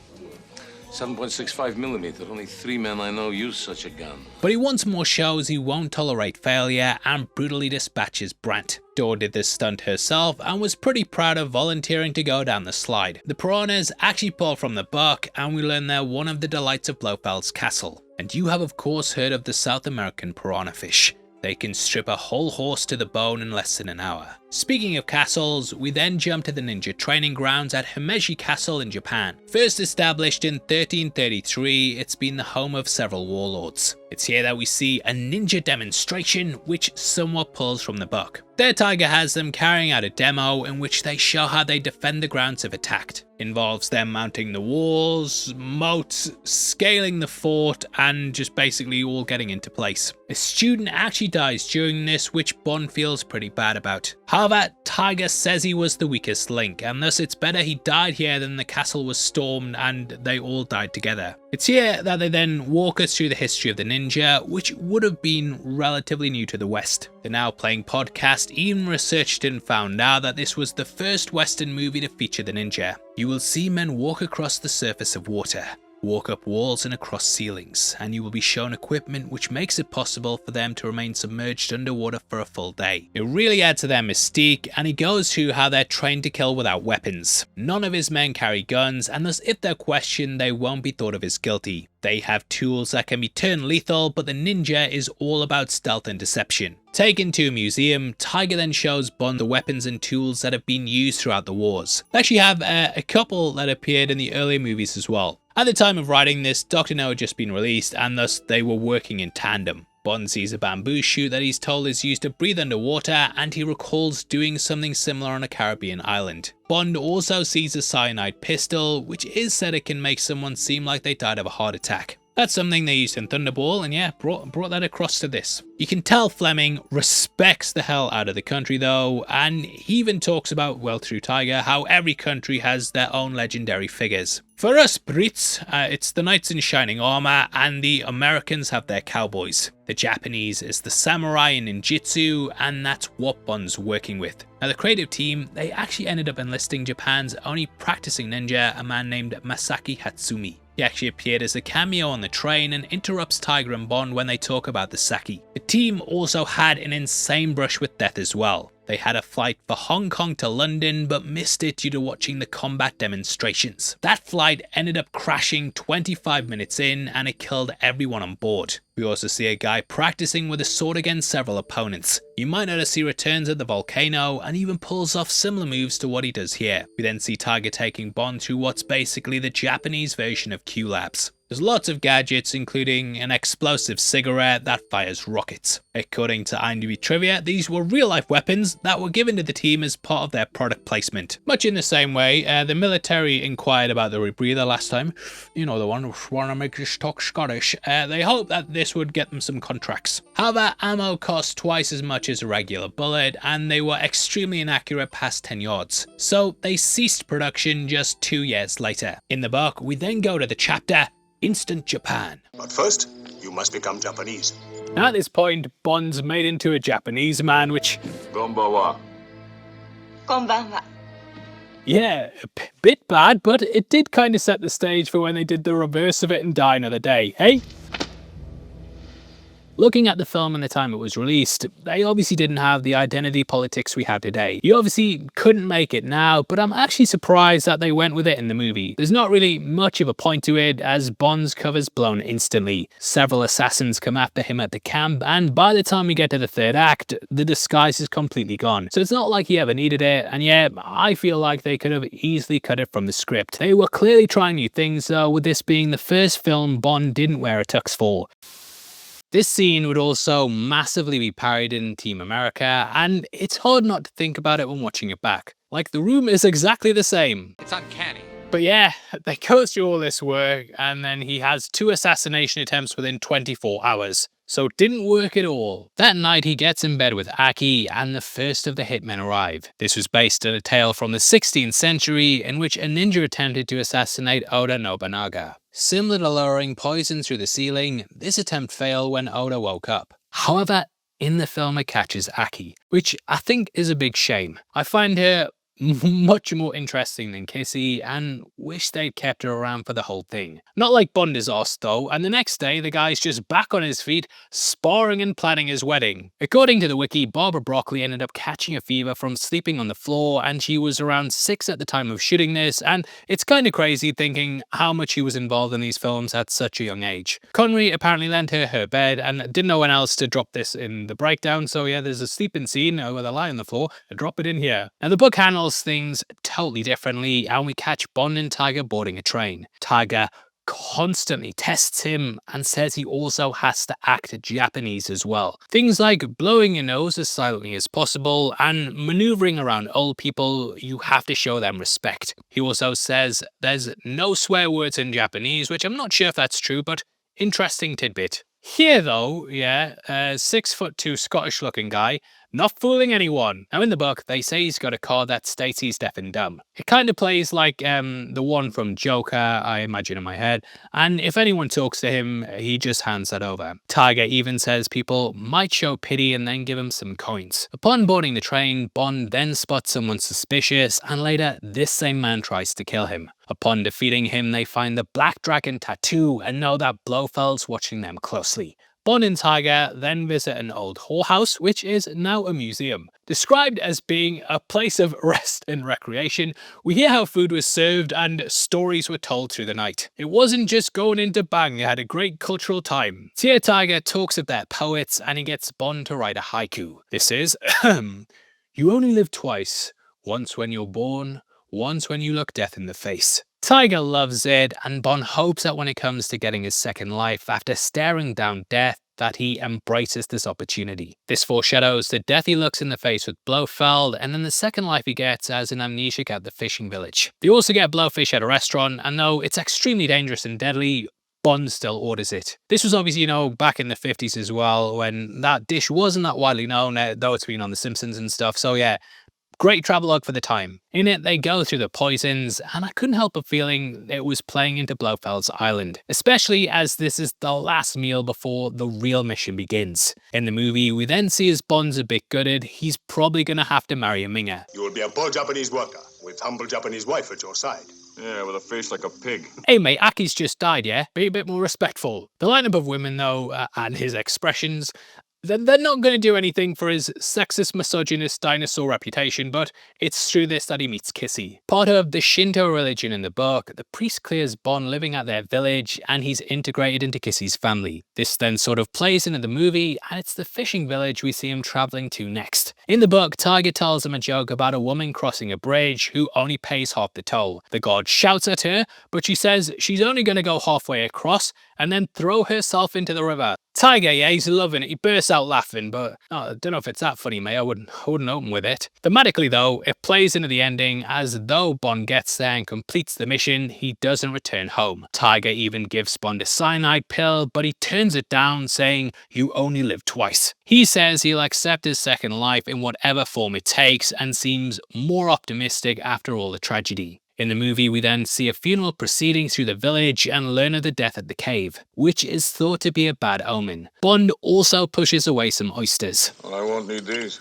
7.65 millimeter. Only 3 men I know use such a gun. But he wants more shows he won't tolerate failure and brutally dispatches Brandt. Dawn did this stunt herself and was pretty proud of volunteering to go down the slide. The piranhas actually pull from the buck, and we learn they're one of the delights of Blofeld's castle. And you have of course heard of the South American piranha fish. They can strip a whole horse to the bone in less than an hour. Speaking of castles, we then jump to the ninja training grounds at Himeji Castle in Japan. First established in 1333, it's been the home of several warlords. It's here that we see a ninja demonstration, which somewhat pulls from the book. There Tiger has them carrying out a demo in which they show how they defend the grounds if attacked. Involves them mounting the walls, moats, scaling the fort, and just basically all getting into place. A student actually dies during this, which Bond feels pretty bad about. However, Tiger says he was the weakest link, and thus it's better he died here than the castle was stormed and they all died together. It's here that they then walk us through the history of the ninja, which would have been relatively new to the West. The Now Playing podcast even researched and found out that this was the first Western movie to feature the ninja. You will see men walk across the surface of water. walk up walls and across ceilings, and you will be shown equipment which makes it possible for them to remain submerged underwater for a full day. It really adds to their mystique, and he goes through how they're trained to kill without weapons. None of his men carry guns, and thus if they're questioned, they won't be thought of as guilty. They have tools that can be turned lethal, but the ninja is all about stealth and deception. Taken to a museum, Tiger then shows Bond the weapons and tools that have been used throughout the wars. They actually have a couple that appeared in the earlier movies as well. At the time of writing this, Dr. No had just been released, and thus they were working in tandem. Bond sees a bamboo shoot that he's told is used to breathe underwater, and he recalls doing something similar on a Caribbean island. Bond also sees a cyanide pistol, which is said it can make someone seem like they died of a heart attack. That's something they used in Thunderball, and yeah, brought that across to this. You can tell Fleming respects the hell out of the country though, and he even talks about, well through Tiger, how every country has their own legendary figures. For us Brits, it's the knights in shining armor, and the Americans have their cowboys. The Japanese is the samurai in ninjutsu, and that's what Bond's working with. Now the creative team, they actually ended up enlisting Japan's only practicing ninja, a man named Masaki Hatsumi. He actually appeared as a cameo on the train and interrupts Tiger and Bond when they talk about the sake. The team also had an insane brush with death as well. They had a flight for Hong Kong to London but missed it due to watching the combat demonstrations. That flight ended up crashing 25 minutes in, and it killed everyone on board. We also see a guy practicing with a sword against several opponents. You might notice he returns at the volcano and even pulls off similar moves to what he does here. We then see Tiger taking Bond through what's basically the Japanese version of Q-Labs. There's lots of gadgets, including an explosive cigarette that fires rockets. According to IMDb trivia, these were real-life weapons that were given to the team as part of their product placement. Much in the same way, the military inquired about the rebreather last time. You know, the one who wanna make this talk Scottish. They hoped that this would get them some contracts. However, ammo cost twice as much as a regular bullet, and they were extremely inaccurate past 10 yards. So they ceased production just 2 years later. In the book, we then go to the chapter Instant Japan. But first, you must become Japanese. At this point, Bond's made into a Japanese man, which... Konbanwa. Konbanwa. Yeah, a bit bad, but it did kind of set the stage for when they did the reverse of it in Die Another Day, hey? Looking at the film and the time it was released, they obviously didn't have the identity politics we have today. You obviously couldn't make it now, but I'm actually surprised that they went with it in the movie. There's not really much of a point to it, as Bond's cover's blown instantly. Several assassins come after him at the camp, and by the time we get to the third act, the disguise is completely gone. So it's not like he ever needed it, and yeah, I feel like they could have easily cut it from the script. They were clearly trying new things though, with this being the first film Bond didn't wear a tux for. This scene would also massively be parodied in Team America, and it's hard not to think about it when watching it back. Like, the room is exactly the same. It's uncanny. But yeah, they go through all this work, and then he has 2 assassination attempts within 24 hours. So it didn't work at all. That night he gets in bed with Aki, and the first of the hitmen arrive. This was based on a tale from the 16th century in which a ninja attempted to assassinate Oda Nobunaga. Similar to lowering poison through the ceiling, this attempt failed when Oda woke up. However, in the film it catches Aki, which I think is a big shame. I find her much more interesting than Kissy, and wish they'd kept her around for the whole thing. Not like Bond is Oz though, and the next day the guy's just back on his feet, sparring and planning his wedding. According to the wiki, Barbara Broccoli ended up catching a fever from sleeping on the floor, and she was around 6 at the time of shooting this, and it's kinda crazy thinking how much she was involved in these films at such a young age. Connery apparently lent her her bed, and didn't know when else to drop this in the breakdown, so yeah, there's a sleeping scene where they lie on the floor, and drop it in here. Now the book handles things totally differently, and we catch Bond and Tiger boarding a train. Tiger constantly tests him and says he also has to act Japanese as well. Things like blowing your nose as silently as possible and maneuvering around old people, you have to show them respect. He also says there's no swear words in Japanese, which I'm not sure if that's true, but interesting tidbit. Here though, yeah, a 6'2" Scottish looking guy, not fooling anyone. Now in the book, they say he's got a card that states he's deaf and dumb. It kind of plays like the one from Joker, I imagine in my head, and if anyone talks to him, he just hands that over. Tiger even says people might show pity and then give him some coins. Upon boarding the train, Bond then spots someone suspicious, and later this same man tries to kill him. Upon defeating him, they find the Black Dragon tattoo and know that Blofeld's watching them closely. Bond and Tiger then visit an old whorehouse, which is now a museum. Described as being a place of rest and recreation, we hear how food was served and stories were told through the night. It wasn't just going in to bang, they had a great cultural time. Here Tiger talks of their poets and he gets Bond to write a haiku. This is, you only live twice, once when you're born, once when you look death in the face. Tiger loves it, and Bond hopes that when it comes to getting his second life after staring down death, that he embraces this opportunity. This foreshadows the death he looks in the face with Blofeld, and then the second life he gets as an amnesiac at the fishing village. They also get blowfish at a restaurant, and though it's extremely dangerous and deadly, Bond still orders it. This was obviously, back in the 50s as well, when that dish wasn't that widely known, though it's been on The Simpsons and stuff, so yeah. Great travelogue for the time. In it, they go through the poisons, and I couldn't help but feeling it was playing into Blofeld's island, especially as this is the last meal before the real mission begins. In the movie, we then see as Bond's a bit gutted, he's probably gonna have to marry a Minger. You will be a poor Japanese worker with humble Japanese wife at your side. Yeah, with a face like a pig. Hey mate, Aki's just died, yeah? Be a bit more respectful. The lineup of women though, and his expressions, they're not going to do anything for his sexist, misogynist dinosaur reputation, but it's through this that he meets Kissy. Part of the Shinto religion in the book, the priest clears Bond living at their village and he's integrated into Kissy's family. This then sort of plays into the movie, and it's the fishing village we see him travelling to next. In the book, Tiger tells him a joke about a woman crossing a bridge who only pays half the toll. The god shouts at her, but she says she's only going to go halfway across and then throw herself into the river. Tiger, yeah, he's loving it. He bursts out laughing, but I don't know if it's that funny, mate. I wouldn't open with it. Thematically, though, it plays into the ending as though Bond gets there and completes the mission, he doesn't return home. Tiger even gives Bond a cyanide pill, but he turns it down, saying, you only live twice. He says he'll accept his second life in whatever form it takes and seems more optimistic after all the tragedy. In the movie, we then see a funeral proceeding through the village and learn of the death at the cave, which is thought to be a bad omen. Bond also pushes away some oysters. Well, I won't need these.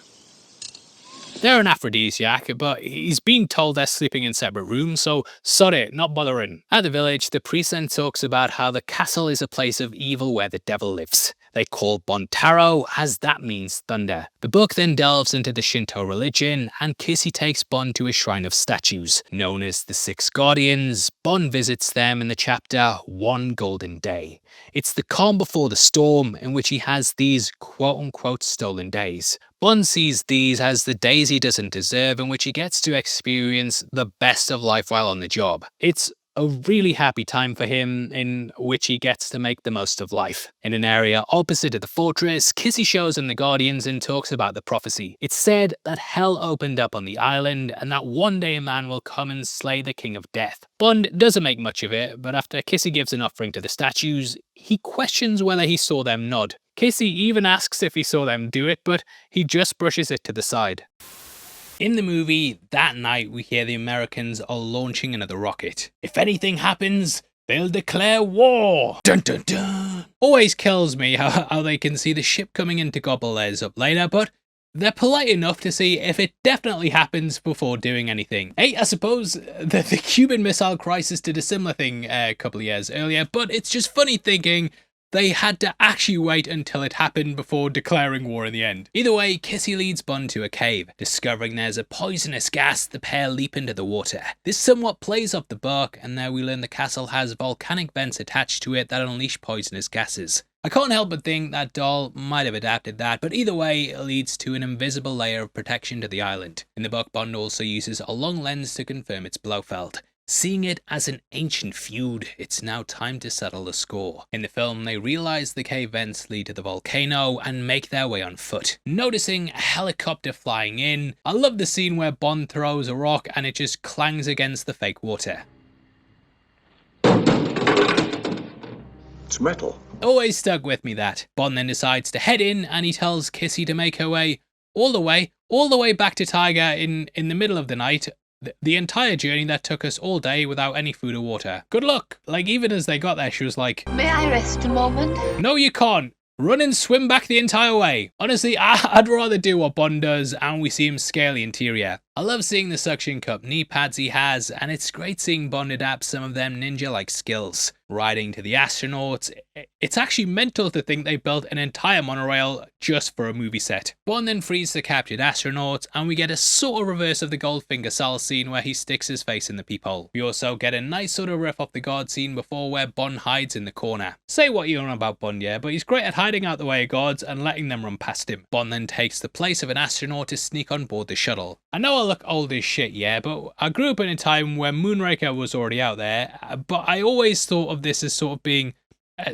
They're an aphrodisiac, but he's being told they're sleeping in separate rooms, so sorry, not bothering. At the village, the priest then talks about how the castle is a place of evil where the devil lives. They call Bond Taro, as that means thunder. The book then delves into the Shinto religion, and Kissy takes Bond to a shrine of statues, known as the Six Guardians. Bond visits them in the chapter One Golden Day. It's the calm before the storm, in which he has these quote-unquote stolen days. Bond sees these as the days he doesn't deserve, in which he gets to experience the best of life while on the job. It's a really happy time for him, in which he gets to make the most of life. In an area opposite to the fortress, Kissy shows him the Guardians and talks about the prophecy. It's said that hell opened up on the island and that one day a man will come and slay the King of Death. Bond doesn't make much of it, but after Kissy gives an offering to the statues, he questions whether he saw them nod. Kissy even asks if he saw them do it, but he just brushes it to the side. In the movie, that night we hear the Americans are launching another rocket. If anything happens, they'll declare war! Dun dun dun! Always kills me how they can see the ship coming in to gobble theirs up later, but they're polite enough to see if it definitely happens before doing anything. Hey, I suppose the Cuban Missile Crisis did a similar thing a couple of years earlier, but it's just funny thinking they had to actually wait until it happened before declaring war in the end. Either way, Kissy leads Bond to a cave. Discovering there's a poisonous gas, the pair leap into the water. This somewhat plays off the book, and now we learn the castle has volcanic vents attached to it that unleash poisonous gases. I can't help but think that doll might have adapted that, but either way, it leads to an invisible layer of protection to the island. In the book, Bond also uses a long lens to confirm it's Blofeld. Seeing it as an ancient feud, it's now time to settle the score. In the film, they realise the cave vents lead to the volcano and make their way on foot. Noticing a helicopter flying in, I love the scene where Bond throws a rock and it just clangs against the fake water. It's metal. Always stuck with me that. Bond then decides to head in and he tells Kissy to make her way all the way back to Tiger in the middle of the night. The entire journey that took us all day without any food or water. Good luck. Like, even as they got there, she was like, may I rest a moment? No, you can't. Run and swim back the entire way. Honestly, I'd rather do what Bond does and we see him scale the interior. I love seeing the suction cup knee pads he has, and it's great seeing Bond adapt some of them ninja-like skills. Riding to the astronauts, it's actually mental to think they built an entire monorail just for a movie set. Bond then frees the captured astronauts, and we get a sort of reverse of the Goldfinger cell scene where he sticks his face in the peephole. We also get a nice sort of riff off the guard scene before where Bond hides in the corner. Say what you want about Bond, yeah, but he's great at hiding out the way of guards and letting them run past him. Bond then takes the place of an astronaut to sneak on board the shuttle. I know I look old as shit, yeah, but I grew up in a time where Moonraker was already out there, but I always thought of this as sort of being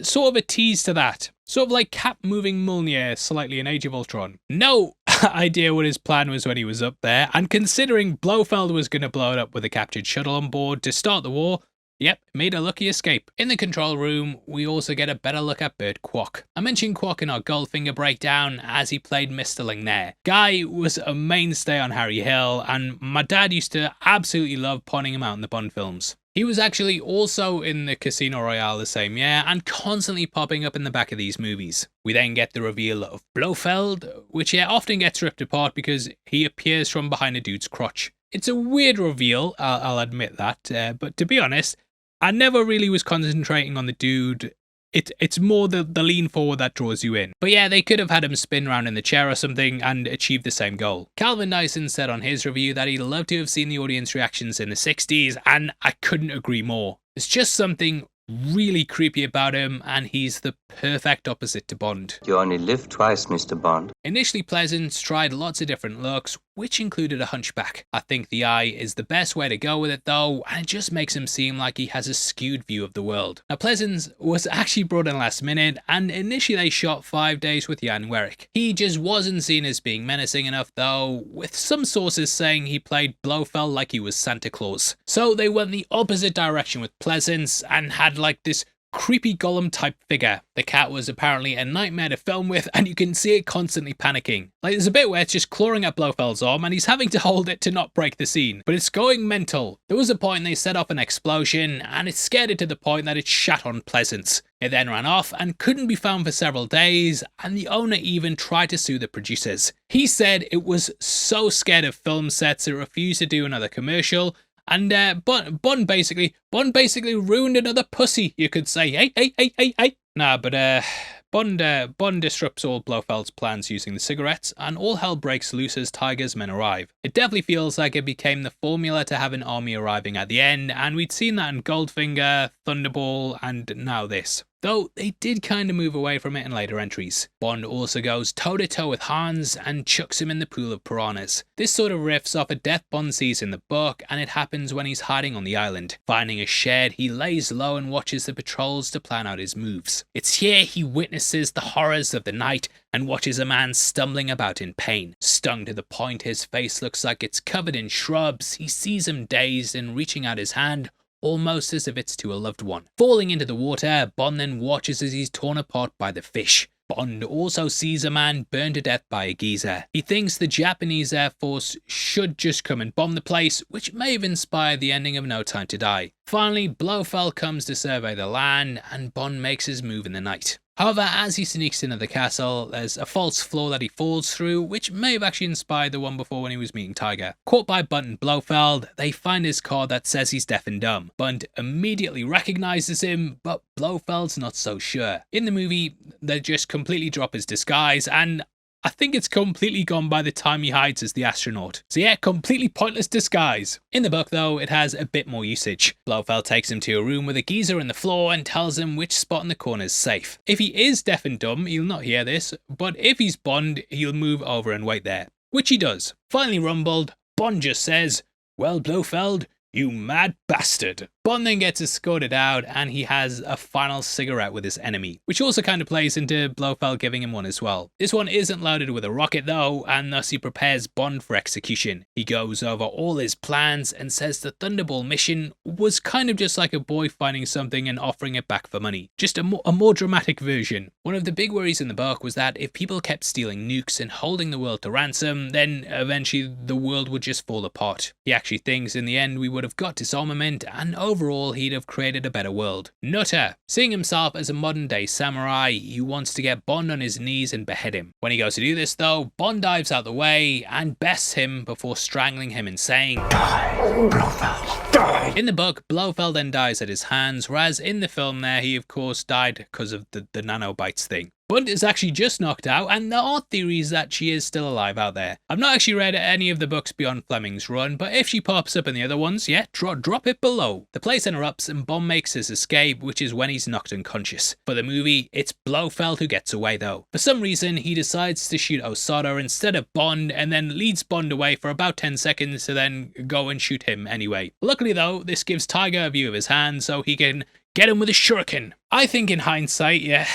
sort of a tease to that. Sort of like Cap moving Mjolnir slightly in Age of Ultron. No idea what his plan was when he was up there, and considering Blofeld was going to blow it up with a captured shuttle on board to start the war, yep, made a lucky escape. In the control room, we also get a better look at Burt Kwok. I mentioned Kwok in our Goldfinger breakdown as he played Mr. Ling there. Guy was a mainstay on Harry Hill, and my dad used to absolutely love pointing him out in the Bond films. He was actually also in the Casino Royale the same year and constantly popping up in the back of these movies. We then get the reveal of Blofeld, which often gets ripped apart because he appears from behind a dude's crotch. It's a weird reveal, I'll admit that, but to be honest, I never really was concentrating on the dude. It's more the lean forward that draws you in. But yeah, they could have had him spin around in the chair or something and achieve the same goal. Calvin Dyson said on his review that he'd love to have seen the audience reactions in the 60s, and I couldn't agree more. It's just something really creepy about him, and he's the perfect opposite to Bond. You only live twice, Mr. Bond. Initially Pleasance tried lots of different looks, which included a hunchback. I think the eye is the best way to go with it though, and it just makes him seem like he has a skewed view of the world. Now Pleasance was actually brought in last minute, and initially they shot 5 days with Jan Werich. He just wasn't seen as being menacing enough though, with some sources saying he played Blofeld like he was Santa Claus. So they went the opposite direction with Pleasance and had like this creepy Gollum type figure. The cat was apparently a nightmare to film with, and you can see it constantly panicking. Like there's a bit where it's just clawing at Blofeld's arm and he's having to hold it to not break the scene, but it's going mental. There was a point they set off an explosion and it scared it to the point that it shat on Pleasance. It then ran off and couldn't be found for several days, and the owner even tried to sue the producers. He said it was so scared of film sets it refused to do another commercial. And Bond basically ruined another pussy, you could say. Hey. Nah, but Bond disrupts all Blofeld's plans using the cigarettes, and all hell breaks loose as Tiger's men arrive. It definitely feels like it became the formula to have an army arriving at the end, and we'd seen that in Goldfinger, Thunderball, and now this. Though they did kind of move away from it in later entries. Bond also goes toe-to-toe with Hans and chucks him in the pool of piranhas. This sort of riffs off a death Bond sees in the book, and it happens when he's hiding on the island. Finding a shed, he lays low and watches the patrols to plan out his moves. It's here he witnesses the horrors of the night and watches a man stumbling about in pain. Stung to the point his face looks like it's covered in shrubs, he sees him dazed and reaching out his hand, almost as if it's to a loved one. Falling into the water, Bond then watches as he's torn apart by the fish. Bond also sees a man burned to death by a geezer. He thinks the Japanese Air Force should just come and bomb the place, which may have inspired the ending of No Time to Die. Finally, Blofeld comes to survey the land, and Bond makes his move in the night. However, as he sneaks into the castle, there's a false floor that he falls through, which may have actually inspired the one before when he was meeting Tiger. Caught by Bunt and Blofeld, they find his card that says he's deaf and dumb. Bunt immediately recognizes him, but Blofeld's not so sure. In the movie, they just completely drop his disguise, and I think it's completely gone by the time he hides as the astronaut. So yeah, completely pointless disguise. In the book though, it has a bit more usage. Blofeld takes him to a room with a geezer in the floor and tells him which spot in the corner is safe. If he is deaf and dumb, he'll not hear this, but if he's Bond, he'll move over and wait there. Which he does. Finally rumbled, Bond just says, "Well, Blofeld, you mad bastard." Bond then gets escorted out, and he has a final cigarette with his enemy, which also kind of plays into Blofeld giving him one as well. This one isn't loaded with a rocket though, and thus he prepares Bond for execution. He goes over all his plans and says the Thunderball mission was kind of just like a boy finding something and offering it back for money. Just a more dramatic version. One of the big worries in the book was that if people kept stealing nukes and holding the world to ransom, then eventually the world would just fall apart. He actually thinks in the end we would have got disarmament and overall he'd have created a better world. Nutter, seeing himself as a modern day samurai, he wants to get Bond on his knees and behead him. When he goes to do this though, Bond dives out the way and bests him before strangling him and saying, "Die, Blofeld, die!" In the book, Blofeld then dies at his hands, whereas in the film there, he of course died because of the nanobites thing. Bond is actually just knocked out, and there are theories that she is still alive out there. I've not actually read any of the books beyond Fleming's run, but if she pops up in the other ones, yeah, drop it below. The place interrupts and Bond makes his escape, which is when he's knocked unconscious. For the movie, it's Blofeld who gets away though. For some reason, he decides to shoot Osada instead of Bond, and then leads Bond away for about 10 seconds to then go and shoot him anyway. Luckily though, this gives Tiger a view of his hand so he can get him with a shuriken. I think in hindsight, yeah,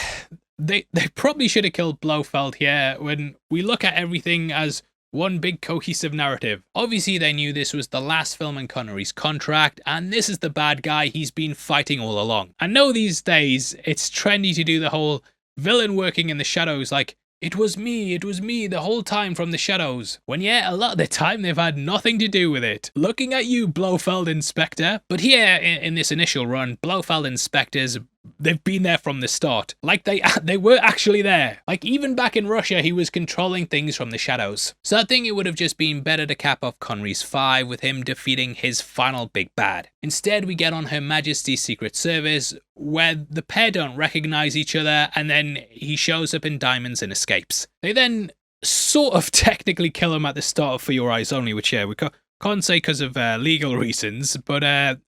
They probably should have killed Blofeld here when we look at everything as one big cohesive narrative. Obviously they knew this was the last film in Connery's contract, and this is the bad guy he's been fighting all along. I know these days it's trendy to do the whole villain working in the shadows, like, it was me the whole time from the shadows, when yeah, a lot of the time they've had nothing to do with it. Looking at you, Blofeld Inspector. But here, in this initial run, Blofeld Inspectors, they've been there from the start. Like, they were actually there. Like, even back in Russia, he was controlling things from the shadows. So I think it would have just been better to cap off Connery's 5 with him defeating his final big bad. Instead, we get on Her Majesty's Secret Service, where the pair don't recognize each other, and then he shows up in diamonds and escapes. They then sort of technically kill him at the start of For Your Eyes Only, which yeah, we can't say because of legal reasons, but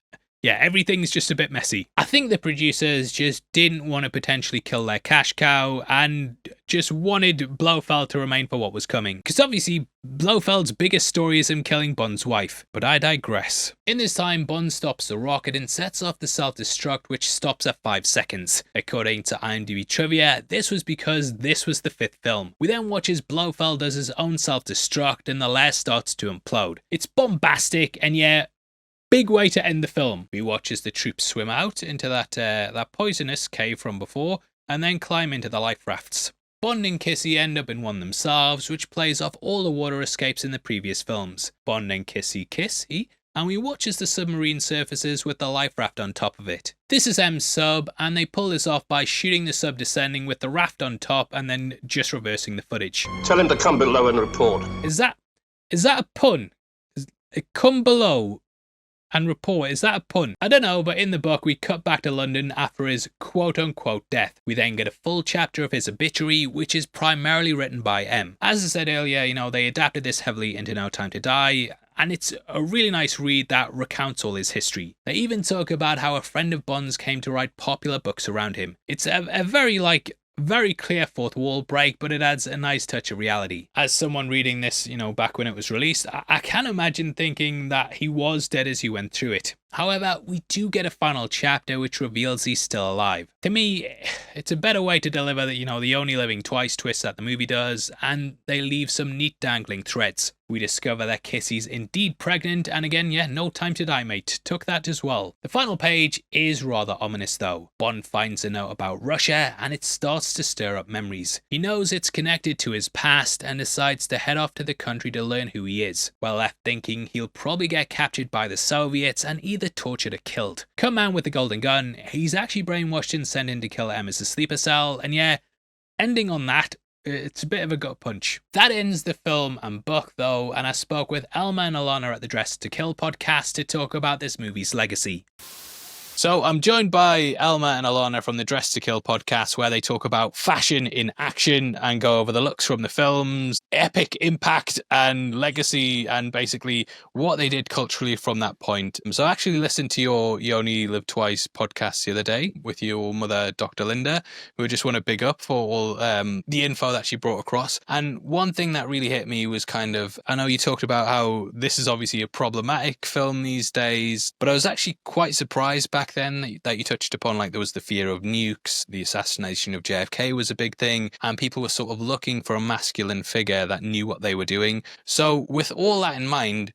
yeah, everything's just a bit messy. I think the producers just didn't want to potentially kill their cash cow and just wanted Blofeld to remain for what was coming. Because obviously, Blofeld's biggest story is him killing Bond's wife. But I digress. In this time, Bond stops the rocket and sets off the self-destruct, which stops at 5 seconds. According to IMDb trivia, this was because this was the 5th film. We then watch as Blofeld does his own self-destruct and the lair starts to implode. It's bombastic, and yeah, big way to end the film. We watch as the troops swim out into that poisonous cave from before, and then climb into the life rafts. Bond and Kissy end up in one themselves, which plays off all the water escapes in the previous films. Bond and Kissy, and we watch as the submarine surfaces with the life raft on top of it. This is M's sub, and they pull this off by shooting the sub descending with the raft on top and then just reversing the footage. Tell him to come below and report. Is that a pun? Come below and report, is that a pun? I don't know, but in the book we cut back to London after his quote-unquote death. We then get a full chapter of his obituary, which is primarily written by M. As I said earlier, you know, they adapted this heavily into No Time to Die, and it's a really nice read that recounts all his history. They even talk about how a friend of Bond's came to write popular books around him. It's a very clear fourth wall break, but it adds a nice touch of reality. As someone reading this, you know, back when it was released, I can imagine thinking that he was dead as he went through it. However, we do get a final chapter which reveals he's still alive. To me, it's a better way to deliver the, you know, the only living twice twist that the movie does, and they leave some neat dangling threads. We discover that Kissy's indeed pregnant, and again, yeah, No Time to Die, mate. Took that as well. The final page is rather ominous though. Bond finds a note about Russia, and it starts to stir up memories. He knows it's connected to his past, and decides to head off to the country to learn who he is. While left thinking he'll probably get captured by the Soviets and either tortured or killed. Come man with the golden gun, he's actually brainwashed and sent in to kill M as a sleeper cell, and yeah, ending on that, it's a bit of a gut punch. That ends the film and book though, and I spoke with Elma and Alana at the Dress to Kill podcast to talk about this movie's legacy. So I'm joined by Elma and Alana from the Dress to Kill podcast, where they talk about fashion in action and go over the looks from the films, epic impact and legacy, and basically what they did culturally from that point. So I actually listened to your You Only Live Twice podcast the other day with your mother, Dr. Linda, who I just want to big up for all the info that she brought across. And one thing that really hit me was kind of, I know you talked about how this is obviously a problematic film these days, but I was actually quite surprised back then that you touched upon, like there was the fear of nukes, the assassination of JFK was a big thing, and people were sort of looking for a masculine figure that knew what they were doing. So with all that in mind,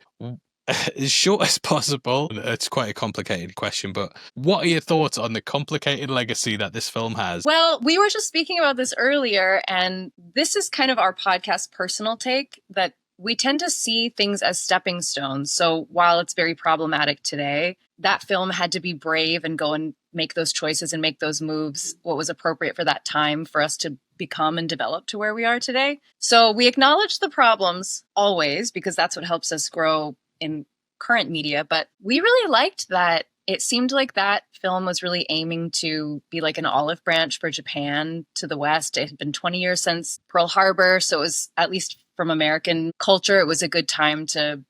as short as possible, it's quite a complicated question, but what are your thoughts on the complicated legacy that this film has? Well, we were just speaking about this earlier, and this is kind of our podcast personal take, that we tend to see things as stepping stones. So while it's very problematic today, that film had to be brave and go and make those choices and make those moves, what was appropriate for that time for us to become and develop to where we are today. So we acknowledge the problems always, because that's what helps us grow in current media. But we really liked that. It seemed like that film was really aiming to be like an olive branch for Japan to the West. It had been 20 years since Pearl Harbor. So it was, at least from American culture, it was a good time to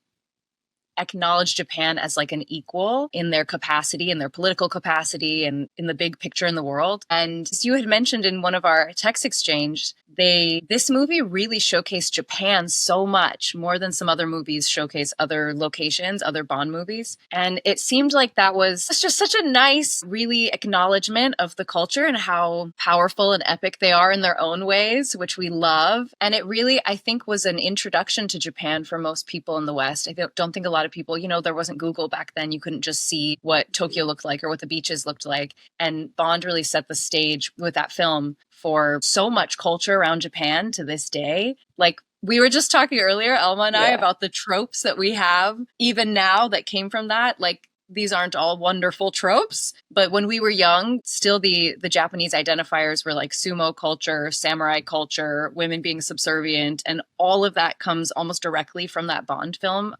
acknowledge Japan as like an equal in their capacity, in their political capacity, and in the big picture in the world. And as you had mentioned in one of our text exchange, this movie really showcased Japan so much, more than some other movies showcase other locations, other Bond movies. And it seemed like that was just such a nice, really acknowledgement of the culture and how powerful and epic they are in their own ways, which we love. And it really, I think, was an introduction to Japan for most people in the West. I don't think a lot of people, there wasn't Google back then. You couldn't just see what Tokyo looked like or what the beaches looked like. And Bond really set the stage with that film for so much culture around Japan to this day. Like, we were just talking earlier, Elma and I, about the tropes that we have even now that came from that. Like, these aren't all wonderful tropes, but when we were young, still the Japanese identifiers were like sumo culture, samurai culture, women being subservient, and all of that comes almost directly from that Bond film,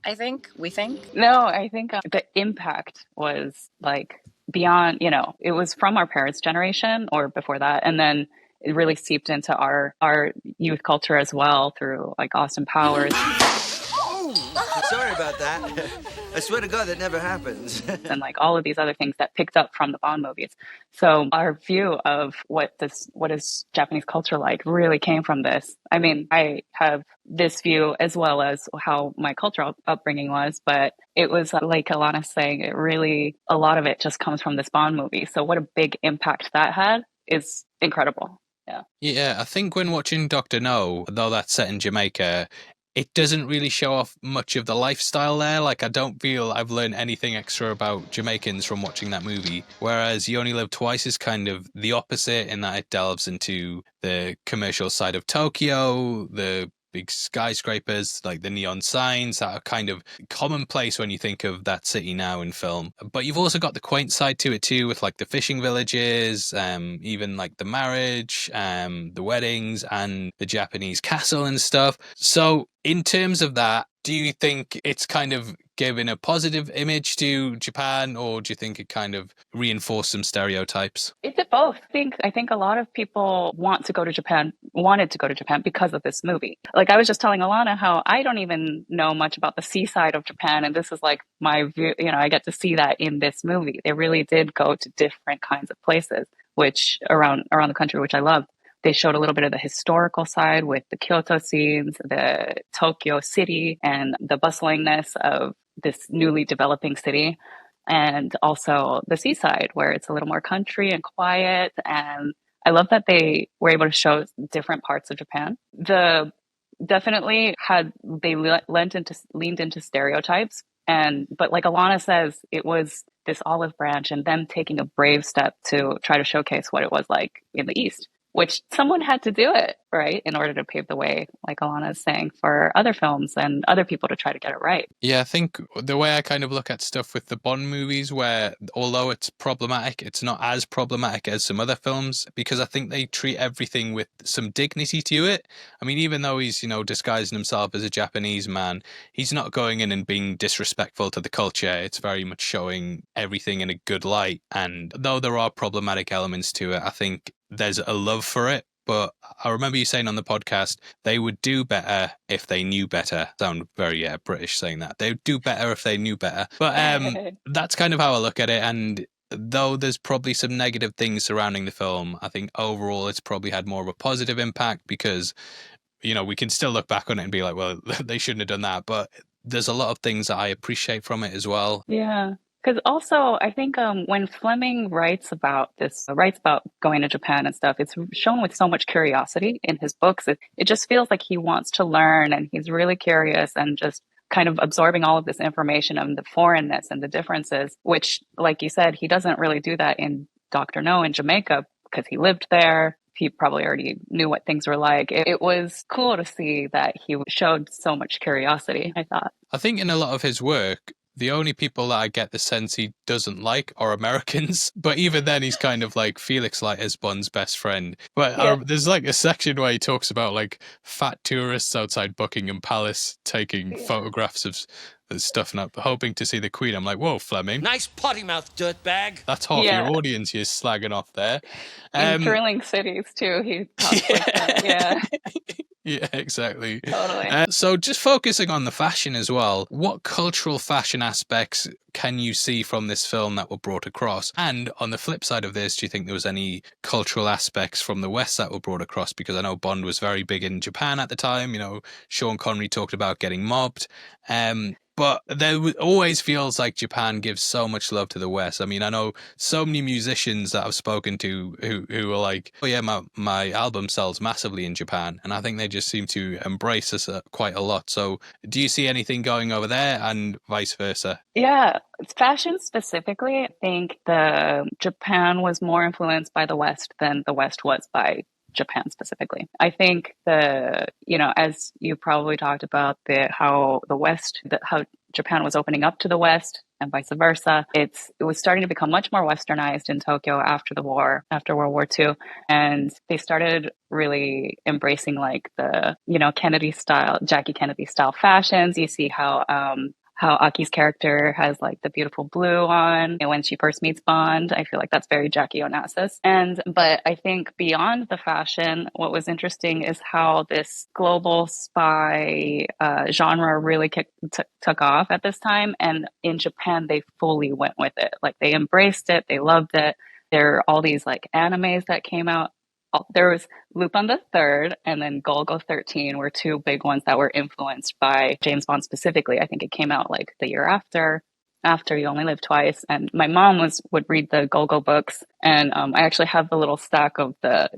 we think. No, I think the impact was like beyond, it was from our parents' generation or before that, and then it really seeped into our youth culture as well through like Austin Powers. Sorry about that. I swear to God, that never happens. And like all of these other things that picked up from the Bond movies. So our view of what is Japanese culture like really came from this. I mean, I have this view as well as how my cultural upbringing was, but it was like Alana's saying, a lot of it just comes from this Bond movie. So what a big impact that had is incredible. Yeah, I think when watching Dr. No, though that's set in Jamaica, it doesn't really show off much of the lifestyle there. Like, I don't feel I've learned anything extra about Jamaicans from watching that movie. Whereas You Only Live Twice is kind of the opposite in that it delves into the commercial side of Tokyo, the big skyscrapers, like the neon signs that are kind of commonplace when you think of that city now in film. But you've also got the quaint side to it too, with like the fishing villages, even like the marriage, the weddings, and the Japanese castle and stuff. So in terms of that, do you think it's kind of given a positive image to Japan, or do you think it kind of reinforced some stereotypes? It did both. I think a lot of people wanted to go to Japan because of this movie. Like, I was just telling Alana how I don't even know much about the seaside of Japan, and this is like my view. I get to see that in this movie. They really did go to different kinds of places, which around the country, which I loved. They showed a little bit of the historical side with the Kyoto scenes, the Tokyo city, and the bustlingness of this newly developing city, and also the seaside where it's a little more country and quiet. And I love that they were able to show different parts of Japan. They leaned into stereotypes, but like Alana says, it was this olive branch and them taking a brave step to try to showcase what it was like in the East, which someone had to do it, right, in order to pave the way, like Alana is saying, for other films and other people to try to get it right. Yeah, I think the way I kind of look at stuff with the Bond movies, where although it's problematic, it's not as problematic as some other films, because I think they treat everything with some dignity to it. I mean, even though he's, disguising himself as a Japanese man, he's not going in and being disrespectful to the culture. It's very much showing everything in a good light. And though there are problematic elements to it, I think there's a love for it. But I remember you saying on the podcast, they would do better if they knew better. Sound very British saying that. They would do better if they knew better. But that's kind of how I look at it. And though there's probably some negative things surrounding the film, I think overall it's probably had more of a positive impact because, we can still look back on it and be like, well, they shouldn't have done that. But there's a lot of things that I appreciate from it as well. Yeah. Because also, I think when Fleming writes about going to Japan and stuff, it's shown with so much curiosity in his books. It just feels like he wants to learn, and he's really curious and just kind of absorbing all of this information and the foreignness and the differences, which, like you said, he doesn't really do that in Dr. No in Jamaica because he lived there. He probably already knew what things were like. It was cool to see that he showed so much curiosity, I thought. I think in a lot of his work, the only people that I get the sense he doesn't like are Americans. But even then, he's kind of like Felix Leiter's Bond's best friend. But there's like a section where he talks about like fat tourists outside Buckingham Palace taking photographs of stuff and hoping to see the Queen. I'm like, whoa, Fleming. Nice potty mouth, dirtbag. That's half your audience you're slagging off there. In Thrilling Cities, too, he talks like that. Yeah. Yeah, exactly. Totally. So just focusing on the fashion as well, what cultural fashion aspects can you see from this film that were brought across? And on the flip side of this, do you think there was any cultural aspects from the West that were brought across? Because I know Bond was very big in Japan at the time. You know, Sean Connery talked about getting mobbed. But there always feels like Japan gives so much love to the West. I mean, I know so many musicians that I've spoken to who are like, oh yeah, my album sells massively in Japan. And I think they just seem to embrace us quite a lot. So do you see anything going over there and vice versa? Yeah, fashion specifically, I think Japan was more influenced by the West than the West was by Japan specifically. I think as you probably talked about, how Japan was opening up to the West and vice versa. It was starting to become much more westernized in Tokyo after the war, after World War II. And they started really embracing like the, Jackie Kennedy style fashions. You see how Aki's character has like the beautiful blue on, and when she first meets Bond, I feel like that's very Jackie Onassis. But I think beyond the fashion, what was interesting is how this global spy genre really took off at this time. And in Japan, they fully went with it. Like they embraced it. They loved it. There are all these like animes that came out. There was Lupin the Third and then Golgo 13 were two big ones that were influenced by James Bond specifically. I think it came out like the year after You Only Live Twice. And my mom would read the Golgo books. And I actually have the little stack of the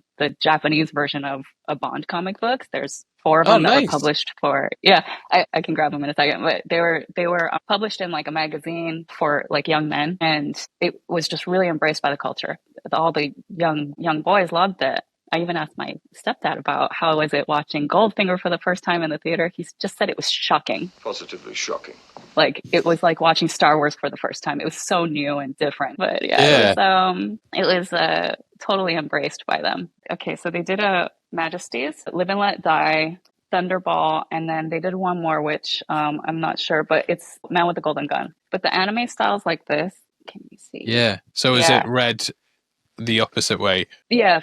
Japanese version of a Bond comic books. There's 4 of them that were published I can grab them in a second, but they were published in like a magazine for like young men. And it was just really embraced by the culture. All the young boys loved it. I even asked my stepdad about how was it watching Goldfinger for the first time in the theater. He just said it was shocking. Positively shocking. Like it was like watching Star Wars for the first time. It was so new and different. But it was totally embraced by them. Okay, so they did a Majesty's, Live and Let Die, Thunderball, and then they did one more, which I'm not sure, but it's Man with the Golden Gun. But the anime styles like this, can you see? Yeah. So is it read the opposite way? Yeah,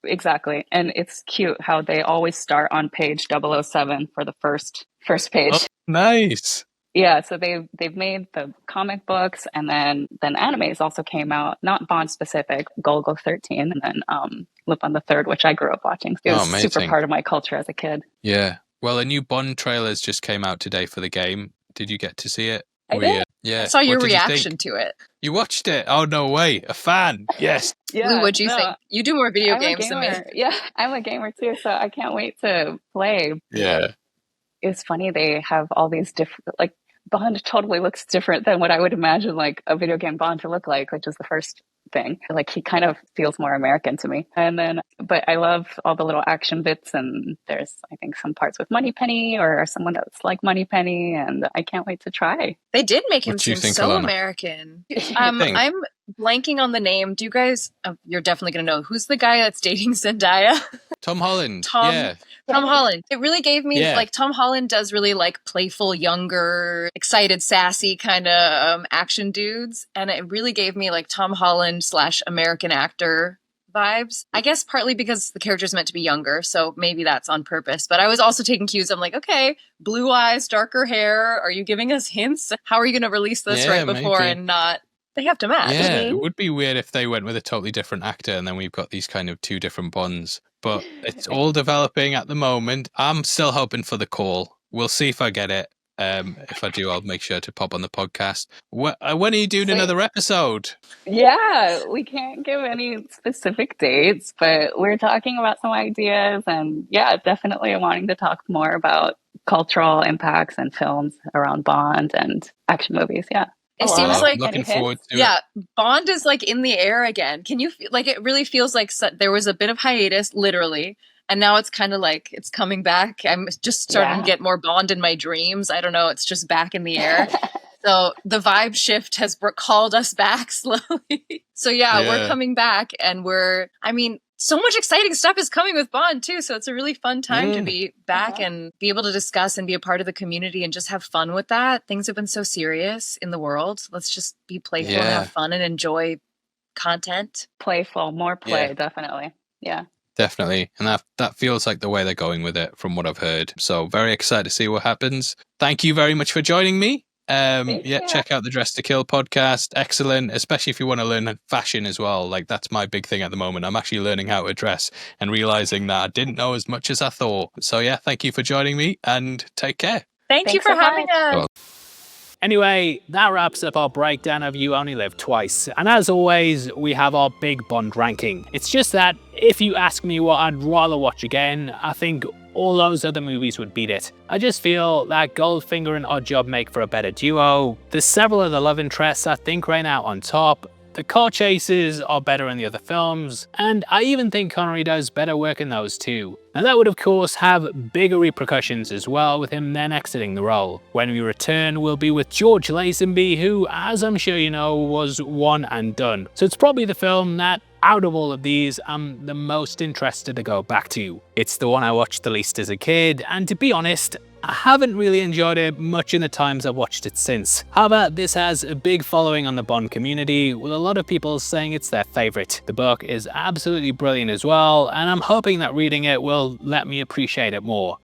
exactly. And it's cute how they always start on page 007 for the first page. Oh, nice. Yeah, so they've made the comic books, and then animes also came out, not Bond specific, Golgo 13, and then Lupin the Third, which I grew up watching. It was super part of my culture as a kid. Yeah. Well, a new Bond trailers just came out today for the game. Did you get to see it? I did. I saw your reaction to it. You watched it? Oh, no way. A fan. Yes. Blue, what'd you think? You do more video games than me. Yeah, I'm a gamer too, so I can't wait to play. Yeah. It's funny, they have all these different, like, Bond totally looks different than what I would imagine like a video game Bond to look like, which is the first thing. Like he kind of feels more American to me. And then, but I love all the little action bits, and there's, I think, some parts with Moneypenny or someone that's like Moneypenny, and I can't wait to try. They did make him seem so American. I'm blanking on the name. Do you guys, you're definitely going to know, who's the guy that's dating Zendaya? Tom Holland. Tom Holland. It really gave me, like, Tom Holland does really, like, playful, younger, excited, sassy kind of action dudes. And it really gave me, like, Tom Holland / American actor vibes. I guess partly because the character's meant to be younger, so maybe that's on purpose. But I was also taking cues. I'm like, okay, blue eyes, darker hair. Are you giving us hints? How are you going to release this right before and not... They have to match. Yeah, it would be weird if they went with a totally different actor and then we've got these kind of two different Bonds. But it's all developing at the moment. I'm still hoping for the call. We'll see if I get it. If I do, I'll make sure to pop on the podcast. When are you doing another episode? Yeah, we can't give any specific dates, but we're talking about some ideas, and definitely wanting to talk more about cultural impacts and films around Bond and action movies. Yeah. It seems like looking forward to it. Bond is like in the air again. Can you feel like it really feels like there was a bit of hiatus, literally, and now it's kind of like it's coming back. I'm just starting to get more Bond in my dreams. I don't know. It's just back in the air. So the vibe shift has called us back slowly. So we're coming back, and so much exciting stuff is coming with Bond too. So it's a really fun time to be back and be able to discuss and be a part of the community and just have fun with that. Things have been so serious in the world. Let's just be playful and have fun and enjoy content. Playful, more play, definitely. Yeah. Definitely. And that feels like the way they're going with it from what I've heard. So very excited to see what happens. Thank you very much for joining me. Check out the Dress to Kill podcast. Excellent, especially if you want to learn fashion as well. Like, that's my big thing at the moment. I'm actually learning how to dress and realizing that I didn't know as much as I thought. So thank you for joining me and take care. Thanks you for having us. Well, anyway, that wraps up our breakdown of You Only Live Twice. And as always, we have our big Bond ranking. It's just that if you ask me what I'd rather watch again, I think all those other movies would beat it. I just feel that Goldfinger and Oddjob make for a better duo. There's several other love interests I think reign out on top. The car chases are better in the other films, and I even think Connery does better work in those too. And that would of course have bigger repercussions as well, with him then exiting the role. When we return, we'll be with George Lazenby, who, as I'm sure you know, was one and done. So it's probably the film that, out of all of these, I'm the most interested to go back to. It's the one I watched the least as a kid, and to be honest, I haven't really enjoyed it much in the times I've watched it since. However, this has a big following on the Bond community, with a lot of people saying it's their favourite. The book is absolutely brilliant as well, and I'm hoping that reading it will let me appreciate it more.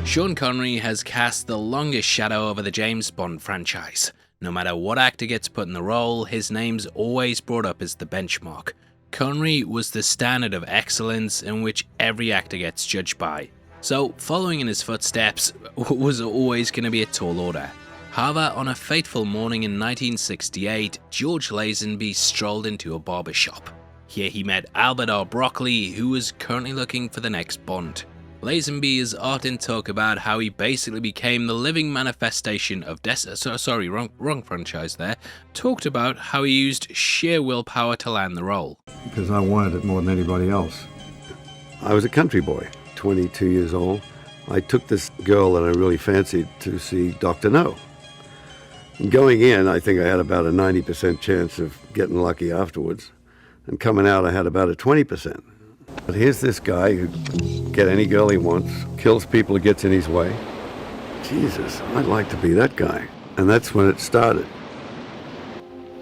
Sean Connery has cast the longest shadow over the James Bond franchise. No matter what actor gets put in the role, his name's always brought up as the benchmark. Connery was the standard of excellence in which every actor gets judged by. So, following in his footsteps was always going to be a tall order. However, on a fateful morning in 1968, George Lazenby strolled into a barber shop. Here he met Albert R. Broccoli, who was currently looking for the next Bond. Lazenby is often talk about how he basically became the living manifestation of wrong franchise there. Talked about how he used sheer willpower to land the role. Because I wanted it more than anybody else. I was a country boy. 22 years old, I took this girl that I really fancied to see Dr. No. And going in, I think I had about a 90% chance of getting lucky afterwards. And coming out, I had about a 20%. But here's this guy who can get any girl he wants, kills people who gets in his way. Jesus, I'd like to be that guy. And that's when it started.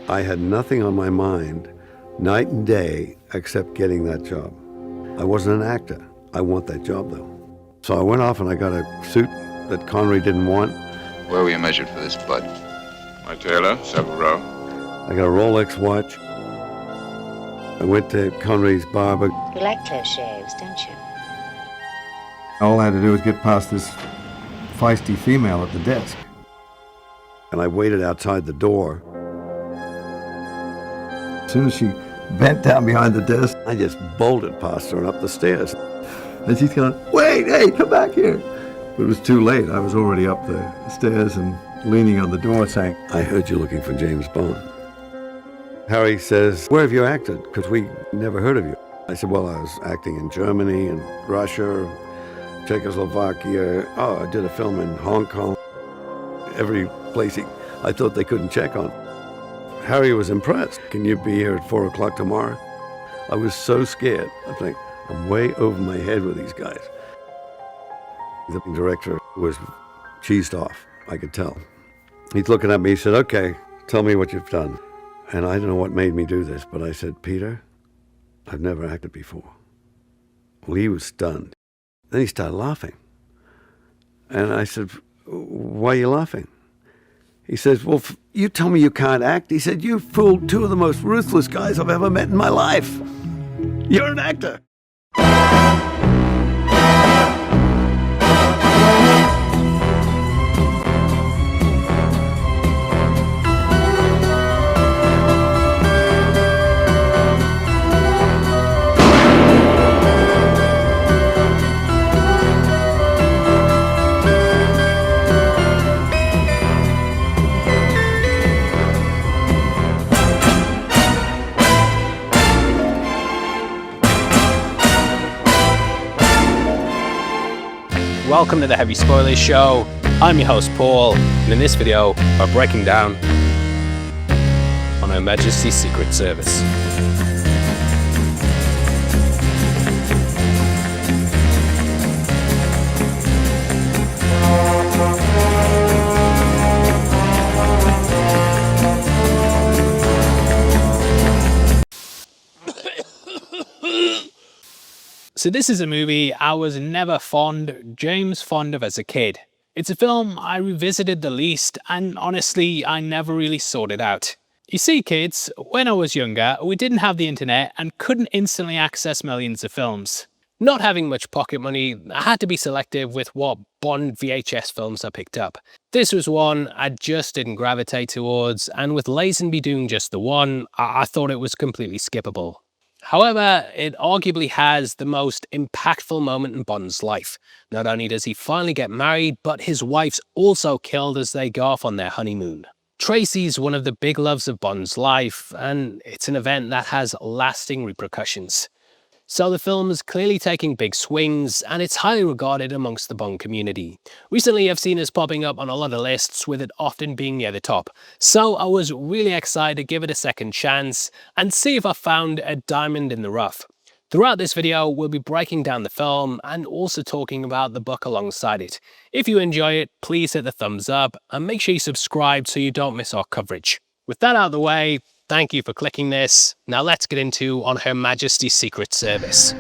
I had nothing on my mind, night and day, except getting that job. I wasn't an actor. I want that job, though. So I went off and I got a suit that Connery didn't want. Where were you measured for this, bud? My tailor, Savile Row. I got a Rolex watch. I went to Connery's barber. You like close shaves, don't you? All I had to do was get past this feisty female at the desk. And I waited outside the door. As soon as she bent down behind the desk, I just bolted past her and up the stairs. And she's going, wait, hey, come back here. But it was too late. I was already up the stairs and leaning on the door saying, I heard you looking for James Bond. Harry says, where have you acted? Because we never heard of you. I said, well, I was acting in Germany and Russia, Czechoslovakia. Oh, I did a film in Hong Kong. Every place I thought they couldn't check on. Harry was impressed. Can you be here at 4 o'clock tomorrow? I was so scared. I think, I'm way over my head with these guys. The director was cheesed off, I could tell. He's looking at me, he said, okay, tell me what you've done. And I don't know what made me do this, but I said, Peter, I've never acted before. Well, he was stunned. Then he started laughing. And I said, why are you laughing? He says, well, you tell me you can't act. He said, you fooled two of the most ruthless guys I've ever met in my life. You're an actor. Welcome to the Heavy Spoilers Show. I'm your host, Paul. and in this video we're breaking down on Her Majesty's Secret Service. So this is a movie I was never fond of as a kid. It's a film I revisited the least, and honestly I never really sought it out. You see kids, when I was younger we didn't have the internet and couldn't instantly access millions of films. Not having much pocket money, I had to be selective with what Bond VHS films I picked up. This was one I just didn't gravitate towards, and with Lazenby doing just the one, I thought it was completely skippable. However, it arguably has the most impactful moment in Bond's life. Not only does he finally get married, but his wife's also killed as they go off on their honeymoon. Tracy's one of the big loves of Bond's life, and it's an event that has lasting repercussions. So the film is clearly taking big swings, and it's highly regarded amongst the Bond community. Recently I've seen us popping up on a lot of lists, with it often being near the top. So I was really excited to give it a second chance and see if I found a diamond in the rough. Throughout this video we'll be breaking down the film and also talking about the book alongside it. If you enjoy it, please hit the thumbs up and make sure you subscribe so you don't miss our coverage. With that out of the way, thank you for clicking this. Now let's get into On Her Majesty's Secret Service.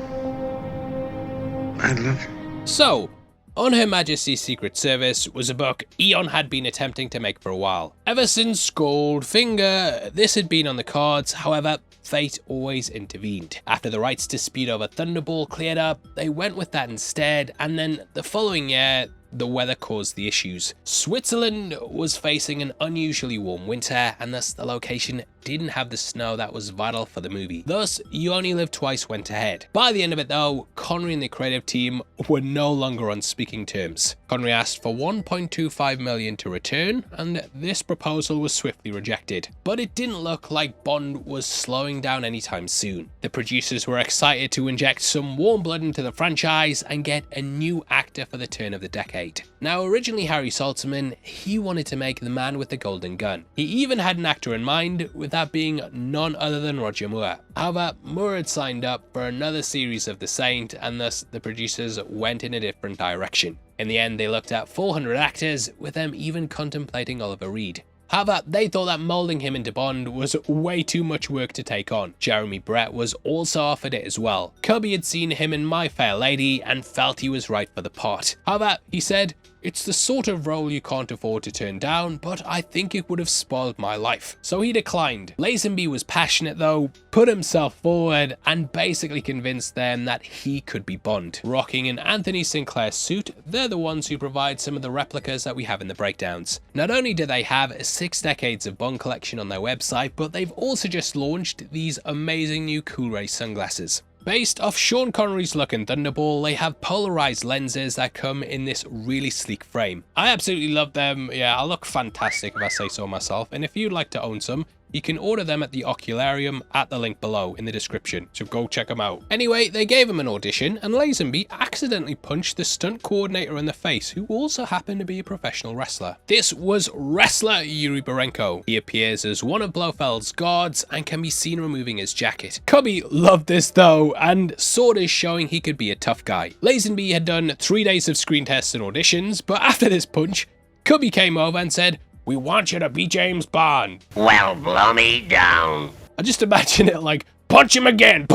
I love you. So, On Her Majesty's Secret Service was a book Eon had been attempting to make for a while. Ever since Goldfinger, this had been on the cards, however, fate always intervened. After the rights dispute over Thunderball cleared up, they went with that instead, and then the following year, the weather caused the issues. Switzerland was facing an unusually warm winter, and thus the location didn't have the snow that was vital for the movie. Thus, You Only Live Twice went ahead. By the end of it though, Connery and the creative team were no longer on speaking terms. Connery asked for $1.25 million to return, and this proposal was swiftly rejected. But it didn't look like Bond was slowing down anytime soon. The producers were excited to inject some warm blood into the franchise and get a new actor for the turn of the decade. Now originally Harry Saltzman, he wanted to make The Man with the Golden Gun. He even had an actor in mind, with that being none other than Roger Moore. However, Moore had signed up for another series of The Saint, and thus the producers went in a different direction. In the end they looked at 400 actors, with them even contemplating Oliver Reed. However, they thought that moulding him into Bond was way too much work to take on. Jeremy Brett was also offered it as well. Cubby had seen him in My Fair Lady and felt he was right for the part. However, he said, "It's the sort of role you can't afford to turn down, but I think it would have spoiled my life." So he declined. Lazenby was passionate though, put himself forward, and basically convinced them that he could be Bond. Rocking an Anthony Sinclair suit, they're the ones who provide some of the replicas that we have in the breakdowns. Not only do they have a 6 decades of Bond collection on their website, but they've also just launched these amazing new Cool Ray sunglasses. Based off Sean Connery's look in Thunderball, they have polarized lenses that come in this really sleek frame. I absolutely love them. Yeah, I look fantastic if I say so myself, and if you'd like to own some, you can order them at the Ocularium at the link below in the description, so go check them out. Anyway, they gave him an audition, and Lazenby accidentally punched the stunt coordinator in the face, who also happened to be a professional wrestler. This was wrestler Yuri Borenko. He appears as one of Blofeld's guards and can be seen removing his jacket. Cubby loved this though, and saw this showing he could be a tough guy. Lazenby had done 3 days of screen tests and auditions, but after this punch, Cubby came over and said, "We want you to be James Bond." Well, blow me down. I just imagine it like, punch him again,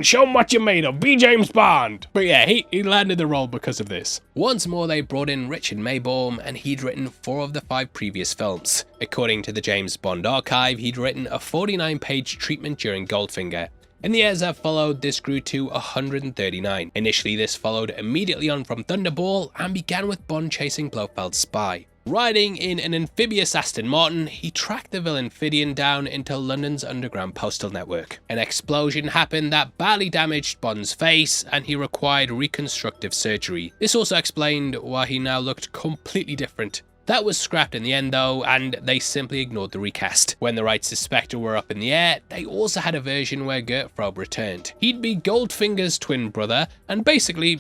show him what you're made of, be James Bond. But yeah, he landed the role because of this. Once more they brought in Richard Maybaum, and he'd written 4 of the 5 previous films. According to the James Bond archive, he'd written a 49-page treatment during Goldfinger. In the years that followed, this grew to 139. Initially this followed immediately on from Thunderball and began with Bond chasing Blofeld's spy. Riding in an amphibious Aston Martin, he tracked the villain Fidian down into London's underground postal network. An explosion happened that badly damaged Bond's face, and he required reconstructive surgery. This also explained why he now looked completely different. That was scrapped in the end though, and they simply ignored the recast. When the rights to Spectre were up in the air, they also had a version where Gert Frobe returned. He'd be Goldfinger's twin brother, and basically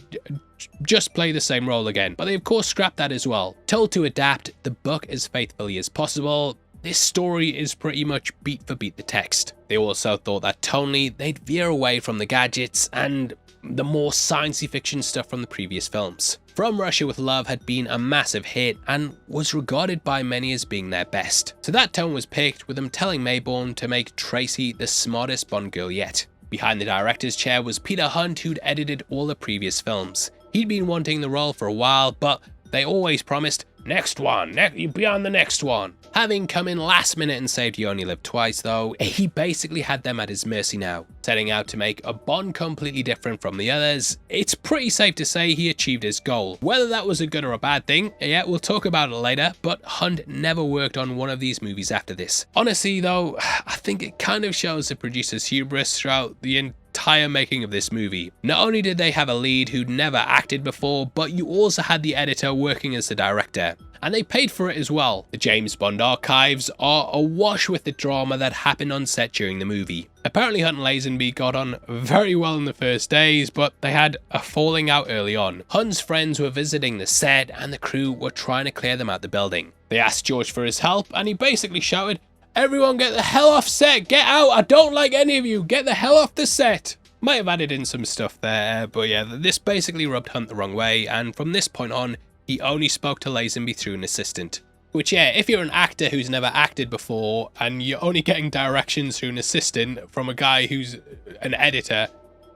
just play the same role again, but they of course scrapped that as well. Told to adapt the book as faithfully as possible, this story is pretty much beat for beat the text. They also thought that tonally they'd veer away from the gadgets and the more sciencey fiction stuff from the previous films. From Russia with Love had been a massive hit and was regarded by many as being their best. So that tone was picked, with them telling Mayborn to make Tracy the smartest Bond girl yet. Behind the director's chair was Peter Hunt, who'd edited all the previous films. He'd been wanting the role for a while, but they always promised, next one, you'll be on the next one. Having come in last minute and saved You Only Live Twice though, he basically had them at his mercy now. Setting out to make a Bond completely different from the others, it's pretty safe to say he achieved his goal. Whether that was a good or a bad thing, yeah, we'll talk about it later, but Hunt never worked on one of these movies after this. Honestly though, I think it kind of shows the producer's hubris throughout the entire making of this movie. Not only did they have a lead who'd never acted before, but you also had the editor working as the director. And they paid for it as well. The James Bond archives are awash with the drama that happened on set during the movie. Apparently Hunt and Lazenby got on very well in the first days, but they had a falling out early on. Hunt's friends were visiting the set and the crew were trying to clear them out the building. They asked George for his help and he basically shouted, "Everyone get the hell off set, get out, I don't like any of you, get the hell off the set." Might have added in some stuff there, but yeah, this basically rubbed Hunt the wrong way, and from this point on, he only spoke to Lazenby through an assistant. Which yeah, if you're an actor who's never acted before, and you're only getting directions through an assistant from a guy who's an editor,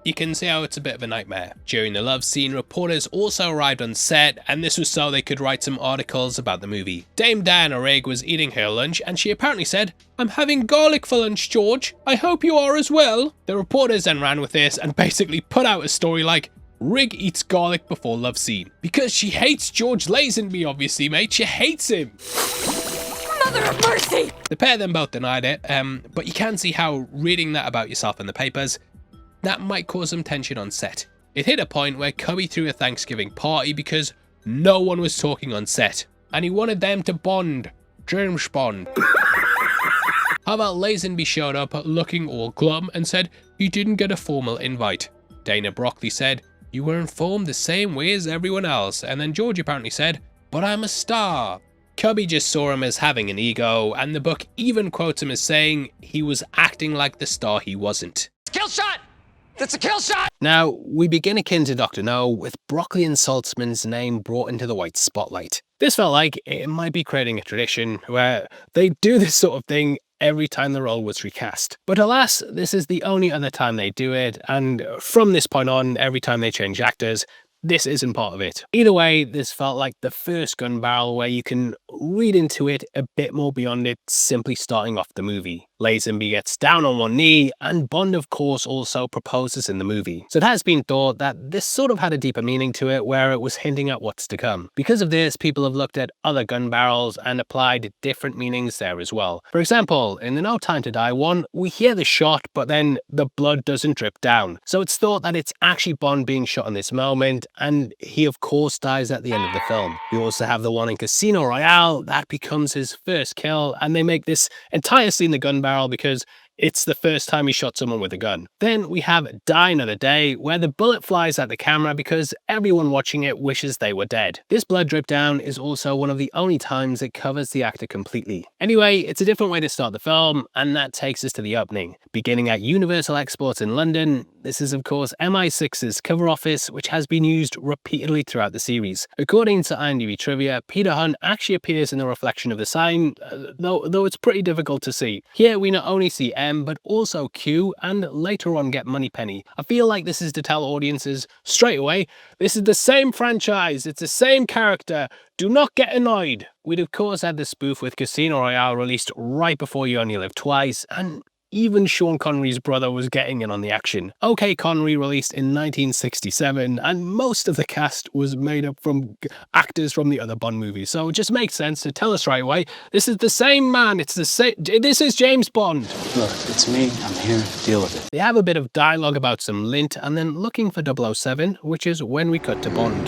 you can see how it's a bit of a nightmare. During the love scene, reporters also arrived on set, and this was so they could write some articles about the movie. Dame Diana Rigg was eating her lunch, and she apparently said, "I'm having garlic for lunch, George. I hope you are as well." The reporters then ran with this and basically put out a story like, Rigg eats garlic before love scene. Because she hates George Lazenby, obviously, mate. She hates him. Mother of mercy! The pair of them both denied it, but you can see how reading that about yourself in the papers, that might cause some tension on set. It hit a point where Cubby threw a Thanksgiving party because no one was talking on set, and he wanted them to bond. James Bond. How about Lazenby showed up looking all glum and said he didn't get a formal invite. Dana Broccoli said, "You were informed the same way as everyone else," and then George apparently said, "But I'm a star." Cubby just saw him as having an ego, and the book even quotes him as saying he was acting like the star he wasn't. Kill shot! That's a kill shot! Now, we begin akin to Dr. No, with Broccoli and Saltzman's name brought into the white spotlight. This felt like it might be creating a tradition where they do this sort of thing every time the role was recast. But alas, this is the only other time they do it, and from this point on, every time they change actors, this isn't part of it. Either way, this felt like the first gun barrel where you can read into it a bit more beyond it simply starting off the movie. Lazenby gets down on one knee, and Bond of course also proposes in the movie. So it has been thought that this sort of had a deeper meaning to it where it was hinting at what's to come. Because of this, people have looked at other gun barrels and applied different meanings there as well. For example, in the No Time to Die one, we hear the shot, but then the blood doesn't drip down. So it's thought that it's actually Bond being shot in this moment, and he of course dies at the end of the film. We also have the one in Casino Royale, that becomes his first kill, and they make this entire scene the gun barrel because it's the first time he shot someone with a gun. Then we have Die Another Day, where the bullet flies at the camera because everyone watching it wishes they were dead. This blood drip down is also one of the only times it covers the actor completely. Anyway, it's a different way to start the film, and that takes us to the opening. Beginning at Universal Exports in London, this is of course MI6's cover office, which has been used repeatedly throughout the series. According to IMDb trivia, Peter Hunt actually appears in the reflection of the sign, though it's pretty difficult to see. Here we not only see M, but also Q, and later on get Moneypenny. I feel like this is to tell audiences straight away, this is the same franchise, it's the same character, do not get annoyed. We'd of course had the spoof with Casino Royale released right before You Only Live Twice, and even Sean Connery's brother was getting in on the action. OK Connery released in 1967, and most of the cast was made up from actors from the other Bond movies, so it just makes sense to tell us right away, this is the same man, it's the same, this is James Bond. Look, it's me, I'm here to deal with it. They have a bit of dialogue about some lint, and then looking for 007, which is when we cut to Bond.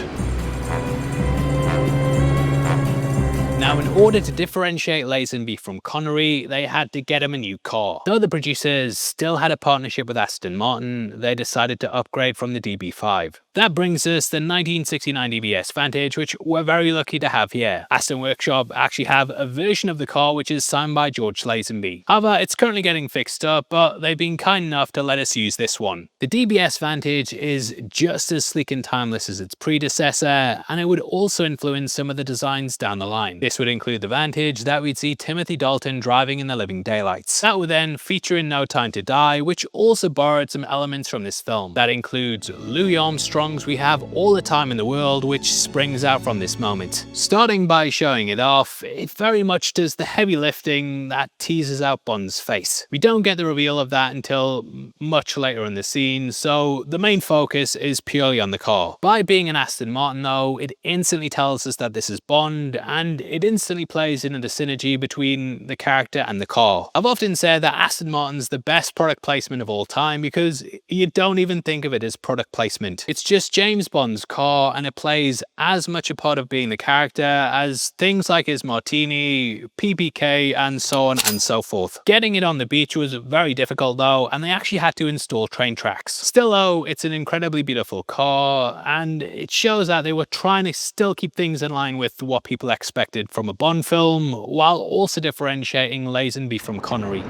Now, order to differentiate Lazenby from Connery, they had to get him a new car. Though the producers still had a partnership with Aston Martin, they decided to upgrade from the DB5. That brings us the 1969 DBS Vantage, which we're very lucky to have here. Aston Workshop actually have a version of the car which is signed by George Lazenby. However, it's currently getting fixed up, but they've been kind enough to let us use this one. The DBS Vantage is just as sleek and timeless as its predecessor, and it would also influence some of the designs down the line. This would include the Vantage that we'd see Timothy Dalton driving in the living daylights. That would then feature in No Time to Die, which also borrowed some elements from this film. That includes Louis Armstrong's We Have All the Time in the World, which springs out from this moment. Starting by showing it off, it very much does the heavy lifting that teases out Bond's face. We don't get the reveal of that until much later in the scene, so the main focus is purely on the car. By being an Aston Martin though, it instantly tells us that this is Bond, and it instantly plays into the synergy between the character and the car. I've often said that Aston Martin's the best product placement of all time because you don't even think of it as product placement. It's just James Bond's car, and it plays as much a part of being the character as things like his Martini, PPK, and so on and so forth. Getting it on the beach was very difficult though, and they actually had to install train tracks. Still though, it's an incredibly beautiful car, and it shows that they were trying to still keep things in line with what people expected from a Bond film, while also differentiating Lazenby from Connery.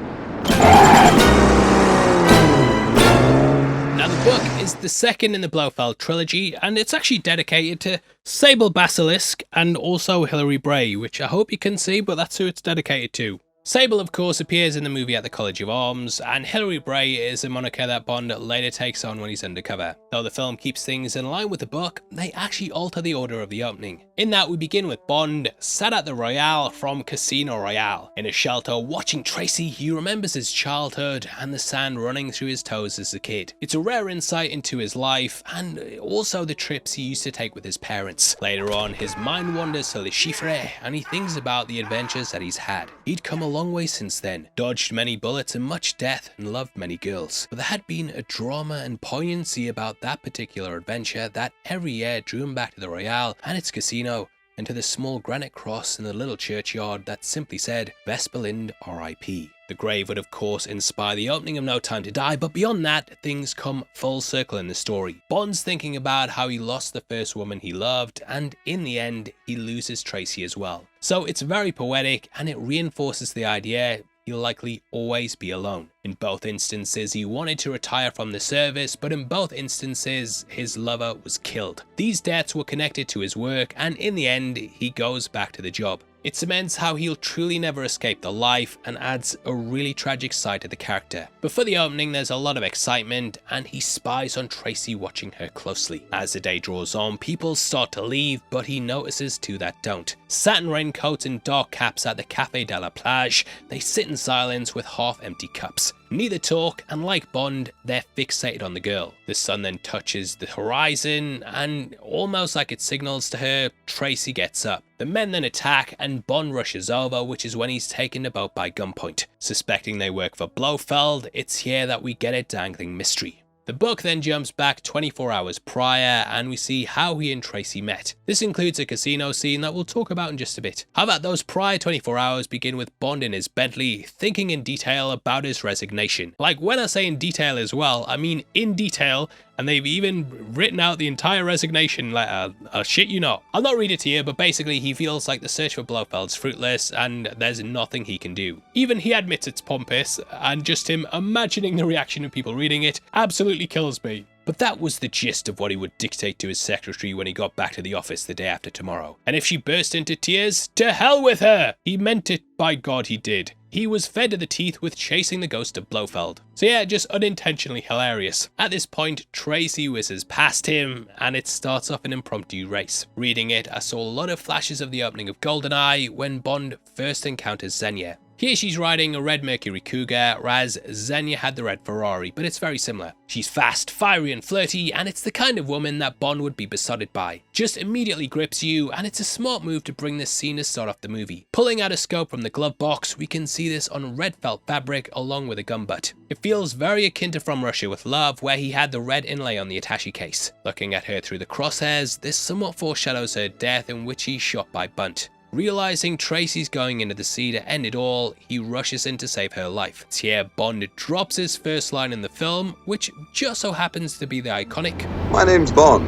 Now the book is the second in the Blofeld trilogy, and it's actually dedicated to Sable Basilisk and also Hilary Bray, which I hope you can see, but that's who it's dedicated to. Sable, of course, appears in the movie at the College of Arms, and Hilary Bray is a moniker that Bond later takes on when he's undercover. Though the film keeps things in line with the book, they actually alter the order of the opening. In that, we begin with Bond sat at the Royale from Casino Royale. In a shelter watching Tracy, he remembers his childhood and the sand running through his toes as a kid. It's a rare insight into his life, and also the trips he used to take with his parents. Later on, his mind wanders to Le Chiffre, and he thinks about the adventures that he's had. He'd come a long way since then, dodged many bullets and much death, and loved many girls. But there had been a drama and poignancy about that particular adventure that every year drew him back to the Royale and its casino, and to the small granite cross in the little churchyard that simply said, Vesperlind R.I.P. The grave would of course inspire the opening of No Time to Die, but beyond that, things come full circle in the story. Bond's thinking about how he lost the first woman he loved, and in the end, he loses Tracy as well. So it's very poetic, and it reinforces the idea he'll likely always be alone. In both instances, he wanted to retire from the service, but in both instances, his lover was killed. These deaths were connected to his work, and in the end, he goes back to the job. It cements how he'll truly never escape the life and adds a really tragic side to the character. But for the opening, there's a lot of excitement, and he spies on Tracy watching her closely. As the day draws on, people start to leave, but he notices two that don't. Satin raincoats and dark caps at the Café de la Plage, they sit in silence with half-empty cups. Neither talk, and like Bond, they're fixated on the girl. The sun then touches the horizon, and almost like it signals to her, Tracy gets up. The men then attack, and Bond rushes over, which is when he's taken the boat by gunpoint. Suspecting they work for Blofeld, it's here that we get a dangling mystery. The book then jumps back 24 hours prior, and we see how he and Tracy met. This includes a casino scene that we'll talk about in just a bit. How about those prior 24 hours begin with Bond in his Bentley, thinking in detail about his resignation. Like when I say in detail as well, I mean in detail, and they've even written out the entire resignation letter. I'll shit you not. I'll not read it to you, but basically he feels like the search for Blofeld's fruitless and there's nothing he can do. Even he admits it's pompous, and just him imagining the reaction of people reading it absolutely kills me. But that was the gist of what he would dictate to his secretary when he got back to the office the day after tomorrow. And if she burst into tears, to hell with her! He meant it, by God he did. He was fed to the teeth with chasing the ghost of Blofeld. So yeah, just unintentionally hilarious. At this point, Tracy whizzes past him, and it starts off an impromptu race. Reading it, I saw a lot of flashes of the opening of GoldenEye when Bond first encounters Xenia. Here she's riding a red Mercury Cougar, whereas Xenia had the red Ferrari, but it's very similar. She's fast, fiery and flirty, and it's the kind of woman that Bond would be besotted by. Just immediately grips you, and it's a smart move to bring this scene to start off the movie. Pulling out a scope from the glove box, we can see this on red felt fabric along with a gun butt. It feels very akin to From Russia with Love, where he had the red inlay on the attaché case. Looking at her through the crosshairs, this somewhat foreshadows her death in which he's shot by Bunt. Realizing Tracy's going into the sea to end it all, he rushes in to save her life. It's here Bond drops his first line in the film, which just so happens to be the iconic, My name's Bond.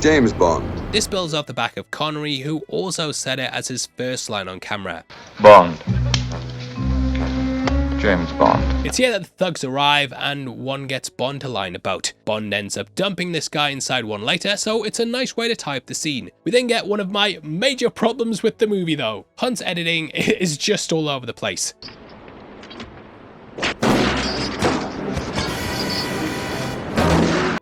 James Bond. This builds off the back of Connery, who also said it as his first line on camera. Bond. James Bond. It's here that the thugs arrive and one gets Bond to lie in a boat. Bond ends up dumping this guy inside one later, so it's a nice way to tie up the scene. We then get one of my major problems with the movie though. Hunt's editing is just all over the place.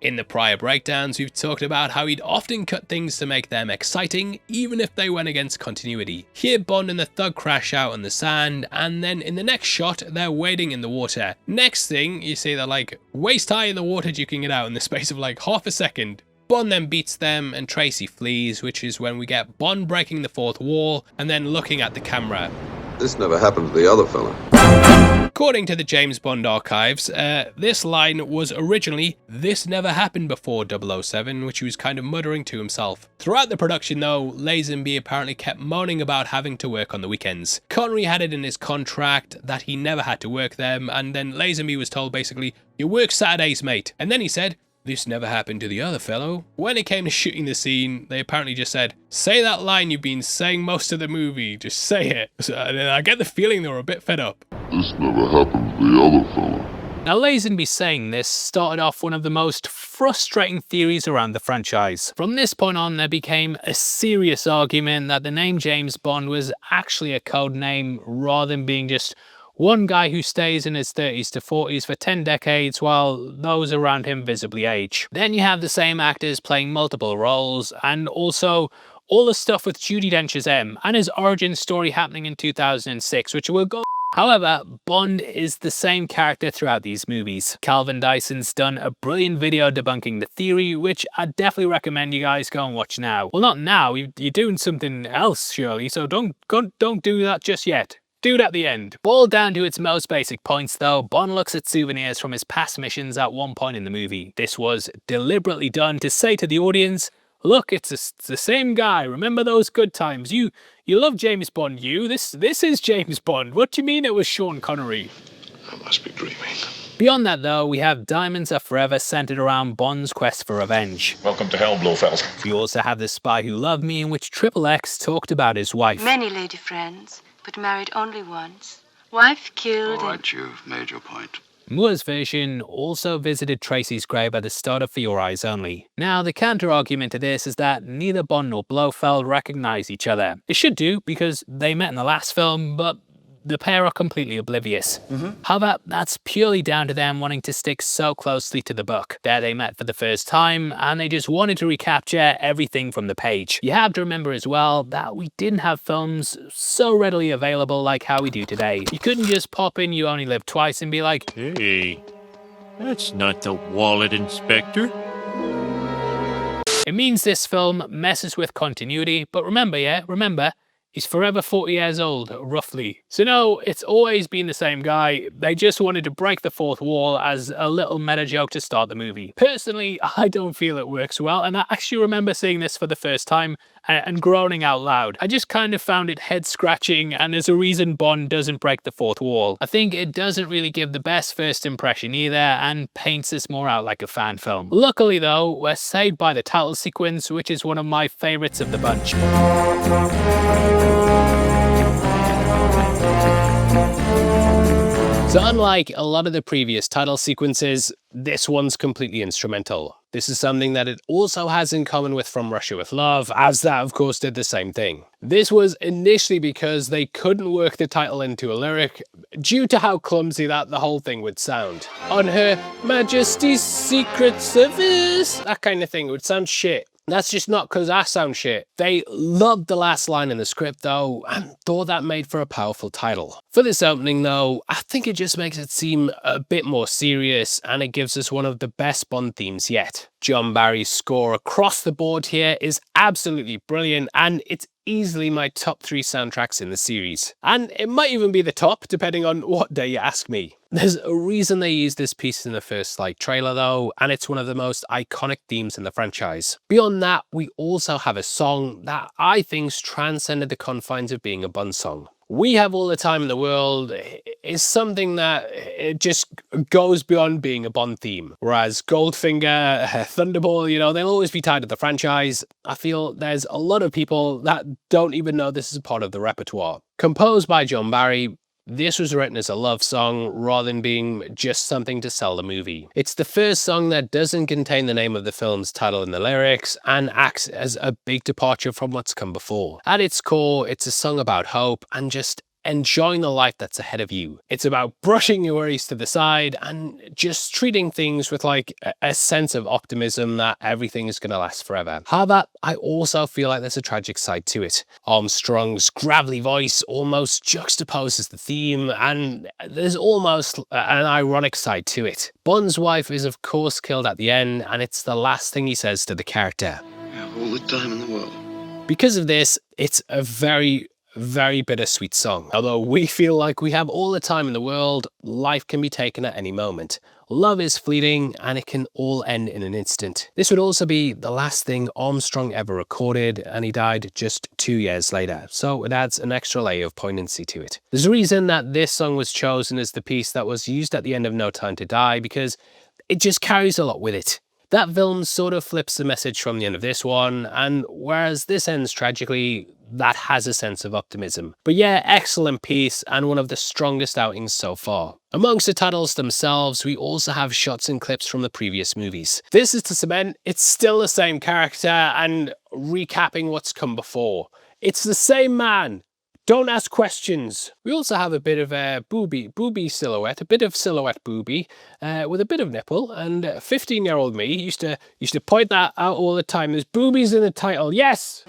In the prior breakdowns, we've talked about how he'd often cut things to make them exciting, even if they went against continuity. Here Bond and the thug crash out on the sand, and then in the next shot, they're wading in the water. Next thing, you see they're like waist high in the water duking it out in the space of like half a second. Bond then beats them and Tracy flees, which is when we get Bond breaking the fourth wall and then looking at the camera. This never happened to the other fella. According to the James Bond archives, this line was originally, "This never happened before 007, which he was kind of muttering to himself. Throughout the production though, Lazenby apparently kept moaning about having to work on the weekends. Connery had it in his contract that he never had to work them, and then Lazenby was told basically, "You work Saturdays, mate." And then he said, "This never happened to the other fellow." When it came to shooting the scene, they apparently just said, "Say that line you've been saying most of the movie, just say it." So, and I get the feeling they were a bit fed up. This never happened to the other fellow. Now, Lazenby saying this started off one of the most frustrating theories around the franchise. From this point on, there became a serious argument that the name James Bond was actually a code name rather than being just one guy who stays in his 30s to 40s for 10 decades while those around him visibly age. Then you have the same actors playing multiple roles, and also all the stuff with Judi Dench's M and his origin story happening in 2006, which will go. However, Bond is the same character throughout these movies. Calvin Dyson's done a brilliant video debunking the theory, which I definitely recommend you guys go and watch now. Well, not now, you're doing something else surely, so don't do that just yet. Do it at the end. Boiled down to its most basic points though, Bond looks at souvenirs from his past missions at one point in the movie. This was deliberately done to say to the audience, look, it's the same guy, remember those good times, you love James Bond, this is James Bond, what do you mean it was Sean Connery? I must be dreaming. Beyond that though, we have Diamonds Are Forever centered around Bond's quest for revenge. Welcome to hell, Blofeld. We also have The Spy Who Loved Me, in which Triple X talked about his wife. Many lady friends, but married only once. Wife killed. All right, you've made your point. Moore's version also visited Tracy's grave at the start of For Your Eyes Only. Now, the counter-argument to this is that neither Bond nor Blofeld recognize each other. It should do, because they met in the last film, but the pair are completely oblivious. However, that's purely down to them wanting to stick so closely to the book. There they met for the first time, and they just wanted to recapture everything from the page. You have to remember as well that we didn't have films so readily available like how we do today. You couldn't just pop in You Only Live Twice and be like, "Hey, that's not the wallet inspector." It means this film messes with continuity, but remember, he's forever 40 years old, roughly. So no, it's always been the same guy. They just wanted to break the fourth wall as a little meta joke to start the movie. Personally, I don't feel it works well, and I actually remember seeing this for the first time and groaning out loud. I just kind of found it head-scratching, and there's a reason Bond doesn't break the fourth wall. I think it doesn't really give the best first impression either, and paints this more out like a fan film. Luckily though, we're saved by the title sequence, which is one of my favourites of the bunch. So unlike a lot of the previous title sequences, this one's completely instrumental. This is something that it also has in common with From Russia With Love, as that of course did the same thing. This was initially because they couldn't work the title into a lyric due to how clumsy that the whole thing would sound. On Her Majesty's Secret Service, that kind of thing, it would sound shit. That's just not because I sound shit. They loved the last line in the script though, and thought that made for a powerful title. For this opening though, I think it just makes it seem a bit more serious, and it gives us one of the best Bond themes yet. John Barry's score across the board here is absolutely brilliant, and it's easily my top 3 soundtracks in the series. And it might even be the top, depending on what day you ask me. There's a reason they used this piece in the first trailer though, and it's one of the most iconic themes in the franchise. Beyond that, we also have a song that I think's transcended the confines of being a Bond song. We Have All the Time in the World is something that it just goes beyond being a Bond theme. Whereas Goldfinger, Thunderball, they'll always be tied to the franchise. I feel there's a lot of people that don't even know this is a part of the repertoire. Composed by John Barry, this was written as a love song rather than being just something to sell the movie. It's the first song that doesn't contain the name of the film's title in the lyrics and acts as a big departure from what's come before. At its core, it's a song about hope and just enjoying the life that's ahead of you. It's about brushing your worries to the side and just treating things with a sense of optimism that everything is going to last forever. However, I also feel like there's a tragic side to it. Armstrong's gravelly voice almost juxtaposes the theme, and there's almost an ironic side to it. Bond's wife is of course killed at the end, and it's the last thing he says to the character. We have all the time in the world. Because of this, it's a very bittersweet song. Although we feel like we have all the time in the world, life can be taken at any moment. Love is fleeting and it can all end in an instant. This would also be the last thing Armstrong ever recorded, and he died just 2 years later, so it adds an extra layer of poignancy to it. There's a reason that this song was chosen as the piece that was used at the end of No Time to Die, because it just carries a lot with it. That film sort of flips the message from the end of this one, and whereas this ends tragically, that has a sense of optimism. But yeah, excellent piece and one of the strongest outings so far. Amongst the titles themselves, we also have shots and clips from the previous movies. This is to cement it's still the same character and recapping what's come before. It's the same man. Don't ask questions. We also have a bit of a booby silhouette, a bit of silhouette booby with a bit of nipple, and 15-year-old me used to point that out all the time. There's boobies in the title, yes!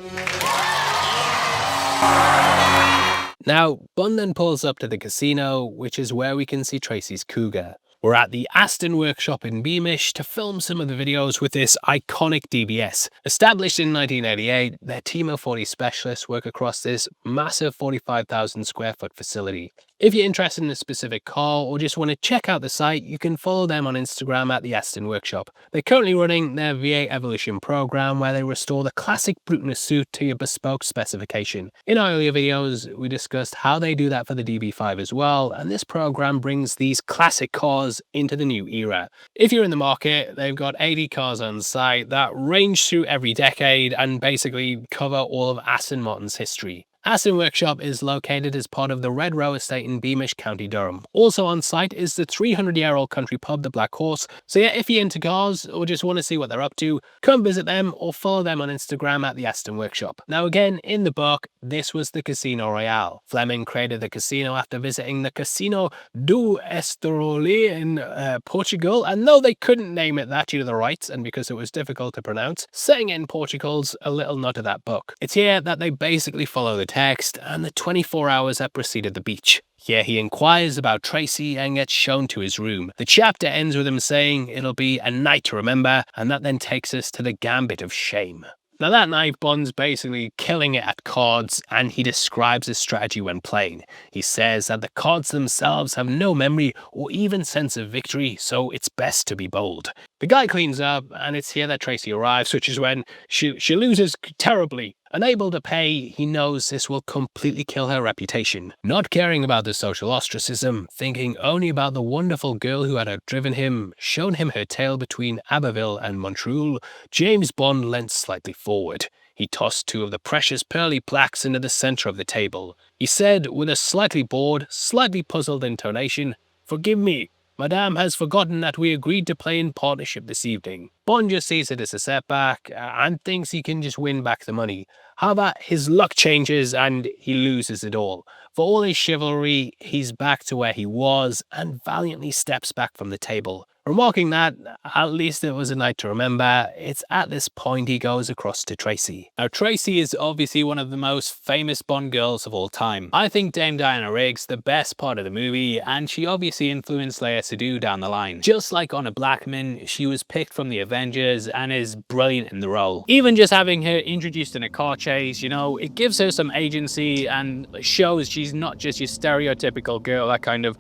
Now, Bond then pulls up to the casino, which is where we can see Tracy's cougar. We're at the Aston workshop in Beamish to film some of the videos with this iconic DBS. Established in 1988, their team of 40 specialists work across this massive 45,000 square foot facility. If you're interested in a specific car or just want to check out the site, you can follow them on Instagram at the Aston Workshop. They're currently running their V8 Evolution program where they restore the classic Brutonist suit to your bespoke specification. In our earlier videos, we discussed how they do that for the DB5 as well, and this program brings these classic cars into the new era. If you're in the market, they've got 80 cars on site that range through every decade and basically cover all of Aston Martin's history. Aston Workshop is located as part of the Red Row estate in Beamish, County Durham. Also on site is the 300-year-old country pub, the Black Horse. So yeah, if you're into cars or just want to see what they're up to, come visit them or follow them on Instagram at the Aston Workshop. Now again, in the book, this was the Casino Royale. Fleming created the casino after visiting the Casino do Estoril in Portugal, and though they couldn't name it that due to the rights and because it was difficult to pronounce, setting it in Portugal's a little nod to that book. It's here that they basically follow the text and the 24 hours that preceded the beach. Here he inquires about Tracy and gets shown to his room. The chapter ends with him saying it'll be a night to remember, and that then takes us to the gambit of shame. Now that night, Bond's basically killing it at cards, and he describes his strategy when playing. He says that the cards themselves have no memory or even sense of victory, so it's best to be bold. The guy cleans up, and it's here that Tracy arrives, which is when she loses terribly. Unable to pay, he knows this will completely kill her reputation. Not caring about the social ostracism, thinking only about the wonderful girl who had outdriven him, shown him her tale between Abbeville and Montreal, James Bond leant slightly forward. He tossed two of the precious pearly plaques into the center of the table. He said, with a slightly bored, slightly puzzled intonation, "Forgive me. Madame has forgotten that we agreed to play in partnership this evening." Bond just sees it as a setback and thinks he can just win back the money. However, his luck changes and he loses it all. For all his chivalry, he's back to where he was and valiantly steps back from the table. Remarking that, at least it was a night to remember, it's at this point he goes across to Tracy. Now Tracy is obviously one of the most famous Bond girls of all time. I think Dame Diana Rigg's the best part of the movie, and she obviously influenced Leia Seydoux down the line. Just like Honor Blackman, she was picked from the Avengers and is brilliant in the role. Even just having her introduced in a car chase, it gives her some agency and shows she's not just your stereotypical girl that kind of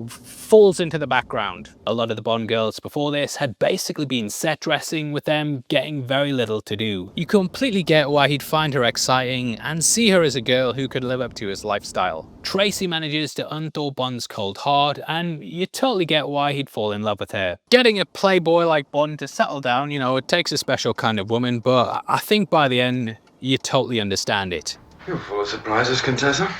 falls into the background. A lot of the Bond girls before this had basically been set dressing, with them getting very little to do. You completely get why he'd find her exciting and see her as a girl who could live up to his lifestyle. Tracy manages to unthaw Bond's cold heart, and you totally get why he'd fall in love with her. Getting a playboy like Bond to settle down, you know, it takes a special kind of woman, but I think by the end, you totally understand it. You're full of surprises, Contessa.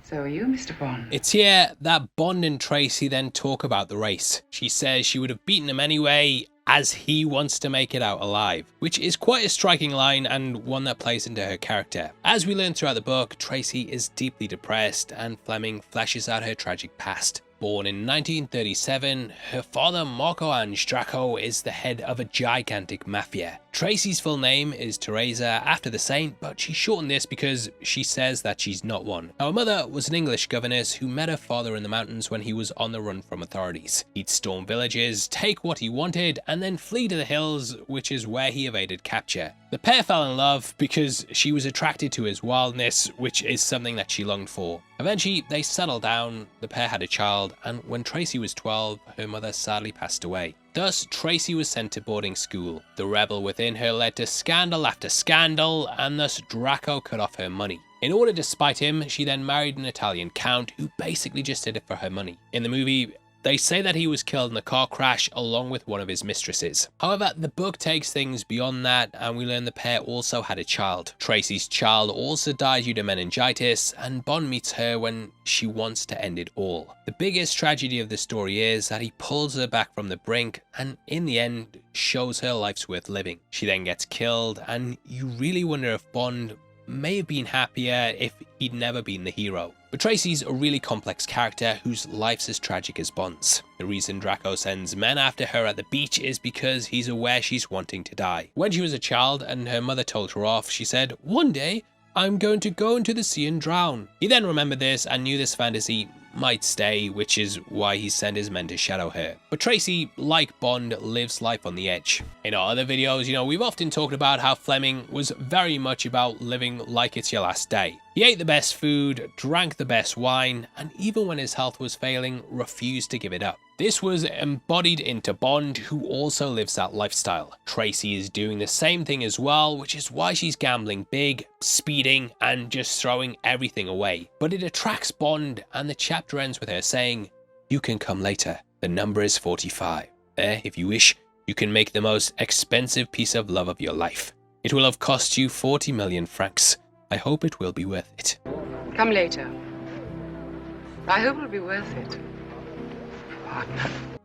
So are you, Mr. Bond? It's here that Bond and Tracy then talk about the race. She says she would have beaten him anyway, as he wants to make it out alive, which is quite a striking line and one that plays into her character. As we learn throughout the book, Tracy is deeply depressed and Fleming fleshes out her tragic past. Born in 1937, her father Marco Ange Draco is the head of a gigantic mafia. Tracy's full name is Teresa, after the saint, but she shortened this because she says that she's not one. Her mother was an English governess who met her father in the mountains when he was on the run from authorities. He'd storm villages, take what he wanted, and then flee to the hills, which is where he evaded capture. The pair fell in love because she was attracted to his wildness, which is something that she longed for. Eventually, they settled down, the pair had a child, and when Tracy was 12, her mother sadly passed away. Thus, Tracy was sent to boarding school. The rebel within her led to scandal after scandal, and thus Draco cut off her money. In order to spite him, she then married an Italian count who basically just did it for her money. In the movie, they say that he was killed in a car crash along with one of his mistresses. However, the book takes things beyond that, and we learn the pair also had a child. Tracy's child also died due to meningitis, and Bond meets her when she wants to end it all. The biggest tragedy of the story is that he pulls her back from the brink and in the end shows her life's worth living. She then gets killed, and you really wonder if Bond may have been happier if he'd never been the hero. But Tracy's a really complex character whose life's as tragic as Bond's. The reason Draco sends men after her at the beach is because he's aware she's wanting to die. When she was a child and her mother told her off, she said, "One day, I'm going to go into the sea and drown." He then remembered this and knew this fantasy might stay, which is why he sent his men to shadow her. But Tracy, like Bond, lives life on the edge. In our other videos, we've often talked about how Fleming was very much about living like it's your last day. He ate the best food, drank the best wine, and even when his health was failing, refused to give it up. This was embodied into Bond, who also lives that lifestyle. Tracy is doing the same thing as well, which is why she's gambling big, speeding, and just throwing everything away. But it attracts Bond, and the chapter ends with her saying, "You can come later. The number is 45. There, if you wish, you can make the most expensive piece of love of your life. It will have cost you 40 million francs. I hope it will be worth it." Come later. I hope it'll be worth it.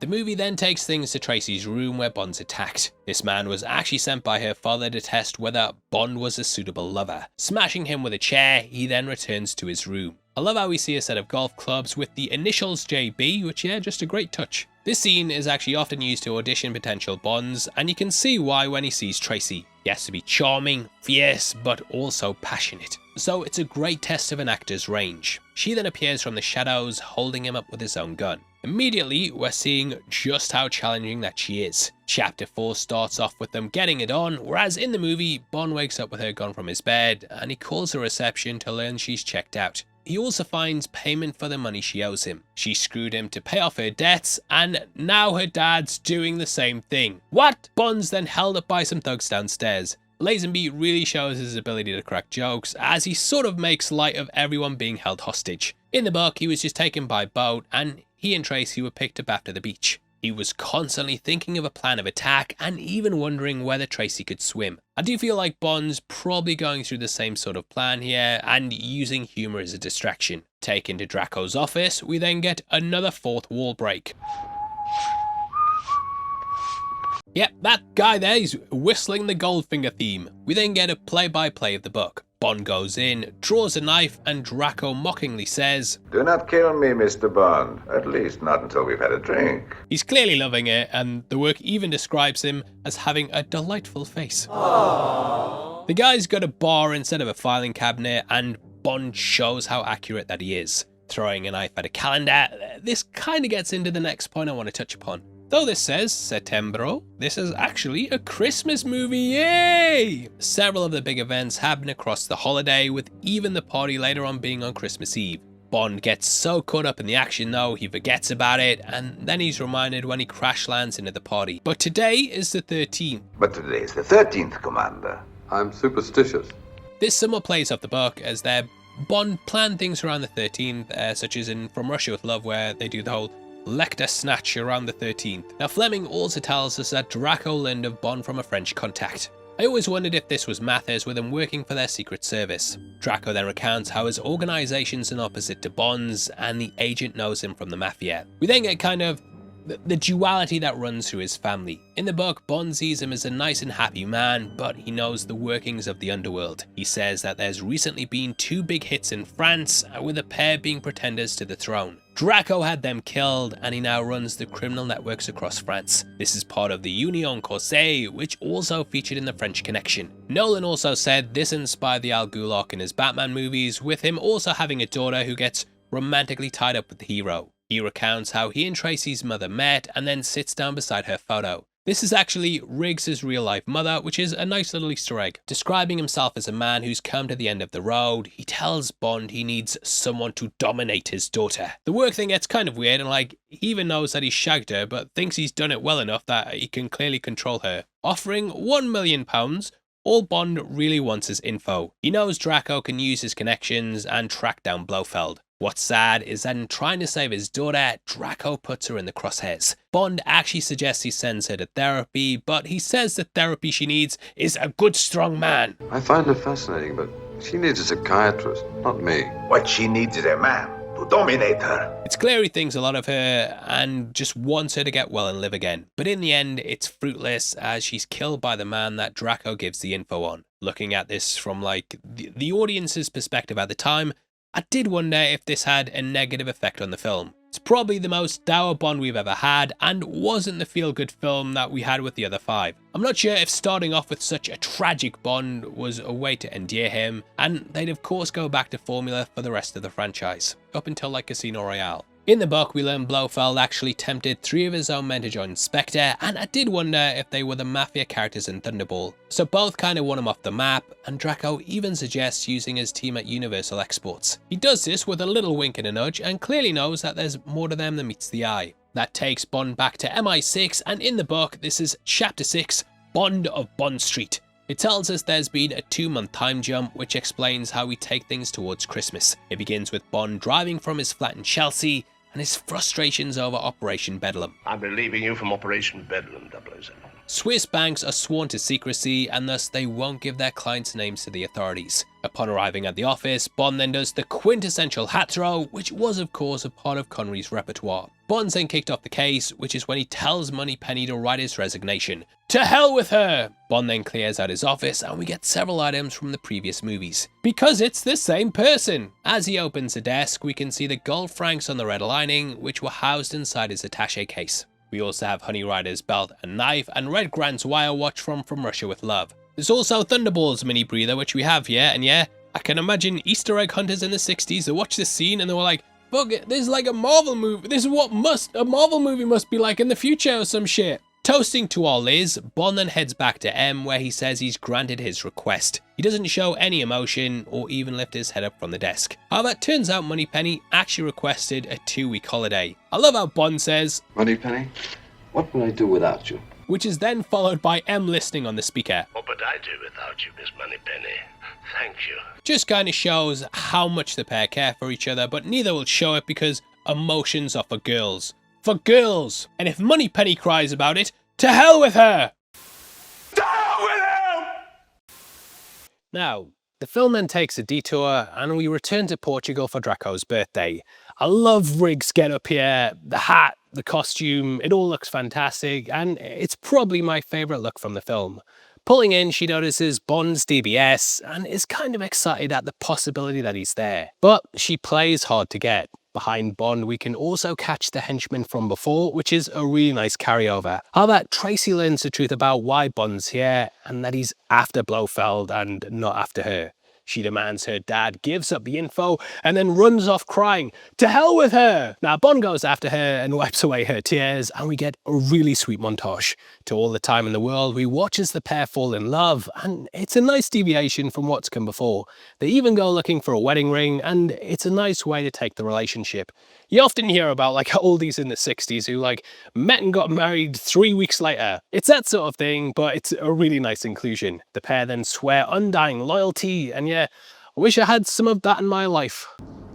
The movie then takes things to Tracy's room where Bond's attacked. This man was actually sent by her father to test whether Bond was a suitable lover. Smashing him with a chair, he then returns to his room. I love how we see a set of golf clubs with the initials JB, which just a great touch. This scene is actually often used to audition potential Bonds, and you can see why when he sees Tracy. He has to be charming, fierce, but also passionate. So it's a great test of an actor's range. She then appears from the shadows, holding him up with his own gun. Immediately, we're seeing just how challenging that she is. Chapter 4 starts off with them getting it on, whereas in the movie, Bond wakes up with her gone from his bed, and he calls the reception to learn she's checked out. He also finds payment for the money she owes him. She screwed him to pay off her debts, and now her dad's doing the same thing. What? Bond's then held up by some thugs downstairs. Lazenby really shows his ability to crack jokes, as he sort of makes light of everyone being held hostage. In the book, he was just taken by boat, and he and Tracy were picked up after the beach. He was constantly thinking of a plan of attack and even wondering whether Tracy could swim. I do feel like Bond's probably going through the same sort of plan here and using humour as a distraction. Taken to Draco's office, we then get another fourth wall break. Yep, that guy there is whistling the Goldfinger theme. We then get a play-by-play of the book. Bond goes in, draws a knife, and Draco mockingly says, "Do not kill me, Mr. Bond. At least not until we've had a drink." He's clearly loving it, and the work even describes him as having a delightful face. Aww. The guy's got a bar instead of a filing cabinet, and Bond shows how accurate that he is. Throwing a knife at a calendar, this kind of gets into the next point I want to touch upon. Though this says Settembro, this is actually a Christmas movie, yay! Several of the big events happen across the holiday, with even the party later on being on Christmas Eve. Bond gets so caught up in the action though, he forgets about it, and then he's reminded when he crash lands into the party. But today is the 13th. But today is the 13th, Commander. I'm superstitious. This somewhat plays off the book, as Bond planned things around the 13th, such as in From Russia with Love, where they do the whole Lecter snatch around the 13th. Now Fleming also tells us that Draco learned of Bond from a French contact. I always wondered if this was Mathers with him working for their secret service. Draco then recounts how his organisation's an opposite to Bond's, and the agent knows him from the Mafia. We then get kind of the duality that runs through his family. In the book, Bond sees him as a nice and happy man, but he knows the workings of the underworld. He says that there's recently been 2 big hits in France, with a pair being pretenders to the throne. Draco had them killed, and he now runs the criminal networks across France. This is part of the Union Corsée, which also featured in the French Connection. Nolan also said this inspired the Al Ghul in his Batman movies, with him also having a daughter who gets romantically tied up with the hero. He recounts how he and Tracy's mother met and then sits down beside her photo. This is actually Riggs' real life mother, which is a nice little Easter egg. Describing himself as a man who's come to the end of the road, he tells Bond he needs someone to dominate his daughter. The work thing gets kind of weird, and he even knows that he's shagged her, but thinks he's done it well enough that he can clearly control her. Offering £1 million, all Bond really wants is info. He knows Draco can use his connections and track down Blofeld. What's sad is that in trying to save his daughter, Draco puts her in the crosshairs. Bond actually suggests he sends her to therapy, but he says the therapy she needs is a good strong man. I find her fascinating, but she needs a psychiatrist, not me. What she needs is a man to dominate her. It's clear he thinks a lot of her and just wants her to get well and live again. But in the end, it's fruitless, as she's killed by the man that Draco gives the info on. Looking at this from the audience's perspective at the time, I did wonder if this had a negative effect on the film. It's probably the most dour Bond we've ever had, and wasn't the feel-good film that we had with the other 5. I'm not sure if starting off with such a tragic Bond was a way to endear him, and they'd of course go back to formula for the rest of the franchise, up until Casino Royale. In the book, we learn Blofeld actually tempted 3 of his own men to join Spectre, and I did wonder if they were the Mafia characters in Thunderball. So both kind of want him off the map, and Draco even suggests using his team at Universal Exports. He does this with a little wink and a nudge, and clearly knows that there's more to them than meets the eye. That takes Bond back to MI6, and in the book, this is Chapter 6, Bond of Bond Street. It tells us there's been a 2-month time jump, which explains how we take things towards Christmas. It begins with Bond driving from his flat in Chelsea, and his frustrations over Operation Bedlam. I'm relieving you from Operation Bedlam, 007. Swiss banks are sworn to secrecy, and thus they won't give their clients' names to the authorities. Upon arriving at the office, Bond then does the quintessential hat throw, which was of course a part of Connery's repertoire. Bond's then kicked off the case, which is when he tells Moneypenny to write his resignation. To hell with her! Bond then clears out his office, and we get several items from the previous movies. Because it's the same person! As he opens the desk, we can see the gold francs on the red lining, which were housed inside his attaché case. We also have Honey Rider's belt and knife, and Red Grant's wire watch from Russia with Love. There's also Thunderball's mini breather, which we have here, and yeah, I can imagine Easter egg hunters in the 60s that watched this scene and they were like, fuck it, this is like a Marvel movie, this is what a Marvel movie must be like in the future or some shit. Toasting to all is, Bond then heads back to M, where he says he's granted his request. He doesn't show any emotion or even lift his head up from the desk. However, it turns out Moneypenny actually requested a 2-week holiday. I love how Bond says, Moneypenny, what would I do without you? Which is then followed by M listening on the speaker. What would I do without you, Miss Moneypenny? Thank you. Just kind of shows how much the pair care for each other, but neither will show it because emotions are for girls. For girls! And if Moneypenny cries about it, to hell with her! To hell with him! Now, the film then takes a detour and we return to Portugal for Draco's birthday. I love Riggs' get up here, the hat, the costume, it all looks fantastic, and it's probably my favourite look from the film. Pulling in, she notices Bond's DBS and is kind of excited at the possibility that he's there. But she plays hard to get. Behind Bond, we can also catch the henchman from before, which is a really nice carryover. However, Tracy learns the truth about why Bond's here and that he's after Blofeld and not after her. She demands her dad gives up the info and then runs off crying, "To hell with her!" Now Bond goes after her and wipes away her tears, and we get a really sweet montage. To all the time in the world, we watch as the pair fall in love, and it's a nice deviation from what's come before. They even go looking for a wedding ring, and it's a nice way to take the relationship. You often hear about like oldies in the 60s who like met and got married 3 weeks later. It's that sort of thing, but it's a really nice inclusion. The pair then swear undying loyalty, and yeah, I wish I had some of that in my life.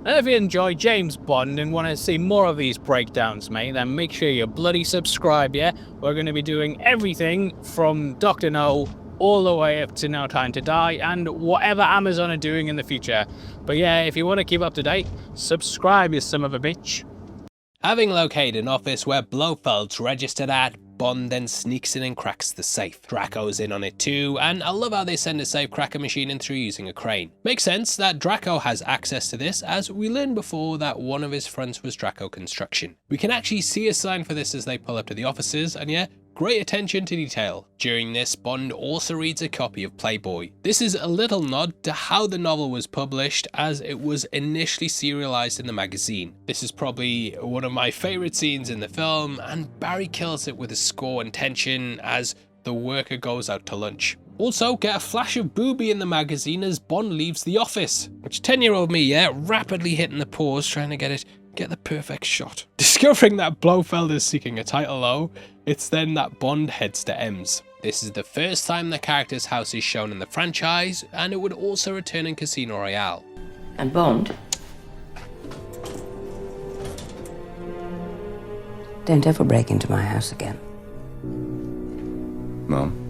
And if you enjoy James Bond and want to see more of these breakdowns, mate, then make sure you bloody subscribe, yeah? We're going to be doing everything from Dr. No all the way up to No Time to Die and whatever Amazon are doing in the future. But yeah, if you want to keep up to date, subscribe, you son of a bitch. Having located an office where Blofeld's registered at, Bond then sneaks in and cracks the safe. Draco's in on it too, and I love how they send a safe cracker machine in through using a crane. Makes sense that Draco has access to this, as we learned before that one of his fronts was Draco Construction. We can actually see a sign for this as they pull up to the offices, and yeah, great attention to detail. During this, Bond also reads a copy of Playboy. This is a little nod to how the novel was published, as it was initially serialized in the magazine. This is probably one of my favorite scenes in the film, and Barry kills it with a score and tension as the worker goes out to lunch. Also, get a flash of boobie in the magazine as Bond leaves the office, which 10-year-old me, yeah, rapidly hitting the pause trying to get the perfect shot. Discovering that Blofeld is seeking a title though, it's then that Bond heads to M's. This is the first time the character's house is shown in the franchise, and it would also return in Casino Royale. And Bond? Don't ever break into my house again. Mom?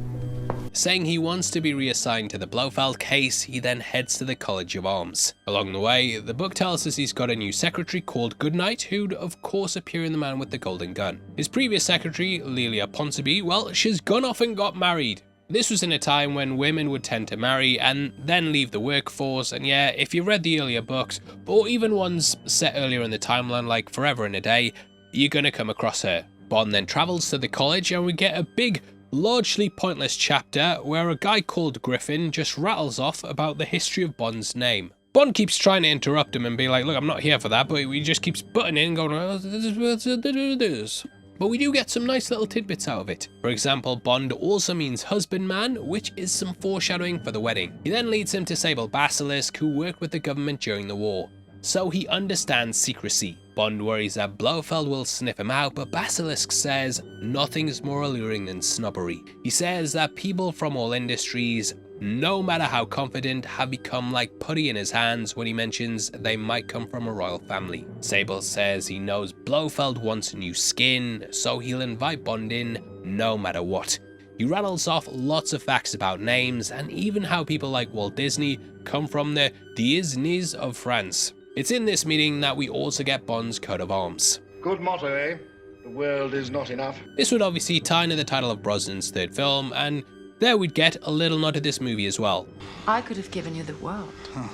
Saying he wants to be reassigned to the Blofeld case, he then heads to the College of Arms. Along the way, the book tells us he's got a new secretary called Goodnight, who'd of course appear in The Man with the Golden Gun. His previous secretary, Lelia Ponsonby, well, she's gone off and got married. This was in a time when women would tend to marry and then leave the workforce, and yeah, if you read the earlier books, or even ones set earlier in the timeline like Forever and a Day, you're gonna come across her. Bond then travels to the college and we get a big, largely pointless chapter where a guy called Griffin just rattles off about the history of Bond's name. Bond keeps trying to interrupt him and be like, look, I'm not here for that, but he just keeps butting in and going, oh, this. But we do get some nice little tidbits out of it. For example, Bond also means husbandman, which is some foreshadowing for the wedding. He then leads him to Sable Basilisk, who worked with the government during the war. So he understands secrecy. Bond worries that Blofeld will sniff him out, but Basilisk says nothing's more alluring than snobbery. He says that people from all industries, no matter how confident, have become like putty in his hands when he mentions they might come from a royal family. Sable says he knows Blofeld wants new skin, so he'll invite Bond in no matter what. He rattles off lots of facts about names and even how people like Walt Disney come from the Disneys of France. It's in this meeting that we also get Bond's coat of arms. Good motto, eh? The world is not enough. This would obviously tie into the title of Brosnan's third film, and there we'd get a little nod to this movie as well. I could have given you the world. Huh.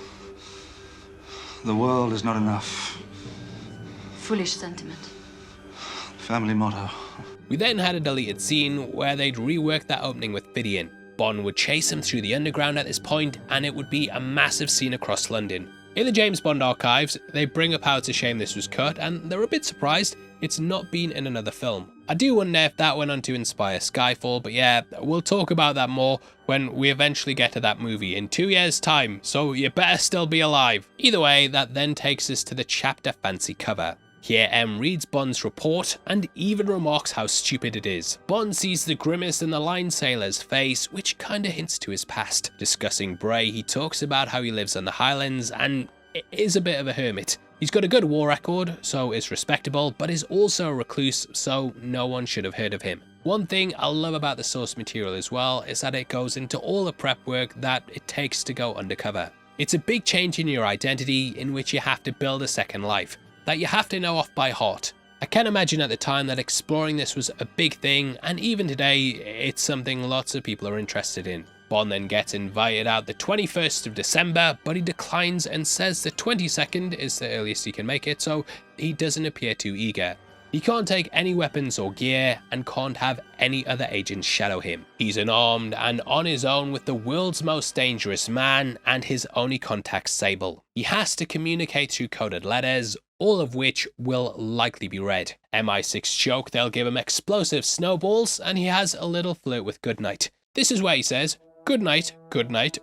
The world is not enough. Foolish sentiment. Family motto. We then had a deleted scene where they'd reworked that opening with Vidian. Bond would chase him through the underground at this point, and it would be a massive scene across London. In the James Bond archives, they bring up how it's a shame this was cut, and they're a bit surprised it's not been in another film. I do wonder if that went on to inspire Skyfall, but yeah, we'll talk about that more when we eventually get to that movie in 2 years' time, so you better still be alive. Either way, that then takes us to the chapter fancy cover. Here M reads Bond's report and even remarks how stupid it is. Bond sees the grimace in the line sailor's face, which kinda hints to his past. Discussing Bray, he talks about how he lives on the Highlands and is a bit of a hermit. He's got a good war record, so is respectable, but is also a recluse, so no one should have heard of him. One thing I love about the source material as well is that it goes into all the prep work that it takes to go undercover. It's a big change in your identity in which you have to build a second life that you have to know off by heart. I can imagine at the time that exploring this was a big thing, and even today it's something lots of people are interested in. Bond then gets invited out the 21st of December, but he declines and says the 22nd is the earliest he can make it, so he doesn't appear too eager. He can't take any weapons or gear and can't have any other agents shadow him. He's unarmed and on his own with the world's most dangerous man and his only contact, Sable. He has to communicate through coded letters, all of which will likely be read. MI6 joke they'll give him explosive snowballs, and he has a little flirt with Goodnight. This is where he says, good night,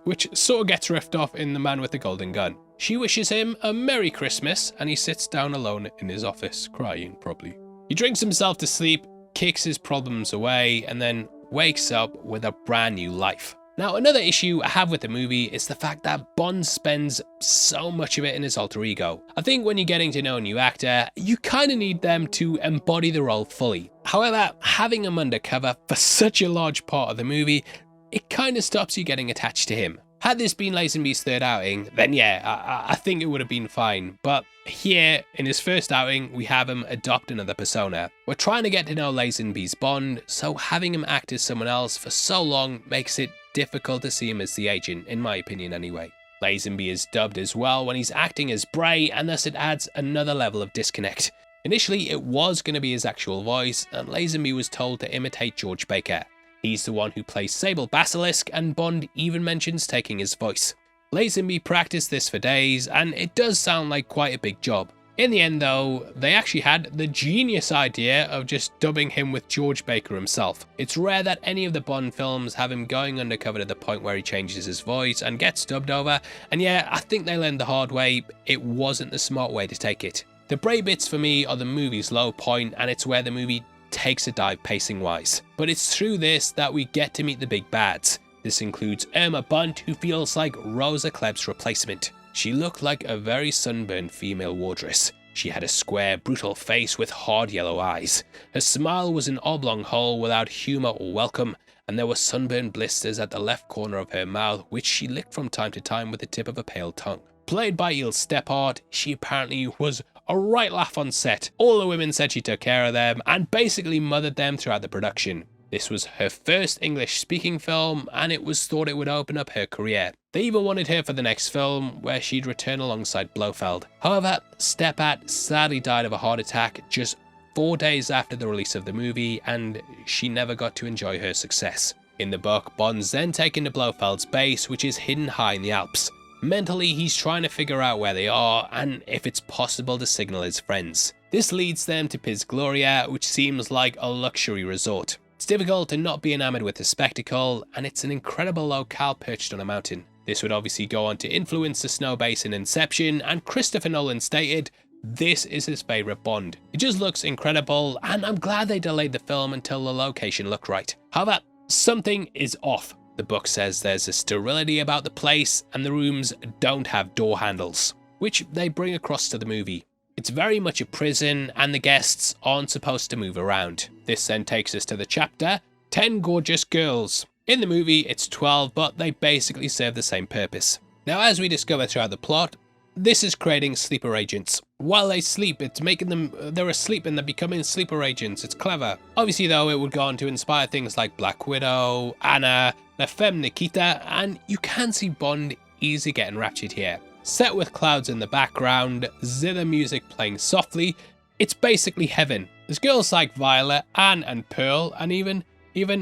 which sort of gets riffed off in The Man with the Golden Gun. She wishes him a Merry Christmas, and he sits down alone in his office, crying probably. He drinks himself to sleep, kicks his problems away, and then wakes up with a brand new life. Now, another issue I have with the movie is the fact that Bond spends so much of it in his alter ego. I think when you're getting to know a new actor, you kind of need them to embody the role fully. However, having him undercover for such a large part of the movie, it kind of stops you getting attached to him. Had this been Lazenby's third outing, then yeah, I think it would have been fine. But here, in his first outing, we have him adopt another persona. We're trying to get to know Lazenby's Bond, so having him act as someone else for so long makes it difficult to see him as the agent, in my opinion anyway. Lazenby is dubbed as well when he's acting as Bray, and thus it adds another level of disconnect. Initially, it was going to be his actual voice, and Lazenby was told to imitate George Baker. He's the one who plays Sable Basilisk, and Bond even mentions taking his voice. Lazenby practiced this for days, and it does sound like quite a big job. In the end though, they actually had the genius idea of just dubbing him with George Baker himself. It's rare that any of the Bond films have him going undercover to the point where he changes his voice and gets dubbed over, and yeah, I think they learned the hard way, it wasn't the smart way to take it. The Bray bits for me are the movie's low point, and it's where the movie takes a dive pacing wise. But it's through this that we get to meet the big bads. This includes Irma Bunt, who feels like Rosa Klebb's replacement. She looked like a very sunburned female wardress. She had a square, brutal face with hard yellow eyes. Her smile was an oblong hole without humour or welcome, and there were sunburned blisters at the left corner of her mouth, which she licked from time to time with the tip of a pale tongue. Played by Il Stephart, she apparently was a right laugh on set. All the women said she took care of them and basically mothered them throughout the production. This was her first English-speaking film, and it was thought it would open up her career. They even wanted her for the next film, where she'd return alongside Blofeld. However, Stephart sadly died of a heart attack just 4 days after the release of the movie, and she never got to enjoy her success. In the book, Bond's then taken to Blofeld's base, which is hidden high in the Alps. Mentally, he's trying to figure out where they are and if it's possible to signal his friends. This leads them to Piz Gloria, which seems like a luxury resort. It's difficult to not be enamored with the spectacle, and it's an incredible locale perched on a mountain. This would obviously go on to influence the snow base in Inception, and Christopher Nolan stated this is his favourite Bond. It just looks incredible, and I'm glad they delayed the film until the location looked right. However, something is off. The book says there's a sterility about the place, and the rooms don't have door handles, which they bring across to the movie. It's very much a prison, and the guests aren't supposed to move around. This then takes us to the chapter, 10 Gorgeous Girls. In the movie, it's 12, but they basically serve the same purpose. Now, as we discover throughout the plot, this is creating sleeper agents. While they sleep, it's making them, they're asleep and they're becoming sleeper agents. It's clever. Obviously though, it would go on to inspire things like Black Widow, Anna, La Femme Nikita, and you can see Bond easily getting raptured here. Set with clouds in the background, zither music playing softly, it's basically heaven. There's girls like Violet, Anne and Pearl, and even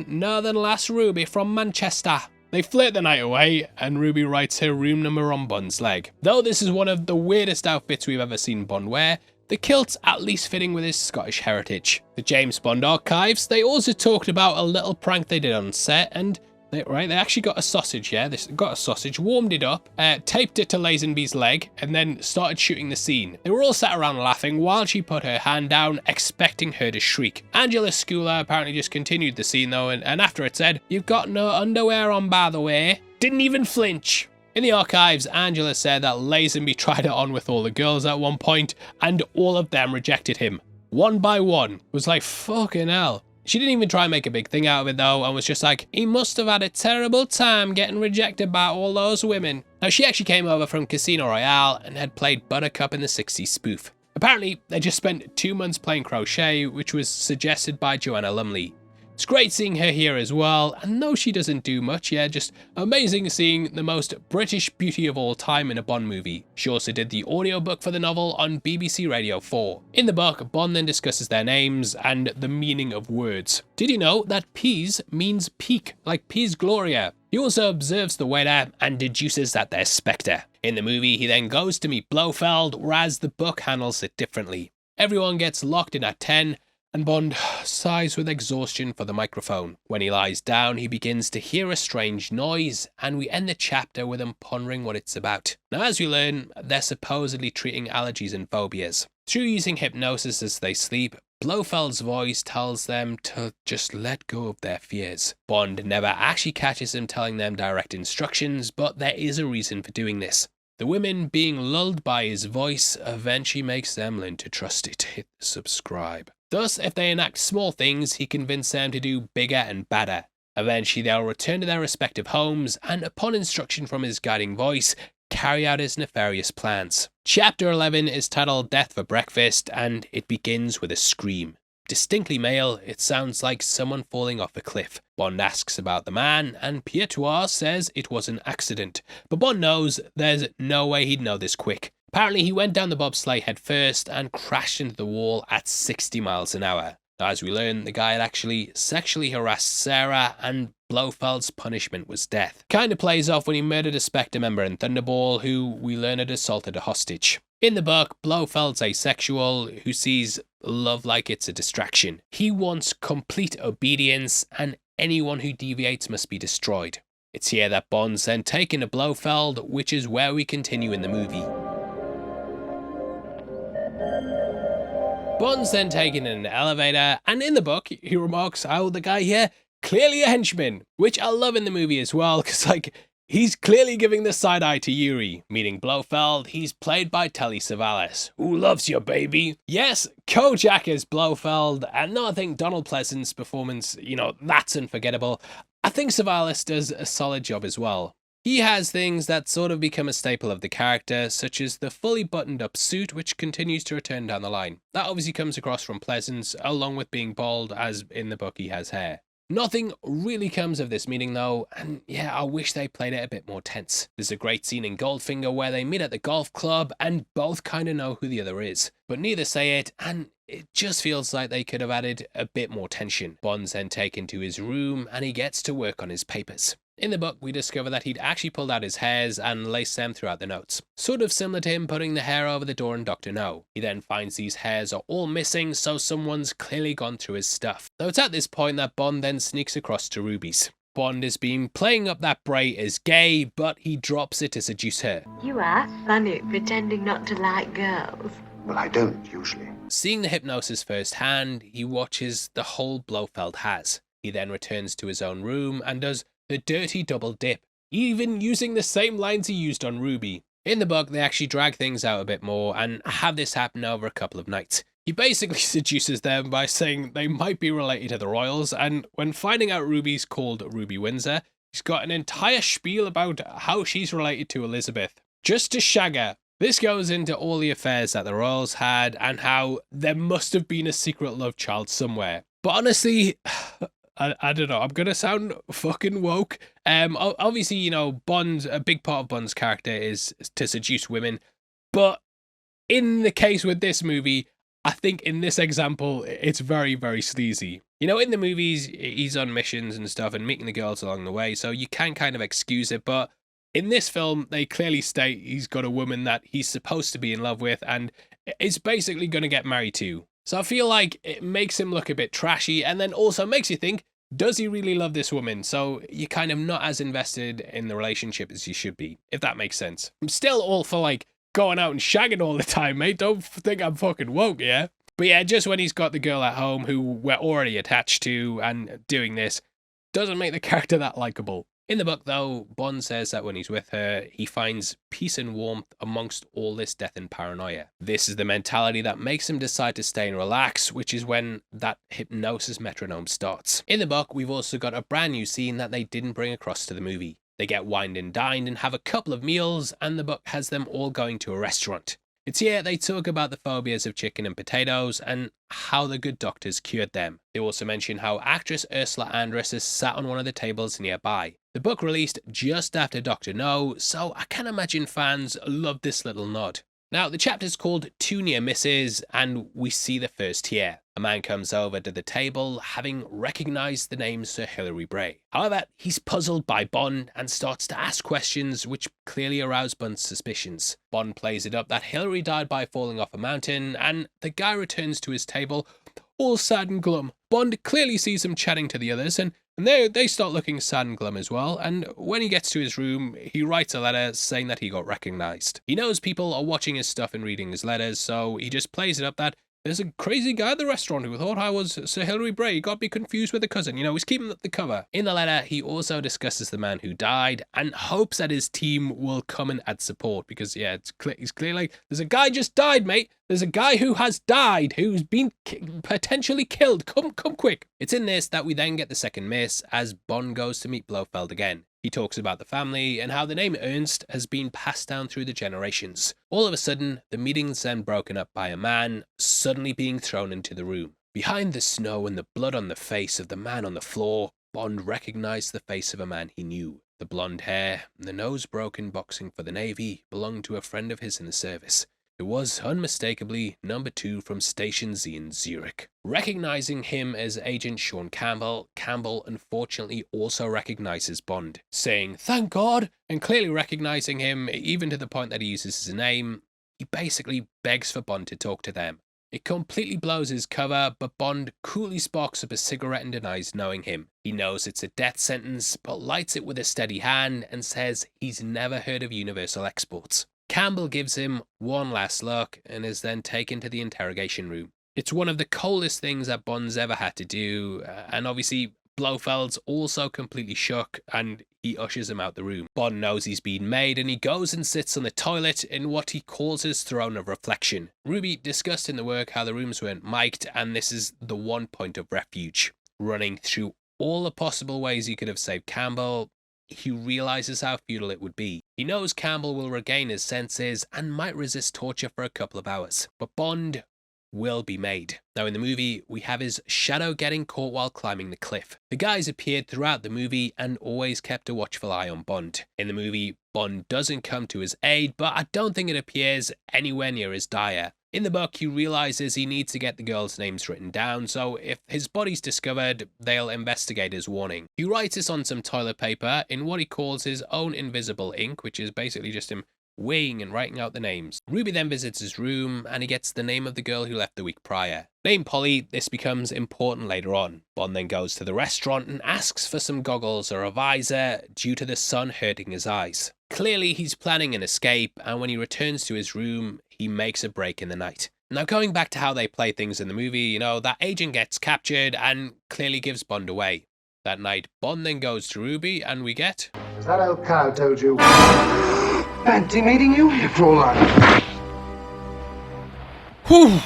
Northern Lass Ruby from Manchester. They flirt the night away, and Ruby writes her room number on Bond's leg. Though this is one of the weirdest outfits we've ever seen Bond wear, the kilt's at least fitting with his Scottish heritage. The James Bond archives, they also talked about a little prank they did on set, and they actually got a sausage, yeah, they got a sausage, warmed it up, taped it to Lazenby's leg, and then started shooting the scene. They were all sat around laughing while she put her hand down, expecting her to shriek. Angela Skula apparently just continued the scene though, and after it said, "You've got no underwear on by the way," didn't even flinch. In the archives, Angela said that Lazenby tried it on with all the girls at one point, and all of them rejected him. One by one. It was like, fucking hell. She didn't even try and make a big thing out of it though, and was just like, he must have had a terrible time getting rejected by all those women. Now she actually came over from Casino Royale and had played Buttercup in the 60s spoof. Apparently, they just spent 2 months playing crochet, which was suggested by Joanna Lumley. It's great seeing her here as well, and though she doesn't do much, yeah, just amazing seeing the most British beauty of all time in a Bond movie. She also did the audiobook for the novel on BBC Radio 4. In the book, Bond then discusses their names and the meaning of words. Did you know that Peas means peak, like Peas Gloria? He also observes the weather and deduces that they're Spectre. In the movie, he then goes to meet Blofeld, whereas the book handles it differently. Everyone gets locked in at 10, and Bond sighs with exhaustion for the microphone. When he lies down, he begins to hear a strange noise, and we end the chapter with him pondering what it's about. Now, as we learn, they're supposedly treating allergies and phobias. Through using hypnosis as they sleep, Blofeld's voice tells them to just let go of their fears. Bond never actually catches him telling them direct instructions, but there is a reason for doing this. The women being lulled by his voice eventually makes them learn to trust it. Hit subscribe. Thus, if they enact small things, he convinces them to do bigger and badder. Eventually, they'll return to their respective homes, and upon instruction from his guiding voice, carry out his nefarious plans. Chapter 11 is titled Death for Breakfast, and it begins with a scream. Distinctly male, it sounds like someone falling off a cliff. Bond asks about the man, and Pietoir says it was an accident. But Bond knows there's no way he'd know this quick. Apparently he went down the bobsleigh head first and crashed into the wall at 60 miles an hour. As we learn, the guy had actually sexually harassed Sarah, and Blofeld's punishment was death. Kinda plays off when he murdered a Spectre member in Thunderball, who we learn had assaulted a hostage. In the book, Blofeld's asexual, who sees love like it's a distraction. He wants complete obedience, and anyone who deviates must be destroyed. It's here that Bond's then taken to Blofeld, which is where we continue in the movie. Bond's then taken in an elevator, and in the book, he remarks how the guy here, clearly a henchman, which I love in the movie as well, because, like, he's clearly giving the side eye to Yuri. Meeting Blofeld, he's played by Telly Savalas. Who loves you, baby? Yes, Kojak is Blofeld, and no, I think Donald Pleasant's performance, that's unforgettable. I think Savalas does a solid job as well. He has things that sort of become a staple of the character, such as the fully buttoned up suit, which continues to return down the line. That obviously comes across from Pleasance, along with being bald, as in the book he has hair. Nothing really comes of this meeting though, and yeah, I wish they played it a bit more tense. There's a great scene in Goldfinger where they meet at the golf club and both kind of know who the other is, but neither say it, and it just feels like they could have added a bit more tension. Bond's then taken to his room and he gets to work on his papers. In the book, we discover that he'd actually pulled out his hairs and laced them throughout the notes. Sort of similar to him putting the hair over the door in Dr. No. He then finds these hairs are all missing, so someone's clearly gone through his stuff. Though it's at this point that Bond then sneaks across to Ruby's. Bond has been playing up that Bray is gay, but he drops it to seduce her. You are funny, pretending not to like girls. Well, I don't usually. Seeing the hypnosis firsthand, he watches the hole Blofeld has. He then returns to his own room and does the dirty double dip, even using the same lines he used on Ruby. In the book, they actually drag things out a bit more and have this happen over a couple of nights. He basically seduces them by saying they might be related to the royals, and when finding out Ruby's called Ruby Windsor, he's got an entire spiel about how she's related to Elizabeth, just to shag her. This goes into all the affairs that the royals had and how there must have been a secret love child somewhere. But honestly, I don't know, I'm going to sound fucking woke. Obviously, Bond, a big part of Bond's character is to seduce women. But in the case with this movie, I think in this example, it's very, very sleazy. In the movies, he's on missions and stuff and meeting the girls along the way, so you can kind of excuse it. But in this film, they clearly state he's got a woman that he's supposed to be in love with and is basically going to get married to. So I feel like it makes him look a bit trashy, and then also makes you think, does he really love this woman? So you're kind of not as invested in the relationship as you should be, if that makes sense. I'm still all for like going out and shagging all the time, mate. Don't think I'm fucking woke, yeah? But yeah, just when he's got the girl at home who we're already attached to and doing this, doesn't make the character that likable. In the book, though, Bond says that when he's with her, he finds peace and warmth amongst all this death and paranoia. This is the mentality that makes him decide to stay and relax, which is when that hypnosis metronome starts. In the book, we've also got a brand new scene that they didn't bring across to the movie. They get wined and dined and have a couple of meals, and the book has them all going to a restaurant. It's here they talk about the phobias of chicken and potatoes and how the good doctors cured them. They also mention how actress Ursula Andress is sat on one of the tables nearby. The book released just after Dr. No, so I can imagine fans love this little nod. Now, the chapter's called Two Near Misses, and we see the first here. A man comes over to the table, having recognised the name Sir Hilary Bray. However, he's puzzled by Bond and starts to ask questions which clearly arouse Bond's suspicions. Bond plays it up that Hilary died by falling off a mountain, and the guy returns to his table, all sad and glum. Bond clearly sees him chatting to the others, and they start looking sad and glum as well, and when he gets to his room, he writes a letter saying that he got recognised. He knows people are watching his stuff and reading his letters, so he just plays it up that there's a crazy guy at the restaurant who thought I was Sir Hilary Bray. He got me confused with a cousin. You know, he's keeping the cover. In the letter, he also discusses the man who died and hopes that his team will come and add support because, yeah, it's clear like, there's a guy just died, mate. There's a guy who has died, who's been potentially killed. Come quick. It's in this that we then get the second miss as Bond goes to meet Blofeld again. He talks about the family and how the name Ernst has been passed down through the generations. All of a sudden, the meeting's then broken up by a man suddenly being thrown into the room. Behind the snow and the blood on the face of the man on the floor, Bond recognized the face of a man he knew. The blonde hair and the nose broken boxing for the Navy belonged to a friend of his in the service. It was unmistakably number 2 from Station Z in Zurich. Recognizing him as Agent Sean Campbell, Campbell unfortunately also recognizes Bond, saying, "Thank God," and clearly recognizing him, even to the point that he uses his name. He basically begs for Bond to talk to them. It completely blows his cover, but Bond coolly sparks up a cigarette and denies knowing him. He knows it's a death sentence, but lights it with a steady hand and says he's never heard of universal exports. Campbell gives him one last look and is then taken to the interrogation room. It's one of the coldest things that Bond's ever had to do, and obviously Blofeld's also completely shook and he ushers him out the room. Bond knows he's been made and he goes and sits on the toilet in what he calls his throne of reflection. Ruby discussed in the work how the rooms weren't mic'd and this is the one point of refuge. Running through all the possible ways he could have saved Campbell, he realizes how futile it would be. He knows Campbell will regain his senses and might resist torture for a couple of hours, but Bond will be made. Now in the movie, we have his shadow getting caught while climbing the cliff. The guys appeared throughout the movie and always kept a watchful eye on Bond. In the movie, Bond doesn't come to his aid, but I don't think it appears anywhere near as dire. In the book, he realizes he needs to get the girls' names written down, so if his body's discovered, they'll investigate his warning. He writes this on some toilet paper in what he calls his own invisible ink, which is basically just him weighing and writing out the names. Ruby then visits his room, and he gets the name of the girl who left the week prior. Named Polly, this becomes important later on. Bond then goes to the restaurant and asks for some goggles or a visor due to the sun hurting his eyes. Clearly, he's planning an escape, and when he returns to his room, he makes a break in the night. Now, going back to how they play things in the movie, you know, that agent gets captured and clearly gives Bond away. That night, Bond then goes to Ruby, and we get... Is that old cow told you? Fancy meeting you, Fräulein. Whew.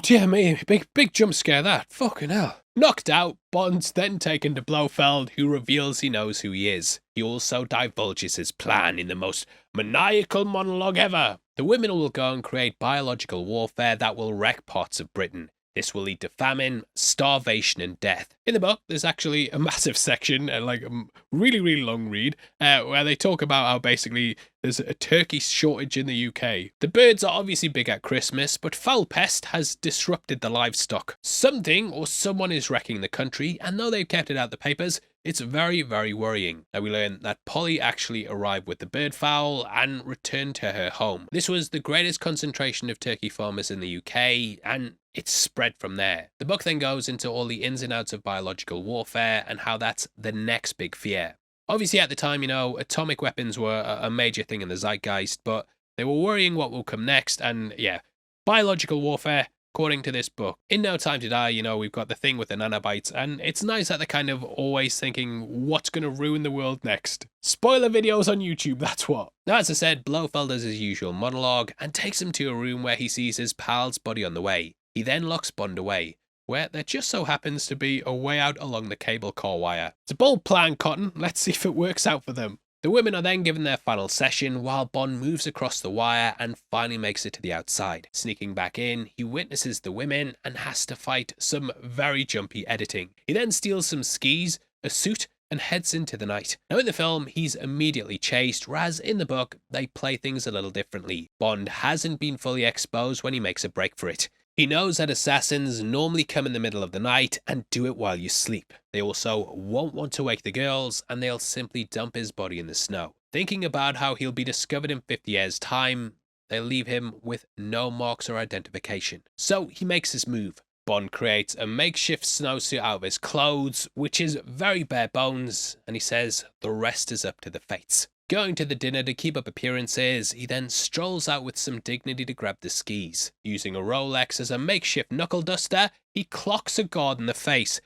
Dear me, big jump scare that. Fucking hell. Knocked out, Bond's then taken to Blofeld, who reveals he knows who he is. He also divulges his plan in the most maniacal monologue ever. The women will go and create biological warfare that will wreck parts of Britain. This will lead to famine, starvation, and death. In the book, there's actually a massive section, like a really long read, where they talk about how basically there's a turkey shortage in the UK. The birds are obviously big at Christmas, but foul pest has disrupted the livestock. Something or someone is wrecking the country, and though they've kept it out the papers, it's very worrying. Now we learn that Polly actually arrived with the bird fowl and returned to her home. This was the greatest concentration of turkey farmers in the UK, and it's spread from there. The book then goes into all the ins and outs of biological warfare and how that's the next big fear. Obviously at the time, you know, atomic weapons were a major thing in the zeitgeist, but they were worrying what will come next, and yeah, biological warfare, according to this book. In No Time to Die, you know, we've got the thing with the nanobites, and it's nice that they're kind of always thinking what's going to ruin the world next. Spoiler videos on YouTube, that's what. Now, as I said, Blofeld does his usual monologue and takes him to a room where he sees his pal's body on the way. He then locks Bond away, where there just so happens to be a way out along the cable car wire. It's a bold plan, Cotton. Let's see if it works out for them. The women are then given their final session while Bond moves across the wire and finally makes it to the outside. Sneaking back in, he witnesses the women and has to fight some very jumpy editing. He then steals some skis, a suit, and heads into the night. Now in the film, he's immediately chased, whereas in the book, they play things a little differently. Bond hasn't been fully exposed when he makes a break for it. He knows that assassins normally come in the middle of the night and do it while you sleep. They also won't want to wake the girls, and they'll simply dump his body in the snow. Thinking about how he'll be discovered in 50 years' time, they leave him with no marks or identification. So he makes his move. Bond creates a makeshift snowsuit out of his clothes, which is very bare bones, and he says the rest is up to the fates. Going to the dinner to keep up appearances, he then strolls out with some dignity to grab the skis. Using a Rolex as a makeshift knuckle duster, he clocks a guard in the face.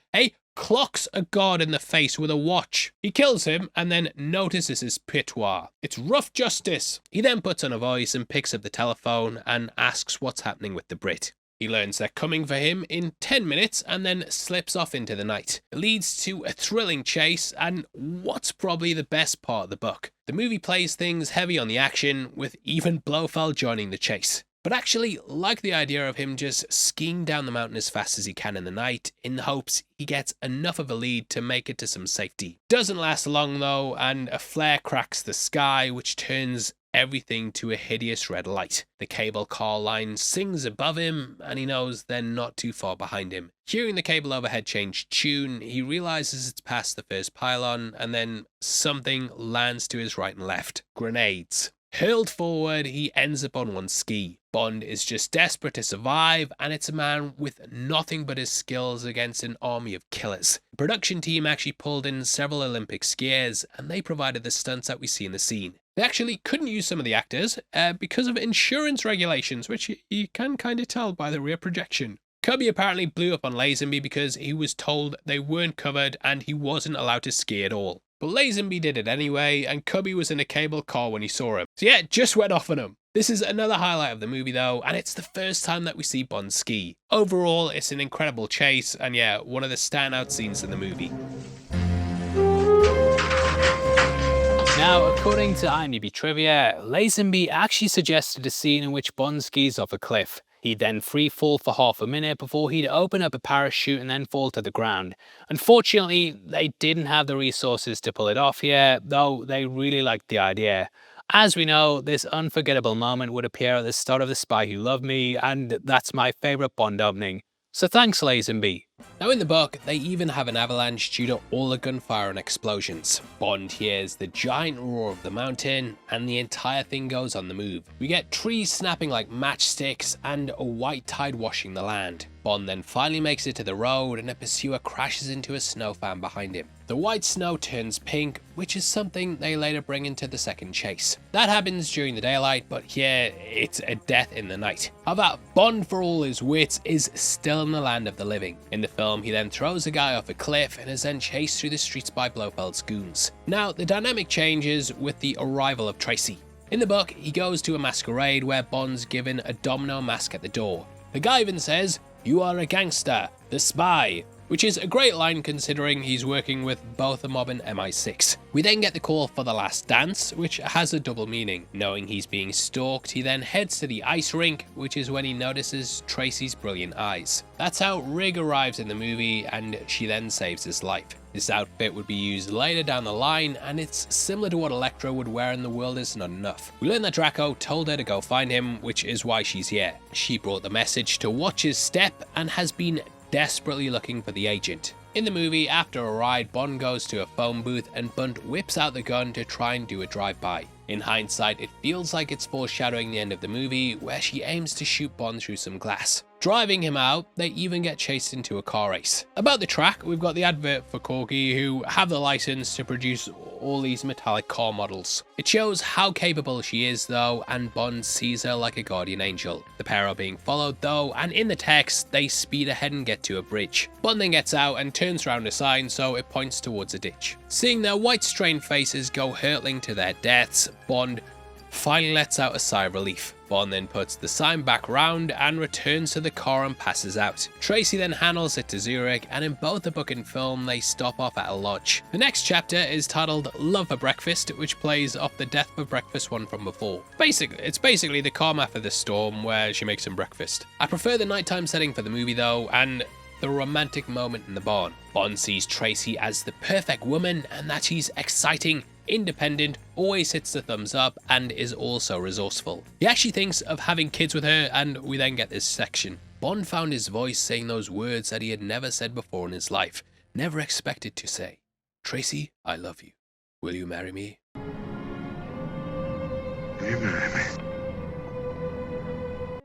Clocks a guard in the face with a watch. He kills him and then notices his patois. It's rough justice. He then puts on a voice and picks up the telephone and asks what's happening with the Brit. He learns they're coming for him in 10 minutes and then slips off into the night. It leads to a thrilling chase and what's probably the best part of the book. The movie plays things heavy on the action, with even Blofeld joining the chase. But actually like the idea of him just skiing down the mountain as fast as he can in the night in the hopes he gets enough of a lead to make it to some safety. Doesn't last long though, and a flare cracks the sky, which turns everything to a hideous red light. The cable car line sings above him and he knows they're not too far behind him. Hearing the cable overhead change tune, he realizes it's past the first pylon and then something lands to his right and left. Grenades. Hurled forward, he ends up on one ski. Bond is just desperate to survive, and it's a man with nothing but his skills against an army of killers. The production team actually pulled in several Olympic skiers, and they provided the stunts that we see in the scene. They actually couldn't use some of the actors because of insurance regulations, which you can kind of tell by the rear projection. Cubby apparently blew up on Lazenby because he was told they weren't covered and he wasn't allowed to ski at all. But Lazenby did it anyway, and Cubby was in a cable car when he saw him. So yeah, it just went off on him. This is another highlight of the movie though, and it's the first time that we see Bond ski. Overall, it's an incredible chase, and yeah, one of the standout scenes in the movie. Now, according to IMDb trivia, Lazenby actually suggested a scene in which Bond skis off a cliff. He'd then free fall for half a minute before he'd open up a parachute and then fall to the ground. Unfortunately, they didn't have the resources to pull it off here, though they really liked the idea. As we know, this unforgettable moment would appear at the start of The Spy Who Loved Me, and that's my favourite Bond opening. So thanks, Lazenby. Now in the book, they even have an avalanche due to all the gunfire and explosions. Bond hears the giant roar of the mountain, and the entire thing goes on the move. We get trees snapping like matchsticks and a white tide washing the land. Bond then finally makes it to the road and a pursuer crashes into a snow fan behind him. The white snow turns pink, which is something they later bring into the second chase. That happens during the daylight, but here it's a death in the night. However, Bond, for all his wits, is still in the land of the living. In the film, he then throws a guy off a cliff and is then chased through the streets by Blofeld's goons. Now, the dynamic changes with the arrival of Tracy. In the book, he goes to a masquerade where Bond's given a domino mask at the door. The guy even says, "You are a gangster, the spy," which is a great line considering he's working with both the mob and MI6. We then get the call for the last dance, which has a double meaning. Knowing he's being stalked, he then heads to the ice rink, which is when he notices Tracy's brilliant eyes. That's how Rig arrives in the movie, and she then saves his life. This outfit would be used later down the line, and it's similar to what Elektra would wear in The World Is Not Enough. We learn that Draco told her to go find him, which is why she's here. She brought the message to watch his step and has been desperately looking for the agent. In the movie, after a ride, Bond goes to a phone booth and Bond whips out the gun to try and do a drive-by. In hindsight, it feels like it's foreshadowing the end of the movie, where she aims to shoot Bond through some glass. Driving him out, they even get chased into a car race. About the track, we've got the advert for Corgi, who have the license to produce all these metallic car models. It shows how capable she is though, and Bond sees her like a guardian angel. The pair are being followed though, and in the text, they speed ahead and get to a bridge. Bond then gets out and turns around a sign so it points towards a ditch. Seeing their white strained faces go hurtling to their deaths, Bond finally lets out a sigh of relief. Bond then puts the sign back round and returns to the car and passes out. Tracy then handles it to Zurich, and in both the book and film they stop off at a lodge. The next chapter is titled Love for Breakfast, which plays off the Death for Breakfast one from before. It's basically the calm after the storm where she makes him breakfast. I prefer the nighttime setting for the movie though, and the romantic moment in the barn. Bond sees Tracy as the perfect woman and that she's exciting, independent, always hits the thumbs up, and is also resourceful. He actually thinks of having kids with her, and we then get this section. Bond found his voice saying those words that he had never said before in his life, never expected to say. Tracy, I love you. Will you marry me? Will you marry me?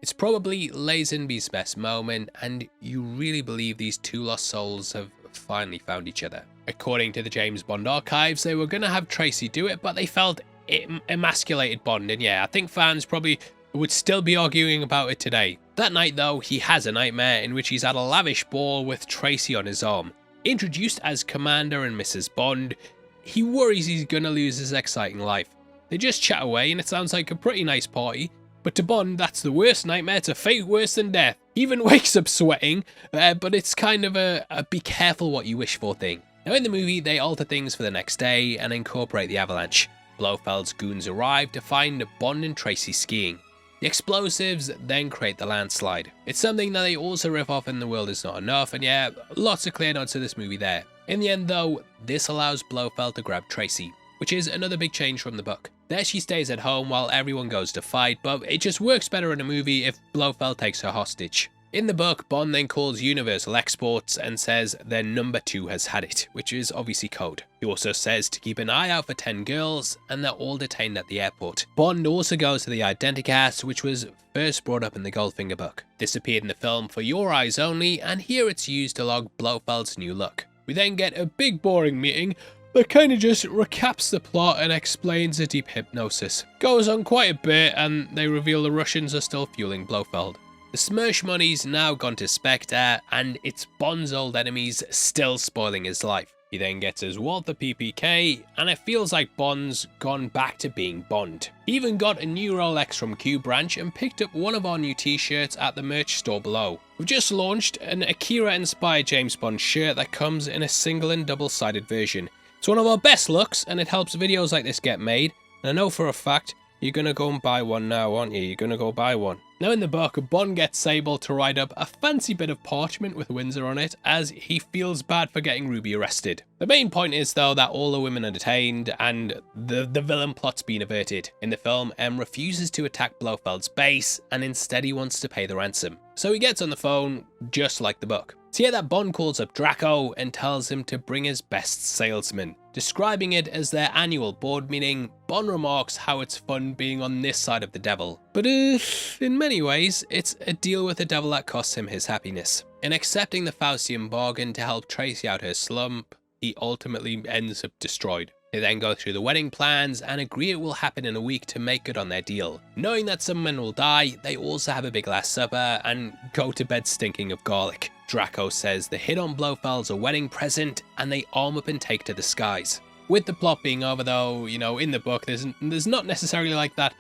It's probably Lazenby's best moment, and you really believe these two lost souls have finally found each other. According to the James Bond archives, they were going to have Tracy do it, but they felt it emasculated Bond, and yeah, I think fans probably would still be arguing about it today. That night though, he has a nightmare in which he's at a lavish ball with Tracy on his arm. Introduced as Commander and Mrs. Bond, he worries he's going to lose his exciting life. They just chat away and it sounds like a pretty nice party, but to Bond that's the worst nightmare, it's a fate worse than death. He even wakes up sweating, but it's kind of a be careful what you wish for thing. Now in the movie, they alter things for the next day and incorporate the avalanche. Blofeld's goons arrive to find Bond and Tracy skiing. The explosives then create the landslide. It's something that they also riff off in The World Is Not Enough, and yeah, lots of clear nods to this movie there. In the end though, this allows Blofeld to grab Tracy, which is another big change from the book. There she stays at home while everyone goes to fight, but it just works better in a movie if Blofeld takes her hostage. In the book, Bond then calls Universal Exports and says their number 2 has had it, which is obviously code. He also says to keep an eye out for 10 girls, and they're all detained at the airport. Bond also goes to the Identicast, which was first brought up in the Goldfinger book. This appeared in the film For Your Eyes Only, and here it's used to log Blofeld's new look. We then get a big boring meeting that kind of just recaps the plot and explains a deep hypnosis. Goes on quite a bit, and they reveal the Russians are still fueling Blofeld. The Smersh money's now gone to Spectre, and it's Bond's old enemies still spoiling his life. He then gets his Walther PPK, and it feels like Bond's gone back to being Bond. He even got a new Rolex from Q Branch and picked up one of our new t-shirts at the merch store below. We've just launched an Akira-inspired James Bond shirt that comes in a single and double-sided version. It's one of our best looks, and it helps videos like this get made, and I know for a fact you're gonna go and buy one now, aren't you? You're gonna go buy one. Now in the book, Bond gets Sable to write up a fancy bit of parchment with Windsor on it, as he feels bad for getting Ruby arrested. The main point is though that all the women are detained and the villain plot's been averted. In the film, M refuses to attack Blofeld's base, and instead he wants to pay the ransom. So he gets on the phone, just like the book. It's here that Bond calls up Draco and tells him to bring his best salesman. Describing it as their annual board meeting, Bond remarks how it's fun being on this side of the devil. But in many ways, it's a deal with the devil that costs him his happiness. In accepting the Faustian bargain to help Tracy out her slump, he ultimately ends up destroyed. They then go through the wedding plans and agree it will happen in a week to make good on their deal. Knowing that some men will die, they also have a big last supper and go to bed stinking of garlic. Draco says the hit on Blofeld's a wedding present, and they arm up and take to the skies. With the plot being over though, you know, in the book there's not necessarily like that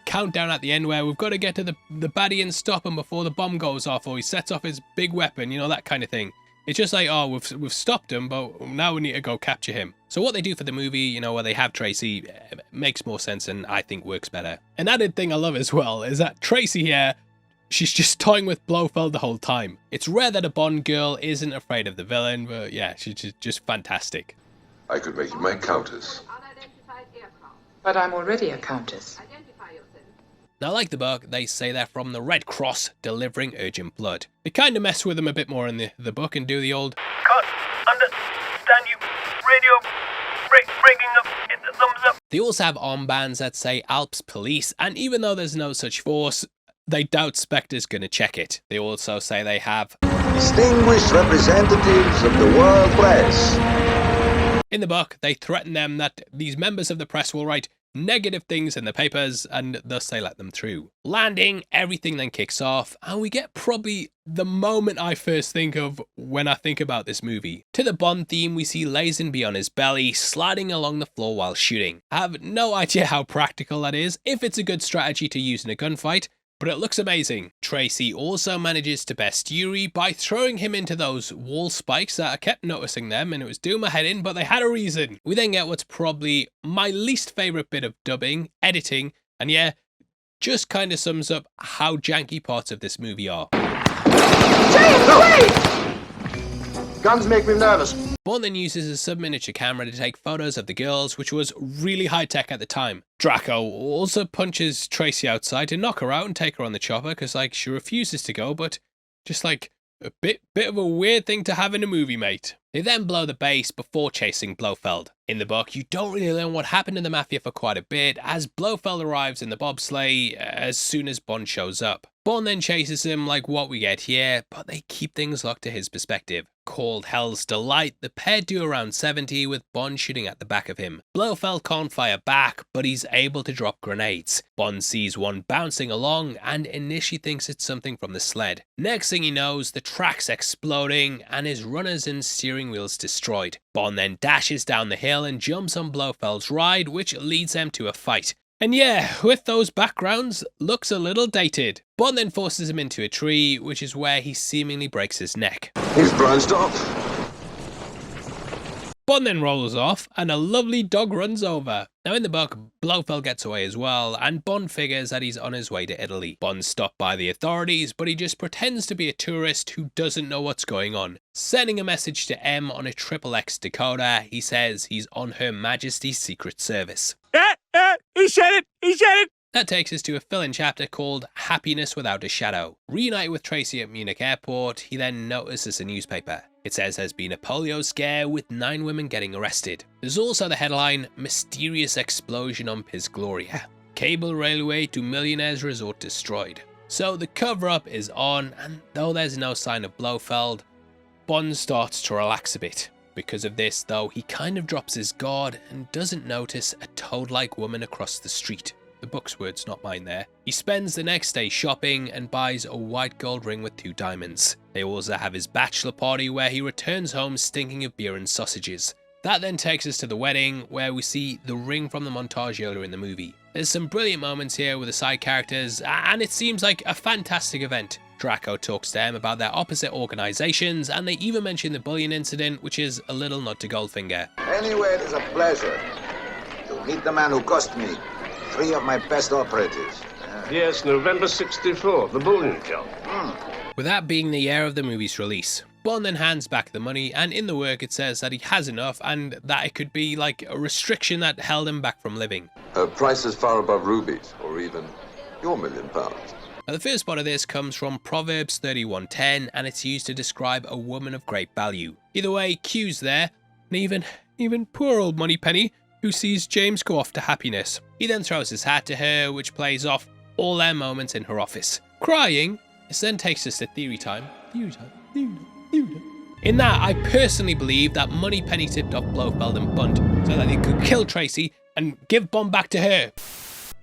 countdown at the end where we've got to get to the baddie and stop him before the bomb goes off or he sets off his big weapon, you know, that kind of thing. It's just like, oh, we've stopped him, but now we need to go capture him. So what they do for the movie, you know, where they have Tracy, makes more sense and I think works better. An added thing I love as well is that Tracy here, she's just toying with Blofeld the whole time. It's rare that a Bond girl isn't afraid of the villain, but yeah, she's just fantastic. I could make you my countess. But I'm already a countess. Now, like the book, they say they're from the Red Cross, delivering urgent blood. They kind of mess with them a bit more in the book and do the old "Can't understand you, radio breaking up, hit the thumbs up." They also have armbands that say Alps Police, and even though there's no such force, they doubt Spectre's gonna check it. They also say they have distinguished representatives of the world press. In the book, they threaten them that these members of the press will write negative things in the papers, and thus they let them through. Landing, everything then kicks off, and we get probably the moment I first think of when I think about this movie. To the Bond theme, we see Lazenby on his belly, sliding along the floor while shooting. I have no idea how practical that is, if it's a good strategy to use in a gunfight, but it looks amazing. Tracy also manages to best Yuri by throwing him into those wall spikes that I kept noticing them and it was doing my head in, but they had a reason. We then get what's probably my least favourite bit of dubbing, editing, and yeah, just kind of sums up how janky parts of this movie are. Guns make me nervous. Bond then uses a sub-miniature camera to take photos of the girls, which was really high-tech at the time. Draco also punches Tracy outside to knock her out and take her on the chopper, because like she refuses to go, but just like a bit of a weird thing to have in a movie, mate. They then blow the base before chasing Blofeld. In the book, you don't really learn what happened to the Mafia for quite a bit, as Blofeld arrives in the bobsleigh as soon as Bond shows up. Bond then chases him like what we get here, but they keep things locked to his perspective. Called Hell's Delight, the pair do around 70 with Bond shooting at the back of him. Blofeld can't fire back, but he's able to drop grenades. Bond sees one bouncing along and initially thinks it's something from the sled. Next thing he knows, the track's exploding and his runners and steering wheels destroyed. Bond then dashes down the hill and jumps on Blofeld's ride, which leads them to a fight. And yeah, with those backgrounds, looks a little dated. Bond then forces him into a tree, which is where he seemingly breaks his neck. He's branched off. Bond then rolls off, and a lovely dog runs over. Now in the book, Blofeld gets away as well, and Bond figures that he's on his way to Italy. Bond's stopped by the authorities, but he just pretends to be a tourist who doesn't know what's going on. Sending a message to M on a XXX decoder, he says he's on Her Majesty's Secret Service. He said it! He said it! That takes us to a fill-in chapter called Happiness Without a Shadow. Reunited with Tracy at Munich airport, he then notices a newspaper. It says there's been a polio scare with 9 women getting arrested. There's also the headline, Mysterious Explosion on Piz Gloria. Cable railway to millionaire's resort destroyed. So the cover-up is on, and though there's no sign of Blofeld, Bond starts to relax a bit. Because of this, though, he kind of drops his guard and doesn't notice a toad-like woman across the street. The book's words, not mine there. He spends the next day shopping and buys a white gold ring with 2 diamonds. They also have his bachelor party where he returns home stinking of beer and sausages. That then takes us to the wedding, where we see the ring from the montage earlier in the movie. There's some brilliant moments here with the side characters, and it seems like a fantastic event. Draco talks to them about their opposite organisations, and they even mention the bullion incident, which is a little nod to Goldfinger. Anyway, it is a pleasure to meet the man who cost me 3 of my best operatives. Yes, November 64, the bullion job. With that being the year of the movie's release, Bond then hands back the money, and in the work it says that he has enough and that it could be like a restriction that held him back from living. Prices far above rubies, or even your £1 million. Now the first part of this comes from Proverbs 31:10, and it's used to describe a woman of great value. Either way, Q's there, and even poor old Moneypenny, who sees James go off to happiness. He then throws his hat to her, which plays off all their moments in her office. Crying, this then takes us to theory time. In that, I personally believe that Moneypenny tipped off Blofeld and Bond so that they could kill Tracy and give Bond back to her.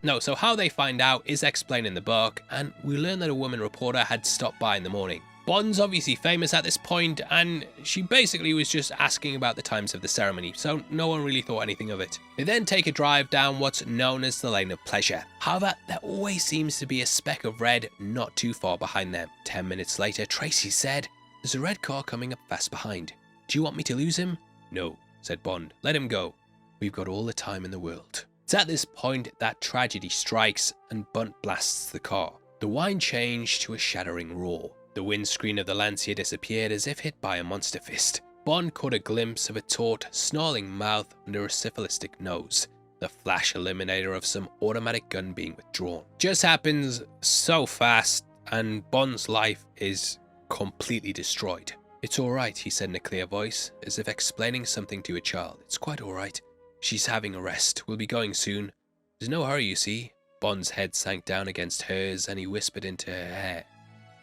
No, so how they find out is explained in the book, and we learn that a woman reporter had stopped by in the morning. Bond's obviously famous at this point, and she basically was just asking about the times of the ceremony, so no one really thought anything of it. They then take a drive down what's known as the Lane of Pleasure. However, there always seems to be a speck of red not too far behind them. 10 minutes later, Tracy said, "There's a red car coming up fast behind. Do you want me to lose him?" "No," said Bond. "Let him go. We've got all the time in the world." It's at this point that tragedy strikes and Bond blasts the car. The whine changed to a shattering roar. The windscreen of the Lancia disappeared as if hit by a monster fist. Bond caught a glimpse of a taut, snarling mouth under a syphilistic nose. The flash eliminator of some automatic gun being withdrawn. Just happens so fast, and Bond's life is completely destroyed. "It's alright," he said in a clear voice, as if explaining something to a child. "It's quite alright. She's having a rest. We'll be going soon. There's no hurry, you see." Bond's head sank down against hers and he whispered into her hair,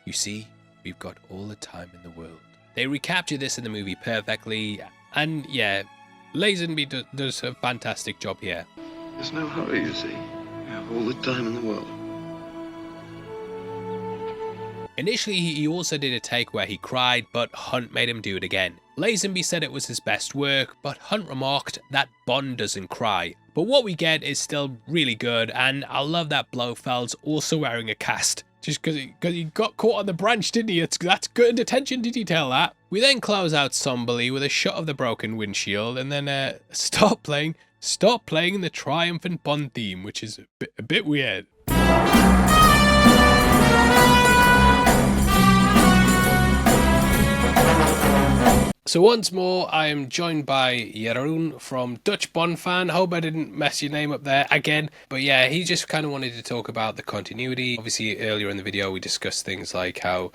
"You see, we've got all the time in the world." They recapture this in the movie perfectly, and yeah, Lazenby does a fantastic job here. There's no hurry, you see. We have all the time in the world. Initially, he also did a take where he cried, but Hunt made him do it again. Lazenby said it was his best work, but Hunt remarked that Bond doesn't cry. But what we get is still really good, and I love that Blofeld's also wearing a cast. Just because he got caught on the branch, didn't he? That's good attention to detail, that. We then close out somberly with a shot of the broken windshield, and then stop playing the triumphant Bond theme, which is a bit weird. So once more, I am joined by Jeroen from Dutch Bond Fan. Hope I didn't mess your name up there again. But yeah, he just kind of wanted to talk about the continuity. Obviously, earlier in the video, we discussed things like how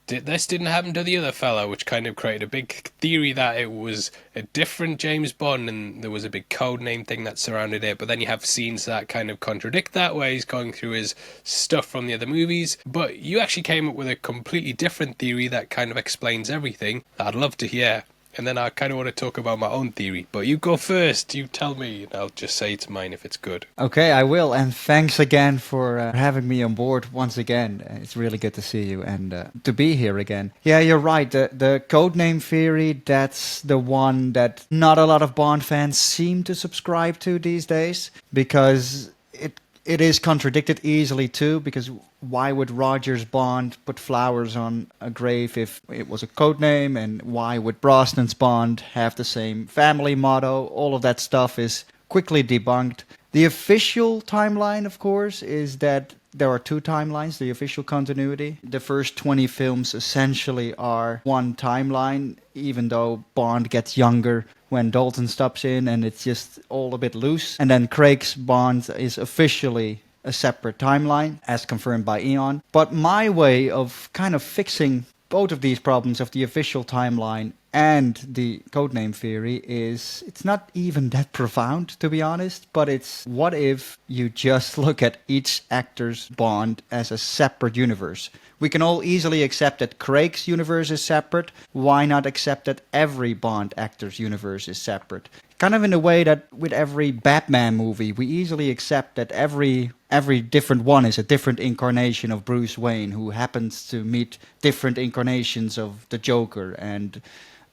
this didn't happen to the other fella, which kind of created a big theory that it was a different James Bond, and there was a big code name thing that surrounded it. But then you have scenes that kind of contradict that, where he's going through his stuff from the other movies. But you actually came up with a completely different theory that kind of explains everything. I'd love to hear. And then I kind of want to talk about my own theory. But you go first. You tell me, and I'll just say it's mine if it's good. Okay, I will. And thanks again for having me on board once again. It's really good to see you and to be here again. Yeah, you're right. The codename theory, that's the one that not a lot of Bond fans seem to subscribe to these days. Because it is contradicted easily too, because why would Roger's Bond put flowers on a grave if it was a code name? And why would Brosnan's Bond have the same family motto? All of that stuff is quickly debunked. The official timeline, of course, is that there are two timelines, the official continuity. The first 20 films essentially are one timeline, even though Bond gets younger when Dalton stops in, and it's just all a bit loose. And then Craig's Bond is officially a separate timeline, as confirmed by Eon. But my way of kind of fixing both of these problems of the official timeline and the codename theory is, it's not even that profound, to be honest, but it's, what if you just look at each actor's Bond as a separate universe? We can all easily accept that Craig's universe is separate. Why not accept that every Bond actor's universe is separate? Kind of in a way that with every Batman movie, we easily accept that every different one is a different incarnation of Bruce Wayne, who happens to meet different incarnations of the Joker and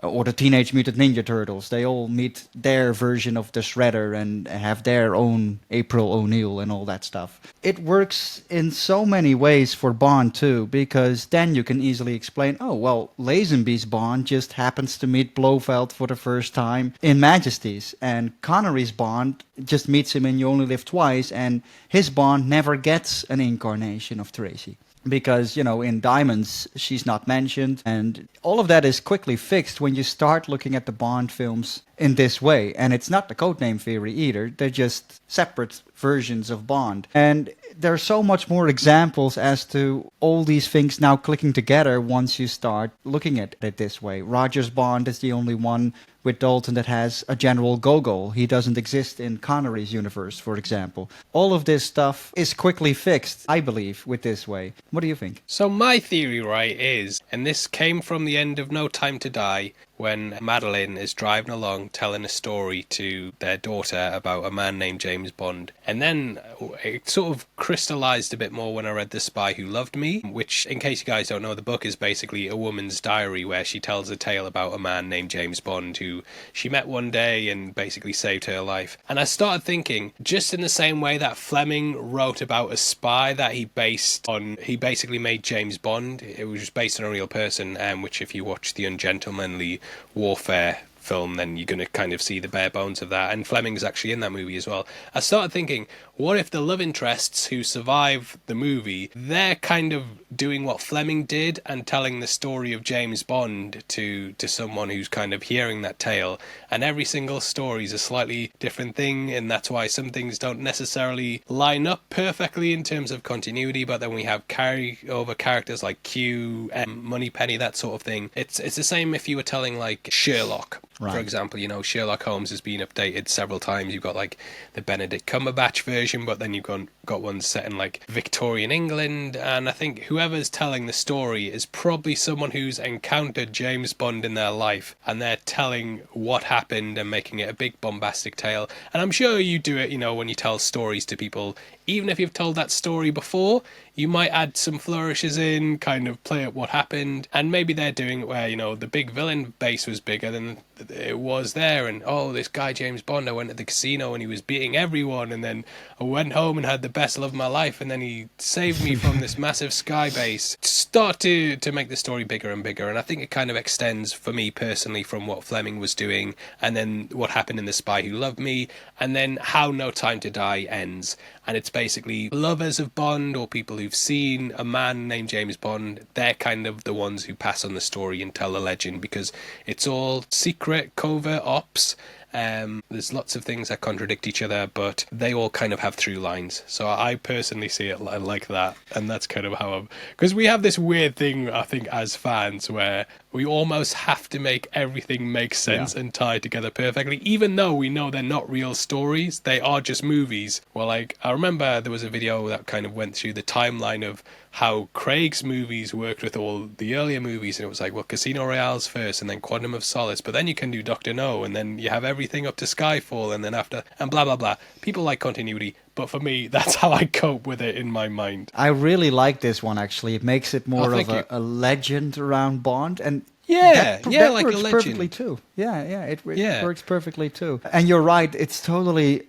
or the Teenage Mutant Ninja Turtles. They all meet their version of the Shredder and have their own April O'Neil and all that stuff. It works in so many ways for Bond too, because then you can easily explain, oh, well, Lazenby's Bond just happens to meet Blofeld for the first time in Majesties, and Connery's Bond just meets him in You Only Live Twice, and his Bond never gets an incarnation of Tracy. Because, you know, in Diamonds, she's not mentioned. And all of that is quickly fixed when you start looking at the Bond films in this way. And it's not the codename theory either. They're just separate versions of Bond. And there's so much more examples as to all these things now clicking together once you start looking at it this way. Roger's Bond is the only one with Dalton that has a General Gogol. He doesn't exist in Connery's universe, for example. All of this stuff is quickly fixed, I believe, with this way. What do you think? So my theory, right, is, and this came from the end of No Time to Die, when Madeline is driving along telling a story to their daughter about a man named James Bond. And then it sort of crystallized a bit more when I read The Spy Who Loved Me, which, in case you guys don't know, the book is basically a woman's diary where she tells a tale about a man named James Bond who she met one day and basically saved her life. And I started thinking, just in the same way that Fleming wrote about a spy that he basically made James Bond. It was based on a real person, which if you watch The Ungentlemanly Warfare film, then you're going to kind of see the bare bones of that. And Fleming's actually in that movie as well. I started thinking, what if the love interests who survive the movie, they're kind of doing what Fleming did and telling the story of James Bond to someone who's kind of hearing that tale, and every single story is a slightly different thing, and that's why some things don't necessarily line up perfectly in terms of continuity, but then we have carry over characters like Q, Moneypenny, that sort of thing. It's the same if you were telling like Sherlock. Right. For example, you know, Sherlock Holmes has been updated several times. You've got like the Benedict Cumberbatch version, but then you've gone got one set in like Victorian England, and I think whoever's telling the story is probably someone who's encountered James Bond in their life, and they're telling what happened and making it a big bombastic tale. And I'm sure you do it, you know, when you tell stories to people, even if you've told that story before, you might add some flourishes in, kind of play up what happened, and maybe they're doing it where, you know, the big villain base was bigger than it was there, and oh, this guy James Bond, I went to the casino and he was beating everyone, and then I went home and had the best love of my life, and then he saved me from this massive sky base. Start to make the story bigger and bigger, and I think it kind of extends, for me personally, from what Fleming was doing, and then what happened in The Spy Who Loved Me, and then how No Time to Die ends. And it's basically lovers of Bond, or people who've seen a man named James Bond, they're kind of the ones who pass on the story and tell the legend, because it's all secret, covert ops. There's lots of things that contradict each other, but they all kind of have through lines. So I personally see it like that, and that's kind of how I'm... Because we have this weird thing, I think, as fans, where we almost have to make everything make sense and tie together perfectly, even though we know they're not real stories, they are just movies. Well, like, I remember there was a video that kind of went through the timeline of how Craig's movies worked with all the earlier movies, and it was like, well, Casino Royale's first, and then Quantum of Solace, but then you can do Dr. No, and then you have everything up to Skyfall, and then after, and blah, blah, blah. People like continuity, but for me, that's how I cope with it in my mind. I really like this one, actually. It makes it more of a legend around Bond, and that like works a legend. perfectly too. It works perfectly too. And you're right, it's totally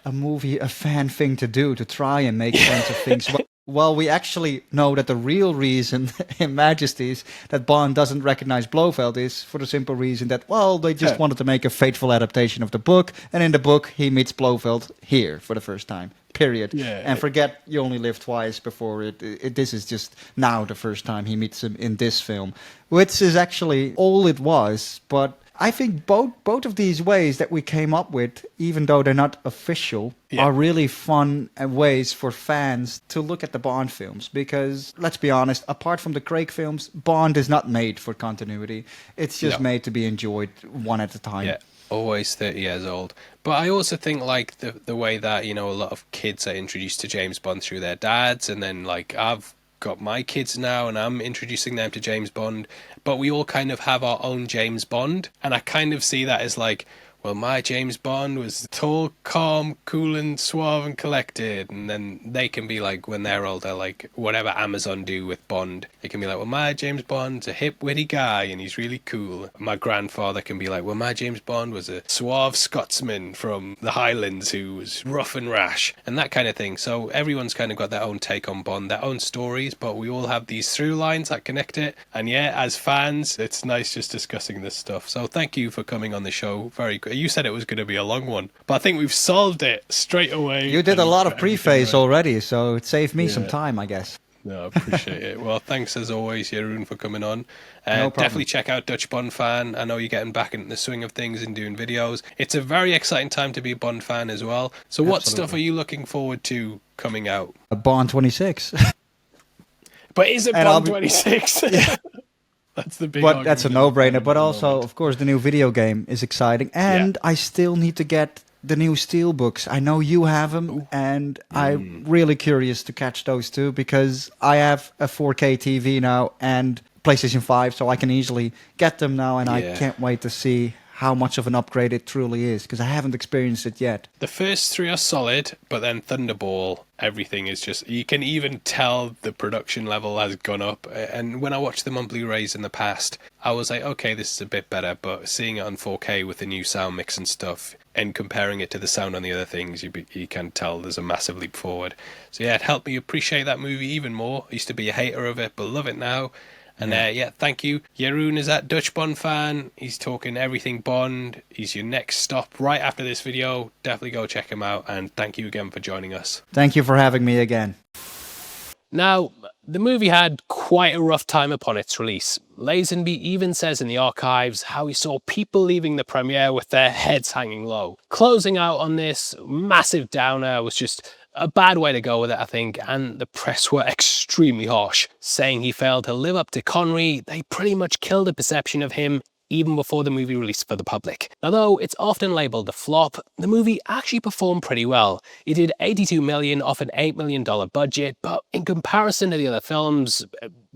a movie, a fan thing to do, to try and make sense of things. Well, we actually know that the real reason in Majesties that Bond doesn't recognize Blofeld is for the simple reason that, well, they just wanted to make a faithful adaptation of the book, and in the book he meets Blofeld here for the first time. Period. And forget You Only Live Twice before it. This is just now the first time he meets him in this film, which is actually all it was. But I think both of these ways that we came up with, even though they're not official, are really fun ways for fans to look at the Bond films. Because, let's be honest, apart from the Craig films, Bond is not made for continuity. It's just made to be enjoyed one at a time. Yeah. Always 30 years old. But I also think like the way that, you know, a lot of kids are introduced to James Bond through their dads, and then like I've got my kids now and I'm introducing them to James Bond, but we all kind of have our own James Bond, and I kind of see that as like, well, my James Bond was tall, calm, cool and suave and collected, and then they can be like, when they're older, like whatever Amazon do with Bond, they can be like, well, my James Bond's a hip, witty guy and he's really cool. My grandfather can be like, well, my James Bond was a suave Scotsman from the Highlands who was rough and rash, and that kind of thing. So everyone's kind of got their own take on Bond, their own stories, but we all have these through lines that connect it. And yeah, as fans, it's nice just discussing this stuff. So thank you for coming on the show. Very good. You said it was going to be a long one, but I think we've solved it straight away. You did a lot of preface already, so it saved me some time, I guess. No, I appreciate it. Well, thanks as always, Jeroen, for coming on. No problem. Definitely check out Dutch Bond Fan. I know you're getting back into the swing of things and doing videos. It's a very exciting time to be a Bond fan as well. So what stuff are you looking forward to coming out? A Bond 26. But is it Bond 26? Yeah. That's the big But that's a no-brainer. But also, of course, the new video game is exciting. And I still need to get the new Steel books. I know you have them, and I'm really curious to catch those too, because I have a 4K TV now and PlayStation 5, so I can easily get them now, and I can't wait to see how much of an upgrade it truly is, because I haven't experienced it yet. The first three are solid, but then Thunderball, everything is just, you can even tell the production level has gone up. And when I watched them on Blu-rays in the past, I was like, okay, this is a bit better, but seeing it on 4K with the new sound mix and stuff, and comparing it to the sound on the other things, you can tell there's a massive leap forward. So yeah, it helped me appreciate that movie even more. I used to be a hater of it, but love it now. And thank you. Jeroen is at Dutch Bond Fan. He's talking everything Bond. He's your next stop right after this video. Definitely go check him out. And thank you again for joining us. Thank you for having me again. Now, the movie had quite a rough time upon its release. Lazenby even says in the archives how he saw people leaving the premiere with their heads hanging low. Closing out on this massive downer was just a bad way to go with it, I think, and the press were extremely harsh, saying he failed to live up to Connery. They pretty much killed the perception of him even before the movie released for the public. Although it's often labelled a flop, the movie actually performed pretty well. It did $82 million off an $8 million budget, but in comparison to the other films,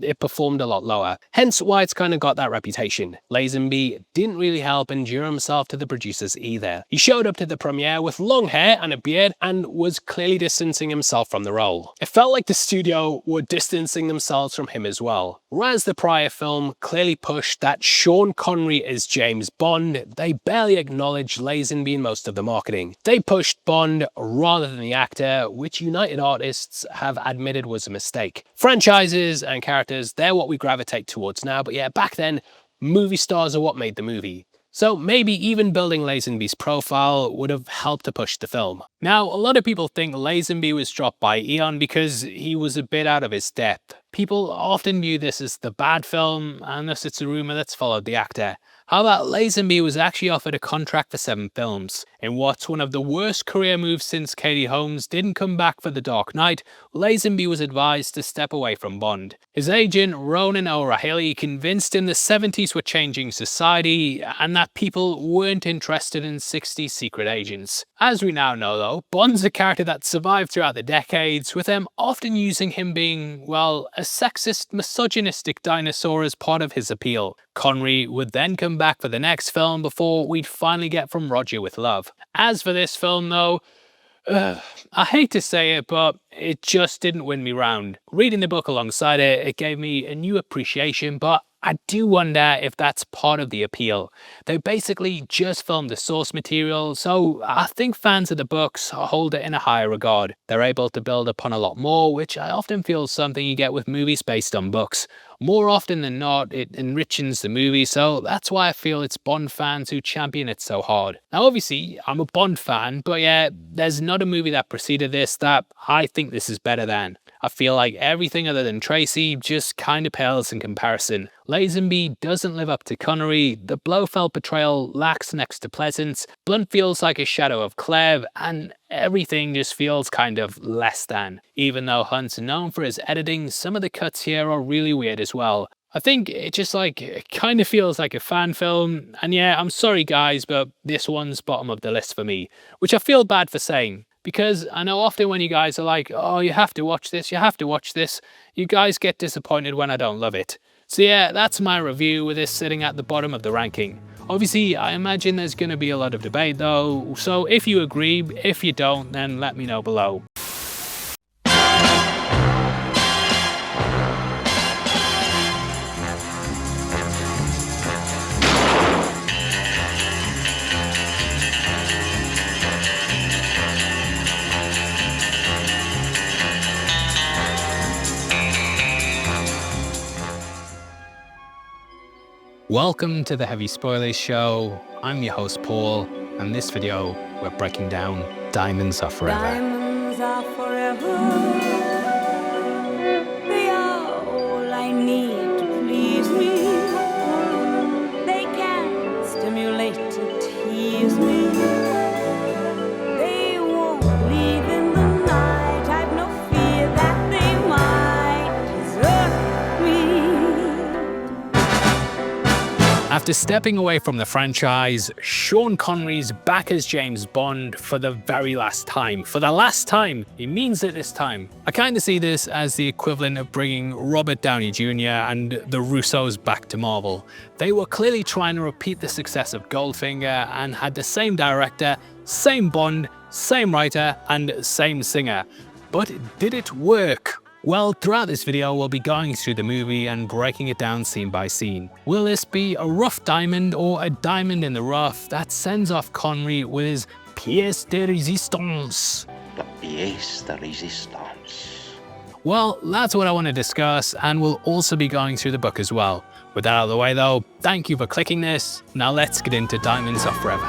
it performed a lot lower. Hence why it's kind of got that reputation. Lazenby didn't really help endear himself to the producers either. He showed up to the premiere with long hair and a beard and was clearly distancing himself from the role. It felt like the studio were distancing themselves from him as well. Whereas the prior film clearly pushed that Sean Connery is James Bond, they barely acknowledged Lazenby in most of the marketing. They pushed Bond rather than the actor, which United Artists have admitted was a mistake. Franchises and characters, they're what we gravitate towards now, but yeah, back then, movie stars are what made the movie. So maybe even building Lazenby's profile would have helped to push the film. Now, a lot of people think Lazenby was dropped by Eon because he was a bit out of his depth. People often view this as the bad film, and thus it's a rumour that's followed the actor. However, Lazenby was actually offered a contract for 7 films. In what's one of the worst career moves since Katie Holmes didn't come back for The Dark Knight, Lazenby was advised to step away from Bond. His agent, Ronan O'Rahilly, convinced him the 70s were changing society and that people weren't interested in 60s secret agents. As we now know though, Bond's a character that survived throughout the decades, with them often using him being, well, a sexist, misogynistic dinosaur as part of his appeal. Connery would then come back for the next film before we'd finally get From Roger with Love. As for this film though, I hate to say it, but it just didn't win me round. Reading the book alongside it, it gave me a new appreciation, but I do wonder if that's part of the appeal. They basically just filmed the source material, so I think fans of the books hold it in a higher regard. They're able to build upon a lot more, which I often feel is something you get with movies based on books. More often than not, it enriches the movie, so that's why I feel it's Bond fans who champion it so hard. Now obviously, I'm a Bond fan, but yeah, there's not a movie that preceded this that I think this is better than. I feel like everything other than Tracy just kind of pales in comparison. Lazenby doesn't live up to Connery, the Blofeld portrayal lacks next to pleasance, Blunt feels like a shadow of Cleve, and everything just feels kind of less than. Even though Hunt's known for his editing, some of the cuts here are really weird as well. I think it just it kind of feels like a fan film, and yeah, I'm sorry guys, but this one's bottom of the list for me, which I feel bad for saying. Because I know often when you guys are like, oh, you have to watch this, you guys get disappointed when I don't love it. So yeah, that's my review with this sitting at the bottom of the ranking. Obviously, I imagine there's going to be a lot of debate though, so if you agree, if you don't, then let me know below. Welcome to the Heavy Spoilers Show. I'm your host Paul, and this video we're breaking down Diamonds Are Forever. Diamonds are forever. They are all I need to please me. They can stimulate and tease me. They won't leave in the night. I've no fear that they might desert me. After stepping away from the franchise, Sean Connery's back as James Bond for the very last time. For the last time! He means it this time. I kinda see this as the equivalent of bringing Robert Downey Jr. and the Russos back to Marvel. They were clearly trying to repeat the success of Goldfinger and had the same director, same Bond, same writer, and same singer. But did it work? Well, throughout this video, we'll be going through the movie and breaking it down scene by scene. Will this be a rough diamond or a diamond in the rough that sends off Connery with his pièce de résistance? The pièce de résistance. Well, that's what I want to discuss, and we'll also be going through the book as well. With that out of the way though, thank you for clicking this. Now let's get into Diamonds Are Forever.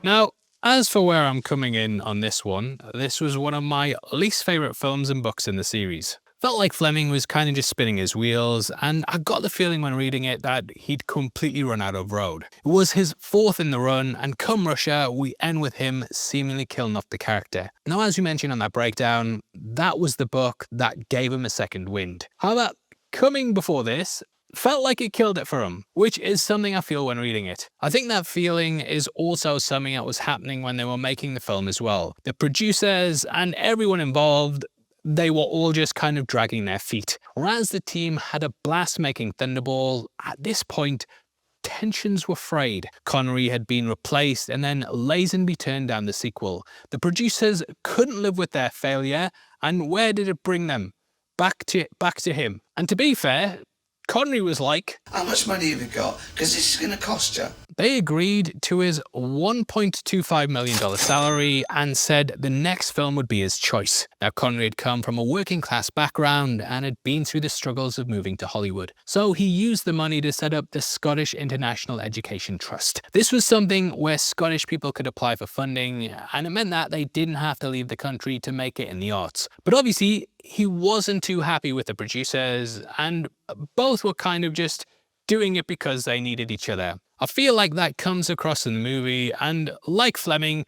Now, as for where I'm coming in on this one, this was one of my least favourite films and books in the series. Felt like Fleming was kind of just spinning his wheels, and I got the feeling when reading it that he'd completely run out of road. It was his 4th in the run, and come Russia, we end with him seemingly killing off the character. Now, as we mentioned on that breakdown, that was the book that gave him a second wind. However, coming before this, felt like it killed it for him, which is something I feel when reading it. I think that feeling is also something that was happening when they were making the film as well. The producers and everyone involved, they were all just kind of dragging their feet. Whereas the team had a blast making Thunderball, at this point, tensions were frayed. Connery had been replaced and then Lazenby turned down the sequel. The producers couldn't live with their failure, and where did it bring them? Back to him. And to be fair, Connery was like, how much money have you got? Because this is going to cost you. They agreed to his $1.25 million salary and said the next film would be his choice. Now, Connery had come from a working class background and had been through the struggles of moving to Hollywood. So he used the money to set up the Scottish International Education Trust. This was something where Scottish people could apply for funding, and it meant that they didn't have to leave the country to make it in the arts. But obviously, he wasn't too happy with the producers, and both were kind of just doing it because they needed each other. I feel like that comes across in the movie, and like Fleming,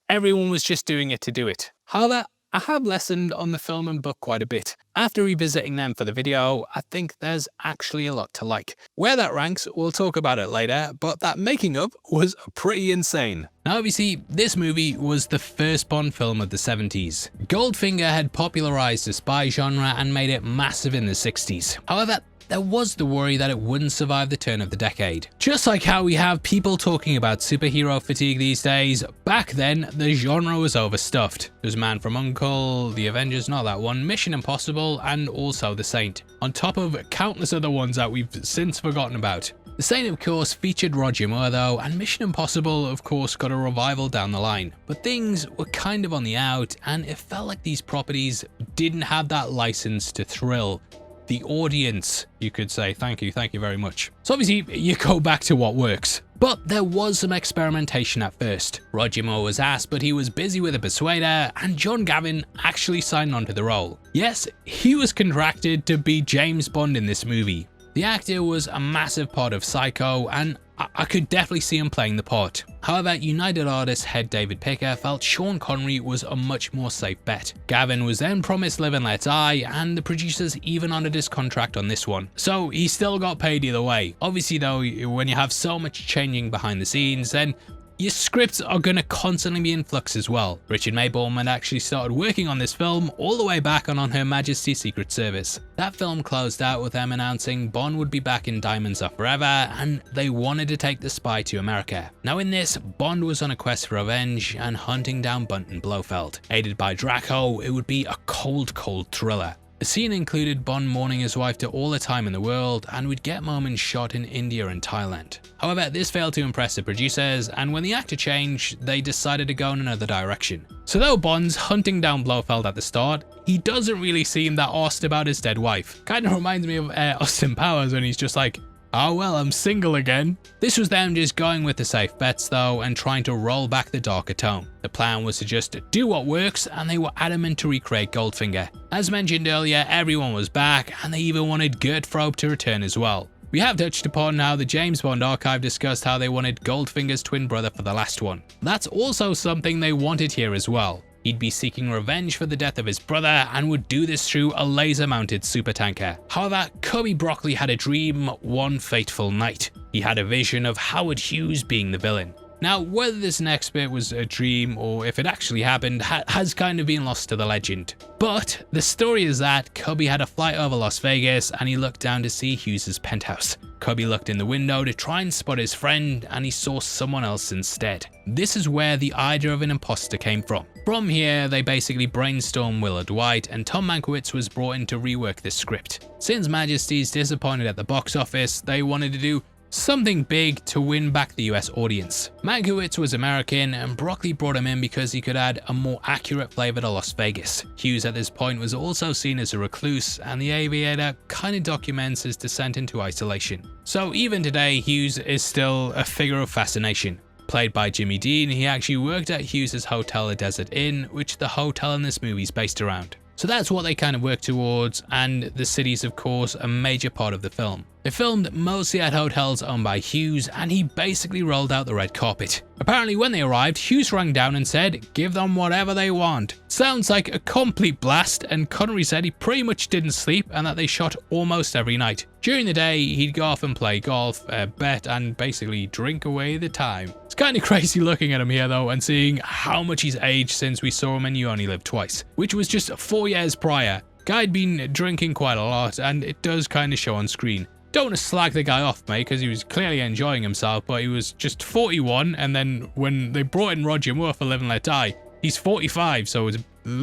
everyone was just doing it to do it. However, I have lessened on the film and book quite a bit. After revisiting them for the video, I think there's actually a lot to like. Where that ranks, we'll talk about it later, but that making up was pretty insane. Now obviously, this movie was the first Bond film of the 70s. Goldfinger had popularized the spy genre and made it massive in the 60s. However, there was the worry that it wouldn't survive the turn of the decade. Just like how we have people talking about superhero fatigue these days, back then the genre was overstuffed. There's Man from U.N.C.L.E., The Avengers, not that one, Mission Impossible, and also The Saint, on top of countless other ones that we've since forgotten about. The Saint, of course, featured Roger Moore though, and Mission Impossible, of course, got a revival down the line. But things were kind of on the out, and it felt like these properties didn't have that license to thrill the audience, you could say. Thank you very much. So obviously, you go back to what works. But there was some experimentation at first. Roger Moore was asked, but he was busy with a persuader, and John Gavin actually signed on to the role. Yes, he was contracted to be James Bond in this movie. The actor was a massive part of Psycho, and I could definitely see him playing the part. However, United Artists head David Picker felt Sean Connery was a much more safe bet. Gavin was then promised Live and Let Die, and the producers even honored his contract on this one. So he still got paid either way. Obviously though, when you have so much changing behind the scenes, then your scripts are going to constantly be in flux as well. Richard Maybaum had actually started working on this film all the way back on Her Majesty's Secret Service. That film closed out with them announcing Bond would be back in Diamonds Are Forever, and they wanted to take the spy to America. Now in this, Bond was on a quest for revenge and hunting down Bunton Blofeld. Aided by Draco, it would be a cold thriller. The scene included Bond mourning his wife to all the time in the world, and we'd get moments shot in India and Thailand. However, this failed to impress the producers, and when the actor changed, they decided to go in another direction. So though Bond's hunting down Blofeld at the start, he doesn't really seem that arsed about his dead wife. Kind of reminds me of Austin Powers when he's just like, oh well, I'm single again. This was them just going with the safe bets though, and trying to roll back the darker tone. The plan was to just do what works, and they were adamant to recreate Goldfinger. As mentioned earlier, everyone was back, and they even wanted Gert Frobe to return as well. We have touched upon how the James Bond archive discussed how they wanted Goldfinger's twin brother for the last one. That's also something they wanted here as well. He'd be seeking revenge for the death of his brother and would do this through a laser-mounted supertanker. However, Kirby Broccoli had a dream one fateful night. He had a vision of Howard Hughes being the villain. Now, whether this next bit was a dream or if it actually happened has kind of been lost to the legend. But the story is that Cubby had a flight over Las Vegas and he looked down to see Hughes's penthouse. Cubby looked in the window to try and spot his friend, and he saw someone else instead. This is where the idea of an imposter came from. From here, they basically brainstormed Willard White, and Tom Mankiewicz was brought in to rework the script. Since Majesty's disappointed at the box office, they wanted to do something big to win back the US audience. Mankiewicz was American, and Broccoli brought him in because he could add a more accurate flavor to Las Vegas. Hughes at this point was also seen as a recluse, and The Aviator kind of documents his descent into isolation. So even today, Hughes is still a figure of fascination. Played by Jimmy Dean, he actually worked at Hughes' hotel, The Desert Inn, which the hotel in this movie is based around. So that's what they kind of work towards, and the city's of course a major part of the film. They filmed mostly at hotels owned by Hughes, and he basically rolled out the red carpet. Apparently when they arrived, Hughes rang down and said, "Give them whatever they want." Sounds like a complete blast, and Connery said he pretty much didn't sleep and that they shot almost every night. During the day, he'd go off and play golf, bet, and basically drink away the time. It's kind of crazy looking at him here though, and seeing how much he's aged since we saw him in You Only Live Twice, which was just 4 years prior. Guy'd been drinking quite a lot, and it does kind of show on screen. Don't want to slag the guy off, mate, because he was clearly enjoying himself, but he was just 41, and then when they brought in Roger Moore for Live and Let Die, he's 45, so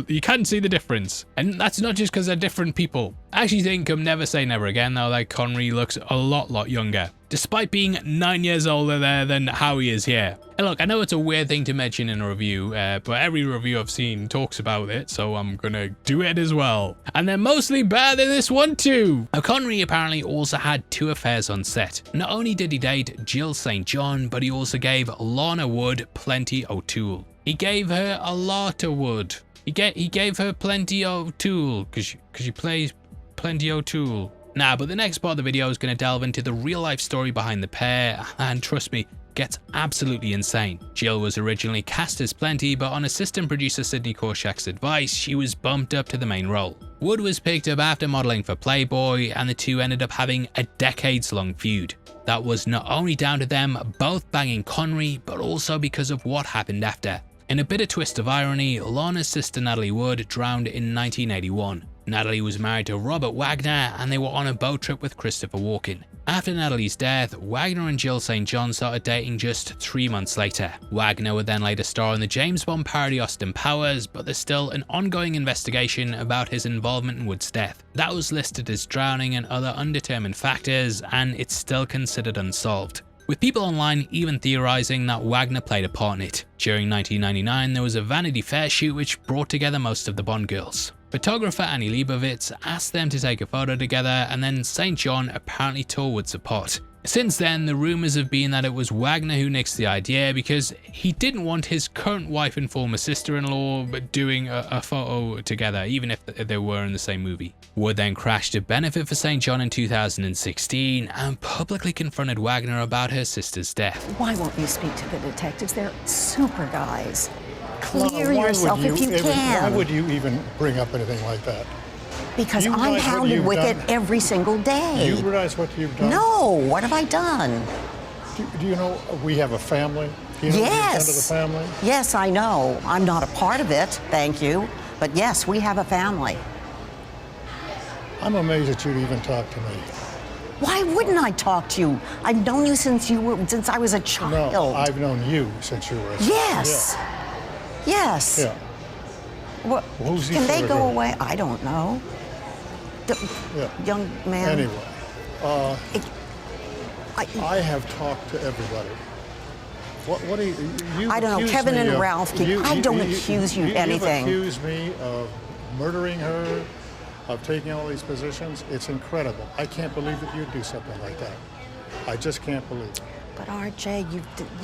you can see the difference. And that's not just because they're different people. I actually think come Never Say Never Again, though, that Connery looks a lot younger, despite being 9 years older there than how he is here. And look, I know it's a weird thing to mention in a review, but every review I've seen talks about it, so I'm gonna do it as well. And they're mostly better than this one too. Now, Connery apparently also had 2 affairs on set. Not only did he date Jill St. John, but he also gave Lorna Wood plenty O'Toole. He gave her a lot of wood. He gave her plenty O'Toole, cause she plays plenty O'Toole. Nah, but the next part of the video is going to delve into the real life story behind the pair, and trust me, gets absolutely insane. Jill was originally cast as Plenty, but on assistant producer Sidney Korshak's advice, she was bumped up to the main role. Wood was picked up after modelling for Playboy, and the two ended up having a decades-long feud. That was not only down to them both banging Connery, but also because of what happened after. In a bitter twist of irony, Lorna's sister Natalie Wood drowned in 1981. Natalie was married to Robert Wagner, and they were on a boat trip with Christopher Walken. After Natalie's death, Wagner and Jill St. John started dating just 3 months later. Wagner would then later star in the James Bond parody Austin Powers, but there's still an ongoing investigation about his involvement in Wood's death. That was listed as drowning and other undetermined factors, and it's still considered unsolved, with people online even theorizing that Wagner played a part in it. During 1999, there was a Vanity Fair shoot which brought together most of the Bond girls. Photographer Annie Leibovitz asked them to take a photo together, and then St. John apparently tore Woods apart. Since then, the rumours have been that it was Wagner who nixed the idea because he didn't want his current wife and former sister-in-law doing a photo together, even if they were in the same movie. Wood then crashed a benefit for St. John in 2016 and publicly confronted Wagner about her sister's death. Why won't you speak to the detectives? They're super guys. Clear yourself if you can. Why would you even bring up anything like that? Because I'm hounded with it every single day. You realize what you've done? No, what have I done? Do you know we have a family? Do you know what you've done to the family? Yes, I know. I'm not a part of it, thank you. But yes, we have a family. I'm amazed that you'd even talk to me. Why wouldn't I talk to you? I've known you since I was a child. No, I've known you since you were a child. Yes. Yeah. Yes. Yeah. What? Who's he Can they for go her? away? I don't know. Young man. Anyway, I have talked to everybody. What do you I don't know. Kevin and Ralph. I don't accuse you of anything. You accuse me of murdering her, of taking all these positions. It's incredible. I can't believe that you'd do something like that. I just can't believe it. But RJ,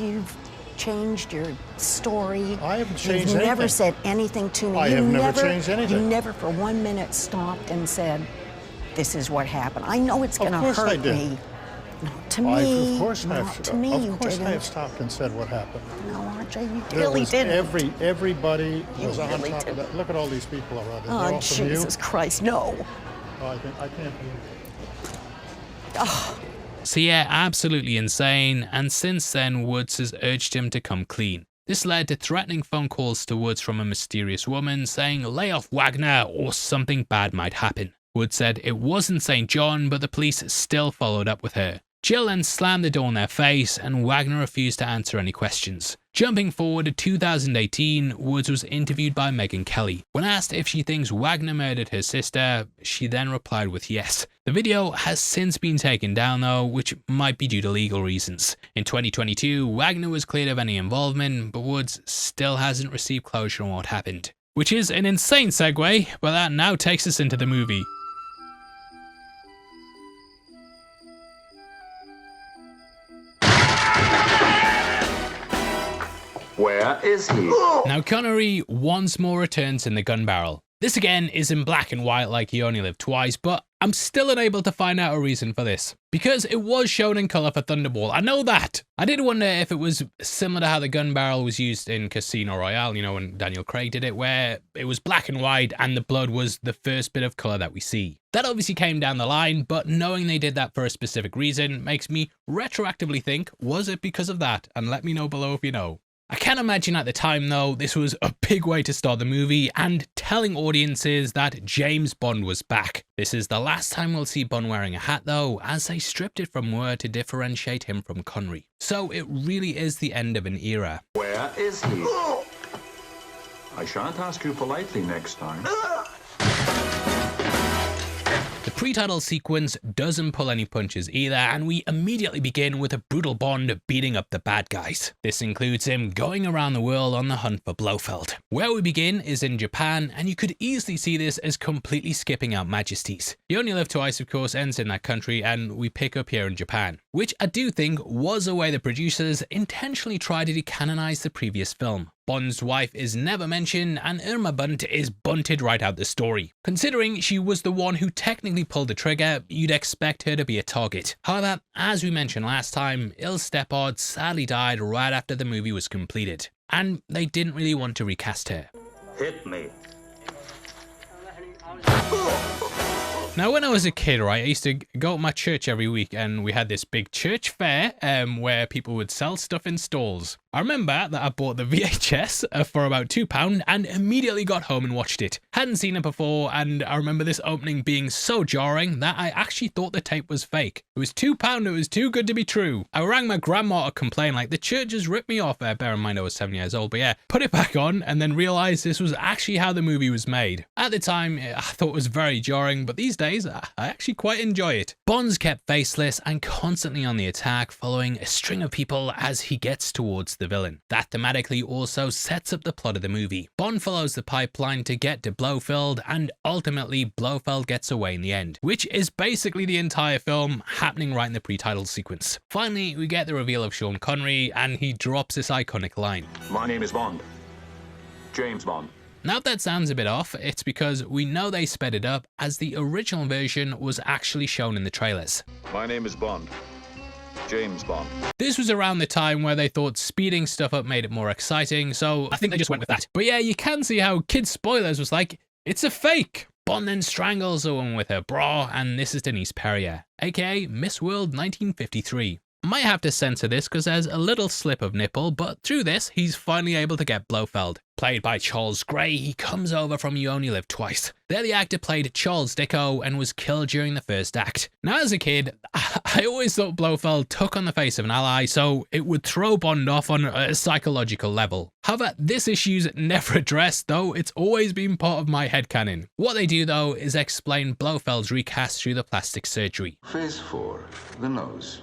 you've changed your story. I haven't changed anything. You've never said anything to me. I have never changed anything. You never for 1 minute stopped and said, this is what happened. I know it's going to hurt I did. me. Not to me. Of course not to me. Of course I have stopped and said what happened. No, RJ, you really didn't. Everybody was on top of that. Look at all these people around. Oh, Jesus Christ, no. Oh, I can't believe it. Oh. So yeah, absolutely insane, and since then Woods has urged him to come clean. This led to threatening phone calls to Woods from a mysterious woman saying lay off Wagner or something bad might happen. Woods said it wasn't St. John, but the police still followed up with her. Jill then slammed the door in their face, and Wagner refused to answer any questions. Jumping forward to 2018, Woods was interviewed by Megyn Kelly. When asked if she thinks Wagner murdered her sister, she then replied with yes. The video has since been taken down though, which might be due to legal reasons. In 2022, Wagner was cleared of any involvement, but Woods still hasn't received closure on what happened. Which is an insane segue, but that now takes us into the movie. Where is he? Now Connery once more returns in the gun barrel. This again is in black and white like You Only Live Twice, but I'm still unable to find out a reason for this. Because it was shown in colour for Thunderball, I know that! I did wonder if it was similar to how the gun barrel was used in Casino Royale, you know, when Daniel Craig did it, where it was black and white and the blood was the first bit of colour that we see. That obviously came down the line, but knowing they did that for a specific reason makes me retroactively think, was it because of that? And let me know below if you know. I can imagine at the time though, this was a big way to start the movie and telling audiences that James Bond was back. This is the last time we'll see Bond wearing a hat though, as they stripped it from Moore to differentiate him from Connery. So it really is the end of an era. Where is he? I shan't ask you politely next time. The pre-title sequence doesn't pull any punches either, and we immediately begin with a brutal Bond beating up the bad guys. This includes him going around the world on the hunt for Blofeld. Where we begin is in Japan, and you could easily see this as completely skipping out Majesties. You Only Live Twice of course ends in that country, and we pick up here in Japan, which I do think was a way the producers intentionally tried to decanonize the previous film. Bond's wife is never mentioned, and Irma Bunt is bunted right out the story. Considering she was the one who technically pulled the trigger, you'd expect her to be a target. However, as we mentioned last time, Il's stepdad sadly died right after the movie was completed, and they didn't really want to recast her. Hit me. Now, when I was a kid, right, I used to go to my church every week, and we had this big church fair where people would sell stuff in stalls. I remember that I bought the VHS for about £2 and immediately got home and watched it. Hadn't seen it before, and I remember this opening being so jarring that I actually thought the tape was fake. It was £2, it was too good to be true. I rang my grandma to complain, like, the church just ripped me off. Bear in mind I was 7 years old, but yeah, put it back on and then realised this was actually how the movie was made. At the time, I thought it was very jarring, but these days, I actually quite enjoy it. Bond's kept faceless and constantly on the attack, following a string of people as he gets towards the villain. That thematically also sets up the plot of the movie. Bond follows the pipeline to get to Blofeld, and ultimately Blofeld gets away in the end, which is basically the entire film happening right in the pre-title sequence. Finally, we get the reveal of Sean Connery, and he drops this iconic line. My name is Bond. James Bond. Now if that sounds a bit off, it's because we know they sped it up, as the original version was actually shown in the trailers. My name is Bond. James Bond. This was around the time where they thought speeding stuff up made it more exciting, so I think they just went with that. But yeah, you can see how Kid Spoilers was like, it's a fake! Bond then strangles a woman with her bra, and this is Denise Perrier, aka Miss World 1953. Might have to censor this because there's a little slip of nipple, but through this, he's finally able to get Blofeld. Played by Charles Gray, he comes over from You Only Live Twice. There the actor played Charles Dicko and was killed during the first act. Now as a kid, I always thought Blofeld took on the face of an ally, so it would throw Bond off on a psychological level. However, this issue's never addressed, though it's always been part of my headcanon. What they do though is explain Blofeld's recast through the plastic surgery. Phase 4, the nose.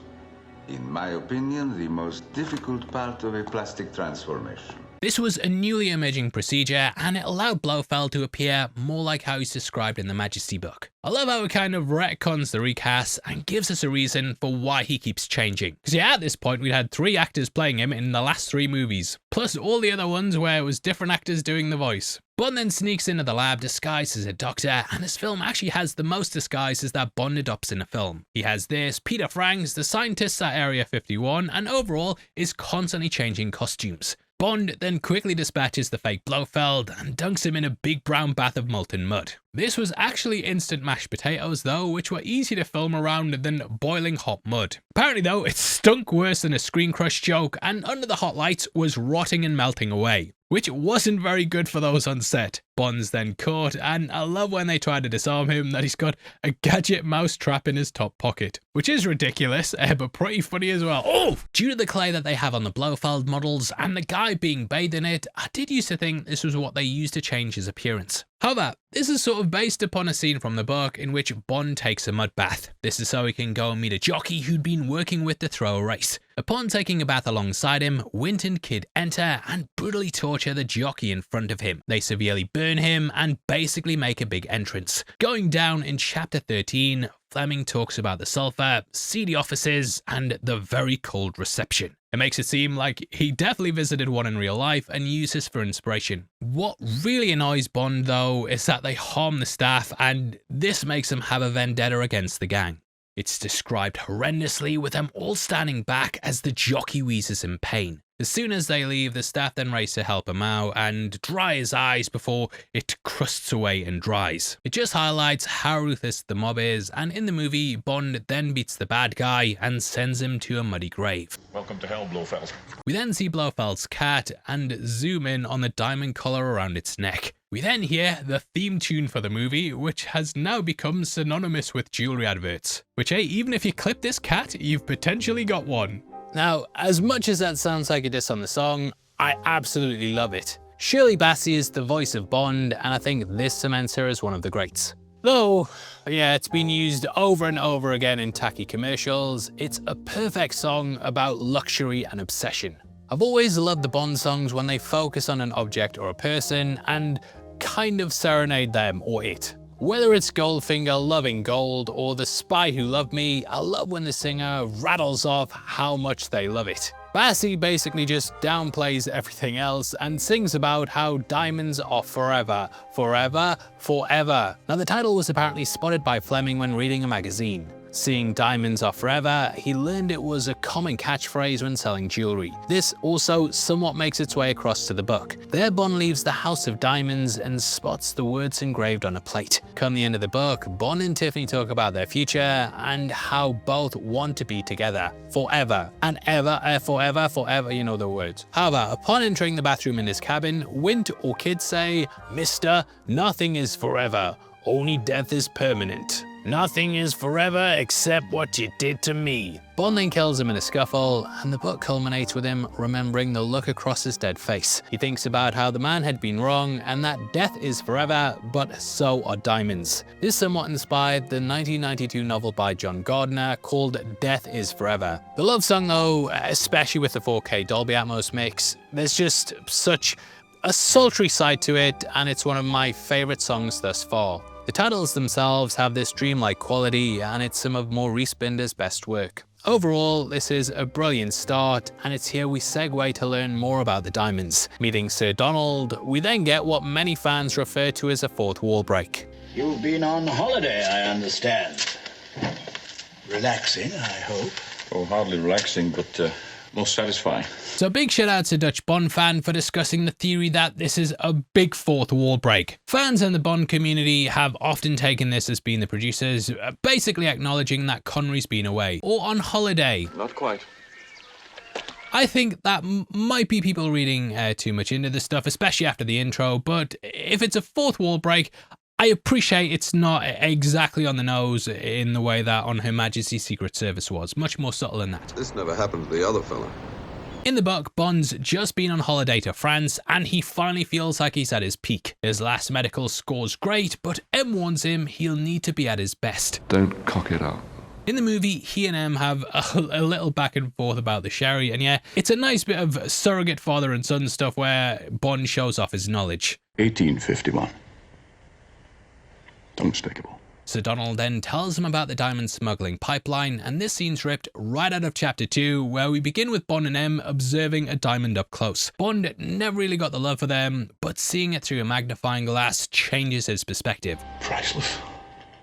In my opinion, the most difficult part of a plastic transformation. This was a newly emerging procedure, and it allowed Blofeld to appear more like how he's described in the Majesty book. I love how it kind of retcons the recast and gives us a reason for why he keeps changing. Because yeah, at this point we had 3 actors playing him in the last 3 movies, plus all the other ones where it was different actors doing the voice. Bond then sneaks into the lab disguised as a doctor, and this film actually has the most disguises that Bond adopts in a film. He has this, Peter Franks, the scientists at Area 51, and overall is constantly changing costumes. Bond then quickly dispatches the fake Blofeld and dunks him in a big brown bath of molten mud. This was actually instant mashed potatoes though, which were easy to film around than boiling hot mud. Apparently though, it stunk worse than a screen crush joke, and under the hot lights was rotting and melting away, which wasn't very good for those on set. Bond's then caught, and I love when they try to disarm him that he's got a gadget mouse trap in his top pocket, which is ridiculous, but pretty funny as well. Oh! Due to the clay that they have on the Blofeld models and the guy being bathed in it, I did used to think this was what they used to change his appearance. However, this is sort of based upon a scene from the book in which Bond takes a mud bath. This is so he can go and meet a jockey who'd been working with to throw a race. Upon taking a bath alongside him, Wint and Kid enter and brutally torture the jockey in front of him. They severely burn him and basically make a big entrance. Going down in chapter 13, Fleming talks about the sulfur, seedy offices, and the very cold reception. It makes it seem like he definitely visited one in real life and used this for inspiration. What really annoys Bond though is that they harm the staff, and this makes them have a vendetta against the gang. It's described horrendously, with them all standing back as the jockey wheezes in pain. As soon as they leave, the staff then race to help him out and dry his eyes before it crusts away and dries. It just highlights how ruthless the mob is, and in the movie, Bond then beats the bad guy and sends him to a muddy grave. Welcome to hell, Blofeld. We then see Blofeld's cat and zoom in on the diamond collar around its neck. We then hear the theme tune for the movie, which has now become synonymous with jewelry adverts. Which, hey, even if you clip this cat, you've potentially got one. Now, as much as that sounds like a diss on the song, I absolutely love it. Shirley Bassey is the voice of Bond, and I think this cements her as one of the greats. Though, yeah, it's been used over and over again in tacky commercials, it's a perfect song about luxury and obsession. I've always loved the Bond songs when they focus on an object or a person and kind of serenade them or it. Whether it's Goldfinger loving gold or The Spy Who Loved Me, I love when the singer rattles off how much they love it. Bassey basically just downplays everything else and sings about how diamonds are forever, forever, forever. Now the title was apparently spotted by Fleming when reading a magazine. Seeing diamonds are forever, he learned it was a common catchphrase when selling jewelry. This also somewhat makes its way across to the book. There Bond leaves the House of Diamonds and spots the words engraved on a plate. Come the end of the book, Bond and Tiffany talk about their future and how both want to be together forever and ever, forever, forever, you know the words. However, upon entering the bathroom in his cabin, Wint or Kid say, "Mister, nothing is forever, only death is permanent. Nothing is forever except what you did to me." Bond then kills him in a scuffle, and the book culminates with him remembering the look across his dead face. He thinks about how the man had been wrong and that death is forever, but so are diamonds. This somewhat inspired the 1992 novel by John Gardner called Death is Forever. The love song though, especially with the 4K Dolby Atmos mix, there's just such a sultry side to it, and it's one of my favorite songs thus far. The titles themselves have this dreamlike quality, and it's some of Maurice Binder's best work. Overall, this is a brilliant start, and it's here we segue to learn more about the diamonds. Meeting Sir Donald, we then get what many fans refer to as a fourth wall break. You've been on holiday, I understand. Relaxing, I hope. Oh, hardly relaxing, but most satisfying. So big shout out to Dutch Bond fan for discussing the theory that this is a big fourth wall break. Fans in the Bond community have often taken this as being the producers basically acknowledging that Connery's been away or on holiday. Not quite. I think that might be people reading too much into this stuff, especially after the intro, but if it's a fourth wall break, I appreciate it's not exactly on the nose in the way that on Her Majesty's Secret Service was, much more subtle than that. This never happened to the other fella. In the book, Bond's just been on holiday to France and he finally feels like he's at his peak. His last medical score's great, but M warns him he'll need to be at his best. Don't cock it up. In the movie, he and M have a little back and forth about the sherry, and yeah, it's a nice bit of surrogate father and son stuff where Bond shows off his knowledge. 1851. Unmistakable. Sir Donald then tells him about the diamond smuggling pipeline, and this scene's ripped right out of chapter 2, where we begin with Bond and M observing a diamond up close. Bond never really got the love for them, but seeing it through a magnifying glass changes his perspective. Priceless.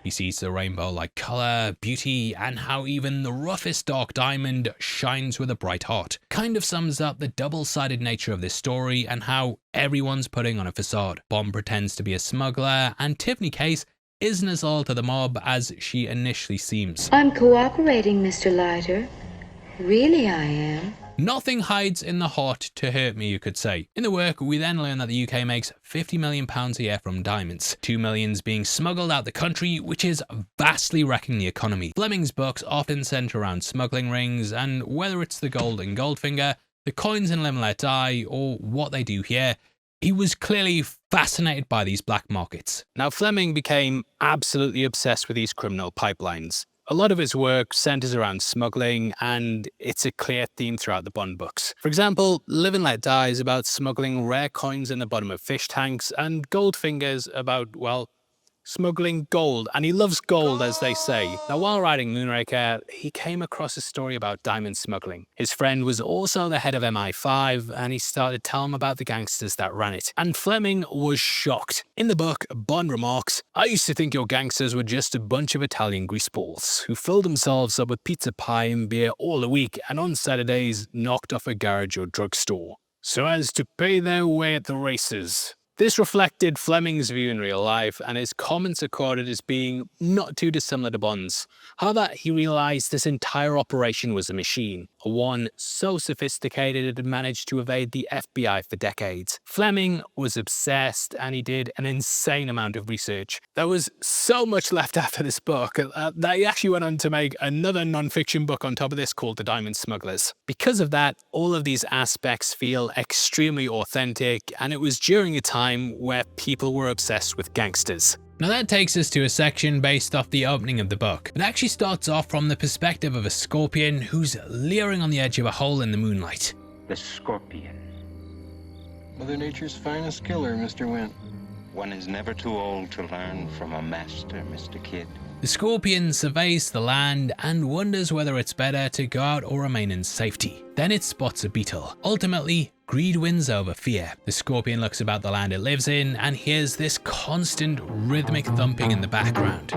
He sees the rainbow-like colour, beauty, and how even the roughest dark diamond shines with a bright heart. Kind of sums up the double-sided nature of this story and how everyone's putting on a facade. Bond pretends to be a smuggler, and Tiffany Case isn't as loyal to the mob as she initially seems. I'm cooperating, Mr. Leiter. Really, I am. Nothing hides in the heart to hurt me, you could say. In the work, we then learn that the UK makes £50 million a year from diamonds, $2 million being smuggled out the country, which is vastly wrecking the economy. Fleming's books often centre around smuggling rings, and whether it's the gold in Goldfinger, the coins in Live and Let Die, or what they do here, he was clearly fascinated by these black markets. Now, Fleming became absolutely obsessed with these criminal pipelines. A lot of his work centers around smuggling, and it's a clear theme throughout the Bond books. For example, Live and Let Die is about smuggling rare coins in the bottom of fish tanks, and Goldfinger's about, well, smuggling gold, and he loves gold, as they say. Now, while writing Moonraker, he came across a story about diamond smuggling. His friend was also the head of MI5, and he started telling him about the gangsters that ran it. And Fleming was shocked. In the book, Bond remarks, "I used to think your gangsters were just a bunch of Italian greaseballs who filled themselves up with pizza pie and beer all the week, and on Saturdays knocked off a garage or drugstore, so as to pay their way at the races." This reflected Fleming's view in real life, and his comments are quoted as being not too dissimilar to Bond's. However, he realised this entire operation was a machine, one so sophisticated it had managed to evade the FBI for decades. Fleming was obsessed, and he did an insane amount of research. There was so much left after this book that he actually went on to make another non-fiction book on top of this called The Diamond Smugglers. Because of that, all of these aspects feel extremely authentic, and it was during a time where people were obsessed with gangsters. Now that takes us to a section based off the opening of the book. It actually starts off from the perspective of a scorpion who's leering on the edge of a hole in the moonlight. The scorpion. Mother Nature's finest killer, Mr. Wint. One is never too old to learn from a master, Mr. Kidd. The scorpion surveys the land and wonders whether it's better to go out or remain in safety. Then it spots a beetle. Ultimately, greed wins over fear. The scorpion looks about the land it lives in and hears this constant rhythmic thumping in the background.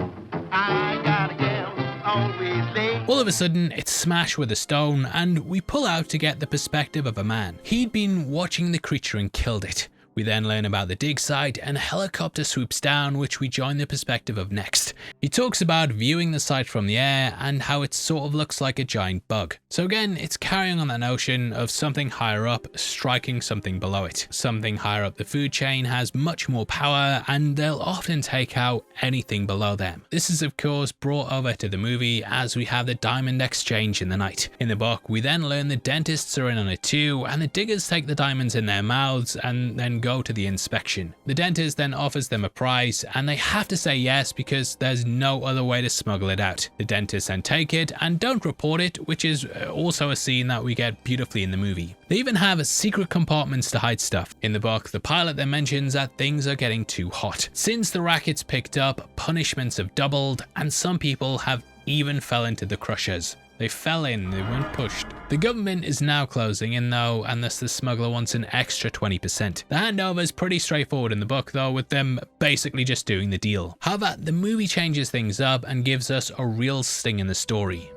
All of a sudden, it's smashed with a stone, and we pull out to get the perspective of a man. He'd been watching the creature and killed it. We then learn about the dig site, and a helicopter swoops down, which we join the perspective of next. He talks about viewing the site from the air and how it sort of looks like a giant bug. So again, it's carrying on that notion of something higher up striking something below it. Something higher up the food chain has much more power, and they'll often take out anything below them. This is of course brought over to the movie as we have the diamond exchange in the night. In the book, we then learn the dentists are in on it too, and the diggers take the diamonds in their mouths and then go to the inspection. The dentist then offers them a price, and they have to say yes because there's no other way to smuggle it out. The dentists then take it and don't report it, which is also a scene that we get beautifully in the movie. They even have secret compartments to hide stuff. In the book, the pilot then mentions that things are getting too hot. Since the racket's picked up, punishments have doubled, and some people have even fell into the crushers. They fell in, they weren't pushed. The government is now closing in though, and thus the smuggler wants an extra 20%. The handover is pretty straightforward in the book though, with them basically just doing the deal. However, the movie changes things up and gives us a real sting in the story.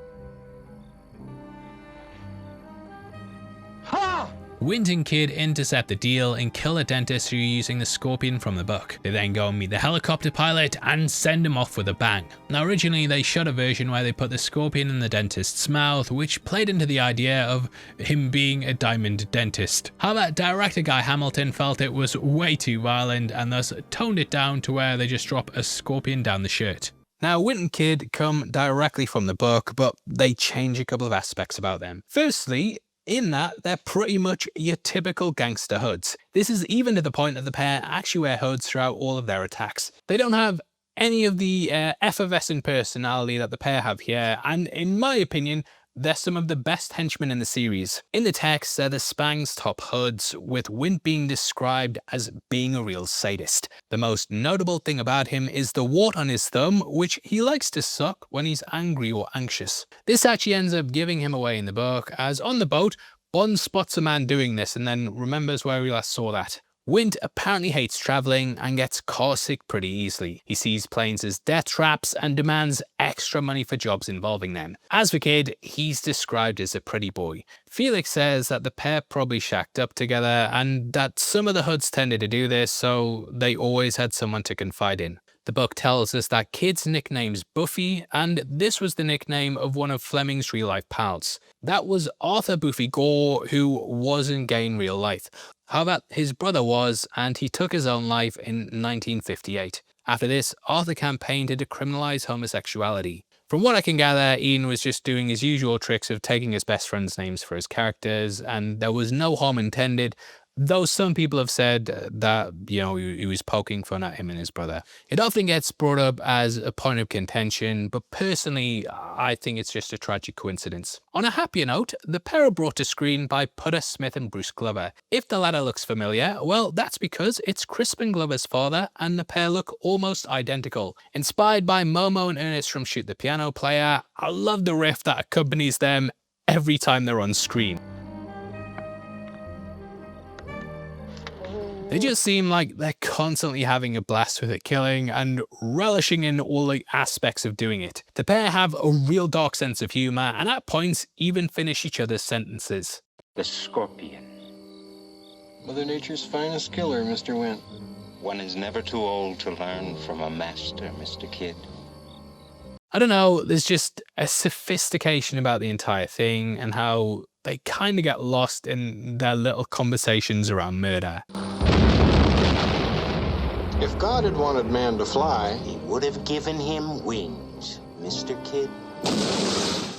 Wint and Kidd intercept the deal and kill a dentist who are using the scorpion from the book. They then go and meet the helicopter pilot and send him off with a bang. Now originally they shot a version where they put the scorpion in the dentist's mouth, which played into the idea of him being a diamond dentist. However, director Guy Hamilton felt it was way too violent and thus toned it down to where they just drop a scorpion down the shirt. Now, Wint and Kidd come directly from the book, but they change a couple of aspects about them. Firstly, in that, they're pretty much your typical gangster hoods. This is even to the point that the pair actually wear hoods throughout all of their attacks. They don't have any of the effervescent personality that the pair have here, and in my opinion, they're some of the best henchmen in the series. In the text, they're the Spang's top hoods, with Wint being described as being a real sadist. The most notable thing about him is the wart on his thumb, which he likes to suck when he's angry or anxious. This actually ends up giving him away in the book, as on the boat, Bond spots a man doing this and then remembers where he last saw that. Wint apparently hates travelling and gets carsick pretty easily. He sees planes as death traps and demands extra money for jobs involving them. As for Kidd, he's described as a pretty boy. Felix says that the pair probably shacked up together and that some of the hoods tended to do this, so they always had someone to confide in. The book tells us that Kidd's nickname's Buffy, and this was the nickname of one of Fleming's real-life pals. That was Arthur Buffy Gore, who wasn't gay in real life. However, his brother was, and he took his own life in 1958. After this, Arthur campaigned to decriminalise homosexuality. From what I can gather, Ian was just doing his usual tricks of taking his best friend's names for his characters, and there was no harm intended, Though some people have said that, he was poking fun at him and his brother. It often gets brought up as a point of contention, but personally, I think it's just a tragic coincidence. On a happier note, the pair are brought to screen by Putter Smith and Bruce Glover. If the latter looks familiar, well, that's because it's Crispin Glover's father, and the pair look almost identical. Inspired by Momo and Ernest from Shoot the Piano Player, I love the riff that accompanies them every time they're on screen. They just seem like they're constantly having a blast with it killing and relishing in all the aspects of doing it. The pair have a real dark sense of humour and at points even finish each other's sentences. The scorpion. Mother Nature's finest killer, Mr. Wint. One is never too old to learn from a master, Mr. Kid. I don't know, there's just a sophistication about the entire thing and how they kind of get lost in their little conversations around murder. If God had wanted man to fly, He would have given him wings, Mr. Kid.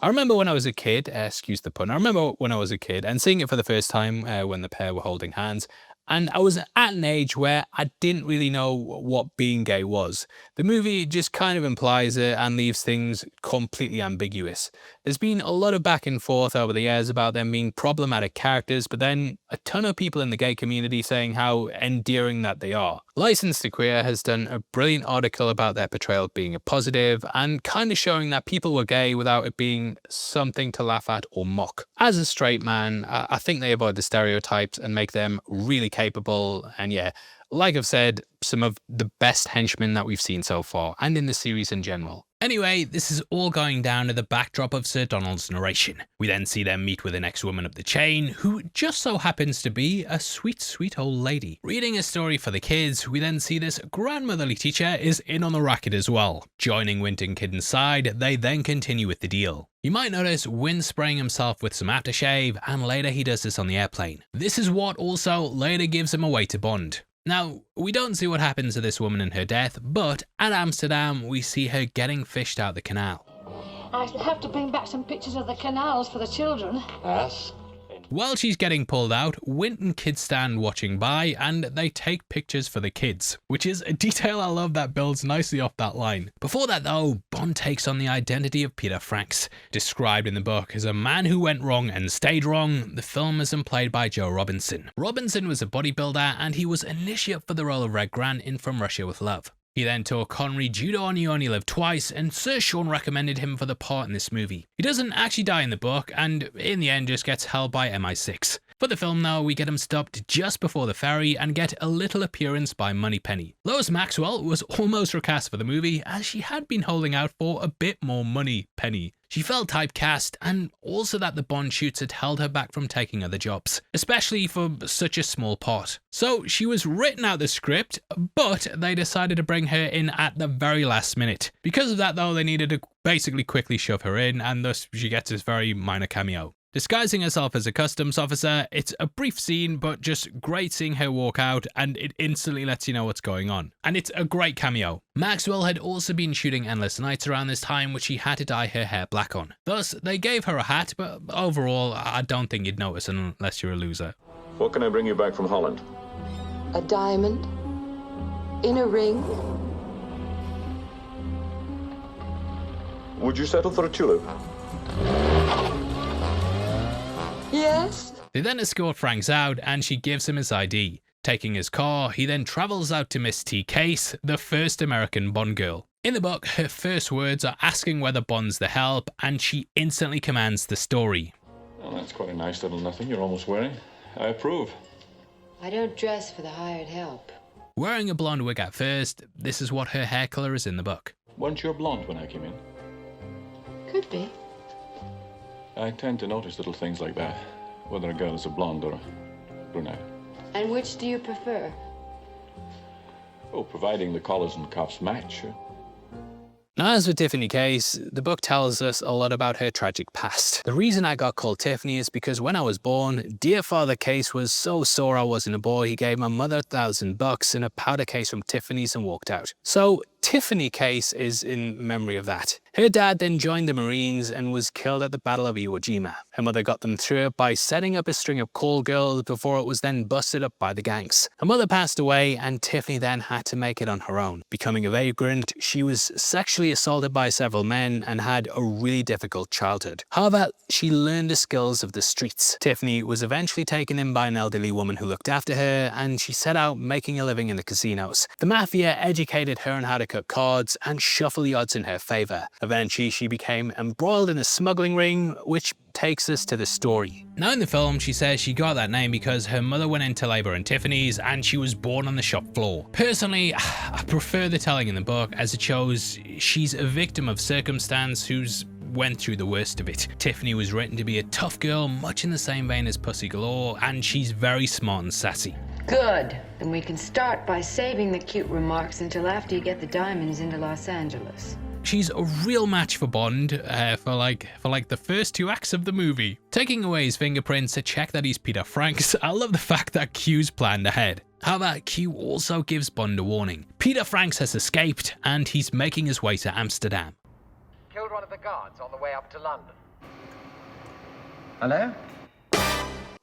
I remember when I was a kid, excuse the pun, I remember when I was a kid and seeing it for the first time when the pair were holding hands. And I was at an age where I didn't really know what being gay was. The movie just kind of implies it and leaves things completely ambiguous. There's been a lot of back and forth over the years about them being problematic characters, but then a ton of people in the gay community saying how endearing that they are. License to Queer has done a brilliant article about their portrayal being a positive and kind of showing that people were gay without it being something to laugh at or mock. As a straight man, I think they avoid the stereotypes and make them really capable, and yeah, like I've said, some of the best henchmen that we've seen so far, and in the series in general. Anyway, this is all going down to the backdrop of Sir Donald's narration. We then see them meet with the next woman up the chain, who just so happens to be a sweet, sweet old lady. Reading a story for the kids, we then see this grandmotherly teacher is in on the racket as well. Joining Wint and Kid inside, they then continue with the deal. You might notice Wint spraying himself with some aftershave, and later he does this on the airplane. This is what also later gives him away to Bond. Now, we don't see what happens to this woman and her death, but at Amsterdam, we see her getting fished out the canal. I shall have to bring back some pictures of the canals for the children. Yes. While she's getting pulled out, Wint and Kid stand watching by and they take pictures for the kids, which is a detail I love that builds nicely off that line. Before that though, Bond takes on the identity of Peter Franks. Described in the book as a man who went wrong and stayed wrong, the film is played by Joe Robinson. Robinson was a bodybuilder and he was initiate for the role of Red Grant in From Russia with Love. He then taught Connery judo on You Only Live Twice, and Sir Sean recommended him for the part in this movie. He doesn't actually die in the book, and in the end just gets held by MI6. For the film though, we get him stopped just before the ferry and get a little appearance by Moneypenny. Lois Maxwell was almost recast for the movie, as she had been holding out for a bit more money, Penny. She felt typecast, and also that the Bond shoots had held her back from taking other jobs, especially for such a small part. So she was written out the script, but they decided to bring her in at the very last minute. Because of that though, they needed to basically quickly shove her in, and thus she gets this very minor cameo. Disguising herself as a customs officer, it's a brief scene, but just great seeing her walk out, and it instantly lets you know what's going on. And it's a great cameo. Maxwell had also been shooting Endless Nights around this time, which she had to dye her hair black on. Thus, they gave her a hat, but overall, I don't think you'd notice unless you're a loser. What can I bring you back from Holland? A diamond? In a ring? Would you settle for a tulip? Yes. They then escort Franks out and she gives him his ID. Taking his car, he then travels out to Miss T. Case, the first American Bond girl. In the book, her first words are asking whether Bond's the help, and she instantly commands the story. Well, that's quite a nice little nothing you're almost wearing. I approve. I don't dress for the hired help. Wearing a blonde wig at first, this is what her hair colour is in the book. Weren't you blonde when I came in? Could be. I tend to notice little things like that, whether a girl is a blonde or a brunette. And which do you prefer? Oh, providing the collars and cuffs match. Now, as with Tiffany Case, the book tells us a lot about her tragic past. The reason I got called Tiffany is because when I was born, dear Father Case was so sore I wasn't a boy, he gave my mother $1,000 in a powder case from Tiffany's and walked out. So, Tiffany case is in memory of that. Her dad then joined the Marines and was killed at the Battle of Iwo Jima. Her mother got them through it by setting up a string of call girls before it was then busted up by the gangs. Her mother passed away and Tiffany then had to make it on her own. Becoming a vagrant, she was sexually assaulted by several men and had a really difficult childhood. However, she learned the skills of the streets. Tiffany was eventually taken in by an elderly woman who looked after her, and she set out making a living in the casinos. The mafia educated her on how to cut cards and shuffle the odds in her favour. Eventually, she became embroiled in a smuggling ring, which takes us to the story. Now in the film, she says she got that name because her mother went into labour in Tiffany's and she was born on the shop floor. Personally, I prefer the telling in the book as it shows she's a victim of circumstance who's went through the worst of it. Tiffany was written to be a tough girl, much in the same vein as Pussy Galore, and she's very smart and sassy. Good. Then we can start by saving the cute remarks until after you get the diamonds into Los Angeles. She's a real match for Bond for like the first 2 acts of the movie. Taking away his fingerprints to check that he's Peter Franks, I love the fact that Q's planned ahead. However, Q also gives Bond a warning. Peter Franks has escaped and he's making his way to Amsterdam. Killed one of the guards on the way up to London. Hello?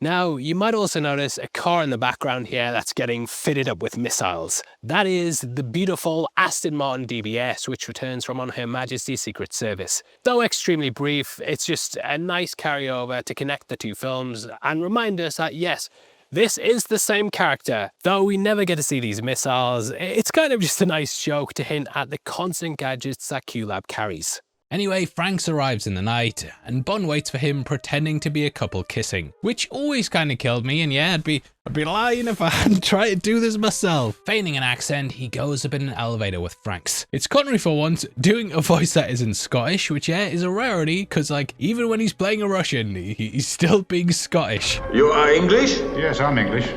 Now, you might also notice a car in the background here that's getting fitted up with missiles. That is the beautiful Aston Martin DBS, which returns from on Her Majesty's Secret Service. Though extremely brief, it's just a nice carryover to connect the 2 films and remind us that yes, this is the same character. Though we never get to see these missiles, it's kind of just a nice joke to hint at the constant gadgets that Q-Lab carries. Anyway, Franks arrives in the night, and Bond waits for him pretending to be a couple kissing, which always kind of killed me, and yeah, I'd be lying if I hadn't tried to do this myself. Feigning an accent, he goes up in an elevator with Franks. It's Connery for once, doing a voice that isn't Scottish, which yeah, is a rarity, because like, even when he's playing a Russian, he's still being Scottish. You are English? Yes, I'm English.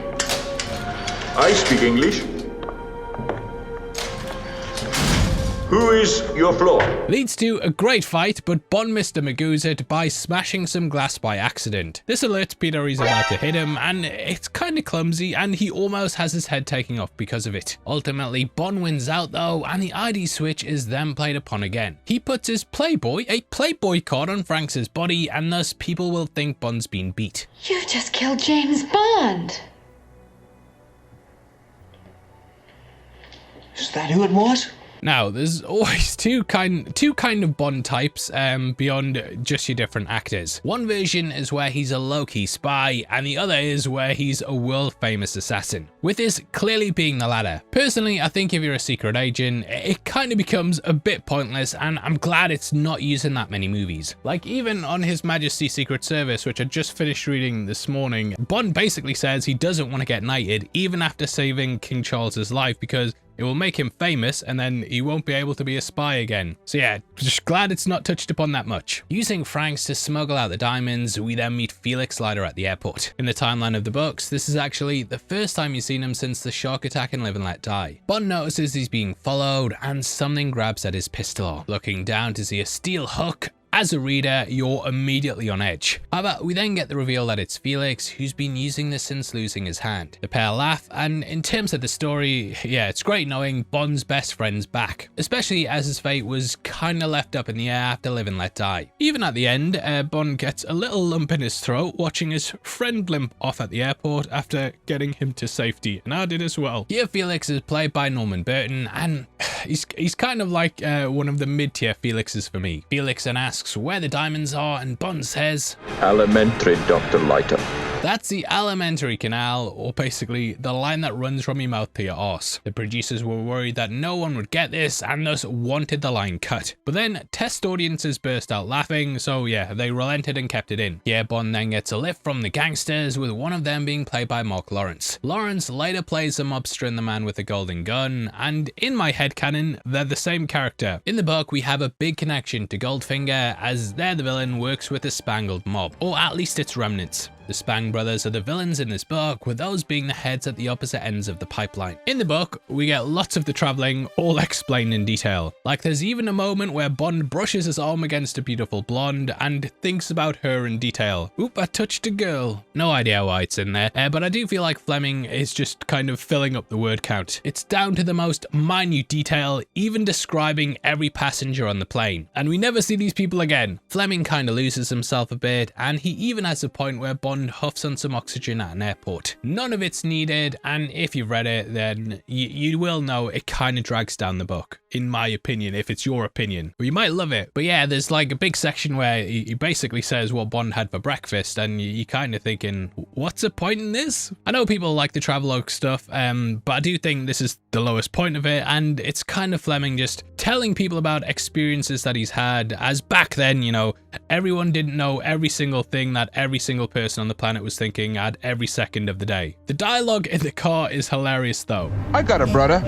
I speak English. Who is your floor? Leads to a great fight, but Bond Mr. Magoo's it by smashing some glass by accident. This alerts Peter he's about to hit him, and it's kind of clumsy, and he almost has his head taken off because of it. Ultimately, Bond wins out though, and the ID switch is then played upon again. He puts his a Playboy card on Franks' body, and thus people will think Bond's been beat. You've just killed James Bond. Is that who it was? Now, there's always two kind of Bond types beyond just your different actors. One version is where he's a low-key spy, and the other is where he's a world-famous assassin, with this clearly being the latter. Personally, I think if you're a secret agent, it kind of becomes a bit pointless, and I'm glad it's not used in that many movies. Like, even on His Majesty's Secret Service, which I just finished reading this morning, Bond basically says he doesn't want to get knighted, even after saving King Charles's life, because it will make him famous and then he won't be able to be a spy again. So yeah, just glad it's not touched upon that much. Using Franks to smuggle out the diamonds, we then meet Felix Leiter at the airport. In the timeline of the books, this is actually the first time you've seen him since the shark attack in Live and Let Die. Bond notices he's being followed and something grabs at his pistol. Looking down to see a steel hook, as a reader, you're immediately on edge. However, we then get the reveal that it's Felix, who's been using this since losing his hand. The pair laugh, and in terms of the story, yeah, it's great knowing Bond's best friend's back, especially as his fate was kinda left up in the air after Live and Let Die. Even at the end, Bond gets a little lump in his throat watching his friend limp off at the airport after getting him to safety, and I did as well. Here Felix is played by Norman Burton, and he's kind of like one of the mid-tier Felixes for me. Felix then asks where the diamonds are, and Bond says, Elementary, Dr. Leiter. That's the alimentary canal, or basically the line that runs from your mouth to your arse. The producers were worried that no one would get this and thus wanted the line cut. But then test audiences burst out laughing, so yeah, they relented and kept it in. Here Bond then gets a lift from the gangsters, with one of them being played by Mark Lawrence. Lawrence later plays the mobster in The Man with the Golden Gun, and in my headcanon, they're the same character. In the book, we have a big connection to Goldfinger, as there the villain works with the Spangled Mob, or at least its remnants. The Spang brothers are the villains in this book, with those being the heads at the opposite ends of the pipeline. In the book, we get lots of the traveling all explained in detail. Like there's even a moment where Bond brushes his arm against a beautiful blonde and thinks about her in detail. Oop, I touched a girl. No idea why it's in there, but I do feel like Fleming is just kind of filling up the word count. It's down to the most minute detail, even describing every passenger on the plane. And we never see these people again. Fleming kind of loses himself a bit, and he even has a point where Bond huffs on some oxygen at an airport. None of it's needed, and if you've read it, then you will know it kind of drags down the book, in my opinion, if it's your opinion. Well, you might love it, but yeah, there's like a big section where he basically says what Bond had for breakfast, and you're kind of thinking, what's the point in this? I know people like the travelogue stuff, but I do think this is the lowest point of it, and it's kind of Fleming just telling people about experiences that he's had, as back then, you know, everyone didn't know every single thing that every single person on the planet was thinking at every second of the day. The dialogue in the car is hilarious though. I got a brother.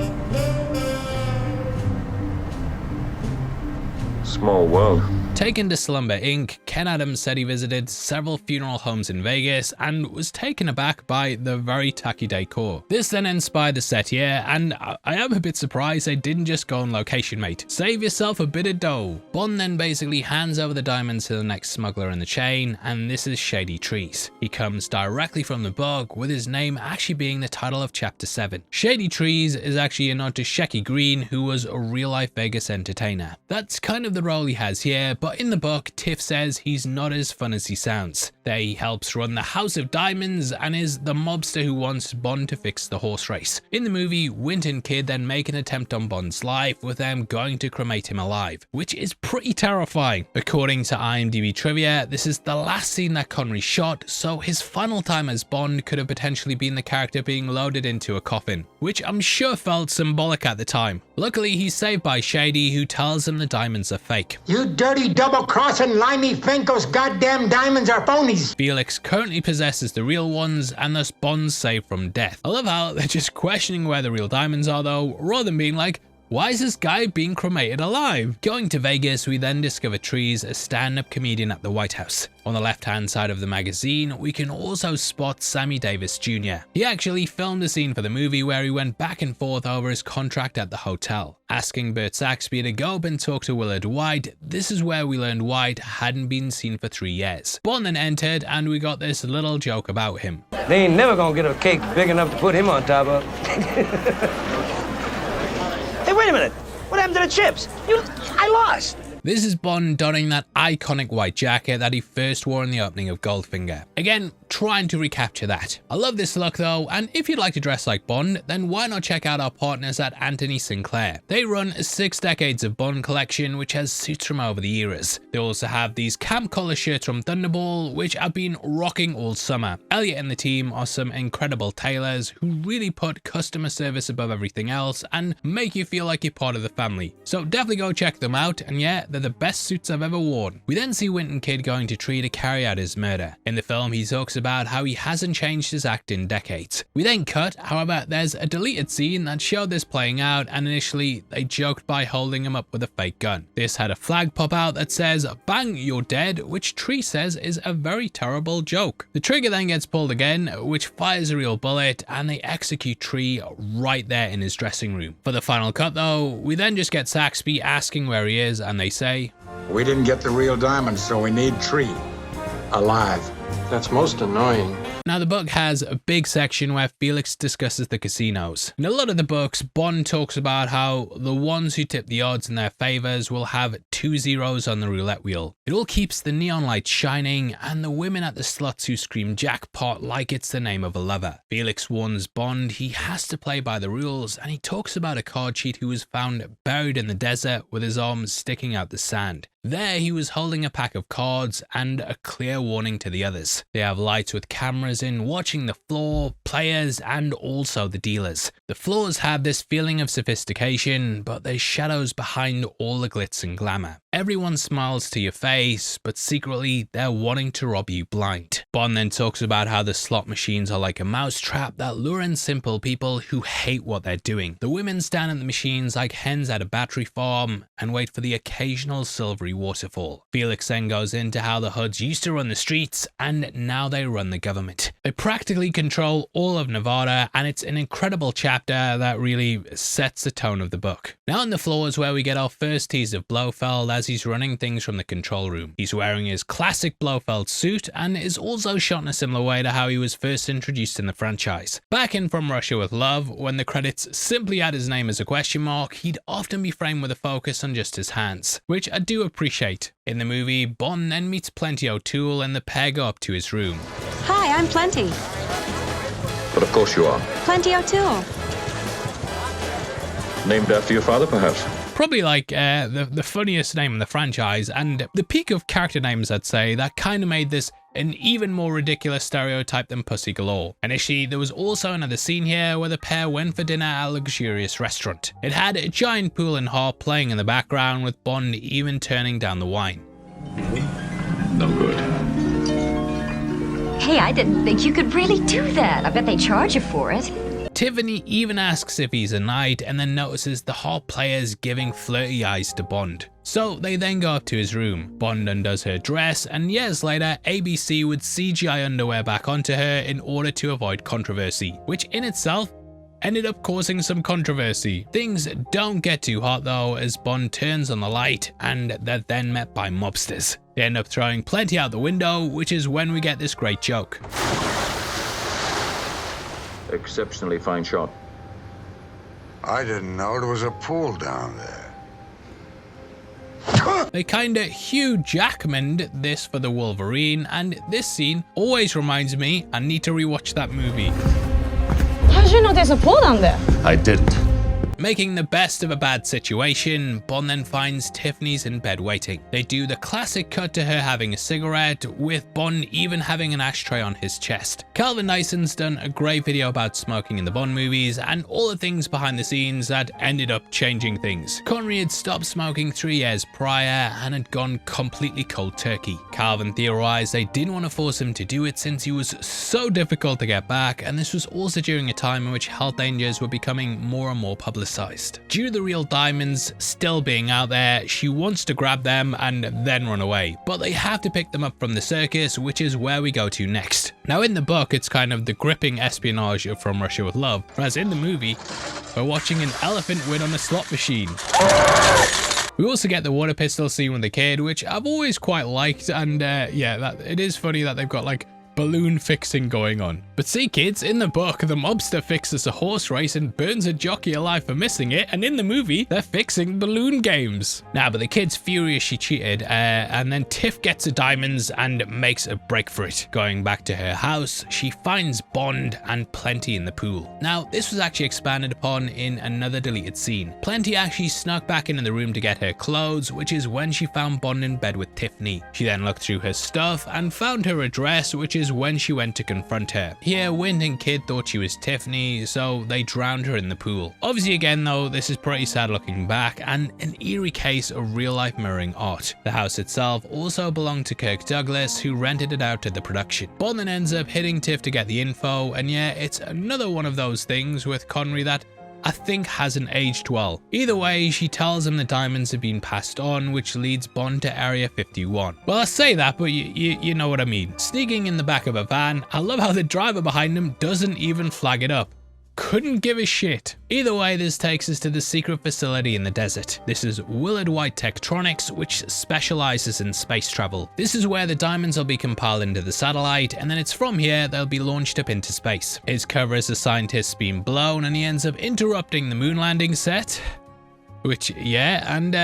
Small world. Taken to Slumber Inc., Ken Adams said he visited several funeral homes in Vegas and was taken aback by the very tacky decor. This then inspired the set here, and I am a bit surprised they didn't just go on location, mate. Save yourself a bit of dough. Bond then basically hands over the diamonds to the next smuggler in the chain, and this is Shady Trees. He comes directly from the book, with his name actually being the title of chapter 7. Shady Trees is actually a nod to Shecky Greene, who was a real-life Vegas entertainer. That's kind of the role he has here, but in the book, Tiff says he's not as fun as he sounds. There he helps run the House of Diamonds and is the mobster who wants Bond to fix the horse race. In the movie, Wint and Kid then make an attempt on Bond's life, with them going to cremate him alive, which is pretty terrifying. According to IMDb trivia, this is the last scene that Connery shot, so his final time as Bond could have potentially been the character being loaded into a coffin, which I'm sure felt symbolic at the time. Luckily, he's saved by Shady, who tells him the diamonds are fake. You dirty double-crossing limey fink, those goddamn diamonds are phonies. Felix currently possesses the real ones, and thus Bond's saved from death. I love how they're just questioning where the real diamonds are though, rather than being like, why is this guy being cremated alive? Going to Vegas, we then discover Trees, a stand-up comedian at the White House. On the left-hand side of the magazine, we can also spot Sammy Davis Jr. He actually filmed a scene for the movie where he went back and forth over his contract at the hotel. Asking Burt Saxby to go up and talk to Willard White, this is where we learned White hadn't been seen for 3 years. Bond then entered, and we got this little joke about him. They ain't never gonna get a cake big enough to put him on top of. Hey, wait a minute. What happened to the chips? I lost. This is Bond donning that iconic white jacket that he first wore in the opening of Goldfinger. Again, trying to recapture that. I love this look though, and if you'd like to dress like Bond, then why not check out our partners at Anthony Sinclair. They run a 6 decades of Bond collection which has suits from over the eras. They also have these camp collar shirts from Thunderball which I've been rocking all summer. Elliot and the team are some incredible tailors who really put customer service above everything else and make you feel like you're part of the family. So definitely go check them out, and yeah, they're the best suits I've ever worn. We then see Wint and Kid going to Tree to carry out his murder. In the film, he talks about how he hasn't changed his act in decades. We then cut, however, there's a deleted scene that showed this playing out, and initially they joked by holding him up with a fake gun. This had a flag pop out that says, "Bang, you're dead," which Tree says is a very terrible joke. The trigger then gets pulled again, which fires a real bullet, and they execute Tree right there in his dressing room. For the final cut though, we then just get Saxby asking where he is, and they say, "We didn't get the real diamonds, so we need Tree alive." That's most annoying. Now the book has a big section where Felix discusses the casinos. In a lot of the books, Bond talks about how the ones who tip the odds in their favors will have 2 zeros on the roulette wheel. It all keeps the neon lights shining and the women at the slots who scream jackpot like it's the name of a lover. Felix warns Bond he has to play by the rules, and he talks about a card cheat who was found buried in the desert with his arms sticking out the sand. There he was holding a pack of cards and a clear warning to the others. They have lights with cameras in watching the floor, players, and also the dealers. The floors have this feeling of sophistication, but there's shadows behind all the glitz and glamour. everyone smiles to your face, but secretly they're wanting to rob you blind. Bond then talks about how the slot machines are like a mousetrap that lure in simple people who hate what they're doing. The women stand at the machines like hens at a battery farm and wait for the occasional silvery waterfall. Felix then goes into how the hoods used to run the streets and now they run the government. They practically control all of Nevada, and it's an incredible chapter that really sets the tone of the book. Now on the floor is where we get our first tease of Blofeld as he's running things from the control room. He's wearing his classic Blofeld suit and is also shot in a similar way to how he was first introduced in the franchise. Back in From Russia with Love, when the credits simply had his name as a question mark, he'd often be framed with a focus on just his hands, which I do appreciate. In the movie, Bond then meets Plenty O'Toole and the pair go up to his room. Hi, I'm Plenty. But of course you are. Plenty O'Toole. Named after your father, perhaps? Probably like the funniest name in the franchise, and the peak of character names, I'd say, that kind of made this an even more ridiculous stereotype than Pussy Galore. Initially, there was also another scene here where the pair went for dinner at a luxurious restaurant. It had a giant pool and harp playing in the background, with Bond even turning down the wine. No good. Hey, I didn't think you could really do that. I bet they charge you for it. Tiffany even asks if he's a knight and then notices the harp players giving flirty eyes to Bond. So they then go up to his room. Bond undoes her dress, and years later ABC would CGI underwear back onto her in order to avoid controversy, which in itself ended up causing some controversy. Things don't get too hot though, as Bond turns on the light and they're then met by mobsters. They end up throwing Plenty out the window, which is when we get this great joke. Exceptionally fine shot. I didn't know there was a pool down there. They kinda Hugh Jackman'd this for the Wolverine, and this scene always reminds me I need to rewatch that movie. How did you know there's a pool down there? I didn't. Making the best of a bad situation, Bond then finds Tiffany's in bed waiting. They do the classic cut to her having a cigarette, with Bond even having an ashtray on his chest. Calvin Dyson's done a great video about smoking in the Bond movies and all the things behind the scenes that ended up changing things. Connery had stopped smoking 3 years prior and had gone completely cold turkey. Calvin theorized they didn't want to force him to do it since he was so difficult to get back, and this was also during a time in which health dangers were becoming more and more publicized. Due to the real diamonds still being out there, she wants to grab them and then run away, but they have to pick them up from the circus, which is where we go to next. Now in the book, it's kind of the gripping espionage of From Russia with Love, whereas in the movie, we're watching an elephant win on a slot machine. We also get the water pistol scene with the kid, which I've always quite liked, and yeah, it is funny that they've got like balloon fixing going on. But see kids, in the book, the mobster fixes a horse race and burns a jockey alive for missing it, and in the movie, they're fixing balloon games. Now, but the kid's furious she cheated, and then Tiff gets the diamonds and makes a break for it. Going back to her house, she finds Bond and Plenty in the pool. Now, this was actually expanded upon in another deleted scene. Plenty actually snuck back into the room to get her clothes, which is when she found Bond in bed with Tiffany. She then looked through her stuff and found her address, which is when she went to confront her. Here, Wint and Kid thought she was Tiffany, so they drowned her in the pool. Obviously again though, this is pretty sad looking back, and an eerie case of real life mirroring art. The house itself also belonged to Kirk Douglas, who rented it out to the production. Bond then ends up hitting Tiff to get the info, and yeah, it's another one of those things with Connery that I think hasn't aged well. Either way, she tells him the diamonds have been passed on, which leads Bond to Area 51. Well, I say that, but you know what I mean. Sneaking in the back of a van, I love how the driver behind him doesn't even flag it up. Couldn't give a shit. Either way, this takes us to the secret facility in the desert. This is Willard White Tektronix, which specializes in space travel. This is where the diamonds will be compiled into the satellite, and then it's from here they'll be launched up into space. His cover as a scientist's been blown, and he ends up interrupting the moon landing set. Which, yeah, and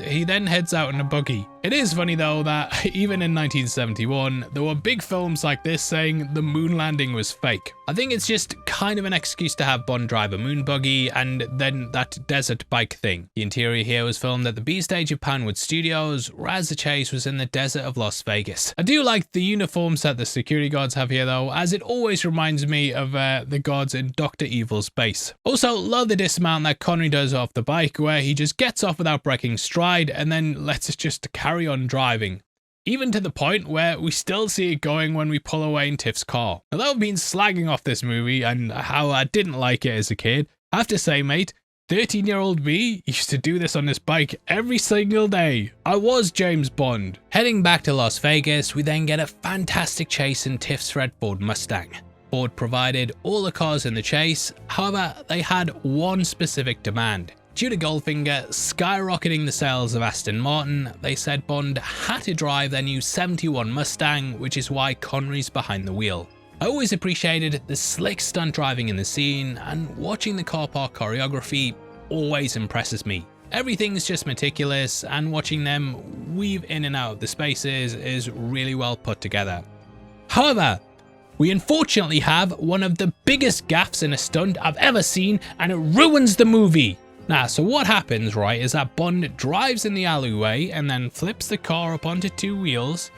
he then heads out in a buggy. It is funny though that even in 1971, there were big films like this saying the moon landing was fake. I think it's just kind of an excuse to have Bond drive a moon buggy and then that desert bike thing. The interior here was filmed at the B stage of Pinewood Studios, whereas the chase was in the desert of Las Vegas. I do like the uniforms that the security guards have here though, as it always reminds me of the guards in Dr. Evil's base. Also, love the dismount that Connery does off the bike, where he just gets off without breaking stride and then lets us just carry on driving. Even to the point where we still see it going when we pull away in Tiff's car. Although I've been slagging off this movie and how I didn't like it as a kid, I have to say, mate, 13-year-old me used to do this on this bike every single day. I was James Bond. Heading back to Las Vegas, we then get a fantastic chase in Tiff's red Ford Mustang. Ford provided all the cars in the chase, however, they had one specific demand. Due to Goldfinger skyrocketing the sales of Aston Martin, they said Bond had to drive their new 71 Mustang, which is why Connery's behind the wheel. I always appreciated the slick stunt driving in the scene, and watching the car park choreography always impresses me. Everything's just meticulous, and watching them weave in and out of the spaces is really well put together. However, we unfortunately have one of the biggest gaffes in a stunt I've ever seen, and it ruins the movie. Now, so what happens, right, is that Bond drives in the alleyway and then flips the car up onto two wheels.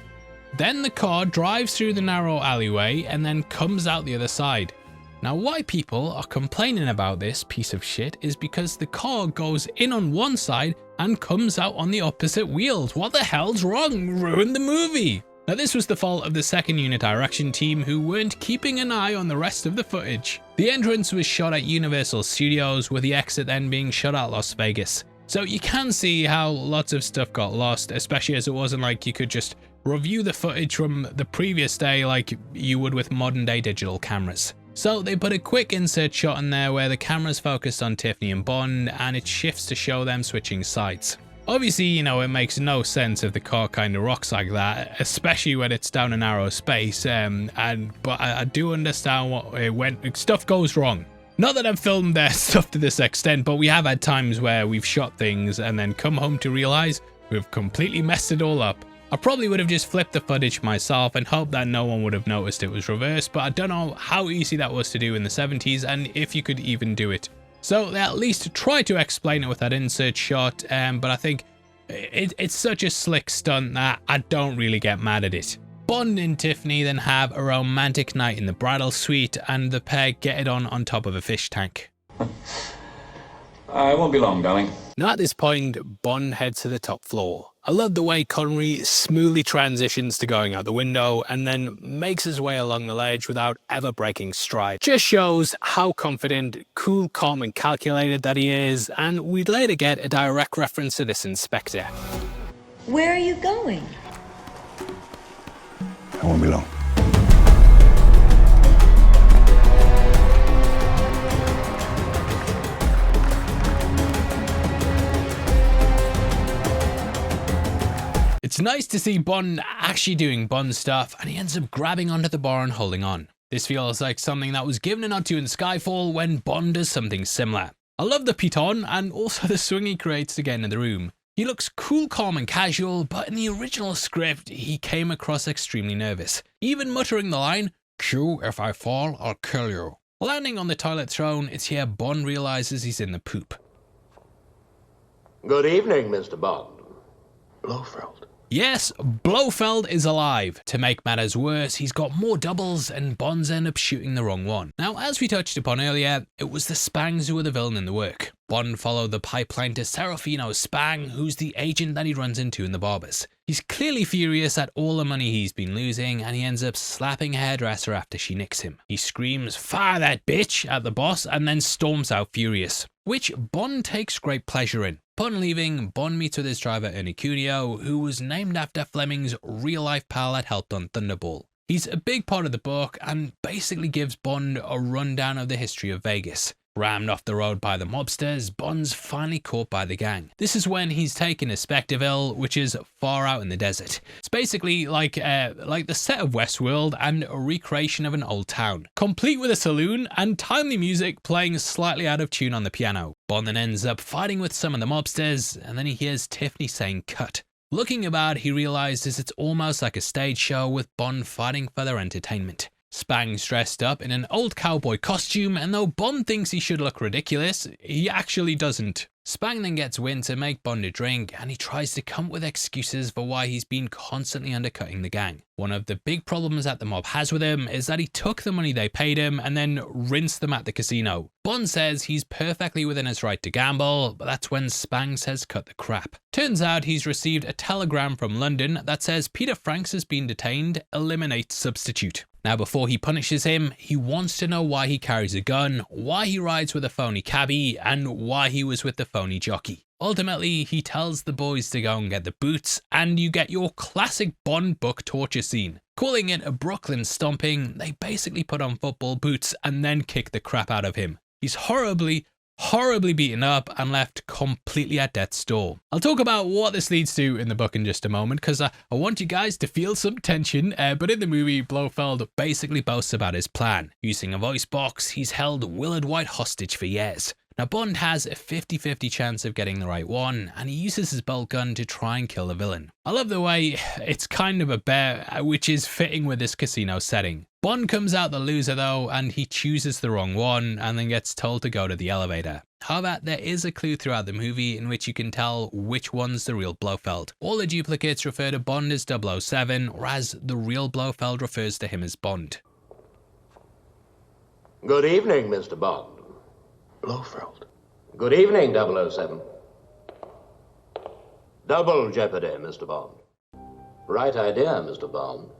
Then the car drives through the narrow alleyway and then comes out the other side. Now, why people are complaining about this piece of shit is because the car goes in on one side and comes out on the opposite wheels. What the hell's wrong? Ruined the movie. Now, this was the fault of the second unit direction team, who weren't keeping an eye on the rest of the footage. The entrance was shot at Universal Studios, with the exit then being shot at Las Vegas. So you can see how lots of stuff got lost, especially as it wasn't like you could just review the footage from the previous day like you would with modern day digital cameras. So they put a quick insert shot in there where the camera's focused on Tiffany and Bond, and it shifts to show them switching sides. Obviously, you know, it makes no sense if the car kind of rocks like that, especially when it's down a narrow space, but I do understand when stuff goes wrong. Not that I've filmed stuff to this extent, but we have had times where we've shot things and then come home to realize we've completely messed it all up. I probably would have just flipped the footage myself and hoped that no one would have noticed it was reversed, but I don't know how easy that was to do in the 70s and if you could even do it. So they at least try to explain it with that insert shot, but I think it's such a slick stunt that I don't really get mad at it. Bond and Tiffany then have a romantic night in the bridal suite, and the pair get it on top of a fish tank. I won't be long, darling. Now at this point, Bond heads to the top floor. I love the way Connery smoothly transitions to going out the window and then makes his way along the ledge without ever breaking stride. Just shows how confident, cool, calm and calculated that he is, and we'd later get a direct reference to this in Spectre. Where are you going? I won't be long. It's nice to see Bond actually doing Bond stuff, and he ends up grabbing onto the bar and holding on. This feels like something that was given a nod to in Skyfall when Bond does something similar. I love the piton and also the swing he creates to get into the room. He looks cool, calm and casual, but in the original script he came across extremely nervous, even muttering the line, "Q, if I fall, I'll kill you." Landing on the toilet throne, it's here Bond realizes he's in the poop. Good evening, Mr. Bond. Blofeld. Yes, Blofeld is alive. To make matters worse, he's got more doubles and Bonds end up shooting the wrong one. Now, as we touched upon earlier, it was the Spangs who were the villain in the work. Bond followed the pipeline to Serafino Spang, who's the agent that he runs into in the barbers. He's clearly furious at all the money he's been losing, and he ends up slapping a hairdresser after she nicks him. He screams, "Fire that bitch!" at the boss and then storms out furious, which Bond takes great pleasure in. Upon leaving, Bond meets with his driver Ernie Cuneo, who was named after Fleming's real-life pal that helped on Thunderball. He's a big part of the book and basically gives Bond a rundown of the history of Vegas. Rammed off the road by the mobsters, Bond's finally caught by the gang. This is when he's taken to Spectreville, which is far out in the desert. It's basically like the set of Westworld and a recreation of an old town, complete with a saloon and timely music playing slightly out of tune on the piano. Bond then ends up fighting with some of the mobsters, and then he hears Tiffany saying "cut." Looking about, he realizes it's almost like a stage show with Bond fighting for their entertainment. Spang's dressed up in an old cowboy costume, and though Bond thinks he should look ridiculous, he actually doesn't. Spang then gets wind to make Bond a drink, and he tries to come up with excuses for why he's been constantly undercutting the gang. One of the big problems that the mob has with him is that he took the money they paid him and then rinsed them at the casino. Bond says he's perfectly within his right to gamble, but that's when Spang says cut the crap. Turns out he's received a telegram from London that says Peter Franks has been detained, eliminate substitute. Now before he punishes him, he wants to know why he carries a gun, why he rides with a phony cabbie, and why he was with the phony jockey. Ultimately, he tells the boys to go and get the boots, and you get your classic Bond book torture scene. Calling it a Brooklyn stomping, they basically put on football boots and then kick the crap out of him. He's horribly beaten up and left completely at death's door. I'll talk about what this leads to in the book in just a moment, because I want you guys to feel some tension, but in the movie, Blofeld basically boasts about his plan. Using a voice box, he's held Willard White hostage for years. Now Bond has a 50-50 chance of getting the right one, and he uses his bolt gun to try and kill the villain. I love the way it's kind of a bear, which is fitting with this casino setting. Bond comes out the loser though, and he chooses the wrong one and then gets told to go to the elevator. However, there is a clue throughout the movie in which you can tell which one's the real Blofeld. All the duplicates refer to Bond as 007, whereas the real Blofeld refers to him as Bond. Good evening, Mr. Bond. Blofeld. Good evening, 007. Double jeopardy, Mr. Bond. Right idea, Mr. Bond.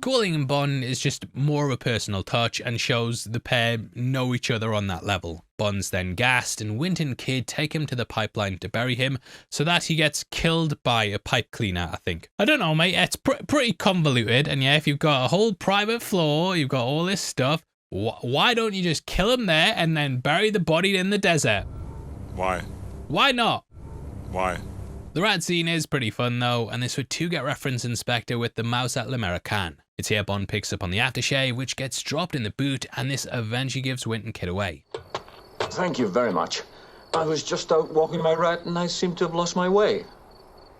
Calling him Bond is just more of a personal touch and shows the pair know each other on that level. Bond's then gassed, and Wint and Kidd take him to the pipeline to bury him so that he gets killed by a pipe cleaner, I think. I don't know, mate. It's pretty convoluted, and yeah, if you've got a whole private floor, you've got all this stuff, why don't you just kill him there and then bury the body in the desert? Why? Why not? Why? The rat scene is pretty fun though, and this would too get reference in Spectre with the mouse at l'Americaine. It's here Bond picks up on the aftershave, which gets dropped in the boot, and this eventually gives Wint and Kidd away. Thank you very much. I was just out walking my rat and I seem to have lost my way.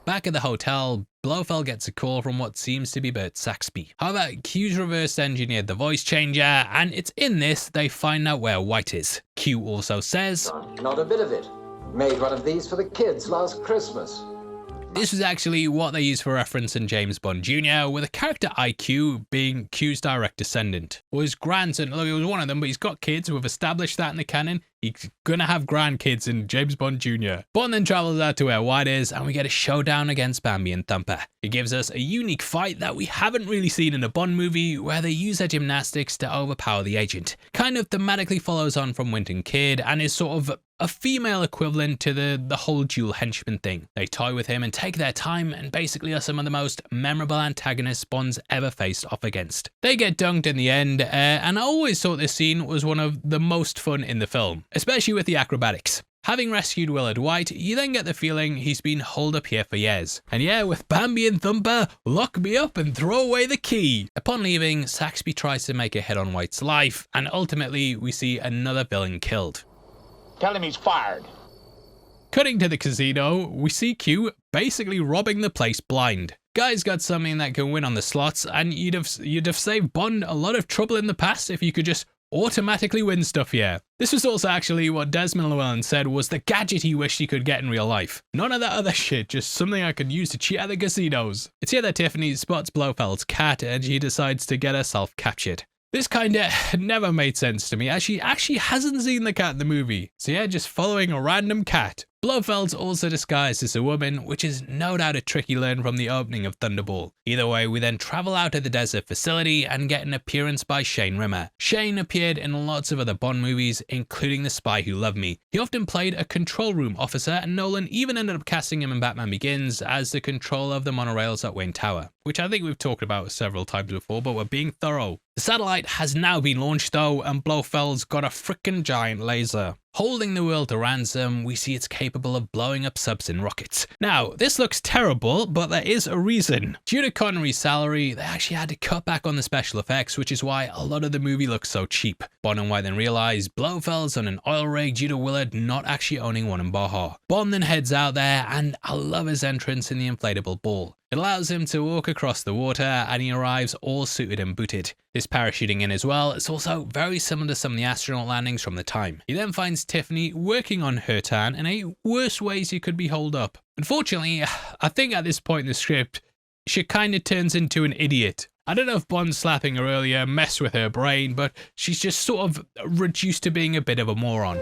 Back at the hotel, Blofeld gets a call from what seems to be Bert Saxby. However, Q's reverse engineered the voice changer, and it's in this they find out where White is. Q also says, Not a bit of it. Made one of these for the kids last Christmas. This was actually what they used for reference in James Bond Jr., with a character IQ being Q's direct descendant. Or his grandson, look, it was one of them, but he's got kids, we've established that in the canon. He's gonna have grandkids in James Bond Jr. Bond then travels out to where White is, and we get a showdown against Bambi and Thumper. It gives us a unique fight that we haven't really seen in a Bond movie, where they use their gymnastics to overpower the agent. Kind of thematically follows on from Wint and Kidd, and is sort of a female equivalent to the whole dual henchman thing. They toy with him and take their time, and basically are some of the most memorable antagonists Bond's ever faced off against. They get dunked in the end, and I always thought this scene was one of the most fun in the film, especially with the acrobatics. Having rescued Willard White, you then get the feeling he's been holed up here for years. And yeah, with Bambi and Thumper, lock me up and throw away the key. Upon leaving, Saxby tries to make a hit on White's life, and ultimately we see another villain killed. Tell him he's fired. Cutting to the casino, we see Q basically robbing the place blind. Guy's got something that can win on the slots, and you'd have saved Bond a lot of trouble in the past if you could just automatically win stuff here. This was also actually what Desmond Llewellyn said was the gadget he wished he could get in real life. None of that other shit, just something I could use to cheat at the casinos. It's here that Tiffany spots Blofeld's cat, and she decides to get herself captured. This kinda never made sense to me, as she actually hasn't seen the cat in the movie. So yeah, just following a random cat. Blofeld's also disguised as a woman, which is no doubt a trick he learned from the opening of Thunderball. Either way, we then travel out to the desert facility and get an appearance by Shane Rimmer. Shane appeared in lots of other Bond movies, including The Spy Who Loved Me. He often played a control room officer, and Nolan even ended up casting him in Batman Begins as the controller of the monorails at Wayne Tower, which I think we've talked about several times before, but we're being thorough. The satellite has now been launched though, and Blofeld's got a frickin' giant laser. Holding the world to ransom, we see it's capable of blowing up subs in rockets. Now, this looks terrible, but there is a reason. Due to Connery's salary, they actually had to cut back on the special effects, which is why a lot of the movie looks so cheap. Bond and White then realize Blofeld's on an oil rig due to Willard not actually owning one in Baja. Bond then heads out there, and I love his entrance in the inflatable ball. It allows him to walk across the water, and he arrives all suited and booted. His parachuting in as well is also very similar to some of the astronaut landings from the time. He then finds Tiffany working on her tan in a worse ways you could be holed up. Unfortunately, I think at this point in the script, she kind of turns into an idiot. I don't know if Bond slapping her earlier messed with her brain, but she's just sort of reduced to being a bit of a moron.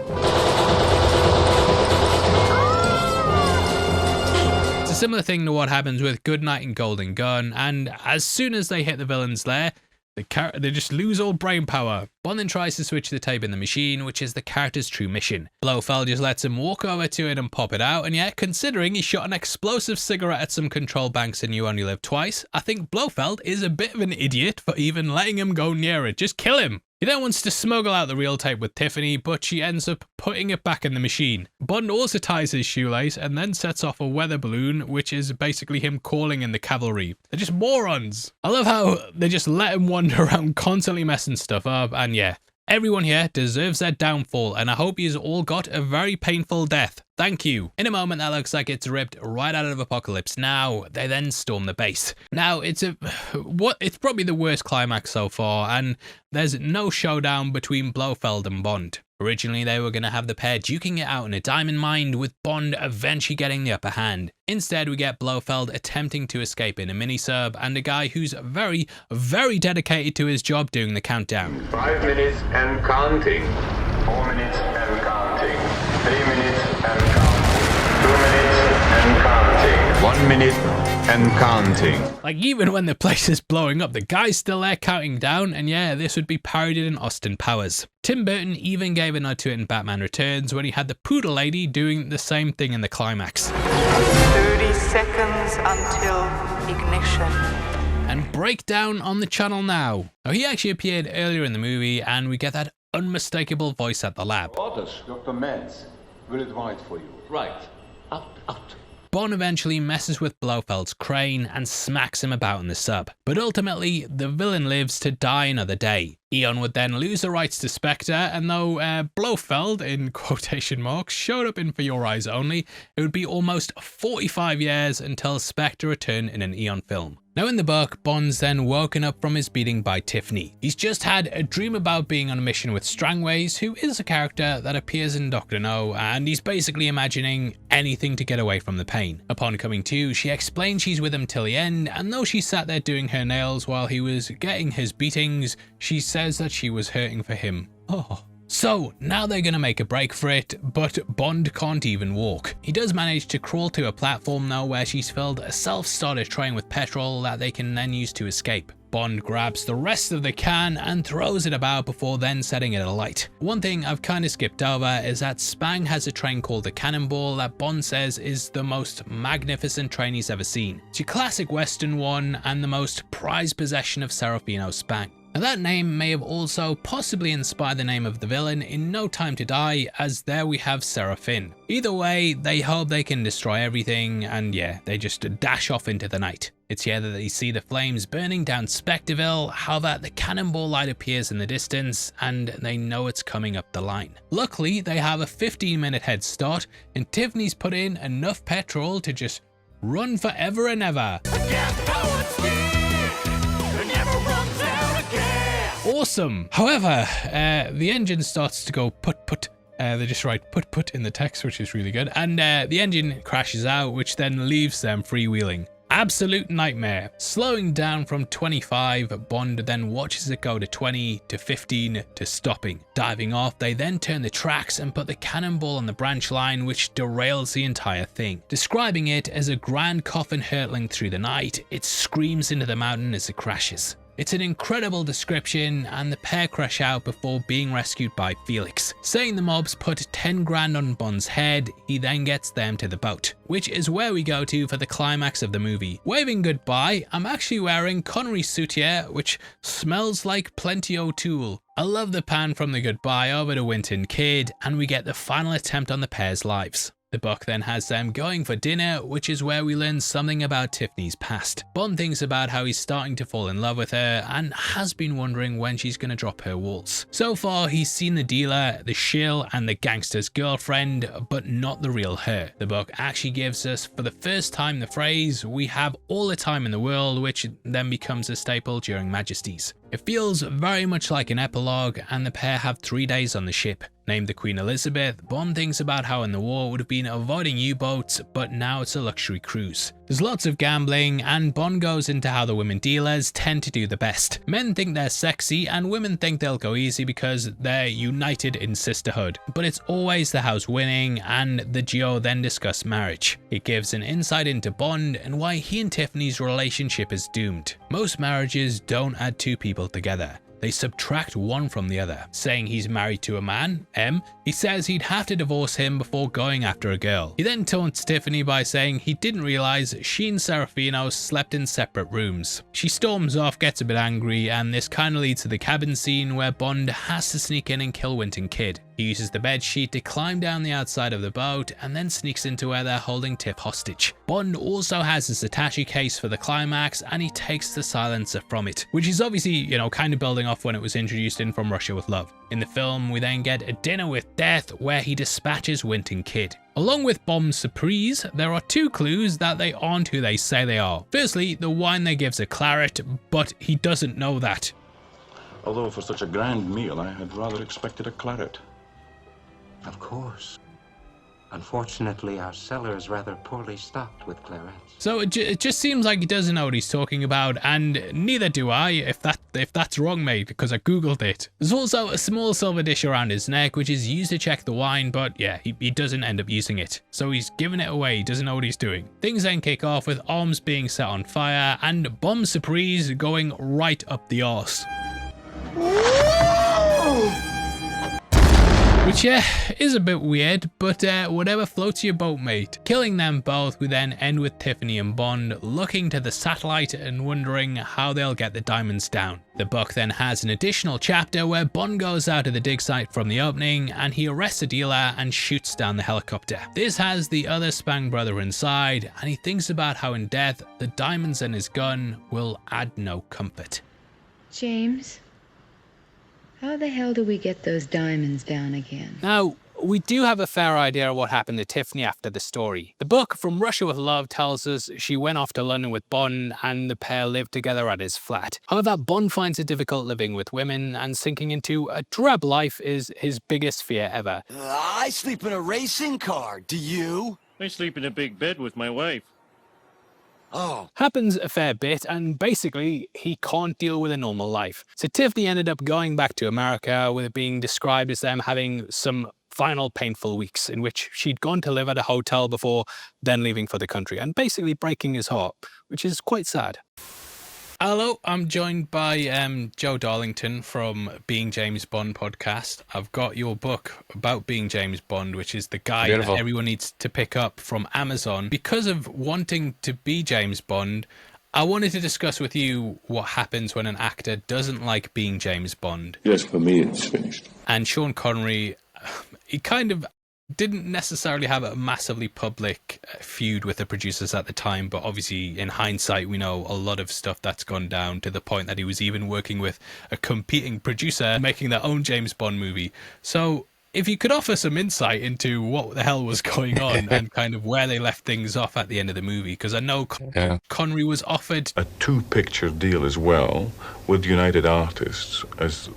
It's a similar thing to what happens with Goodnight and Golden Gun, and as soon as they hit the villain's lair, they just lose all brain power. Bond then tries to switch the tape in the machine, which is the character's true mission. Blofeld just lets him walk over to it and pop it out, and yet, considering he shot an explosive cigarette at some control banks in You Only Live Twice, I think Blofeld is a bit of an idiot for even letting him go near it. Just kill him! He then wants to smuggle out the real tape with Tiffany, but she ends up putting it back in the machine. Bond also ties his shoelace and then sets off a weather balloon, which is basically him calling in the cavalry. They're just morons. I love how they just let him wander around constantly messing stuff up, and yeah, everyone here deserves their downfall, and I hope you've all got a very painful death. Thank you. In a moment that looks like it's ripped right out of Apocalypse Now, they then storm the base. Now, it's probably the worst climax so far, and there's no showdown between Blofeld and Bond. Originally, they were going to have the pair duking it out in a diamond mine, with Bond eventually getting the upper hand. Instead, we get Blofeld attempting to escape in a mini-sub, and a guy who's very, very dedicated to his job doing the countdown. 5 minutes and counting. 4 minutes and counting. 3 minutes and counting. 2 minutes and counting. 1 minute and counting. Like, even when the place is blowing up, the guy's still there counting down, and yeah, this would be parodied in Austin Powers. Tim Burton even gave a nod to it in Batman Returns when he had the poodle lady doing the same thing in the climax. 30 seconds until ignition. And Breakdown on the channel now. Now, he actually appeared earlier in the movie, and we get that unmistakable voice at the lab. Orders, Dr. Mans. Will it wait for you? Right. Out. Bond eventually messes with Blofeld's crane and smacks him about in the sub. But ultimately, the villain lives to die another day. Eon would then lose the rights to Spectre, and though Blofeld, in quotation marks, showed up in For Your Eyes Only, it would be almost 45 years until Spectre returned in an Eon film. Now in the book, Bond's then woken up from his beating by Tiffany. He's just had a dream about being on a mission with Strangways, who is a character that appears in Dr. No, and he's basically imagining anything to get away from the pain. Upon coming to, she explains she's with him till the end, and though she sat there doing her nails while he was getting his beatings, she says that she was hurting for him. Oh. So, now they're gonna make a break for it, but Bond can't even walk. He does manage to crawl to a platform though, where she's filled a self-starter train with petrol that they can then use to escape. Bond grabs the rest of the can and throws it about before then setting it alight. One thing I've kind of skipped over is that Spang has a train called the Cannonball that Bond says is the most magnificent train he's ever seen. It's a classic Western one and the most prized possession of Serafino Spang. Now that name may have also possibly inspired the name of the villain in No Time to Die, as there we have Seraphin. Either way, they hope they can destroy everything, and yeah, they just dash off into the night. It's here that they see the flames burning down Spectreville, how that the cannonball light appears in the distance, and they know it's coming up the line. Luckily, they have a 15-minute head start, and Tiffany's put in enough petrol to just run forever and ever. Awesome. However, the engine starts to go put. They just write put in the text, which is really good. And the engine crashes out, which then leaves them freewheeling. Absolute nightmare. Slowing down from 25, Bond then watches it go to 20, to 15, to stopping. Diving off, they then turn the tracks and put the cannonball on the branch line, which derails the entire thing. Describing it as a grand coffin hurtling through the night, it screams into the mountain as it crashes. It's an incredible description, and the pair crash out before being rescued by Felix. Saying the mobs put 10 grand on Bond's head, he then gets them to the boat, which is where we go to for the climax of the movie. Waving goodbye, I'm actually wearing Connery's suit here, which smells like plenty O'Toole. I love the pan from the goodbye over to Winton Kid, and we get the final attempt on the pair's lives. The book then has them going for dinner, which is where we learn something about Tiffany's past. Bond thinks about how he's starting to fall in love with her and has been wondering when she's going to drop her waltz. So far, he's seen the dealer, the shill, and the gangster's girlfriend, but not the real her. The book actually gives us, for the first time, the phrase, "We have all the time in the world," which then becomes a staple during Majesties. It feels very much like an epilogue, and the pair have 3 days on the ship. Named the Queen Elizabeth, Bond thinks about how in the war would have been avoiding U-boats, but now it's a luxury cruise. There's lots of gambling, and Bond goes into how the women dealers tend to do the best. Men think they're sexy, and women think they'll go easy because they're united in sisterhood. But it's always the house winning, and the duo then discuss marriage. It gives an insight into Bond and why he and Tiffany's relationship is doomed. Most marriages don't add two people together. They subtract one from the other. Saying he's married to a man, M, he says he'd have to divorce him before going after a girl. He then taunts Tiffany by saying he didn't realize she and Serafino slept in separate rooms. She storms off, gets a bit angry, and this kind of leads to the cabin scene where Bond has to sneak in and kill Winton Kid. He uses the bed sheet to climb down the outside of the boat and then sneaks into where they're holding Tiff hostage. Bond also has his attaché case for the climax, and he takes the silencer from it, which is obviously, kind of building off when it was introduced in From Russia with Love. In the film, we then get a dinner with death where he dispatches Winton Kid. Along with Bomb's surprise, there are two clues that they aren't who they say they are. Firstly, the wine they give's a claret, but he doesn't know that. Although for such a grand meal, I had rather expected a claret. Of course. Unfortunately, our cellar is rather poorly stocked with clarets. So it just seems like he doesn't know what he's talking about, and neither do I, if that's wrong, mate, because I googled it. There's also a small silver dish around his neck, which is used to check the wine, but yeah, he doesn't end up using it. So he's giving it away, he doesn't know what he's doing. Things then kick off with arms being set on fire, and Bomb Surprise going right up the arse. Which, yeah, is a bit weird, but whatever floats your boat, mate. Killing them both, we then end with Tiffany and Bond looking to the satellite and wondering how they'll get the diamonds down. The book then has an additional chapter where Bond goes out to the dig site from the opening and he arrests a dealer and shoots down the helicopter. This has the other Spang brother inside, and he thinks about how in death, the diamonds in his gun will add no comfort. James? How the hell do we get those diamonds down again? Now, we do have a fair idea of what happened to Tiffany after the story. The book From Russia with Love tells us she went off to London with Bond and the pair lived together at his flat. However, Bond finds it difficult living with women, and sinking into a drab life is his biggest fear ever. I sleep in a racing car, do you? I sleep in a big bed with my wife. Oh. Happens a fair bit, and basically he can't deal with a normal life. So Tiffany ended up going back to America, with it being described as them having some final painful weeks in which she'd gone to live at a hotel before then leaving for the country and basically breaking his heart, which is quite sad. Hello, I'm joined by Joe Darlington from Being James Bond podcast. I've got your book about being James Bond, which is the guide that everyone needs to pick up from Amazon. Because of wanting to be James Bond, I wanted to discuss with you what happens when an actor doesn't like being James Bond. Yes, for me it's finished. And Sean Connery, he kind of didn't necessarily have a massively public feud with the producers at the time, but obviously in hindsight we know a lot of stuff that's gone down to the point that he was even working with a competing producer making their own James Bond movie. So if you could offer some insight into what the hell was going on and kind of where they left things off at the end of the movie, because I know Connery was offered a 2-picture deal as well with United Artists as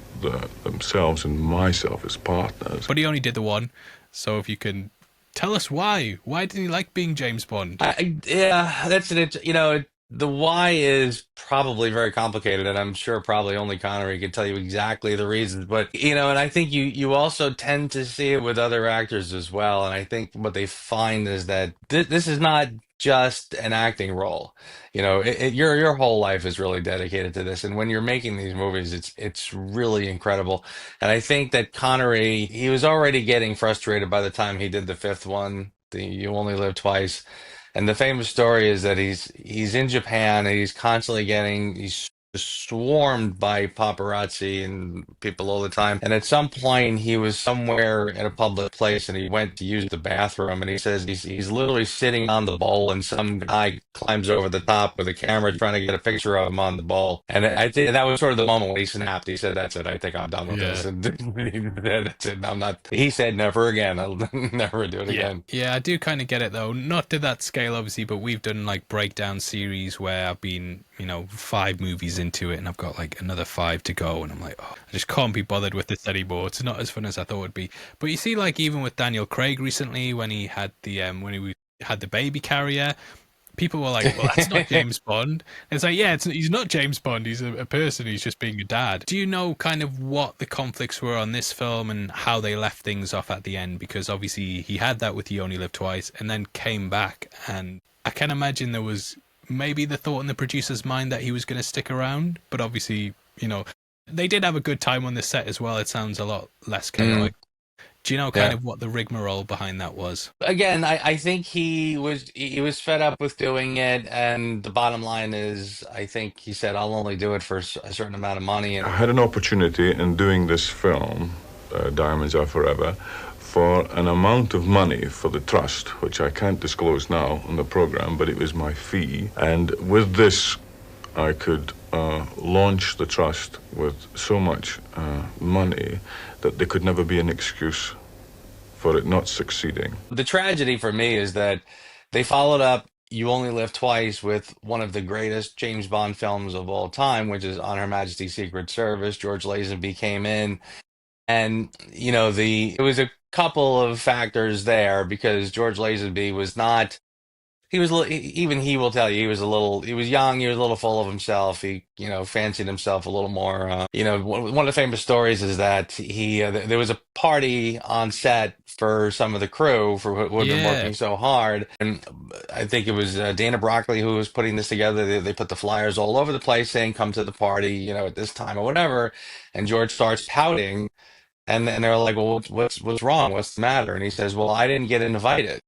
themselves and myself as partners, but he only did the one. So if you can tell us why didn't he like being James Bond? Yeah, that's it. The why is probably very complicated, and I'm sure probably only Connery could tell you exactly the reasons. But and I think you also tend to see it with other actors as well. And I think what they find is that this is not just an acting role. Your whole life is really dedicated to this, and when you're making these movies, it's really incredible. And I think that Connery, he was already getting frustrated by the time he did the fifth one, the You Only Live Twice. And the famous story is that he's in Japan and he's swarmed by paparazzi and people all the time. And at some point, he was somewhere in a public place and he went to use the bathroom. And he says he's literally sitting on the bowl, and some guy climbs over the top with a camera trying to get a picture of him on the bowl. And I think that was sort of the moment when he snapped. He said, "That's it. I think I'm done with this." And that's it. I'm not. He said, "Never again. I'll never do it again." Yeah, I do kind of get it though. Not to that scale, obviously, but we've done like breakdown series where I've been, 5 movies into it and I've got like another 5 to go, and I'm like, oh, I just can't be bothered with this anymore. It's not as fun as I thought it'd be. But you see, like even with Daniel Craig recently, when he had the had the baby carrier, people were like, well, that's not James Bond. And it's like, yeah, he's not James Bond. He's a person. He's just being a dad. Do you know kind of what the conflicts were on this film and how they left things off at the end? Because obviously he had that with You Only Live Twice and then came back. And I can imagine there was maybe the thought in the producer's mind that he was going to stick around. But obviously, they did have a good time on the set as well. It sounds a lot less chaotic. Do you know kind of what the rigmarole behind that was? Again, I think he was fed up with doing it, and the bottom line is, I think he said, "I'll only do it for a certain amount of money." And I had an opportunity in doing this film, Diamonds Are Forever, for an amount of money for the trust, which I can't disclose now on the program, but it was my fee. And with this, I could launch the trust with so much money that there could never be an excuse for it not succeeding. The tragedy for me is that they followed up You Only Live Twice with one of the greatest James Bond films of all time, which is On Her Majesty's Secret Service. George Lazenby came in, and it was a couple of factors there, because George Lazenby was not. He was, even he will tell you, he was young, he was a little full of himself. He, fancied himself a little more, one of the famous stories is that there was a party on set for some of the crew who had been working so hard. And I think it was Dana Broccoli who was putting this together. They put the flyers all over the place saying, "Come to the party, at this time," or whatever. And George starts pouting, and they're like, "Well, what's wrong? What's the matter?" And he says, "Well, I didn't get invited."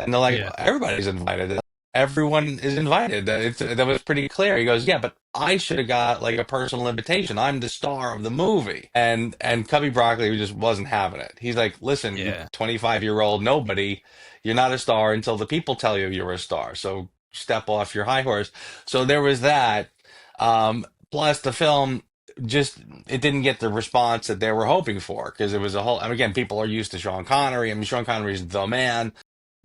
And they're like, "Everybody's invited. Everyone is invited. That was pretty clear." He goes, "Yeah, but I should have got like a personal invitation. I'm the star of the movie." And Cubby Broccoli just wasn't having it. He's like, "Listen, you 25-year-old nobody, you're not a star until the people tell you you're a star. So step off your high horse." So there was that. Plus the film it didn't get the response that they were hoping for, because it was a whole, and again, people are used to Sean Connery. I mean, Sean Connery's the man.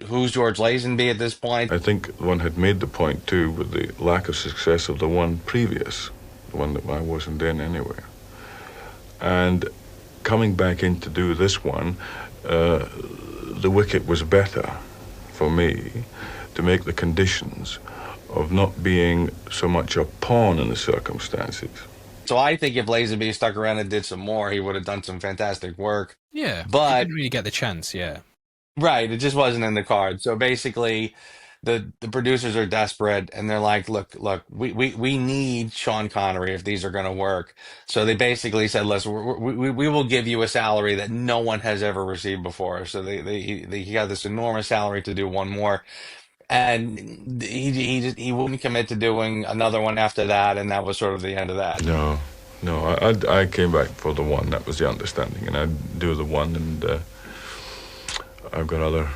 Who's George Lazenby at this point? I think one had made the point too with the lack of success of the one previous, the one that I wasn't in anywhere. And coming back in to do this one, The Wicket was better for me to make the conditions of not being so much a pawn in the circumstances. So I think if Lazenby stuck around and did some more, he would have done some fantastic work. Yeah, but he didn't really get the chance. Yeah. Right, it just wasn't in the cards. So basically, the producers are desperate, and they're like, look, we need Sean Connery if these are going to work. So they basically said, listen, we will give you a salary that no one has ever received before. So he got this enormous salary to do one more, and he wouldn't commit to doing another one after that, and that was sort of the end of that. No, I came back for the one. That was the understanding, and I'd do the one, and I've got other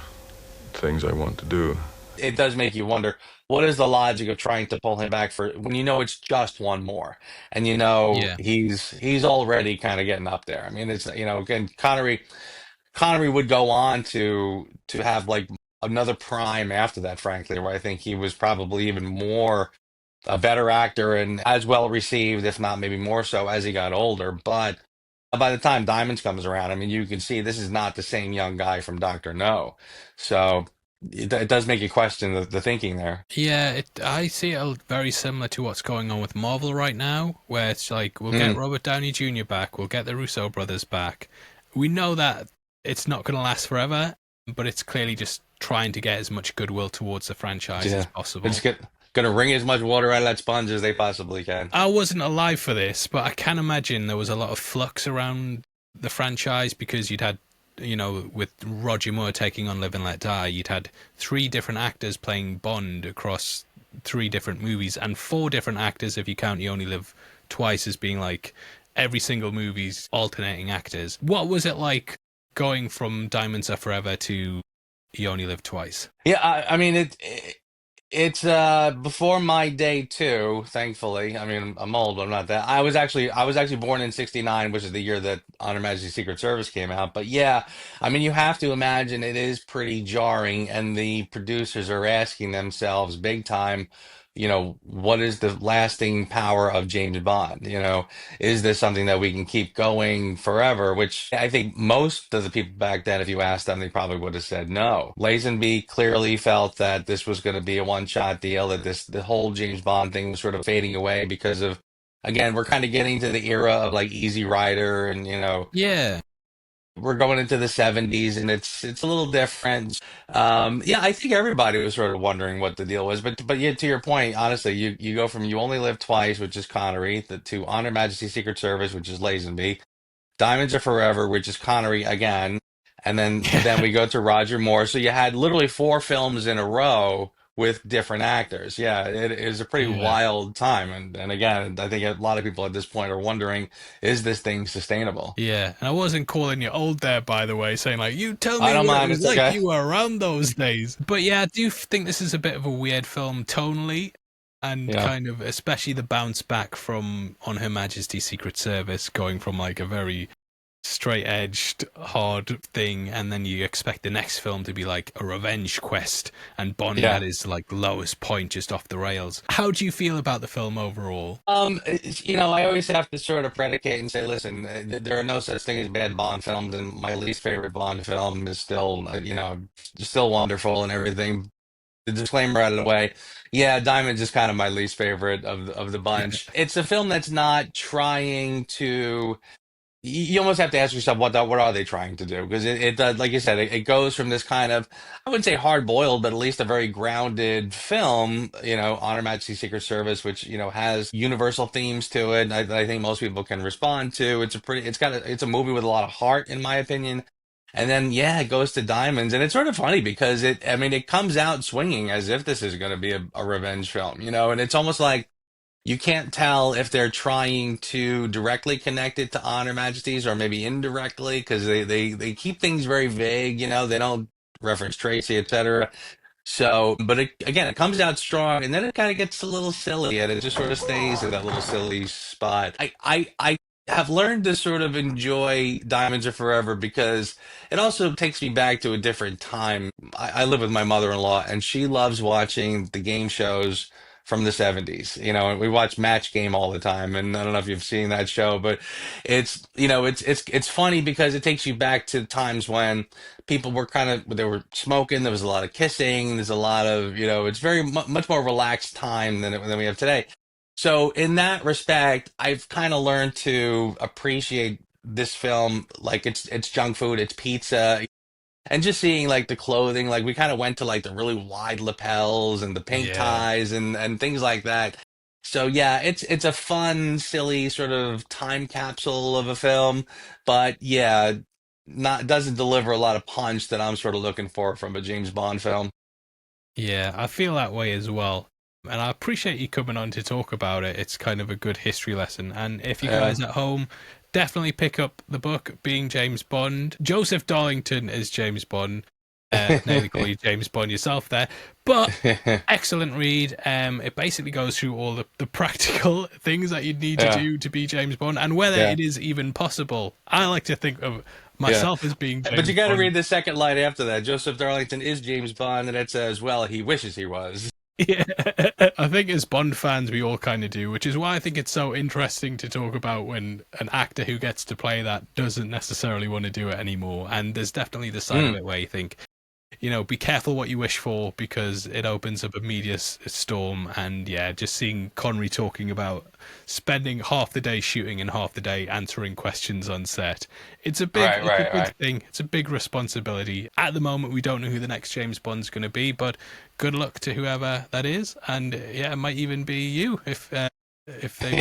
things I want to do. It does make you wonder, what is the logic of trying to pull him back for when it's just one more, and he's already kind of getting up there. I mean, it's again, Connery would go on to have like another prime after that, frankly, where I think he was probably even more a better actor and as well received, if not maybe more so, as he got older. But by the time Diamonds comes around, I mean, you can see this is not the same young guy from Dr. No. So it does make you question the thinking there. Yeah, I see it very similar to what's going on with Marvel right now, where it's like, we'll get Robert Downey Jr. back, we'll get the Russo brothers back. We know that it's not going to last forever, but it's clearly just trying to get as much goodwill towards the franchise as possible. It's going to wring as much water out of that sponge as they possibly can. I wasn't alive for this, but I can imagine there was a lot of flux around the franchise because you'd had, with Roger Moore taking on Live and Let Die, you'd had 3 different actors playing Bond across 3 different movies, and 4 different actors if you count You Only Live Twice as being like every single movie's alternating actors. What was it like going from Diamonds Are Forever to You Only Live Twice? Yeah, I mean, it's before my day too, thankfully. I mean, I'm old, but I'm not that. I was actually born in '69, which is the year that On Her Majesty's Secret Service came out. But yeah, I mean, you have to imagine it is pretty jarring, and the producers are asking themselves big time, what is the lasting power of James Bond? Is this something that we can keep going forever? Which I think most of the people back then, if you asked them, they probably would have said no. Lazenby clearly felt that this was going to be a one-shot deal, that the whole James Bond thing was sort of fading away because of, again, we're kind of getting to the era of like Easy Rider and, Yeah. We're going into the 70s and it's a little different. Yeah, I think everybody was sort of wondering what the deal was. But yeah, to your point, honestly, you go from You Only Live Twice, which is Connery, to On Her Majesty's Secret Service, which is Lazenby, Diamonds Are Forever, which is Connery again, and then we go to Roger Moore. So you had literally 4 films in a row with different actors. Yeah, it is a pretty wild time. And again, I think a lot of people at this point are wondering, is this thing sustainable? Yeah, and I wasn't calling you old there, by the way, saying like, you tell me I don't what mind, it was it's like okay. you were around those days. But yeah, I do think this is a bit of a weird film tonally, and kind of, especially the bounce back from On Her Majesty's Secret Service, going from like a very straight-edged, hard thing, and then you expect the next film to be like a revenge quest, and Bond at his like lowest point, just off the rails. How do you feel about the film overall? I always have to sort of predicate and say, listen, there are no such thing as bad Bond films, and my least favorite Bond film is still, still wonderful and everything. The disclaimer out of the way. Yeah, Diamonds is kind of my least favorite of the bunch. It's a film that's not trying to. You almost have to ask yourself, what are they trying to do? Because it does, like you said, it goes from this kind of, I wouldn't say hard boiled, but at least a very grounded film, On Her Majesty's Secret Service, which, has universal themes to it. I think most people can respond to. It's a movie with a lot of heart, in my opinion. And then, it goes to Diamonds. And it's sort of funny because it comes out swinging as if this is going to be a revenge film, and it's almost like, you can't tell if they're trying to directly connect it to On Her Majesty's or maybe indirectly, because they keep things very vague, they don't reference Tracy, etc. So, but it comes out strong, and then it kind of gets a little silly, and it just sort of stays in that little silly spot. I have learned to sort of enjoy Diamonds Are Forever because it also takes me back to a different time. I live with my mother-in-law, and she loves watching the game shows from the 70s, and we watch Match Game all the time. And I don't know if you've seen that show, but it's funny because it takes you back to times when people were they were smoking. There was a lot of kissing. There's a lot of, it's very much more relaxed time than we have today. So in that respect, I've kind of learned to appreciate this film like it's junk food, it's pizza. And just seeing like the clothing, like we kind of went to like the really wide lapels and the pink ties and things like that. So yeah, it's a fun, silly sort of time capsule of a film, but doesn't deliver a lot of punch that I'm sort of looking for from a James Bond film. Yeah, I feel that way as well. And I appreciate you coming on to talk about it. It's kind of a good history lesson. And if you guys at home, definitely pick up the book, Being James Bond. Joseph Darlington is James Bond. Nearly call you James Bond yourself there. But excellent read. It basically goes through all the practical things that you'd need to do to be James Bond and whether it is even possible. I like to think of myself as being James Bond. But you got to read the second line after that. Joseph Darlington is James Bond, and it says, well, he wishes he was. Yeah, I think as Bond fans we all kind of do, which is why I think it's so interesting to talk about when an actor who gets to play that doesn't necessarily want to do it anymore. And there's definitely the side of it where you think, you know, be careful what you wish for, because it opens up a media storm. And yeah, just seeing Connery talking about spending half the day shooting and half the day answering questions on set. It's a big, big thing. It's a big responsibility. At the moment, we don't know who the next James Bond's going to be, but good luck to whoever that is. And yeah, it might even be you if they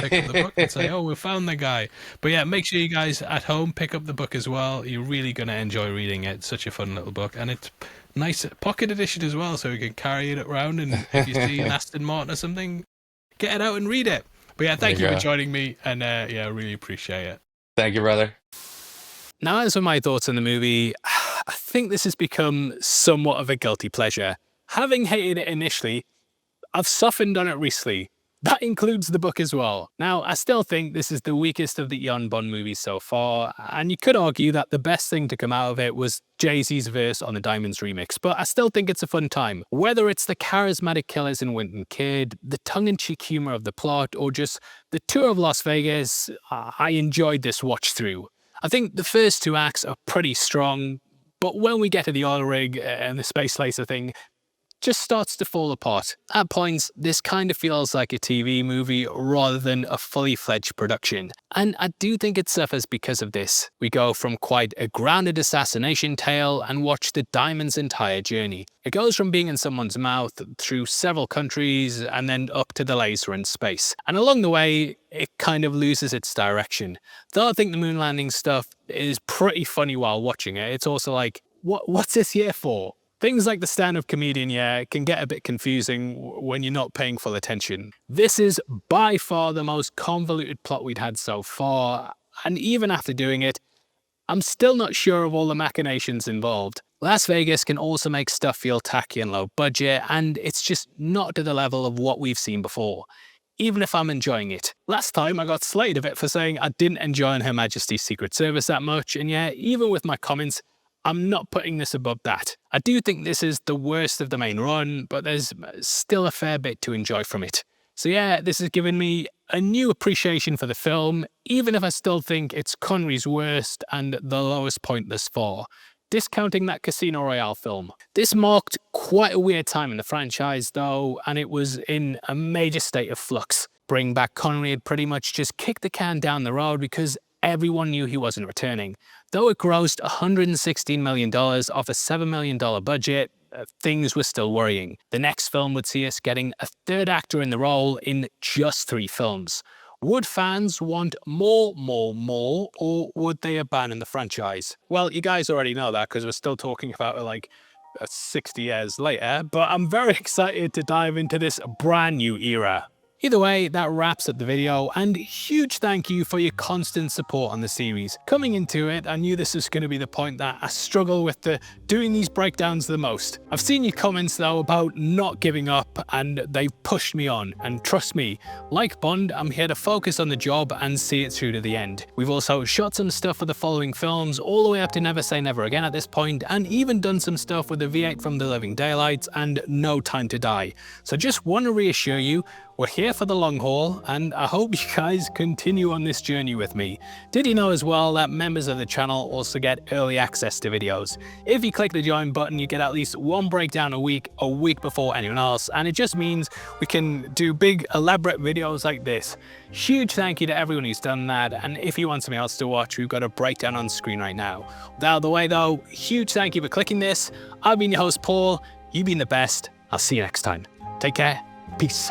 pick up the book and say, oh, we found the guy. But yeah, make sure you guys at home pick up the book as well. You're really going to enjoy reading it. It's such a fun little book, and it's nice pocket edition as well, so you can carry it around, and if you see an Aston Martin or something, get it out and read it. But yeah, thank you for joining me, and yeah, I really appreciate it. Thank you, brother. Now, as for my thoughts on the movie, I think this has become somewhat of a guilty pleasure. Having hated it initially, I've softened on it recently. That includes the book as well. Now, I still think this is the weakest of the Eon Bond movies so far, and you could argue that the best thing to come out of it was Jay-Z's verse on the Diamonds remix, but I still think it's a fun time. Whether it's the charismatic killers in Winton Kid, the tongue-in-cheek humor of the plot, or just the tour of Las Vegas, I enjoyed this watch through. I think the first two acts are pretty strong, but when we get to the oil rig and the space laser thing, just starts to fall apart. At points, this kind of feels like a TV movie rather than a fully fledged production. And I do think it suffers because of this. We go from quite a grounded assassination tale and watch the Diamond's entire journey. It goes from being in someone's mouth through several countries and then up to the laser in space. And along the way, it kind of loses its direction. Though I think the moon landing stuff is pretty funny while watching it, it's also like, what's this here for? Things like the stand-up comedian, yeah, can get a bit confusing when you're not paying full attention. This is by far the most convoluted plot we'd had so far, and even after doing it, I'm still not sure of all the machinations involved. Las Vegas can also make stuff feel tacky and low budget, and it's just not to the level of what we've seen before, even if I'm enjoying it. Last time I got slated a bit for saying I didn't enjoy Her Majesty's Secret Service that much, and yeah, even with my comments, I'm not putting this above that. I do think this is the worst of the main run, but there's still a fair bit to enjoy from it. So yeah, this has given me a new appreciation for the film, even if I still think it's Connery's worst and the lowest point thus far, discounting that Casino Royale film. This marked quite a weird time in the franchise though, and it was in a major state of flux. Bring Back Connery had pretty much just kicked the can down the road because everyone knew he wasn't returning. Though it grossed $116 million off a $7 million budget, things were still worrying. The next film would see us getting a third actor in the role in just 3 films. Would fans want more, or would they abandon the franchise? Well, you guys already know that because we're still talking about it like 60 years later, but I'm very excited to dive into this brand new era. Either way, that wraps up the video, and huge thank you for your constant support on the series. Coming into it, I knew this was going to be the point that I struggle with doing these breakdowns the most. I've seen your comments though about not giving up, and they've pushed me on. And trust me, like Bond, I'm here to focus on the job and see it through to the end. We've also shot some stuff for the following films, all the way up to Never Say Never Again at this point, and even done some stuff with the V8 from The Living Daylights and No Time to Die. So just want to reassure you, we're here for the long haul, and I hope you guys continue on this journey with me. Did you know as well that members of the channel also get early access to videos? If you click the join button, you get at least 1 breakdown a week before anyone else, and it just means we can do big elaborate videos like this. Huge thank you to everyone who's done that, and if you want something else to watch, we've got a breakdown on screen right now. Out of the way though, huge thank you for clicking this. I've been your host Paul, you've been the best, I'll see you next time. Take care, peace.